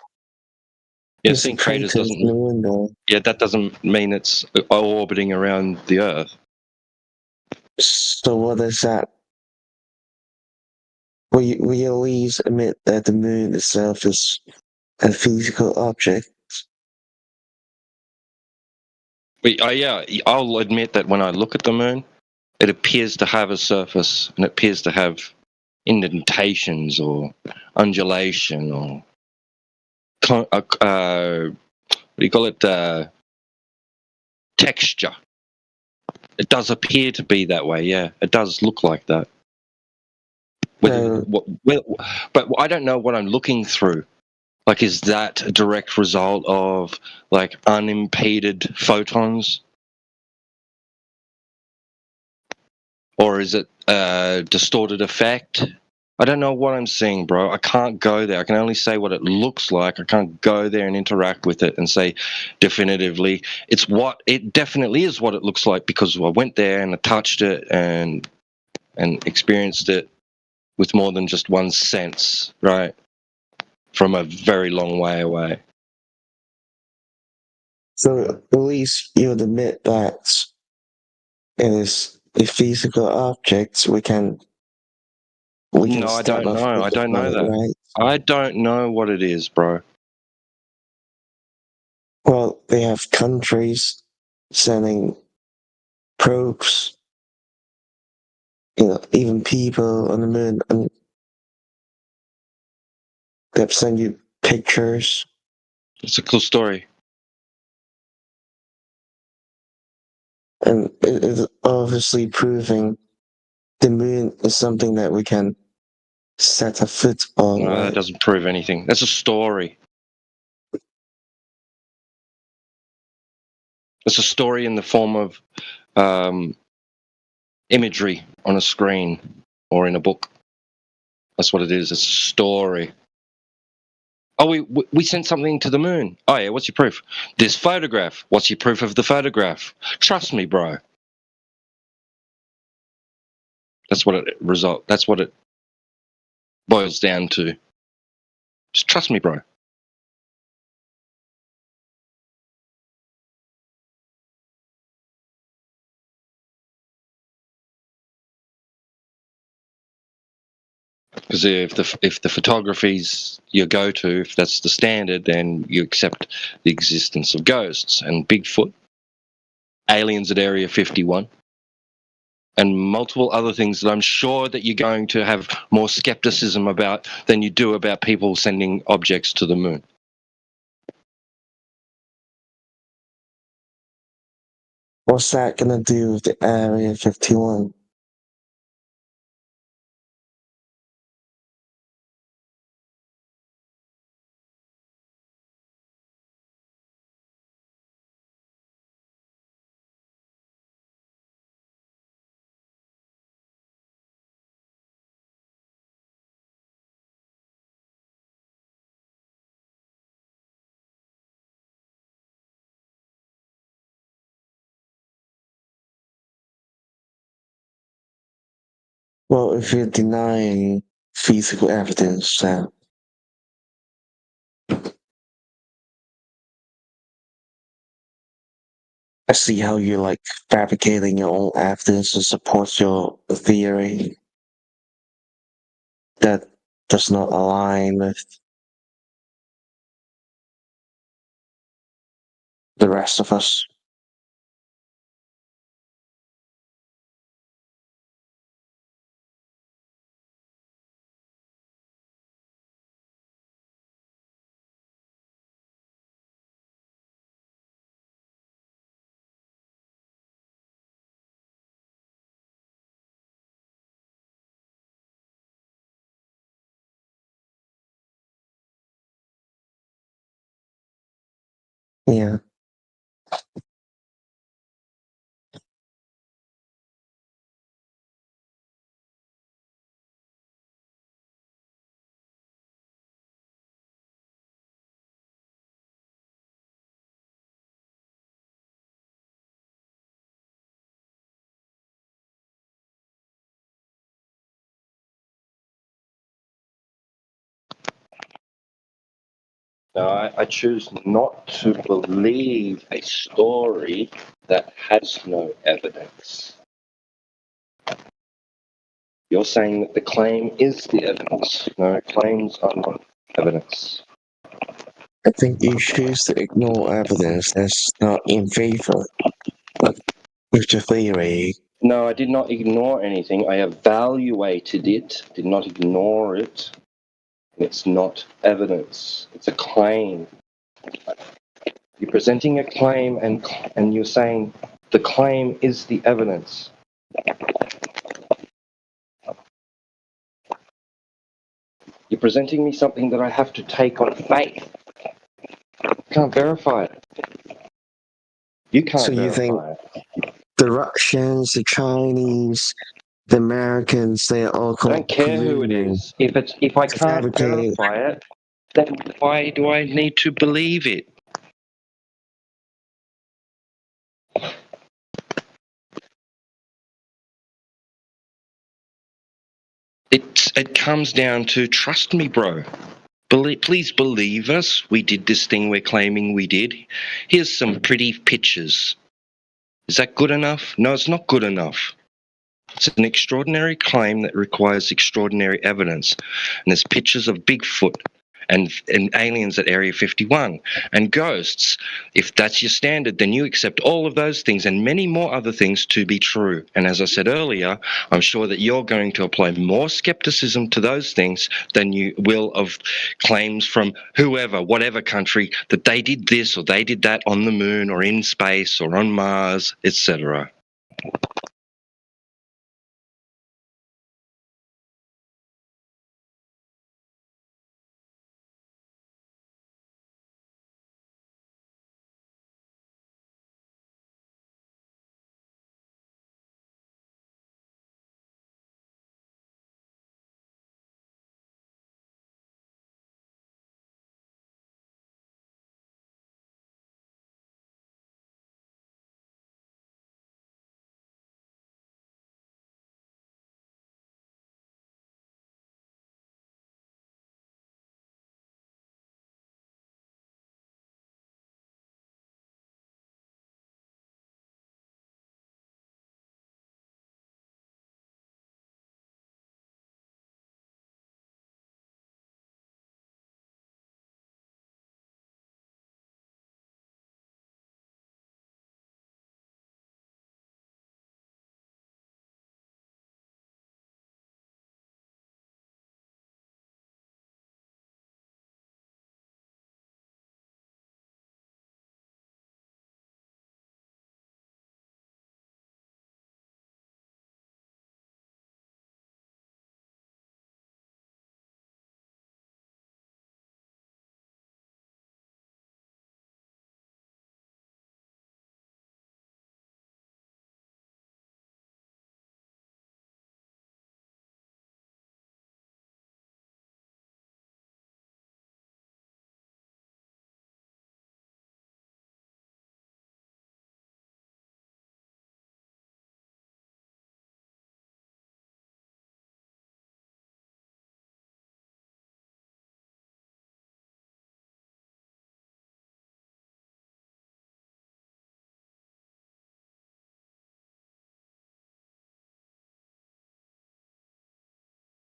Seeing craters doesn't. Yeah, that doesn't mean it's orbiting around the Earth. So what is that? We at least admit that the moon itself is a physical object. Yeah, I'll admit that when I look at the moon, it appears to have a surface and it appears to have indentations or undulation or what do you call it? Texture. It does appear to be that way. Yeah, it does look like that. But I don't know what I'm looking through. Is that a direct result of unimpeded photons? Or is it a distorted effect? I don't know what I'm seeing, bro. I can't go there. I can only say what it looks like. I can't go there and interact with it and say definitively it definitely is what it looks like, because I went there and I touched it and experienced it with more than just one sense, right? From a very long way away. So at least you would admit that it is a physical object. We can No, I start don't off know. with I don't know it, that. right? I don't know what it is, bro. Well, they have countries sending probes, even people on the moon, and they've sent you pictures. It's a cool story. And it is obviously proving the moon is something that we can set a foot on. No, right? that doesn't prove anything. That's a story. It's a story in the form of imagery on a screen or in a book. That's what it is. It's a story. Oh, we sent something to the moon. Oh yeah, what's your proof? This photograph. What's your proof of the photograph? Trust me, bro. That's what it boils down to. Just trust me, bro. Because if the photography's your go-to, if that's the standard, then you accept the existence of ghosts and Bigfoot, aliens at Area 51, and multiple other things that I'm sure that you're going to have more skepticism about than you do about people sending objects to the moon. What's that gonna do with the Area 51? Well, if you're denying physical evidence, then I see how you're like fabricating your own evidence to support your theory that does not align with the rest of us. Yeah. No, I choose not to believe a story that has no evidence. You're saying that the claim is the evidence. No, claims are not evidence. I think you choose to ignore evidence that's not in favor with your theory. No, I did not ignore anything. I evaluated it, did not ignore it. It's not evidence. It's a claim. You're presenting a claim and you're saying the claim is the evidence. You're presenting me something that I have to take on faith. I can't verify it. You can't So you think verify it. the Russians, the Chinese, the Americans, they all I don't care who it is. If I can't fabricate. verify it, then why do I need to believe it? It comes down to trust me, bro. Please believe us. We did this thing we're claiming we did. Here's some pretty pictures. Is that good enough? No, it's not good enough. It's an extraordinary claim that requires extraordinary evidence. And there's pictures of Bigfoot and aliens at Area 51 and ghosts. If that's your standard, then you accept all of those things and many more other things to be true. And as I said earlier, I'm sure that you're going to apply more skepticism to those things than you will of claims from whoever, whatever country, that they did this or they did that on the moon or in space or on Mars, etc.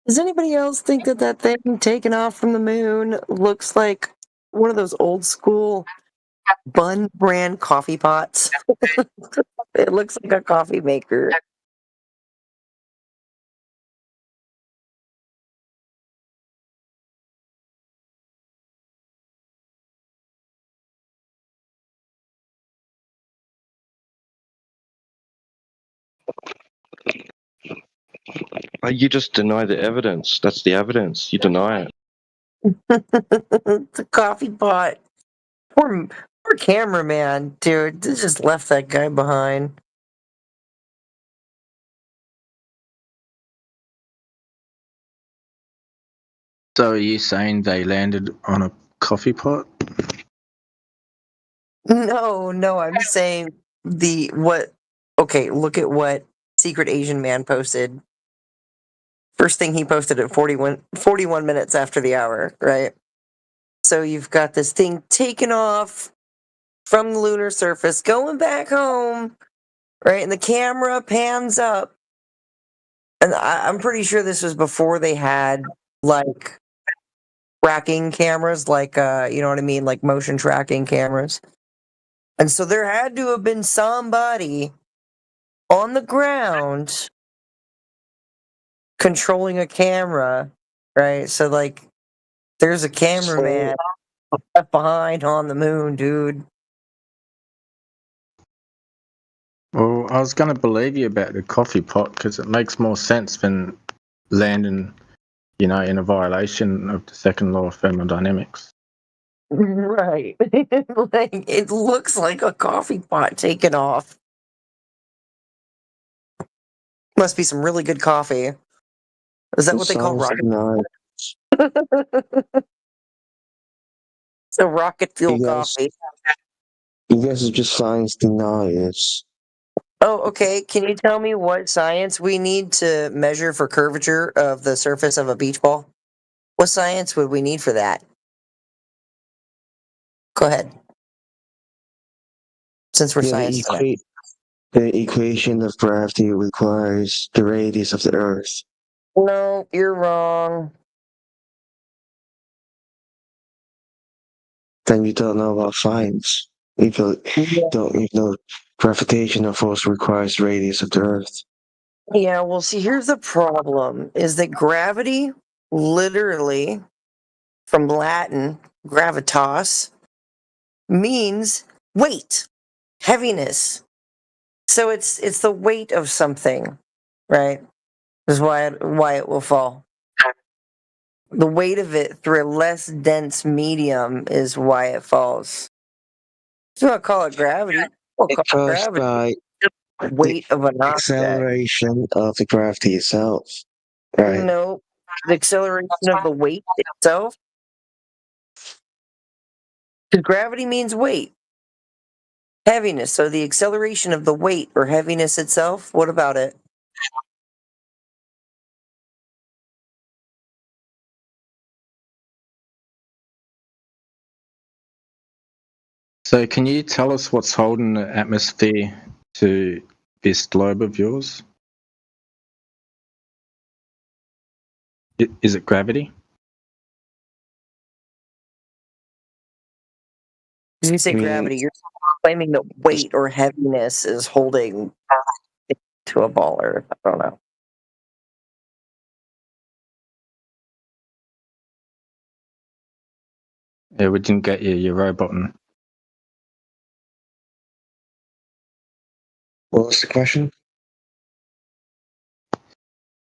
Does anybody else think that that thing taken off from the moon looks like one of those old school Bun brand coffee pots? It looks like a coffee maker. You just deny the evidence. That's the evidence. You deny it. It's a coffee pot. Poor cameraman, dude. They just left that guy behind. So are you saying they landed on a coffee pot? No, I'm saying okay, look at what Secret Asian Man posted. First thing he posted at 41 minutes after the hour, right? So you've got this thing taken off from the lunar surface, going back home, right? And the camera pans up. And I'm pretty sure this was before they had, like, tracking cameras, like, you know what I mean? Like motion tracking cameras. And so there had to have been somebody on the ground controlling a camera, right? So, like, there's a cameraman left behind on the moon, dude. Well, I was going to believe you about the coffee pot because it makes more sense than landing, in a violation of the second law of thermodynamics. Right. Like, it looks like a coffee pot taken off. Must be some really good coffee. Is that what they call rocket? So rocket fuel coffee. You guys are just science deniers. Oh, okay. Can you tell me what science we need to measure for curvature of the surface of a beach ball? What science would we need for that? Go ahead. Since we're science deniers. The equation of gravity requires the radius of the Earth. No, you're wrong. Then you don't know about science. You don't even know gravitational force requires the radius of the Earth. Yeah, well, see, here's the problem, is that gravity, literally, from Latin, gravitas, means weight, heaviness. So it's the weight of something, right? Is why it will fall. The weight of it through a less dense medium is why it falls. So I call it gravity. We'll It call it falls gravity. by Weight of an object. acceleration of the gravity itself. Right. No, the acceleration of the weight itself. Because gravity means weight. Heaviness. So the acceleration of the weight or heaviness itself, what about it? So, can you tell us what's holding the atmosphere to this globe of yours? Is it gravity? When you say gravity, you're claiming that weight or heaviness is holding it to a ball, or I don't know. Yeah, we didn't get your robot. What was the question?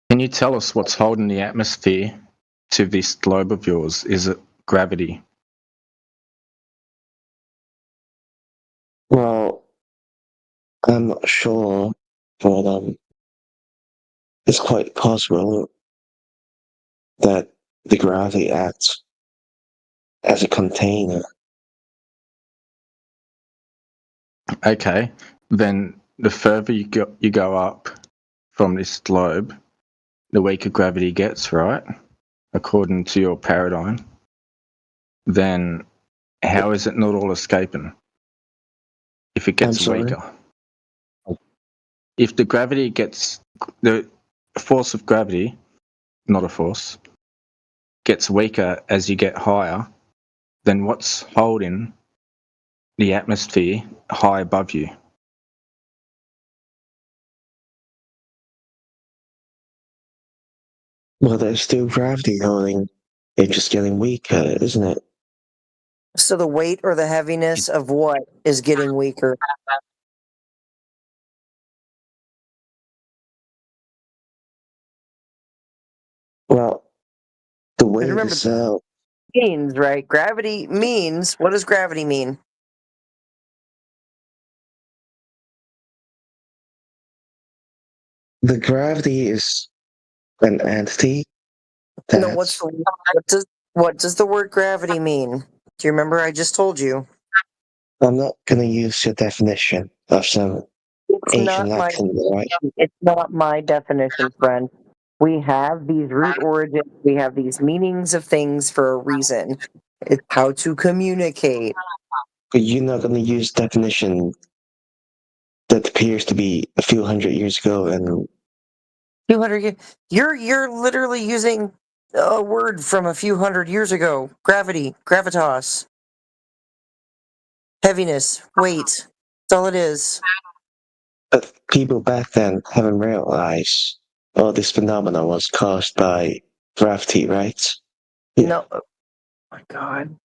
Can you tell us what's holding the atmosphere to this globe of yours? Is it gravity? Well, I'm not sure, but it's quite possible that the gravity acts as a container. Okay, then the further you go up from this globe, the weaker gravity gets, right? According to your paradigm. Then how is it not all escaping if it gets weaker? If the gravity gets, the force of gravity, not a force, gets weaker as you get higher, then what's holding the atmosphere high above you? Well, there's still gravity holding. It's just getting weaker, isn't it? So the weight or the heaviness of what is getting weaker? Well, the weight itself. Means, right? Gravity means, what does gravity mean? The gravity is an entity. No, what does the word gravity mean? Do you remember I just told you? I'm not going to use your definition of some ancient Latin, right? It's not my definition, friend. We have these root origins, we have these meanings of things for a reason. It's how to communicate. But you're not going to use definition that appears to be a few hundred years ago and 200 years. You're literally using a word from a few hundred years ago. Gravity, gravitas, heaviness, weight. That's all it is. But people back then haven't realized all this phenomenon was caused by gravity, right? Yeah. No. Oh my God.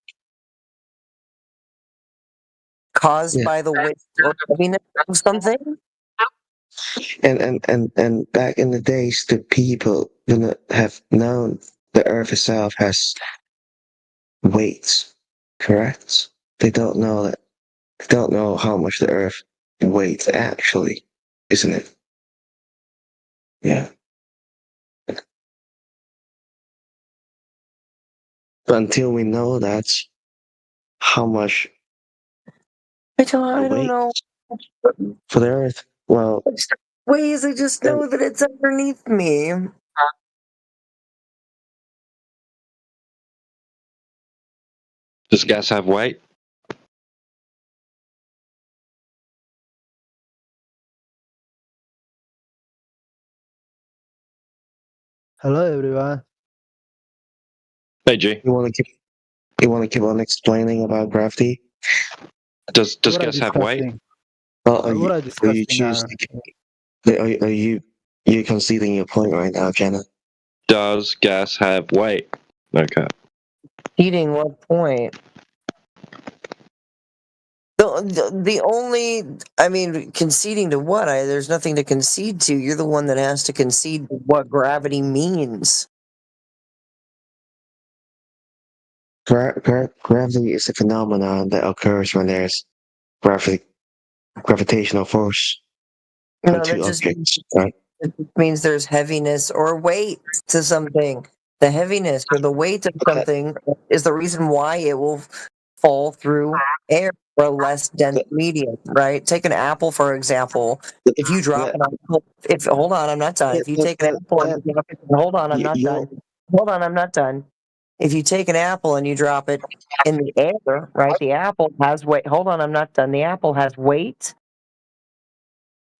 Caused by the weight or heaviness of something? And back in the days, the people wouldn't have known the Earth itself has weights, correct? They don't know that. They don't know how much the Earth weighs actually, isn't it? Yeah. But until we know that, how much I don't weight know. for the Earth? Well, Ways I just know that it's underneath me. Does gas have weight? Hello, everyone. Hey, G. you want to keep on explaining about gravity? Does What are gas have weight? discussing? Well, What are are you discussing? choosing? Are you conceding your point right now, Jenna? Does gas have weight? Okay. Eating what point? The only, I mean, conceding to what? There's nothing to concede to. You're the one that has to concede to what gravity means. Gravity is a phenomenon that occurs when there's gravitational force on No, that two just objects, right? it means there's heaviness or weight to something. The heaviness or the weight of something is the reason why it will fall through air or a less dense medium, right? Take an apple, for example. If you drop an apple, hold on, I'm not done. If you take an apple and you drop it, hold on, I'm not done. Hold on, I'm not done. If you take an apple and you drop it in the air, right? The apple has weight. Hold on, I'm not done. The apple has weight,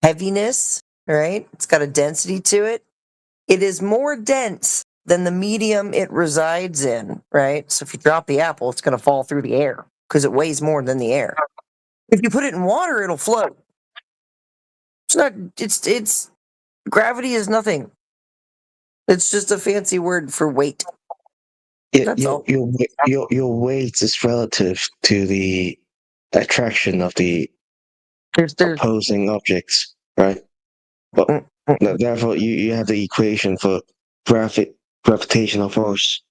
heaviness, right? It's got a density to it. It is more dense than the medium it resides in, right? So if you drop the apple, it's going to fall through the air because it weighs more than the air. If you put it in water, it'll float. It's not, it's, gravity is nothing. It's just a fancy word for weight. That's all. Your weight is relative to the attraction of the opposing objects, right? But therefore, you have the equation for gravitational force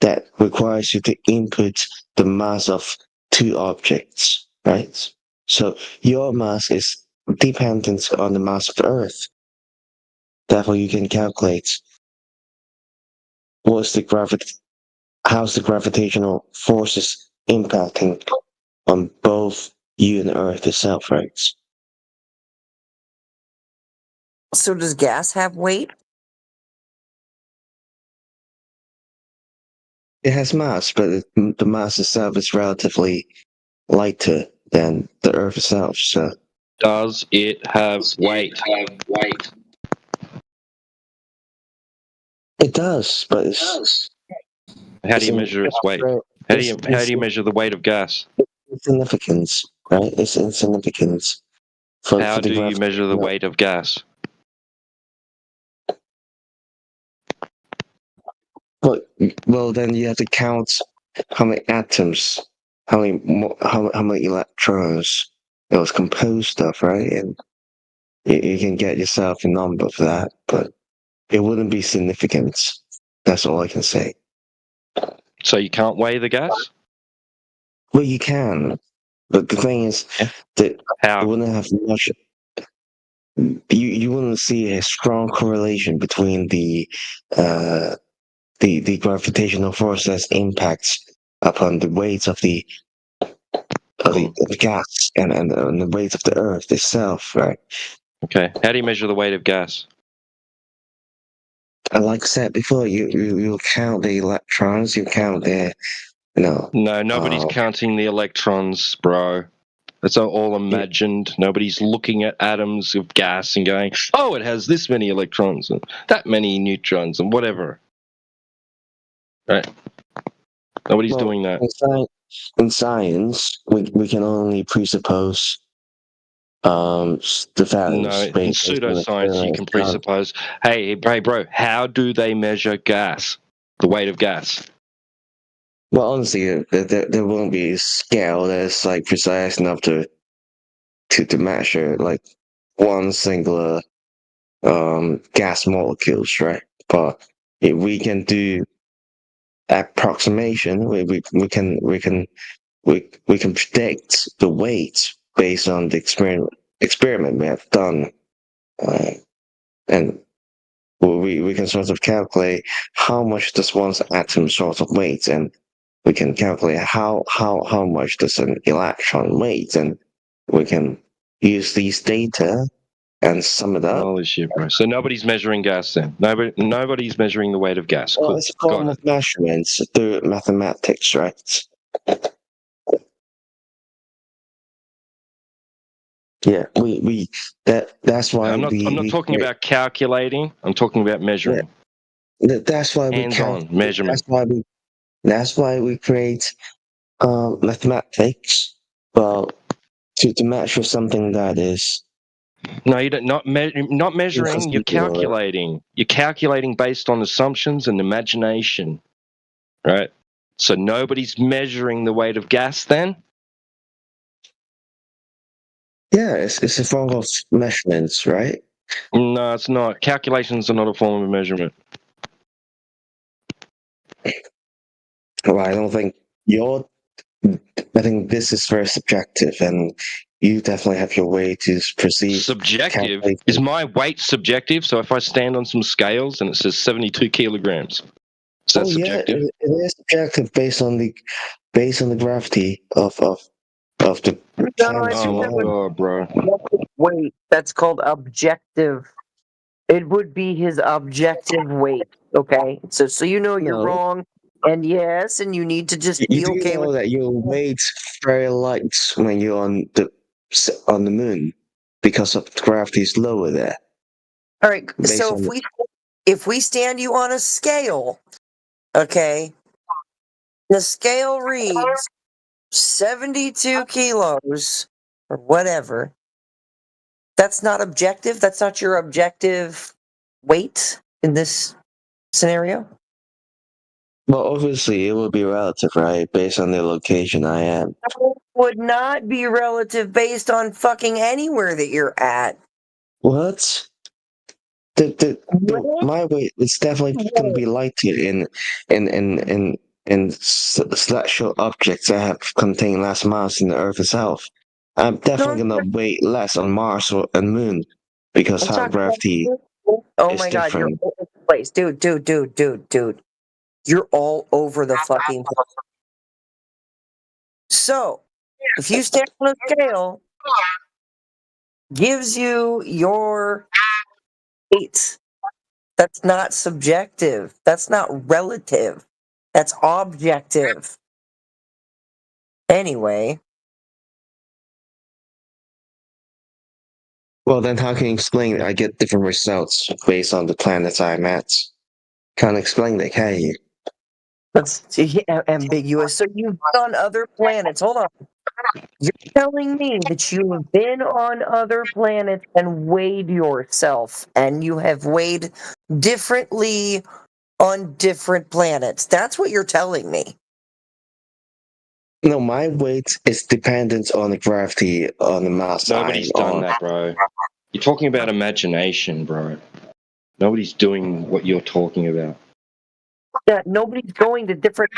that requires you to input the mass of two objects, right? So your mass is dependent on the mass of the Earth. Therefore, you can calculate how's the gravitational forces impacting on both you and the Earth itself, right? So does gas have weight? It has mass, but the mass itself is relatively lighter than the Earth itself. So, does it have weight? It does, but it's. How do you measure its weight? How do you measure the weight of gas? Insignificance, right? It's insignificance. How do you measure the weight of gas? Well, then you have to count how many atoms, how many electrons it was composed of, right? And you can get yourself a number for that, but it wouldn't be significant. That's all I can say. So you can't weigh the gas? Well, you can, but the thing is that it wouldn't have much. You wouldn't see a strong correlation between the gravitational force that impacts upon the weight of the gas and the weight of the Earth itself, right? Okay. How do you measure the weight of gas? And like I said before, you count the electrons, you count the, No, nobody's counting the electrons, bro. That's all imagined. Nobody's looking at atoms of gas and going, oh, it has this many electrons and that many neutrons and whatever. Right? Nobody's doing that. In science, we can only presuppose the values. No, in pseudoscience, you can presuppose, hey, bro, how do they measure gas? The weight of gas? Well, honestly, there won't be a scale that's like precise enough to measure like one singular gas molecules, right? But if we can do approximation, we can predict the weight based on the experiment we have done, and we can sort of calculate how much does one's atom sort of weight, and we can calculate how much does an electron weight, and we can use these data and sum it up. Holy shit, bro. So nobody's measuring gas then? Nobody's measuring the weight of gas. Well, Cool. it's a form Got of measurements through mathematics, right? Yeah, that's why I'm not talking about calculating. I'm talking about measuring. That's why we Hands-on measurement. That's why we create mathematics. Well, to measure something that is. No, you don't. Not measuring. You're calculating. You're calculating based on assumptions and imagination, right? So nobody's measuring the weight of gas then. Yeah, it's a form of measurements, right? No, it's not. Calculations are not a form of measurement. Well, I don't think I think this is very subjective, and you definitely have your way to perceive. Subjective? Is my weight subjective? So if I stand on some scales and it says 72 kilograms, is that subjective? Yeah, it is subjective based on the gravity of the planets. Oh my god, bro! Wait, that's called objective. It would be his objective weight. Okay, so you know you're wrong, and yes, and you need to just be You do okay know with that your weight's very light when you're on the moon because of gravity is lower there. All right, Based so on if we stand you on a scale, okay, the scale reads 72 kilos or whatever. That's not objective. That's not your objective weight in this scenario. Well, obviously it will be relative, right? Based on the location I am. It would not be relative based on fucking anywhere that you're at. What? My weight is definitely going to be lighter in celestial objects that have contained less mass than the Earth itself. I'm definitely going to weigh less on Mars and Moon because I'm how talking about- gravity Oh is my god, you're different. all over the place. Dude. You're all over the fucking place. So, if you stand on a scale, gives you your weight. That's not subjective. That's not relative. That's objective. Anyway. Well, then how can you explain it? I get different results based on the planets I'm at. Can't explain that, can you? That's ambiguous. So you've been on other planets. Hold on. You're telling me that you've been on other planets and weighed yourself, and you have weighed differently on different planets. That's what you're telling me. No, my weight is dependent on the gravity on the mass. Nobody's done that, bro. You're talking about imagination, bro. Nobody's doing what you're talking about. Yeah, nobody's going to different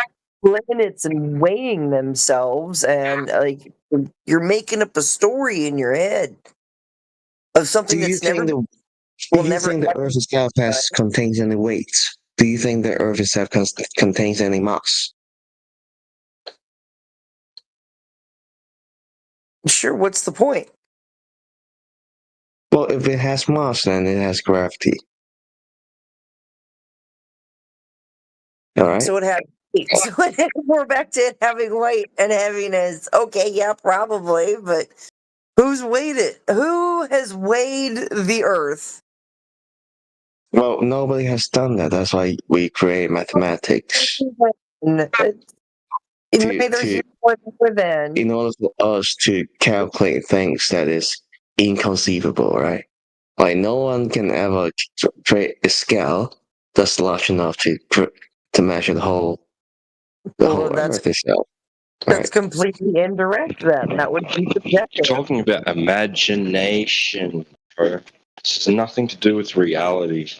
planets and weighing themselves, and like you're making up a story in your head of something that's never. Do you think the Earth itself contains any weight? Do you think the Earth itself contains any mass? Sure, what's the point? Well, if it has mass, then it has gravity. All right. So it had. So we're back to it having weight and heaviness. Okay, yeah, probably, but who's weighed it? Who has weighed the Earth? Well, nobody has done that. That's why we create mathematics. Neither here nor then. In order for us to calculate things that is inconceivable, right? Like no one can ever create a scale that's large enough to measure the whole Earth itself. That's completely indirect. Then that would be subjective. You're talking about imagination, bro. This has nothing to do with reality.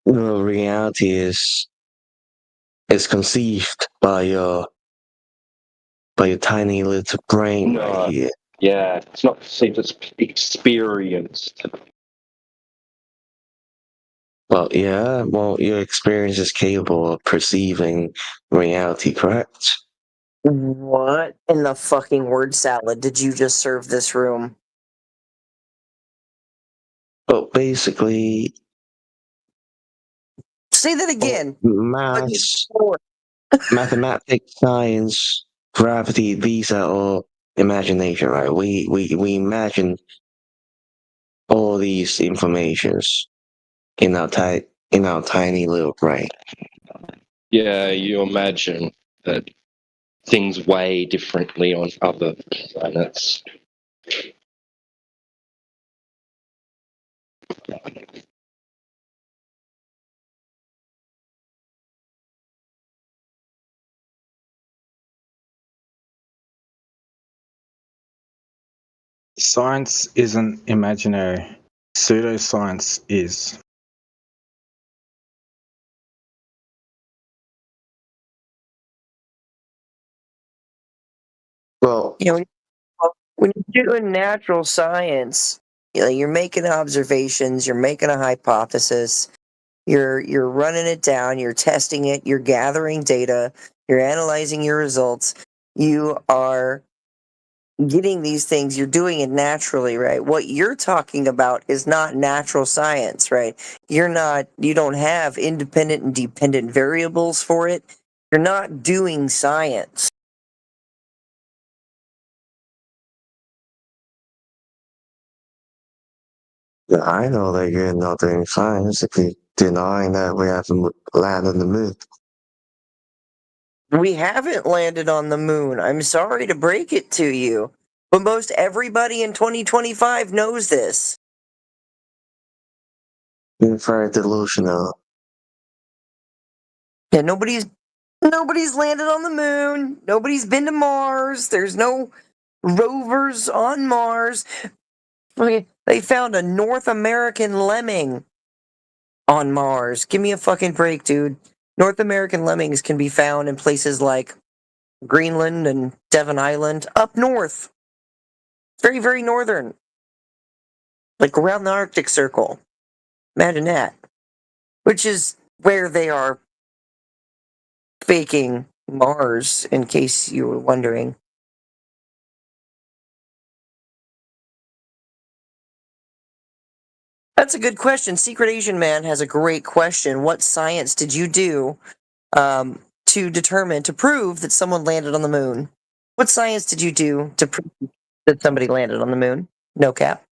The reality is conceived by your tiny little brain right here. Yeah, it's not conceived, it's experienced. Well, yeah. Well, your experience is capable of perceiving reality, correct? What in the fucking word salad did you just serve this room? Well, basically, Say that again. maths, mathematics, science, gravity. These are all imagination, right? We imagine all these informations in our tiny little brain. Yeah, you imagine that things weigh differently on other planets. Science isn't imaginary. Pseudoscience is. Well, You know, when you're doing natural science, you're making observations, you're making a hypothesis, you're running it down, you're testing it, you're gathering data, you're analyzing your results, you are getting these things, you're doing it naturally, right? What you're talking about is not natural science, right? You don't have independent and dependent variables for it. You're not doing science. yeah, I know that you're not doing science if you're denying that we haven't landed on the moon. We haven't landed on the moon. I'm sorry to break it to you, but most everybody in 2025 knows this. You're very delusional. Yeah, nobody's landed on the moon. Nobody's been to Mars. There's no rovers on Mars. Okay, they found a North American lemming on Mars. Give me a fucking break, dude. North American lemmings can be found in places like Greenland and Devon Island up north. Very, very northern. Like around the Arctic Circle. Imagine that. Which is where they are faking Mars, in case you were wondering. That's a good question. Secret Asian Man has a great question. What science did you do to prove that someone landed on the moon? What science did you do to prove that somebody landed on the moon? No cap.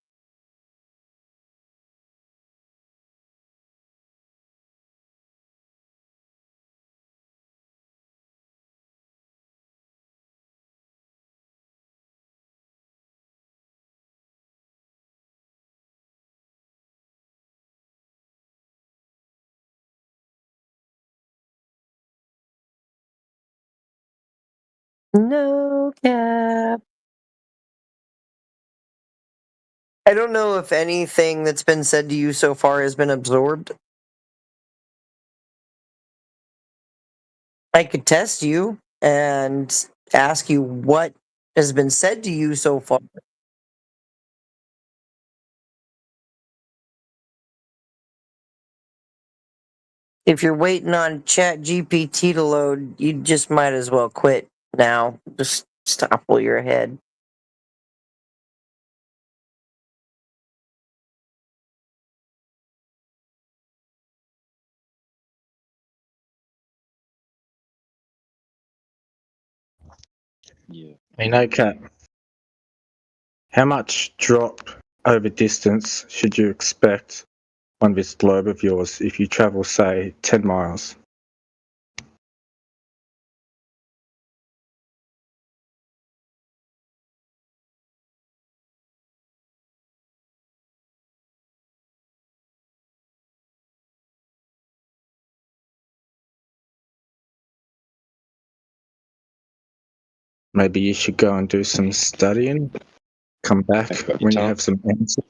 No cap. I don't know if anything that's been said to you so far has been absorbed. I could test you and ask you what has been said to you so far. If you're waiting on Chat GPT to load, you just might as well quit now. Just stop while you're ahead. Yeah. Hey, no cap. How much drop over distance should you expect on this globe of yours if you travel, say, 10 miles? Maybe you should go and do some studying. Come back when you have some answers.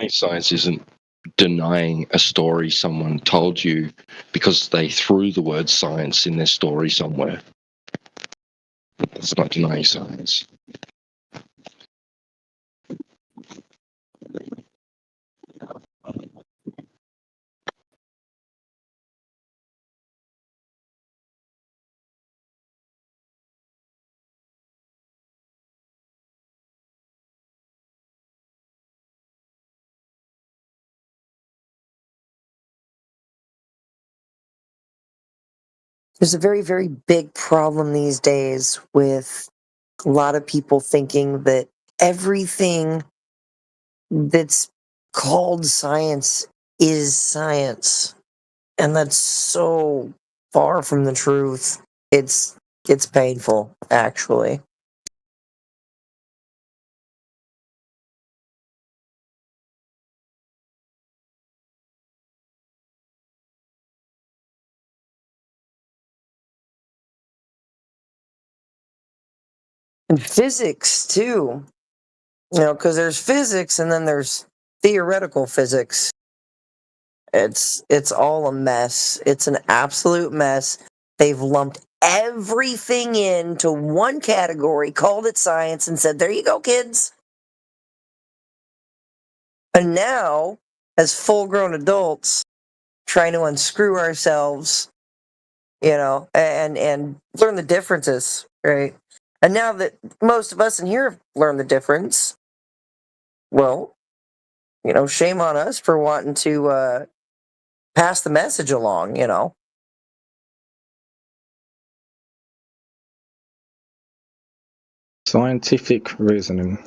Science isn't denying a story someone told you because they threw the word science in their story somewhere. It's not denying science. There's a very, very big problem these days with a lot of people thinking that everything that's called science is science. And that's so far from the truth. It's painful, actually. And physics too. Because there's physics and then there's theoretical physics. It's all a mess. It's an absolute mess. They've lumped everything into one category, called it science, and said, "There you go, kids." And now, as full-grown adults, trying to unscrew ourselves, and learn the differences, right? And now that most of us in here have learned the difference, well, shame on us for wanting to pass the message along. Scientific reasoning.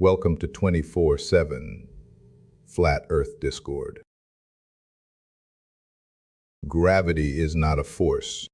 Welcome to 24/7 Flat Earth Discord. Gravity is not a force.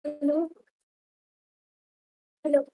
Hello? Hello?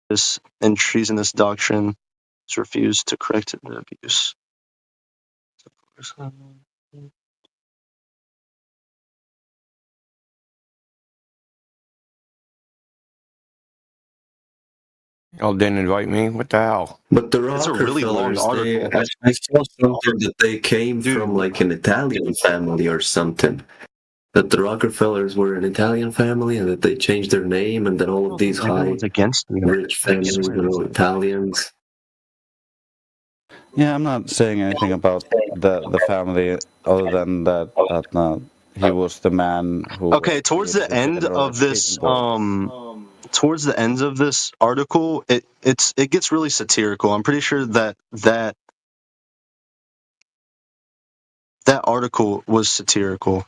this and treasonous doctrine is refused to correct the abuse. Y'all didn't invite me. What the hell? But the It's a really long Rockefellers, they, article. I saw something that they came from like an Italian family or something. That the Rockefellers were an Italian family and that they changed their name, and then all of these high Everyone's against me. rich families were all Italians. Yeah, I'm not saying anything about the family other than that he was the man who. Okay, towards the end of this towards the end of this article, it gets really satirical. I'm pretty sure that article was satirical.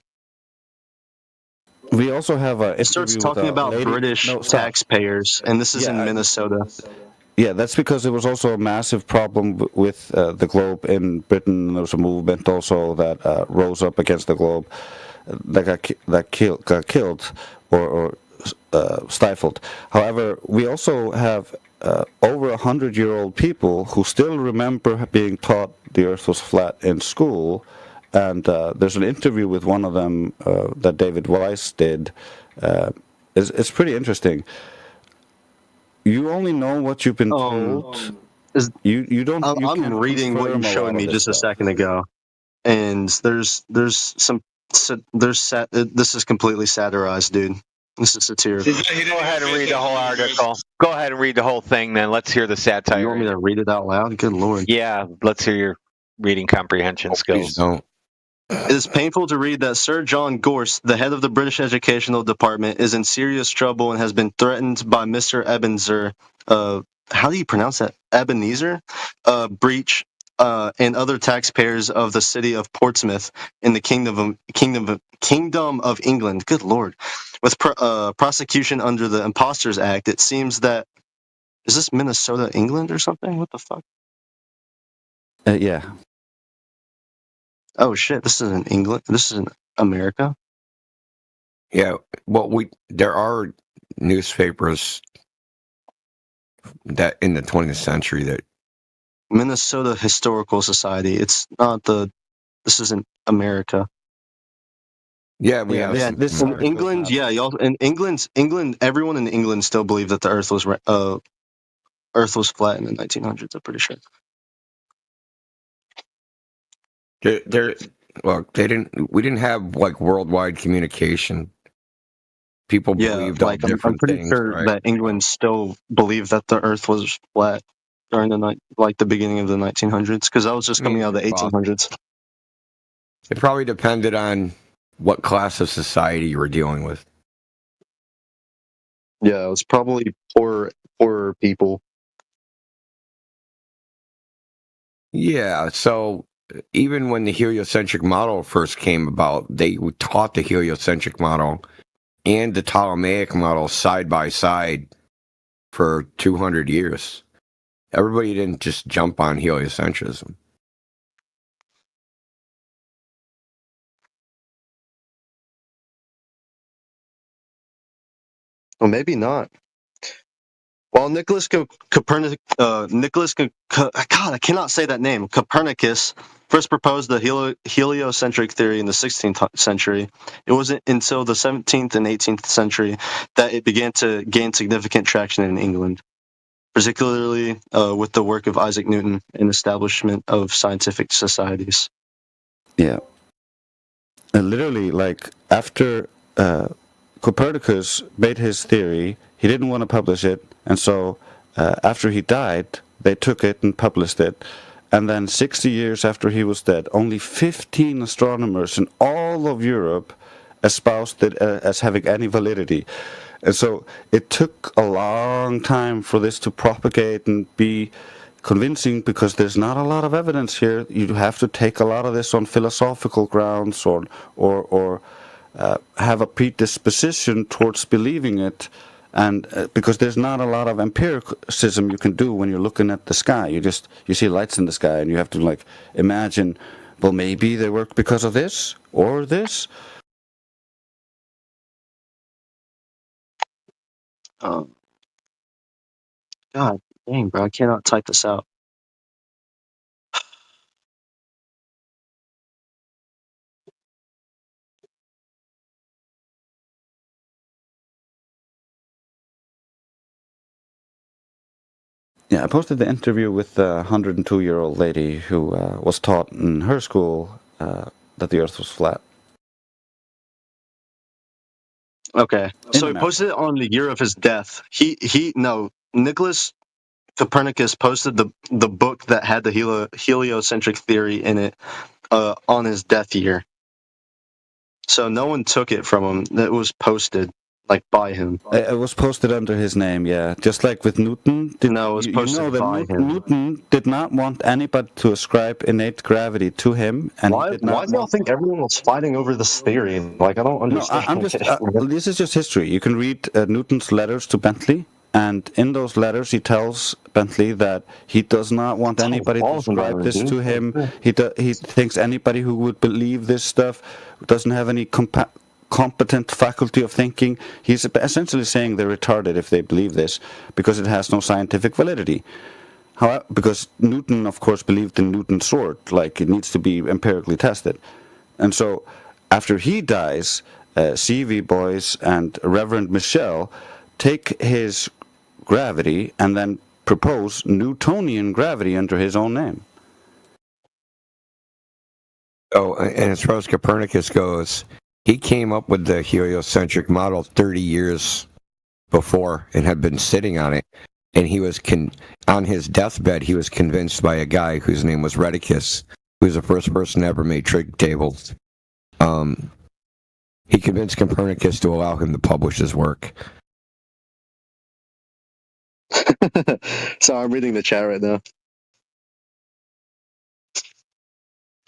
We also have a. It starts talking about British taxpayers, and this is in Minnesota. Yeah, that's because it was also a massive problem with the Globe in Britain. There was a movement also that rose up against the Globe that got killed or stifled. However, we also have over 100-year-old people who still remember being taught the Earth was flat in school. And there's an interview with one of them that David Weiss did. It's pretty interesting. You only know what you've been told. You don't. I'm reading what you showed me just a second ago, and this is completely satirized, dude. This is satirical. Go ahead and read the whole article. Go ahead and read the whole thing, then. Let's hear the satire. You want me to read it out loud? Good lord. Yeah, let's hear your reading comprehension skills. Don't. It is painful to read that Sir John Gorst, the head of the British Educational Department, is in serious trouble and has been threatened by Mr. Ebenezer. How do you pronounce that? Ebenezer? Breach and other taxpayers of the city of Portsmouth in the Kingdom of England. Good lord. With prosecution under the Impostors Act, it seems that is this Minnesota, England, or something? What the fuck? Yeah. Oh shit! This is in England. This is in America. Yeah, well, there are newspapers that in the 20th century that Minnesota Historical Society. It's not the. This isn't America. Yeah, we have. Yeah, this in England. Yeah, y'all in England. Everyone in England still believed that the Earth was flat in the 1900s. I'm pretty sure. We didn't have like worldwide communication. People believed all different I'm pretty things, sure right? that England still believed that the Earth was flat during the beginning of the 1900s, because that was just coming out of the 1800s. It probably depended on what class of society you were dealing with. Yeah, it was probably poorer people. Yeah, so even when the heliocentric model first came about, they taught the heliocentric model and the Ptolemaic model side by side for 200 years. Everybody didn't just jump on heliocentrism. Well, maybe not. While Nicholas Copernicus, God, I cannot say that name. Copernicus first proposed the heliocentric theory in the 16th century, it wasn't until the 17th and 18th century that it began to gain significant traction in England, particularly with the work of Isaac Newton and establishment of scientific societies. Yeah. And literally, like, after Copernicus made his theory, he didn't want to publish it, and so after he died, they took it and published it. And then 60 years after he was dead, only 15 astronomers in all of Europe espoused it as having any validity. And so it took a long time for this to propagate and be convincing, because there's not a lot of evidence here. You have to take a lot of this on philosophical grounds or have a predisposition towards believing it. And because there's not a lot of empiricism you can do when you're looking at the sky. You see lights in the sky and you have to like imagine, well, maybe they work because of this or this. God dang, bro, I cannot type this out. Yeah, I posted the interview with the 102-year-old lady who was taught in her school that the Earth was flat. Okay, In so he America. posted it on the year of his death. Nicholas Copernicus posted the book that had the heliocentric theory in it on his death year. So no one took it from him. It was posted by him. It was posted under his name, yeah. Just like with Newton. No, it was posted by him. Newton did not want anybody to ascribe innate gravity to him. And Why do y'all think everyone was fighting over this theory? Like, I don't understand. No, I'm just. This is just history. You can read Newton's letters to Bentley, and in those letters he tells Bentley that he does not want anybody to ascribe this to him. He thinks anybody who would believe this stuff doesn't have any competent faculty of thinking. He's essentially saying they're retarded if they believe this because it has no scientific validity. However, because Newton, of course, believed in Newton's sword, like it needs to be empirically tested. And so after he dies, CV Boys and Reverend Michel take his gravity and then propose Newtonian gravity under his own name. Oh, and as far as Copernicus goes, he came up with the heliocentric model 30 years before and had been sitting on it. And he was on his deathbed, he was convinced by a guy whose name was Rheticus, who was the first person to ever make trig tables. He convinced Copernicus to allow him to publish his work. So I'm reading the chat right now.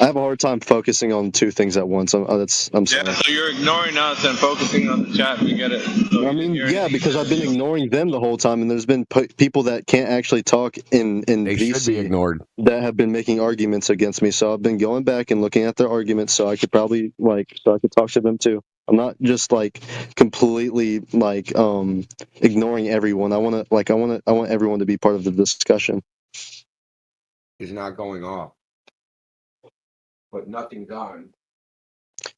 I have a hard time focusing on two things at once. I'm sorry. Yeah, so you're ignoring us and focusing on the chat. We get it. So I mean, yeah, because I've been ignoring them the whole time, and there's been people that can't actually talk in They should VC be ignored. that have been making arguments against me. So I've been going back and looking at their arguments, so I could probably so I could talk to them too. I'm not just completely ignoring everyone. I want everyone to be part of the discussion. He's not going off. But nothing done.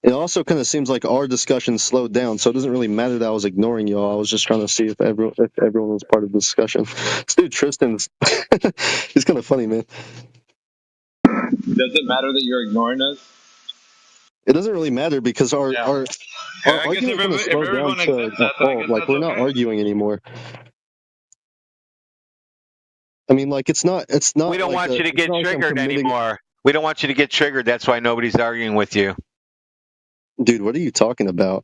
It also kind of seems like our discussion slowed down, so it doesn't really matter that I was ignoring y'all. I was just trying to see if everyone was part of the discussion. This dude Tristan's he's kind of funny, man. Does it matter that you're ignoring us? It doesn't really matter because our argument kind of slowed down to a halt. Like we're not arguing anymore. I mean, it's not. We don't want you to get triggered anymore. We don't want you to get triggered. That's why nobody's arguing with you. Dude, what are you talking about?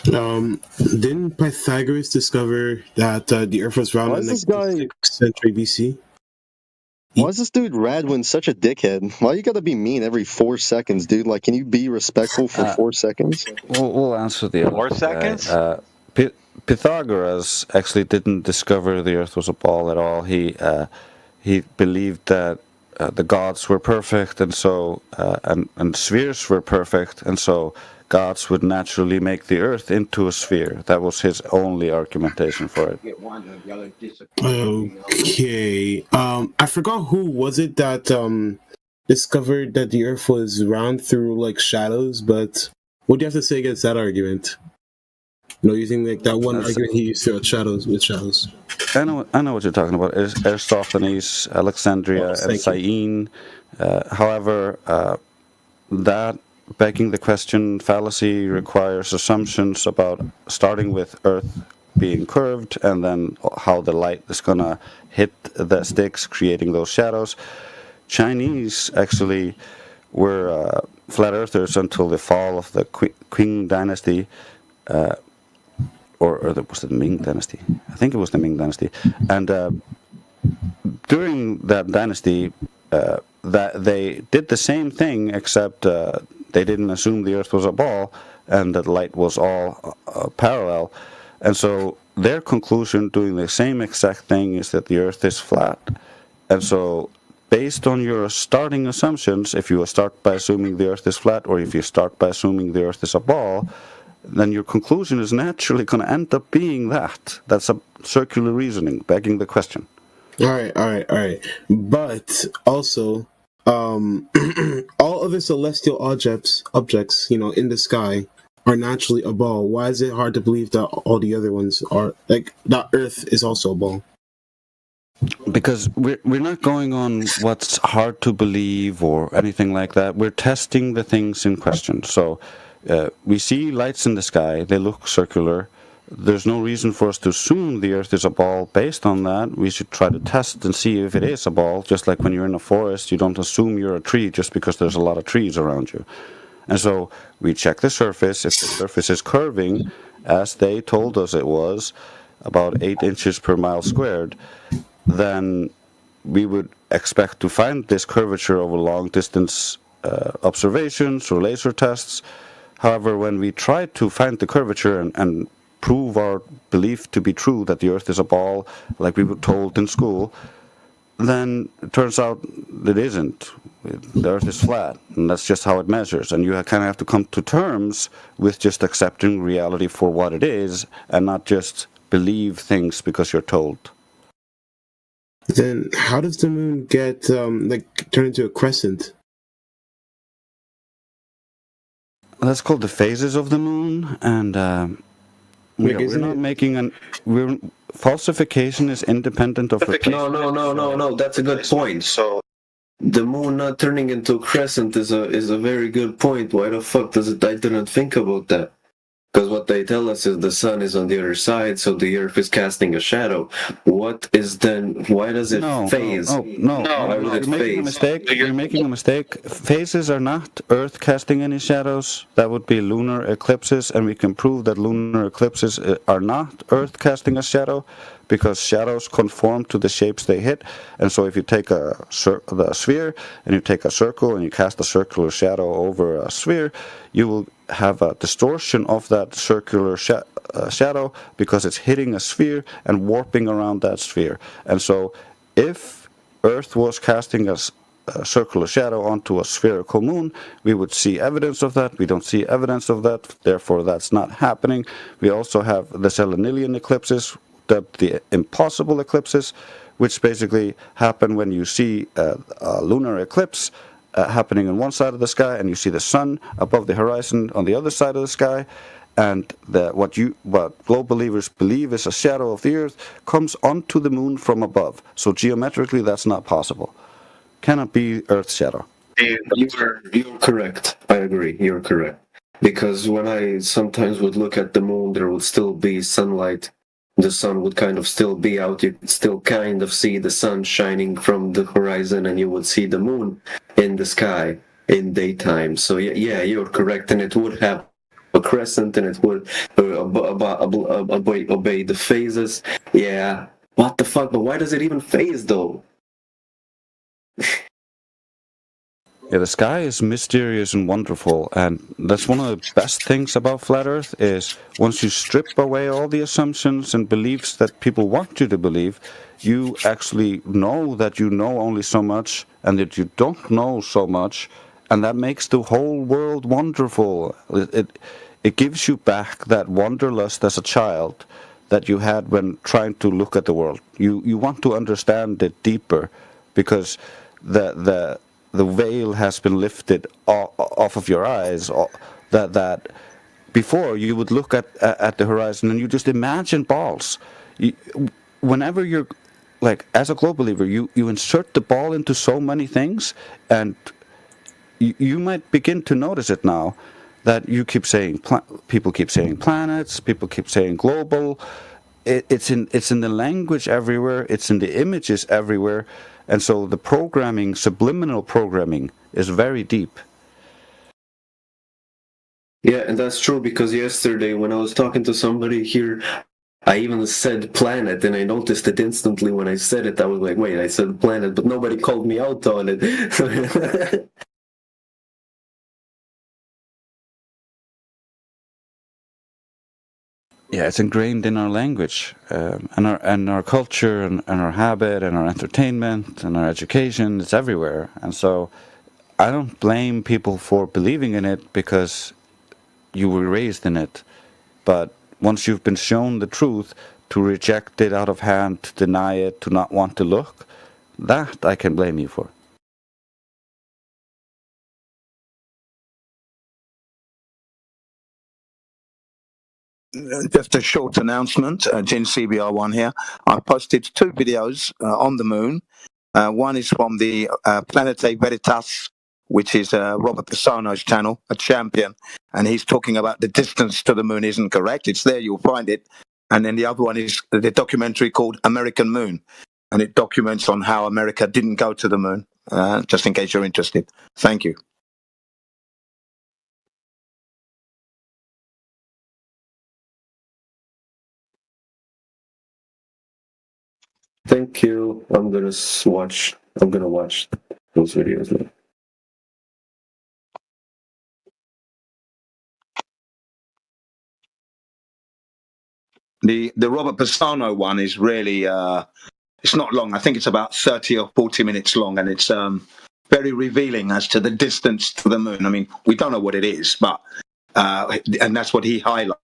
Didn't Pythagoras discover that the Earth was round in the 6th century BC? Why is this dude Radwin such a dickhead? Why you gotta be mean every 4 seconds, dude? Like, can you be respectful for 4 seconds? We'll answer the other 4 seconds? Pythagoras actually didn't discover the Earth was a ball at all. He believed that the gods were perfect, and so and spheres were perfect, and so gods would naturally make the Earth into a sphere. That was his only argumentation for it. Okay. I forgot who was it that discovered that the Earth was round through shadows, but what do you have to say against that argument? Using that one argument he used throughout shadows with shadows. I know what you're talking about. Aristophanes, Alexandria, and Syene. However, that begging the question fallacy requires assumptions about starting with Earth being curved and then how the light is gonna hit the sticks, creating those shadows. Chinese actually were flat earthers until the fall of the Qing dynasty. Or was it the Ming Dynasty? I think it was the Ming Dynasty. And during that dynasty, that they did the same thing, except they didn't assume the Earth was a ball and that light was all parallel. And so their conclusion, doing the same exact thing, is that the Earth is flat. And so based on your starting assumptions, if you start by assuming the Earth is flat or if you start by assuming the Earth is a ball, then your conclusion is naturally going to end up being that. That's a circular reasoning, begging the question. All right. But also, all other celestial objects, in the sky are naturally a ball. Why is it hard to believe that all the other ones are that Earth is also a ball? Because we're not going on what's hard to believe or anything like that. We're testing the things in question. So we see lights in the sky. They look circular. There's no reason for us to assume the Earth is a ball based on that. We should try to test and see if it is a ball. Just like when you're in a forest, you don't assume you're a tree just because there's a lot of trees around you. And so we check the surface. If the surface is curving, as they told us it was, about 8 inches per mile squared, then we would expect to find this curvature over long-distance observations or laser tests. However, when we try to find the curvature and prove our belief to be true that the Earth is a ball, like we were told in school, then it turns out it isn't. The Earth is flat, and that's just how it measures. And you kind of have to come to terms with just accepting reality for what it is and not just believe things because you're told. Then how does the moon get turn into a crescent? That's called the phases of the moon, and we're not making falsification is independent of replacement. No. That's a good point. So the moon not turning into a crescent is a very good point. Why the fuck does it? I didn't think about that. Because what they tell us is the sun is on the other side, so the Earth is casting a shadow. What is then? Why does it phase? No. Why would it You're making a mistake. You're making a mistake. Phases are not Earth casting any shadows. That would be lunar eclipses, and we can prove that lunar eclipses are not Earth casting a shadow, because shadows conform to the shapes they hit. And so if you take the sphere and you take a circle and you cast a circular shadow over a sphere, you will have a distortion of that circular shadow because it's hitting a sphere and warping around that sphere. And so if Earth was casting a circular shadow onto a spherical moon, we would see evidence of that. We don't see evidence of that, therefore that's not happening. We also have the Selenilian eclipses, the impossible eclipses, which basically happen when you see a lunar eclipse happening on one side of the sky, and you see the sun above the horizon on the other side of the sky, and what globe believers believe is a shadow of the Earth comes onto the moon from above. So geometrically, that's not possible. Cannot be Earth's shadow. You're correct. I agree. You're correct. Because when I sometimes would look at the moon, there would still be sunlight. The sun would kind of still be out. You could still kind of see the sun shining from the horizon, and you would see the moon in the sky in daytime. So yeah, you're correct, and it would have a crescent, and it would obey the phases. Yeah, what the fuck? But why does it even phase though? Yeah, the sky is mysterious and wonderful, and that's one of the best things about Flat Earth is once you strip away all the assumptions and beliefs that people want you to believe, you actually know that you know only so much and that you don't know so much, and that makes the whole world wonderful. It gives you back that wanderlust as a child that you had when trying to look at the world. You want to understand it deeper because the veil has been lifted off of your eyes. That before you would look at the horizon and you just imagine balls. Whenever you're like as a globe believer, you insert the ball into so many things, and you might begin to notice it now that you keep saying people keep saying planets, people keep saying global. It's in the language everywhere. It's in the images everywhere. And so the programming, subliminal programming, is very deep. Yeah, and that's true because yesterday when I was talking to somebody here, I even said planet, and I noticed it instantly when I said it. I was like, wait, I said planet, but nobody called me out on it. Yeah, it's ingrained in our language, and our culture, and our habit, and our entertainment, and our education. It's everywhere, and so I don't blame people for believing in it because you were raised in it. But once you've been shown the truth, to reject it out of hand, to deny it, to not want to look, that I can blame you for. Just a short announcement, Jin CBR1 here. I posted 2 videos on the moon. One is from the Planete Veritas, which is Robert Pisano's channel, a champion, and he's talking about the distance to the moon isn't correct. It's there, you'll find it. And then the other one is the documentary called American Moon, and it documents on how America didn't go to the moon, just in case you're interested. Thank you. Thank you. I'm gonna watch those videos now. The Robert Pisano one is really it's not long. I think it's about 30 or 40 minutes long, and it's very revealing as to the distance to the moon. I mean, we don't know what it is, but and that's what he highlights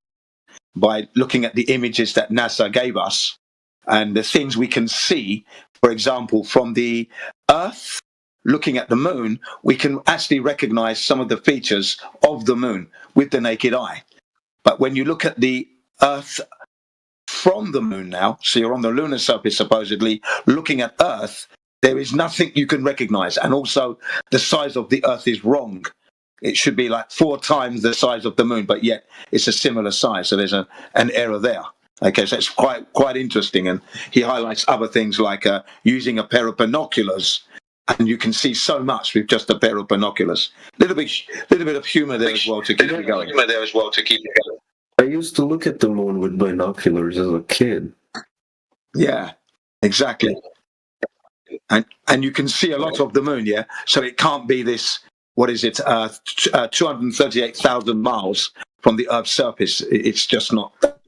by looking at the images that NASA gave us and the things we can see. For example, from the Earth, looking at the moon, we can actually recognize some of the features of the moon with the naked eye. But when you look at the Earth from the moon now, so you're on the lunar surface supposedly, looking at Earth, there is nothing you can recognize. And also, the size of the Earth is wrong. It should be like 4 times the size of the moon, but yet it's a similar size. So there's an error there. Okay, so it's quite interesting. And he highlights other things like using a pair of binoculars, and you can see so much with just a pair of binoculars. Little bit of humor there as well to keep it going. I used to look at the moon with binoculars as a kid. Yeah, exactly. And you can see a lot of the moon, yeah? So it can't be this, what is it, 238,000 miles from the Earth's surface. It's just not that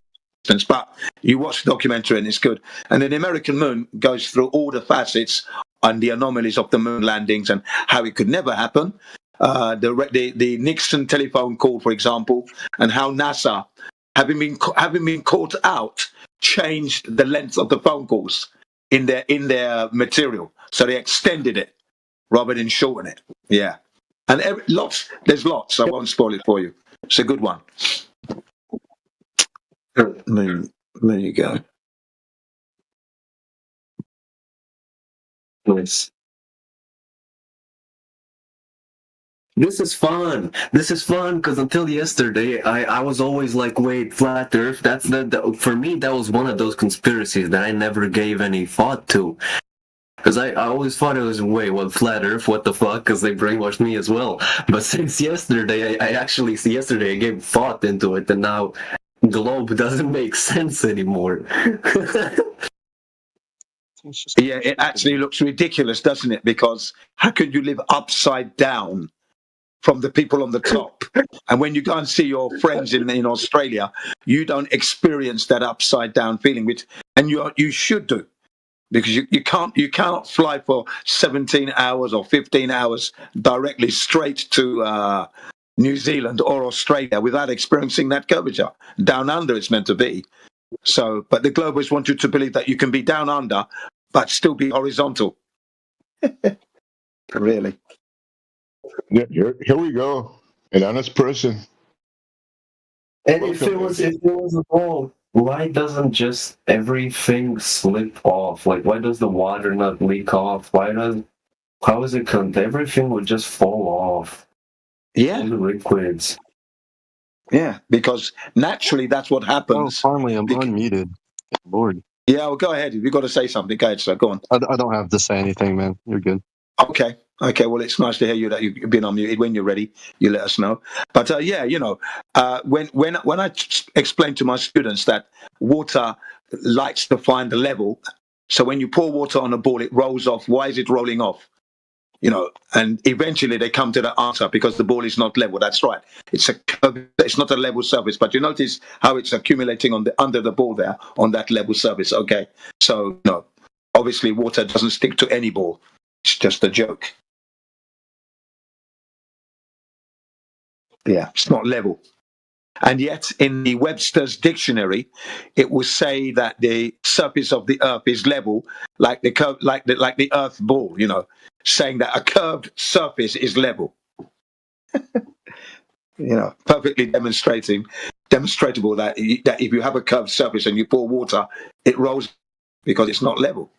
distance. But you watch the documentary and it's good. And then the American moon goes through all the facets and the anomalies of the moon landings and how it could never happen. The Nixon telephone call, for example, and how NASA, having been caught out, changed the length of the phone calls in their material, so they extended it rather than shorten it. Yeah, and there's lots. I won't spoil it for you. It's a good one. There you go. Nice. This is fun. This is fun because until yesterday, I was always like, wait, flat Earth. That's for me. That was one of those conspiracies that I never gave any thought to, because I always thought it was, wait, what, flat Earth? What the fuck? Because they brainwashed me as well. But since yesterday, I gave thought into it, and now globe doesn't make sense anymore. Yeah, it actually looks ridiculous, doesn't it? Because how could you live upside down from the people on the top? And when you go and see your friends in Australia, you don't experience that upside down feeling, and you should do, because you cannot fly for 17 hours or 15 hours directly straight to New Zealand or Australia without experiencing that curvature. Down under it's meant to be. So, but the globalists want you to believe that you can be down under but still be horizontal. Really. Yeah, here we go. An honest person. And if it was a ball, why doesn't just everything slip off? Like, why does the water not leak off? How is it everything would just fall off? Yeah. All the liquids. Yeah, because naturally that's what happens. Oh, finally, I'm unmuted. Lord. Yeah, well, go ahead. If you've got to say something, go ahead, sir. Go on. I don't have to say anything, man. You're good. Okay. Well, it's nice to hear that you've been unmuted. When you're ready, you let us know. But yeah, when I explain to my students that water likes to find a level, so when you pour water on a ball, it rolls off. Why is it rolling off? And eventually they come to the answer, because the ball is not level. That's right. It's not a level surface, but you notice how it's accumulating under the ball there on that level surface. Okay. So no, obviously water doesn't stick to any ball. It's just a joke. Yeah, it's not level. And yet, in the Webster's dictionary, it will say that the surface of the Earth is level, like the Earth ball. You know, saying that a curved surface is level. You know, perfectly demonstrable that if you have a curved surface and you pour water, it rolls because it's not level.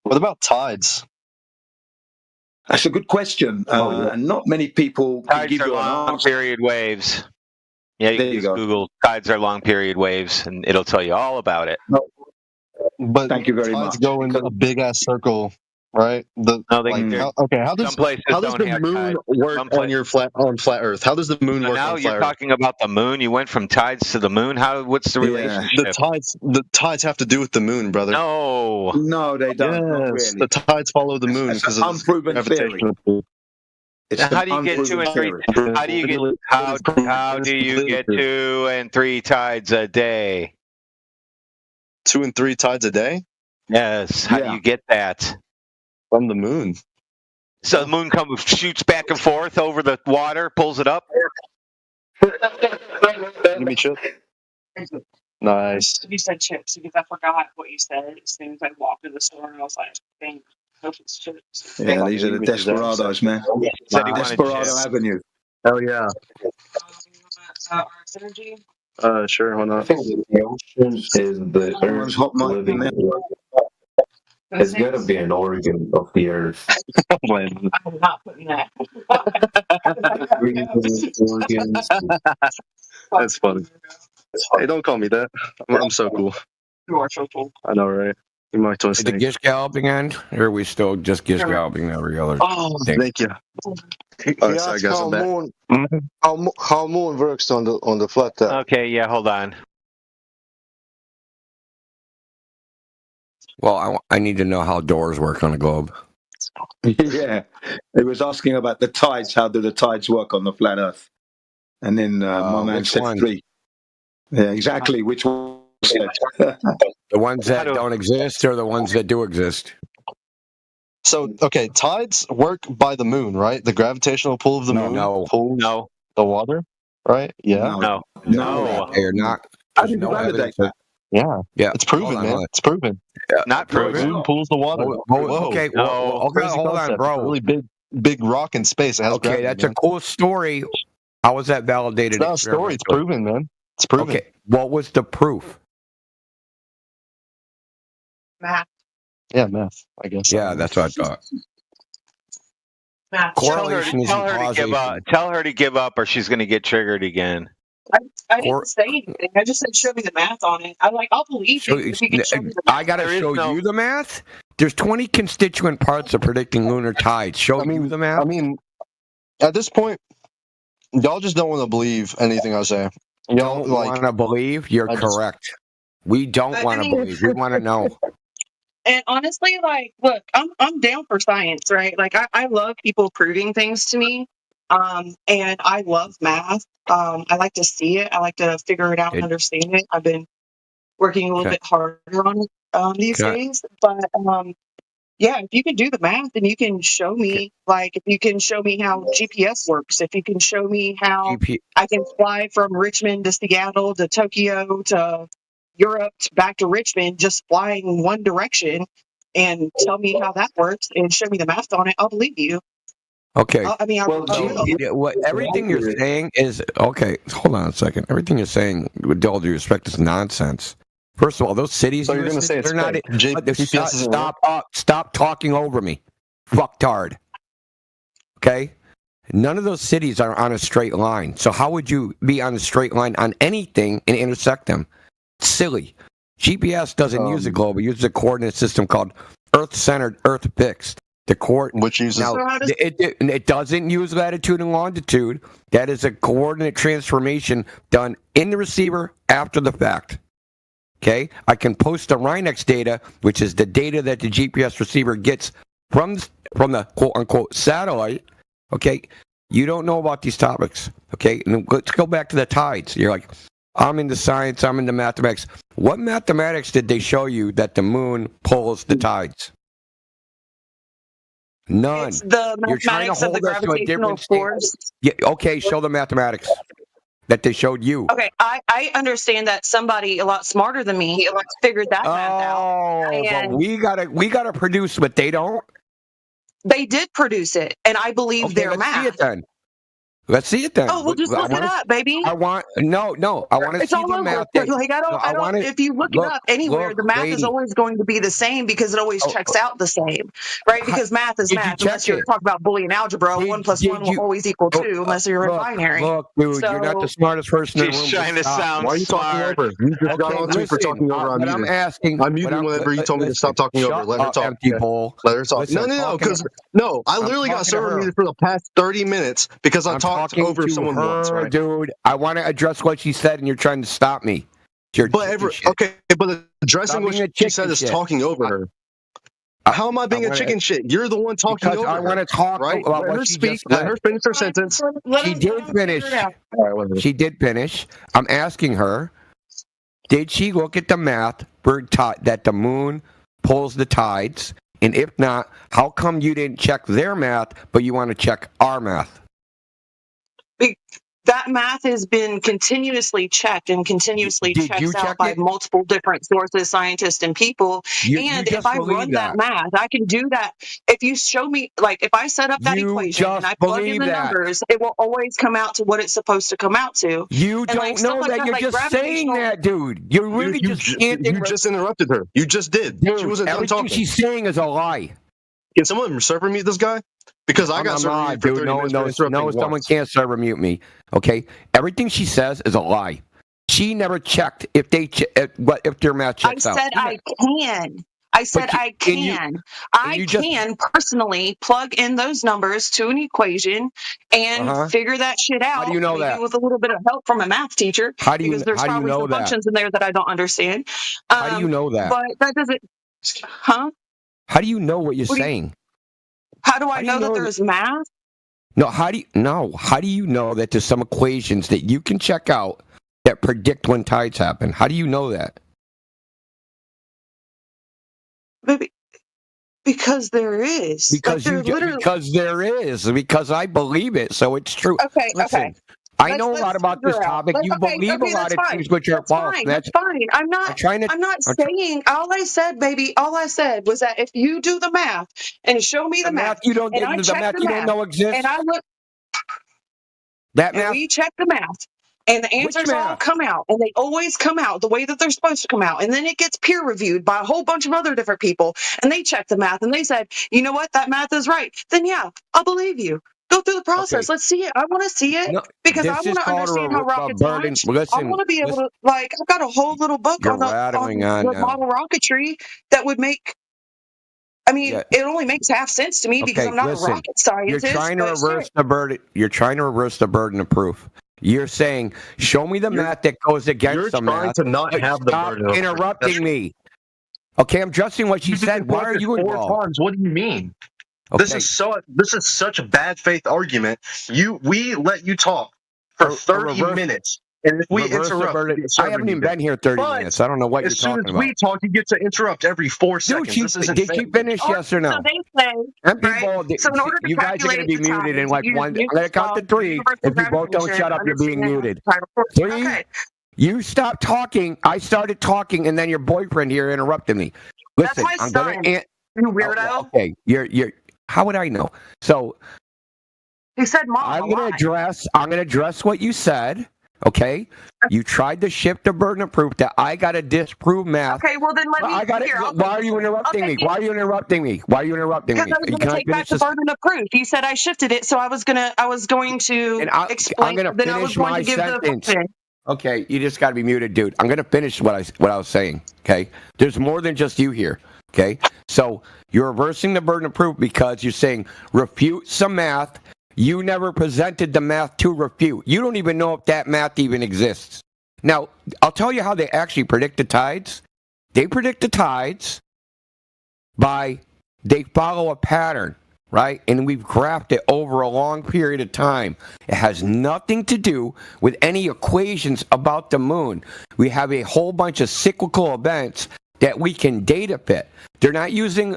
What about tides? That's a good question. Not many people can Tides give are you an long answer. period waves. Yeah, you There can you just go. Google tides are long period waves, and it'll tell you all about it. But Thank you very tides much. go in a big ass circle, right? No, How does some places don't the have moon tides. work Some on flat Earth? How does the moon So work now on you're flat Earth? talking about the moon. You went from tides to the moon. What's the relationship? The tides have to do with the moon, brother. No, they don't. Not Yes, really. the tides follow the moon It's because an of the unproven theory. gravitational pull. It's Now, an how do you get two unproven and three? theory. How do you get 2 and 3 tides a day? 2 and 3 tides a day? Yes. How do you get that? From the moon. So the moon shoots back and forth over the water, pulls it up. Give me chip. Nice. You said chips because I forgot what you said as soon as I walked in the store and I was like, dang, hope it's chips. Yeah, these are the desperados, man. Said he wanted Desperado chips. Avenue. Hell yeah. Synergy? Sure, why not? I think the ocean is the Someone's Earth hot mic living. there. It's gotta be an organ of the Earth. I'm not putting that. That's funny. Hey, don't call me that. I'm so cool. You are so cool. I know, right? You might twist Did the gish galloping end, or are we still just gish galloping every other? Oh, thing? thank you. He sorry, asked guys, how I'm back. how moon works on the flat Earth. Okay, yeah, hold on. Well, I need to know how doors work on a globe. Yeah, he was asking about the tides. How do the tides work on the flat Earth? And then my man which said one? 3. Yeah, exactly. Which one? The ones that don't exist or the ones that do exist? So, okay, tides work by the moon, right? The gravitational pull of the moon pulls the water, right? Yeah. No. They are not. How There's did you no validate evidence. that? Yeah. Yeah, It's proven, hold on, man. hold on. It's proven. Not The proven. moon pulls the water. Whoa. Okay, well, Crazy hold on, concept. bro. It's a really big rock in space. It has Okay, gravity, that's man. a cool story. How was that validated? It's not a story. It's proven, man. It's proven. Okay, what was the proof? Math. Yeah, math, I guess. Yeah, that's what I thought. Math. Correlation Tell isn't her to give up. causation. Tell her to give up, or she's going to get triggered again. I didn't say anything. I just said show me the math on it. I'm like, I'll believe you if you can show me the math. I got to show you the math? There's 20 constituent parts of predicting lunar tides. Show you the math? I mean, at this point, y'all just don't want to believe anything I say. Y'all Don't want to believe? You're correct. We don't want to believe. We want to know. And honestly, like, look, I'm down for science, right? Like, I love people proving things to me. And I love math. I like to see it. I like to figure it out and understand it. I've been working a little bit harder on it these days. But yeah, if you can do the math and you can show me, like, if you can show me how GPS works, if you can show me how I can fly from Richmond to Seattle to Tokyo to Europe back to Richmond, just flying one direction, and tell me how that works and show me the math on it, I'll believe you. Okay. I mean, everything you're saying is okay. Hold on a second. Everything you're saying, with all due respect, is nonsense. First of all, those cities So you're going to say it's they're not. fake. GPS isn't real? Stop talking over me, fucktard. Okay. None of those cities are on a straight line. So how would you be on a straight line on anything and intersect them? It's silly. GPS doesn't use a globe. It uses a coordinate system called Earth-centered, Earth-fixed. Which uses it doesn't use latitude and longitude. That is a coordinate transformation done in the receiver after the fact. Okay, I can post the Rhinex data, which is the data that the GPS receiver gets from the quote unquote satellite. Okay, you don't know about these topics. Okay, and let's go back to the tides. You're like, I'm into science. I'm into mathematics. What mathematics did they show you that the moon pulls the tides? None. It's the You're trying to mathematics of the hold us to a gravitational different state. force. Yeah, okay, show the mathematics that they showed you. Okay, I understand that somebody a lot smarter than me figured that math out. Oh, but And we gotta produce what they don't. they did produce it, and I believe Okay, their let's see math. it then. Let's see it then. Oh, well, just look it up, baby. I want I want to It's see all the over. math. Like I don't. want If you look it up anywhere, the math is always going to be the same because it always checks out the same, right? Because math is did you math. check Unless you're it? talking about Boolean algebra, 1 + 1 will always equal 2, unless you're in binary. Look, dude, you're not the smartest person in the room. She's trying to Stop. sound Why are you talking smart. over? You just got on to for talking over. I'm but I'm muted. asking. I'm muted whenever you told me to stop talking over. Let her talk. Empty okay? bowl. Let her talk. Listen, No, because no, I literally got server muted for the past 30 minutes because I I'm talked talking over to someone her, once, right? dude. I want to address what she said, and you're trying to stop me. Okay, but addressing Stop what being a she chicken said is shit. talking over her. How am I being a chicken shit? You're the one talking Because over I want to talk right? about Let what her she speak. just Let said. her finish her sentence. She did finish. She did finish. I'm asking her, did she look at the math that the moon pulls the tides? And if not, how come you didn't check their math, but you want to check our math? That math has been continuously checked and continuously Did you checked out check by it? multiple different sources, scientists, and people. You And just if I believe run that. that math, I can do that. If you show me, like, if I set up that You equation and just I plug in believe the that. numbers, it will always come out to what it's supposed to come out to. You And don't like stuff know like that. You're like just saying gravitational. that, dude. You're really just chanting. You just interrupted her. You just did. Dude, She wasn't done everything talking. she's saying is a lie. Can someone server mute this guy? Because I got I'm server not, muted for dude. 30 No, minutes no, for interrupting no. Someone once. can't server mute me. Okay, everything she says is a lie. She never checked if if their math I checks out. said I can. I said I can. I can personally plug in those numbers to an equation and figure that shit out. How do you know maybe that? with a little bit of help from a math teacher. How do you because there's how do you probably know some that? functions in there that I don't understand. How do you know that? But that doesn't. Huh? How do you know what you're What do you- saying? How do I know that there's math? No, how do you know that there's some equations that you can check out that predict when tides happen? How do you know that? Maybe because there is. Because because I believe it, so it's true. Okay, Listen, okay. I know a lot about this topic. You believe a lot of things which are false. That's fine. I'm not saying. All I said, baby. All I said was that if you do the math and show me the math, you don't and I the check math the you math, don't know exists. and I look, that and math. we check the math, and the answers all come out, and they always come out the way that they're supposed to come out, and then it gets peer reviewed by a whole bunch of other different people, and they check the math, and they said, you know what, that math is right. Then yeah, I'll believe you. Go through the process. Okay. Let's see it. I want to see it because I this want is to called understand a how rockets burden. launch. Listen, I want to be able to, like, I've got a whole little book You're on the rattling on the now. model rocketry that would make. I mean, Yeah. it only makes half sense to me because Okay, I'm not listen. a rocket scientist. You're trying to but reverse shit. the burden. You're trying to reverse the burden of proof. You're saying, show me the math that goes against the math. You're trying to not but have the stop burden of proof. interrupting me. Okay, I'm addressing what she said. Why are you four involved? times. What do you mean? Okay. This is such a bad faith argument. We let you talk for 30 minutes, and if we reverse the interrupt, burden. you get I server haven't even muted. been here 30 But minutes. I don't know what you're as soon talking as about. we talk, you get to interrupt every 4 seconds. Dude, This isn't did fair. she finish? Yes or no? So they say, And right? people, So in order to you guys are going to calculate be the muted time, in like you one. use I'm going to count to 3. universal If you both don't gravitation, shut up, you're being understand muted. tidal force. 3. Okay. You stop talking. I started talking, and then your boyfriend here interrupted me. Listen, That's my I'm son. going to. You weirdo. Okay, you're. How would I know? So He said, "Mom, I'm going to address what you said. Okay, you tried to shift the burden of proof that I got to disprove math. Okay, well then let me. I got it. Why are you interrupting me? Why are you interrupting me? Why are you interrupting me? Because I was going to take back the burden of proof. You said I shifted it, so I was going to explain. I'm going to then I was finish going my to give sentence. the. Okay, you just got to be muted, dude. I'm going to finish what I was saying. Okay, there's more than just you here. Okay, so you're reversing the burden of proof because you're saying refute some math. You never presented the math to refute. You don't even know if that math even exists. Now, I'll tell you how they actually predict the tides. They predict the tides they follow a pattern, right? And we've graphed it over a long period of time. It has nothing to do with any equations about the moon. We have a whole bunch of cyclical events that we can data fit. They're not using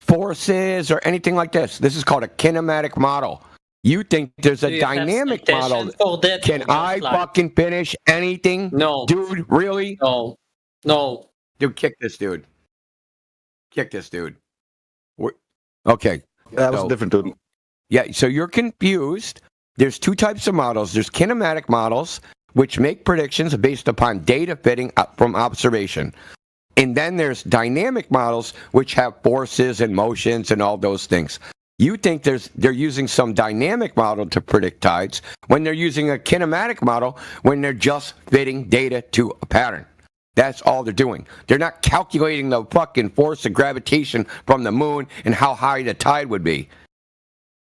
forces or anything like this. This is called a kinematic model. You think there's a Do you have dynamic model. citation for that Can or just I like- fucking finish anything? No. Dude, really? No. Dude, kick this dude. Kick this dude. Okay. That was a different dude. Yeah, so you're confused. There's two types of models. There's kinematic models, which make predictions based upon data fitting from observation. And then there's dynamic models, which have forces and motions and all those things. You think they're using some dynamic model to predict tides when they're using a kinematic model when they're just fitting data to a pattern. That's all they're doing. They're not calculating the fucking force of gravitation from the moon and how high the tide would be.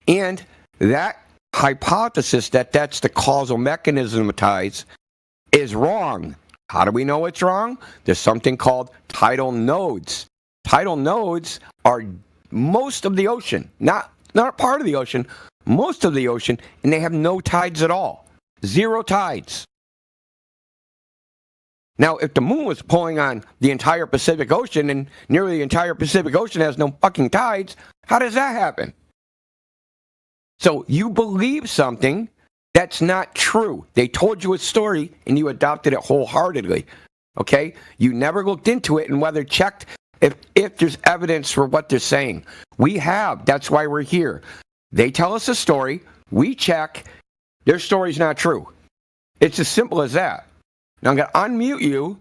And that hypothesis that that's the causal mechanism of tides is wrong. How do we know it's wrong? There's something called tidal nodes. Tidal nodes are most of the ocean, not part of the ocean, most of the ocean, and they have no tides at all. Zero tides. Now, if the moon was pulling on the entire Pacific Ocean and nearly the entire Pacific Ocean has no fucking tides, how does that happen? So you believe something that's not true. They told you a story and you adopted it wholeheartedly. Okay? You never looked into it and whether checked if there's evidence for what they're saying. We have. That's why we're here. They tell us a story. We check. Their story's not true. It's as simple as that. Now I'm going to unmute you.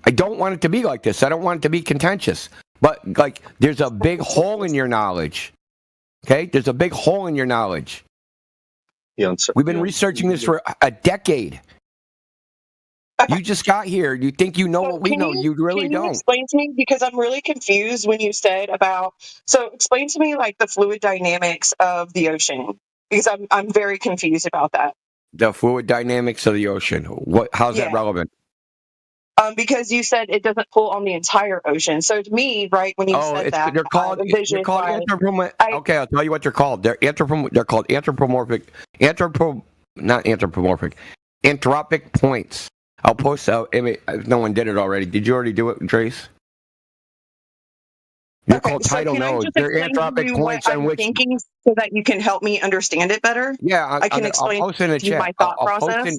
I don't want it to be like this. I don't want it to be contentious. But, like, there's a big hole in your knowledge. Okay? There's a big hole in your knowledge. We've been researching this for a decade. You just got here. You think you know what we know. You really Can you don't. explain to me, because I'm really confused when you said about, so explain to me like the fluid dynamics of the ocean, because I'm very confused about that. The fluid dynamics of the ocean. How's that relevant? Because you said it doesn't pull on the entire ocean. So to me, right, when you said that, they're called anthropomorphic. Okay, I'll tell you what they're called. They're called anthropomorphic. Not anthropomorphic. Anthropic points. I'll post out. No one did it already. Did you already do it, Trace? They're called tidal nodes. They're anthropic points on which. Thinking so that you can help me understand it better. Yeah, I can explain I'll post in the chat. my thought process.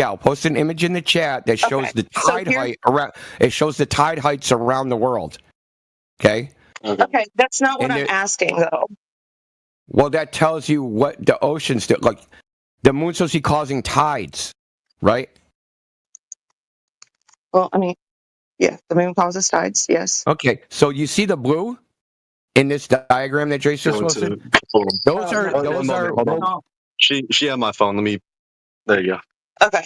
I'll post an image in the chat that shows the tide height around. It shows the tide heights around the world. Okay. Okay, that's not what I'm asking though. Well, that tells you what the oceans do. Like the moon's supposed to be causing tides, right? Well, I mean, yeah, the moon causes tides. Yes. Okay, so you see the blue in this diagram that Trace just posted. Those are. She had my phone. Let me. There you go. Okay.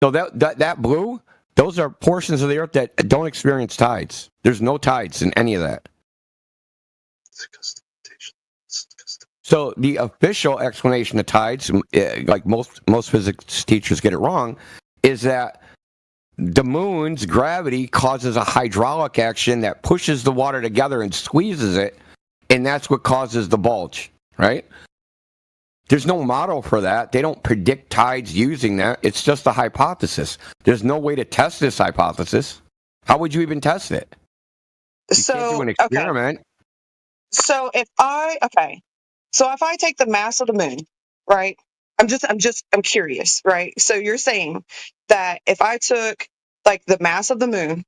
So that blue, those are portions of the earth that don't experience tides. There's no tides in any of that. So the official explanation of tides, like most physics teachers get it wrong, is that the moon's gravity causes a hydraulic action that pushes the water together and squeezes it, and that's what causes the bulge, right? There's no model for that. They don't predict tides using that. It's just a hypothesis. There's no way to test this hypothesis. How would you even test it? You can't do an experiment. So if I take the mass of the moon, right? I'm curious, right? So you're saying that if I took like the mass of the moon,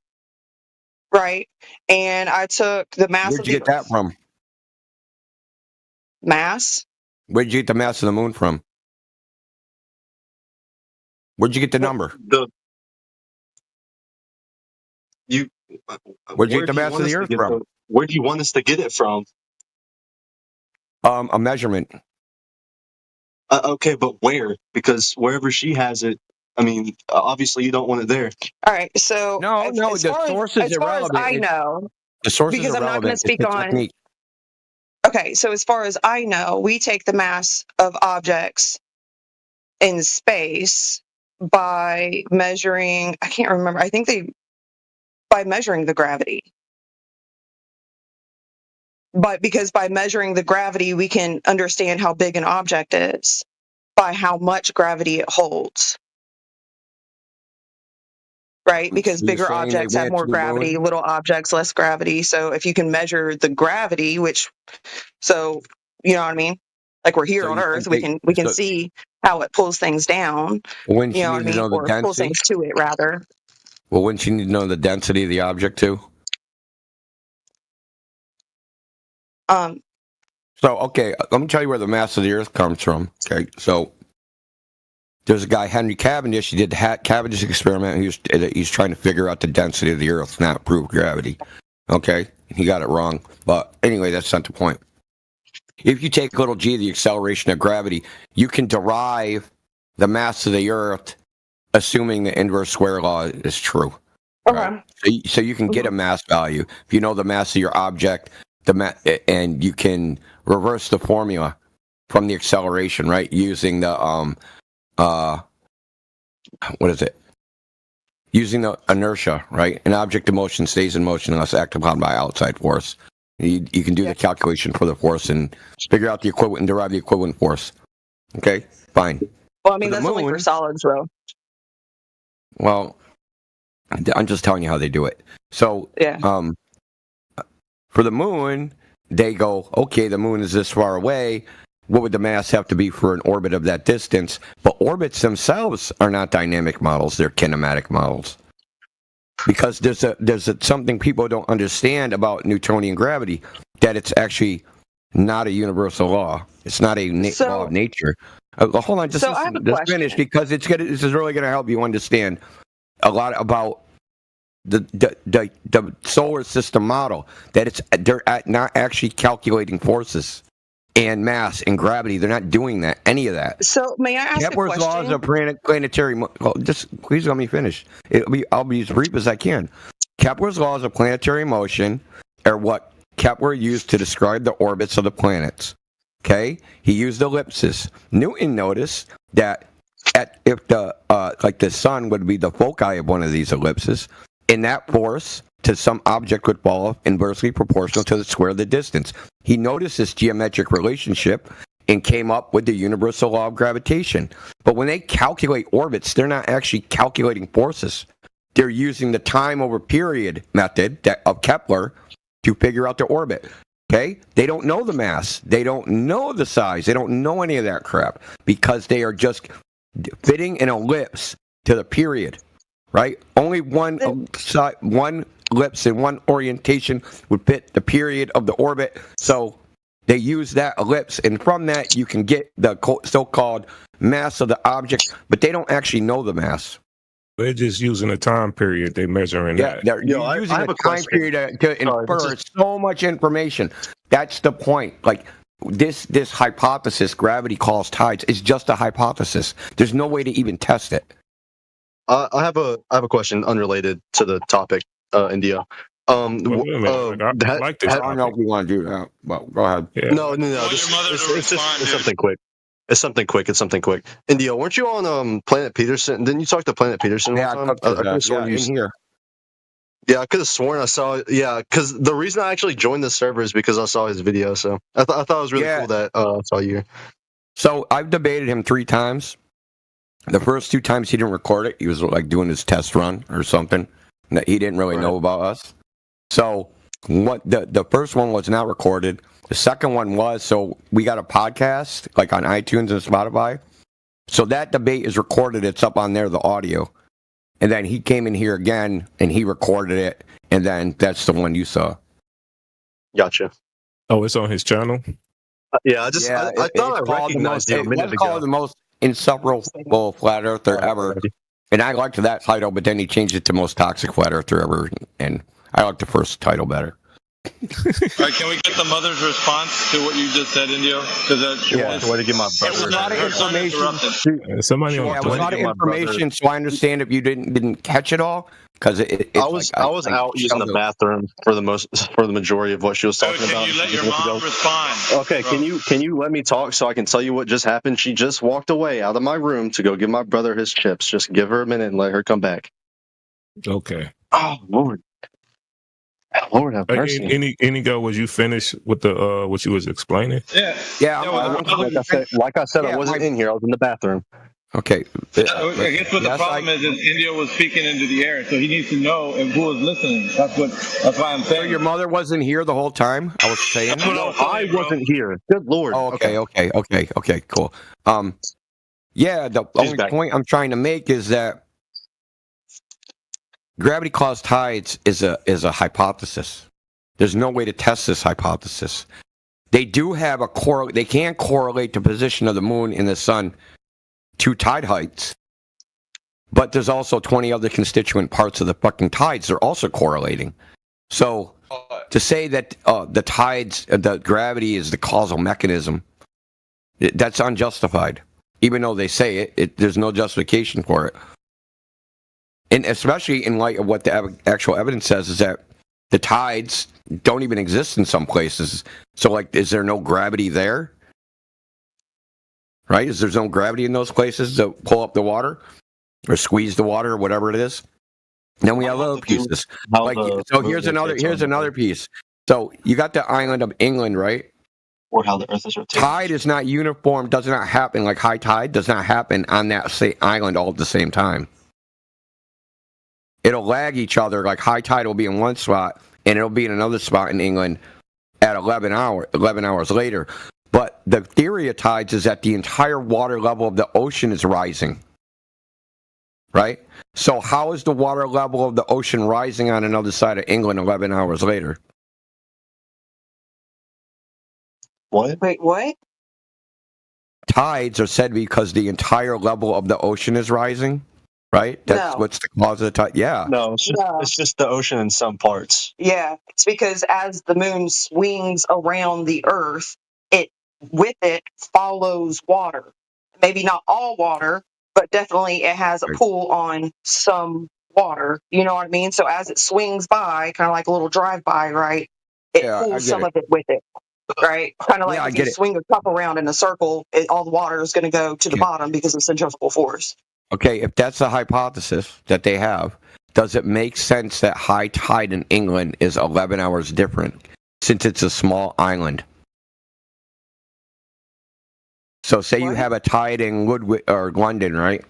right, and I took the mass Where'd of you the get that from? mass. Where'd you get the mass of the moon from? Where'd you get the number? Where'd you get the mass of the earth from? Where do you want us to get it from? A measurement. Okay, but where? Because wherever she has it, I mean, obviously you don't want it there. All right, so the source is irrelevant. As I know, The source because is I'm not irrelevant. going to It's speak the on. technique. Okay, so as far as I know, we take the mass of objects in space by measuring. I can't remember. I think by measuring the gravity. But because by measuring the gravity, we can understand how big an object is by how much gravity it holds. right? Because So you're bigger saying they objects have went more to the gravity, moon? little objects less gravity. So if you can measure the gravity, so you know what I mean? Like we're here So on you Earth, think we they? can So see how it pulls things down. wouldn't You you know what need I to mean? know the Or pulls density? things to it rather. Well, wouldn't you need to know the density of the object too? So, okay, let me tell you where the mass of the Earth comes from. Okay, so there's a guy, Henry Cavendish. He did the Cavendish experiment. He's trying to figure out the density of the Earth, not prove gravity. Okay, he got it wrong. But anyway, that's not the point. If you take little g, the acceleration of gravity, you can derive the mass of the Earth, assuming the inverse square law is true. Right? So you can get a mass value if you know the mass of your object, and you can reverse the formula from the acceleration, right? Using the what is it? Using the inertia, right? An object in motion stays in motion unless acted upon by outside force. You can do the calculation for the force and figure out the equivalent and derive the equivalent force. Okay, fine. Well, I mean, that's only for solids, though. Well, I'm just telling you how they do it. So, yeah. For the moon, they go, okay, the moon is this far away. What would the mass have to be for an orbit of that distance? But orbits themselves are not dynamic models; they're kinematic models. Because there's something people don't understand about Newtonian gravity, that it's actually not a universal law. It's not a law of nature. Hold on, just finish, because this is really going to help you understand a lot about the solar system model. That they're not actually calculating forces and mass and gravity. They're not doing that, any of that. So may I ask Kepler's a laws question? of planetary. Just please let me finish. I'll be as brief as I can. Kepler's laws of planetary motion are what Kepler used to describe the orbits of the planets. Okay, he used ellipses. Newton noticed that if the sun would be the foci of one of these ellipses, and that force to some object would fall inversely proportional to the square of the distance. He noticed this geometric relationship and came up with the universal law of gravitation. But when they calculate orbits, they're not actually calculating forces. They're using the time over period method of Kepler to figure out the orbit. Okay? They don't know the mass. They don't know the size. They don't know any of that crap because they are just fitting an ellipse to the period. Right? Only one ellipse in one orientation would fit the period of the orbit. So they use that ellipse, and from that you can get the so-called mass of the object, but they don't actually know the mass. They're just using a time period. They're measuring that. They're using a time period to infer so much information. That's the point. Like this hypothesis, gravity calls tides, is just a hypothesis. There's no way to even test it. I have a question unrelated to the topic, India. I like this. I don't know if we want to do that, but go ahead. Yeah. No. It's something quick. India, weren't you on Planet Peterson? Didn't you talk to Planet Peterson? Yeah, I could have sworn you here. Yeah, I could have sworn I saw. Yeah, because the reason I actually joined the server is because I saw his video. So I thought it was really cool that I saw you. So I've debated him 3 times. The first 2 times he didn't record it. He was like doing his test run or something that he didn't really know about us. So what the first one was not recorded. The second one was. So we got a podcast like on iTunes and Spotify. So that debate is recorded. It's up on there, the audio. And then he came in here again and he recorded it. And then that's the one you saw. Gotcha. Oh, it's on his channel? Yeah, I thought I recognized it a minute ago. Called the most insufferable flat earther ever. And I liked that title, but then he changed it to most toxic flat earther ever. And I like the first title better. All right, can we get the mother's response to what you just said, Indio? Way to get my brother. It was a lot of information. Somebody on it was a lot of information, so I understand if you didn't catch it all. Because I was out using the bathroom for the majority of what she was talking about. Can you let your mom respond? Okay, can you let me talk so I can tell you what just happened? She just walked away out of my room to go give my brother his chips. Just give her a minute and let her come back. Okay. Oh Lord. Lord have mercy. Inigo, was you finished with the what you was explaining? Yeah. Like I said, I wasn't in here. I was in the bathroom. Okay. I guess what the Yes, problem is India was speaking into the air, so he needs to know if who was listening. That's why I'm So saying. your mother wasn't here the whole time? I was saying. No, I wasn't here. Good lord. Oh, okay, cool. Yeah, the only back. point I'm trying to make is that gravity caused tides is a hypothesis. There's no way to test this hypothesis. They do have they can correlate the position of the moon and the sun to tide heights. But there's also 20 other constituent parts of the fucking tides they're also correlating. So to say that the tides, the gravity is the causal mechanism, that's unjustified. Even though they say it, there's no justification for it. And especially in light of what the actual evidence says is that the tides don't even exist in some places. So, like, is there no gravity there? Right? Is there no gravity in those places to pull up the water or squeeze the water or whatever it is? Then we have other pieces. Like, so here's another piece. So you got the island of England, right? Or how the Earth is rotating. Tide is not uniform, does not happen, like high tide does not happen on that same island all at the same time. It'll lag each other, like high tide will be in one spot, and it'll be in another spot in England at 11 hours later. But the theory of tides is that the entire water level of the ocean is rising. Right? So how is the water level of the ocean rising on another side of England 11 hours later? What? Wait, what? Tides are said because the entire level of the ocean is rising, right? That's No. what's the cause of the tide. Yeah. No, it's just the ocean in some parts. Yeah, it's because as the moon swings around the Earth, it with it follows water. Maybe not all water, but definitely it has a pull on some water. You know what I mean? So as it swings by, kind of like a little drive-by, right? It Yeah, I pulls get some it. of it with it, right? Kind of like Yeah, I if get you it. swing a cup around in a circle, all the water is going to go to the bottom because of centrifugal force. Okay, if that's the hypothesis that they have, does it make sense that high tide in England is 11 hours different since it's a small island? So say you have a tide in London, right?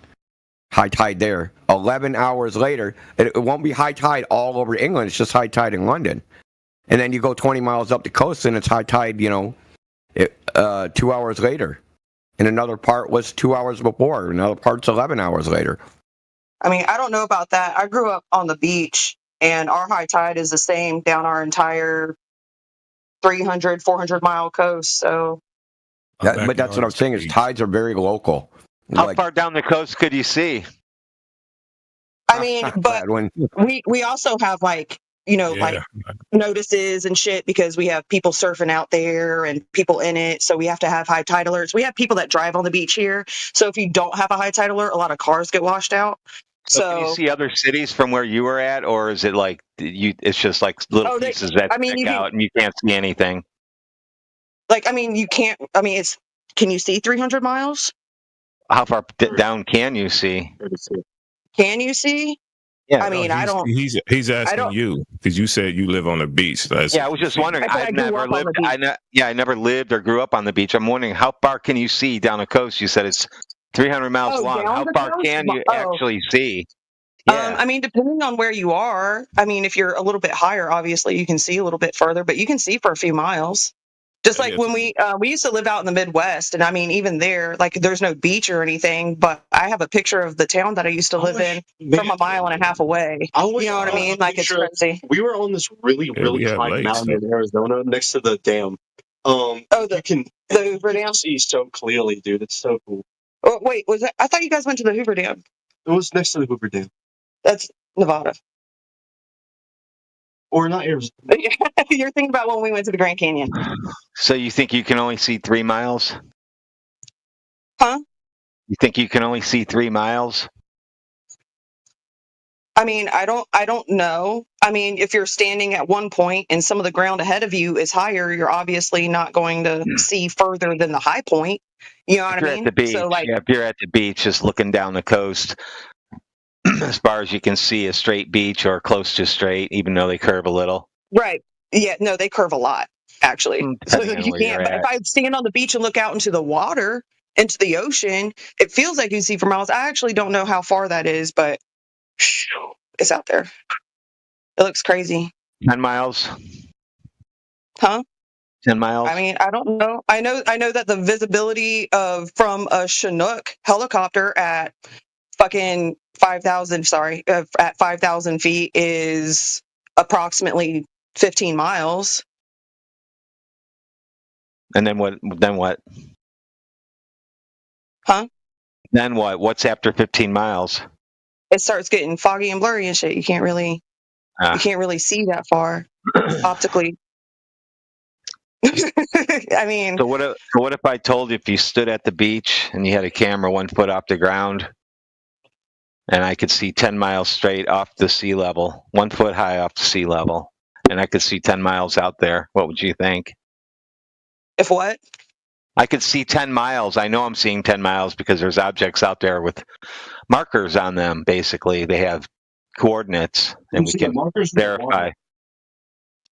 High tide there. 11 hours later, it won't be high tide all over England. It's just high tide in London. And then you go 20 miles up the coast and it's high tide, 2 hours later. And another part was 2 hours before. Another part's 11 hours later. I mean, I don't know about that. I grew up on the beach, and our high tide is the same down our entire 300, 400-mile coast. So, But that's what I'm saying is tides are very local. How far down the coast could you see? I mean, but we also have like notices and shit because we have people surfing out there and people in it. So we have to have high tide alerts. We have people that drive on the beach here. So if you don't have a high tide alert, a lot of cars get washed out. So can you see other cities from where you were at, or is it like it's just like little pieces that stick out and you can't see anything? Like, I mean, you can't. I mean, can you see 300 miles? How far down can you see? Can you see? Yeah. I mean, I don't. He's asking you because you said you live on the beach. Yeah, I was just wondering. I never lived. I never lived or grew up on the beach. I'm wondering how far can you see down the coast? You said it's 300 miles long. How far can you actually see? Yeah. I mean, depending on where you are. I mean, if you're a little bit higher, obviously you can see a little bit further, but you can see for a few miles. Just like when we used to live out in the Midwest, and I mean, even there, like there's no beach or anything, but I have a picture of the town that I used to live in from a mile and a half away. You know what I mean? Like it's crazy. We were on this really high mountain in Arizona next to the dam. You can the Hoover Dam? See so clearly, dude. It's so cool. Oh, wait, was that? I thought you guys went to the Hoover Dam. It was next to the Hoover Dam. That's Nevada. Or not Arizona. You're thinking about when we went to the Grand Canyon. So you think you can only see 3 miles? Huh? You think you can only see 3 miles? I mean, I don't know. I mean, if you're standing at one point and some of the ground ahead of you is higher, you're obviously not going to see further than the high point. You know what I mean? At the beach, So like, if you're at the beach, just looking down the coast, as far as you can see, a straight beach or close to straight, even though they curve a little. right. Yeah, no, they curve a lot, actually. So Depending on you where you're can't. But at. if I stand on the beach and look out into the water, into the ocean, it feels like you see for miles. I actually don't know how far that is, but it's out there. It looks crazy. 10 miles. Huh? 10 miles. I mean, I don't know. I know that the visibility of from a Chinook helicopter at fucking 5,000, at 5,000 feet is approximately 15 miles. And then what? Then what? Huh? Then what? What's after 15 miles? It starts getting foggy and blurry and shit. You can't really see that far optically. I mean, So what if I told you if you stood at the beach and you had a camera 1 foot off the ground, and I could see 10 miles straight off the sea level, 1 foot high off the sea level, and I could see 10 miles out there? What would you think? if what? I could see 10 miles. I know I'm seeing 10 miles because there's objects out there with markers on them. Basically, they have coordinates, and we can verify.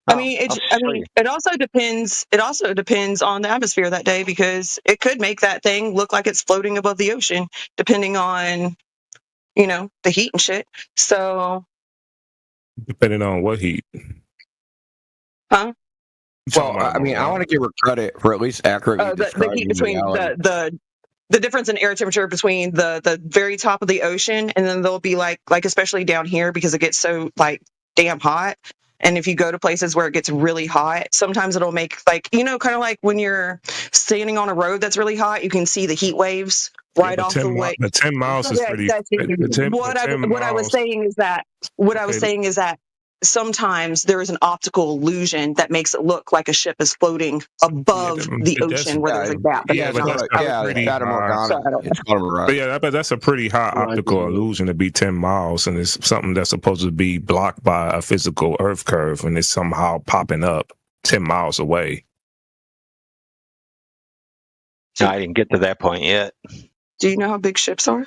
I mean, it also depends. It also depends on the atmosphere that day, because it could make that thing look like it's floating above the ocean, depending on, the heat and shit. So, Depending on what heat. huh? Well, I mean, I want to give her credit for at least accurately The describing heat between reality. the difference in air temperature between the very top of the ocean, and then there'll be like especially down here, because it gets so like damn hot. And if you go to places where it gets really hot, sometimes it'll make kind of like when you're standing on a road that's really hot, you can see the heat waves right off the way. The 10 miles is pretty. What I was saying is that sometimes there is an optical illusion that makes it look like a ship is floating above the ocean where there's a gap. But that's a pretty high optical illusion to be 10 miles, and it's something that's supposed to be blocked by a physical Earth curve, and it's somehow popping up 10 miles away. No, I didn't get to that point yet. Do you know how big ships are?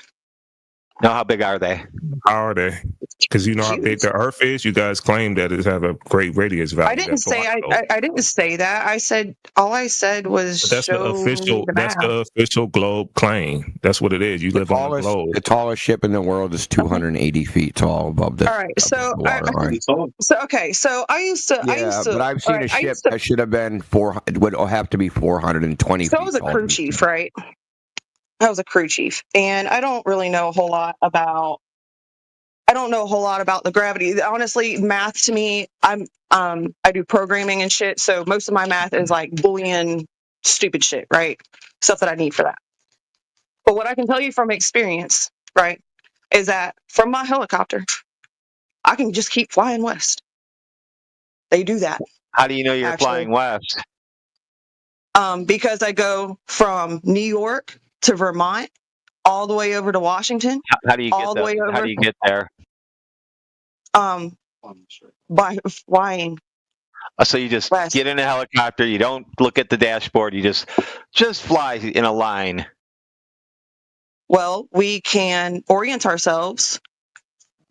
No, how big are they? How are they? Because you know how big the Earth is. You guys claim that it have a great radius value. I didn't say I didn't say that. All I said was that's show the official globe claim. That's what it is. You live on the globe. The tallest ship in the world is 280 feet tall above the. All right, so I used to. But I've seen a ship that should have been would have to be 420. So I was a crew chief, right? I was a crew chief, and I don't really know a whole lot about. I don't know a whole lot about the gravity. Honestly, math to me, I do programming and shit, so most of my math is like Boolean stupid shit, right? Stuff that I need for that. But what I can tell you from experience, right, is that from my helicopter, I can just keep flying west. They do that. How do you know you're flying west? Because I go from New York to Vermont, all the way over to Washington. How do you get there? How do you get there? By flying. So you just get in a helicopter. You don't look at the dashboard. You just fly in a line. Well, we can orient ourselves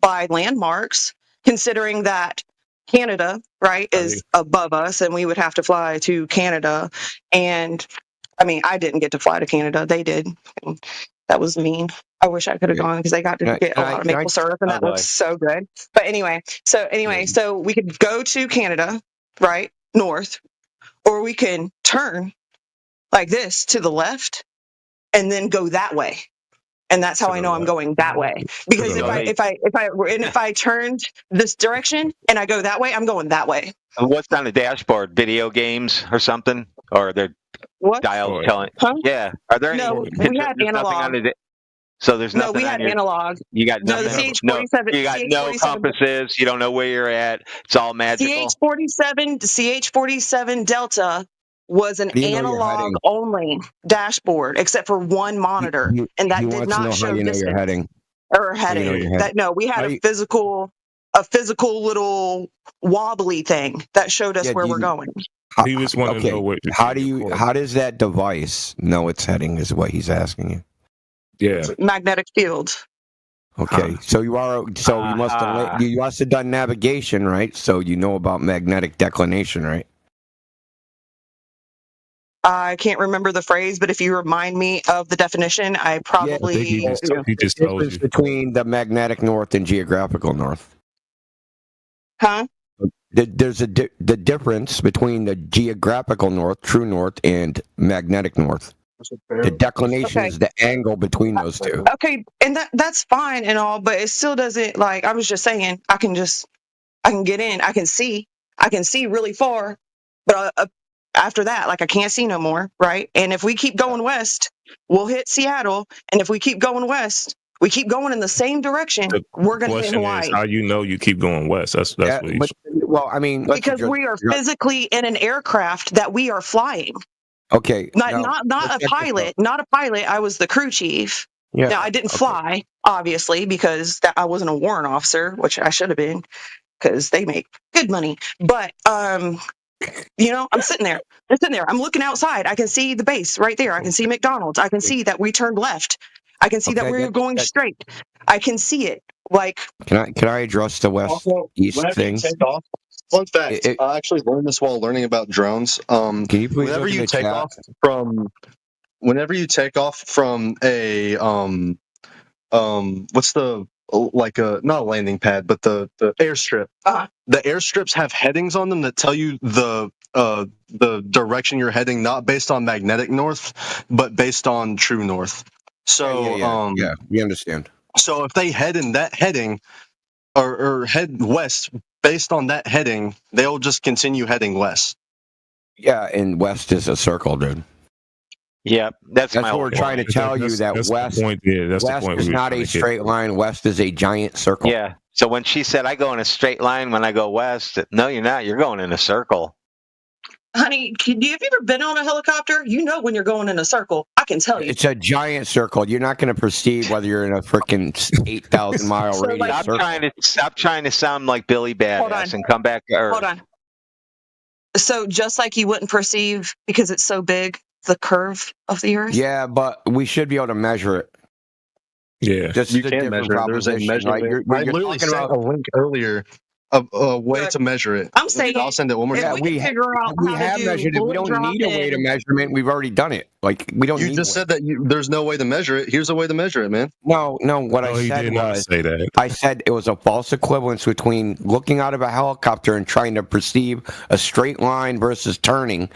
by landmarks, considering that Canada, right, is above us, and we would have to fly to Canada. And I mean, I didn't get to fly to Canada. They did. And that was mean. I wish I could have gone, because they got to get a lot of maple syrup, and that looks so good. But anyway, so we could go to Canada, right, north, or we can turn like this to the left and then go that way. And that's how I know I'm going that way. Because if I turned this direction and I go that way, I'm going that way. What's on the dashboard? Video games or something? Or they're dials telling? Huh? Yeah. Are there No, any? we had analog. So there's nothing. No, we had analog. You got nothing. You got no compasses. You don't know where you're at. It's all magical. CH-47 Delta was an analog only dashboard, except for one monitor, and that did not show distance or heading. We had a physical little wobbly thing that showed us where we're going. He was wanting to know what. How does that device know its heading? Is what he's asking you. Yeah. Magnetic field. Okay, so you must have done navigation, right? So you know about magnetic declination, right? I can't remember the phrase, but if you remind me of the definition, I probably. he just told difference you. between the magnetic north and geographical north. Huh? There's the difference between the geographical north, true north, and magnetic north. The declination Okay. is the angle between those two. Okay, and that's fine and all, but it still doesn't, like, I was just saying, I can get in, I can see really far, but after that, like, I can't see no more, right? And if we keep going west, we'll hit Seattle, and if we keep going west, we keep going in the same direction, we're going to hit Question Hawaii. is how you know you keep going west. That's what you. Well, I mean, Because we are physically in an aircraft that we are flying. Okay. Not a pilot, not a pilot. I was the crew chief. Yeah. Now I didn't fly, obviously, because I wasn't a warrant officer, which I should have been, because they make good money. But I'm sitting there. I'm looking outside. I can see the base right there. I can see McDonald's. I can see that we turned left. I can see that we're going straight. I can see it. Like, can I address the west east whenever thing? you take off, fun fact, I actually learned this while learning about drones. Can you please whenever look in you the take chat? whenever you take off from a what's the not a landing pad, but the airstrip. The airstrips have headings on them that tell you the direction you're heading, not based on magnetic north, but based on true north. So yeah, we understand. So if they head in that heading or head west based on that heading, they'll just continue heading west. Yeah, and west is a circle, dude. Yeah, that's what we're trying to tell you, that that's west, the point. Yeah, that's west the point. is not a straight line. West is a giant circle. Yeah. So when she said I go in a straight line when I go west, no, you're not. You're going in a circle. honey, have you ever been on a helicopter? You know when you're going in a circle. I can tell you. It's a giant circle. You're not going to perceive whether you're in a freaking 8,000 mile So, radius like- circle. Stop trying to sound like Billy Hold Badass on. and come back to Earth. Hold on. So just like you wouldn't perceive, because it's so big, the curve of the Earth? Yeah, but we should be able to measure it. Yeah, Just you a can different measure it. There's a proposition, measurement. right? I literally talking sent about- a link earlier of a way to measure it. I'm saying I'll send it one more if time. we can figure out we how have to do measured it. We bullet don't need a way to drop-in- measurement. We've already done it. Like we don't. You need just one. said that there's no way to measure it. Here's a way to measure it, man. No. What No, I he said did not was, say that. I said it was a false equivalence between looking out of a helicopter and trying to perceive a straight line versus turning,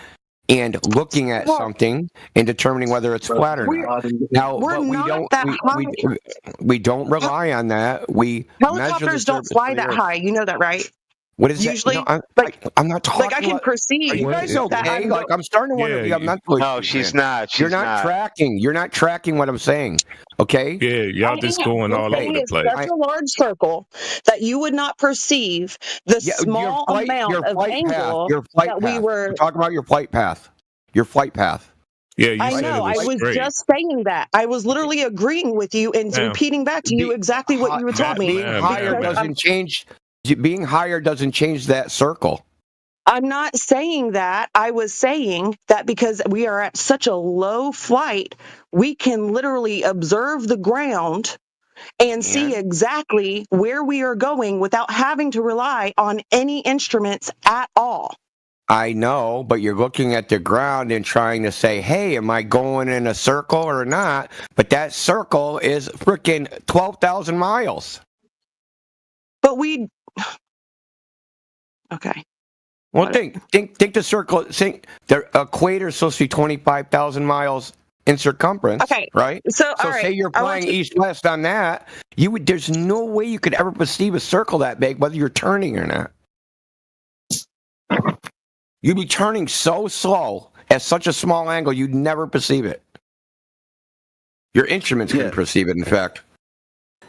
and looking at something and determining whether it's flat or not. Now, we're but we not don't. that We don't rely on that. We measure the Helicopters don't surface fly of the that Earth. high. You know that, right? What is Usually, that? No, I'm not talking. Like I can about, perceive. Are you guys that okay? I'm Like I'm starting to wonder if you have mental issues. No, she's man. not. She's You're not tracking. You're not tracking what I'm saying. Okay? Yeah, y'all just going all over the It's place. such a large circle that you would not perceive the small amount of angle Your flight that path. we were. We're talking about your flight path. Your flight path. Yeah, you I said know. it was I was straight. just saying that. I was literally agreeing with you and Ma'am. repeating back to you exactly what you had told me. Being higher because doesn't change. Being higher doesn't change that circle. I'm not saying that. I was saying that because we are at such a low flight, we can literally observe the ground and see exactly where we are going without having to rely on any instruments at all. I know, but you're looking at the ground and trying to say, hey, am I going in a circle or not? But that circle is freaking 12,000 miles. But we... Okay. Well, think the circle, think the equator is supposed to be 25,000 miles in circumference, Okay. right? So, all say right, you're I want flying to- east-west on that, there's no way you could ever perceive a circle that big, whether you're turning or not. You'd be turning so slow at such a small angle, you'd never perceive it. Your instruments couldn't perceive it, in fact.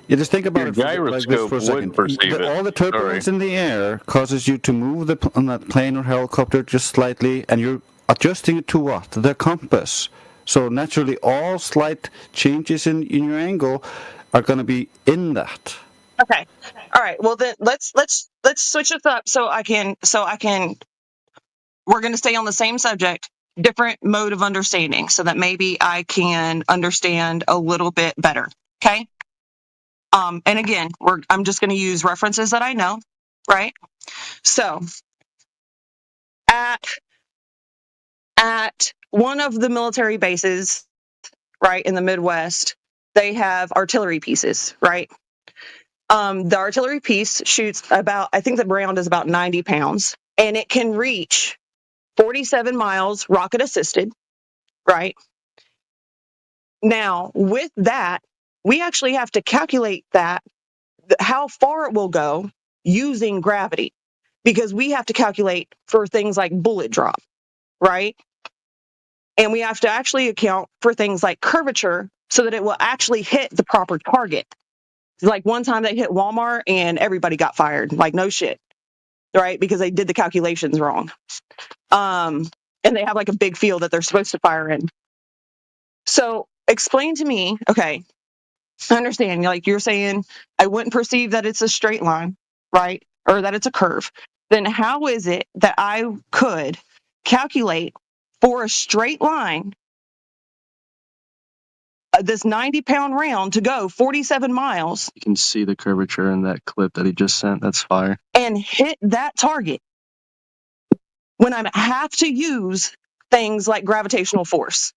You just think about Your it like this for a gyroscope second. would perceive it. All the turbulence in the air causes you to move on that plane or helicopter just slightly, and you're adjusting it to what? The compass. So naturally, all slight changes in your angle are going to be in that. Okay. All right. Well, then let's switch this up so I can. We're going to stay on the same subject, different mode of understanding, so that maybe I can understand a little bit better. Okay. And again, I'm just going to use references that I know, right? So at at one of the military bases, right, in the Midwest, they have artillery pieces, right? The artillery piece shoots about, I think the round is about 90 pounds, and it can reach 47 miles rocket assisted, right? Now, with that, we actually have to calculate that, how far it will go using gravity, because we have to calculate for things like bullet drop, right? And we have to actually account for things like curvature so that it will actually hit the proper target. Like one time they hit Walmart and everybody got fired, like no shit, right? Because they did the calculations wrong. And they have like a big field that they're supposed to fire in. So explain to me, okay, I understand, like you're saying, I wouldn't perceive that it's a straight line, right? Or that it's a curve. Then how is it that I could calculate for a straight line this 90-pound round to go 47 miles? You can see the curvature in that clip that he just sent. That's fire. And hit that target when I have to use things like gravitational force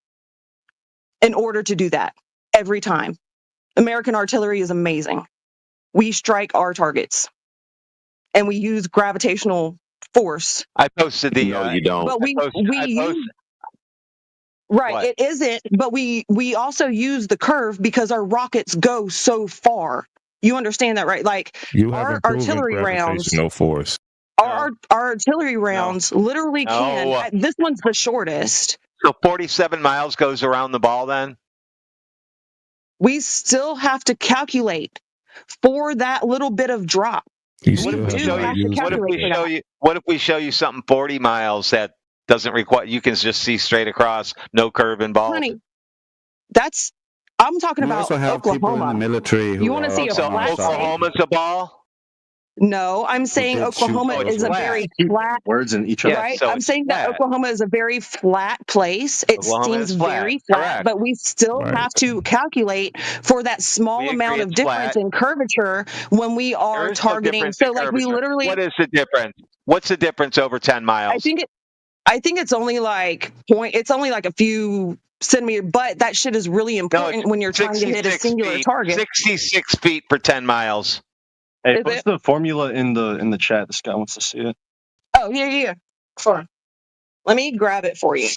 in order to do that every time. American artillery is amazing. We strike our targets and we use gravitational force. I posted the. No, you don't. But we use, right, What? it isn't, but we also use the curve because our rockets go so far. You understand that, right? Like You our haven't proven artillery rounds, gravitational force. our artillery rounds literally can. No. This one's the shortest. So 47 miles goes around the ball then? We still have to calculate for that little bit of drop. You We still do have have not to used What if calculate we for show that. you? What if we show you something 40 miles that doesn't require? You can just see straight across, no curve involved. Honey, I'm talking We about also have people in the Oklahoma. military who You want to are see a So on our flat side. state? Oklahoma's a ball. No, I'm saying did shoot Oklahoma those is a ones. very flat, Words in each Yeah, other. right? so I'm it's saying that flat. Oklahoma is a very flat place. It Oklahoma seems is flat. very flat, Correct. but we still Right. have to calculate for that small We agree amount of it's difference flat. in curvature when we There are is no targeting. difference in So like we curvature. literally, What is the difference? What's the difference over 10 I miles? think it's only like it's only like a few centimeters, but that shit is really No, important it's when you're trying to hit a 66 singular feet. target. 66 feet for 10 miles. Hey, Is post it? the formula in the chat. This guy wants to see it. Oh, yeah. Sure. Let me grab it for you.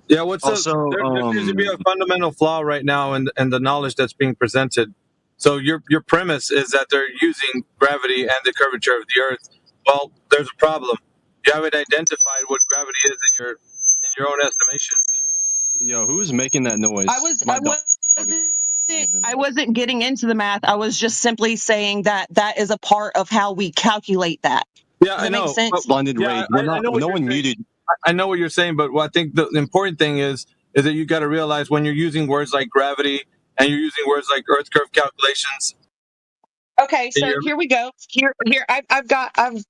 Yeah, what's Also, there seems to be a fundamental flaw right now in the knowledge that's being presented. So your premise is that they're using gravity and the curvature of the Earth. Well, there's a problem. You haven't identified what gravity is in your own estimation. Yo, who's making that noise? I wasn't getting into the math. I was just simply saying that is a part of how we calculate that. Yeah, Does I that know. make sense? Blinded Yeah, rage. We're I not. know what No you're one saying. muted. I know what you're saying, but what I think the important thing is that you got to realize when you're using words like gravity and you're using words like Earth curve calculations. Okay, so here we go. Here, I've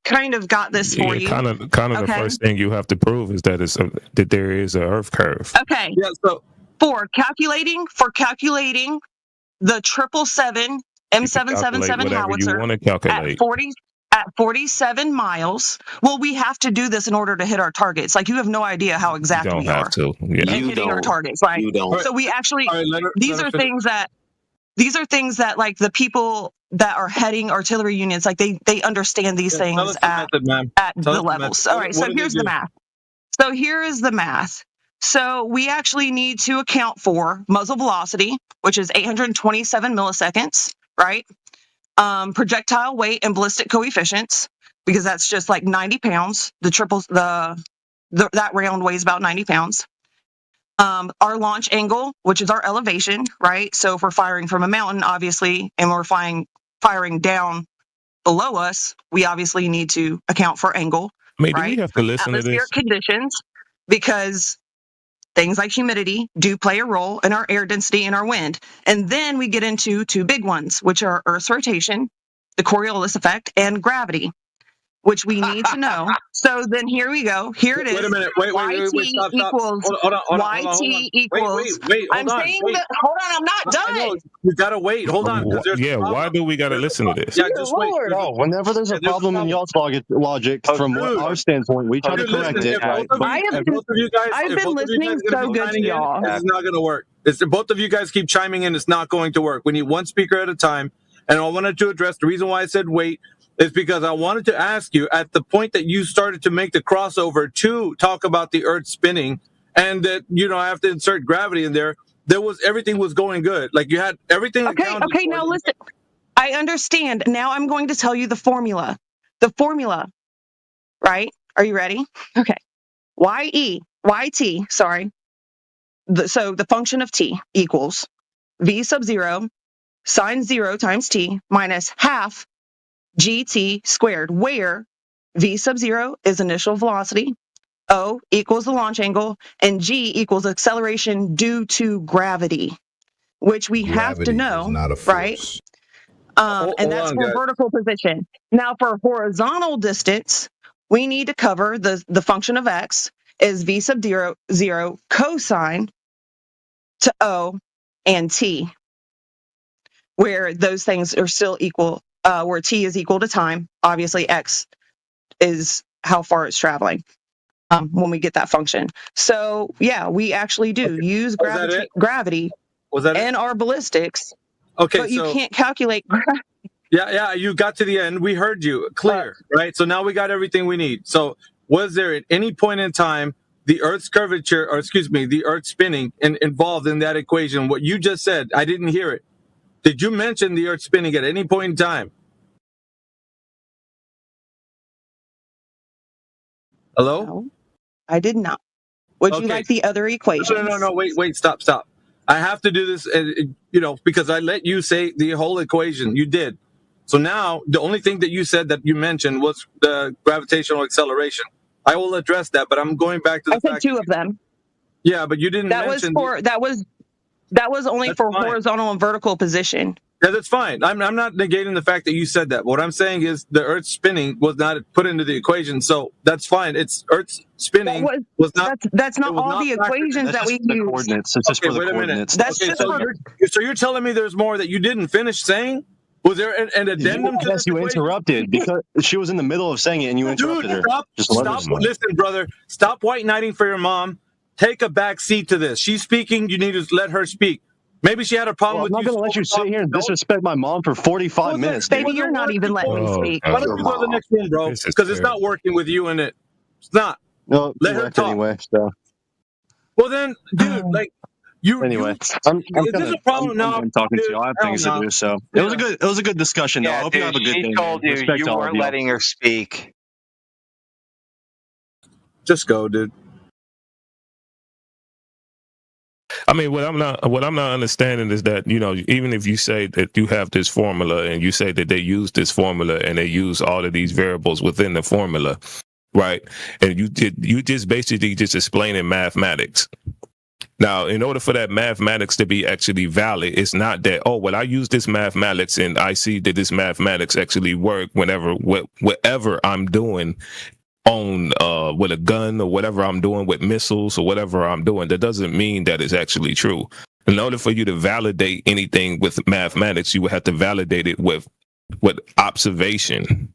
kind of got this for you. Kind of the Okay. first thing you have to prove is that that there is an Earth curve. Okay. Yeah. So for calculating the 777 M777 whatever you howitzer want to calculate. at 47 miles. Well, we have to do this in order to hit our targets. Like you have no idea how exact You don't we have are to. Yeah. in You hitting our don't. targets. Like You don't. so we actually all right, let her these are finish. things that like the people that are heading artillery units, like they understand these Yeah, tell things us the method, ma'am. at Tell the us the levels. method. All right, What so did they here's the do? math. So here is the math. So we actually need to account for muzzle velocity, which is 827 milliseconds, right? Projectile weight and ballistic coefficients, because that's just like 90 pounds. That round weighs about 90 pounds. Our launch angle, which is our elevation, right? So if we're firing from a mountain, obviously, and we're firing down below us, we obviously need to account for angle, I mean, do right? we have to listen to this? Atmospheric conditions, because things like humidity do play a role in our air density and our wind. And then we get into two big ones, which are Earth's rotation, the Coriolis effect, and gravity. which we need to know. So then here we go. Here it is. Wait a minute. Wait, stop. Equals Hold on. YT equals. Wait, I'm saying that. Hold on, I'm not done. I know. You gotta wait. Hold on. Yeah, why do we gotta listen to this? Yeah, just wait. No, whenever there's a problem in y'all's logic, from our standpoint, we try to correct it. I've been listening so good to y'all. This is not going to work. Both of you guys keep chiming in. It's not going to work. We need one speaker at a time. And I wanted to address the reason why I said wait is because I wanted to ask you at the point that you started to make the crossover to talk about the Earth spinning and that, I have to insert gravity in there. Everything was going good. Like you had everything. Okay, now listen. I understand. Now I'm going to tell you the formula. The formula, right? Are you ready? Okay. YT, sorry. So the function of t equals v sub 0 sine 0 times t minus half gt squared, where v sub 0 is initial velocity, o equals the launch angle, and g equals acceleration due to gravity, which we have to know, right? And that's for vertical position. Now for horizontal distance, we need to cover the function of x is v sub 0 cosine to o and t, where those things are still equal, where t is equal to time. Obviously, x is how far it's traveling when we get that function. So, yeah, we actually do use gravity and our ballistics, but you can't calculate gravity. Yeah, you got to the end. We heard you clear, right? So now we got everything we need. So was there at any point in time the Earth's curvature, or excuse me, the Earth spinning involved in that equation? What you just said, I didn't hear it. Did you mention the Earth spinning at any point in time? Hello? No, I did not. Would you like the other equations? No, wait, stop. I have to do this, because I let you say the whole equation. You did. So now the only thing that you said that you mentioned was the gravitational acceleration. I will address that, but I'm going back to the fact. I said two of them. Yeah, but you didn't mention. That was only for horizontal and vertical position. Yeah, that's fine. I'm not negating the fact that you said that. What I'm saying is the Earth spinning was not put into the equation, so that's fine. It's Earth spinning was not. That's not all the equations that we use. Coordinates. It's just for the coordinates. That's just so you're telling me there's more that you didn't finish saying? Was there an addendum to this? You interrupted because she was in the middle of saying it and you interrupted her. Stop. Listen, brother. Stop white knighting for your mom. Take a back seat to this. She's speaking. You need to let her speak. Maybe she had a problem with you. I'm not going to let you sit here and disrespect my mom for 45 minutes. Baby, you're not even letting me speak. Why don't you go to the next room, bro? Because it's not working with you in it. It's not. No, let her talk. Anyway, so. Well then, dude, Anyway, is this a problem now? I'm talking to you. I have things to do. So it was a good discussion. Though. I hope you have a good day. She told you you weren't letting her speak. Just go, dude. I mean, what I'm not understanding is that, even if you say that you have this formula and you say that they use this formula and they use all of these variables within the formula, right? And you just basically just explaining mathematics. Now, in order for that mathematics to be actually valid, it's not that, I use this mathematics and I see that this mathematics actually work whatever I'm doing on with a gun or whatever I'm doing with missiles or whatever I'm doing. That doesn't mean that it's actually true. In order for you to validate anything with mathematics, you would have to validate it with observation.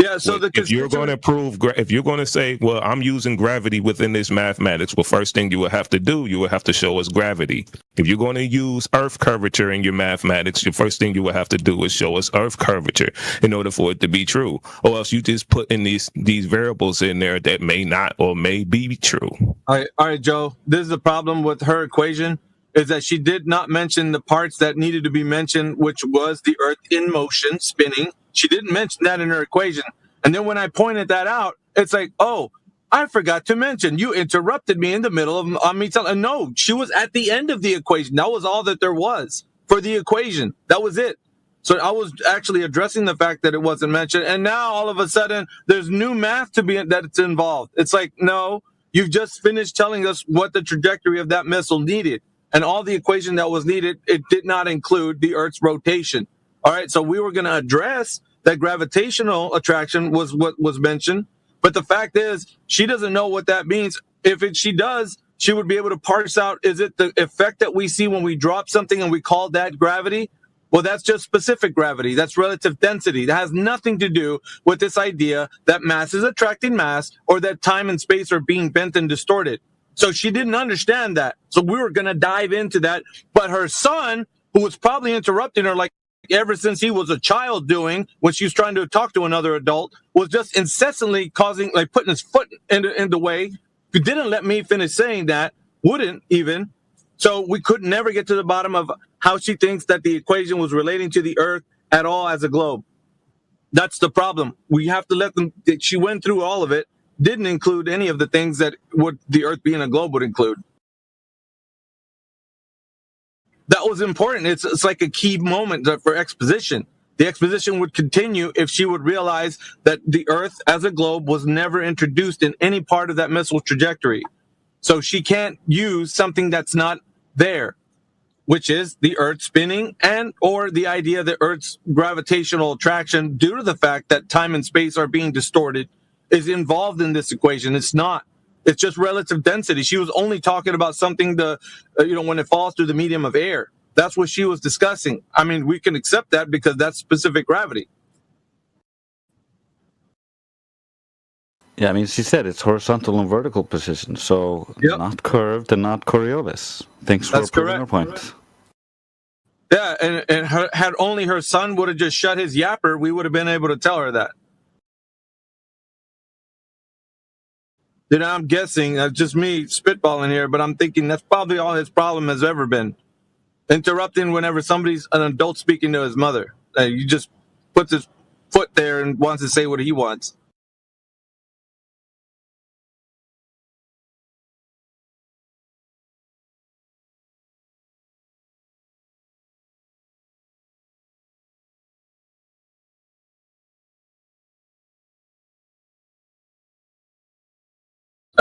Yeah, so if you're going to prove, if you're going to say, well, I'm using gravity within this mathematics, well, first thing you would have to do, you would have to show us gravity. If you're going to use Earth curvature in your mathematics, the first thing you would have to do is show us Earth curvature in order for it to be true. Or else you just put in these variables in there that may not or may be true. All right, Joe, this is the problem with her equation, is that she did not mention the parts that needed to be mentioned, which was the Earth in motion, spinning. She didn't mention that in her equation. And then when I pointed that out, it's like, oh, I forgot to mention. You interrupted me in the middle of me telling. No, she was at the end of the equation. That was all that there was for the equation. That was it. So I was actually addressing the fact that it wasn't mentioned. And now all of a sudden, there's new math that's involved. It's like, no, you've just finished telling us what the trajectory of that missile needed. And all the equation that was needed, it did not include the Earth's rotation. All right, so we were going to address that gravitational attraction was what was mentioned. But the fact is, she doesn't know what that means. If she does, she would be able to parse out, is it the effect that we see when we drop something and we call that gravity? Well, that's just specific gravity. That's relative density. That has nothing to do with this idea that mass is attracting mass or that time and space are being bent and distorted. So she didn't understand that. So we were going to dive into that. But her son, who was probably interrupting her like ever since he was a child doing when she was trying to talk to another adult, was just incessantly causing, like putting his foot in the way. He didn't let me finish saying that, wouldn't even. So we could never get to the bottom of how she thinks that the equation was relating to the Earth at all as a globe. That's the problem. We have to let them, she went through all of it, didn't include any of the things that would the Earth being a globe would include. That was important. It's like a key moment for exposition. The exposition would continue if she would realize that the Earth as a globe was never introduced in any part of that missile trajectory. So she can't use something that's not there, which is the Earth spinning and or the idea that Earth's gravitational attraction, due to the fact that time and space are being distorted, is involved in this equation. It's not. It's just relative density. She was only talking about something when it falls through the medium of air. That's what she was discussing. I mean, we can accept that because that's specific gravity. Yeah, I mean, she said it's horizontal and vertical position, so not curved and not Coriolis. Thanks for proving her point. Yeah, and had only her son would have just shut his yapper, we would have been able to tell her that. I'm guessing, just me spitballing here, but I'm thinking that's probably all his problem has ever been. Interrupting whenever somebody's an adult speaking to his mother. You just puts his foot there and wants to say what he wants.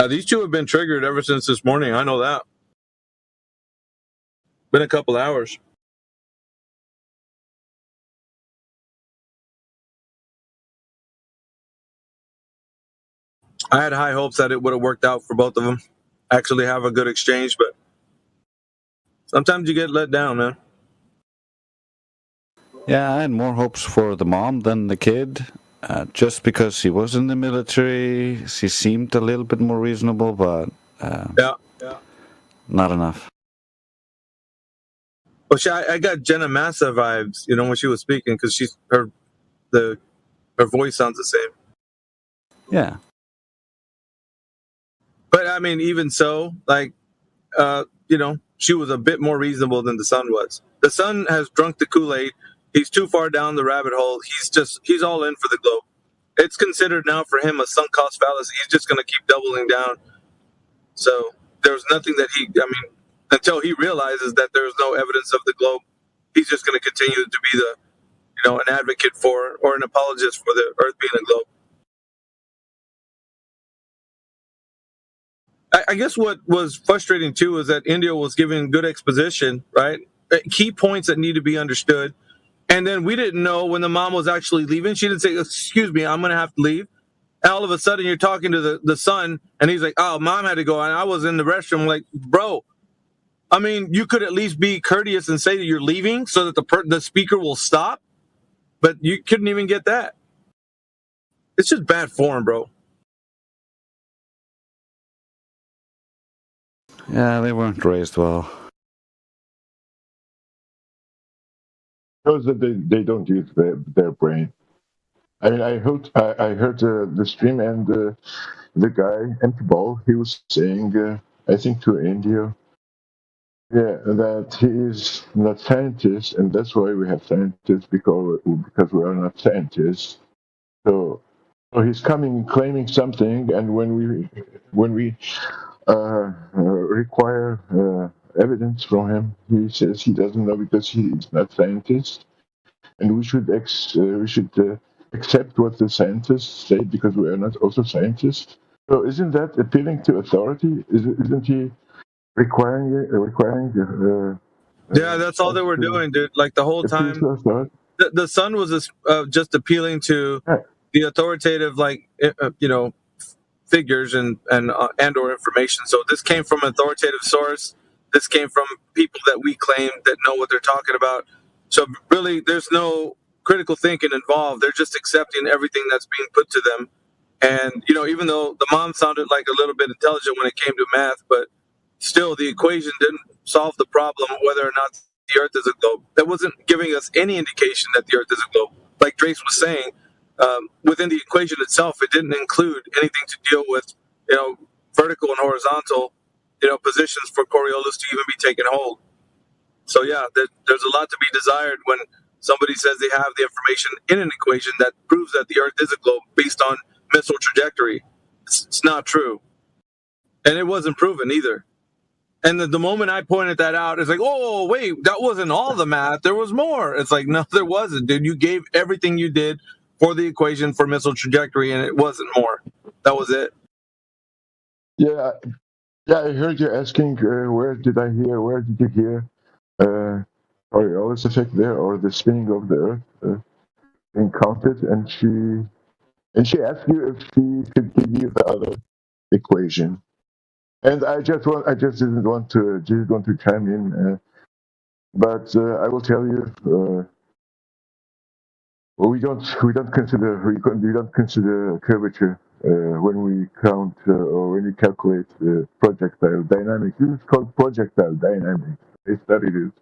These two have been triggered ever since this morning. I know that. Been a couple hours. I had high hopes that it would have worked out for both of them. Actually have a good exchange, but sometimes you get let down, man. Yeah, I had more hopes for the mom than the kid. Just because she was in the military, she seemed a little bit more reasonable, but not enough. Well, I got Jenna Massa vibes, when she was speaking, because her voice sounds the same. Yeah. But I mean, even so, she was a bit more reasonable than the son was. The son has drunk the Kool-Aid. He's too far down the rabbit hole. He's all in for the globe. It's considered now for him a sunk cost fallacy. He's just going to keep doubling down. So there's nothing that until he realizes that there's no evidence of the globe, he's just going to continue to be an advocate for or an apologist for the Earth being a globe. I guess what was frustrating too is that India was giving good exposition, right? Key points that need to be understood. And then we didn't know when the mom was actually leaving. She didn't say, "Excuse me, I'm going to have to leave." And all of a sudden, you're talking to the son, and he's like, "Oh, mom had to go, and I was in the restroom." I'm like, bro, I mean, you could at least be courteous and say that you're leaving so that the speaker will stop. But you couldn't even get that. It's just bad form, bro. Yeah, they weren't raised well. Shows that they don't use their brain. I mean, I heard the stream and the guy Empty Ball, he was saying, I think to India, that he is not scientist, and that's why we have scientists because we are not scientists. So he's coming claiming something, and when we require evidence from him, he says he doesn't know because he is not scientist, and we should accept what the scientists say because we are not also scientists. So isn't that appealing to authority? Isn't he requiring? Yeah, that's all they were doing, dude. Like the whole time. the son was just appealing to the authoritative, like figures and or information. So this came from an authoritative source. This came from people that we claim that know what they're talking about. So really, there's no critical thinking involved. They're just accepting everything that's being put to them. And even though the mom sounded like a little bit intelligent when it came to math, but still the equation didn't solve the problem of whether or not the Earth is a globe. That wasn't giving us any indication that the Earth is a globe. Like Drace was saying, within the equation itself, it didn't include anything to deal with, vertical and horizontal, positions for Coriolis to even be taken hold. So yeah, there's a lot to be desired when somebody says they have the information in an equation that proves that the Earth is a globe based on missile trajectory. It's not true. And it wasn't proven either. And the moment I pointed that out, it's like, oh, wait, that wasn't all the math. There was more. It's like, no, there wasn't, dude. You gave everything you did for the equation for missile trajectory, and it wasn't more. That was it. Yeah, I heard you asking, where did you hear Coriolis effect there, or the spinning of the Earth being counted? And she asked you if she could give you the other equation. And I didn't want to chime in, but I will tell you, we don't consider curvature when we count or when we calculate projectile dynamics. This is called projectile dynamics. They studied it.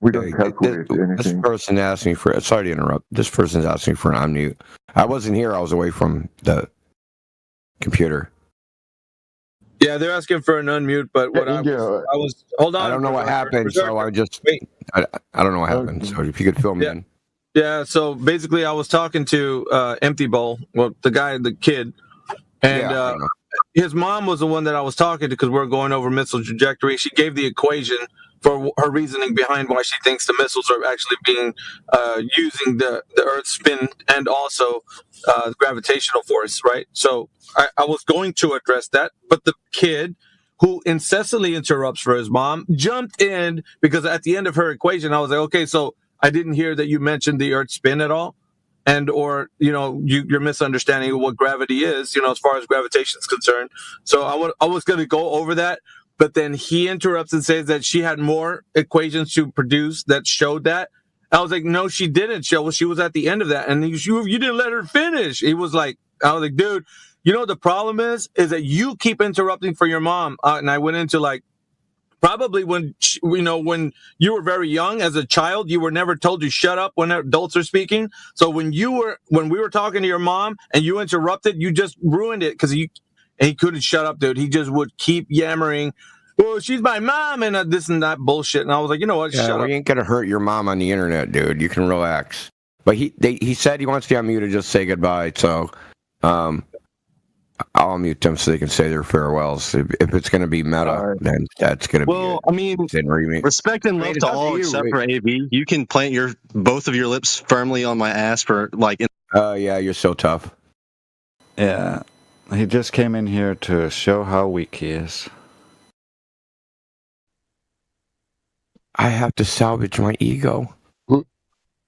We don't calculate anything. This person asked me for. Sorry to interrupt. This person's asking for an unmute. I wasn't here. I was away from the computer. Yeah, they're asking for an unmute, but what I was hold on. I don't know what happened, so I just I don't know what happened. So if you could fill me in. Yeah, so basically I was talking to Empty Bowl, well, the kid, and his mom was the one that I was talking to because we're going over missile trajectory. She gave the equation for her reasoning behind why she thinks the missiles are actually being using the Earth's spin and also gravitational force, right? So I was going to address that, but the kid, who incessantly interrupts for his mom, jumped in because at the end of her equation, I was like, okay, so I didn't hear that you mentioned the Earth's spin at all, and or you're misunderstanding what gravity is, as far as gravitation is concerned. So I was going to go over that, but then he interrupts and says that she had more equations to produce that showed that. I was like, no, she didn't show. She was at the end of that, and you didn't let her finish. He was like, I was like, dude, the problem is that you keep interrupting for your mom. And I went into like, probably when when you were very young as a child, you were never told to shut up when adults are speaking. So when we were talking to your mom and you interrupted, you just ruined it because he couldn't shut up, dude. He just would keep yammering. Well, she's my mom and this and that bullshit. And I was like, you know what? Shut up. We ain't gonna hurt your mom on the internet, dude. You can relax. But he said he wants to unmute to just say goodbye. So, I'll unmute them so they can say their farewells. If it's going to be meta, then that's going to be. Well, I mean, respect and love to all except for AV. You can plant both of your lips firmly on my ass for like. Yeah, you're so tough. Yeah, he just came in here to show how weak he is. I have to salvage my ego.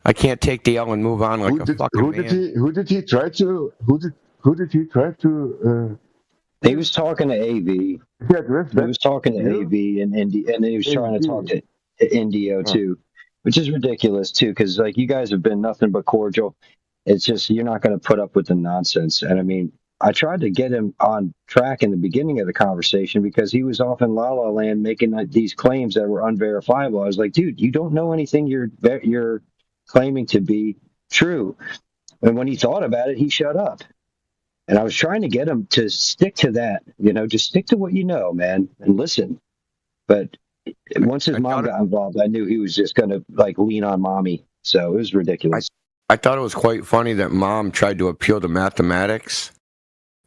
I can't take the L and move on like a fucking man. Who did he try to? He was talking to AV. He was talking to AV and then he was trying to talk to Indio too, which is ridiculous too, because like you guys have been nothing but cordial. It's just you're not going to put up with the nonsense. And I mean, I tried to get him on track in the beginning of the conversation because he was off in La La Land making these claims that were unverifiable. I was like, dude, you don't know anything you're claiming to be true. And when he thought about it, he shut up. And I was trying to get him to stick to that, just stick to what you know, man, and listen. But once his mom got involved, I knew he was just going to like lean on mommy. So it was ridiculous. I thought it was quite funny that mom tried to appeal to mathematics,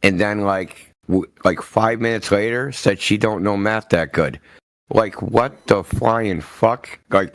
and then like 5 minutes later said she don't know math that good. Like, what the flying fuck? Like,